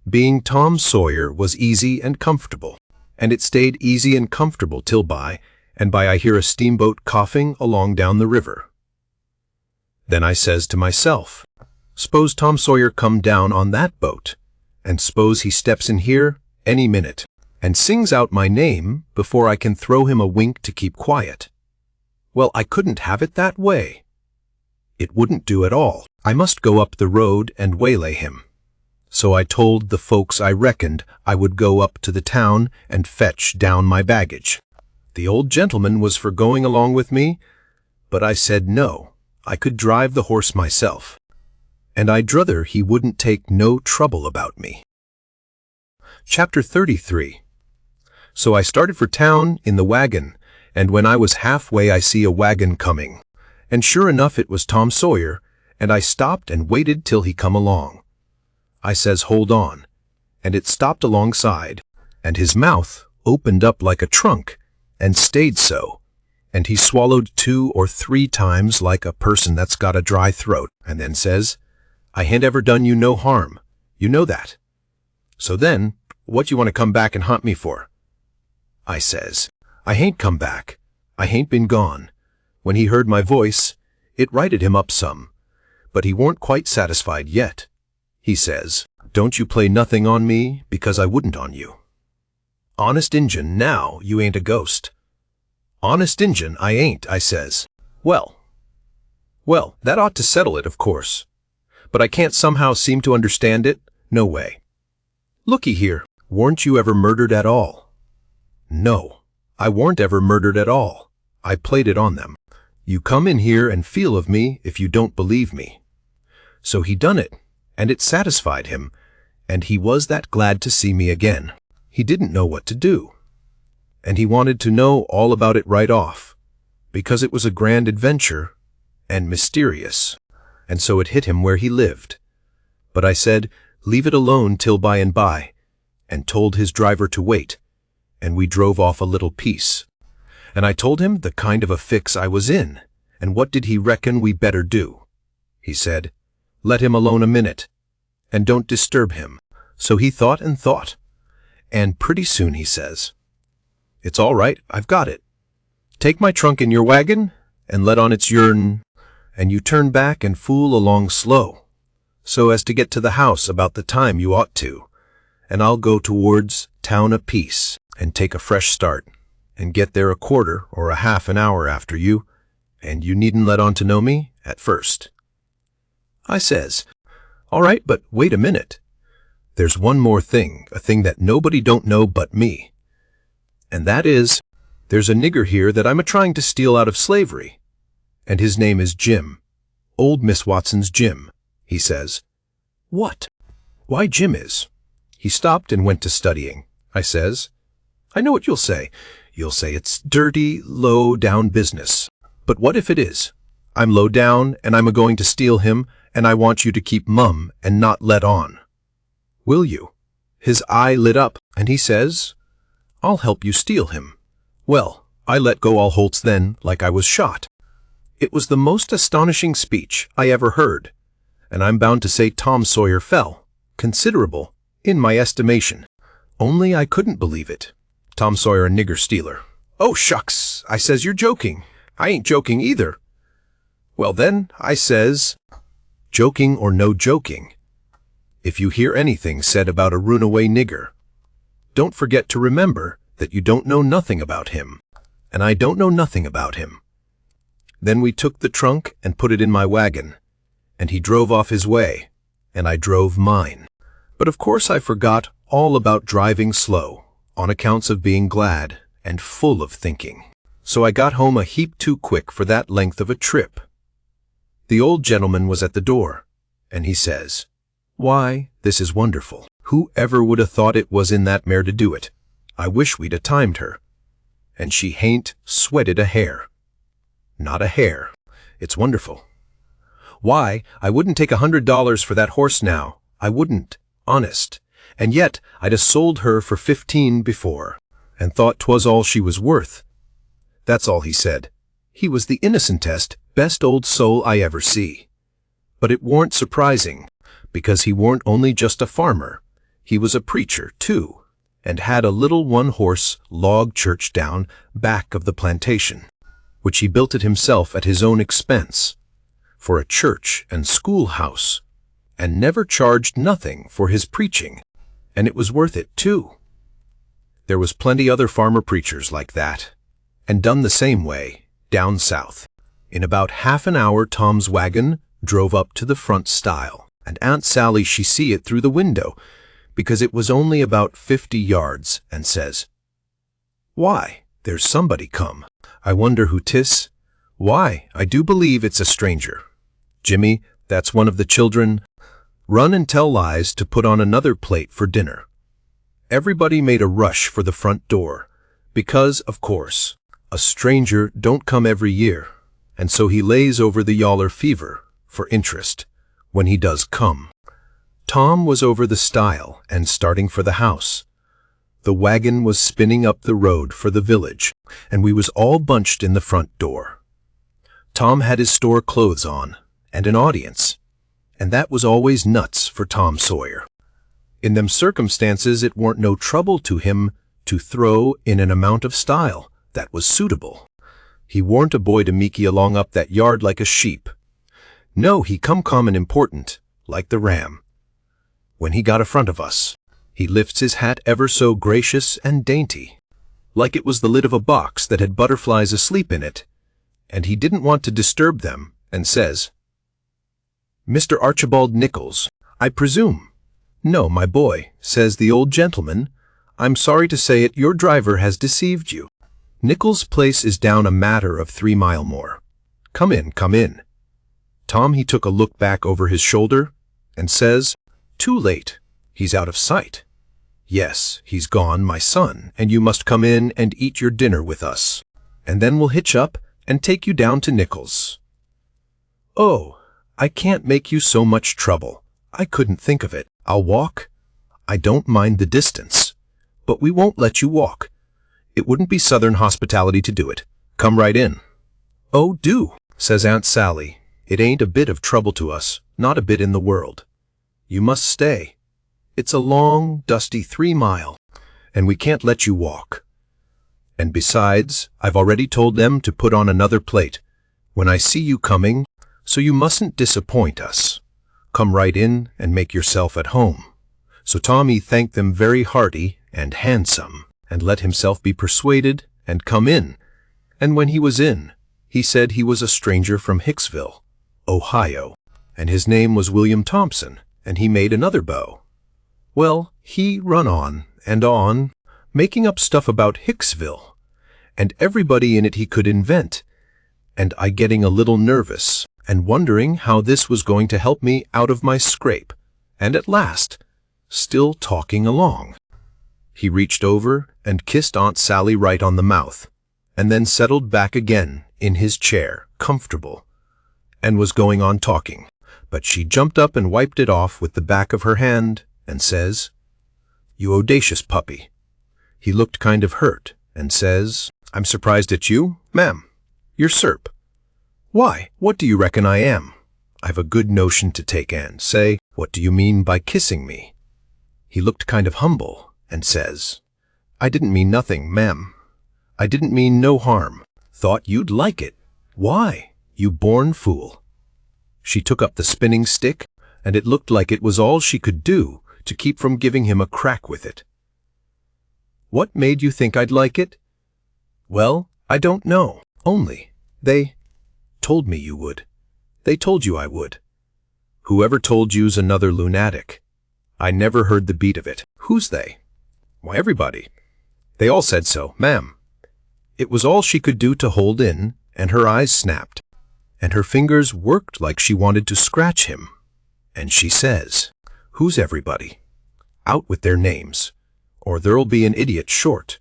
Being Tom Sawyer was easy and comfortable, and it stayed easy and comfortable till by I hear a steamboat coughing along down the river. Then I says to myself, "S'pose Tom Sawyer come down on that boat, and s'pose he steps in here any minute, and sings out my name before I can throw him a wink to keep quiet." Well, I couldn't have it that way. It wouldn't do at all. I must go up the road and waylay him. So I told the folks I reckoned I would go up to the town and fetch down my baggage. The old gentleman was for going along with me, but I said no, I could drive the horse myself, and I'd druther he wouldn't take no trouble about me. Chapter 33. So I started for town in the wagon, and when I was halfway I see a wagon coming, and sure enough it was Tom Sawyer, and I stopped and waited till he come along. I says, "Hold on," and it stopped alongside, and his mouth opened up like a trunk, and stayed so, and he swallowed 2 or 3 times like a person that's got a dry throat, and then says, "I hain't ever done you no harm, you know that. So then, what you want to come back and hunt me for?" I says, "I hain't come back. I hain't been gone." When he heard my voice, it righted him up some, but he warn't quite satisfied yet. He says, "Don't you play nothing on me, because I wouldn't on you." "Honest Injun, now you ain't a ghost." "Honest Injun, I ain't," I says. Well, that ought to settle it, of course. But I can't somehow seem to understand it, no way. "Looky here, weren't you ever murdered at all?" "No, I warn't ever murdered at all." I played it on them. "You come in here and feel of me if you don't believe me." So he done it, and it satisfied him, and he was that glad to see me again. He didn't know what to do, and he wanted to know all about it right off, because it was a grand adventure, and mysterious, and so it hit him where he lived. But I said, leave it alone till by and by, and told his driver to wait, and we drove off a little piece. And I told him the kind of a fix I was in, and what did he reckon we better do? He said, let him alone a minute, and don't disturb him. So he thought and thought, and pretty soon he says, it's all right, I've got it. Take my trunk in your wagon, and let on it's yourn, and you turn back and fool along slow, so as to get to the house about the time you ought to, and I'll go towards town a piece, and take a fresh start, and get there a quarter or a half an hour after you, and you needn't let on to know me at first. I says, all right, but wait a minute. There's one more thing, a thing that nobody don't know but me. And that is, there's a nigger here that I'm a-trying to steal out of slavery, and his name is Jim. Old Miss Watson's Jim, he says. What? Why, Jim is. He stopped and went to studying. I says, I know what you'll say. You'll say it's dirty, low-down business. But what if it is? I'm low down, and I'm a-going to steal him, and I want you to keep mum and not let on. Will you? His eye lit up, and he says, I'll help you steal him. Well, I let go all holts then, like I was shot. It was the most astonishing speech I ever heard, and I'm bound to say Tom Sawyer fell, considerable, in my estimation. Only I couldn't believe it. Tom Sawyer a nigger stealer. Oh, shucks, I says, you're joking. I ain't joking either. Well then, I says, joking or no joking, if you hear anything said about a runaway nigger, don't forget to remember that you don't know nothing about him, and I don't know nothing about him. Then we took the trunk and put it in my wagon, and he drove off his way, and I drove mine. But of course I forgot all about driving slow, on accounts of being glad and full of thinking. So I got home a heap too quick for that length of a trip. The old gentleman was at the door, and he says, why, this is wonderful. Who ever would have thought it was in that mare to do it? I wish we'd a timed her. And she hain't sweated a hair. Not a hair. It's wonderful. Why, I wouldn't take $100 for that horse now. I wouldn't, honest. And yet I'd a sold her for 15 before, and thought 'twas all she was worth. That's all he said. He was the innocentest, best old soul I ever see. But it warn't surprising, because he warn't only just a farmer. He was a preacher, too, and had a little one-horse log church down back of the plantation, which he built it himself at his own expense, for a church and schoolhouse, and never charged nothing for his preaching, and it was worth it, too. There was plenty other farmer preachers like that, and done the same way, down south. In about half an hour Tom's wagon drove up to the front stile, and Aunt Sally she see it through the window, because it was only about 50 yards, and says, why, there's somebody come. I wonder who 'tis. Why, I do believe it's a stranger. Jimmy, that's one of the children. Run and tell Lize to put on another plate for dinner. Everybody made a rush for the front door, because, of course, a stranger don't come every year, and so he lays over the yaller fever, for interest, when he does come. Tom was over the stile and starting for the house. The wagon was spinning up the road for the village, and we was all bunched in the front door. Tom had his store clothes on, and an audience, and that was always nuts for Tom Sawyer. In them circumstances it warn't no trouble to him to throw in an amount of style that was suitable. He warn't a boy to meeky along up that yard like a sheep. No, he come common important, like the ram. When he got a front of us, he lifts his hat ever so gracious and dainty, like it was the lid of a box that had butterflies asleep in it, and he didn't want to disturb them, and says, Mr. Archibald Nichols, I presume. No, my boy, says the old gentleman, I'm sorry to say it, your driver has deceived you. Nichols' place is down a matter of 3 mile more. Come in, come in. Tom he took a look back over his shoulder, and says, too late, he's out of sight. Yes, he's gone, my son, and you must come in and eat your dinner with us, and then we'll hitch up and take you down to Nichols. Oh, I can't make you so much trouble. I couldn't think of it. I'll walk. I don't mind the distance. But we won't let you walk. It wouldn't be Southern hospitality to do it. Come right in. Oh, do, says Aunt Sally. It ain't a bit of trouble to us, not a bit in the world. You must stay. It's a long, dusty 3 mile, and we can't let you walk. And besides, I've already told them to put on another plate when I see you coming, so you mustn't disappoint us. Come right in and make yourself at home. So Tommy thanked them very hearty and handsome, and let himself be persuaded and come in. And when he was in, he said he was a stranger from Hicksville, Ohio, and his name was William Thompson, and he made another bow. Well, he run on, making up stuff about Hicksville, and everybody in it he could invent, and I getting a little nervous, and wondering how this was going to help me out of my scrape, and at last, still talking along, he reached over and kissed Aunt Sally right on the mouth, and then settled back again in his chair, comfortable, and was going on talking, but she jumped up and wiped it off with the back of her hand, and says, "You audacious puppy." He looked kind of hurt, and says, "I'm surprised at you, ma'am. You're Serp. Why, what do you reckon I am? I've a good notion to take and say, what do you mean by kissing me?" He looked kind of humble, and says, "I didn't mean nothing, ma'am. I didn't mean no harm. Thought you'd like it. Why, you born fool." She took up the spinning stick, and it looked like it was all she could do to keep from giving him a crack with it. "What made you think I'd like it?" "Well, I don't know. Only, they told me you would. They told you I would." "Whoever told you's another lunatic. I never heard the beat of it." "Who's they?" "Why, everybody. They all said so, ma'am." It was all she could do to hold in, and her eyes snapped, and her fingers worked like she wanted to scratch him. And she says, "Who's everybody? Out with their names, or there'll be an idiot short."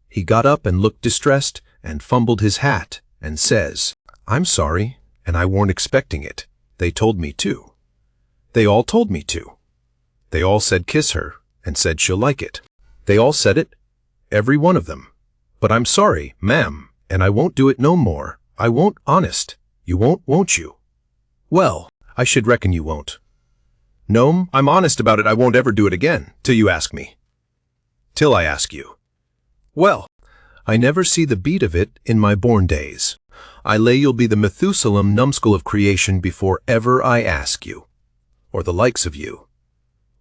He got up and looked distressed, and fumbled his hat, and says, "I'm sorry, and I weren't expecting it. They told me to. They all told me to. They all said kiss her, and said she'll like it. They all said it, every one of them. But I'm sorry, ma'am, and I won't do it no more. I won't, honest. You won't you?" "Well, I should reckon you won't." "No'm, I'm honest about it. I won't ever do it again, till you ask me." "Till I ask you." "Well, I never see the beat of it in my born days. I lay you'll be the Methusalem numbskull of creation before ever I ask you, or the likes of you."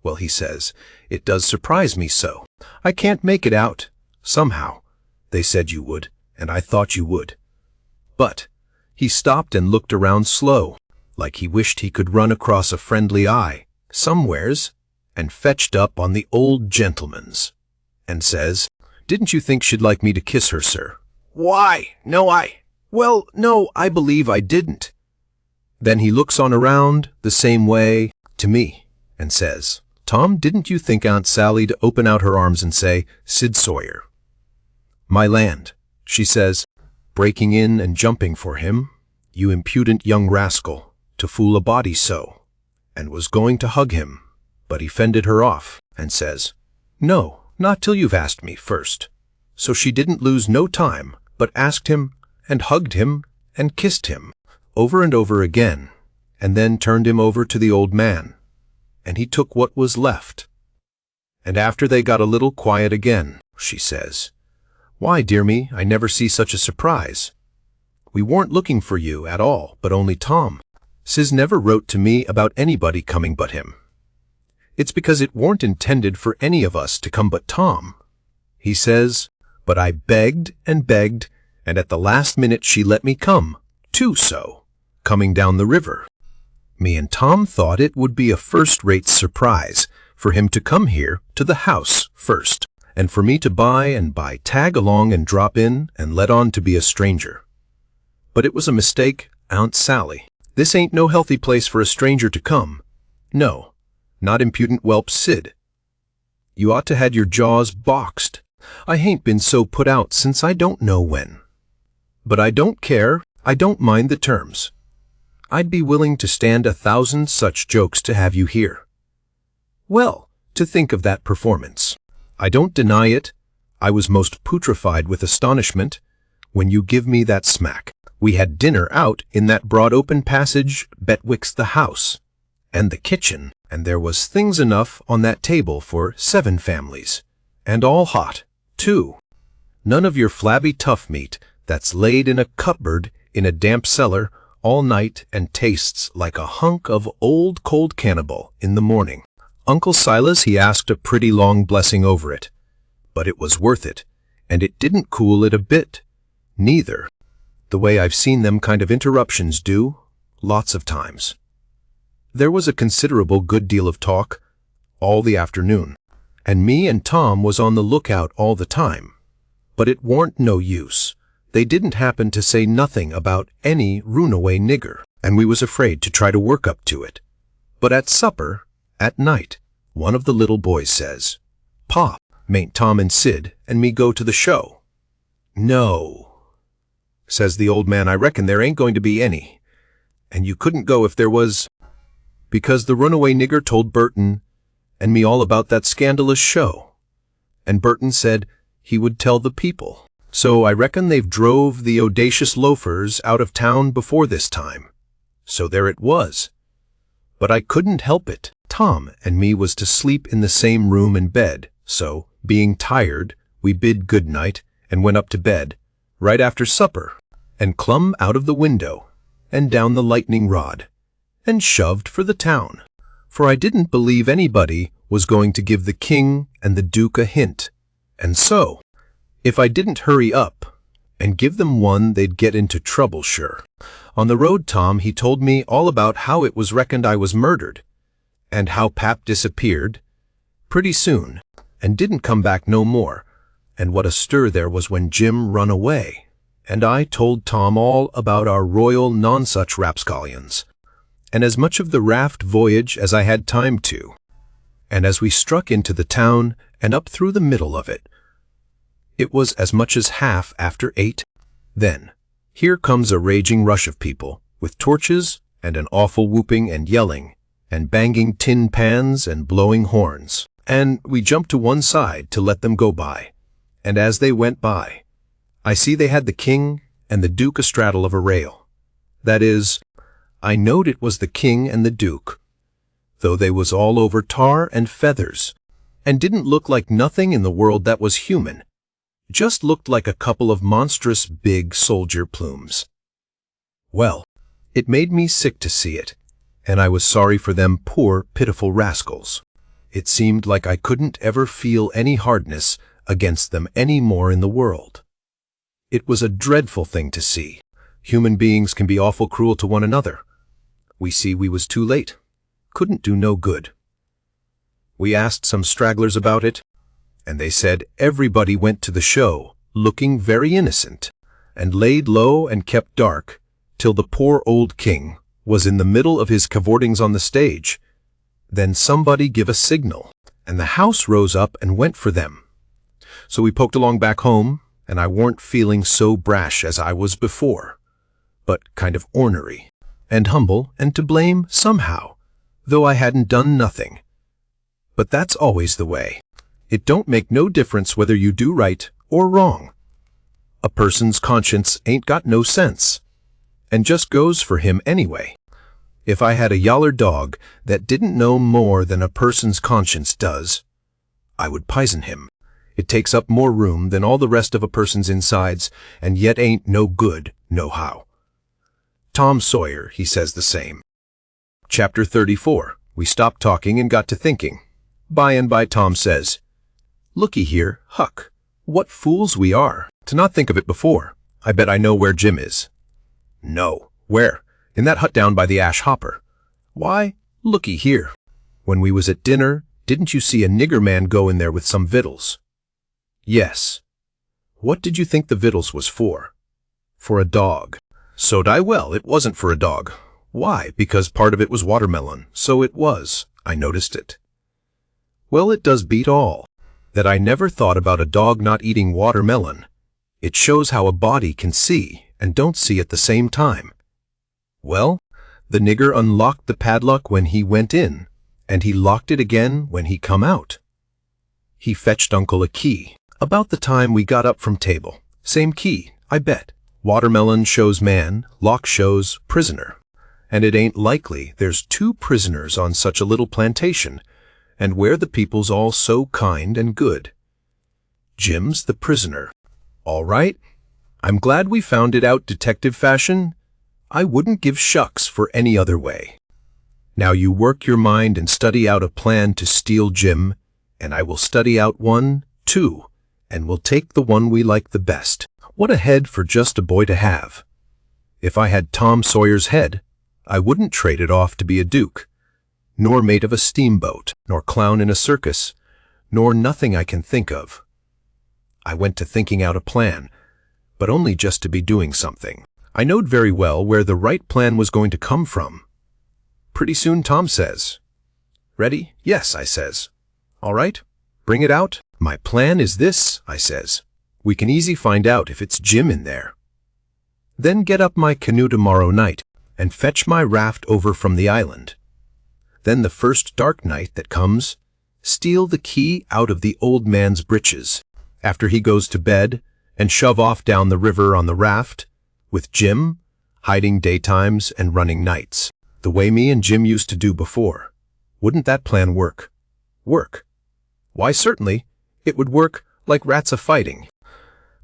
"Well," he says, "it does surprise me so. I can't make it out. Somehow, they said you would, and I thought you would." But he stopped and looked around slow, like he wished he could run across a friendly eye, somewheres, and fetched up on the old gentleman's, and says, "Didn't you think she'd like me to kiss her, sir?" "Why, no, well, no, I believe I didn't." Then he looks on around the same way to me, and says, "Tom, didn't you think Aunt Sally to open out her arms and say, 'Sid Sawyer'?" "My land," she says, breaking in and jumping for him, "you impudent young rascal, to fool a body so," and was going to hug him, but he fended her off, and says, "No, not till you've asked me first." So she didn't lose no time, but asked him, and hugged him, and kissed him, over and over again, and then turned him over to the old man, and he took what was left. And after they got a little quiet again, she says, "Why, dear me, I never see such a surprise. We weren't looking for you at all, but only Tom. Sis never wrote to me about anybody coming but him. It's because it weren't intended for any of us to come but Tom." He says, "But I begged, and at the last minute she let me come, too so, coming down the river. Me and Tom thought it would be a first-rate surprise for him to come here to the house first, and for me to by tag along and drop in and let on to be a stranger. But it was a mistake, Aunt Sally. This ain't no healthy place for a stranger to come. No, not impudent whelp Sid. You ought to had your jaws boxed. I hain't been so put out since I don't know when. But I don't care. I don't mind the terms. I'd be willing to stand 1,000 such jokes to have you here. Well, to think of that performance. I don't deny it. I was most putrefied with astonishment when you give me that smack. We had dinner out in that broad open passage betwixt the house and the kitchen, and there was things enough on that table for 7 families, and all hot, too. None of your flabby tough meat that's laid in a cupboard in a damp cellar all night and tastes like a hunk of old cold cannibal in the morning. Uncle Silas, he asked a pretty long blessing over it, but it was worth it, and it didn't cool it a bit, neither, the way I've seen them kind of interruptions do, lots of times. There was a considerable good deal of talk all the afternoon, and me and Tom was on the lookout all the time, but it warn't no use. They didn't happen to say nothing about any runaway nigger, and we was afraid to try to work up to it. But at supper, at night, one of the little boys says, "Pa, mayn't Tom and Sid and me go to the show?" "No," says the old man, "I reckon there ain't going to be any. And you couldn't go if there was, because the runaway nigger told Burton and me all about that scandalous show. And Burton said he would tell the people. So I reckon they've drove the audacious loafers out of town before this time. So there it was. But I couldn't help it. Tom and me was to sleep in the same room and bed, so, being tired, we bid good night and went up to bed, right after supper, and clumb out of the window, and down the lightning rod, and shoved for the town. For I didn't believe anybody was going to give the king and the duke a hint, and so, if I didn't hurry up and give them one, they'd get into trouble sure. On the road, Tom, he told me all about how it was reckoned I was murdered, and how Pap disappeared pretty soon, and didn't come back no more, and what a stir there was when Jim run away. And I told Tom all about our royal nonsuch rapscallions, and as much of the raft voyage as I had time to. And as we struck into the town and up through the middle of it, it was as much as half after 8. Then, here comes a raging rush of people, with torches and an awful whooping and yelling, and banging tin pans and blowing horns. And we jumped to one side to let them go by. And as they went by, I see they had the king and the duke astraddle of a rail. That is, I knowed it was the king and the duke, though they was all over tar and feathers, and didn't look like nothing in the world that was human, just looked like a couple of monstrous big soldier plumes. Well, it made me sick to see it, and I was sorry for them poor, pitiful rascals. It seemed like I couldn't ever feel any hardness against them any more in the world. It was a dreadful thing to see. Human beings can be awful cruel to one another. We see we was too late. Couldn't do no good. We asked some stragglers about it, and they said everybody went to the show looking very innocent, and laid low and kept dark till the poor old king was in the middle of his cavortings on the stage. Then somebody give a signal, and the house rose up and went for them. So we poked along back home, and I warn't feeling so brash as I was before, but kind of ornery, and humble, and to blame somehow, though I hadn't done nothing. But that's always the way. It don't make no difference whether you do right or wrong. A person's conscience ain't got no sense, and just goes for him anyway. If I had a yaller dog that didn't know more than a person's conscience does, I would pison him. It takes up more room than all the rest of a person's insides, and yet ain't no good nohow. Tom Sawyer, he says the same. Chapter 34. We stopped talking and got to thinking. By and by Tom says, "Looky here, Huck, what fools we are to not think of it before. I bet I know where Jim is." "No, where?" "In that hut down by the ash hopper." "Why, looky here. When we was at dinner, didn't you see a nigger man go in there with some victuals?" "Yes." "What did you think the victuals was for?" "For a dog." "So'd I. Well, it wasn't for a dog." "Why?" "Because part of it was watermelon. So it was. I noticed it." "Well, it does beat all that I never thought about a dog not eating watermelon. It shows how a body can see and don't see at the same time." "Well, The nigger unlocked the padlock when he went in, and he locked it again when he come out. He fetched Uncle a key. About the time we got up from table. Same key, I bet. Watermelon shows man, lock shows prisoner. And it ain't likely there's two prisoners on such a little plantation, and where the people's all so kind and good. Jim's the prisoner. All right. I'm glad we found it out detective fashion. I wouldn't give shucks for any other way. Now you work your mind and study out a plan to steal Jim, and I will study out one, too, and we'll take the one we like the best. What a head for just a boy to have. If I had Tom Sawyer's head, I wouldn't trade it off to be a duke, nor mate of a steamboat, nor clown in a circus, nor nothing I can think of. I went to thinking out a plan, but only just to be doing something. I knowed very well where the right plan was going to come from. Pretty soon Tom says, "Ready?" "Yes," I says. "All right, bring it out." "My plan is this," I says. "We can easy find out if it's Jim in there. Then get up my canoe tomorrow night and fetch my raft over from the island. Then the first dark night that comes, steal the key out of the old man's breeches after he goes to bed and shove off down the river on the raft, with Jim hiding daytimes and running nights, the way me and Jim used to do before. Wouldn't that plan work? Work? Why, certainly, it would work like rats a-fighting.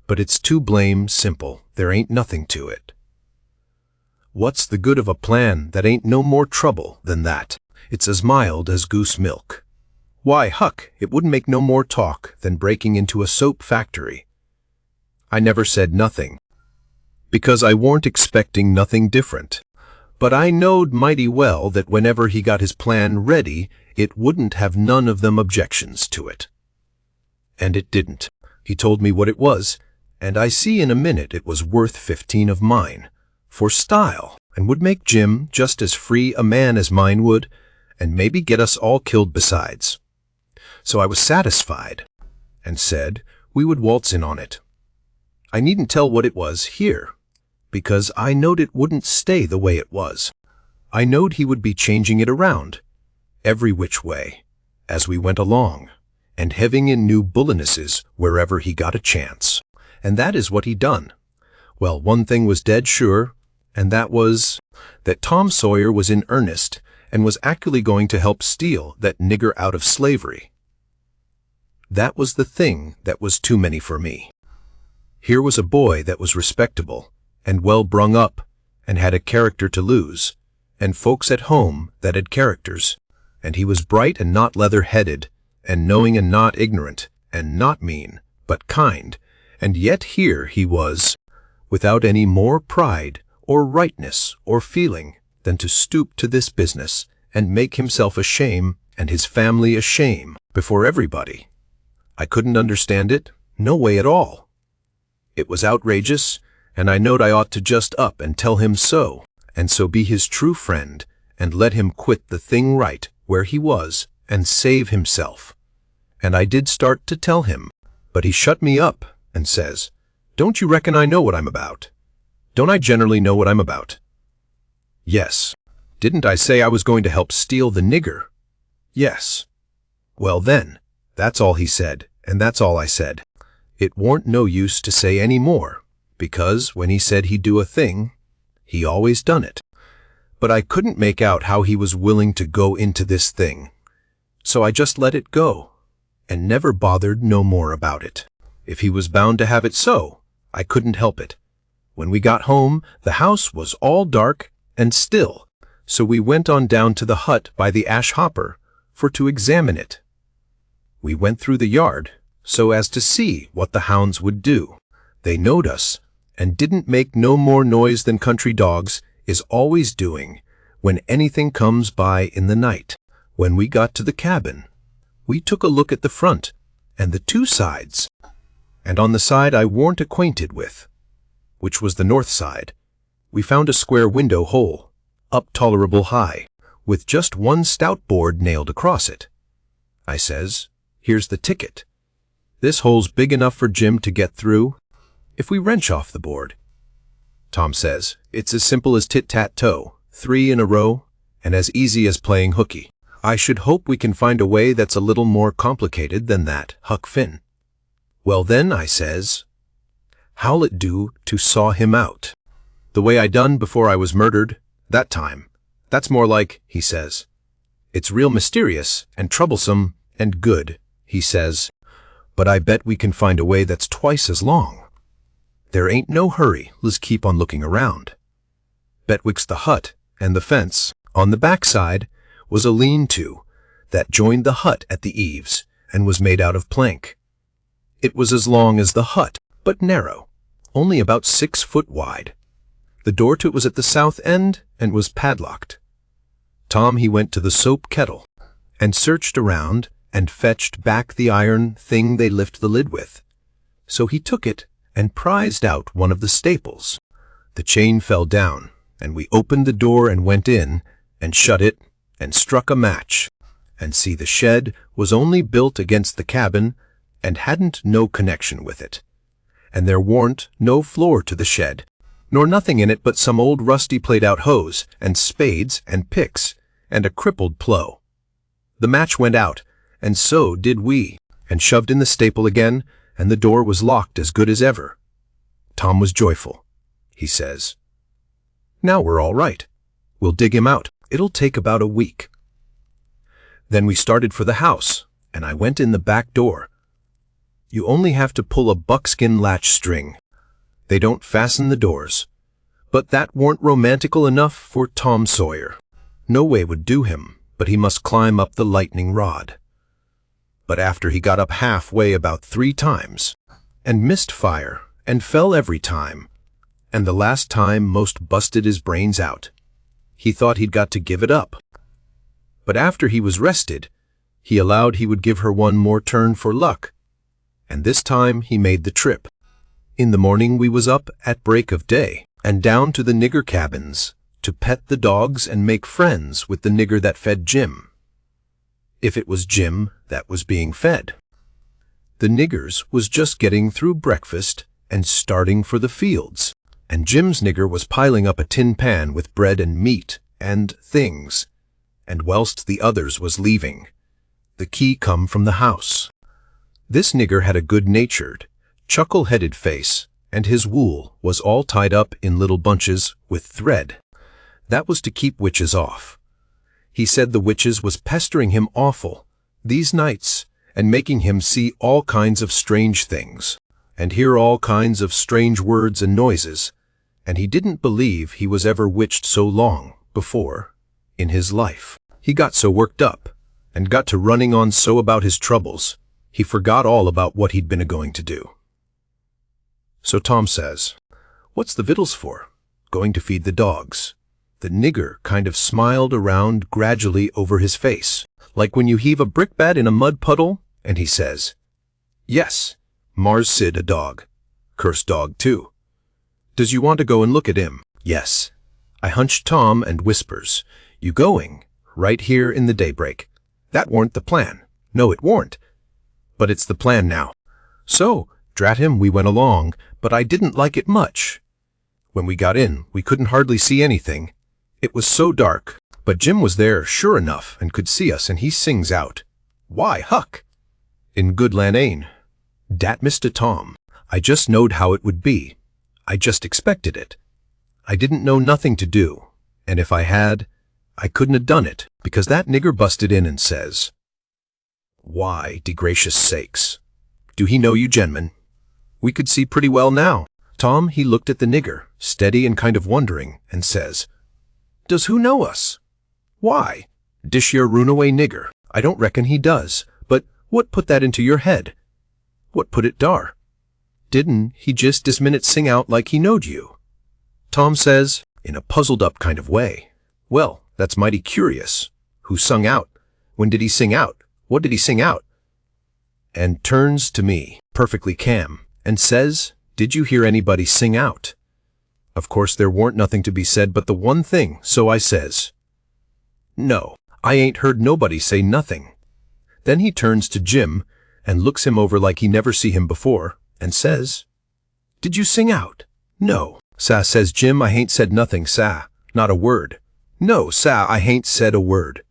But it's too blame simple. There ain't nothing to it. What's the good of a plan that ain't no more trouble than that? It's as mild as goose milk. Why, Huck, it wouldn't make no more talk than breaking into a soap factory. I never said nothing, because I warn't expecting nothing different. But I knowed mighty well that whenever he got his plan ready, it wouldn't have none of them objections to it. And it didn't. He told me what it was, and I see in a minute it was worth 15 of mine, for style, and would make Jim just as free a man as mine would, and maybe get us all killed besides. So I was satisfied, and said we would waltz in on it. I needn't tell what it was here, because I knowed it wouldn't stay the way it was. I knowed he would be changing it around, every which way, as we went along, and having in new bullinesses wherever he got a chance. And that is what he done. Well, one thing was dead sure, and that was that Tom Sawyer was in earnest and was actually going to help steal that nigger out of slavery. That was the thing that was too many for me. Here was a boy that was respectable and well brung up and had a character to lose, and folks at home that had characters, and he was bright and not leather-headed, and knowing and not ignorant, and not mean, but kind, and yet here he was, without any more pride or rightness or feeling than to stoop to this business and make himself a shame and his family a shame before everybody. I couldn't understand it, no way at all. It was outrageous, and I knowed I ought to just up and tell him so, and so be his true friend, and let him quit the thing right where he was, and save himself. And I did start to tell him, but he shut me up, and says, "Don't you reckon I know what I'm about? Don't I generally know what I'm about?" "Yes." "Didn't I say I was going to help steal the nigger?" "Yes." "Well then, that's all he said, and that's all I said. It warn't no use to say any more, because when he said he'd do a thing, he always done it. But I couldn't make out how he was willing to go into this thing. So I just let it go, and never bothered no more about it. If he was bound to have it so, I couldn't help it. When we got home, the house was all dark and still, so we went on down to the hut by the ash hopper for to examine it. We went through the yard, so as to see what the hounds would do. They knowed us, and didn't make no more noise than country dogs is always doing when anything comes by in the night. When we got to the cabin, we took a look at the front and the two sides, and on the side I warn't acquainted with, which was the north side, we found a square window hole, up tolerable high, with just one stout board nailed across it. I says, "Here's the ticket. This hole's big enough for Jim to get through if we wrench off the board." Tom says, "It's as simple as tit-tat-toe, 3 in a row, and as easy as playing hooky. I should hope we can find a way that's a little more complicated than that, Huck Finn. Well then, I says, how'll it do to saw him out? The way I done before I was murdered, that time. That's more like, he says. It's real mysterious and troublesome and good, he says. But I bet we can find a way that's twice as long. There ain't no hurry, let's keep on looking around. Betwixt the hut and the fence, on the backside, was a lean-to that joined the hut at the eaves and was made out of plank. It was as long as the hut, but narrow, only about 6 foot wide. The door to it was at the south end and was padlocked. Tom he went to the soap kettle and searched around and fetched back the iron thing they lift the lid with. So he took it and prized out one of the staples. The chain fell down, and we opened the door and went in and shut it and struck a match, and see the shed was only built against the cabin and hadn't no connection with it. And there warn't no floor to the shed, nor nothing in it but some old rusty played-out hose and spades and picks and a crippled plow. The match went out, and so did we, and shoved in the staple again, and the door was locked as good as ever. Tom was joyful. He says, now we're all right. We'll dig him out. It'll take about a week. Then we started for the house, and I went in the back door. You only have to pull a buckskin latch string. They don't fasten the doors. But that warn't romantical enough for Tom Sawyer. No way would do him, but he must climb up the lightning rod. But after he got up halfway about 3 times, and missed fire, and fell every time, and the last time most busted his brains out, he thought he'd got to give it up. But after he was rested, he allowed he would give her one more turn for luck, and this time he made the trip. In the morning we was up at break of day, and down to the nigger cabins, to pet the dogs and make friends with the nigger that fed Jim. If it was Jim that was being fed. The niggers was just getting through breakfast and starting for the fields, and Jim's nigger was piling up a tin pan with bread and meat and things, and whilst the others was leaving, the key come from the house. This nigger had a good-natured, chuckle-headed face, and his wool was all tied up in little bunches with thread. That was to keep witches off. He said the witches was pestering him awful these nights and making him see all kinds of strange things and hear all kinds of strange words and noises, and he didn't believe he was ever witched so long before in his life. He got so worked up and got to running on so about his troubles, he forgot all about what he'd been a-going to do. So Tom says, what's the victuals for? Going to feed the dogs. The nigger kind of smiled around gradually over his face, like when you heave a brickbat in a mud puddle, and he says, yes, Mars Sid a dog. Cursed dog, too. Does you want to go and look at him? Yes. I hunched Tom and whispers, you going? Right here in the daybreak. That warn't the plan. No, it warn't. But it's the plan now. So, drat him, we went along, but I didn't like it much. When we got in, we couldn't hardly see anything. It was so dark, but Jim was there sure enough and could see us, and he sings out, why, Huck! In good Lanane. Dat Mr. Tom. I just knowed how it would be. I just expected it. I didn't know nothing to do, and if I had, I couldn't have done it, because that nigger busted in and says, why, de gracious sakes, do he know you gen'lemen? We could see pretty well now. Tom, he looked at the nigger, steady and kind of wondering, and says, does who know us? Why, dish your runaway nigger. I don't reckon he does, but what put that into your head? What put it dar? Didn't he just this minute sing out like he knowed you? Tom says, in a puzzled-up kind of way, well, that's mighty curious. Who sung out? When did he sing out? What did he sing out? And turns to me, perfectly calm, and says, did you hear anybody sing out? Of course there warn't nothing to be said but the one thing, so I says, no, I ain't heard nobody say nothing. Then he turns to Jim and looks him over like he never see him before, and says, did you sing out? No, sah, says Jim, I hain't said nothing, sah, not a word. No, sah, I hain't said a word.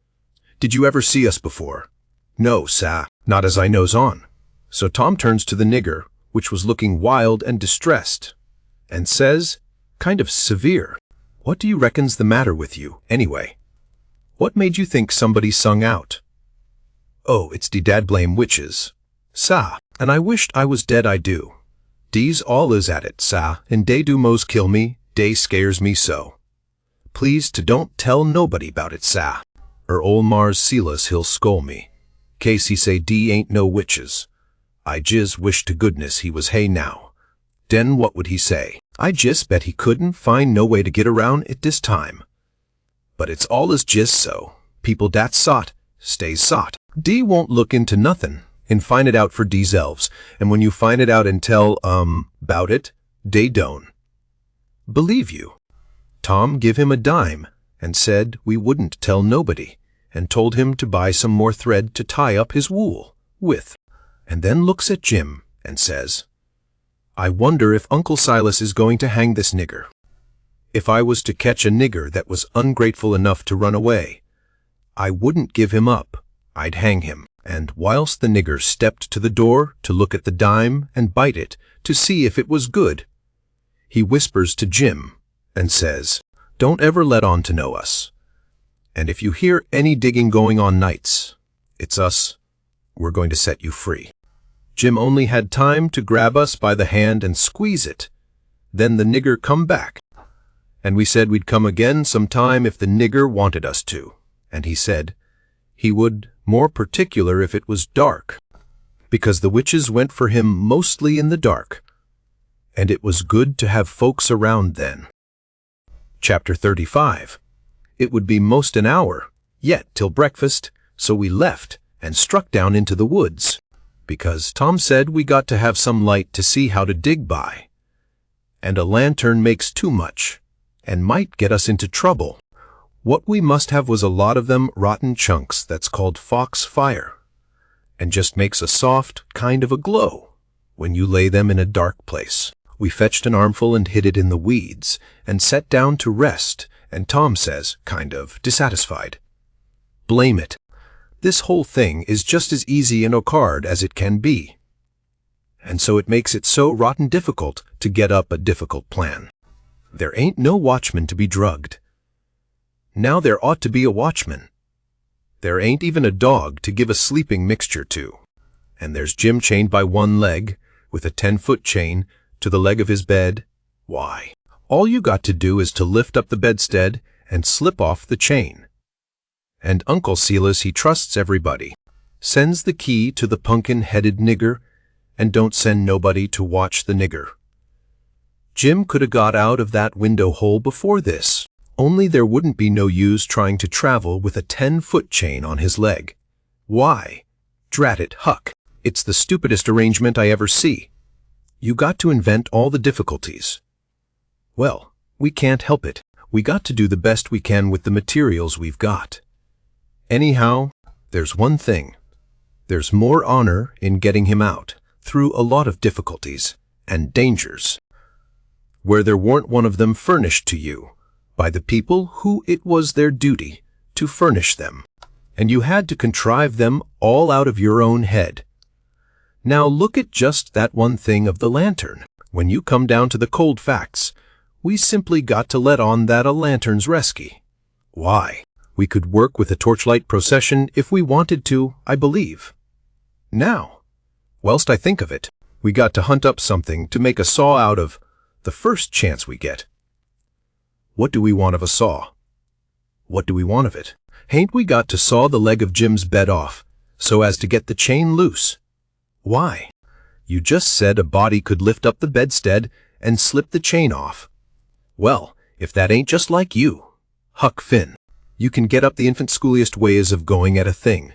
Did you ever see us before? No, sah, not as I knows on. So Tom turns to the nigger, which was looking wild and distressed, and says, kind of severe, "What do you reckon's the matter with you, anyway? What made you think somebody sung out?" "Oh, it's de dad blame witches, sah, and I wished I was dead, I do. Dees all is at it, sah, and dey do mos kill me, dey scares me so. Please to don't tell nobody 'bout it, sah, or ol' Mars Silas he'll scold me, case he say dee ain't no witches. I jis wish to goodness he was hay now. Den what would he say? I jis bet he couldn't find no way to get around it dis time. But it's all is jis so. People dat sot, stays sot. Dee won't look into nothin', and find it out for dees elves, and when you find it out and tell, 'bout it, dey don't believe you." Tom give him a dime, and said we wouldn't tell nobody, and told him to buy some more thread to tie up his wool with, and then looks at Jim and says, "I wonder if Uncle Silas is going to hang this nigger. If I was to catch a nigger that was ungrateful enough to run away, I wouldn't give him up, I'd hang him." And whilst the nigger stepped to the door to look at the dime and bite it to see if it was good, he whispers to Jim and says, "Don't ever let on to know us. And if you hear any digging going on nights, it's us. We're going to set you free." Jim only had time to grab us by the hand and squeeze it. Then the nigger come back, and we said we'd come again sometime if the nigger wanted us to, and he said he would, more particular if it was dark, because the witches went for him mostly in the dark, and it was good to have folks around then. Chapter 35. It would be most an hour yet till breakfast, so we left and struck down into the woods, because Tom said we got to have some light to see how to dig by, and a lantern makes too much, and might get us into trouble. What we must have was a lot of them rotten chunks that's called fox fire, and just makes a soft kind of a glow when you lay them in a dark place. We fetched an armful and hid it in the weeds, and sat down to rest, and Tom says, kind of dissatisfied, "Blame it. This whole thing is just as easy and hard as it can be, and so it makes it so rotten difficult to get up a difficult plan. There ain't no watchman to be drugged. Now there ought to be a watchman. There ain't even a dog to give a sleeping mixture to. And there's Jim chained by one leg, with a 10-foot chain, to the leg of his bed. Why, all you got to do is to lift up the bedstead and slip off the chain. And Uncle Silas, he trusts everybody, sends the key to the pumpkin-headed nigger, and don't send nobody to watch the nigger. Jim could have got out of that window hole before this, only there wouldn't be no use trying to travel with a 10-foot chain on his leg. Why, drat it, Huck, it's the stupidest arrangement I ever see. You got to invent all the difficulties. Well, we can't help it. We got to do the best we can with the materials we've got. Anyhow, there's one thing. There's more honor in getting him out, through a lot of difficulties and dangers, where there weren't one of them furnished to you by the people who it was their duty to furnish them, and you had to contrive them all out of your own head. Now look at just that one thing of the lantern. When you come down to the cold facts, we simply got to let on that a lantern's resky. Why, we could work with a torchlight procession if we wanted to, I believe. Now, whilst I think of it, we got to hunt up something to make a saw out of the first chance we get. What do we want of a saw? What do we want of it? Hain't we got to saw the leg of Jim's bed off, so as to get the chain loose? Why, you just said a body could lift up the bedstead and slip the chain off. Well, if that ain't just like you, Huck Finn, you can get up the infant schooliest ways of going at a thing.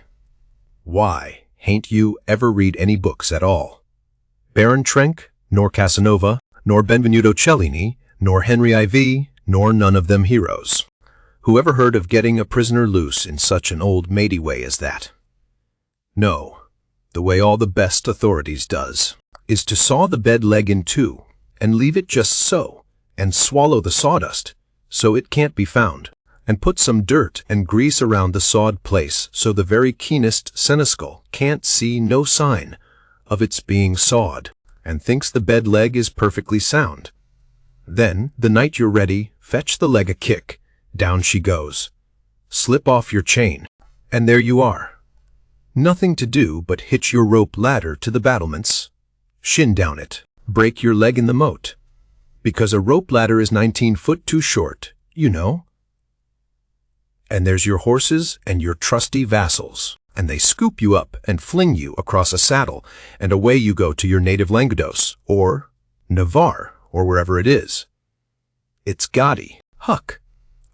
Why, hain't you ever read any books at all? Baron Trenck, nor Casanova, nor Benvenuto Cellini, nor Henry IV, nor none of them heroes. Who ever heard of getting a prisoner loose in such an old matey way as that? No, the way all the best authorities does, is to saw the bed leg in two, and leave it just so, and swallow the sawdust, so it can't be found. and put some dirt and grease around the sawed place so the very keenest senescal can't see no sign of its being sawed, and thinks the bed leg is perfectly sound. Then, the night you're ready, fetch the leg a kick, down she goes. Slip off your chain, and there you are. Nothing to do but hitch your rope ladder to the battlements, shin down it, break your leg in the moat, because a rope ladder is 19 foot too short, you know. And there's your horses and your trusty vassals, and they scoop you up and fling you across a saddle, and away you go to your native Languedos, or Navarre, or wherever it is. It's gaudy. Huck,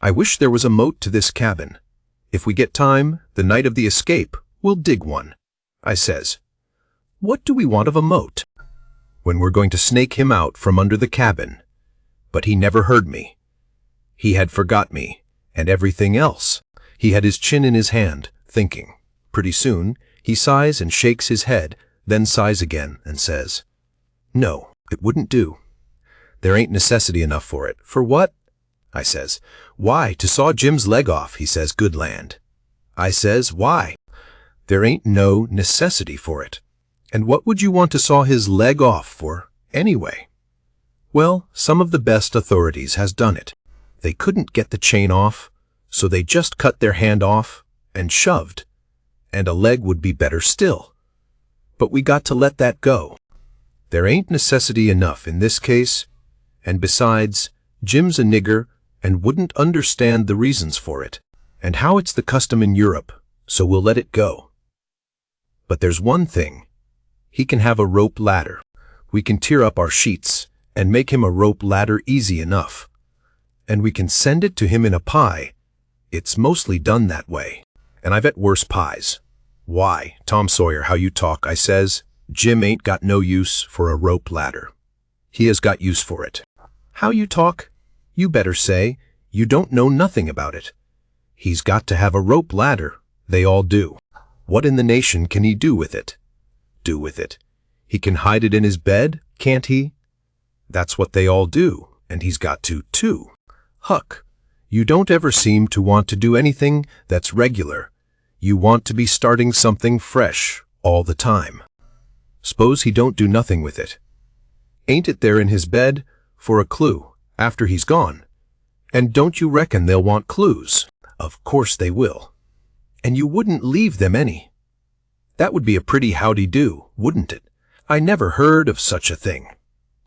I wish there was a moat to this cabin. If we get time, the night of the escape, we'll dig one. I says, what do we want of a moat, when we're going to snake him out from under the cabin? But he never heard me. He had forgot me, and everything else. He had his chin in his hand, thinking. Pretty soon, he sighs and shakes his head, then sighs again and says, no, it wouldn't do. There ain't necessity enough for it. For what? I says. Why, to saw Jim's leg off, he says. Good land. I says, why? There ain't no necessity for it. And what would you want to saw his leg off for, anyway? Well, some of the best authorities has done it. They couldn't get the chain off, so they just cut their hand off and shoved, and a leg would be better still. But we got to let that go. There ain't necessity enough in this case, and besides, Jim's a nigger and wouldn't understand the reasons for it, and how it's the custom in Europe, so we'll let it go. But there's one thing. He can have a rope ladder. We can tear up our sheets and make him a rope ladder easy enough. And we can send it to him in a pie. It's mostly done that way, and I've et worse pies. Why, Tom Sawyer, how you talk, I says. Jim ain't got no use for a rope ladder. He has got use for it. How you talk? You better say, you don't know nothing about it. He's got to have a rope ladder. They all do. What in the nation can he do with it? Do with it? He can hide it in his bed, can't he? That's what they all do, and he's got to, too. Huck, you don't ever seem to want to do anything that's regular. You want to be starting something fresh all the time. S'pose he don't do nothing with it. Ain't it there in his bed for a clue after he's gone? And don't you reckon they'll want clues? Of course they will. And you wouldn't leave them any. That would be a pretty howdy-do, wouldn't it? I never heard of such a thing.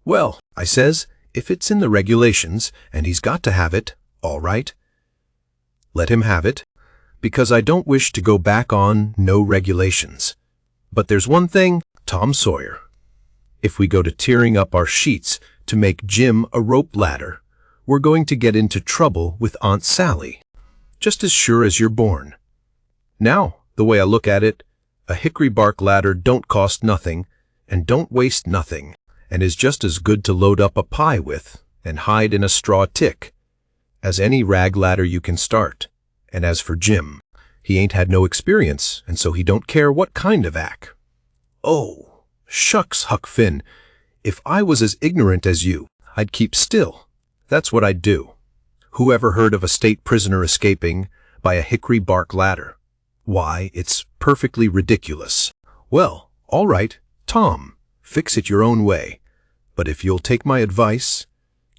Well, I says, if it's in the regulations and he's got to have it, all right. Let him have it, because I don't wish to go back on no regulations. But there's one thing, Tom Sawyer. If we go to tearing up our sheets to make Jim a rope ladder, we're going to get into trouble with Aunt Sally, just as sure as you're born. Now, the way I look at it, a hickory bark ladder don't cost nothing, and don't waste nothing, and is just as good to load up a pie with and hide in a straw tick as any rag ladder you can start. And as for Jim, he ain't had no experience, and so he don't care what kind of ack. Oh, shucks, Huck Finn, if I was as ignorant as you, I'd keep still. That's what I'd do. Who ever heard of a state prisoner escaping by a hickory bark ladder? Why, it's perfectly ridiculous. Well, all right, Tom, fix it your own way. But if you'll take my advice,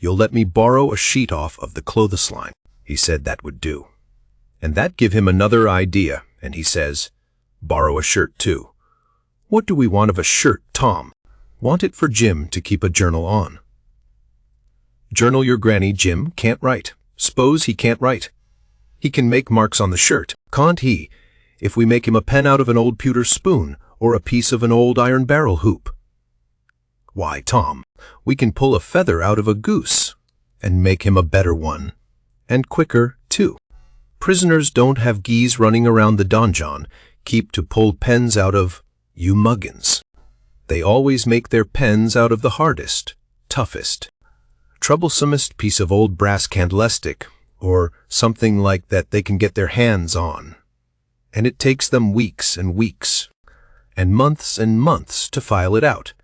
you'll let me borrow a sheet off of the clothesline. He said that would do. And that give him another idea, and he says, borrow a shirt too. What do we want of a shirt, Tom? Want it for Jim to keep a journal on. Journal your granny Jim can't write. S'pose he can't write. He can make marks on the shirt, can't he, if we make him a pen out of an old pewter spoon or a piece of an old iron barrel hoop? Why, Tom, we can pull a feather out of a goose and make him a better one, and quicker, too. Prisoners don't have geese running around the donjon keep to pull pens out of, you muggins. They always make their pens out of the hardest, toughest, troublesomest piece of old brass candlestick, or something like that they can get their hands on. And it takes them weeks and weeks, and months to file it out,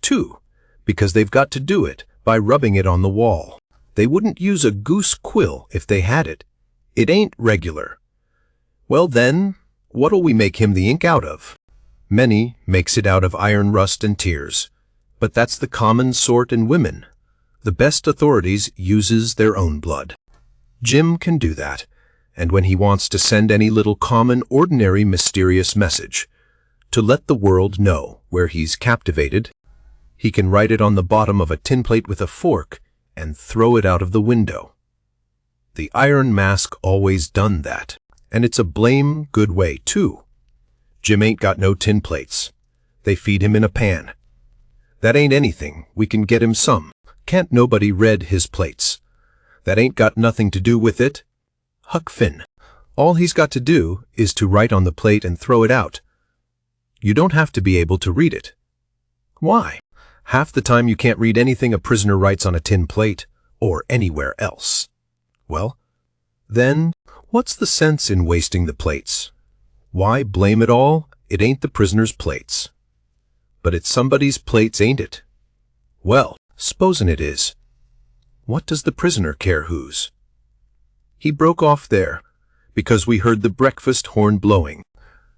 too, because they've got to do it by rubbing it on the wall. They wouldn't use a goose quill if they had it. It ain't regular. Well then, what'll we make him the ink out of? Many makes it out of iron rust and tears, but that's the common sort in women. The best authorities uses their own blood. Jim can do that, and when he wants to send any little common, ordinary, mysterious message, to let the world know where he's captivated, he can write it on the bottom of a tin plate with a fork and throw it out of the window. The Iron Mask always done that, and it's a blame good way, too. Jim ain't got no tin plates. They feed him in a pan. That ain't anything. We can get him some. Can't nobody read his plates. That ain't got nothing to do with it. Huck Finn. All he's got to do is to write on the plate and throw it out. You don't have to be able to read it. Why? Half the time you can't read anything a prisoner writes on a tin plate, or anywhere else. Well, then, what's the sense in wasting the plates? Why blame it all? It ain't the prisoner's plates. But it's somebody's plates, ain't it? Well, s'posen it is. What does the prisoner care whose? He broke off there, because we heard the breakfast horn blowing,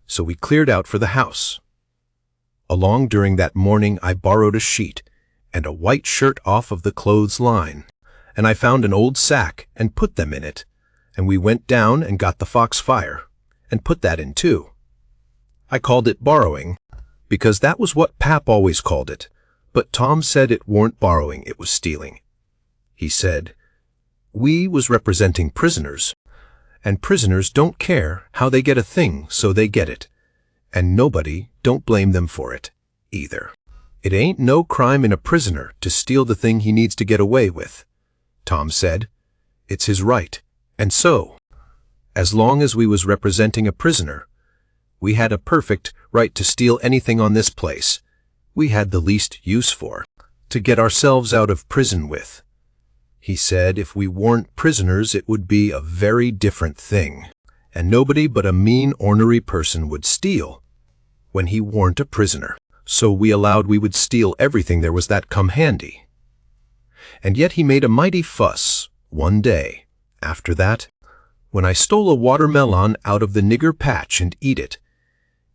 so we cleared out for the house. Along during that morning I borrowed a sheet and a white shirt off of the clothes line, and I found an old sack and put them in it, and we went down and got the fox fire, and put that in too. I called it borrowing, because that was what Pap always called it, but Tom said it warn't borrowing, it was stealing. He said, we was representing prisoners, and prisoners don't care how they get a thing, so they get it, and nobody don't blame them for it, either. It ain't no crime in a prisoner to steal the thing he needs to get away with, Tom said. It's his right, and so, as long as we was representing a prisoner, we had a perfect right to steal anything on this place we had the least use for, to get ourselves out of prison with. He said if we weren't prisoners it would be a very different thing, and nobody but a mean, ornery person would steal when he weren't a prisoner, so we allowed we would steal everything there was that come handy. And yet he made a mighty fuss one day, after that, when I stole a watermelon out of the nigger patch and eat it,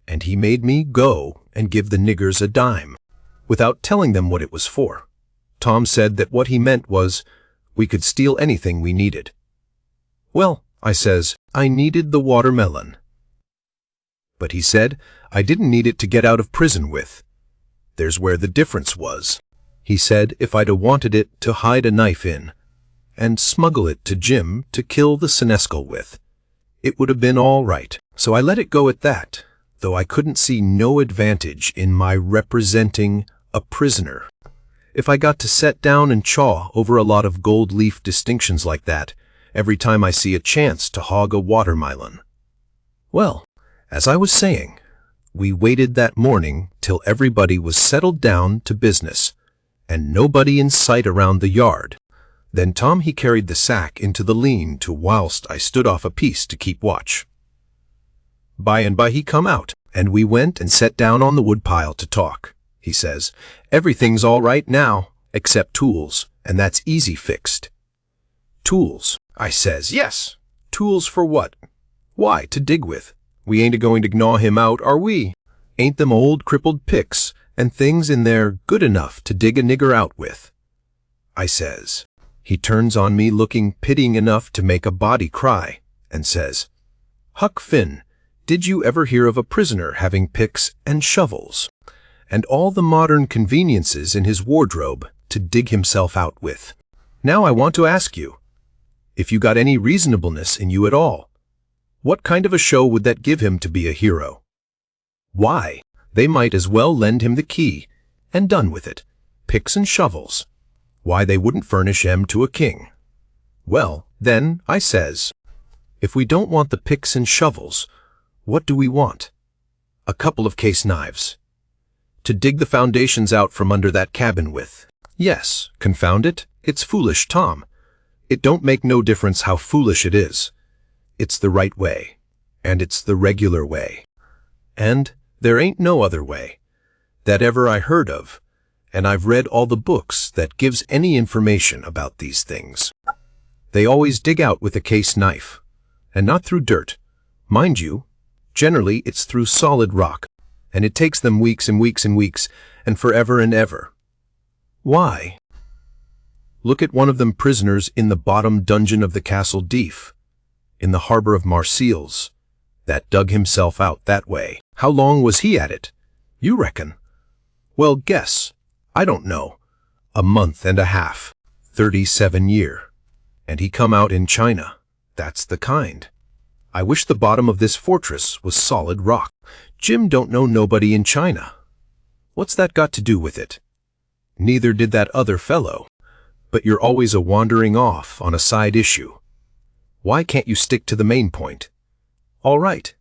and he made me go and give the niggers a dime, without telling them what it was for. Tom said that what he meant was we could steal anything we needed. Well, I says, I needed the watermelon. But he said I didn't need it to get out of prison with. There's where the difference was. He said if I'd wanted it to hide a knife in, and smuggle it to Jim to kill the senescal with, it would have been all right. So I let it go at that, though I couldn't see no advantage in my representing a prisoner. If I got to set down and chaw over a lot of gold leaf distinctions like that every time I see a chance to hog a watermelon. Well, as I was saying, we waited that morning till everybody was settled down to business, and nobody in sight around the yard. Then Tom he carried the sack into the lean-to whilst I stood off a piece to keep watch. By and by he come out, and we went and sat down on the woodpile to talk. He says, everything's all right now, except tools, and that's easy fixed. Tools, I says, yes. Tools for what? Why, to dig with. We ain't a-going to gnaw him out, are we? Ain't them old crippled picks and things in there good enough to dig a nigger out with? I says. He turns on me looking pitying enough to make a body cry, and says, Huck Finn, did you ever hear of a prisoner having picks and shovels, and all the modern conveniences in his wardrobe to dig himself out with? Now I want to ask you, if you got any reasonableness in you at all, what kind of a show would that give him to be a hero? Why, they might as well lend him the key, and done with it. Picks and shovels. Why, they wouldn't furnish 'em to a king. Well, then, I says, if we don't want the picks and shovels, what do we want? A couple of case knives. To dig the foundations out from under that cabin with. Yes, confound it, it's foolish, Tom. It don't make no difference how foolish it is. It's the right way, and it's the regular way. And there ain't no other way that ever I heard of, and I've read all the books that gives any information about these things. They always dig out with a case knife. and not through dirt. Mind you, generally it's through solid rock, and it takes them weeks and weeks and weeks, and forever and ever. Why? Look at one of them prisoners in the bottom dungeon of the Castle Deef, in the harbor of Marseilles, that dug himself out that way. How long was he at it? You reckon? Well, guess. I don't know. A month and a half. 37 year. And he come out in China. That's the kind. I wish the bottom of this fortress was solid rock. Jim don't know nobody in China. What's that got to do with it? Neither did that other fellow. But you're always a wandering off on a side issue. Why can't you stick to the main point? All right.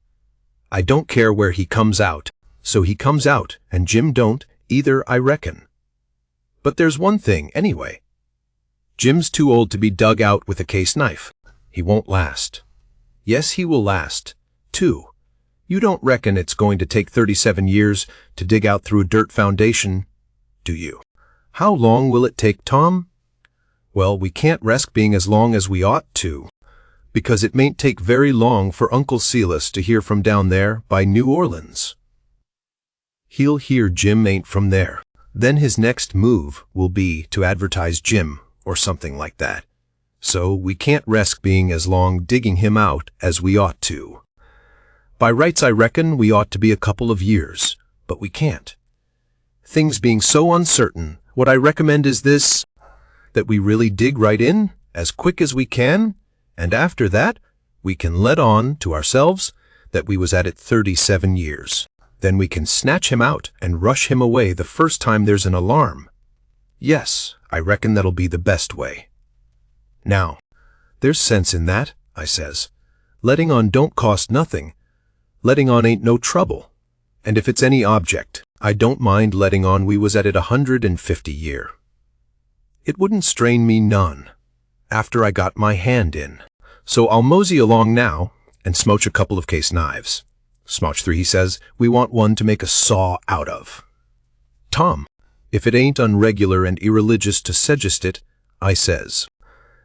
I don't care where he comes out, so he comes out, and Jim don't either, I reckon. But there's one thing, anyway. Jim's too old to be dug out with a case knife. He won't last. Yes, he will last, too. You don't reckon it's going to take 37 years to dig out through a dirt foundation, do you? How long will it take, Tom? Well, we can't risk being as long as we ought to, because it mayn't take very long for Uncle Silas to hear from down there by New Orleans. He'll hear Jim ain't from there. Then his next move will be to advertise Jim or something like that. So we can't risk being as long digging him out as we ought to. By rights, I reckon we ought to be a couple of years, but we can't. Things being so uncertain, what I recommend is this, that we really dig right in as quick as we can, and after that, we can let on to ourselves that we was at it 37 years. Then we can snatch him out and rush him away the first time there's an alarm. Yes, I reckon that'll be the best way. Now, there's sense in that, I says. Letting on don't cost nothing. Letting on ain't no trouble. And if it's any object, I don't mind letting on we was at it 150 year. It wouldn't strain me none, after I got my hand in. So I'll mosey along now and smouch a couple of case knives. Smouch 3, he says, we want one to make a saw out of. Tom, if it ain't unregular and irreligious to suggest it, I says,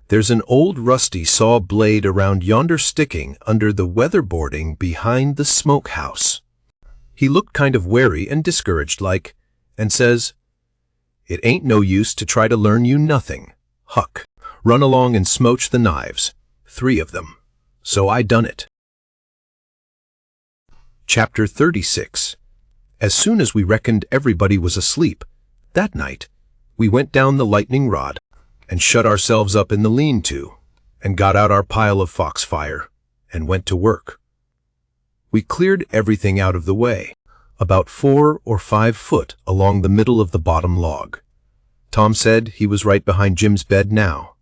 there's an old rusty saw blade around yonder sticking under the weatherboarding behind the smokehouse. He looked kind of wary and discouraged like, and says, it ain't no use to try to learn you nothing. Huck, run along and smouch the knives, 3 of them. So I done it. Chapter 36. As soon as we reckoned everybody was asleep, that night, we went down the lightning rod and shut ourselves up in the lean-to and got out our pile of foxfire and went to work. We cleared everything out of the way, about 4 or 5 foot along the middle of the bottom log. Tom said he was right behind Jim's bed now,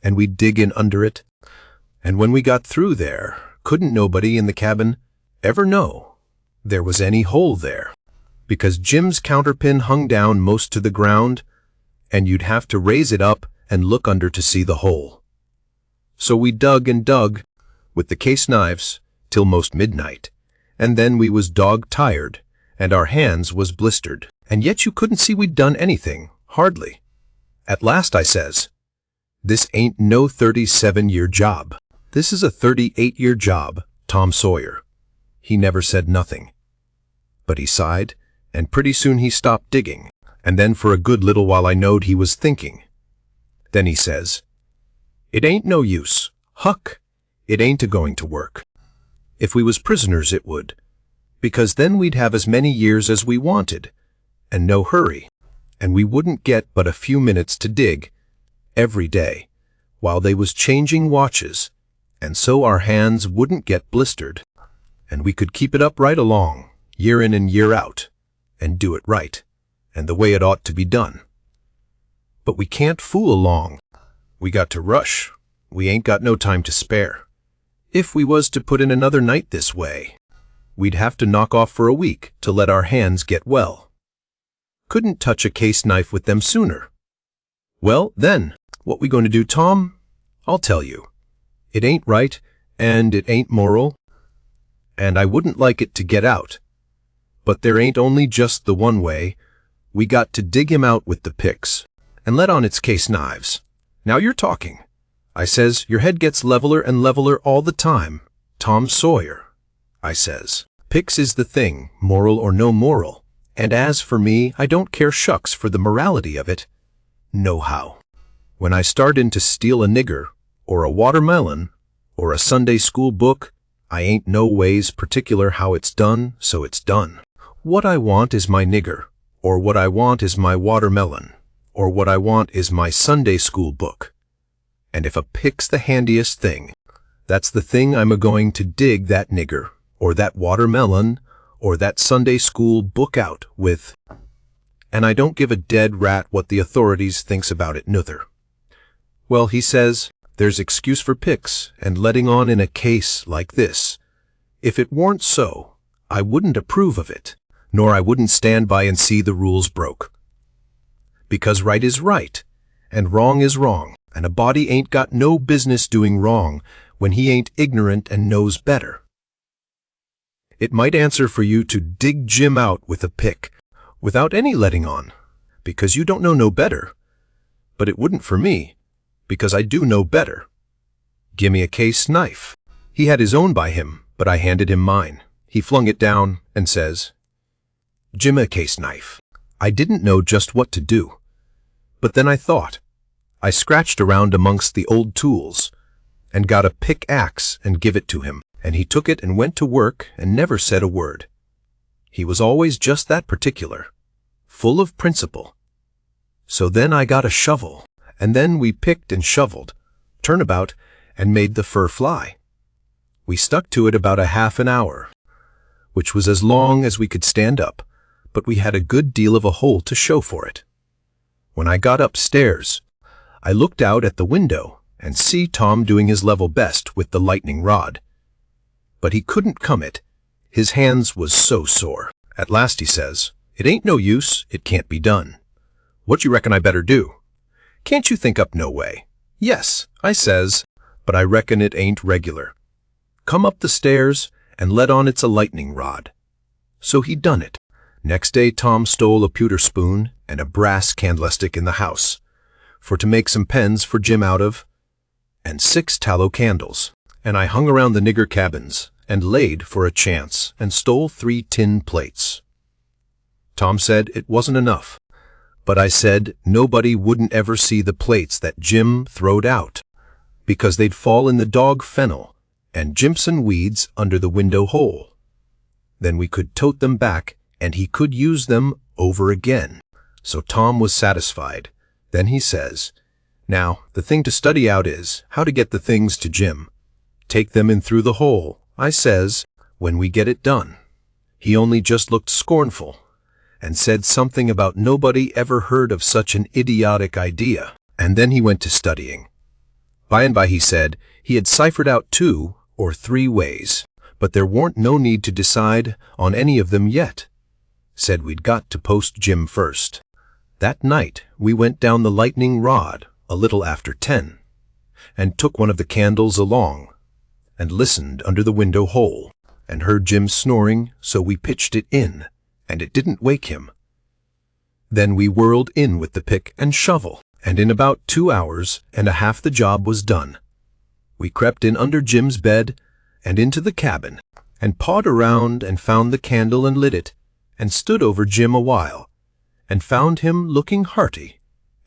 and we'd dig in under it. And when we got through there, couldn't nobody in the cabin ever know there was any hole there, because Jim's counterpin hung down most to the ground, and you'd have to raise it up and look under to see the hole. So we dug and dug, with the case knives, till most midnight, and then we was dog-tired, and our hands was blistered, and yet you couldn't see we'd done anything, hardly. At last I says, this ain't no 37-year job. This is a 38-year job, Tom Sawyer. He never said nothing. But he sighed, and pretty soon he stopped digging, and then for a good little while I knowed he was thinking. Then he says, it ain't no use, Huck, it ain't a-going to work. If we was prisoners it would, because then we'd have as many years as we wanted, and no hurry, and we wouldn't get but a few minutes to dig, every day, while they was changing watches, and so our hands wouldn't get blistered, and we could keep it up right along, year in and year out, and do it right, and the way it ought to be done. But we can't fool along. We got to rush. We ain't got no time to spare. If we was to put in another night this way, we'd have to knock off for a week to let our hands get well. Couldn't touch a case knife with them sooner. Well, then, what we going to do, Tom? I'll tell you. It ain't right, and it ain't moral, and I wouldn't like it to get out. But there ain't only just the one way. We got to dig him out with the picks, and let on its case knives. Now you're talking. I says, your head gets leveler and leveler all the time, Tom Sawyer, I says. Picks is the thing, moral or no moral. And as for me, I don't care shucks for the morality of it. Nohow. When I start in to steal a nigger, or a watermelon, or a Sunday school book, I ain't no ways particular how it's done, so it's done. What I want is my nigger, or what I want is my watermelon, or what I want is my Sunday school book. And if a pick's the handiest thing, that's the thing I'm a-going to dig that nigger, or that watermelon, or that Sunday school book out with. And I don't give a dead rat what the authorities thinks about it nuther. Well, he says, there's excuse for picks and letting on in a case like this. If it weren't so, I wouldn't approve of it, nor I wouldn't stand by and see the rules broke. Because right is right, and wrong is wrong, and a body ain't got no business doing wrong when he ain't ignorant and knows better. It might answer for you to dig Jim out with a pick, without any letting on, because you don't know no better. But it wouldn't for me, because I do know better. Gimme a case knife. He had his own by him, but I handed him mine. He flung it down and says, Jim a case knife. I didn't know just what to do. But then I thought. I scratched around amongst the old tools, and got a pickaxe and give it to him, and he took it and went to work and never said a word. He was always just that particular, full of principle. So then I got a shovel, and then we picked and shoveled, turnabout, and made the fur fly. We stuck to it about a half an hour, which was as long as we could stand up, but we had a good deal of a hole to show for it. When I got upstairs, I looked out at the window and see Tom doing his level best with the lightning rod. But he couldn't come it. His hands was so sore. At last he says, It ain't no use, it can't be done. What you reckon I better do? Can't you think up no way? Yes, I says, but I reckon it ain't regular. Come up the stairs and let on it's a lightning rod. So he done it. Next day Tom stole a pewter spoon and a brass candlestick in the house, for to make some pens for Jim out of, and 6 tallow candles. And I hung around the nigger cabins, and laid for a chance, and stole 3 tin plates. Tom said it wasn't enough, but I said nobody wouldn't ever see the plates that Jim throwed out, because they'd fall in the dog fennel and Jimson weeds under the window hole. Then we could tote them back, and he could use them over again. So Tom was satisfied. Then he says, Now, the thing to study out is how to get the things to Jim. Take them in through the hole, I says, when we get it done. He only just looked scornful, and said something about nobody ever heard of such an idiotic idea, and then he went to studying. By and by he said he had ciphered out 2 or 3 ways, but there warn't no need to decide on any of them yet. Said we'd got to post Jim first. That night we went down the lightning rod a little after 10, and took one of the candles along, and listened under the window hole, and heard Jim snoring, so we pitched it in, and it didn't wake him. Then we whirled in with the pick and shovel, and in about 2 hours and a half the job was done. We crept in under Jim's bed and into the cabin, and pawed around and found the candle and lit it, and stood over Jim a while, and found him looking hearty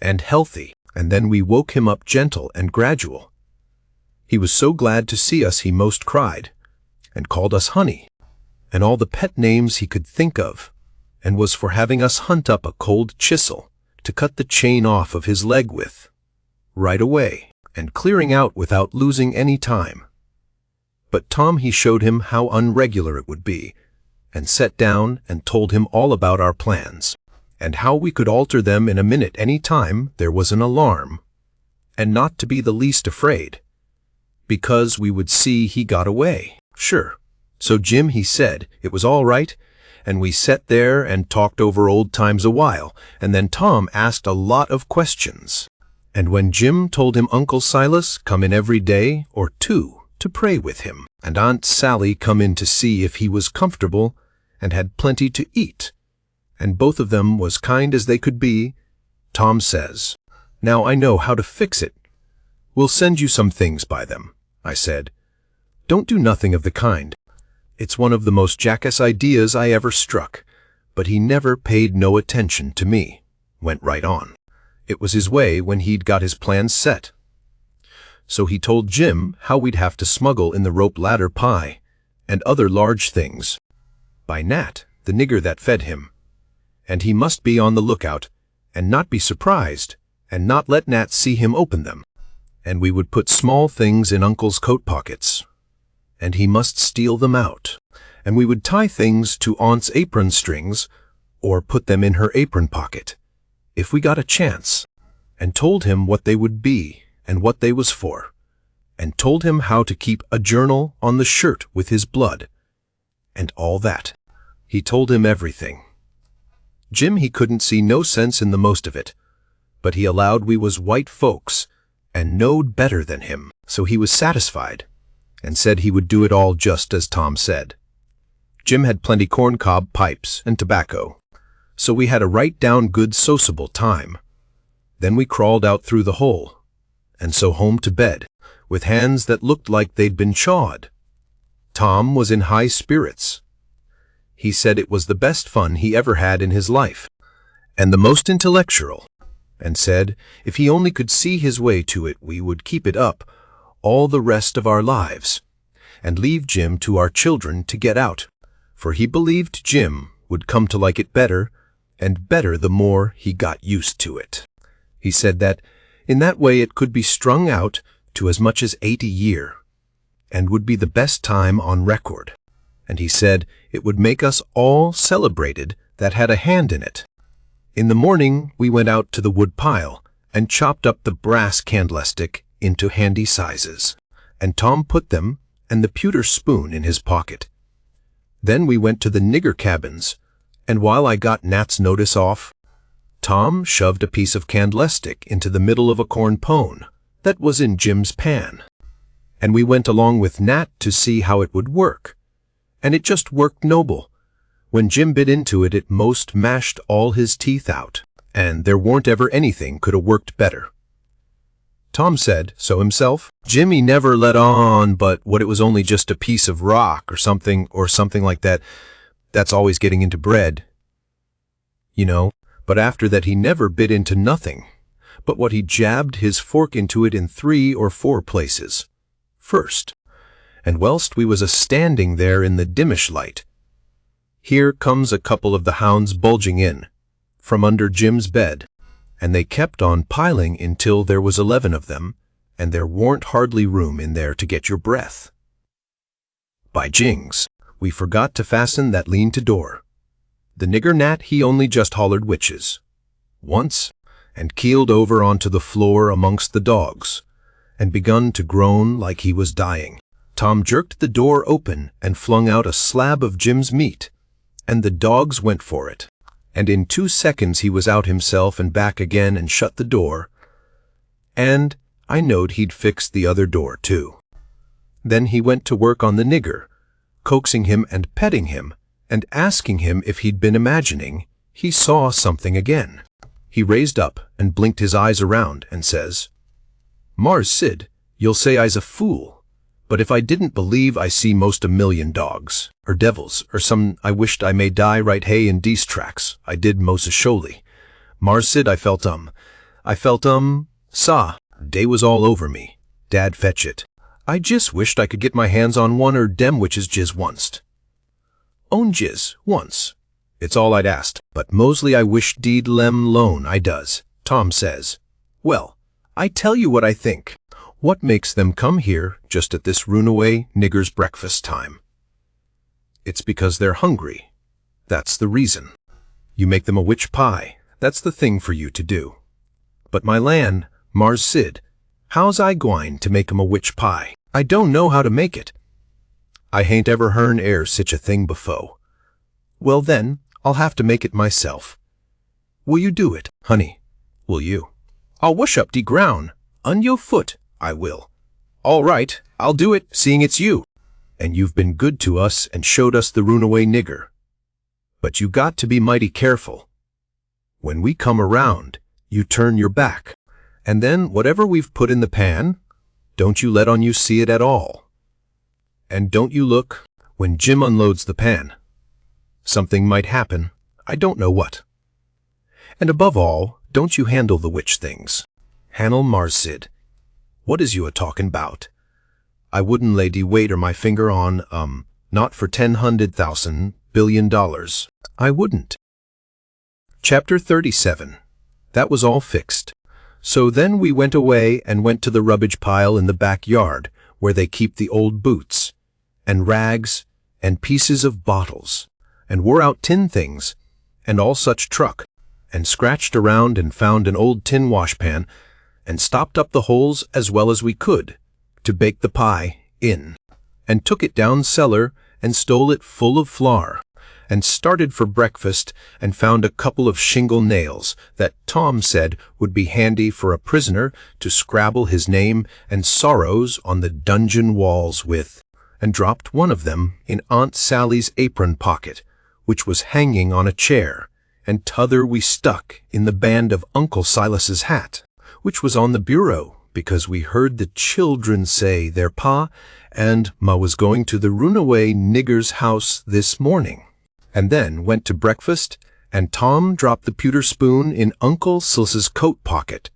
and healthy, and then we woke him up gentle and gradual. He was so glad to see us he most cried, and called us honey, and all the pet names he could think of, and was for having us hunt up a cold chisel to cut the chain off of his leg with, right away, and clearing out without losing any time. But Tom he showed him how unregular it would be, and sat down and told him all about our plans, and how we could alter them in a minute any time there was an alarm, and not to be the least afraid, because we would see he got away, sure. So Jim he said it was all right, and we sat there and talked over old times a while, and then Tom asked a lot of questions. And when Jim told him Uncle Silas come in every day or 2 to pray with him, and Aunt Sally come in to see if he was comfortable and had plenty to eat, and both of them was kind as they could be, Tom says, Now I know how to fix it. We'll send you some things by them. I said, Don't do nothing of the kind. It's one of the most jackass ideas I ever struck. But he never paid no attention to me. Went right on. It was his way when he'd got his plans set. So he told Jim how we'd have to smuggle in the rope ladder pie and other large things by Nat, the nigger that fed him. And he must be on the lookout and not be surprised and not let Nat see him open them. And we would put small things in Uncle's coat pockets. And he must steal them out. And we would tie things to Aunt's apron strings or put them in her apron pocket, if we got a chance, and told him what they would be and what they was for, and told him how to keep a journal on the shirt with his blood, and all that. He told him everything. Jim, he couldn't see no sense in the most of it, but he allowed we was white folks and knowed better than him, so he was satisfied, and said he would do it all just as Tom said. Jim had plenty corncob pipes and tobacco, so we had a right down good sociable time. Then we crawled out through the hole, and so home to bed, with hands that looked like they'd been chawed. Tom was in high spirits. He said it was the best fun he ever had in his life, and the most intellectual, and said if he only could see his way to it we would keep it up all the rest of our lives, and leave Jim to our children to get out, for he believed Jim would come to like it better and better the more he got used to it. He said that in that way it could be strung out to as much as 8 a year, and would be the best time on record. And he said it would make us all celebrated that had a hand in it. In the morning we went out to the wood pile and chopped up the brass candlestick into handy sizes, and Tom put them and the pewter spoon in his pocket. Then we went to the nigger cabins, and while I got Nat's notice off, Tom shoved a piece of candlestick into the middle of a corn pone that was in Jim's pan. And we went along with Nat to see how it would work, and it just worked noble. When Jim bit into it, it most mashed all his teeth out, and there weren't ever anything could have worked better. Tom said so himself. Jimmy never let on but what it was only just a piece of rock or something like that. That's always getting into bread, you know. But after that he never bit into nothing, but what he jabbed his fork into it in 3 or 4 places. First, and whilst we was a-standing there in the dimmish light, here comes a couple of the hounds bulging in from under Jim's bed, and they kept on piling until there was 11 of them, and there warn't hardly room in there to get your breath. By jings, we forgot to fasten that lean-to door. The nigger Nat, he only just hollered witches once, and keeled over onto the floor amongst the dogs, and begun to groan like he was dying. Tom jerked the door open and flung out a slab of Jim's meat, and the dogs went for it. And in 2 seconds he was out himself and back again and shut the door, and I knowed he'd fixed the other door too. Then he went to work on the nigger, coaxing him and petting him, and asking him if he'd been imagining he saw something again. He raised up and blinked his eyes around and says, "Mars Sid, you'll say I's a fool, but if I didn't believe I see most 1,000,000 dogs, or devils, or some I wished I may die right hay in dese tracks, I did most surely. Mars Sid, I felt saw, day was all over me. Dad fetch it. I jis wished I could get my hands on one er dem witches jis onct. Own jis, once. It's all I'd asked, but mosely I wish deed lem lone, I does." Tom says, "Well, I tell you what I think. What makes them come here just at this runaway nigger's breakfast time? It's because they're hungry. That's the reason. You make them a witch pie. That's the thing for you to do. But my lan, Mars Sid, how's I gwine to make 'em a witch pie? I don't know how to make it. I hain't ever hearn sich a thing befo. Well then, I'll have to make it myself. Will you do it, honey? Will you? I'll wush up de ground, on yo foot, I will. All right, I'll do it, seeing it's you. And you've been good to us and showed us the runaway nigger. But you got to be mighty careful. When we come around, you turn your back, and then whatever we've put in the pan, don't you let on you see it at all. And don't you look when Jim unloads the pan. Something might happen, I don't know what. And above all, don't you handle the witch things. Hanel Marsid. What is you a-talkin' bout? I wouldn't lay de weight or my finger on, not for $10,000 billion. I wouldn't. Chapter 37. That was all fixed. So then we went away and went to the rubbish pile in the backyard, where they keep the old boots, and rags, and pieces of bottles, and wore out tin things, and all such truck, and scratched around and found an old tin washpan, and stopped up the holes as well as we could, to bake the pie in, and took it down cellar, and stole it full of flour, and started for breakfast, and found a couple of shingle nails that Tom said would be handy for a prisoner to scrabble his name and sorrows on the dungeon walls with, and dropped one of them in Aunt Sally's apron pocket, which was hanging on a chair, and t'other we stuck in the band of Uncle Silas's hat, which was on the bureau, because we heard the children say their pa and ma was going to the runaway nigger's house this morning, and then went to breakfast, and Tom dropped the pewter spoon in Uncle Silas's coat pocket,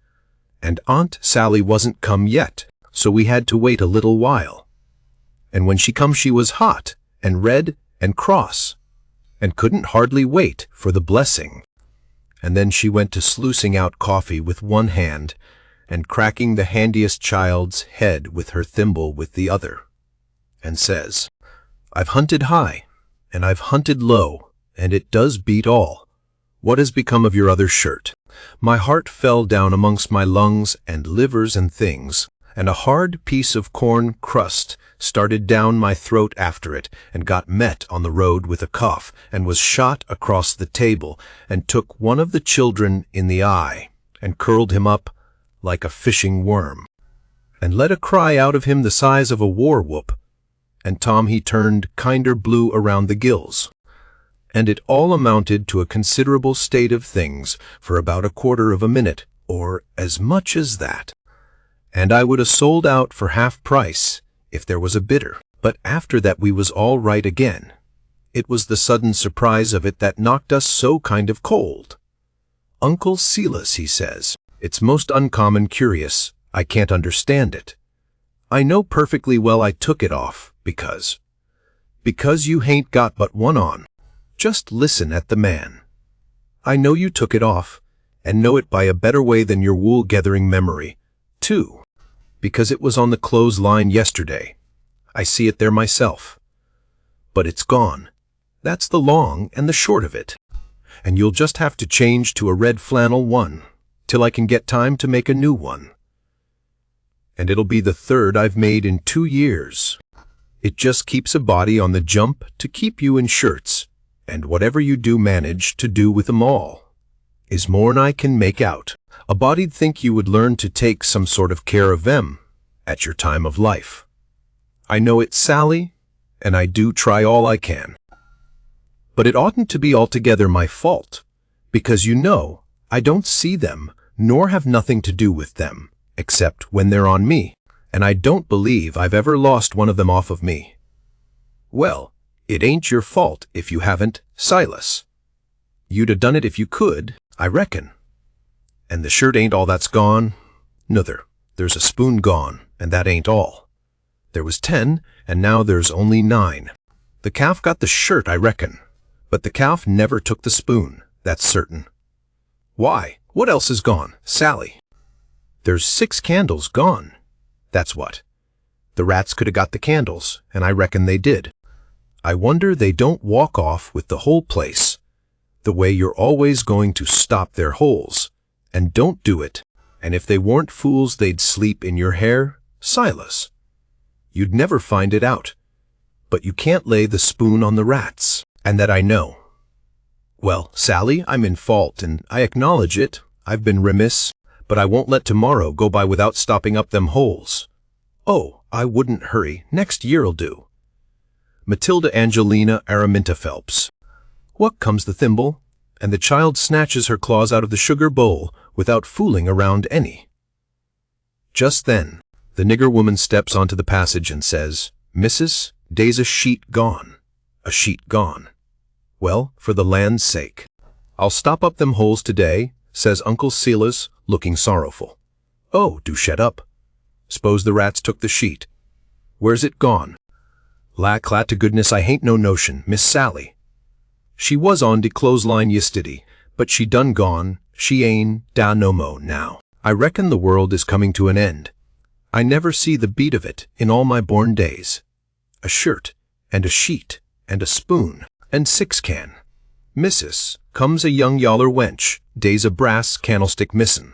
and Aunt Sally wasn't come yet, so we had to wait a little while. And when she come she was hot, and red, and cross, and couldn't hardly wait for the blessing. And then she went to sluicing out coffee with one hand, and cracking the handiest child's head with her thimble with the other, and says, I've hunted high, and I've hunted low, and it does beat all. What has become of your other shirt? My heart fell down amongst my lungs and livers and things, and a hard piece of corn crust started down my throat after it, and got met on the road with a cough, and was shot across the table, and took one of the children in the eye, and curled him up like a fishing worm, and let a cry out of him the size of a war-whoop, and Tom he turned kinder blue around the gills. And it all amounted to a considerable state of things for about a quarter of a minute, or as much as that. And I would 'a' sold out for half price if there was a bidder. But after that we was all right again. It was the sudden surprise of it that knocked us so kind of cold. Uncle Silas, he says, it's most uncommon curious. I can't understand it. I know perfectly well I took it off, because you hain't got but one on. Just listen at the man. I know you took it off, and know it by a better way than your wool-gathering memory, too, because it was on the clothesline yesterday. I see it there myself. But it's gone. That's the long and the short of it. And you'll just have to change to a red flannel one, till I can get time to make a new one. And it'll be the third I've made in 2 years. It just keeps a body on the jump to keep you in shirts, and whatever you do manage to do with 'em all is more'n I can make out. A body'd think you would learn to take some sort of care of them at your time of life. I know it, Sally, and I do try all I can. But it oughtn't to be altogether my fault, because you know I don't see them, nor have nothing to do with them, except when they're on me, and I don't believe I've ever lost one of them off of me. Well, it ain't your fault if you haven't, Silas. You'd 'a' done it if you could, I reckon. And the shirt ain't all that's gone, nuther. There's a spoon gone, and that ain't all. There was 10, and now there's only 9. The calf got the shirt, I reckon, but the calf never took the spoon, that's certain. Why, what else is gone, Sally? There's 6 candles gone, that's what. The rats could 'a' got the candles, and I reckon they did. I wonder they don't walk off with the whole place, the way you're always going to stop their holes, and don't do it, and if they weren't fools they'd sleep in your hair, Silas. You'd never find it out, but you can't lay the spoon on the rats, and that I know. Well, Sally, I'm in fault, and I acknowledge it. I've been remiss, but I won't let tomorrow go by without stopping up them holes. Oh, I wouldn't hurry. Next year'll do. Matilda Angelina Araminta Phelps. What comes the thimble? And the child snatches her claws out of the sugar bowl without fooling around any. Just then, the nigger woman steps onto the passage and says, Missus, Day's a sheet gone, a sheet gone. Well, for the land's sake. I'll stop up them holes today, says Uncle Silas, looking sorrowful. Oh, do shet up. S'pose the rats took the sheet. Where's it gone? La clat to goodness I hain't no notion, Miss Sally. She was on de clothesline yistiddy, but she done gone, she ain't da no mo now. I reckon the world is coming to an end. I never see the beat of it in all my born days. A shirt, and a sheet, and a spoon, and 6 can. Missus, comes a young yaller wench, day's a brass candlestick missin'.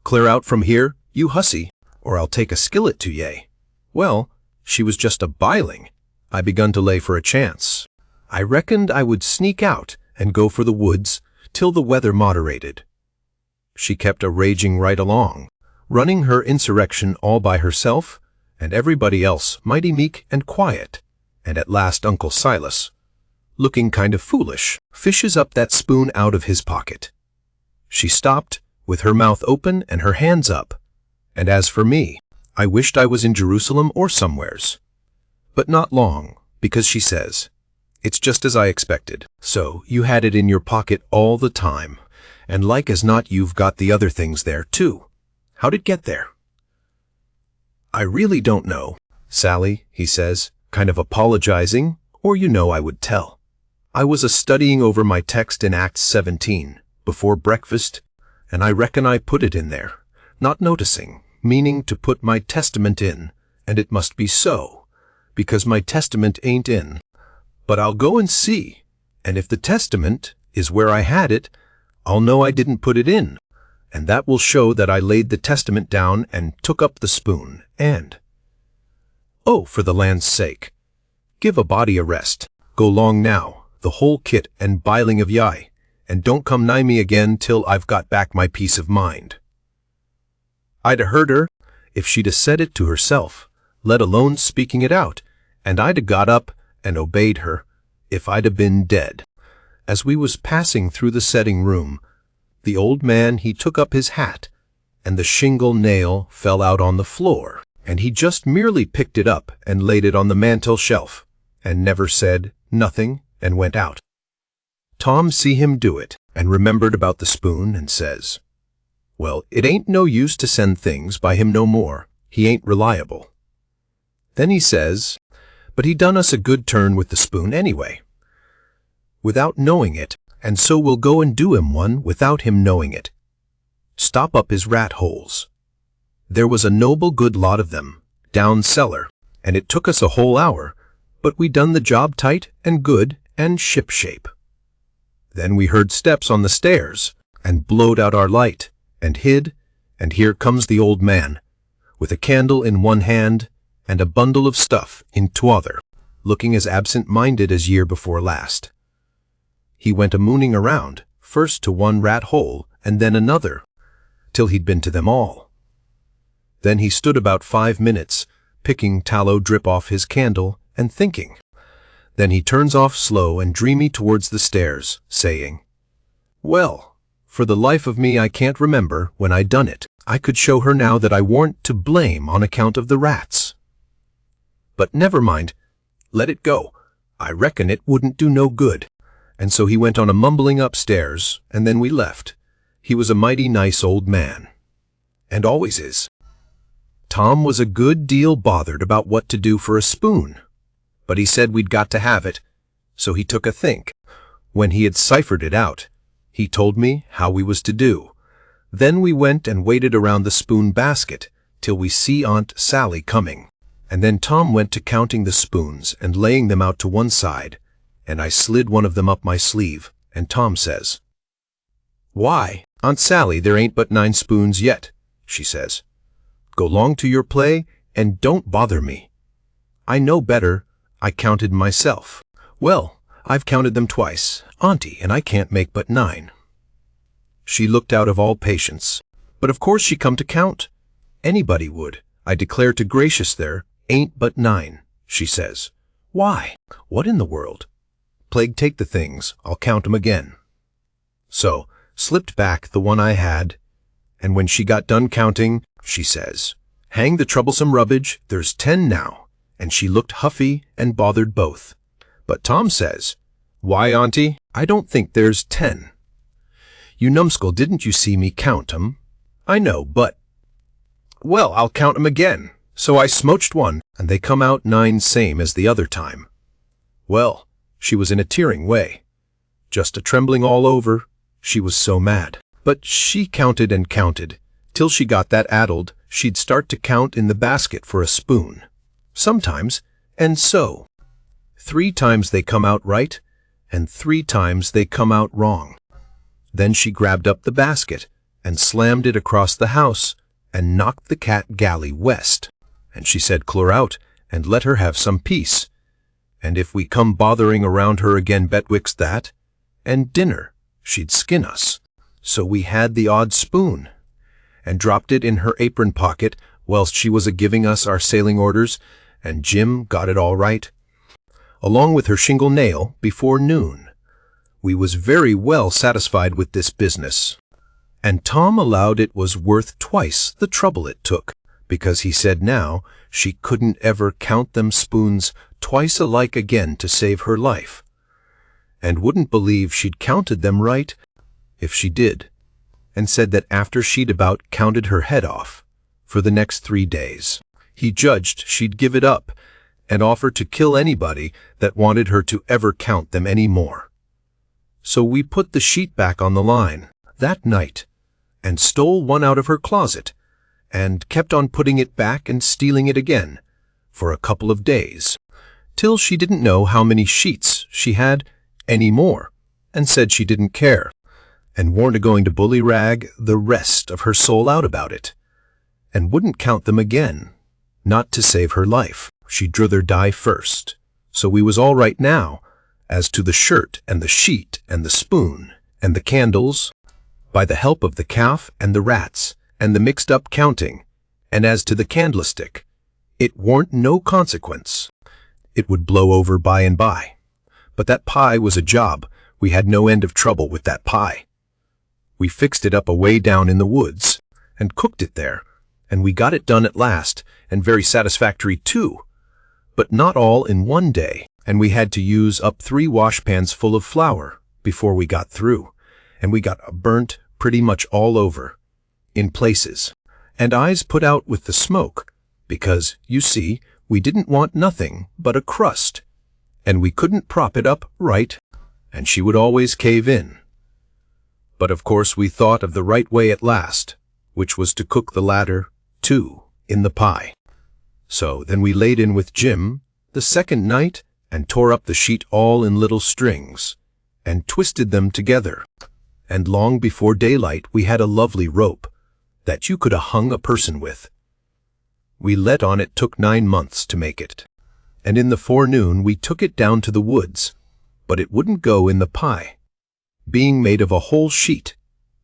Clear out from here, you hussy, or I'll take a skillet to ye. Well, she was just a biling. I begun to lay for a chance. I reckoned I would sneak out and go for the woods till the weather moderated. She kept a raging right along, running her insurrection all by herself, and everybody else mighty meek and quiet, and at last Uncle Silas, looking kind of foolish, fishes up that spoon out of his pocket. She stopped, with her mouth open and her hands up, and as for me, I wished I was in Jerusalem or somewheres. But not long, because she says, "It's just as I expected. So you had it in your pocket all the time, and like as not you've got the other things there too. How'd it get there?" "I really don't know, Sally," he says, kind of apologizing, or you know I would tell. "I was a-studying over my text in Acts 17, before breakfast, and I reckon I put it in there, not noticing, meaning to put my testament in, and it must be so, because my testament ain't in. But I'll go and see, and if the testament is where I had it, I'll know I didn't put it in, and that will show that I laid the testament down and took up the spoon, and... Oh, for the land's sake, give a body a rest. Go long now, the whole kit and biling of ye, and don't come nigh me again till I've got back my peace of mind." I'd a heard her, if she'd a said it to herself, let alone speaking it out, and I'd a got up and obeyed her, if I'd a been dead. As we was passing through the setting room, the old man he took up his hat, and the shingle nail fell out on the floor, and he just merely picked it up and laid it on the mantel shelf, and never said nothing, and went out. Tom see him do it, and remembered about the spoon, and says, "Well, it ain't no use to send things by him no more. He ain't reliable." Then he says, "But he done us a good turn with the spoon anyway, without knowing it, and so we'll go and do him one without him knowing it. Stop up his rat holes. There was a noble good lot of them, down cellar, and it took us a whole hour, but we done the job tight and good and ship-shape. Then we heard steps on the stairs, and blowed out our light, and hid, and here comes the old man, with a candle in one hand and a bundle of stuff in t'other, looking as absent-minded as year before last. He went a-mooning around, first to one rat hole and then another, till he'd been to them all. Then he stood about 5 minutes, picking tallow drip off his candle and thinking. Then he turns off slow and dreamy towards the stairs, saying, "Well, for the life of me I can't remember when I done it. I could show her now that I warn't to blame on account of the rats. But never mind, let it go. I reckon it wouldn't do no good." And so he went on a mumbling upstairs, and then we left. He was a mighty nice old man, and always is. Tom was a good deal bothered about what to do for a spoon, but he said we'd got to have it, so he took a think. When he had ciphered it out, he told me how we was to do. Then we went and waited around the spoon basket till we see Aunt Sally coming, and then Tom went to counting the spoons and laying them out to one side, and I slid one of them up my sleeve, and Tom says, "Why, Aunt Sally, there ain't but 9 spoons yet," she says. "Go long to your play, and don't bother me. I know better. I counted myself." "Well, I've counted them twice, Auntie, and I can't make but 9. She looked out of all patience, but of course she come to count. "Anybody would. I declare to gracious there ain't but 9, she says. "Why? What in the world? Plague take the things, I'll count 'em again." So, slipped back the one I had, and when she got done counting, she says, "Hang the troublesome rubbage, there's 10 now, and she looked huffy and bothered both. But Tom says, "Why, Auntie, I don't think there's 10. You numbskull, didn't you see me count 'em? I know, but—" "Well, I'll count 'em again." So I smouched one, and they come out 9 same as the other time. Well, she was in a tearing way, just a trembling all over, she was so mad. But she counted and counted, till she got that addled she'd start to count in the basket for a spoon. Sometimes, and so. 3 times they come out right, and 3 times they come out wrong. Then she grabbed up the basket and slammed it across the house and knocked the cat galley west. And she said, "Clear out, and let her have some peace. And if we come bothering around her again betwixt that and dinner, she'd skin us." So we had the odd spoon, and dropped it in her apron pocket whilst she was a-giving us our sailing orders, and Jim got it all right, along with her shingle nail, before noon. We was very well satisfied with this business, and Tom allowed it was worth twice the trouble it took, because he said now she couldn't ever count them spoons twice alike again to save her life, and wouldn't believe she'd counted them right if she did, and said that after she'd about counted her head off for the next 3 days, he judged she'd give it up and offer to kill anybody that wanted her to ever count them any more. So we put the sheet back on the line that night and stole one out of her closet and kept on putting it back and stealing it again for a couple of days, till she didn't know how many sheets she had any more, and said she didn't care, and warned going to bullyrag the rest of her soul out about it, and wouldn't count them again, not to save her life. She'd druther die first. So we was all right now, as to the shirt and the sheet and the spoon and the candles, by the help of the calf and the rats and the mixed-up counting, and as to the candlestick, it warn't no consequence. It would blow over by and by. But that pie was a job. We had no end of trouble with that pie. We fixed it up away down in the woods, and cooked it there, and we got it done at last, and very satisfactory too, but not all in one day, and we had to use up 3 washpans full of flour before we got through, and we got burnt pretty much all over, in places, and eyes put out with the smoke, because, you see, we didn't want nothing but a crust, and we couldn't prop it up right, and she would always cave in. But of course we thought of the right way at last, which was to cook the latter, too, in the pie. So then we laid in with Jim the second night and tore up the sheet all in little strings, and twisted them together, and long before daylight we had a lovely rope that you could hung a person with. We let on it took 9 months to make it, and in the forenoon we took it down to the woods, but it wouldn't go in the pie, being made of a whole sheet.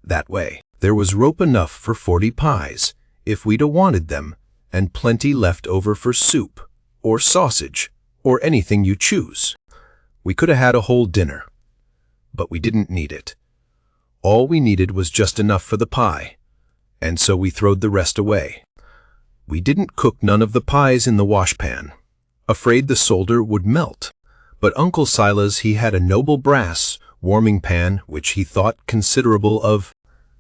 That way, there was rope enough for 40 pies, if we'd wanted them, and plenty left over for soup, or sausage, or anything you choose. We could have had a whole dinner, but we didn't need it. All we needed was just enough for the pie, and so we throwed the rest away. We didn't cook none of the pies in the washpan, afraid the solder would melt, but Uncle Silas he had a noble brass warming pan which he thought considerable of,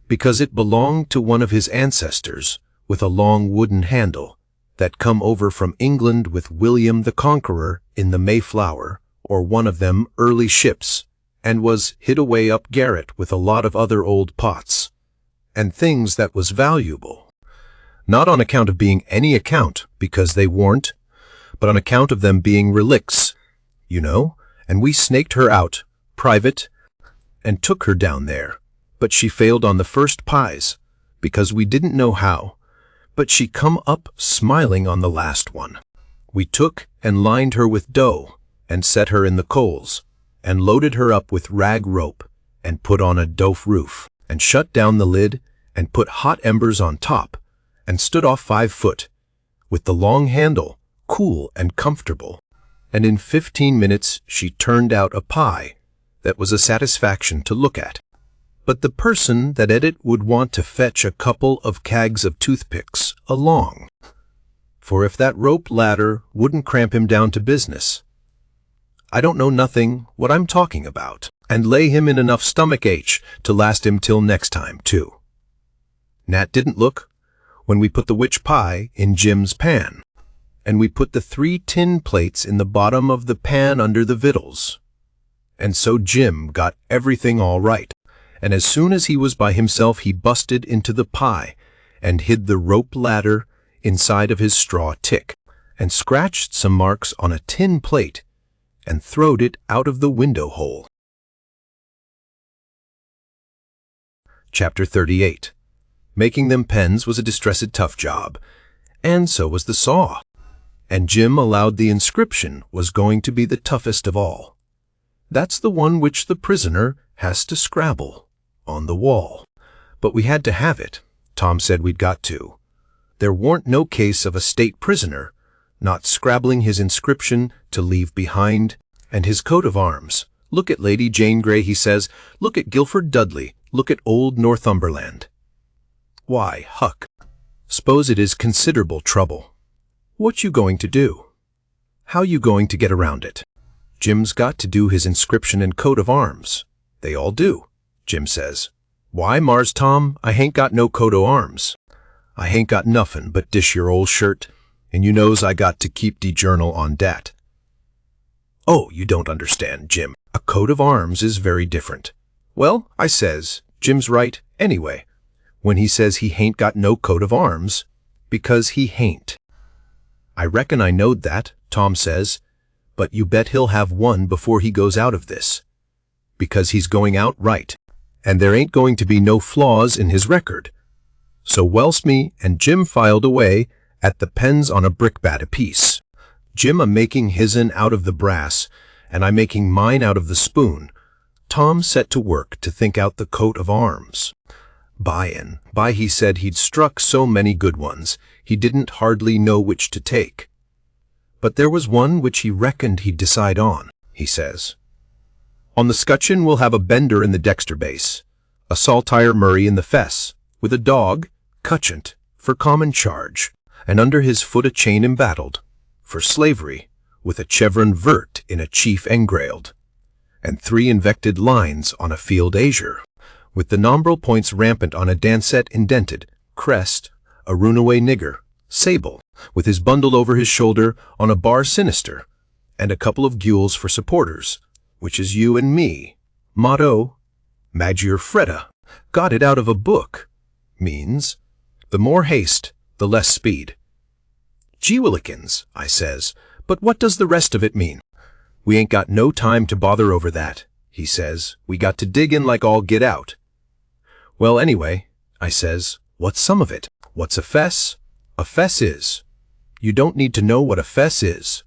because it belonged to one of his ancestors, with a long wooden handle, that come over from England with William the Conqueror in the Mayflower, or one of them early ships, and was hid away up garret with a lot of other old pots, and things that was valuable, not on account of being any account, because they warn't, but on account of them being relics, you know, and we snaked her out, private, and took her down there, but she failed on the first pies, because we didn't know how, but she come up smiling on the last one. We took and lined her with dough, and set her in the coals, and loaded her up with rag rope, and put on a dough roof, and shut down the lid, and put hot embers on top, and stood off 5 foot, with the long handle, cool and comfortable, and in 15 minutes she turned out a pie that was a satisfaction to look at. But the person that ate it would want to fetch a couple of cags of toothpicks along, for if that rope ladder wouldn't cramp him down to business. I don't know nothing what I'm talking about, and lay him in enough stomach ache to last him till next time, too. Nat didn't look when we put the witch pie in Jim's pan, and we put the 3 tin plates in the bottom of the pan under the victuals. And so Jim got everything all right, and as soon as he was by himself he busted into the pie and hid the rope ladder inside of his straw tick, and scratched some marks on a tin plate and throwed it out of the window hole. Chapter 38. Making them pens was a distressed tough job, and so was the saw. And Jim allowed the inscription was going to be the toughest of all. That's the one which the prisoner has to scrabble on the wall. But we had to have it. Tom said we'd got to. There warn't no case of a state prisoner not scrabbling his inscription to leave behind, and his coat of arms. Look at Lady Jane Grey, he says. Look at Guilford Dudley. Look at old Northumberland. Why, Huck, s'pose it is considerable trouble. What you going to do? How you going to get around it? Jim's got to do his inscription and coat of arms. They all do, Jim says. Why, Mars Tom, I hain't got no coat o' arms. I hain't got nuffin but dish your old shirt, and you knows I got to keep de journal on dat. Oh, you don't understand, Jim. A coat of arms is very different. Well, I says, Jim's right anyway, when he says he hain't got no coat of arms, because he hain't. I reckon I knowed that, Tom says, but you bet he'll have one before he goes out of this, because he's going out right, and there ain't going to be no flaws in his record. So whilst me and Jim filed away at the pens on a brickbat apiece, Jim a-making his'n out of the brass, and I making mine out of the spoon, Tom set to work to think out the coat of arms. By he said he'd struck so many good ones, he didn't hardly know which to take. But there was one which he reckoned he'd decide on, he says. On the scutcheon we'll have a bender in the dexter base, a saltire Murray in the fess, with a dog, cutchant, for common charge, and under his foot a chain embattled, for slavery, with a chevron vert in a chief engrailed, and 3 invected lines on a field azure, with the nombril points rampant on a dancet indented, crest, a runaway nigger, sable, with his bundle over his shoulder on a bar sinister, and a couple of gules for supporters, which is you and me. Motto, Magier Freda, got it out of a book, means, the more haste, the less speed. Geewillikins, I says, but what does the rest of it mean? We ain't got no time to bother over that, he says. We got to dig in like all get out. Well, anyway, I says, what's some of it? What's a fess? A fess is. You don't need to know what a fess is.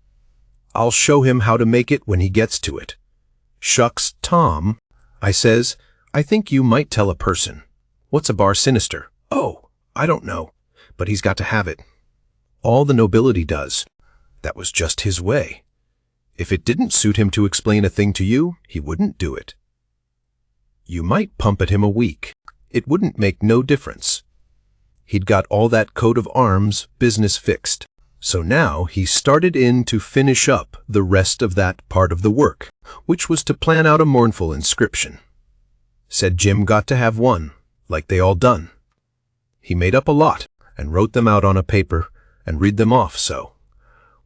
I'll show him how to make it when he gets to it. Shucks, Tom, I says, I think you might tell a person. What's a bar sinister? Oh, I don't know, but he's got to have it. All the nobility does. That was just his way. If it didn't suit him to explain a thing to you, he wouldn't do it. You might pump at him a week. It wouldn't make no difference. He'd got all that coat of arms business fixed. So now he started in to finish up the rest of that part of the work, which was to plan out a mournful inscription. Said Jim got to have one, like they all done. He made up a lot and wrote them out on a paper and read them off so.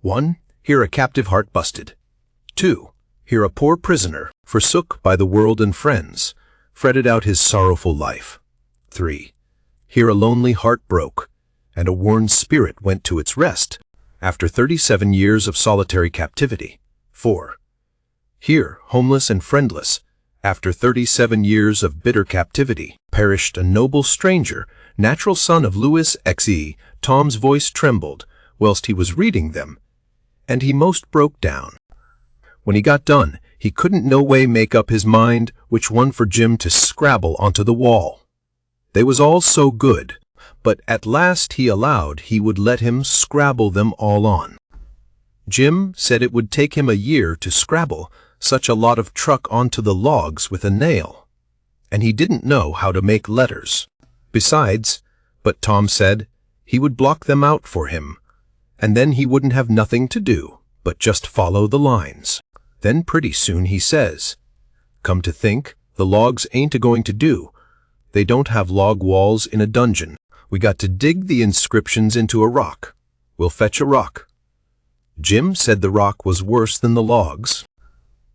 1. Here a captive heart busted. 2. Here a poor prisoner, forsook by the world and friends, fretted out his sorrowful life. 3. Here a lonely heart broke, and a worn spirit went to its rest, after 37 years of solitary captivity. 4. Here, homeless and friendless, after 37 years of bitter captivity, perished a noble stranger, natural son of Louis Xe. Tom's voice trembled whilst he was reading them, and he most broke down. When he got done, he couldn't no way make up his mind which one for Jim to scrabble onto the wall. They was all so good, but at last he allowed he would let him scrabble them all on. Jim said it would take him a year to scrabble such a lot of truck onto the logs with a nail, and he didn't know how to make letters. Besides, but Tom said he would block them out for him, and then he wouldn't have nothing to do but just follow the lines. Then pretty soon he says, "Come to think, the logs ain't a-going to do. They don't have log walls in a dungeon. We got to dig the inscriptions into a rock. We'll fetch a rock." Jim said the rock was worse than the logs.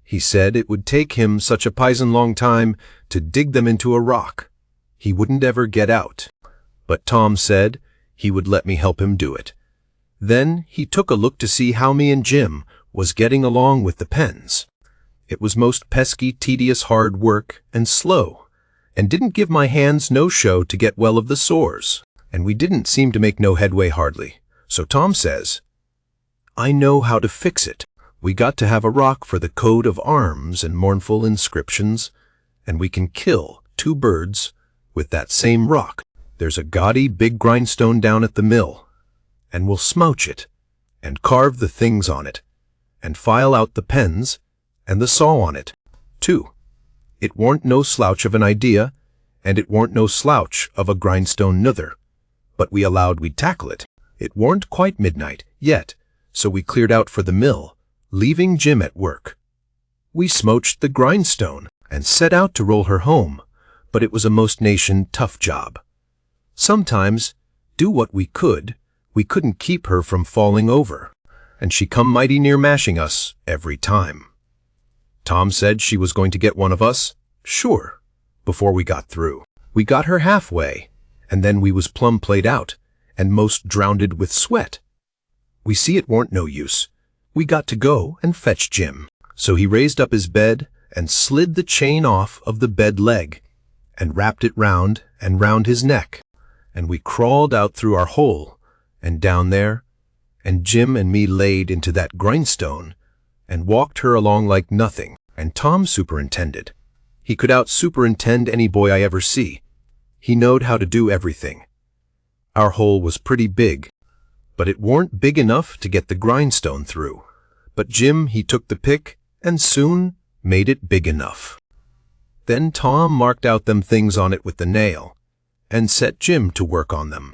He said it would take him such a pison long time to dig them into a rock. He wouldn't ever get out. But Tom said he would let me help him do it. Then he took a look to see how me and Jim was getting along with the pens. It was most pesky, tedious, hard work and slow, and didn't give my hands no show to get well of the sores, and we didn't seem to make no headway hardly. So Tom says, "I know how to fix it. We got to have a rock for the coat of arms and mournful inscriptions, and we can kill 2 birds with that same rock. There's a gaudy big grindstone down at the mill, and we'll smouch it, and carve the things on it, and file out the pens, and the saw on it, too. It warn't no slouch of an idea, and it warn't no slouch of a grindstone nuther, but we allowed we'd tackle it. It warn't quite midnight yet, so we cleared out for the mill, leaving Jim at work. We smouched the grindstone and set out to roll her home, but it was a most nation tough job. Sometimes, do what we couldn't keep her from falling over, and she come mighty near mashing us every time. Tom said she was going to get one of us, sure, before we got through. We got her halfway, and then we was plumb played out, and most drownded with sweat. We see it warn't no use. We got to go and fetch Jim. So he raised up his bed and slid the chain off of the bed leg and wrapped it round and round his neck, and we crawled out through our hole and down there, and Jim and me laid into that grindstone and walked her along like nothing, and Tom superintended. He could out-superintend any boy I ever see. He knowed how to do everything. Our hole was pretty big, but it warn't big enough to get the grindstone through. But Jim, he took the pick and soon made it big enough. Then Tom marked out them things on it with the nail and set Jim to work on them,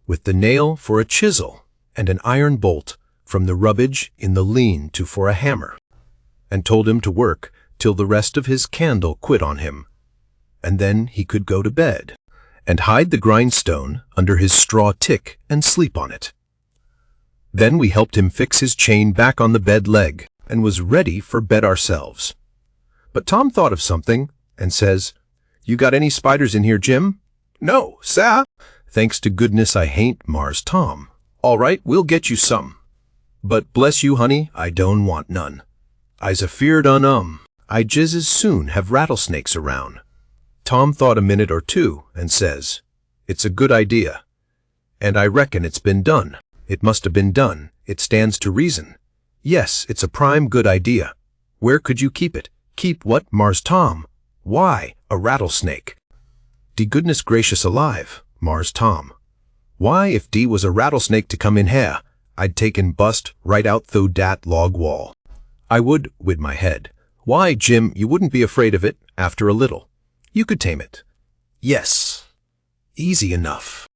with the nail for a chisel and an iron bolt from the rubbage in the lean-to for a hammer, and told him to work till the rest of his candle quit on him, and then he could go to bed and hide the grindstone under his straw tick and sleep on it. Then we helped him fix his chain back on the bed leg and was ready for bed ourselves. But Tom thought of something and says, "You got any spiders in here, Jim?" "No, sah." "Thanks to goodness I hain't, Mars Tom." "All right, we'll get you some. But bless you, honey, I don't want none. I's afeard I jis as soon have rattlesnakes around." Tom thought a minute or two and says, "It's a good idea, and I reckon it's been done. It must have been done. It stands to reason. Yes, it's a prime good idea. Where could you keep it?" "Keep what, Mars Tom?" "Why, a rattlesnake." "De goodness gracious alive, Mars Tom. Why, if de was a rattlesnake to come in here, I'd take and bust right out through dat log wall. I would, wid my head." "Why, Jim, you wouldn't be afraid of it after a little. You could tame it." "Yes, easy enough.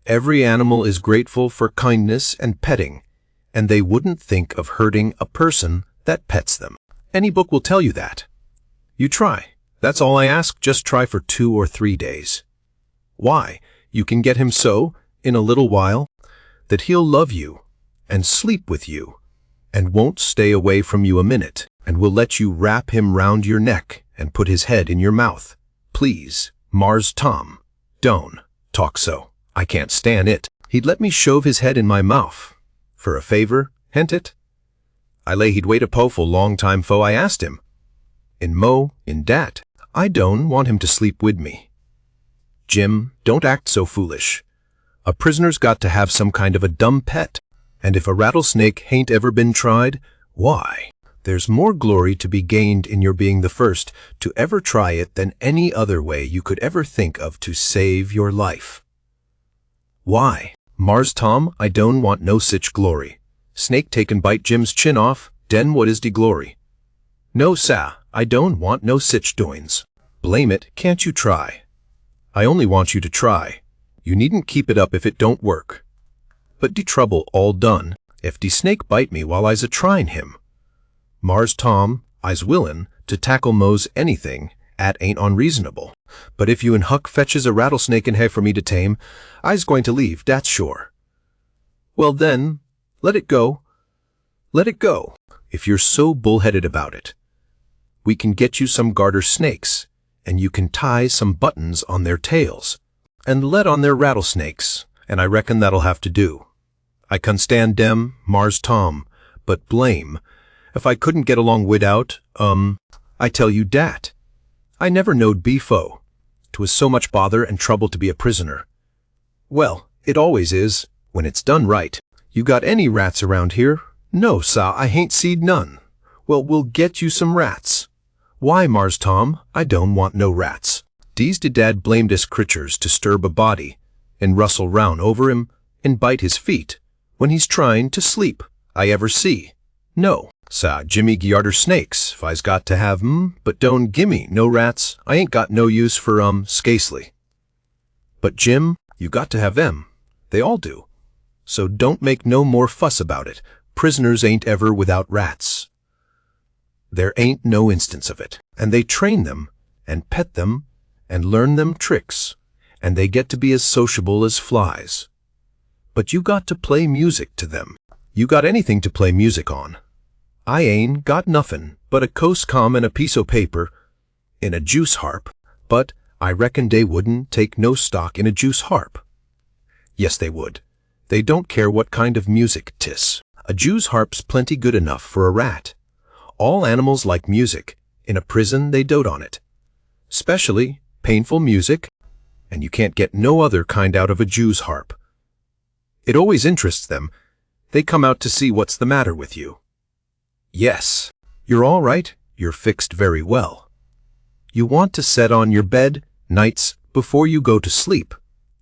Every animal is grateful for kindness and petting, and they wouldn't think of hurting a person that pets them. Any book will tell you that. You try. That's all I ask. Just try for 2 or 3 days. Why, you can get him so, in a little while, that he'll love you and sleep with you and won't stay away from you a minute, and will let you wrap him round your neck and put his head in your mouth. Please, Mars Tom, don't talk so. I can't stand it. He'd let me shove his head in my mouth. For a favor, hent it? I lay he'd wait a powerful long time fo I asked him. In dat, I don't want him to sleep wid me. Jim, don't act so foolish. A prisoner's got to have some kind of a dumb pet, and if a rattlesnake hain't ever been tried, why, there's more glory to be gained in your being the first to ever try it than any other way you could ever think of to save your life. Why, Mars Tom, I don't want no sich glory. Snake take and bite Jim's chin off, den what is de glory? No, sah, I don't want no sich doins. Blame it, can't you try? I only want you to try. You needn't keep it up if it don't work. but de trouble all done, if de snake bite me while I's a-tryin' him. Mars Tom, I's willin' to tackle mos anything, 'at ain't unreasonable. But if you and Huck fetches a rattlesnake in here for me to tame, I's going to leave, dat's sure. Well then, let it go. Let it go, if you're so bullheaded about it. We can get you some garter snakes, and you can tie some buttons on their tails, and let on their rattlesnakes, and I reckon that'll have to do. I can stand dem, Mars Tom, but blame, if I couldn't get along widout, I tell you dat. I never knowed befo. 'Twas so much bother and trouble to be a prisoner. Well, it always is, when it's done right. You got any rats around here? No, sah, I hain't seed none. Well, we'll get you some rats. Why, Mars Tom, I don't want no rats. Dese de dad blamedest critters to sturb a body, and rustle round over him, and bite his feet, when he's tryin' to sleep, I ever see. No, sah, Jimmy gyarter snakes, if I's got to have 'em, but don't gimme no rats, I ain't got no use for scasely. But Jim, you got to have them, they all do. So don't make no more fuss about it, prisoners ain't ever without rats. There ain't no instance of it, and they train them, and pet them, and learn them tricks, and they get to be as sociable as flies. But you got to play music to them. You got anything to play music on. I ain't got nothin' but a coast com and a piece o' paper, in a juice harp, but I reckon they wouldn't take no stock in a juice harp. Yes, they would. They don't care what kind of music 'tis. A juice harp's plenty good enough for a rat. All animals like music. In a prison, they dote on it. Specially painful music, and you can't get no other kind out of a Jew's harp. It always interests them. They come out to see what's the matter with you. Yes, you're all right. You're fixed very well. You want to set on your bed nights before you go to sleep,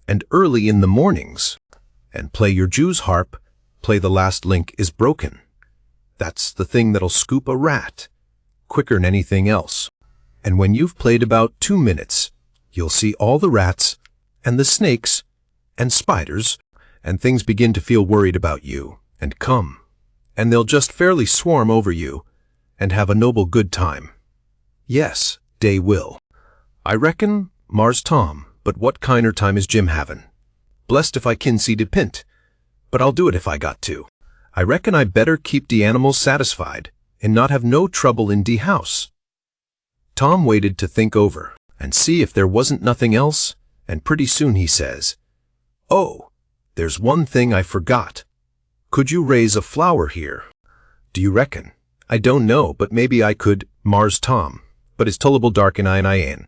and early in the mornings, and play your Jew's harp, play The Last Link is Broken. That's the thing that'll scoop a rat, quicker'n anything else. And when you've played about 2 minutes, you'll see all the rats, and the snakes, and spiders, and things begin to feel worried about you, and come. And they'll just fairly swarm over you, and have a noble good time. Yes, they will. I reckon, Mars Tom, but what kinder time is Jim havin'? Blessed if I kin see de pint, but I'll do it if I got to. I reckon I better keep de animals satisfied, and not have no trouble in de house. Tom waited to think over, and see if there wasn't nothing else, and pretty soon he says, "Oh, there's one thing I forgot. Could you raise a flower here? Do you reckon? I don't know, but maybe I could, Mars Tom, but it's tullable dark and I ain't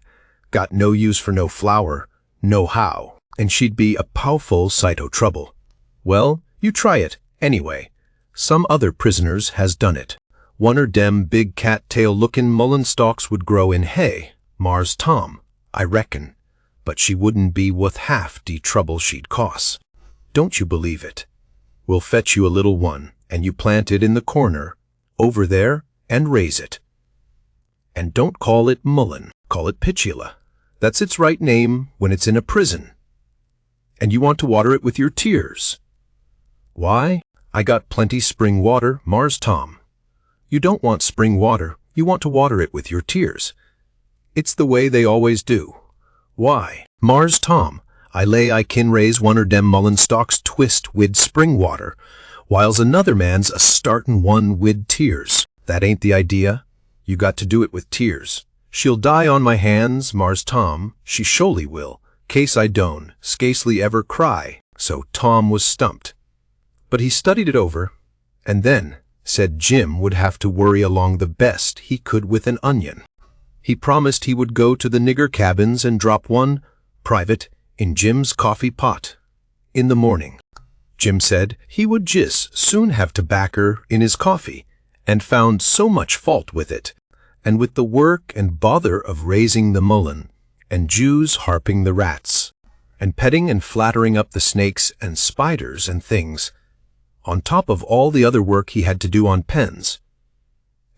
got no use for no flower, no how, and she'd be a powful sight o' trouble." Well, you try it, anyway. Some other prisoners has done it. One er dem big cat-tail-lookin' mullen stalks would grow in hay, Mars Tom, I reckon, but she wouldn't be wuth half de trouble she'd cost. Don't you believe it? We'll fetch you a little one, and you plant it in the corner, over there, and raise it. And don't call it mullen, call it pitula. That's its right name when it's in a prison. And you want to water it with your tears. Why? I got plenty spring water, Mars Tom. You don't want spring water, you want to water it with your tears. It's the way they always do. Why, Mars Tom, I lay I kin raise one er dem mullen stalks twist wid spring water, whiles another man's a startin' one wid tears. That ain't the idea. You got to do it with tears. She'll die on my hands, Mars Tom, she surely will, case I don't scasely ever cry. So Tom was stumped. But he studied it over, and then said Jim would have to worry along the best he could with an onion. He promised he would go to the nigger cabins and drop one, private, in Jim's coffee pot. In the morning, Jim said he would just soon have tobacco in his coffee, and found so much fault with it, and with the work and bother of raising the mullen, and Jews harping the rats, and petting and flattering up the snakes and spiders and things, on top of all the other work he had to do on pens,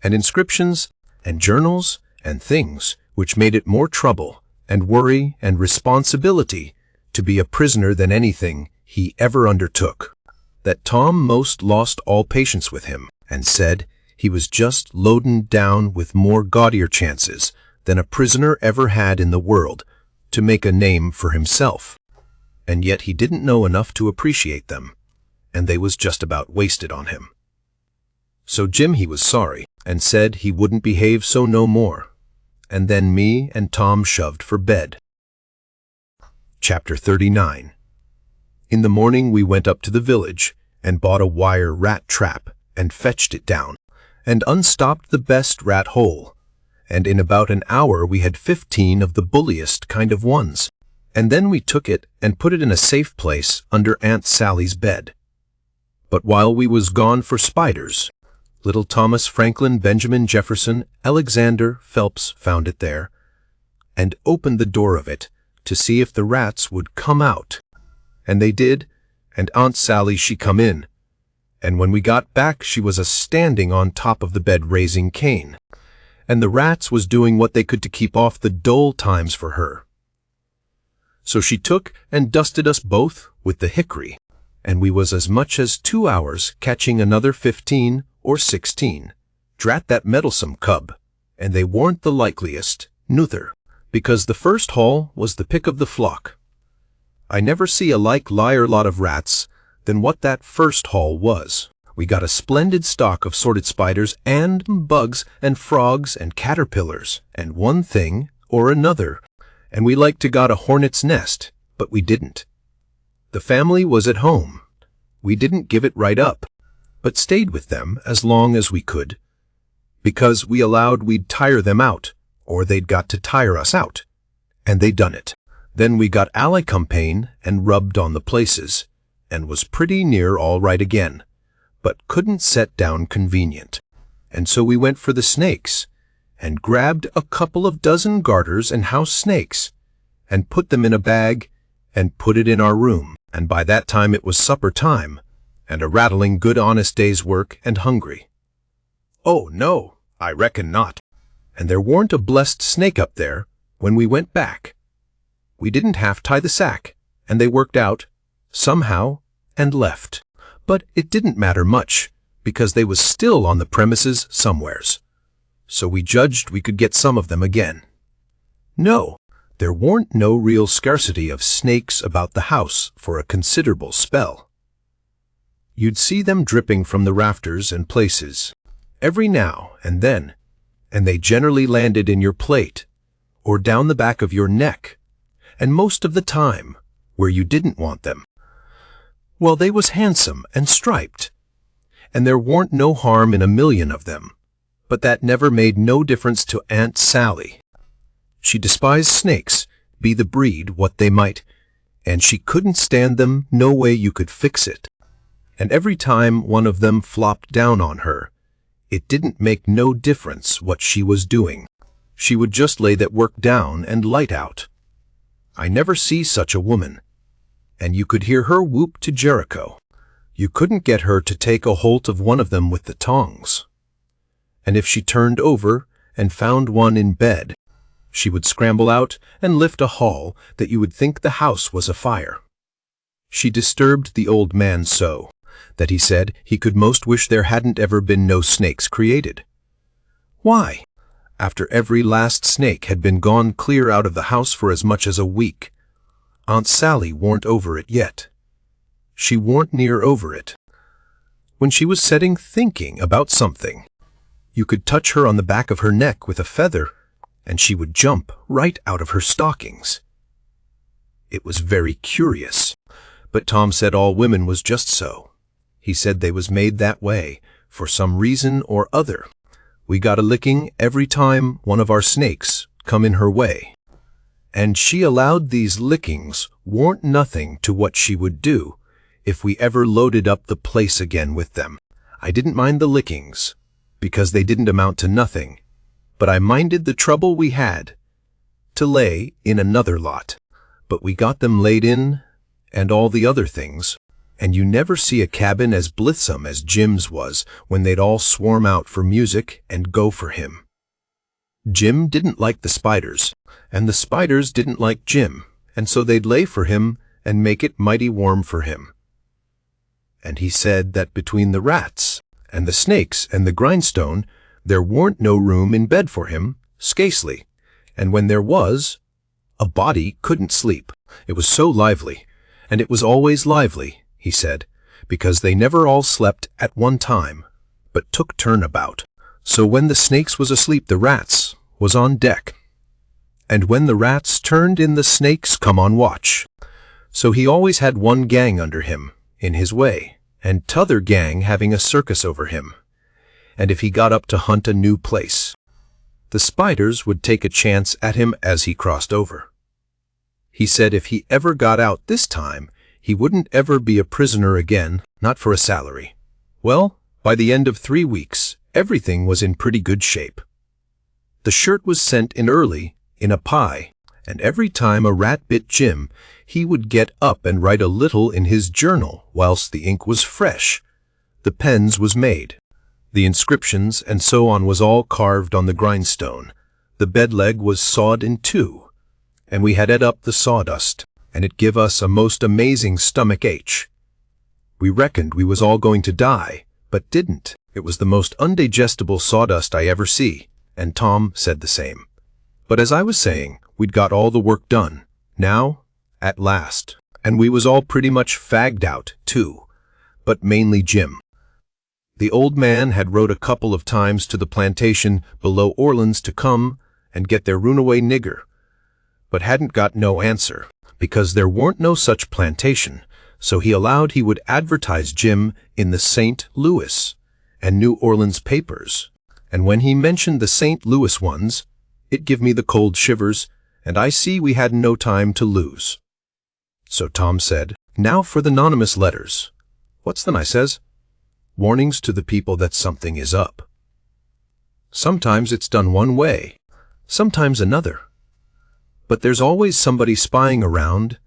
and inscriptions, and journals, and things, which made it more trouble, and worry, and responsibility to be a prisoner than anything he ever undertook. that Tom most lost all patience with him and said he was just loading down with more gaudier chances than a prisoner ever had in the world to make a name for himself. And yet he didn't know enough to appreciate them, and they was just about wasted on him. So Jim he was sorry, and said he wouldn't behave so no more, and then me and Tom shoved for bed. Chapter 39. In the morning we went up to the village and bought a wire rat trap and fetched it down, and unstopped the best rat hole, and in about an hour we had 15 of the bulliest kind of ones, and then we took it and put it in a safe place under Aunt Sally's bed. But while we was gone for spiders, little Thomas Franklin Benjamin Jefferson Alexander Phelps found it there, and opened the door of it to see if the rats would come out. And they did, and Aunt Sally she come in, and when we got back she was a-standing on top of the bed raising Cain, and the rats was doing what they could to keep off the dull times for her. So she took and dusted us both with the hickory, and we was as much as 2 hours catching another 15 or 16. Drat that meddlesome cub, and they warn't the likeliest, neuther, because the first haul was the pick of the flock. I never see a like liar lot of rats than what that first haul was. We got a splendid stock of sorted spiders and bugs and frogs and caterpillars and one thing or another, and we like to got a hornet's nest, but we didn't. The family was at home. We didn't give it right up, but stayed with them as long as we could, because we allowed we'd tire them out, or they'd got to tire us out, and they done it. Then we got alicampagne and rubbed on the places, and was pretty near all right again, but couldn't set down convenient. And so we went for the snakes, and grabbed a couple of dozen garters and house snakes, and put them in a bag, and put it in our room, and by that time it was supper time, and a rattling good honest day's work and hungry. Oh, no, I reckon not. And there warn't a blessed snake up there when we went back. We didn't half tie the sack, and they worked out, somehow, and left. But it didn't matter much, because they was still on the premises somewheres. So we judged we could get some of them again. No, there warn't no real scarcity of snakes about the house for a considerable spell. You'd see them dripping from the rafters and places, every now and then, and they generally landed in your plate, or down the back of your neck, and most of the time where you didn't want them. Well, they was handsome and striped, and there warn't no harm in a million of them, but that never made no difference to Aunt Sally. She despised snakes, be the breed what they might, and she couldn't stand them no way you could fix it. And every time one of them flopped down on her, it didn't make no difference what she was doing. She would just lay that work down and light out. I never see such a woman, and you could hear her whoop to Jericho. You couldn't get her to take a holt of one of them with the tongs. And if she turned over and found one in bed, she would scramble out and lift a haul that you would think the house was afire. She disturbed the old man so that he said he could most wish there hadn't ever been no snakes created. Why? After every last snake had been gone clear out of the house for as much as a week, Aunt Sally warn't over it yet. She warn't near over it. When she was setting thinking about something, you could touch her on the back of her neck with a feather, and she would jump right out of her stockings. It was very curious, but Tom said all women was just so. He said they was made that way, for some reason or other. We got a licking every time one of our snakes come in her way, and she allowed these lickings warn't nothing to what she would do if we ever loaded up the place again with them. I didn't mind the lickings, because they didn't amount to nothing, but I minded the trouble we had to lay in another lot. But we got them laid in, and all the other things, and you never see a cabin as blithesome as Jim's was when they'd all swarm out for music and go for him. Jim didn't like the spiders, and the spiders didn't like Jim, and so they'd lay for him and make it mighty warm for him. and he said that between the rats and the snakes and the grindstone, there warn't no room in bed for him, scasely, and when there was, a body couldn't sleep. It was so lively, and it was always lively, he said, because they never all slept at one time, but took turn about. So when the snakes was asleep, the rats was on deck, and when the rats turned in, the snakes come on watch. So he always had one gang under him, in his way, and t'other gang having a circus over him. And if he got up to hunt a new place, the spiders would take a chance at him as he crossed over. He said if he ever got out this time, he wouldn't ever be a prisoner again, not for a salary. Well, by the end of 3 weeks, everything was in pretty good shape. The shirt was sent in early, in a pie, and every time a rat bit Jim, he would get up and write a little in his journal whilst the ink was fresh. The pens was made. The inscriptions and so on was all carved on the grindstone. The bed leg was sawed in two, and we had ate up the sawdust, and it give us a most amazing stomach ache. We reckoned we was all going to die, but didn't. It was the most undigestible sawdust I ever see, and Tom said the same. But as I was saying, we'd got all the work done, now, at last, and we was all pretty much fagged out, too, but mainly Jim. The old man had wrote a couple of times to the plantation below Orleans to come and get their runaway nigger, but hadn't got no answer, because there weren't no such plantation, so he allowed he would advertise Jim in the St. Louis and New Orleans papers, and when he mentioned the St. Louis ones, it give me the cold shivers, and I see we had no time to lose. So Tom said, "Now for the anonymous letters." "What's then?" I says. "Warnings to the people that something is up. Sometimes it's done one way, sometimes another. But there's always somebody spying around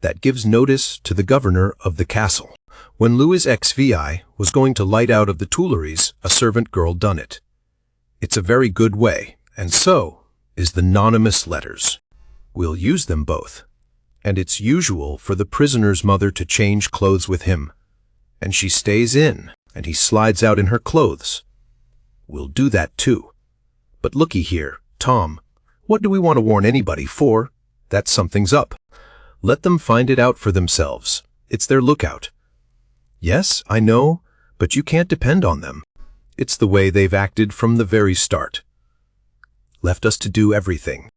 that gives notice to the governor of the castle. When Louis XVI was going to light out of the Tuileries, a servant girl done it. It's a very good way, and so is the anonymous letters. We'll use them both. And it's usual for the prisoner's mother to change clothes with him, and she stays in, and he slides out in her clothes. We'll do that too. But looky here, Tom, what do we want to warn anybody for? That something's up. Let them find it out for themselves. It's their lookout. Yes, I know, but you can't depend on them. It's the way they've acted from the very start. Left us to do everything.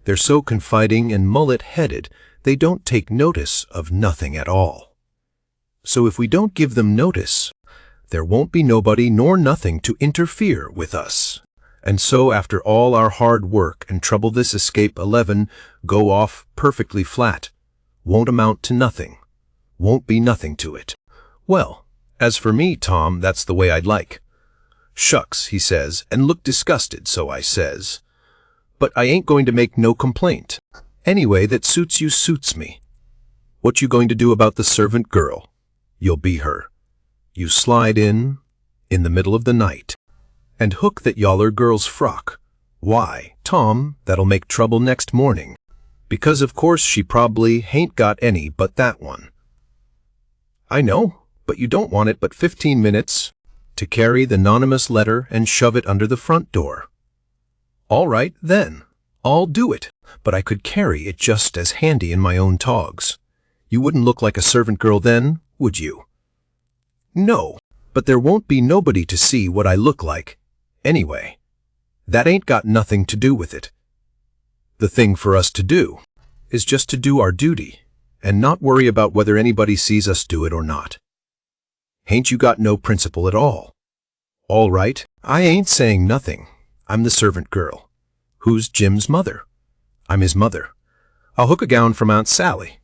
They're so confiding and mullet-headed, they don't take notice of nothing at all. So if we don't give them notice, there won't be nobody nor nothing to interfere with us. And so after all our hard work and trouble, this escape 11 go off perfectly flat. Won't amount to nothing. Won't be nothing to it. Well, as for me, Tom, that's the way I'd like. Shucks, he says, and looked disgusted, so I says, but I ain't going to make no complaint. Anyway, that suits you suits me. What you going to do about the servant girl? You'll be her. You slide in the middle of the night, and hook that yaller girl's frock. Why, Tom, that'll make trouble next morning, because of course she probably hain't got any but that one. I know, but you don't want it but 15 minutes to carry the anonymous letter and shove it under the front door. All right, then, I'll do it, but I could carry it just as handy in my own togs. You wouldn't look like a servant girl then, would you? No, but there won't be nobody to see what I look like. Anyway, that ain't got nothing to do with it. The thing for us to do is just to do our duty and not worry about whether anybody sees us do it or not. Hain't you got no principle at all? All right, I ain't saying nothing. I'm the servant girl. Who's Jim's mother? I'm his mother. I'll hook a gown from Aunt Sally.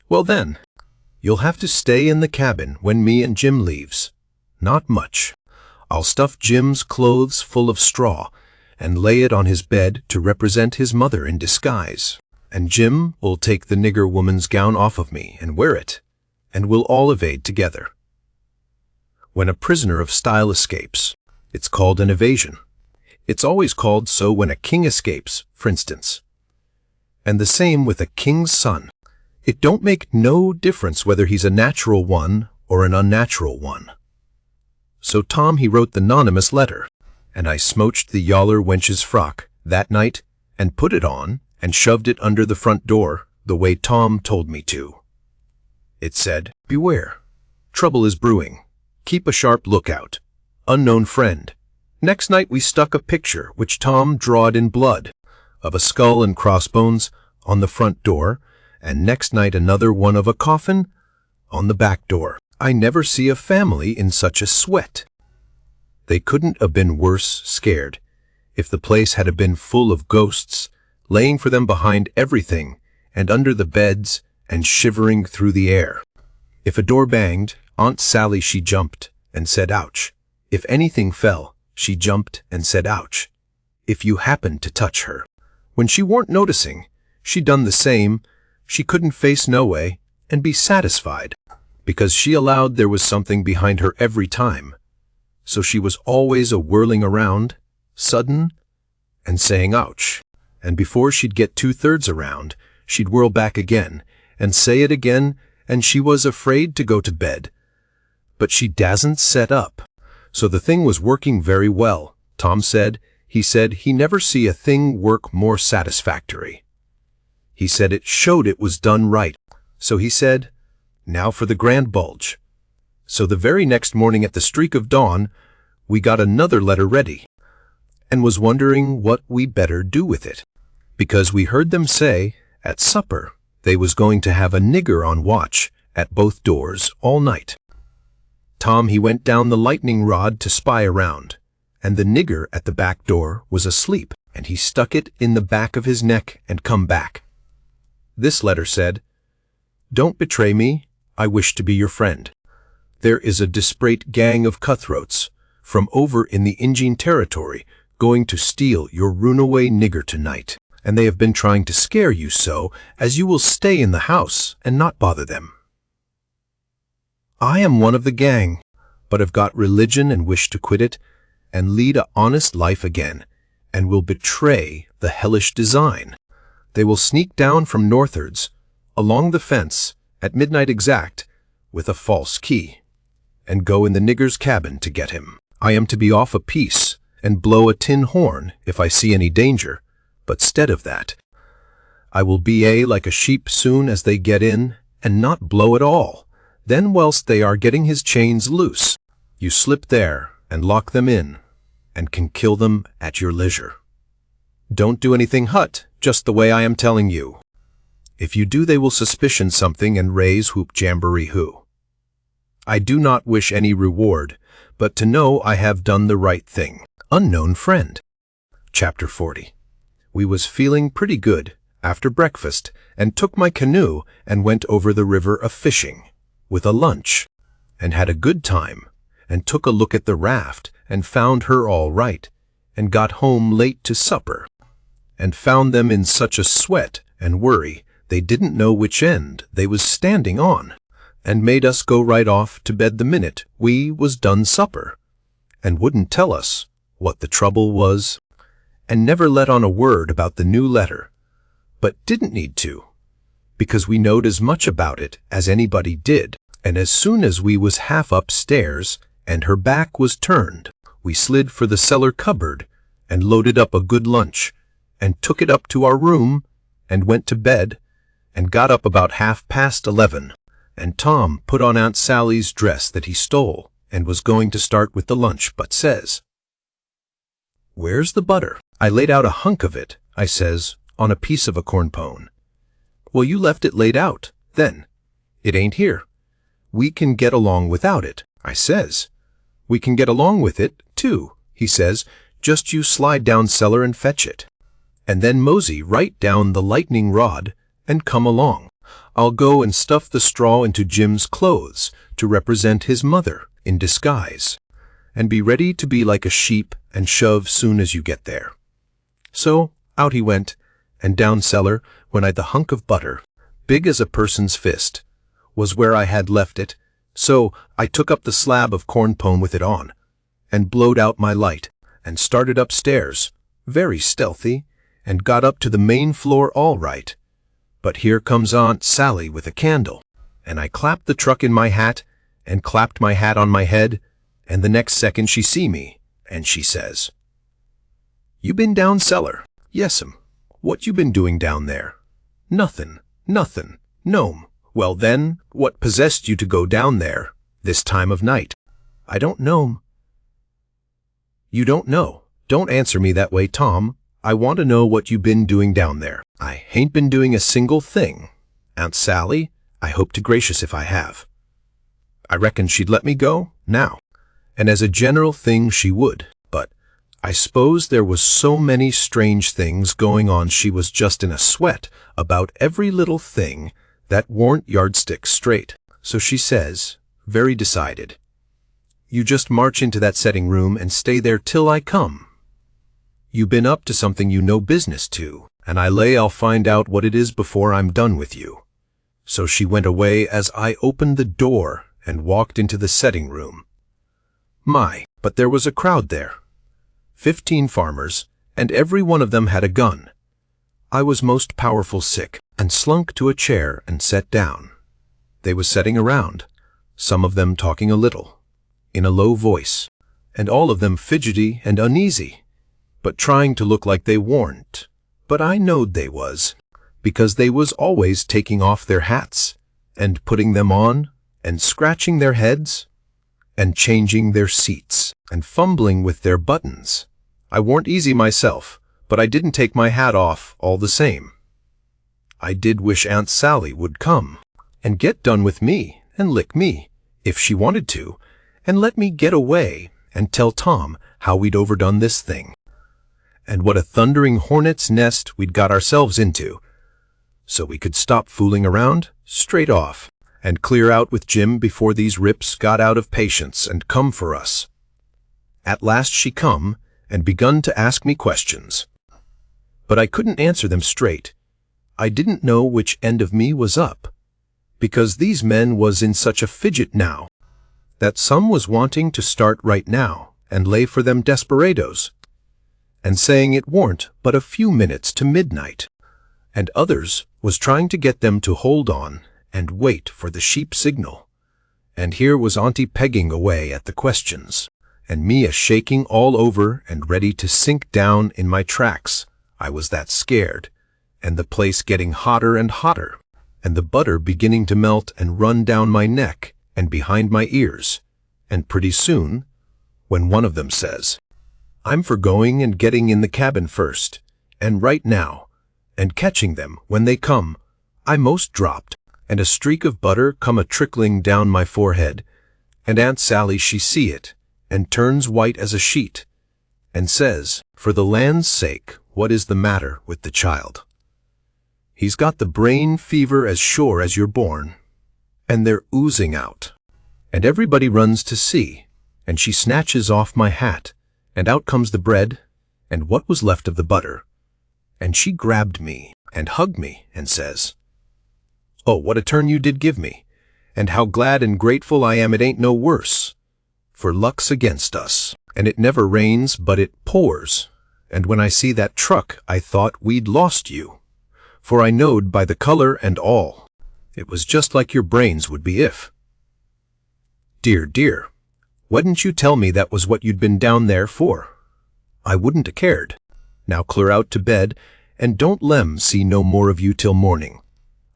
Well then, you'll have to stay in the cabin when me and Jim leaves. Not much. I'll stuff Jim's clothes full of straw and lay it on his bed to represent his mother in disguise. And Jim will take the nigger woman's gown off of me and wear it, and we'll all evade together. When a prisoner of style escapes, it's called an evasion. It's always called so when a king escapes, for instance. And the same with a king's son. It don't make no difference whether he's a natural one or an unnatural one. So Tom he wrote the anonymous letter, and I smooched the yaller wench's frock that night and put it on and shoved it under the front door the way Tom told me to. It said, "Beware. Trouble is brewing. Keep a sharp lookout. Unknown friend." Next night we stuck a picture, which Tom drawed in blood, of a skull and crossbones on the front door, and next night another one of a coffin on the back door. I never see a family in such a sweat. They couldn't have been worse scared if the place had been full of ghosts, laying for them behind everything and under the beds and shivering through the air. If a door banged, Aunt Sally she jumped and said ouch. If anything fell, she jumped and said ouch. If you happened to touch her, when she weren't noticing, she done the same. She couldn't face no way and be satisfied, because she allowed there was something behind her every time. So she was always a whirling around, sudden, and saying ouch. And before she'd get 2/3 around, she'd whirl back again, and say it again, and she was afraid to go to bed. But she dasn't set up. So the thing was working very well, Tom said. He said he never see a thing work more satisfactory. He said it showed it was done right. So he said, "Now for the grand bulge." So the very next morning at the streak of dawn, we got another letter ready, and was wondering what we better do with it, because we heard them say at supper they was going to have a nigger on watch at both doors all night. Tom he went down the lightning rod to spy around, and the nigger at the back door was asleep, and he stuck it in the back of his neck and come back. This letter said, "Don't betray me. I wish to be your friend. There is a disparate gang of cutthroats from over in the Indian territory going to steal your runaway nigger tonight, and they have been trying to scare you so as you will stay in the house and not bother them. I am one of the gang, but have got religion and wish to quit it and lead a honest life again, and will betray the hellish design. They will sneak down from northards, along the fence, at midnight exact, with a false key, and go in the nigger's cabin to get him. I am to be off a piece and blow a tin horn if I see any danger, but stead of that, I will be like a sheep soon as they get in, and not blow at all. Then whilst they are getting his chains loose, you slip there and lock them in, and can kill them at your leisure. Don't do anything hut, just the way I am telling you. If you do, they will suspicion something and raise whoop jamboree hoo. I do not wish any reward, but to know I have done the right thing. Unknown friend. Chapter 40. We was feeling pretty good after breakfast, and took my canoe and went over the river a-fishing, with a lunch, and had a good time, and took a look at the raft, and found her all right, and got home late to supper, and found them in such a sweat and worry they didn't know which end they was standing on, and made us go right off to bed the minute we was done supper, and wouldn't tell us what the trouble was, and never let on a word about the new letter, but didn't need to, because we knowed as much about it as anybody did. And as soon as we was half upstairs and her back was turned, we slid for the cellar cupboard and loaded up a good lunch, and took it up to our room and went to bed, and got up about 11:30, and Tom put on Aunt Sally's dress that he stole and was going to start with the lunch, but says, "Where's the butter?" I laid out a hunk of it, I says, on a piece of a corn pone. "Well, you left it laid out, then." "It ain't here." "We can get along without it," I says. "We can get along with it, too," he says. "Just you slide down cellar and fetch it, and then mosey right down the lightning rod and come along. I'll go and stuff the straw into Jim's clothes to represent his mother in disguise, and be ready to be like a sheep and shove soon as you get there." So out he went, and down cellar when the hunk of butter, big as a person's fist, was where I had left it. So I took up the slab of corn pone with it on, and blowed out my light, and started upstairs, very stealthy, and got up to the main floor all right. But here comes Aunt Sally with a candle, and I clapped the truck in my hat, and clapped my hat on my head, and the next second she see me, and she says, "You been down cellar?" "Yes'm." "What you been doing down there?" "Nothin', nothin', no'm." "Well then, what possessed you to go down there, this time of night?" "I don't know'm." "You don't know? Don't answer me that way, Tom. I want to know what you been doing down there." "I hain't been doing a single thing, Aunt Sally. I hope to gracious if I have." I reckon she'd let me go, now. And as a general thing she would, but I suppose there was so many strange things going on she was just in a sweat about every little thing that warn't yardstick straight. So she says, very decided, "You just march into that setting room and stay there till I come. You been up to something you no business to, and I lay I'll find out what it is before I'm done with you." So she went away as I opened the door and walked into the setting room. My, but there was a crowd there. 15 farmers, and every one of them had a gun. I was most powerful sick, and slunk to a chair and sat down. They was setting around, some of them talking a little, in a low voice, and all of them fidgety and uneasy, but trying to look like they warn't. But I knowed they was, because they was always taking off their hats, and putting them on, and scratching their heads, and changing their seats, and fumbling with their buttons. I warn't easy myself, but I didn't take my hat off all the same. I did wish Aunt Sally would come, and get done with me, and lick me, if she wanted to, and let me get away, and tell Tom how we'd overdone this thing, and what a thundering hornet's nest we'd got ourselves into, so we could stop fooling around straight off, and clear out with Jim before these rips got out of patience and come for us. At last she come, and begun to ask me questions. But I couldn't answer them straight. I didn't know which end of me was up, because these men was in such a fidget now, that some was wanting to start right now and lay for them desperadoes, and saying it warn't but a few minutes to midnight, and others was trying to get them to hold on and wait for the sheep signal. And here was Auntie pegging away at the questions, and me a-shaking all over and ready to sink down in my tracks. I was that scared, and the place getting hotter and hotter, and the butter beginning to melt and run down my neck and behind my ears, and pretty soon, when one of them says, "I'm for going and getting in the cabin first, and right now, and catching them when they come," I most dropped, and a streak of butter come a-trickling down my forehead, and Aunt Sally she see it, and turns white as a sheet, and says, "For the land's sake, what is the matter with the child? He's got the brain fever as sure as you're born, and they're oozing out." And everybody runs to see, and she snatches off my hat, and out comes the bread, and what was left of the butter, and she grabbed me, and hugged me, and says, "Oh, what a turn you did give me, and how glad and grateful I am it ain't no worse, for luck's against us, and it never rains but it pours, and when I see that truck I thought we'd lost you, for I knowed by the color and all, it was just like your brains would be if." Dear, dear, wouldn't you tell me that was what you'd been down there for? I wouldn't 'a cared. Now clear out to bed, and don't lem see no more of you till morning.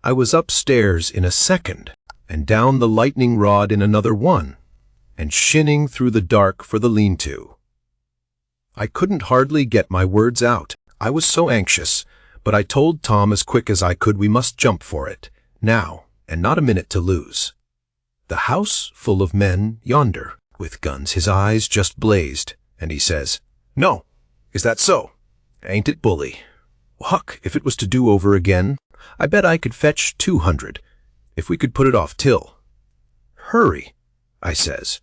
I was upstairs in a second, and down the lightning rod in another one, and shinning through the dark for the lean-to. I couldn't hardly get my words out. I was so anxious, but I told Tom as quick as I could we must jump for it, now, and not a minute to lose. The house full of men yonder, with guns, his eyes just blazed, and he says, "No, is that so? Ain't it bully? Huck, if it was to do over again, I bet I could fetch 200, if we could put it off till." "Hurry," I says.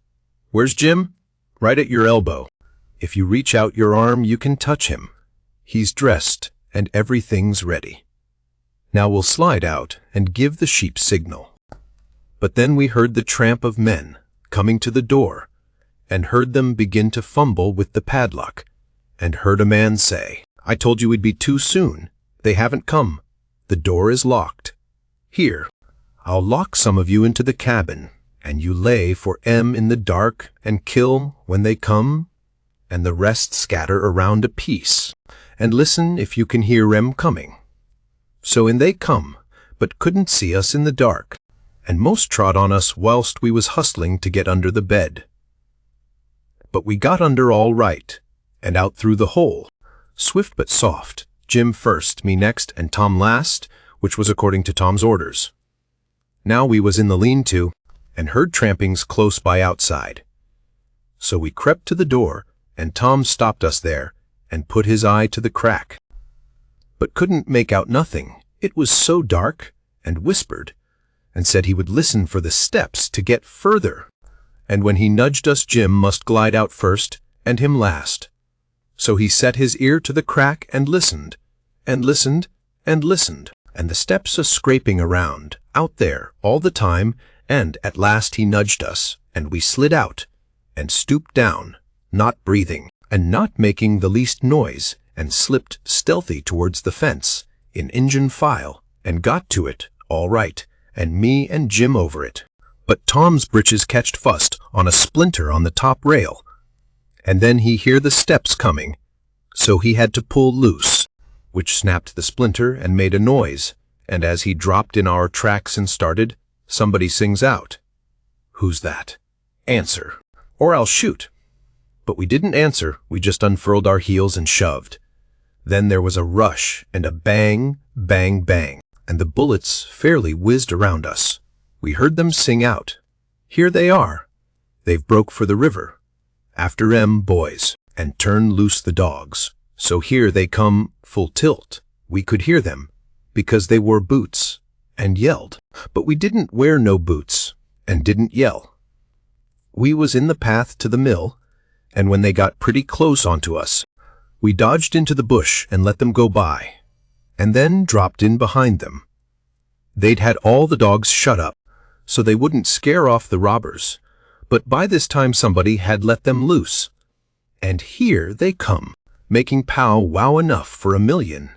"Where's Jim?" "Right at your elbow. If you reach out your arm, you can touch him. He's dressed, and everything's ready. Now we'll slide out and give the sheep signal." But then we heard the tramp of men coming to the door, and heard them begin to fumble with the padlock, and heard a man say, "I told you we'd be too soon. They haven't come. The door is locked. Here, I'll lock some of you into the cabin, and you lay for 'em in the dark and kill when they come, and the rest scatter around a piece, and listen if you can hear 'em coming. So in they come, but couldn't see us in the dark, and most trod on us whilst we was hustling to get under the bed. But we got under all right, and out through the hole, swift but soft, Jim first, me next, and Tom last, which was according to Tom's orders. Now we was in the lean-to, and heard trampings close by outside. So we crept to the door, and Tom stopped us there, and put his eye to the crack, but couldn't make out nothing, it was so dark, and whispered, and said he would listen for the steps to get further, and when he nudged us Jim must glide out first, and him last. So he set his ear to the crack and listened, and listened, and listened, and the steps a-scraping around, out there, all the time, and at last he nudged us, and we slid out, and stooped down, not breathing, and not making the least noise, and slipped stealthy towards the fence, in Injun file, and got to it, all right, and me and Jim over it. But Tom's britches catched fust on a splinter on the top rail, and then he hear the steps coming, so he had to pull loose, which snapped the splinter and made a noise, and as he dropped in our tracks and started, somebody sings out, "Who's that? Answer, or I'll shoot." But we didn't answer, we just unfurled our heels and shoved. Then there was a rush and a bang, bang, bang, and the bullets fairly whizzed around us. We heard them sing out, "Here they are. They've broke for the river. After 'em, boys, and turn loose the dogs." So here they come full tilt. We could hear them, because they wore boots, and yelled. But we didn't wear no boots, and didn't yell. We was in the path to the mill, and when they got pretty close onto us, we dodged into the bush and let them go by, and then dropped in behind them. They'd had all the dogs shut up, so they wouldn't scare off the robbers, but by this time somebody had let them loose. And here they come, making pow-wow enough for 1,000,000,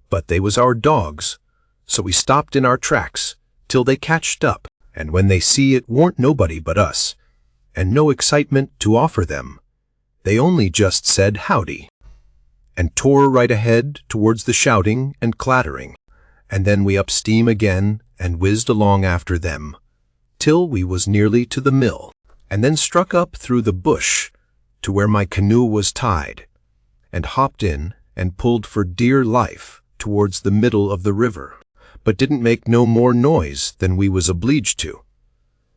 but they was our dogs, so we stopped in our tracks till they catched up, and when they see it warn't nobody but us, and no excitement to offer them, they only just said howdy, and tore right ahead towards the shouting and clattering, and then we up steam again and whizzed along after them, till we was nearly to the mill, and then struck up through the bush to where my canoe was tied, and hopped in and pulled for dear life towards the middle of the river, but didn't make no more noise than we was obliged to.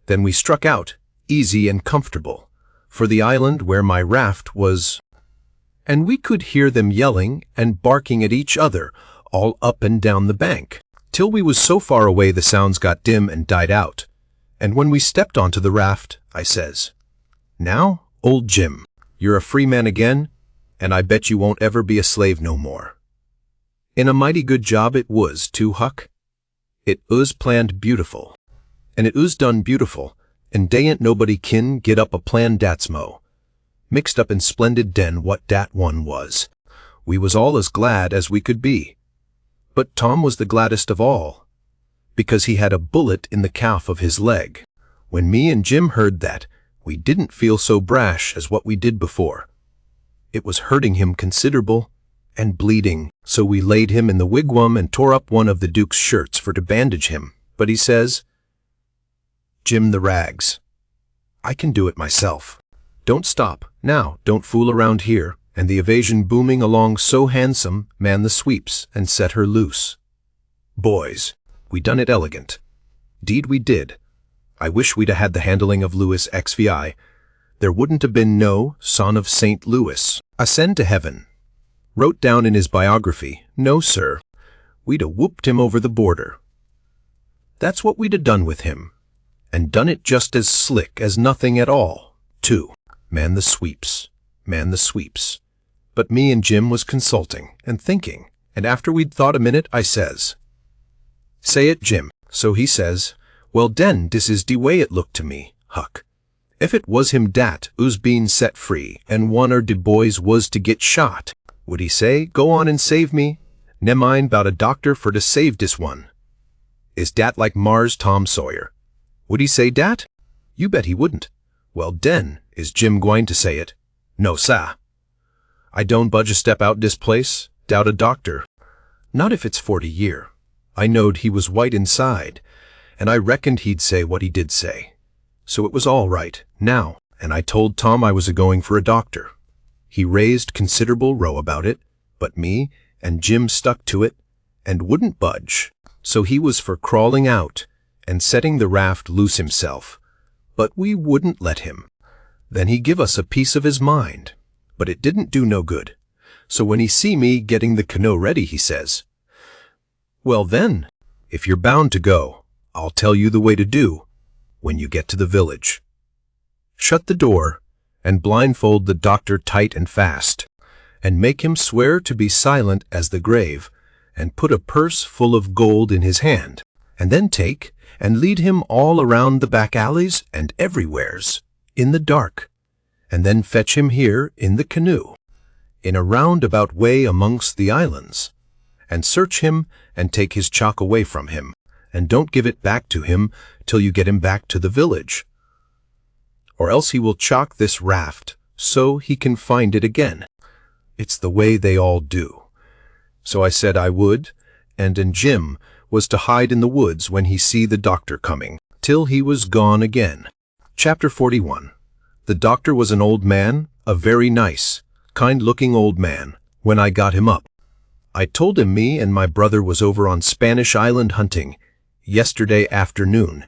Then we struck out, easy and comfortable, for the island where my raft was, and we could hear them yelling and barking at each other all up and down the bank, till we was so far away the sounds got dim and died out. And when we stepped onto the raft, I says, "Now, old Jim, you're a free man again, and I bet you won't ever be a slave no more." And a mighty good job it was, too, Huck. It was planned beautiful, and it was done beautiful, and dey ain't nobody kin get up a plan dat's mo. Mixed up in splendid den what dat one was. We was all as glad as we could be. But Tom was the gladdest of all, because he had a bullet in the calf of his leg. When me and Jim heard that, we didn't feel so brash as what we did before. It was hurting him considerable, and bleeding, so we laid him in the wigwam and tore up one of the Duke's shirts for to bandage him. But he says, "Jim the rags, I can do it myself. Don't stop, now, don't fool around here," and the evasion booming along so handsome, man the sweeps and set her loose. Boys, we done it elegant. Deed we did. I wish we'd had the handling of Louis XVI. There wouldn't have been no son of St. Louis. Ascend to heaven. Wrote down in his biography, no, sir. We'd a whooped him over the border. That's what we'd a done with him, and done it just as slick as nothing at all, too. Man the sweeps, man the sweeps. But me and Jim was consulting and thinking, and after we'd thought a minute, I says, "Say it, Jim." So he says, "Well, den, dis is de way it looked to me, Huck. If it was him dat us been set free, and one er de boys was to get shot, would he say, 'Go on and save me, ne mind 'bout a doctor for to save dis one'? Is dat like Mars Tom Sawyer? Would he say dat? You bet he wouldn't. Well, den, is Jim gwine to say it? No, sah. I don't budge a step out dis place, doubt a doctor. Not if it's 40 year. I knowed he was white inside, and I reckoned he'd say what he did say. So it was all right, now, and I told Tom I was a-going for a doctor. He raised considerable row about it, but me and Jim stuck to it, and wouldn't budge. So he was for crawling out, and setting the raft loose himself. But we wouldn't let him. Then he give us a piece of his mind, but it didn't do no good. So when he see me getting the canoe ready, he says, "Well then, if you're bound to go, I'll tell you the way to do when you get to the village. Shut the door and blindfold the doctor tight and fast, and make him swear to be silent as the grave, and put a purse full of gold in his hand, and then take and lead him all around the back alleys and everywheres, in the dark, and then fetch him here in the canoe, in a roundabout way amongst the islands, and search him and take his chalk away from him, and don't give it back to him till you get him back to the village, or else he will chalk this raft so he can find it again. It's the way they all do." So I said I would, and Jim was to hide in the woods when he see the doctor coming, till he was gone again. Chapter 41. The doctor was an old man, a very nice, kind-looking old man, when I got him up. I told him me and my brother was over on Spanish Island hunting yesterday afternoon,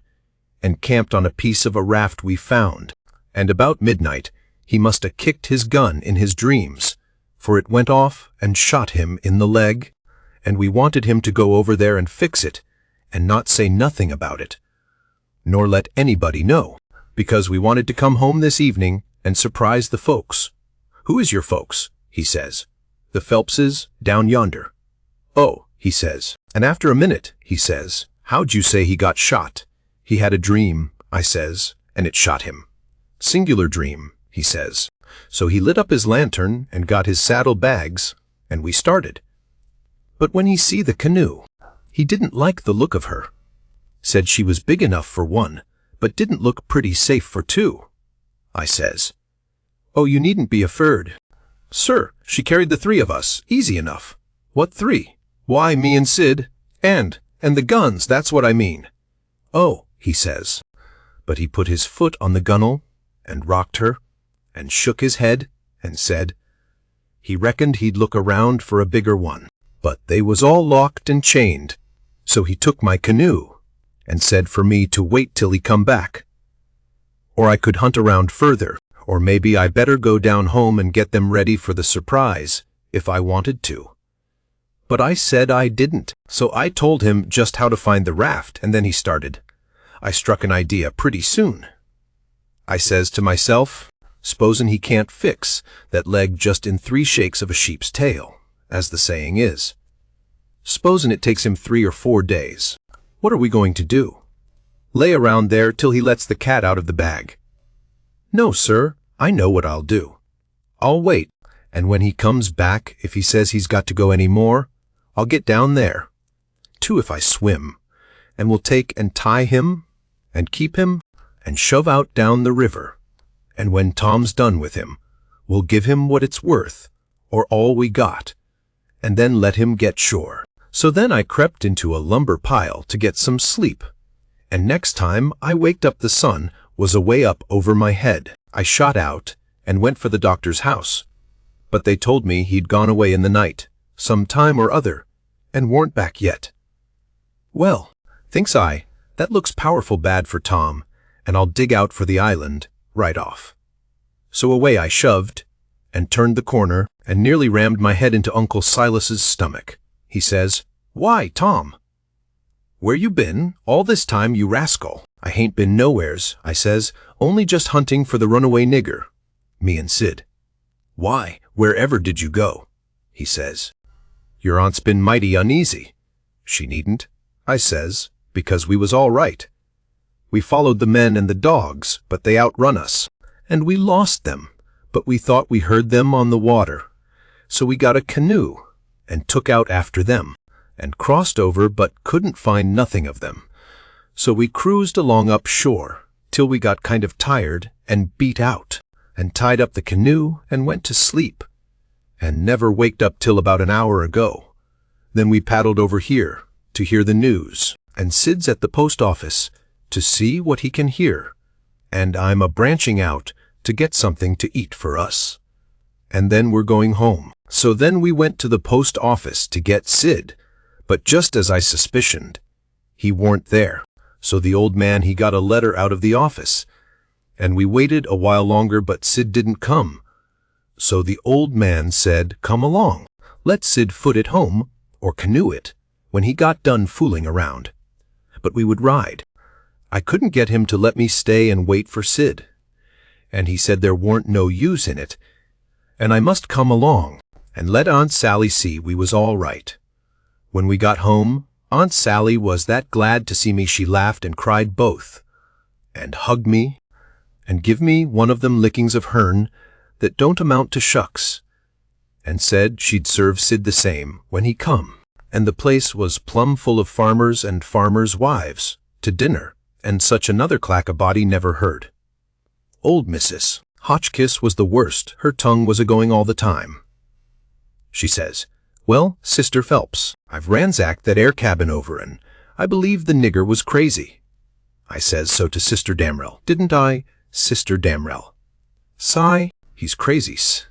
and camped on a piece of a raft we found, and about midnight he must have kicked his gun in his dreams, for it went off and shot him in the leg, and we wanted him to go over there and fix it, and not say nothing about it, nor let anybody know, because we wanted to come home this evening and surprise the folks. "Who is your folks?" he says. "The Phelpses down yonder." "Oh," he says, and after a minute, he says, "How'd you say he got shot?" "He had a dream," I says, "and it shot him." "Singular dream," he says. So he lit up his lantern and got his saddle bags, and we started. But when he see the canoe, he didn't like the look of her. Said she was big enough for one, but didn't look pretty safe for two. I says, "Oh, you needn't be afeard. Sir, she carried the three of us, easy enough." "What three?" "Why, me and Sid, and the guns, that's what I mean." "Oh," he says. But he put his foot on the gunwale, and rocked her, and shook his head, and said he reckoned he'd look around for a bigger one, but they was all locked and chained. So he took my canoe, and said for me to wait till he come back, or I could hunt around further, or maybe I better go down home and get them ready for the surprise, if I wanted to. But I said I didn't, so I told him just how to find the raft, and then he started. I struck an idea pretty soon. I says to myself, "S'posen he can't fix that leg just in 3 shakes of a sheep's tail, as the saying is. S'posen it takes him 3 or 4 days. What are we going to do? Lay around there till he lets the cat out of the bag? No, sir, I know what I'll do. I'll wait, and when he comes back, if he says he's got to go any more, I'll get down there, too if I swim, and we'll take and tie him, and keep him, and shove out down the river. And when Tom's done with him, we'll give him what it's worth, or all we got, and then let him get shore." So then I crept into a lumber pile to get some sleep, and next time I waked up the sun was away up over my head. I shot out and went for the doctor's house, but they told me he'd gone away in the night, some time or other, and weren't back yet. Well, thinks I, that looks powerful bad for Tom, and I'll dig out for the island right off. So away I shoved, and turned the corner, and nearly rammed my head into Uncle Silas's stomach. He says, "Why, Tom, where you been all this time, you rascal?" "I hain't been nowheres," I says, "only just hunting for the runaway nigger, me and Sid." "Why, wherever did you go?" he says. "Your aunt's been mighty uneasy." "She needn't," I says, "because we was all right. We followed the men and the dogs, but they outrun us, and we lost them, but we thought we heard them on the water. So we got a canoe, and took out after them, and crossed over but couldn't find nothing of them. So we cruised along up shore, till we got kind of tired and beat out, and tied up the canoe and went to sleep, and never waked up till about an hour ago. Then we paddled over here to hear the news, and Sid's at the post office to see what he can hear, and I'm branching out to get something to eat for us. And then we're going home. So then we went to the post office to get Sid, but just as I suspicioned, he weren't there. So the old man, he got a letter out of the office, and we waited a while longer, but Sid didn't come. So the old man said, "Come along, let Sid foot it home, or canoe it, when he got done fooling around." But we would ride. I couldn't get him to let me stay and wait for Sid, and he said there weren't no use in it, and I must come along and let Aunt Sally see we was all right. When we got home, Aunt Sally was that glad to see me she laughed and cried both, and hugged me, and give me one of them lickings of hern that don't amount to shucks, and said she'd serve Sid the same when he come. And the place was plumb full of farmers and farmers' wives to dinner, and such another clack a body never heard. Old Mrs. Hotchkiss was the worst. Her tongue was a-going all the time. She says, "Well, Sister Phelps, I've ransacked that air cabin over, and I believe the nigger was crazy." I says so to Sister Damrell, didn't I, Sister Damrell? Sigh, "He's crazy-s."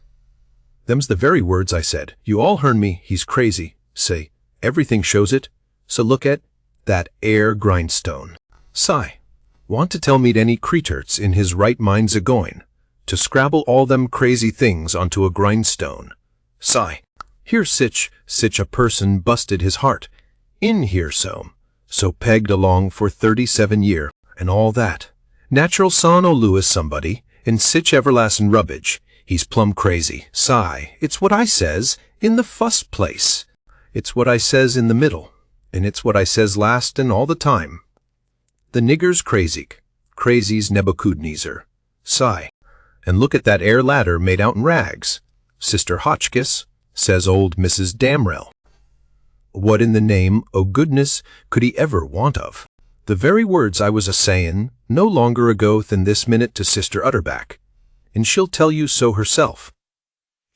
Them's the very words I said. You all hearn me, he's crazy. Say, everything shows it. So look at that air grindstone. Sigh, want to tell me't any creetur's in his right mind's a-going to scrabble all them crazy things onto a grindstone. Sigh, here's sich a person busted his heart in here so pegged along for 37 year, and all that. Natural son o' Lewis somebody, in sich everlastin' rubbage, he's plumb crazy. Sigh, it's what I says in the fust place. It's what I says in the middle, and it's what I says last and all the time. The nigger's crazy's Nebuchadnezzar. Sigh, and look at that air ladder made out'n rags. Sister Hotchkiss, says old Mrs. Damrell. What in the name o' goodness could he ever want of? The very words I was a-sayin' no longer ago than this minute to Sister Utterback, and she'll tell you so herself.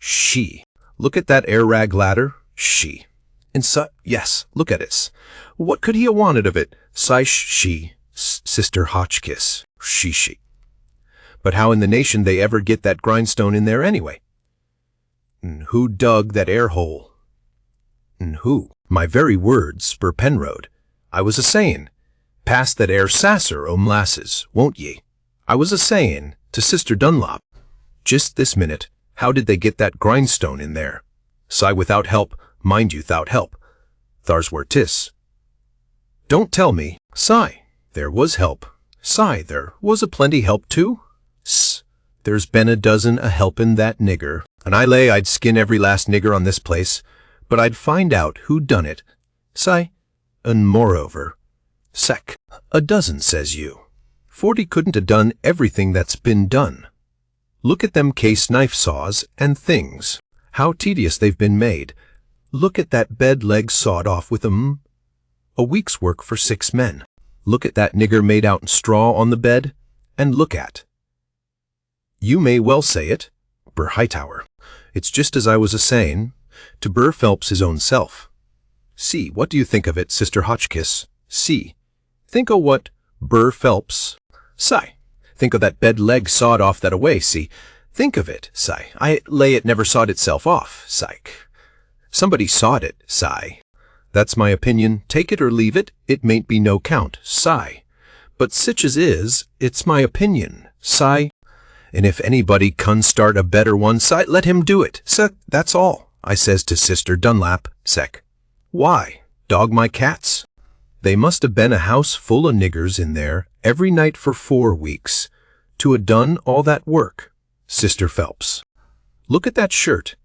She, look at that air rag ladder, she. And yes, look at it. What could he a wanted of it? She, Sister Hotchkiss, she. But how in the nation they ever get that grindstone in there anyway? And who dug that air hole? And who? My very words, Spur Penrod. I was a-sayin', pass that air sasser o' molasses, won't ye? I was a-sayin' to Sister Dunlop, just this minute, how did they get that grindstone in there? Sigh, without help, mind you, 'thout help. Thar's where 'tis. Don't tell me. Sigh, there was help. Sigh, there was a-plenty help too. There's been a dozen a-helpin' that nigger, and I lay I'd skin every last nigger on this place, but I'd find out who done it. Sigh, and moreover, a dozen, says you. 40 couldn't a done everything that's been done. Look at them case knife saws and things, how tedious they've been made. Look at that bed leg sawed off with a week's work for 6 men. Look at that nigger made out'n straw on the bed, and look at. You may well say it, Burr Hightower. It's just as I was a-sayin' to Burr Phelps his own self. See, what do you think of it, Sister Hotchkiss? See, think o' what Burr Phelps. Sigh, think o' that bed leg sawed off that away, see. Think of it, sigh. I lay it never sawed itself off, psych. Somebody sawed it, sigh. That's my opinion, take it or leave it, it mayn't be no count, sigh. But sich as is, it's my opinion, sigh. And if anybody can start a better one, sigh, let him do it, that's all. I says to Sister Dunlap, Why, dog my cats? They must have been a house full of niggers in there every night for 4 weeks to a done all that work. Sister Phelps, look at that shirt.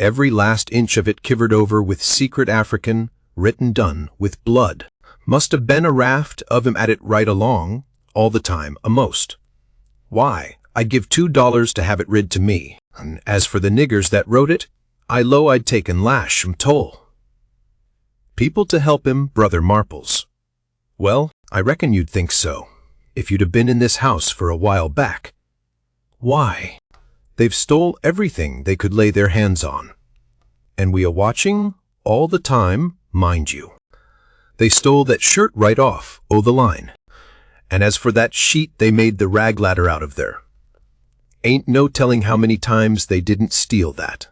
Every last inch of it kivered over with secret African, written done with blood. Must have been a raft of 'em at it right along, all the time, a'most. Why, I'd give $2 to have it rid to me, and as for the niggers that wrote it, I low I'd take and lash 'em toll. People to help him, Brother Marples. Well, I reckon you'd think so. if you'd have been in this house for a while back. Why? They've stole everything they could lay their hands on. And we are watching all the time, mind you. They stole that shirt right off o' the line. And as for that sheet they made the rag ladder out of there. Ain't no telling how many times they didn't steal that.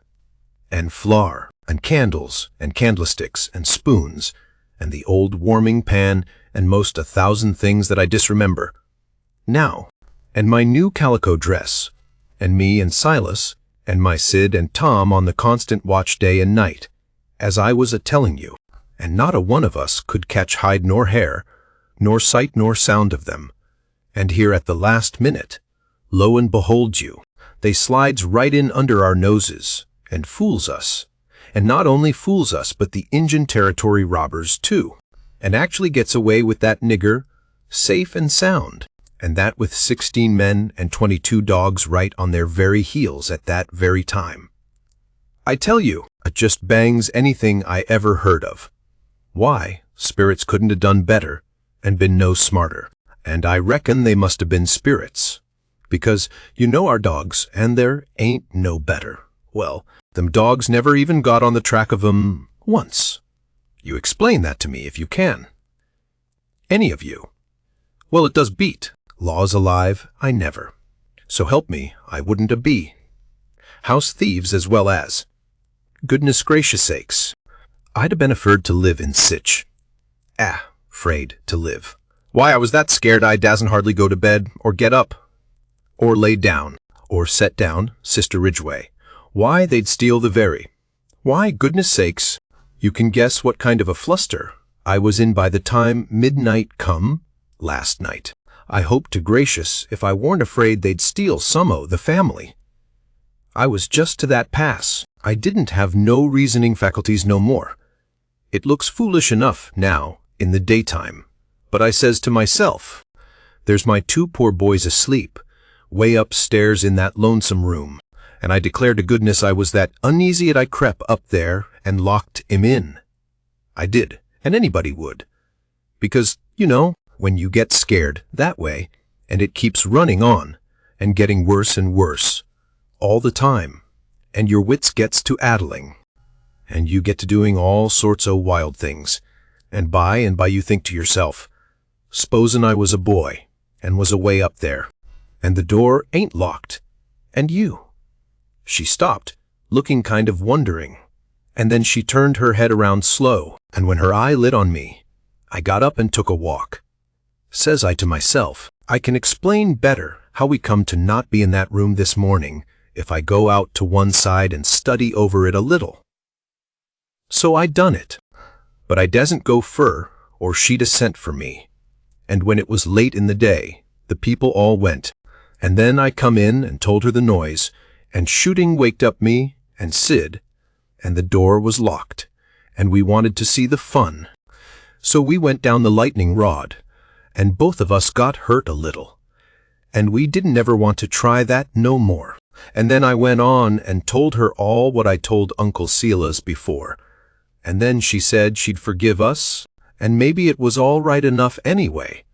And flour, and candles, and candlesticks, and spoons, and the old warming pan, and most 1,000 things that I disremember. Now, and my new calico dress, and me and Silas, and my Sid and Tom on the constant watch day and night, as I was a-telling you, and not a one of us could catch hide nor hair, nor sight nor sound of them. And here at the last minute, lo and behold you, they slides right in under our noses, and fools us. And not only fools us, but the Injun Territory robbers too, and actually gets away with that nigger, safe and sound, and that with 16 men and 22 dogs right on their very heels at that very time. I tell you, it just bangs anything I ever heard of. Why, spirits couldn't have done better, and been no smarter, and I reckon they must have been spirits, because you know our dogs, and there ain't no better. Well, them dogs never even got on the track of 'em once. You explain that to me if you can. Any of you. Well, it does beat. Laws alive, I never. So help me, I wouldn't be. House thieves as well as. Goodness gracious sakes. I'd have been afraid to live in sich. Afraid to live. Why, I was that scared I dasn't hardly go to bed, or get up, or lay down, or set down, Sister Ridgway. Why, they'd steal the very. Why, goodness sakes, you can guess what kind of a fluster I was in by the time midnight come last night. I hope to gracious if I weren't afraid they'd steal some o' the family. I was just to that pass. I didn't have no reasoning faculties no more. It looks foolish enough now, in the daytime, but I says to myself, there's my 2 poor boys asleep, way upstairs in that lonesome room, and I declare to goodness I was that uneasy I crept up there and locked him in. I did, and anybody would. Because, you know, when you get scared that way, and it keeps running on, and getting worse and worse, all the time, and your wits gets to addling, and you get to doing all sorts o' wild things, and by you think to yourself, s'posen I was a boy, and was away up there, and the door ain't locked, and you. She stopped, looking kind of wondering, and then she turned her head around slow, and when her eye lit on me, I got up and took a walk. Says I to myself, I can explain better how we come to not be in that room this morning if I go out to one side and study over it a little. So I done it, but I dasn't go fur, or she'd a sent for me. And when it was late in the day, the people all went, and then I come in and told her the noise, and shooting waked up me and Sid, and the door was locked, and we wanted to see the fun. So we went down the lightning rod, and both of us got hurt a little, and we didn't never want to try that no more. And then I went on and told her all what I told Uncle Silas before, and then she said she'd forgive us, and maybe it was all right enough anyway,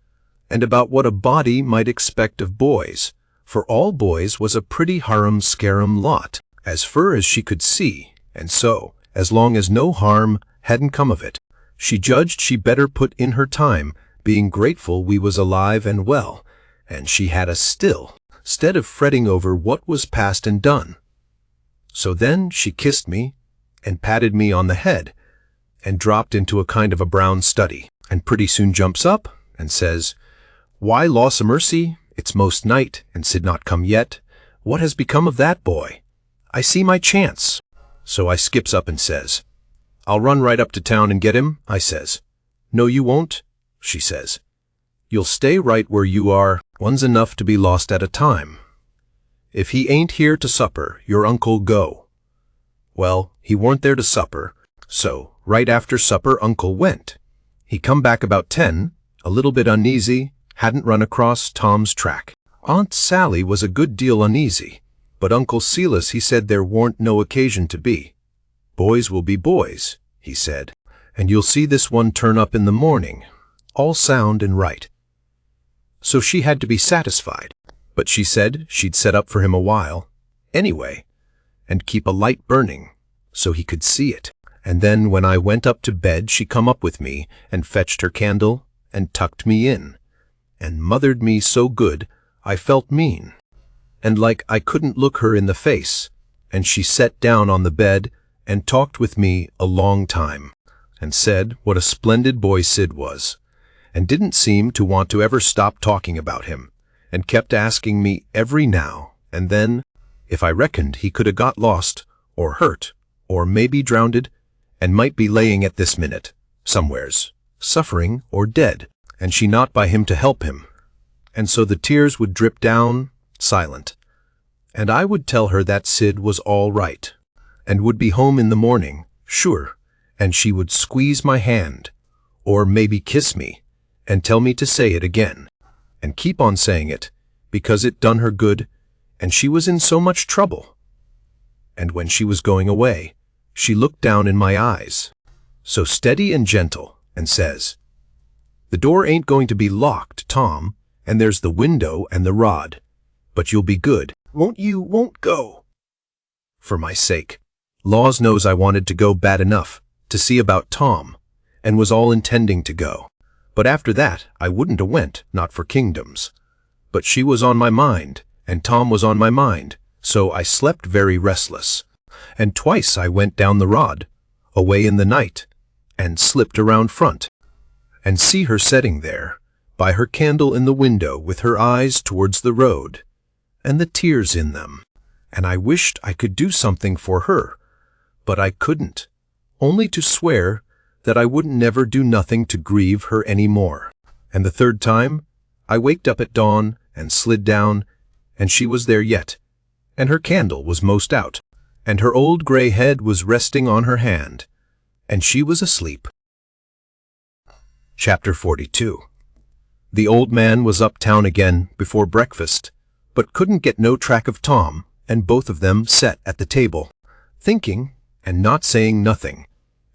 and about what a body might expect of boys, for all boys was a pretty harum-scarum lot, as fur as she could see, and so, as long as no harm hadn't come of it, she judged she better put in her time, being grateful we was alive and well, and she had us still, 'stead of fretting over what was past and done. So then she kissed me, and patted me on the head, and dropped into a kind of a brown study, and pretty soon jumps up, and says, "Why, laws a mercy, it's most night, and Sid not come yet. What has become of that boy? I see my chance." So I skips up and says, "I'll run right up to town and get him," I says. "No, you won't," she says. "You'll stay right where you are, one's enough to be lost at a time. If he ain't here to supper, your uncle go." Well, he weren't there to supper, so right after supper Uncle went. He come back about 10, a little bit uneasy, hadn't run across Tom's track. Aunt Sally was a good deal uneasy, but Uncle Silas he said there warn't no occasion to be. "Boys will be boys," he said, "and you'll see this one turn up in the morning, all sound and right." so she had to be satisfied. But she said she'd set up for him a while, anyway, and keep a light burning, so he could see it. And then when I went up to bed, she come up with me and fetched her candle and tucked me in, and mothered me so good I felt mean, and like I couldn't look her in the face, and she sat down on the bed and talked with me a long time, and said what a splendid boy Sid was, and didn't seem to want to ever stop talking about him, and kept asking me every now and then if I reckoned he could 'a' got lost, or hurt, or maybe drowned, and might be laying at this minute, somewheres, suffering or dead, and she not by him to help him. And so the tears would drip down, silent, and I would tell her that Sid was all right, and would be home in the morning, sure, and she would squeeze my hand, or maybe kiss me, and tell me to say it again, and keep on saying it, because it done her good, and she was in so much trouble. And when she was going away, she looked down in my eyes, so steady and gentle, and says, "The door ain't going to be locked, Tom, and there's the window and the rod, but you'll be good, won't go? For my sake." Laws knows I wanted to go bad enough to see about Tom, and was all intending to go. But after that, I wouldn't 'a' went, not for kingdoms. But she was on my mind, and Tom was on my mind, so I slept very restless. And twice I went down the rod, away in the night, and slipped around front, and see her setting there, by her candle in the window with her eyes towards the road, and the tears in them, and I wished I could do something for her, but I couldn't, only to swear that I wouldn't never do nothing to grieve her any more. And the third time, I waked up at dawn and slid down, and she was there yet, and her candle was most out, and her old gray head was resting on her hand, and she was asleep. Chapter 42. The old man was uptown again before breakfast, but couldn't get no track of Tom, and both of them sat at the table, thinking and not saying nothing,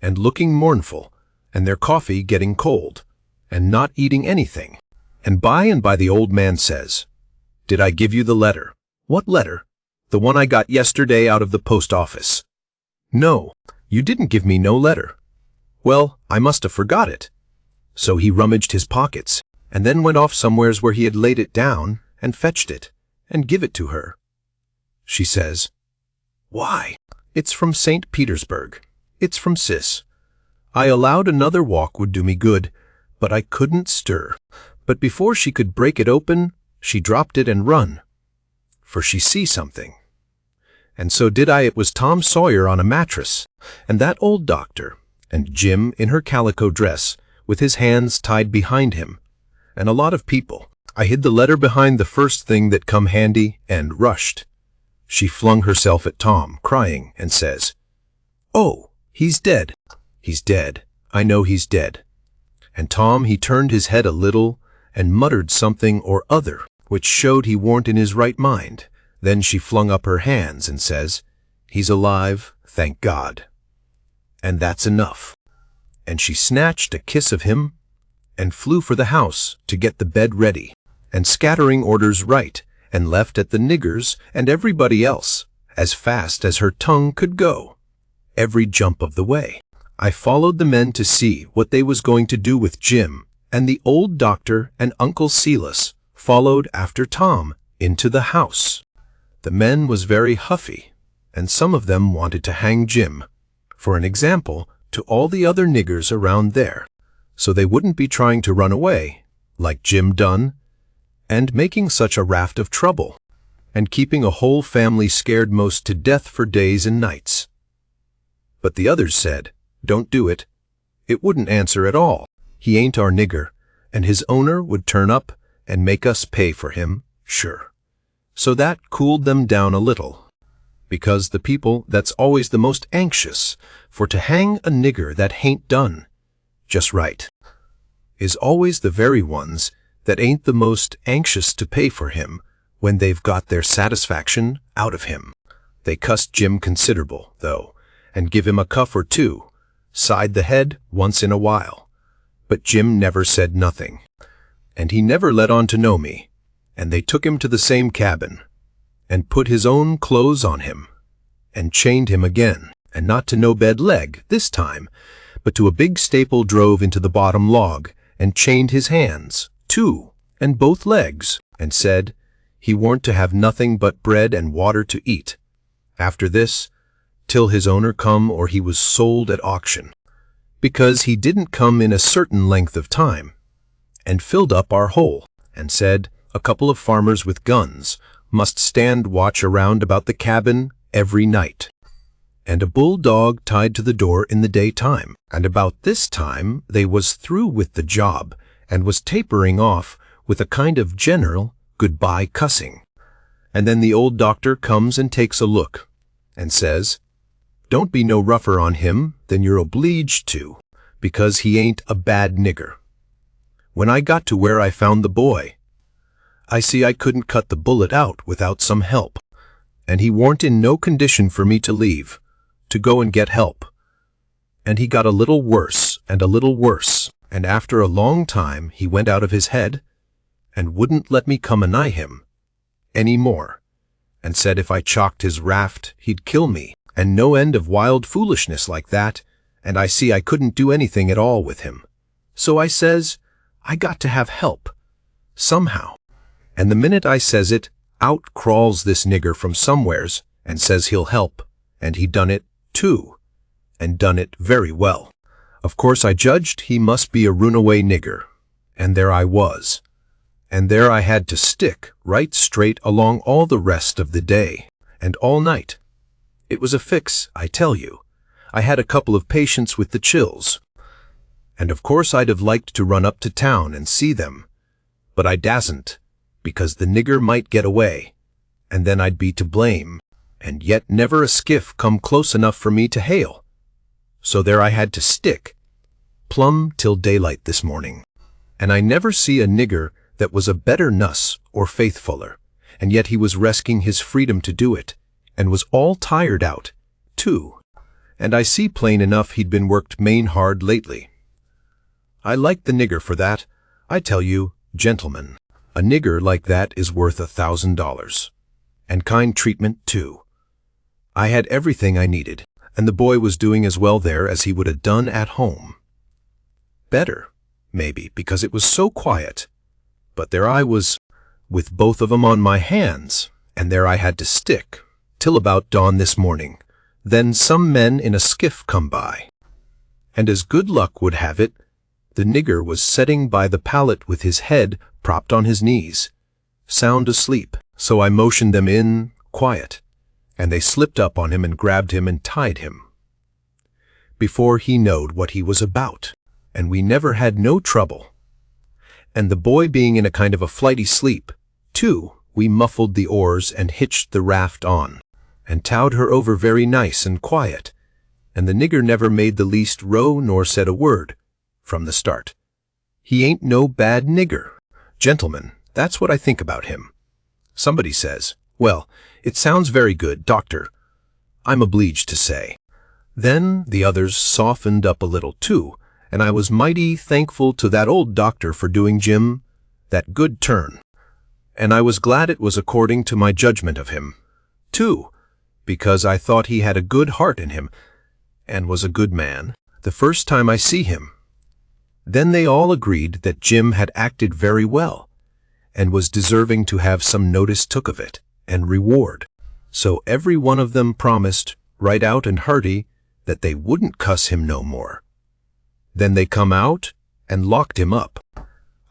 and looking mournful, and their coffee getting cold, and not eating anything. And by the old man says, "Did I give you the letter?" "What letter?" "The one I got yesterday out of the post office." "No, you didn't give me no letter." "Well, I must have forgot it." So he rummaged his pockets, and then went off somewheres where he had laid it down, and fetched it, and give it to her. She says, "Why?" "It's from St. Petersburg. It's from Sis." I allowed another walk would do me good, but I couldn't stir. But before she could break it open, she dropped it and run, for she see something. And so did I. It was Tom Sawyer on a mattress, and that old doctor, and Jim in her calico dress, with his hands tied behind him, and a lot of people. I hid the letter behind the first thing that come handy, and rushed. She flung herself at Tom, crying, and says, "Oh, he's dead. He's dead. I know he's dead." And Tom, he turned his head a little, and muttered something or other, which showed he warn't in his right mind. Then she flung up her hands and says, "He's alive, thank God. And that's enough." And she snatched a kiss of him, and flew for the house to get the bed ready, and scattering orders right, and left at the niggers and everybody else, as fast as her tongue could go, every jump of the way. I followed the men to see what they was going to do with Jim, and the old doctor and Uncle Silas followed after Tom into the house. The men was very huffy, and some of them wanted to hang Jim, for an example to all the other niggers around there, so they wouldn't be trying to run away, like Jim done, and making such a raft of trouble, and keeping a whole family scared most to death for days and nights. But the others said, "Don't do it. It wouldn't answer at all. He ain't our nigger, and his owner would turn up and make us pay for him, sure." So that cooled them down a little, because the people that's always the most anxious for to hang a nigger that hain't done just right is always the very ones that ain't the most anxious to pay for him when they've got their satisfaction out of him. They cussed Jim considerable, though, and give him a cuff or two, side the head once in a while. But Jim never said nothing, and he never let on to know me, and they took him to the same cabin, and put his own clothes on him, and chained him again, and not to no bed leg this time, but to a big staple drove into the bottom log, and chained his hands, too, and both legs, and said he warn't to have nothing but bread and water to eat, after this, till his owner come or he was sold at auction, because he didn't come in a certain length of time, and filled up our hole, and said a couple of farmers with guns must stand watch around about the cabin every night, and a bulldog tied to the door in the daytime. And about this time they was through with the job, and was tapering off with a kind of general goodbye cussing. And then the old doctor comes and takes a look, and says, "Don't be no rougher on him than you're obleeged to, because he ain't a bad nigger." When I got to where I found the boy, I see I couldn't cut the bullet out without some help, and he warn't in no condition for me to leave, to go and get help. And he got a little worse and a little worse, and after a long time he went out of his head, and wouldn't let me come anigh him any more, and said if I chalked his raft he'd kill me, and no end of wild foolishness like that, and I see I couldn't do anything at all with him. So I says, I got to have help, somehow. And the minute I says it, out crawls this nigger from somewheres, and says he'll help, and he done it, too, and done it very well. Of course I judged he must be a runaway nigger, and there I was. And there I had to stick right straight along all the rest of the day, and all night. It was a fix, I tell you. I had a couple of patients with the chills, and of course I'd have liked to run up to town and see them, but I dasn't, because the nigger might get away, and then I'd be to blame, and yet never a skiff come close enough for me to hail. So there I had to stick, plumb till daylight this morning, and I never see a nigger that was a better nuss or faithfuller, and yet he was risking his freedom to do it, and was all tired out, too, and I see plain enough he'd been worked main hard lately. I like the nigger for that. I tell you, gentlemen, a nigger like that is worth $1,000, and kind treatment, too. I had everything I needed, and the boy was doing as well there as he would have done at home. Better, maybe, because it was so quiet. But there I was, with both of 'em on my hands, and there I had to stick, till about dawn this morning. Then some men in a skiff come by, and as good luck would have it, the nigger was setting by the pallet with his head propped on his knees, sound asleep. So I motioned them in, quiet, and they slipped up on him and grabbed him and tied him, before he knowed what he was about, and we never had no trouble. And the boy being in a kind of a flighty sleep, too, we muffled the oars and hitched the raft on, and towed her over very nice and quiet, and the nigger never made the least row nor said a word, from the start. He ain't no bad nigger. Gentlemen, that's what I think about him. Somebody says, well, it sounds very good, doctor, I'm obliged to say. Then the others softened up a little, too, and I was mighty thankful to that old doctor for doing Jim that good turn. And I was glad it was according to my judgment of him, too, because I thought he had a good heart in him, and was a good man, the first time I see him. Then they all agreed that Jim had acted very well, and was deserving to have some notice took of it, and reward. So every one of them promised, right out and hearty, that they wouldn't cuss him no more. Then they come out and locked him up.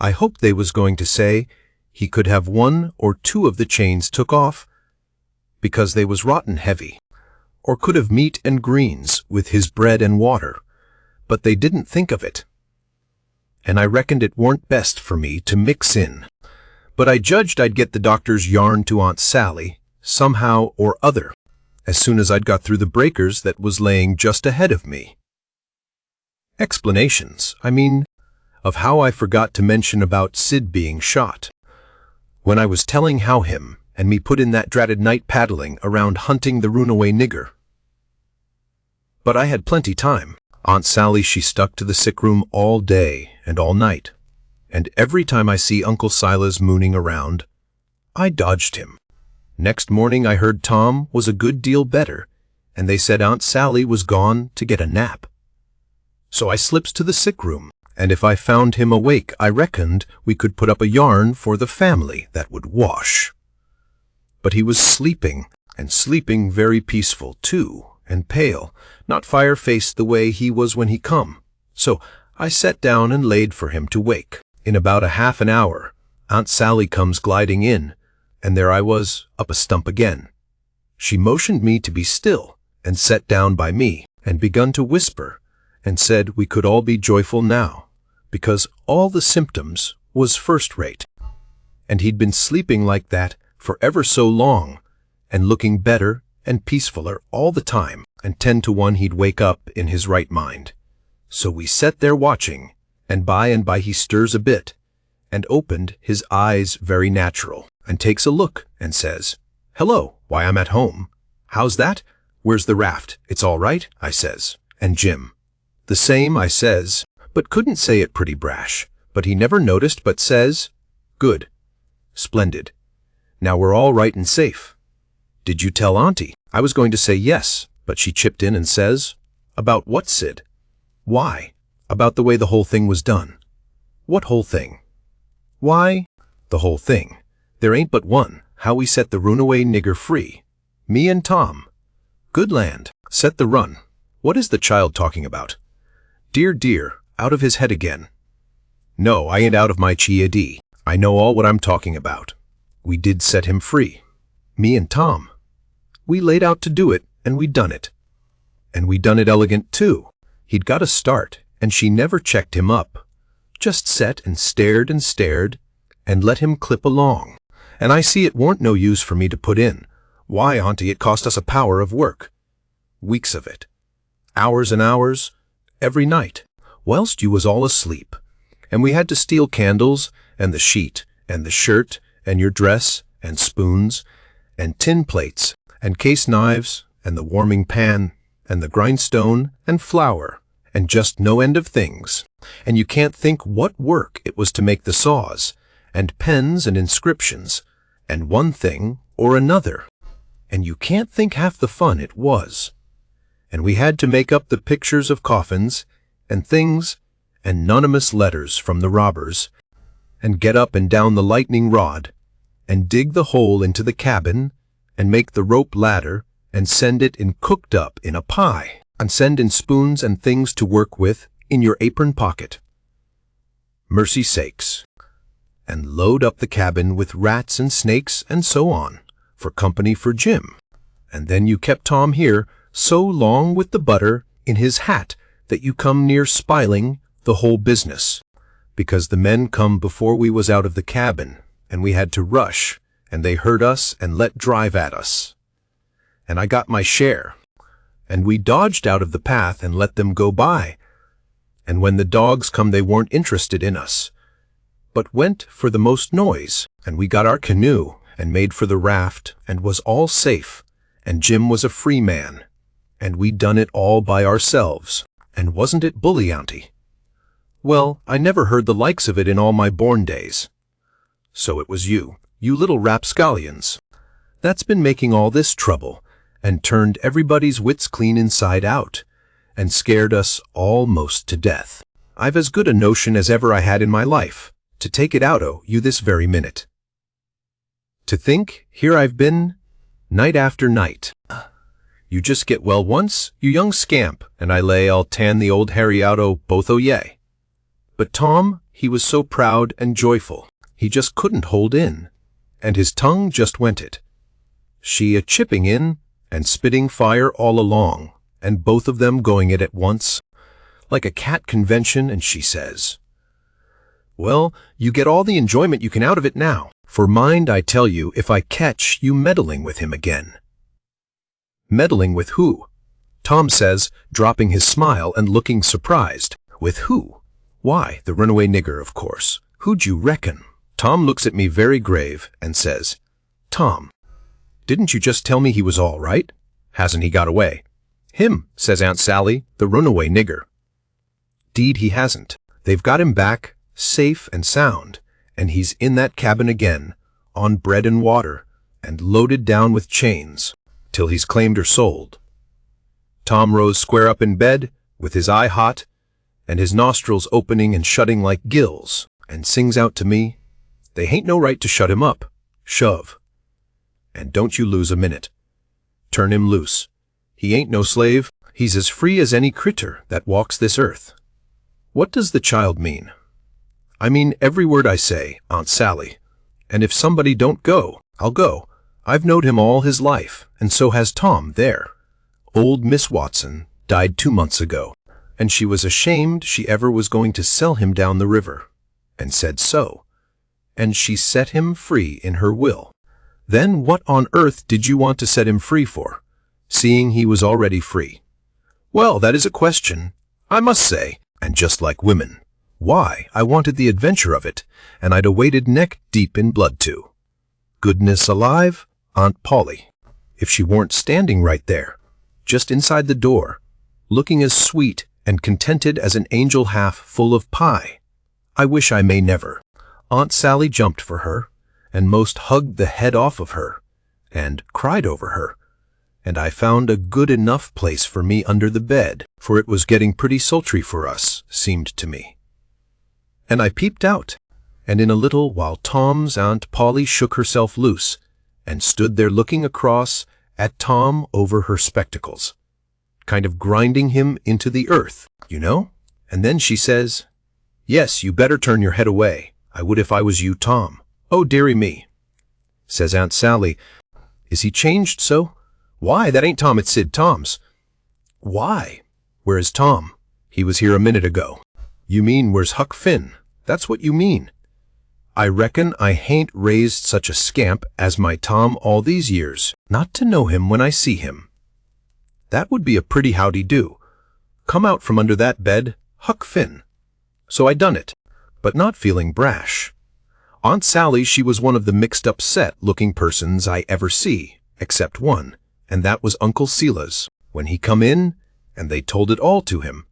I hoped they was going to say he could have 1 or 2 of the chains took off, because they was rotten heavy, or could have meat and greens with his bread and water, but they didn't think of it. And I reckoned it warn't best for me to mix in, but I judged I'd get the doctor's yarn to Aunt Sally, somehow or other, as soon as I'd got through the breakers that was laying just ahead of me. Explanations, I mean, of how I forgot to mention about Sid being shot, when I was telling how him and me put in that dratted night paddling around hunting the runaway nigger. But I had plenty time. Aunt Sally, she stuck to the sick room all day and all night, and every time I see Uncle Silas mooning around, I dodged him. Next morning I heard Tom was a good deal better, and they said Aunt Sally was gone to get a nap. So I slips to the sick room, and if I found him awake, I reckoned we could put up a yarn for the family that would wash. But he was sleeping, and sleeping very peaceful too, and pale, not fire-faced the way he was when he come. So I sat down and laid for him to wake. In about a half an hour, Aunt Sally comes gliding in, and there I was, up a stump again. She motioned me to be still, and sat down by me, and begun to whisper, and said we could all be joyful now, because all the symptoms was first-rate. And he'd been sleeping like that for ever so long, and looking better and peacefuler all the time, and 10 to 1 he'd wake up in his right mind. So we sat there watching, and by he stirs a bit, and opened his eyes very natural, and takes a look, and says, "Hello, why I'm at home. How's that? Where's the raft? It's all right," I says. "And Jim?" "The same," I says, but couldn't say it pretty brash. But he never noticed, but says, "Good. Splendid. Now we're all right and safe. Did you tell Auntie?" I was going to say yes, but she chipped in and says, "About what, Sid?" "Why, about the way the whole thing was done." "What whole thing?" "Why, the whole thing. There ain't but one, how we set the runaway nigger free. Me and Tom. Good land, set the run. What is the child talking about?" Dear, out of his head again." "No, I ain't out of my chia-d. I know all what I'm talking about. We did set him free. Me and Tom. We laid out to do it, and we done it. And we done it elegant, too. He'd got a start, and she never checked him up. Just set and stared, and let him clip along. And I see it warn't no use for me to put in. Why, Auntie, it cost us a power of work. Weeks of it. Hours and hours, every night, whilst you was all asleep. And we had to steal candles, and the sheet, and the shirt, and your dress, and spoons, and tin plates, and case knives, and the warming pan, and the grindstone, and flour, and just no end of things. And you can't think what work it was to make the saws, and pens and inscriptions, and one thing or another. And you can't think half the fun it was. And we had to make up the pictures of coffins, and things, and anonymous letters from the robbers, and get up and down the lightning rod, and dig the hole into the cabin, and make the rope ladder, and send it in cooked up in a pie, and send in spoons and things to work with in your apron pocket. Mercy sakes. And load up the cabin with rats and snakes and so on, for company for Jim. And then you kept Tom here so long with the butter in his hat that you come near spiling the whole business, because the men come before we was out of the cabin, and we had to rush, and they heard us and let drive at us. And I got my share, and we dodged out of the path and let them go by, and when the dogs come they weren't interested in us, but went for the most noise, and we got our canoe, and made for the raft, and was all safe, and Jim was a free man, and we done it all by ourselves, and wasn't it bully, Auntie? Well, I never heard the likes of it in all my born days. So it was you little rapscallions, that's been making all this trouble, and turned everybody's wits clean inside out, and scared us all most to death. I've as good a notion as ever I had in my life, to take it out o' you this very minute. To think, here I've been, night after night. You just get well once, you young scamp, and I lay I'll tan the old Harry out o' both o' ye. But Tom, he was so proud and joyful, he just couldn't hold in, and his tongue just went it. She a chipping in, and spitting fire all along, and both of them going it at once, like a cat convention, and she says, "Well, you get all the enjoyment you can out of it now, for mind I tell you if I catch you meddling with him again." "Meddling with who?" Tom says, dropping his smile and looking surprised. "With who?" "Why, the runaway nigger, of course. Who'd you reckon?" Tom looks at me very grave and says, "Tom, didn't you just tell me he was all right? Hasn't he got away?" "Him," says Aunt Sally, "the runaway nigger." "'Deed he hasn't. They've got him back, safe and sound, and he's in that cabin again, on bread and water, and loaded down with chains, till he's claimed or sold. Tom rose square up in bed, with his eye hot, and his nostrils opening and shutting like gills, and sings out to me, "They hain't no right to shut him up. Shove. And don't you lose a minute. Turn him loose. He ain't no slave. He's as free as any critter that walks this earth." What does the child mean? I mean every word I say, Aunt Sally. And if somebody don't go, I'll go. I've knowed him all his life, and so has Tom there. Old Miss Watson died 2 months ago, and she was ashamed she ever was going to sell him down the river, and said so. And she set him free in her will. Then what on earth did you want to set him free for, seeing he was already free? Well, that is a question, I must say, and just like women. Why, I wanted the adventure of it, and I'd a waded neck deep in blood too. Goodness alive, Aunt Polly, if she weren't standing right there, just inside the door, looking as sweet and contented as an angel half full of pie. I wish I may never. Aunt Sally jumped for her, and most hugged the head off of her, and cried over her, and I found a good enough place for me under the bed, for it was getting pretty sultry for us, seemed to me. And I peeped out, and in a little while Tom's Aunt Polly shook herself loose, and stood there looking across at Tom over her spectacles, kind of grinding him into the earth, you know? And then she says, "Yes, you better turn your head away. I would if I was you, Tom." "Oh, dearie me," says Aunt Sally. "Is he changed so?" "Why, that ain't Tom, it's Sid Tom's." "Why? Where is Tom? He was here a minute ago." "You mean, where's Huck Finn? That's what you mean." "I reckon I hain't raised such a scamp as my Tom all these years, not to know him when I see him." That would be a pretty howdy-do. Come out from under that bed, Huck Finn. So I done it, but not feeling brash. Aunt Sally, she was one of the mixed-up set-looking persons I ever see, except one, and that was Uncle Silas, when he come in, and they told it all to him.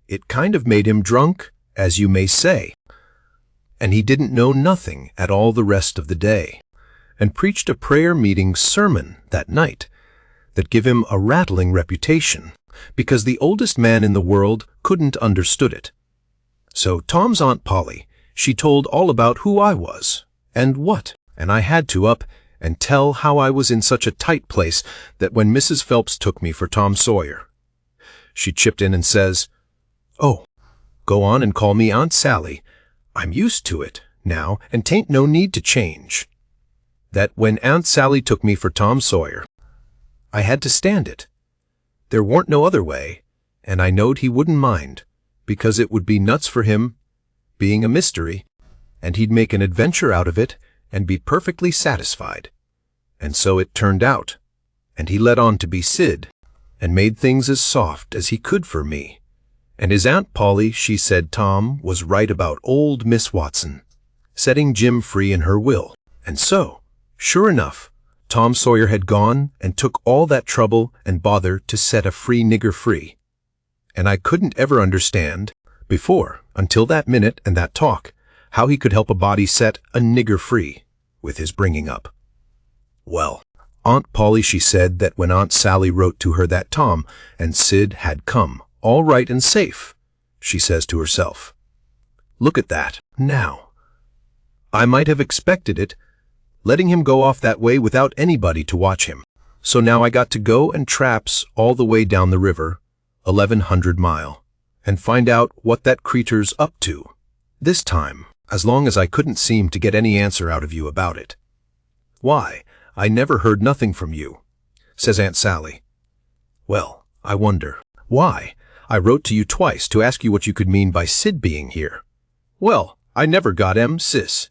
It kind of made him drunk, as you may say, and he didn't know nothing at all the rest of the day, and preached a prayer-meeting sermon that night that give him a rattling reputation, because the oldest man in the world couldn't understood it. So Tom's Aunt Polly, she told all about who I was, and what, and I had to up and tell how I was in such a tight place that when Mrs. Phelps took me for Tom Sawyer, she chipped in and says, "Oh, go on and call me Aunt Sally. I'm used to it now, and 'tain't no need to change." That when Aunt Sally took me for Tom Sawyer, I had to stand it. There warn't no other way, and I knowed he wouldn't mind, because it would be nuts for him, being a mystery, and he'd make an adventure out of it and be perfectly satisfied. And so it turned out, and he let on to be Sid, and made things as soft as he could for me. And his Aunt Polly, she said Tom was right about old Miss Watson, setting Jim free in her will. And so, sure enough, Tom Sawyer had gone and took all that trouble and bother to set a free nigger free. And I couldn't ever understand, before, until that minute and that talk, how he could help a body set a nigger free with his bringing up. Well, Aunt Polly, she said that when Aunt Sally wrote to her that Tom and Sid had come, all right and safe, she says to herself, "Look at that, now. I might have expected it, letting him go off that way without anybody to watch him. So now I got to go and traps all the way down the river, 1100 mile, and find out what that creetur's up to. This time, as long as I couldn't seem to get any answer out of you about it." "Why, I never heard nothing from you," says Aunt Sally. "Well, I wonder. Why, I wrote to you twice to ask you what you could mean by Sid being here." "Well, I never got sis."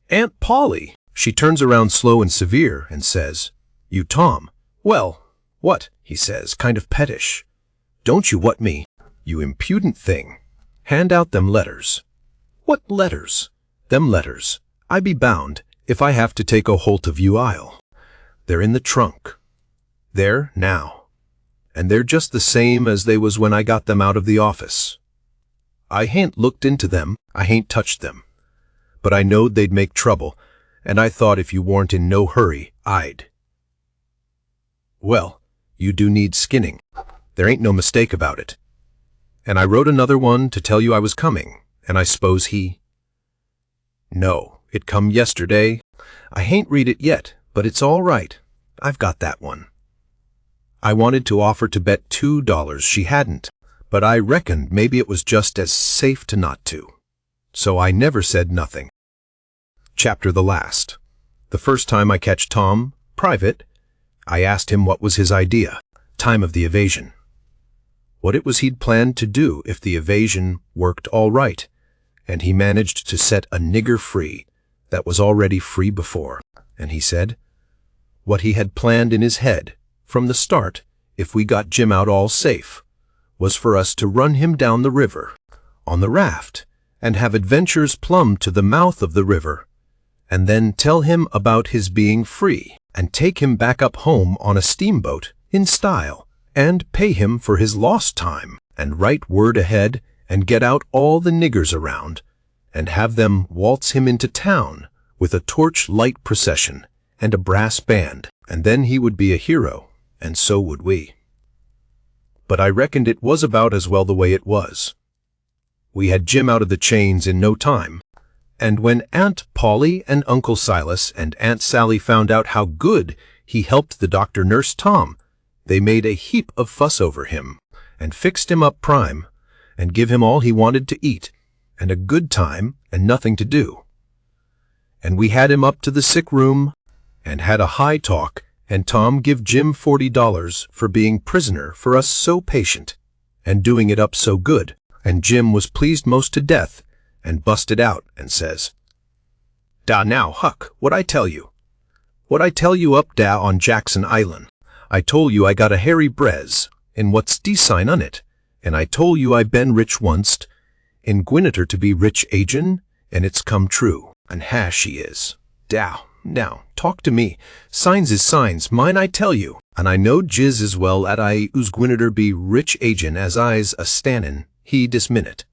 "Aunt Polly," she turns around slow and severe and says, "You Tom." "Well, what?" he says, kind of pettish. "Don't you what me, you impudent thing. Hand out them letters." "What letters?" "Them letters. I be bound, if I have to take a holt of you, I'll. They're in the trunk. There, now. And they're just the same as they was when I got them out of the office. I hain't looked into them. I hain't touched them. But I knowed they'd make trouble, and I thought if you warn't in no hurry, I'd. Well, you do need skinning. There ain't no mistake about it. And I wrote another one to tell you I was coming, and I s'pose he... No, it come yesterday. I hain't read it yet, but it's all right. I've got that one. I wanted to offer to bet $2 she hadn't, but I reckoned maybe it was just as safe to not to. So I never said nothing. Chapter the last. The first time I catch Tom, private, I asked him what was his idea, time of the evasion. What it was he'd planned to do if the evasion worked all right, and he managed to set a nigger free that was already free before. And he said, what he had planned in his head, from the start, if we got Jim out all safe, was for us to run him down the river, on the raft, and have adventures plumb to the mouth of the river, and then tell him about his being free, and take him back up home on a steamboat, in style, and pay him for his lost time, and write word ahead, and get out all the niggers around, and have them waltz him into town with a torch-light procession and a brass band, and then he would be a hero, and so would we. But I reckoned it was about as well the way it was. We had Jim out of the chains in no time, and when Aunt Polly and Uncle Silas and Aunt Sally found out how good he helped the doctor nurse Tom, they made a heap of fuss over him, and fixed him up prime, and give him all he wanted to eat, and a good time, and nothing to do. And we had him up to the sick room, and had a high talk, and Tom give Jim $40 for being prisoner for us so patient, and doing it up so good, and Jim was pleased most to death, and busted out, and says, "Da now, Huck, what I tell you? What I tell you up da on Jackson Island? I told you I got a hairy brez, and what's de sign on it? And I told you I been rich onct, and gwinneter to be rich agin, and it's come true, and ha she is. Da, now, talk to me. Signs is signs, mine I tell you, and I know jiz as well at I us gwinneter be rich agin as I's a stannin' he dis minute."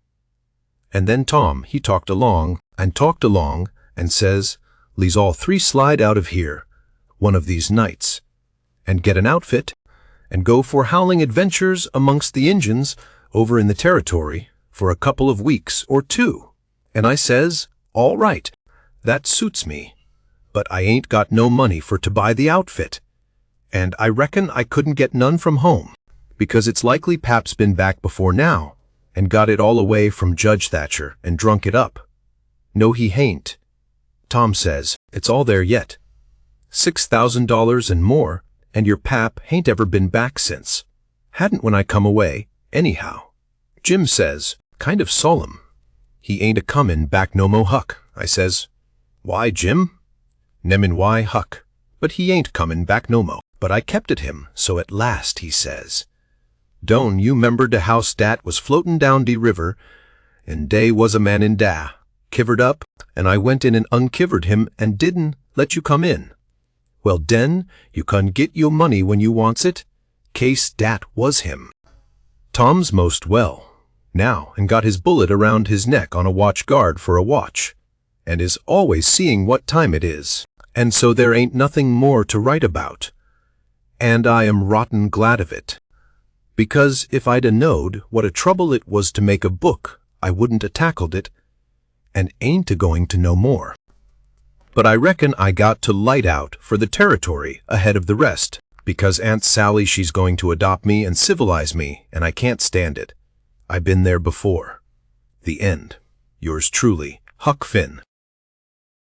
And then Tom, he talked along, and says, "Le's all three slide out of here, one of these nights, and get an outfit, and go for howling adventures amongst the Injuns over in the territory for a couple of weeks or 2. And I says, all right, that suits me, but I ain't got no money for to buy the outfit, and I reckon I couldn't get none from home, because it's likely Pap's been back before now, and got it all away from Judge Thatcher and drunk it up. No, he hain't. Tom says, it's all there yet. $6,000 and more, and your Pap hain't ever been back since. Hadn't when I come away, anyhow. Jim says, kind of solemn, he ain't a-comin' back no mo, Huck. I says, why, Jim? Nemin why, Huck, but he ain't comin' back no mo. But I kept at him, so at last he says, "Don't you 'member de house dat was floatin' down de river, and dey was a man in da, kivered up, and I went in and unkivered him and didn't let you come in. Well, den, you can git yo' money when you wants it, case dat was him." Tom's most well now, and got his bullet around his neck on a watch guard for a watch, and is always seeing what time it is, and so there ain't nothing more to write about. And I am rotten glad of it, because if I'd a-knowed what a trouble it was to make a book, I wouldn't a-tackled it, and ain't a-going to know more. But I reckon I got to light out for the territory ahead of the rest, because Aunt Sally she's going to adopt me and civilize me, and I can't stand it. I've been there before. The end. Yours truly, Huck Finn.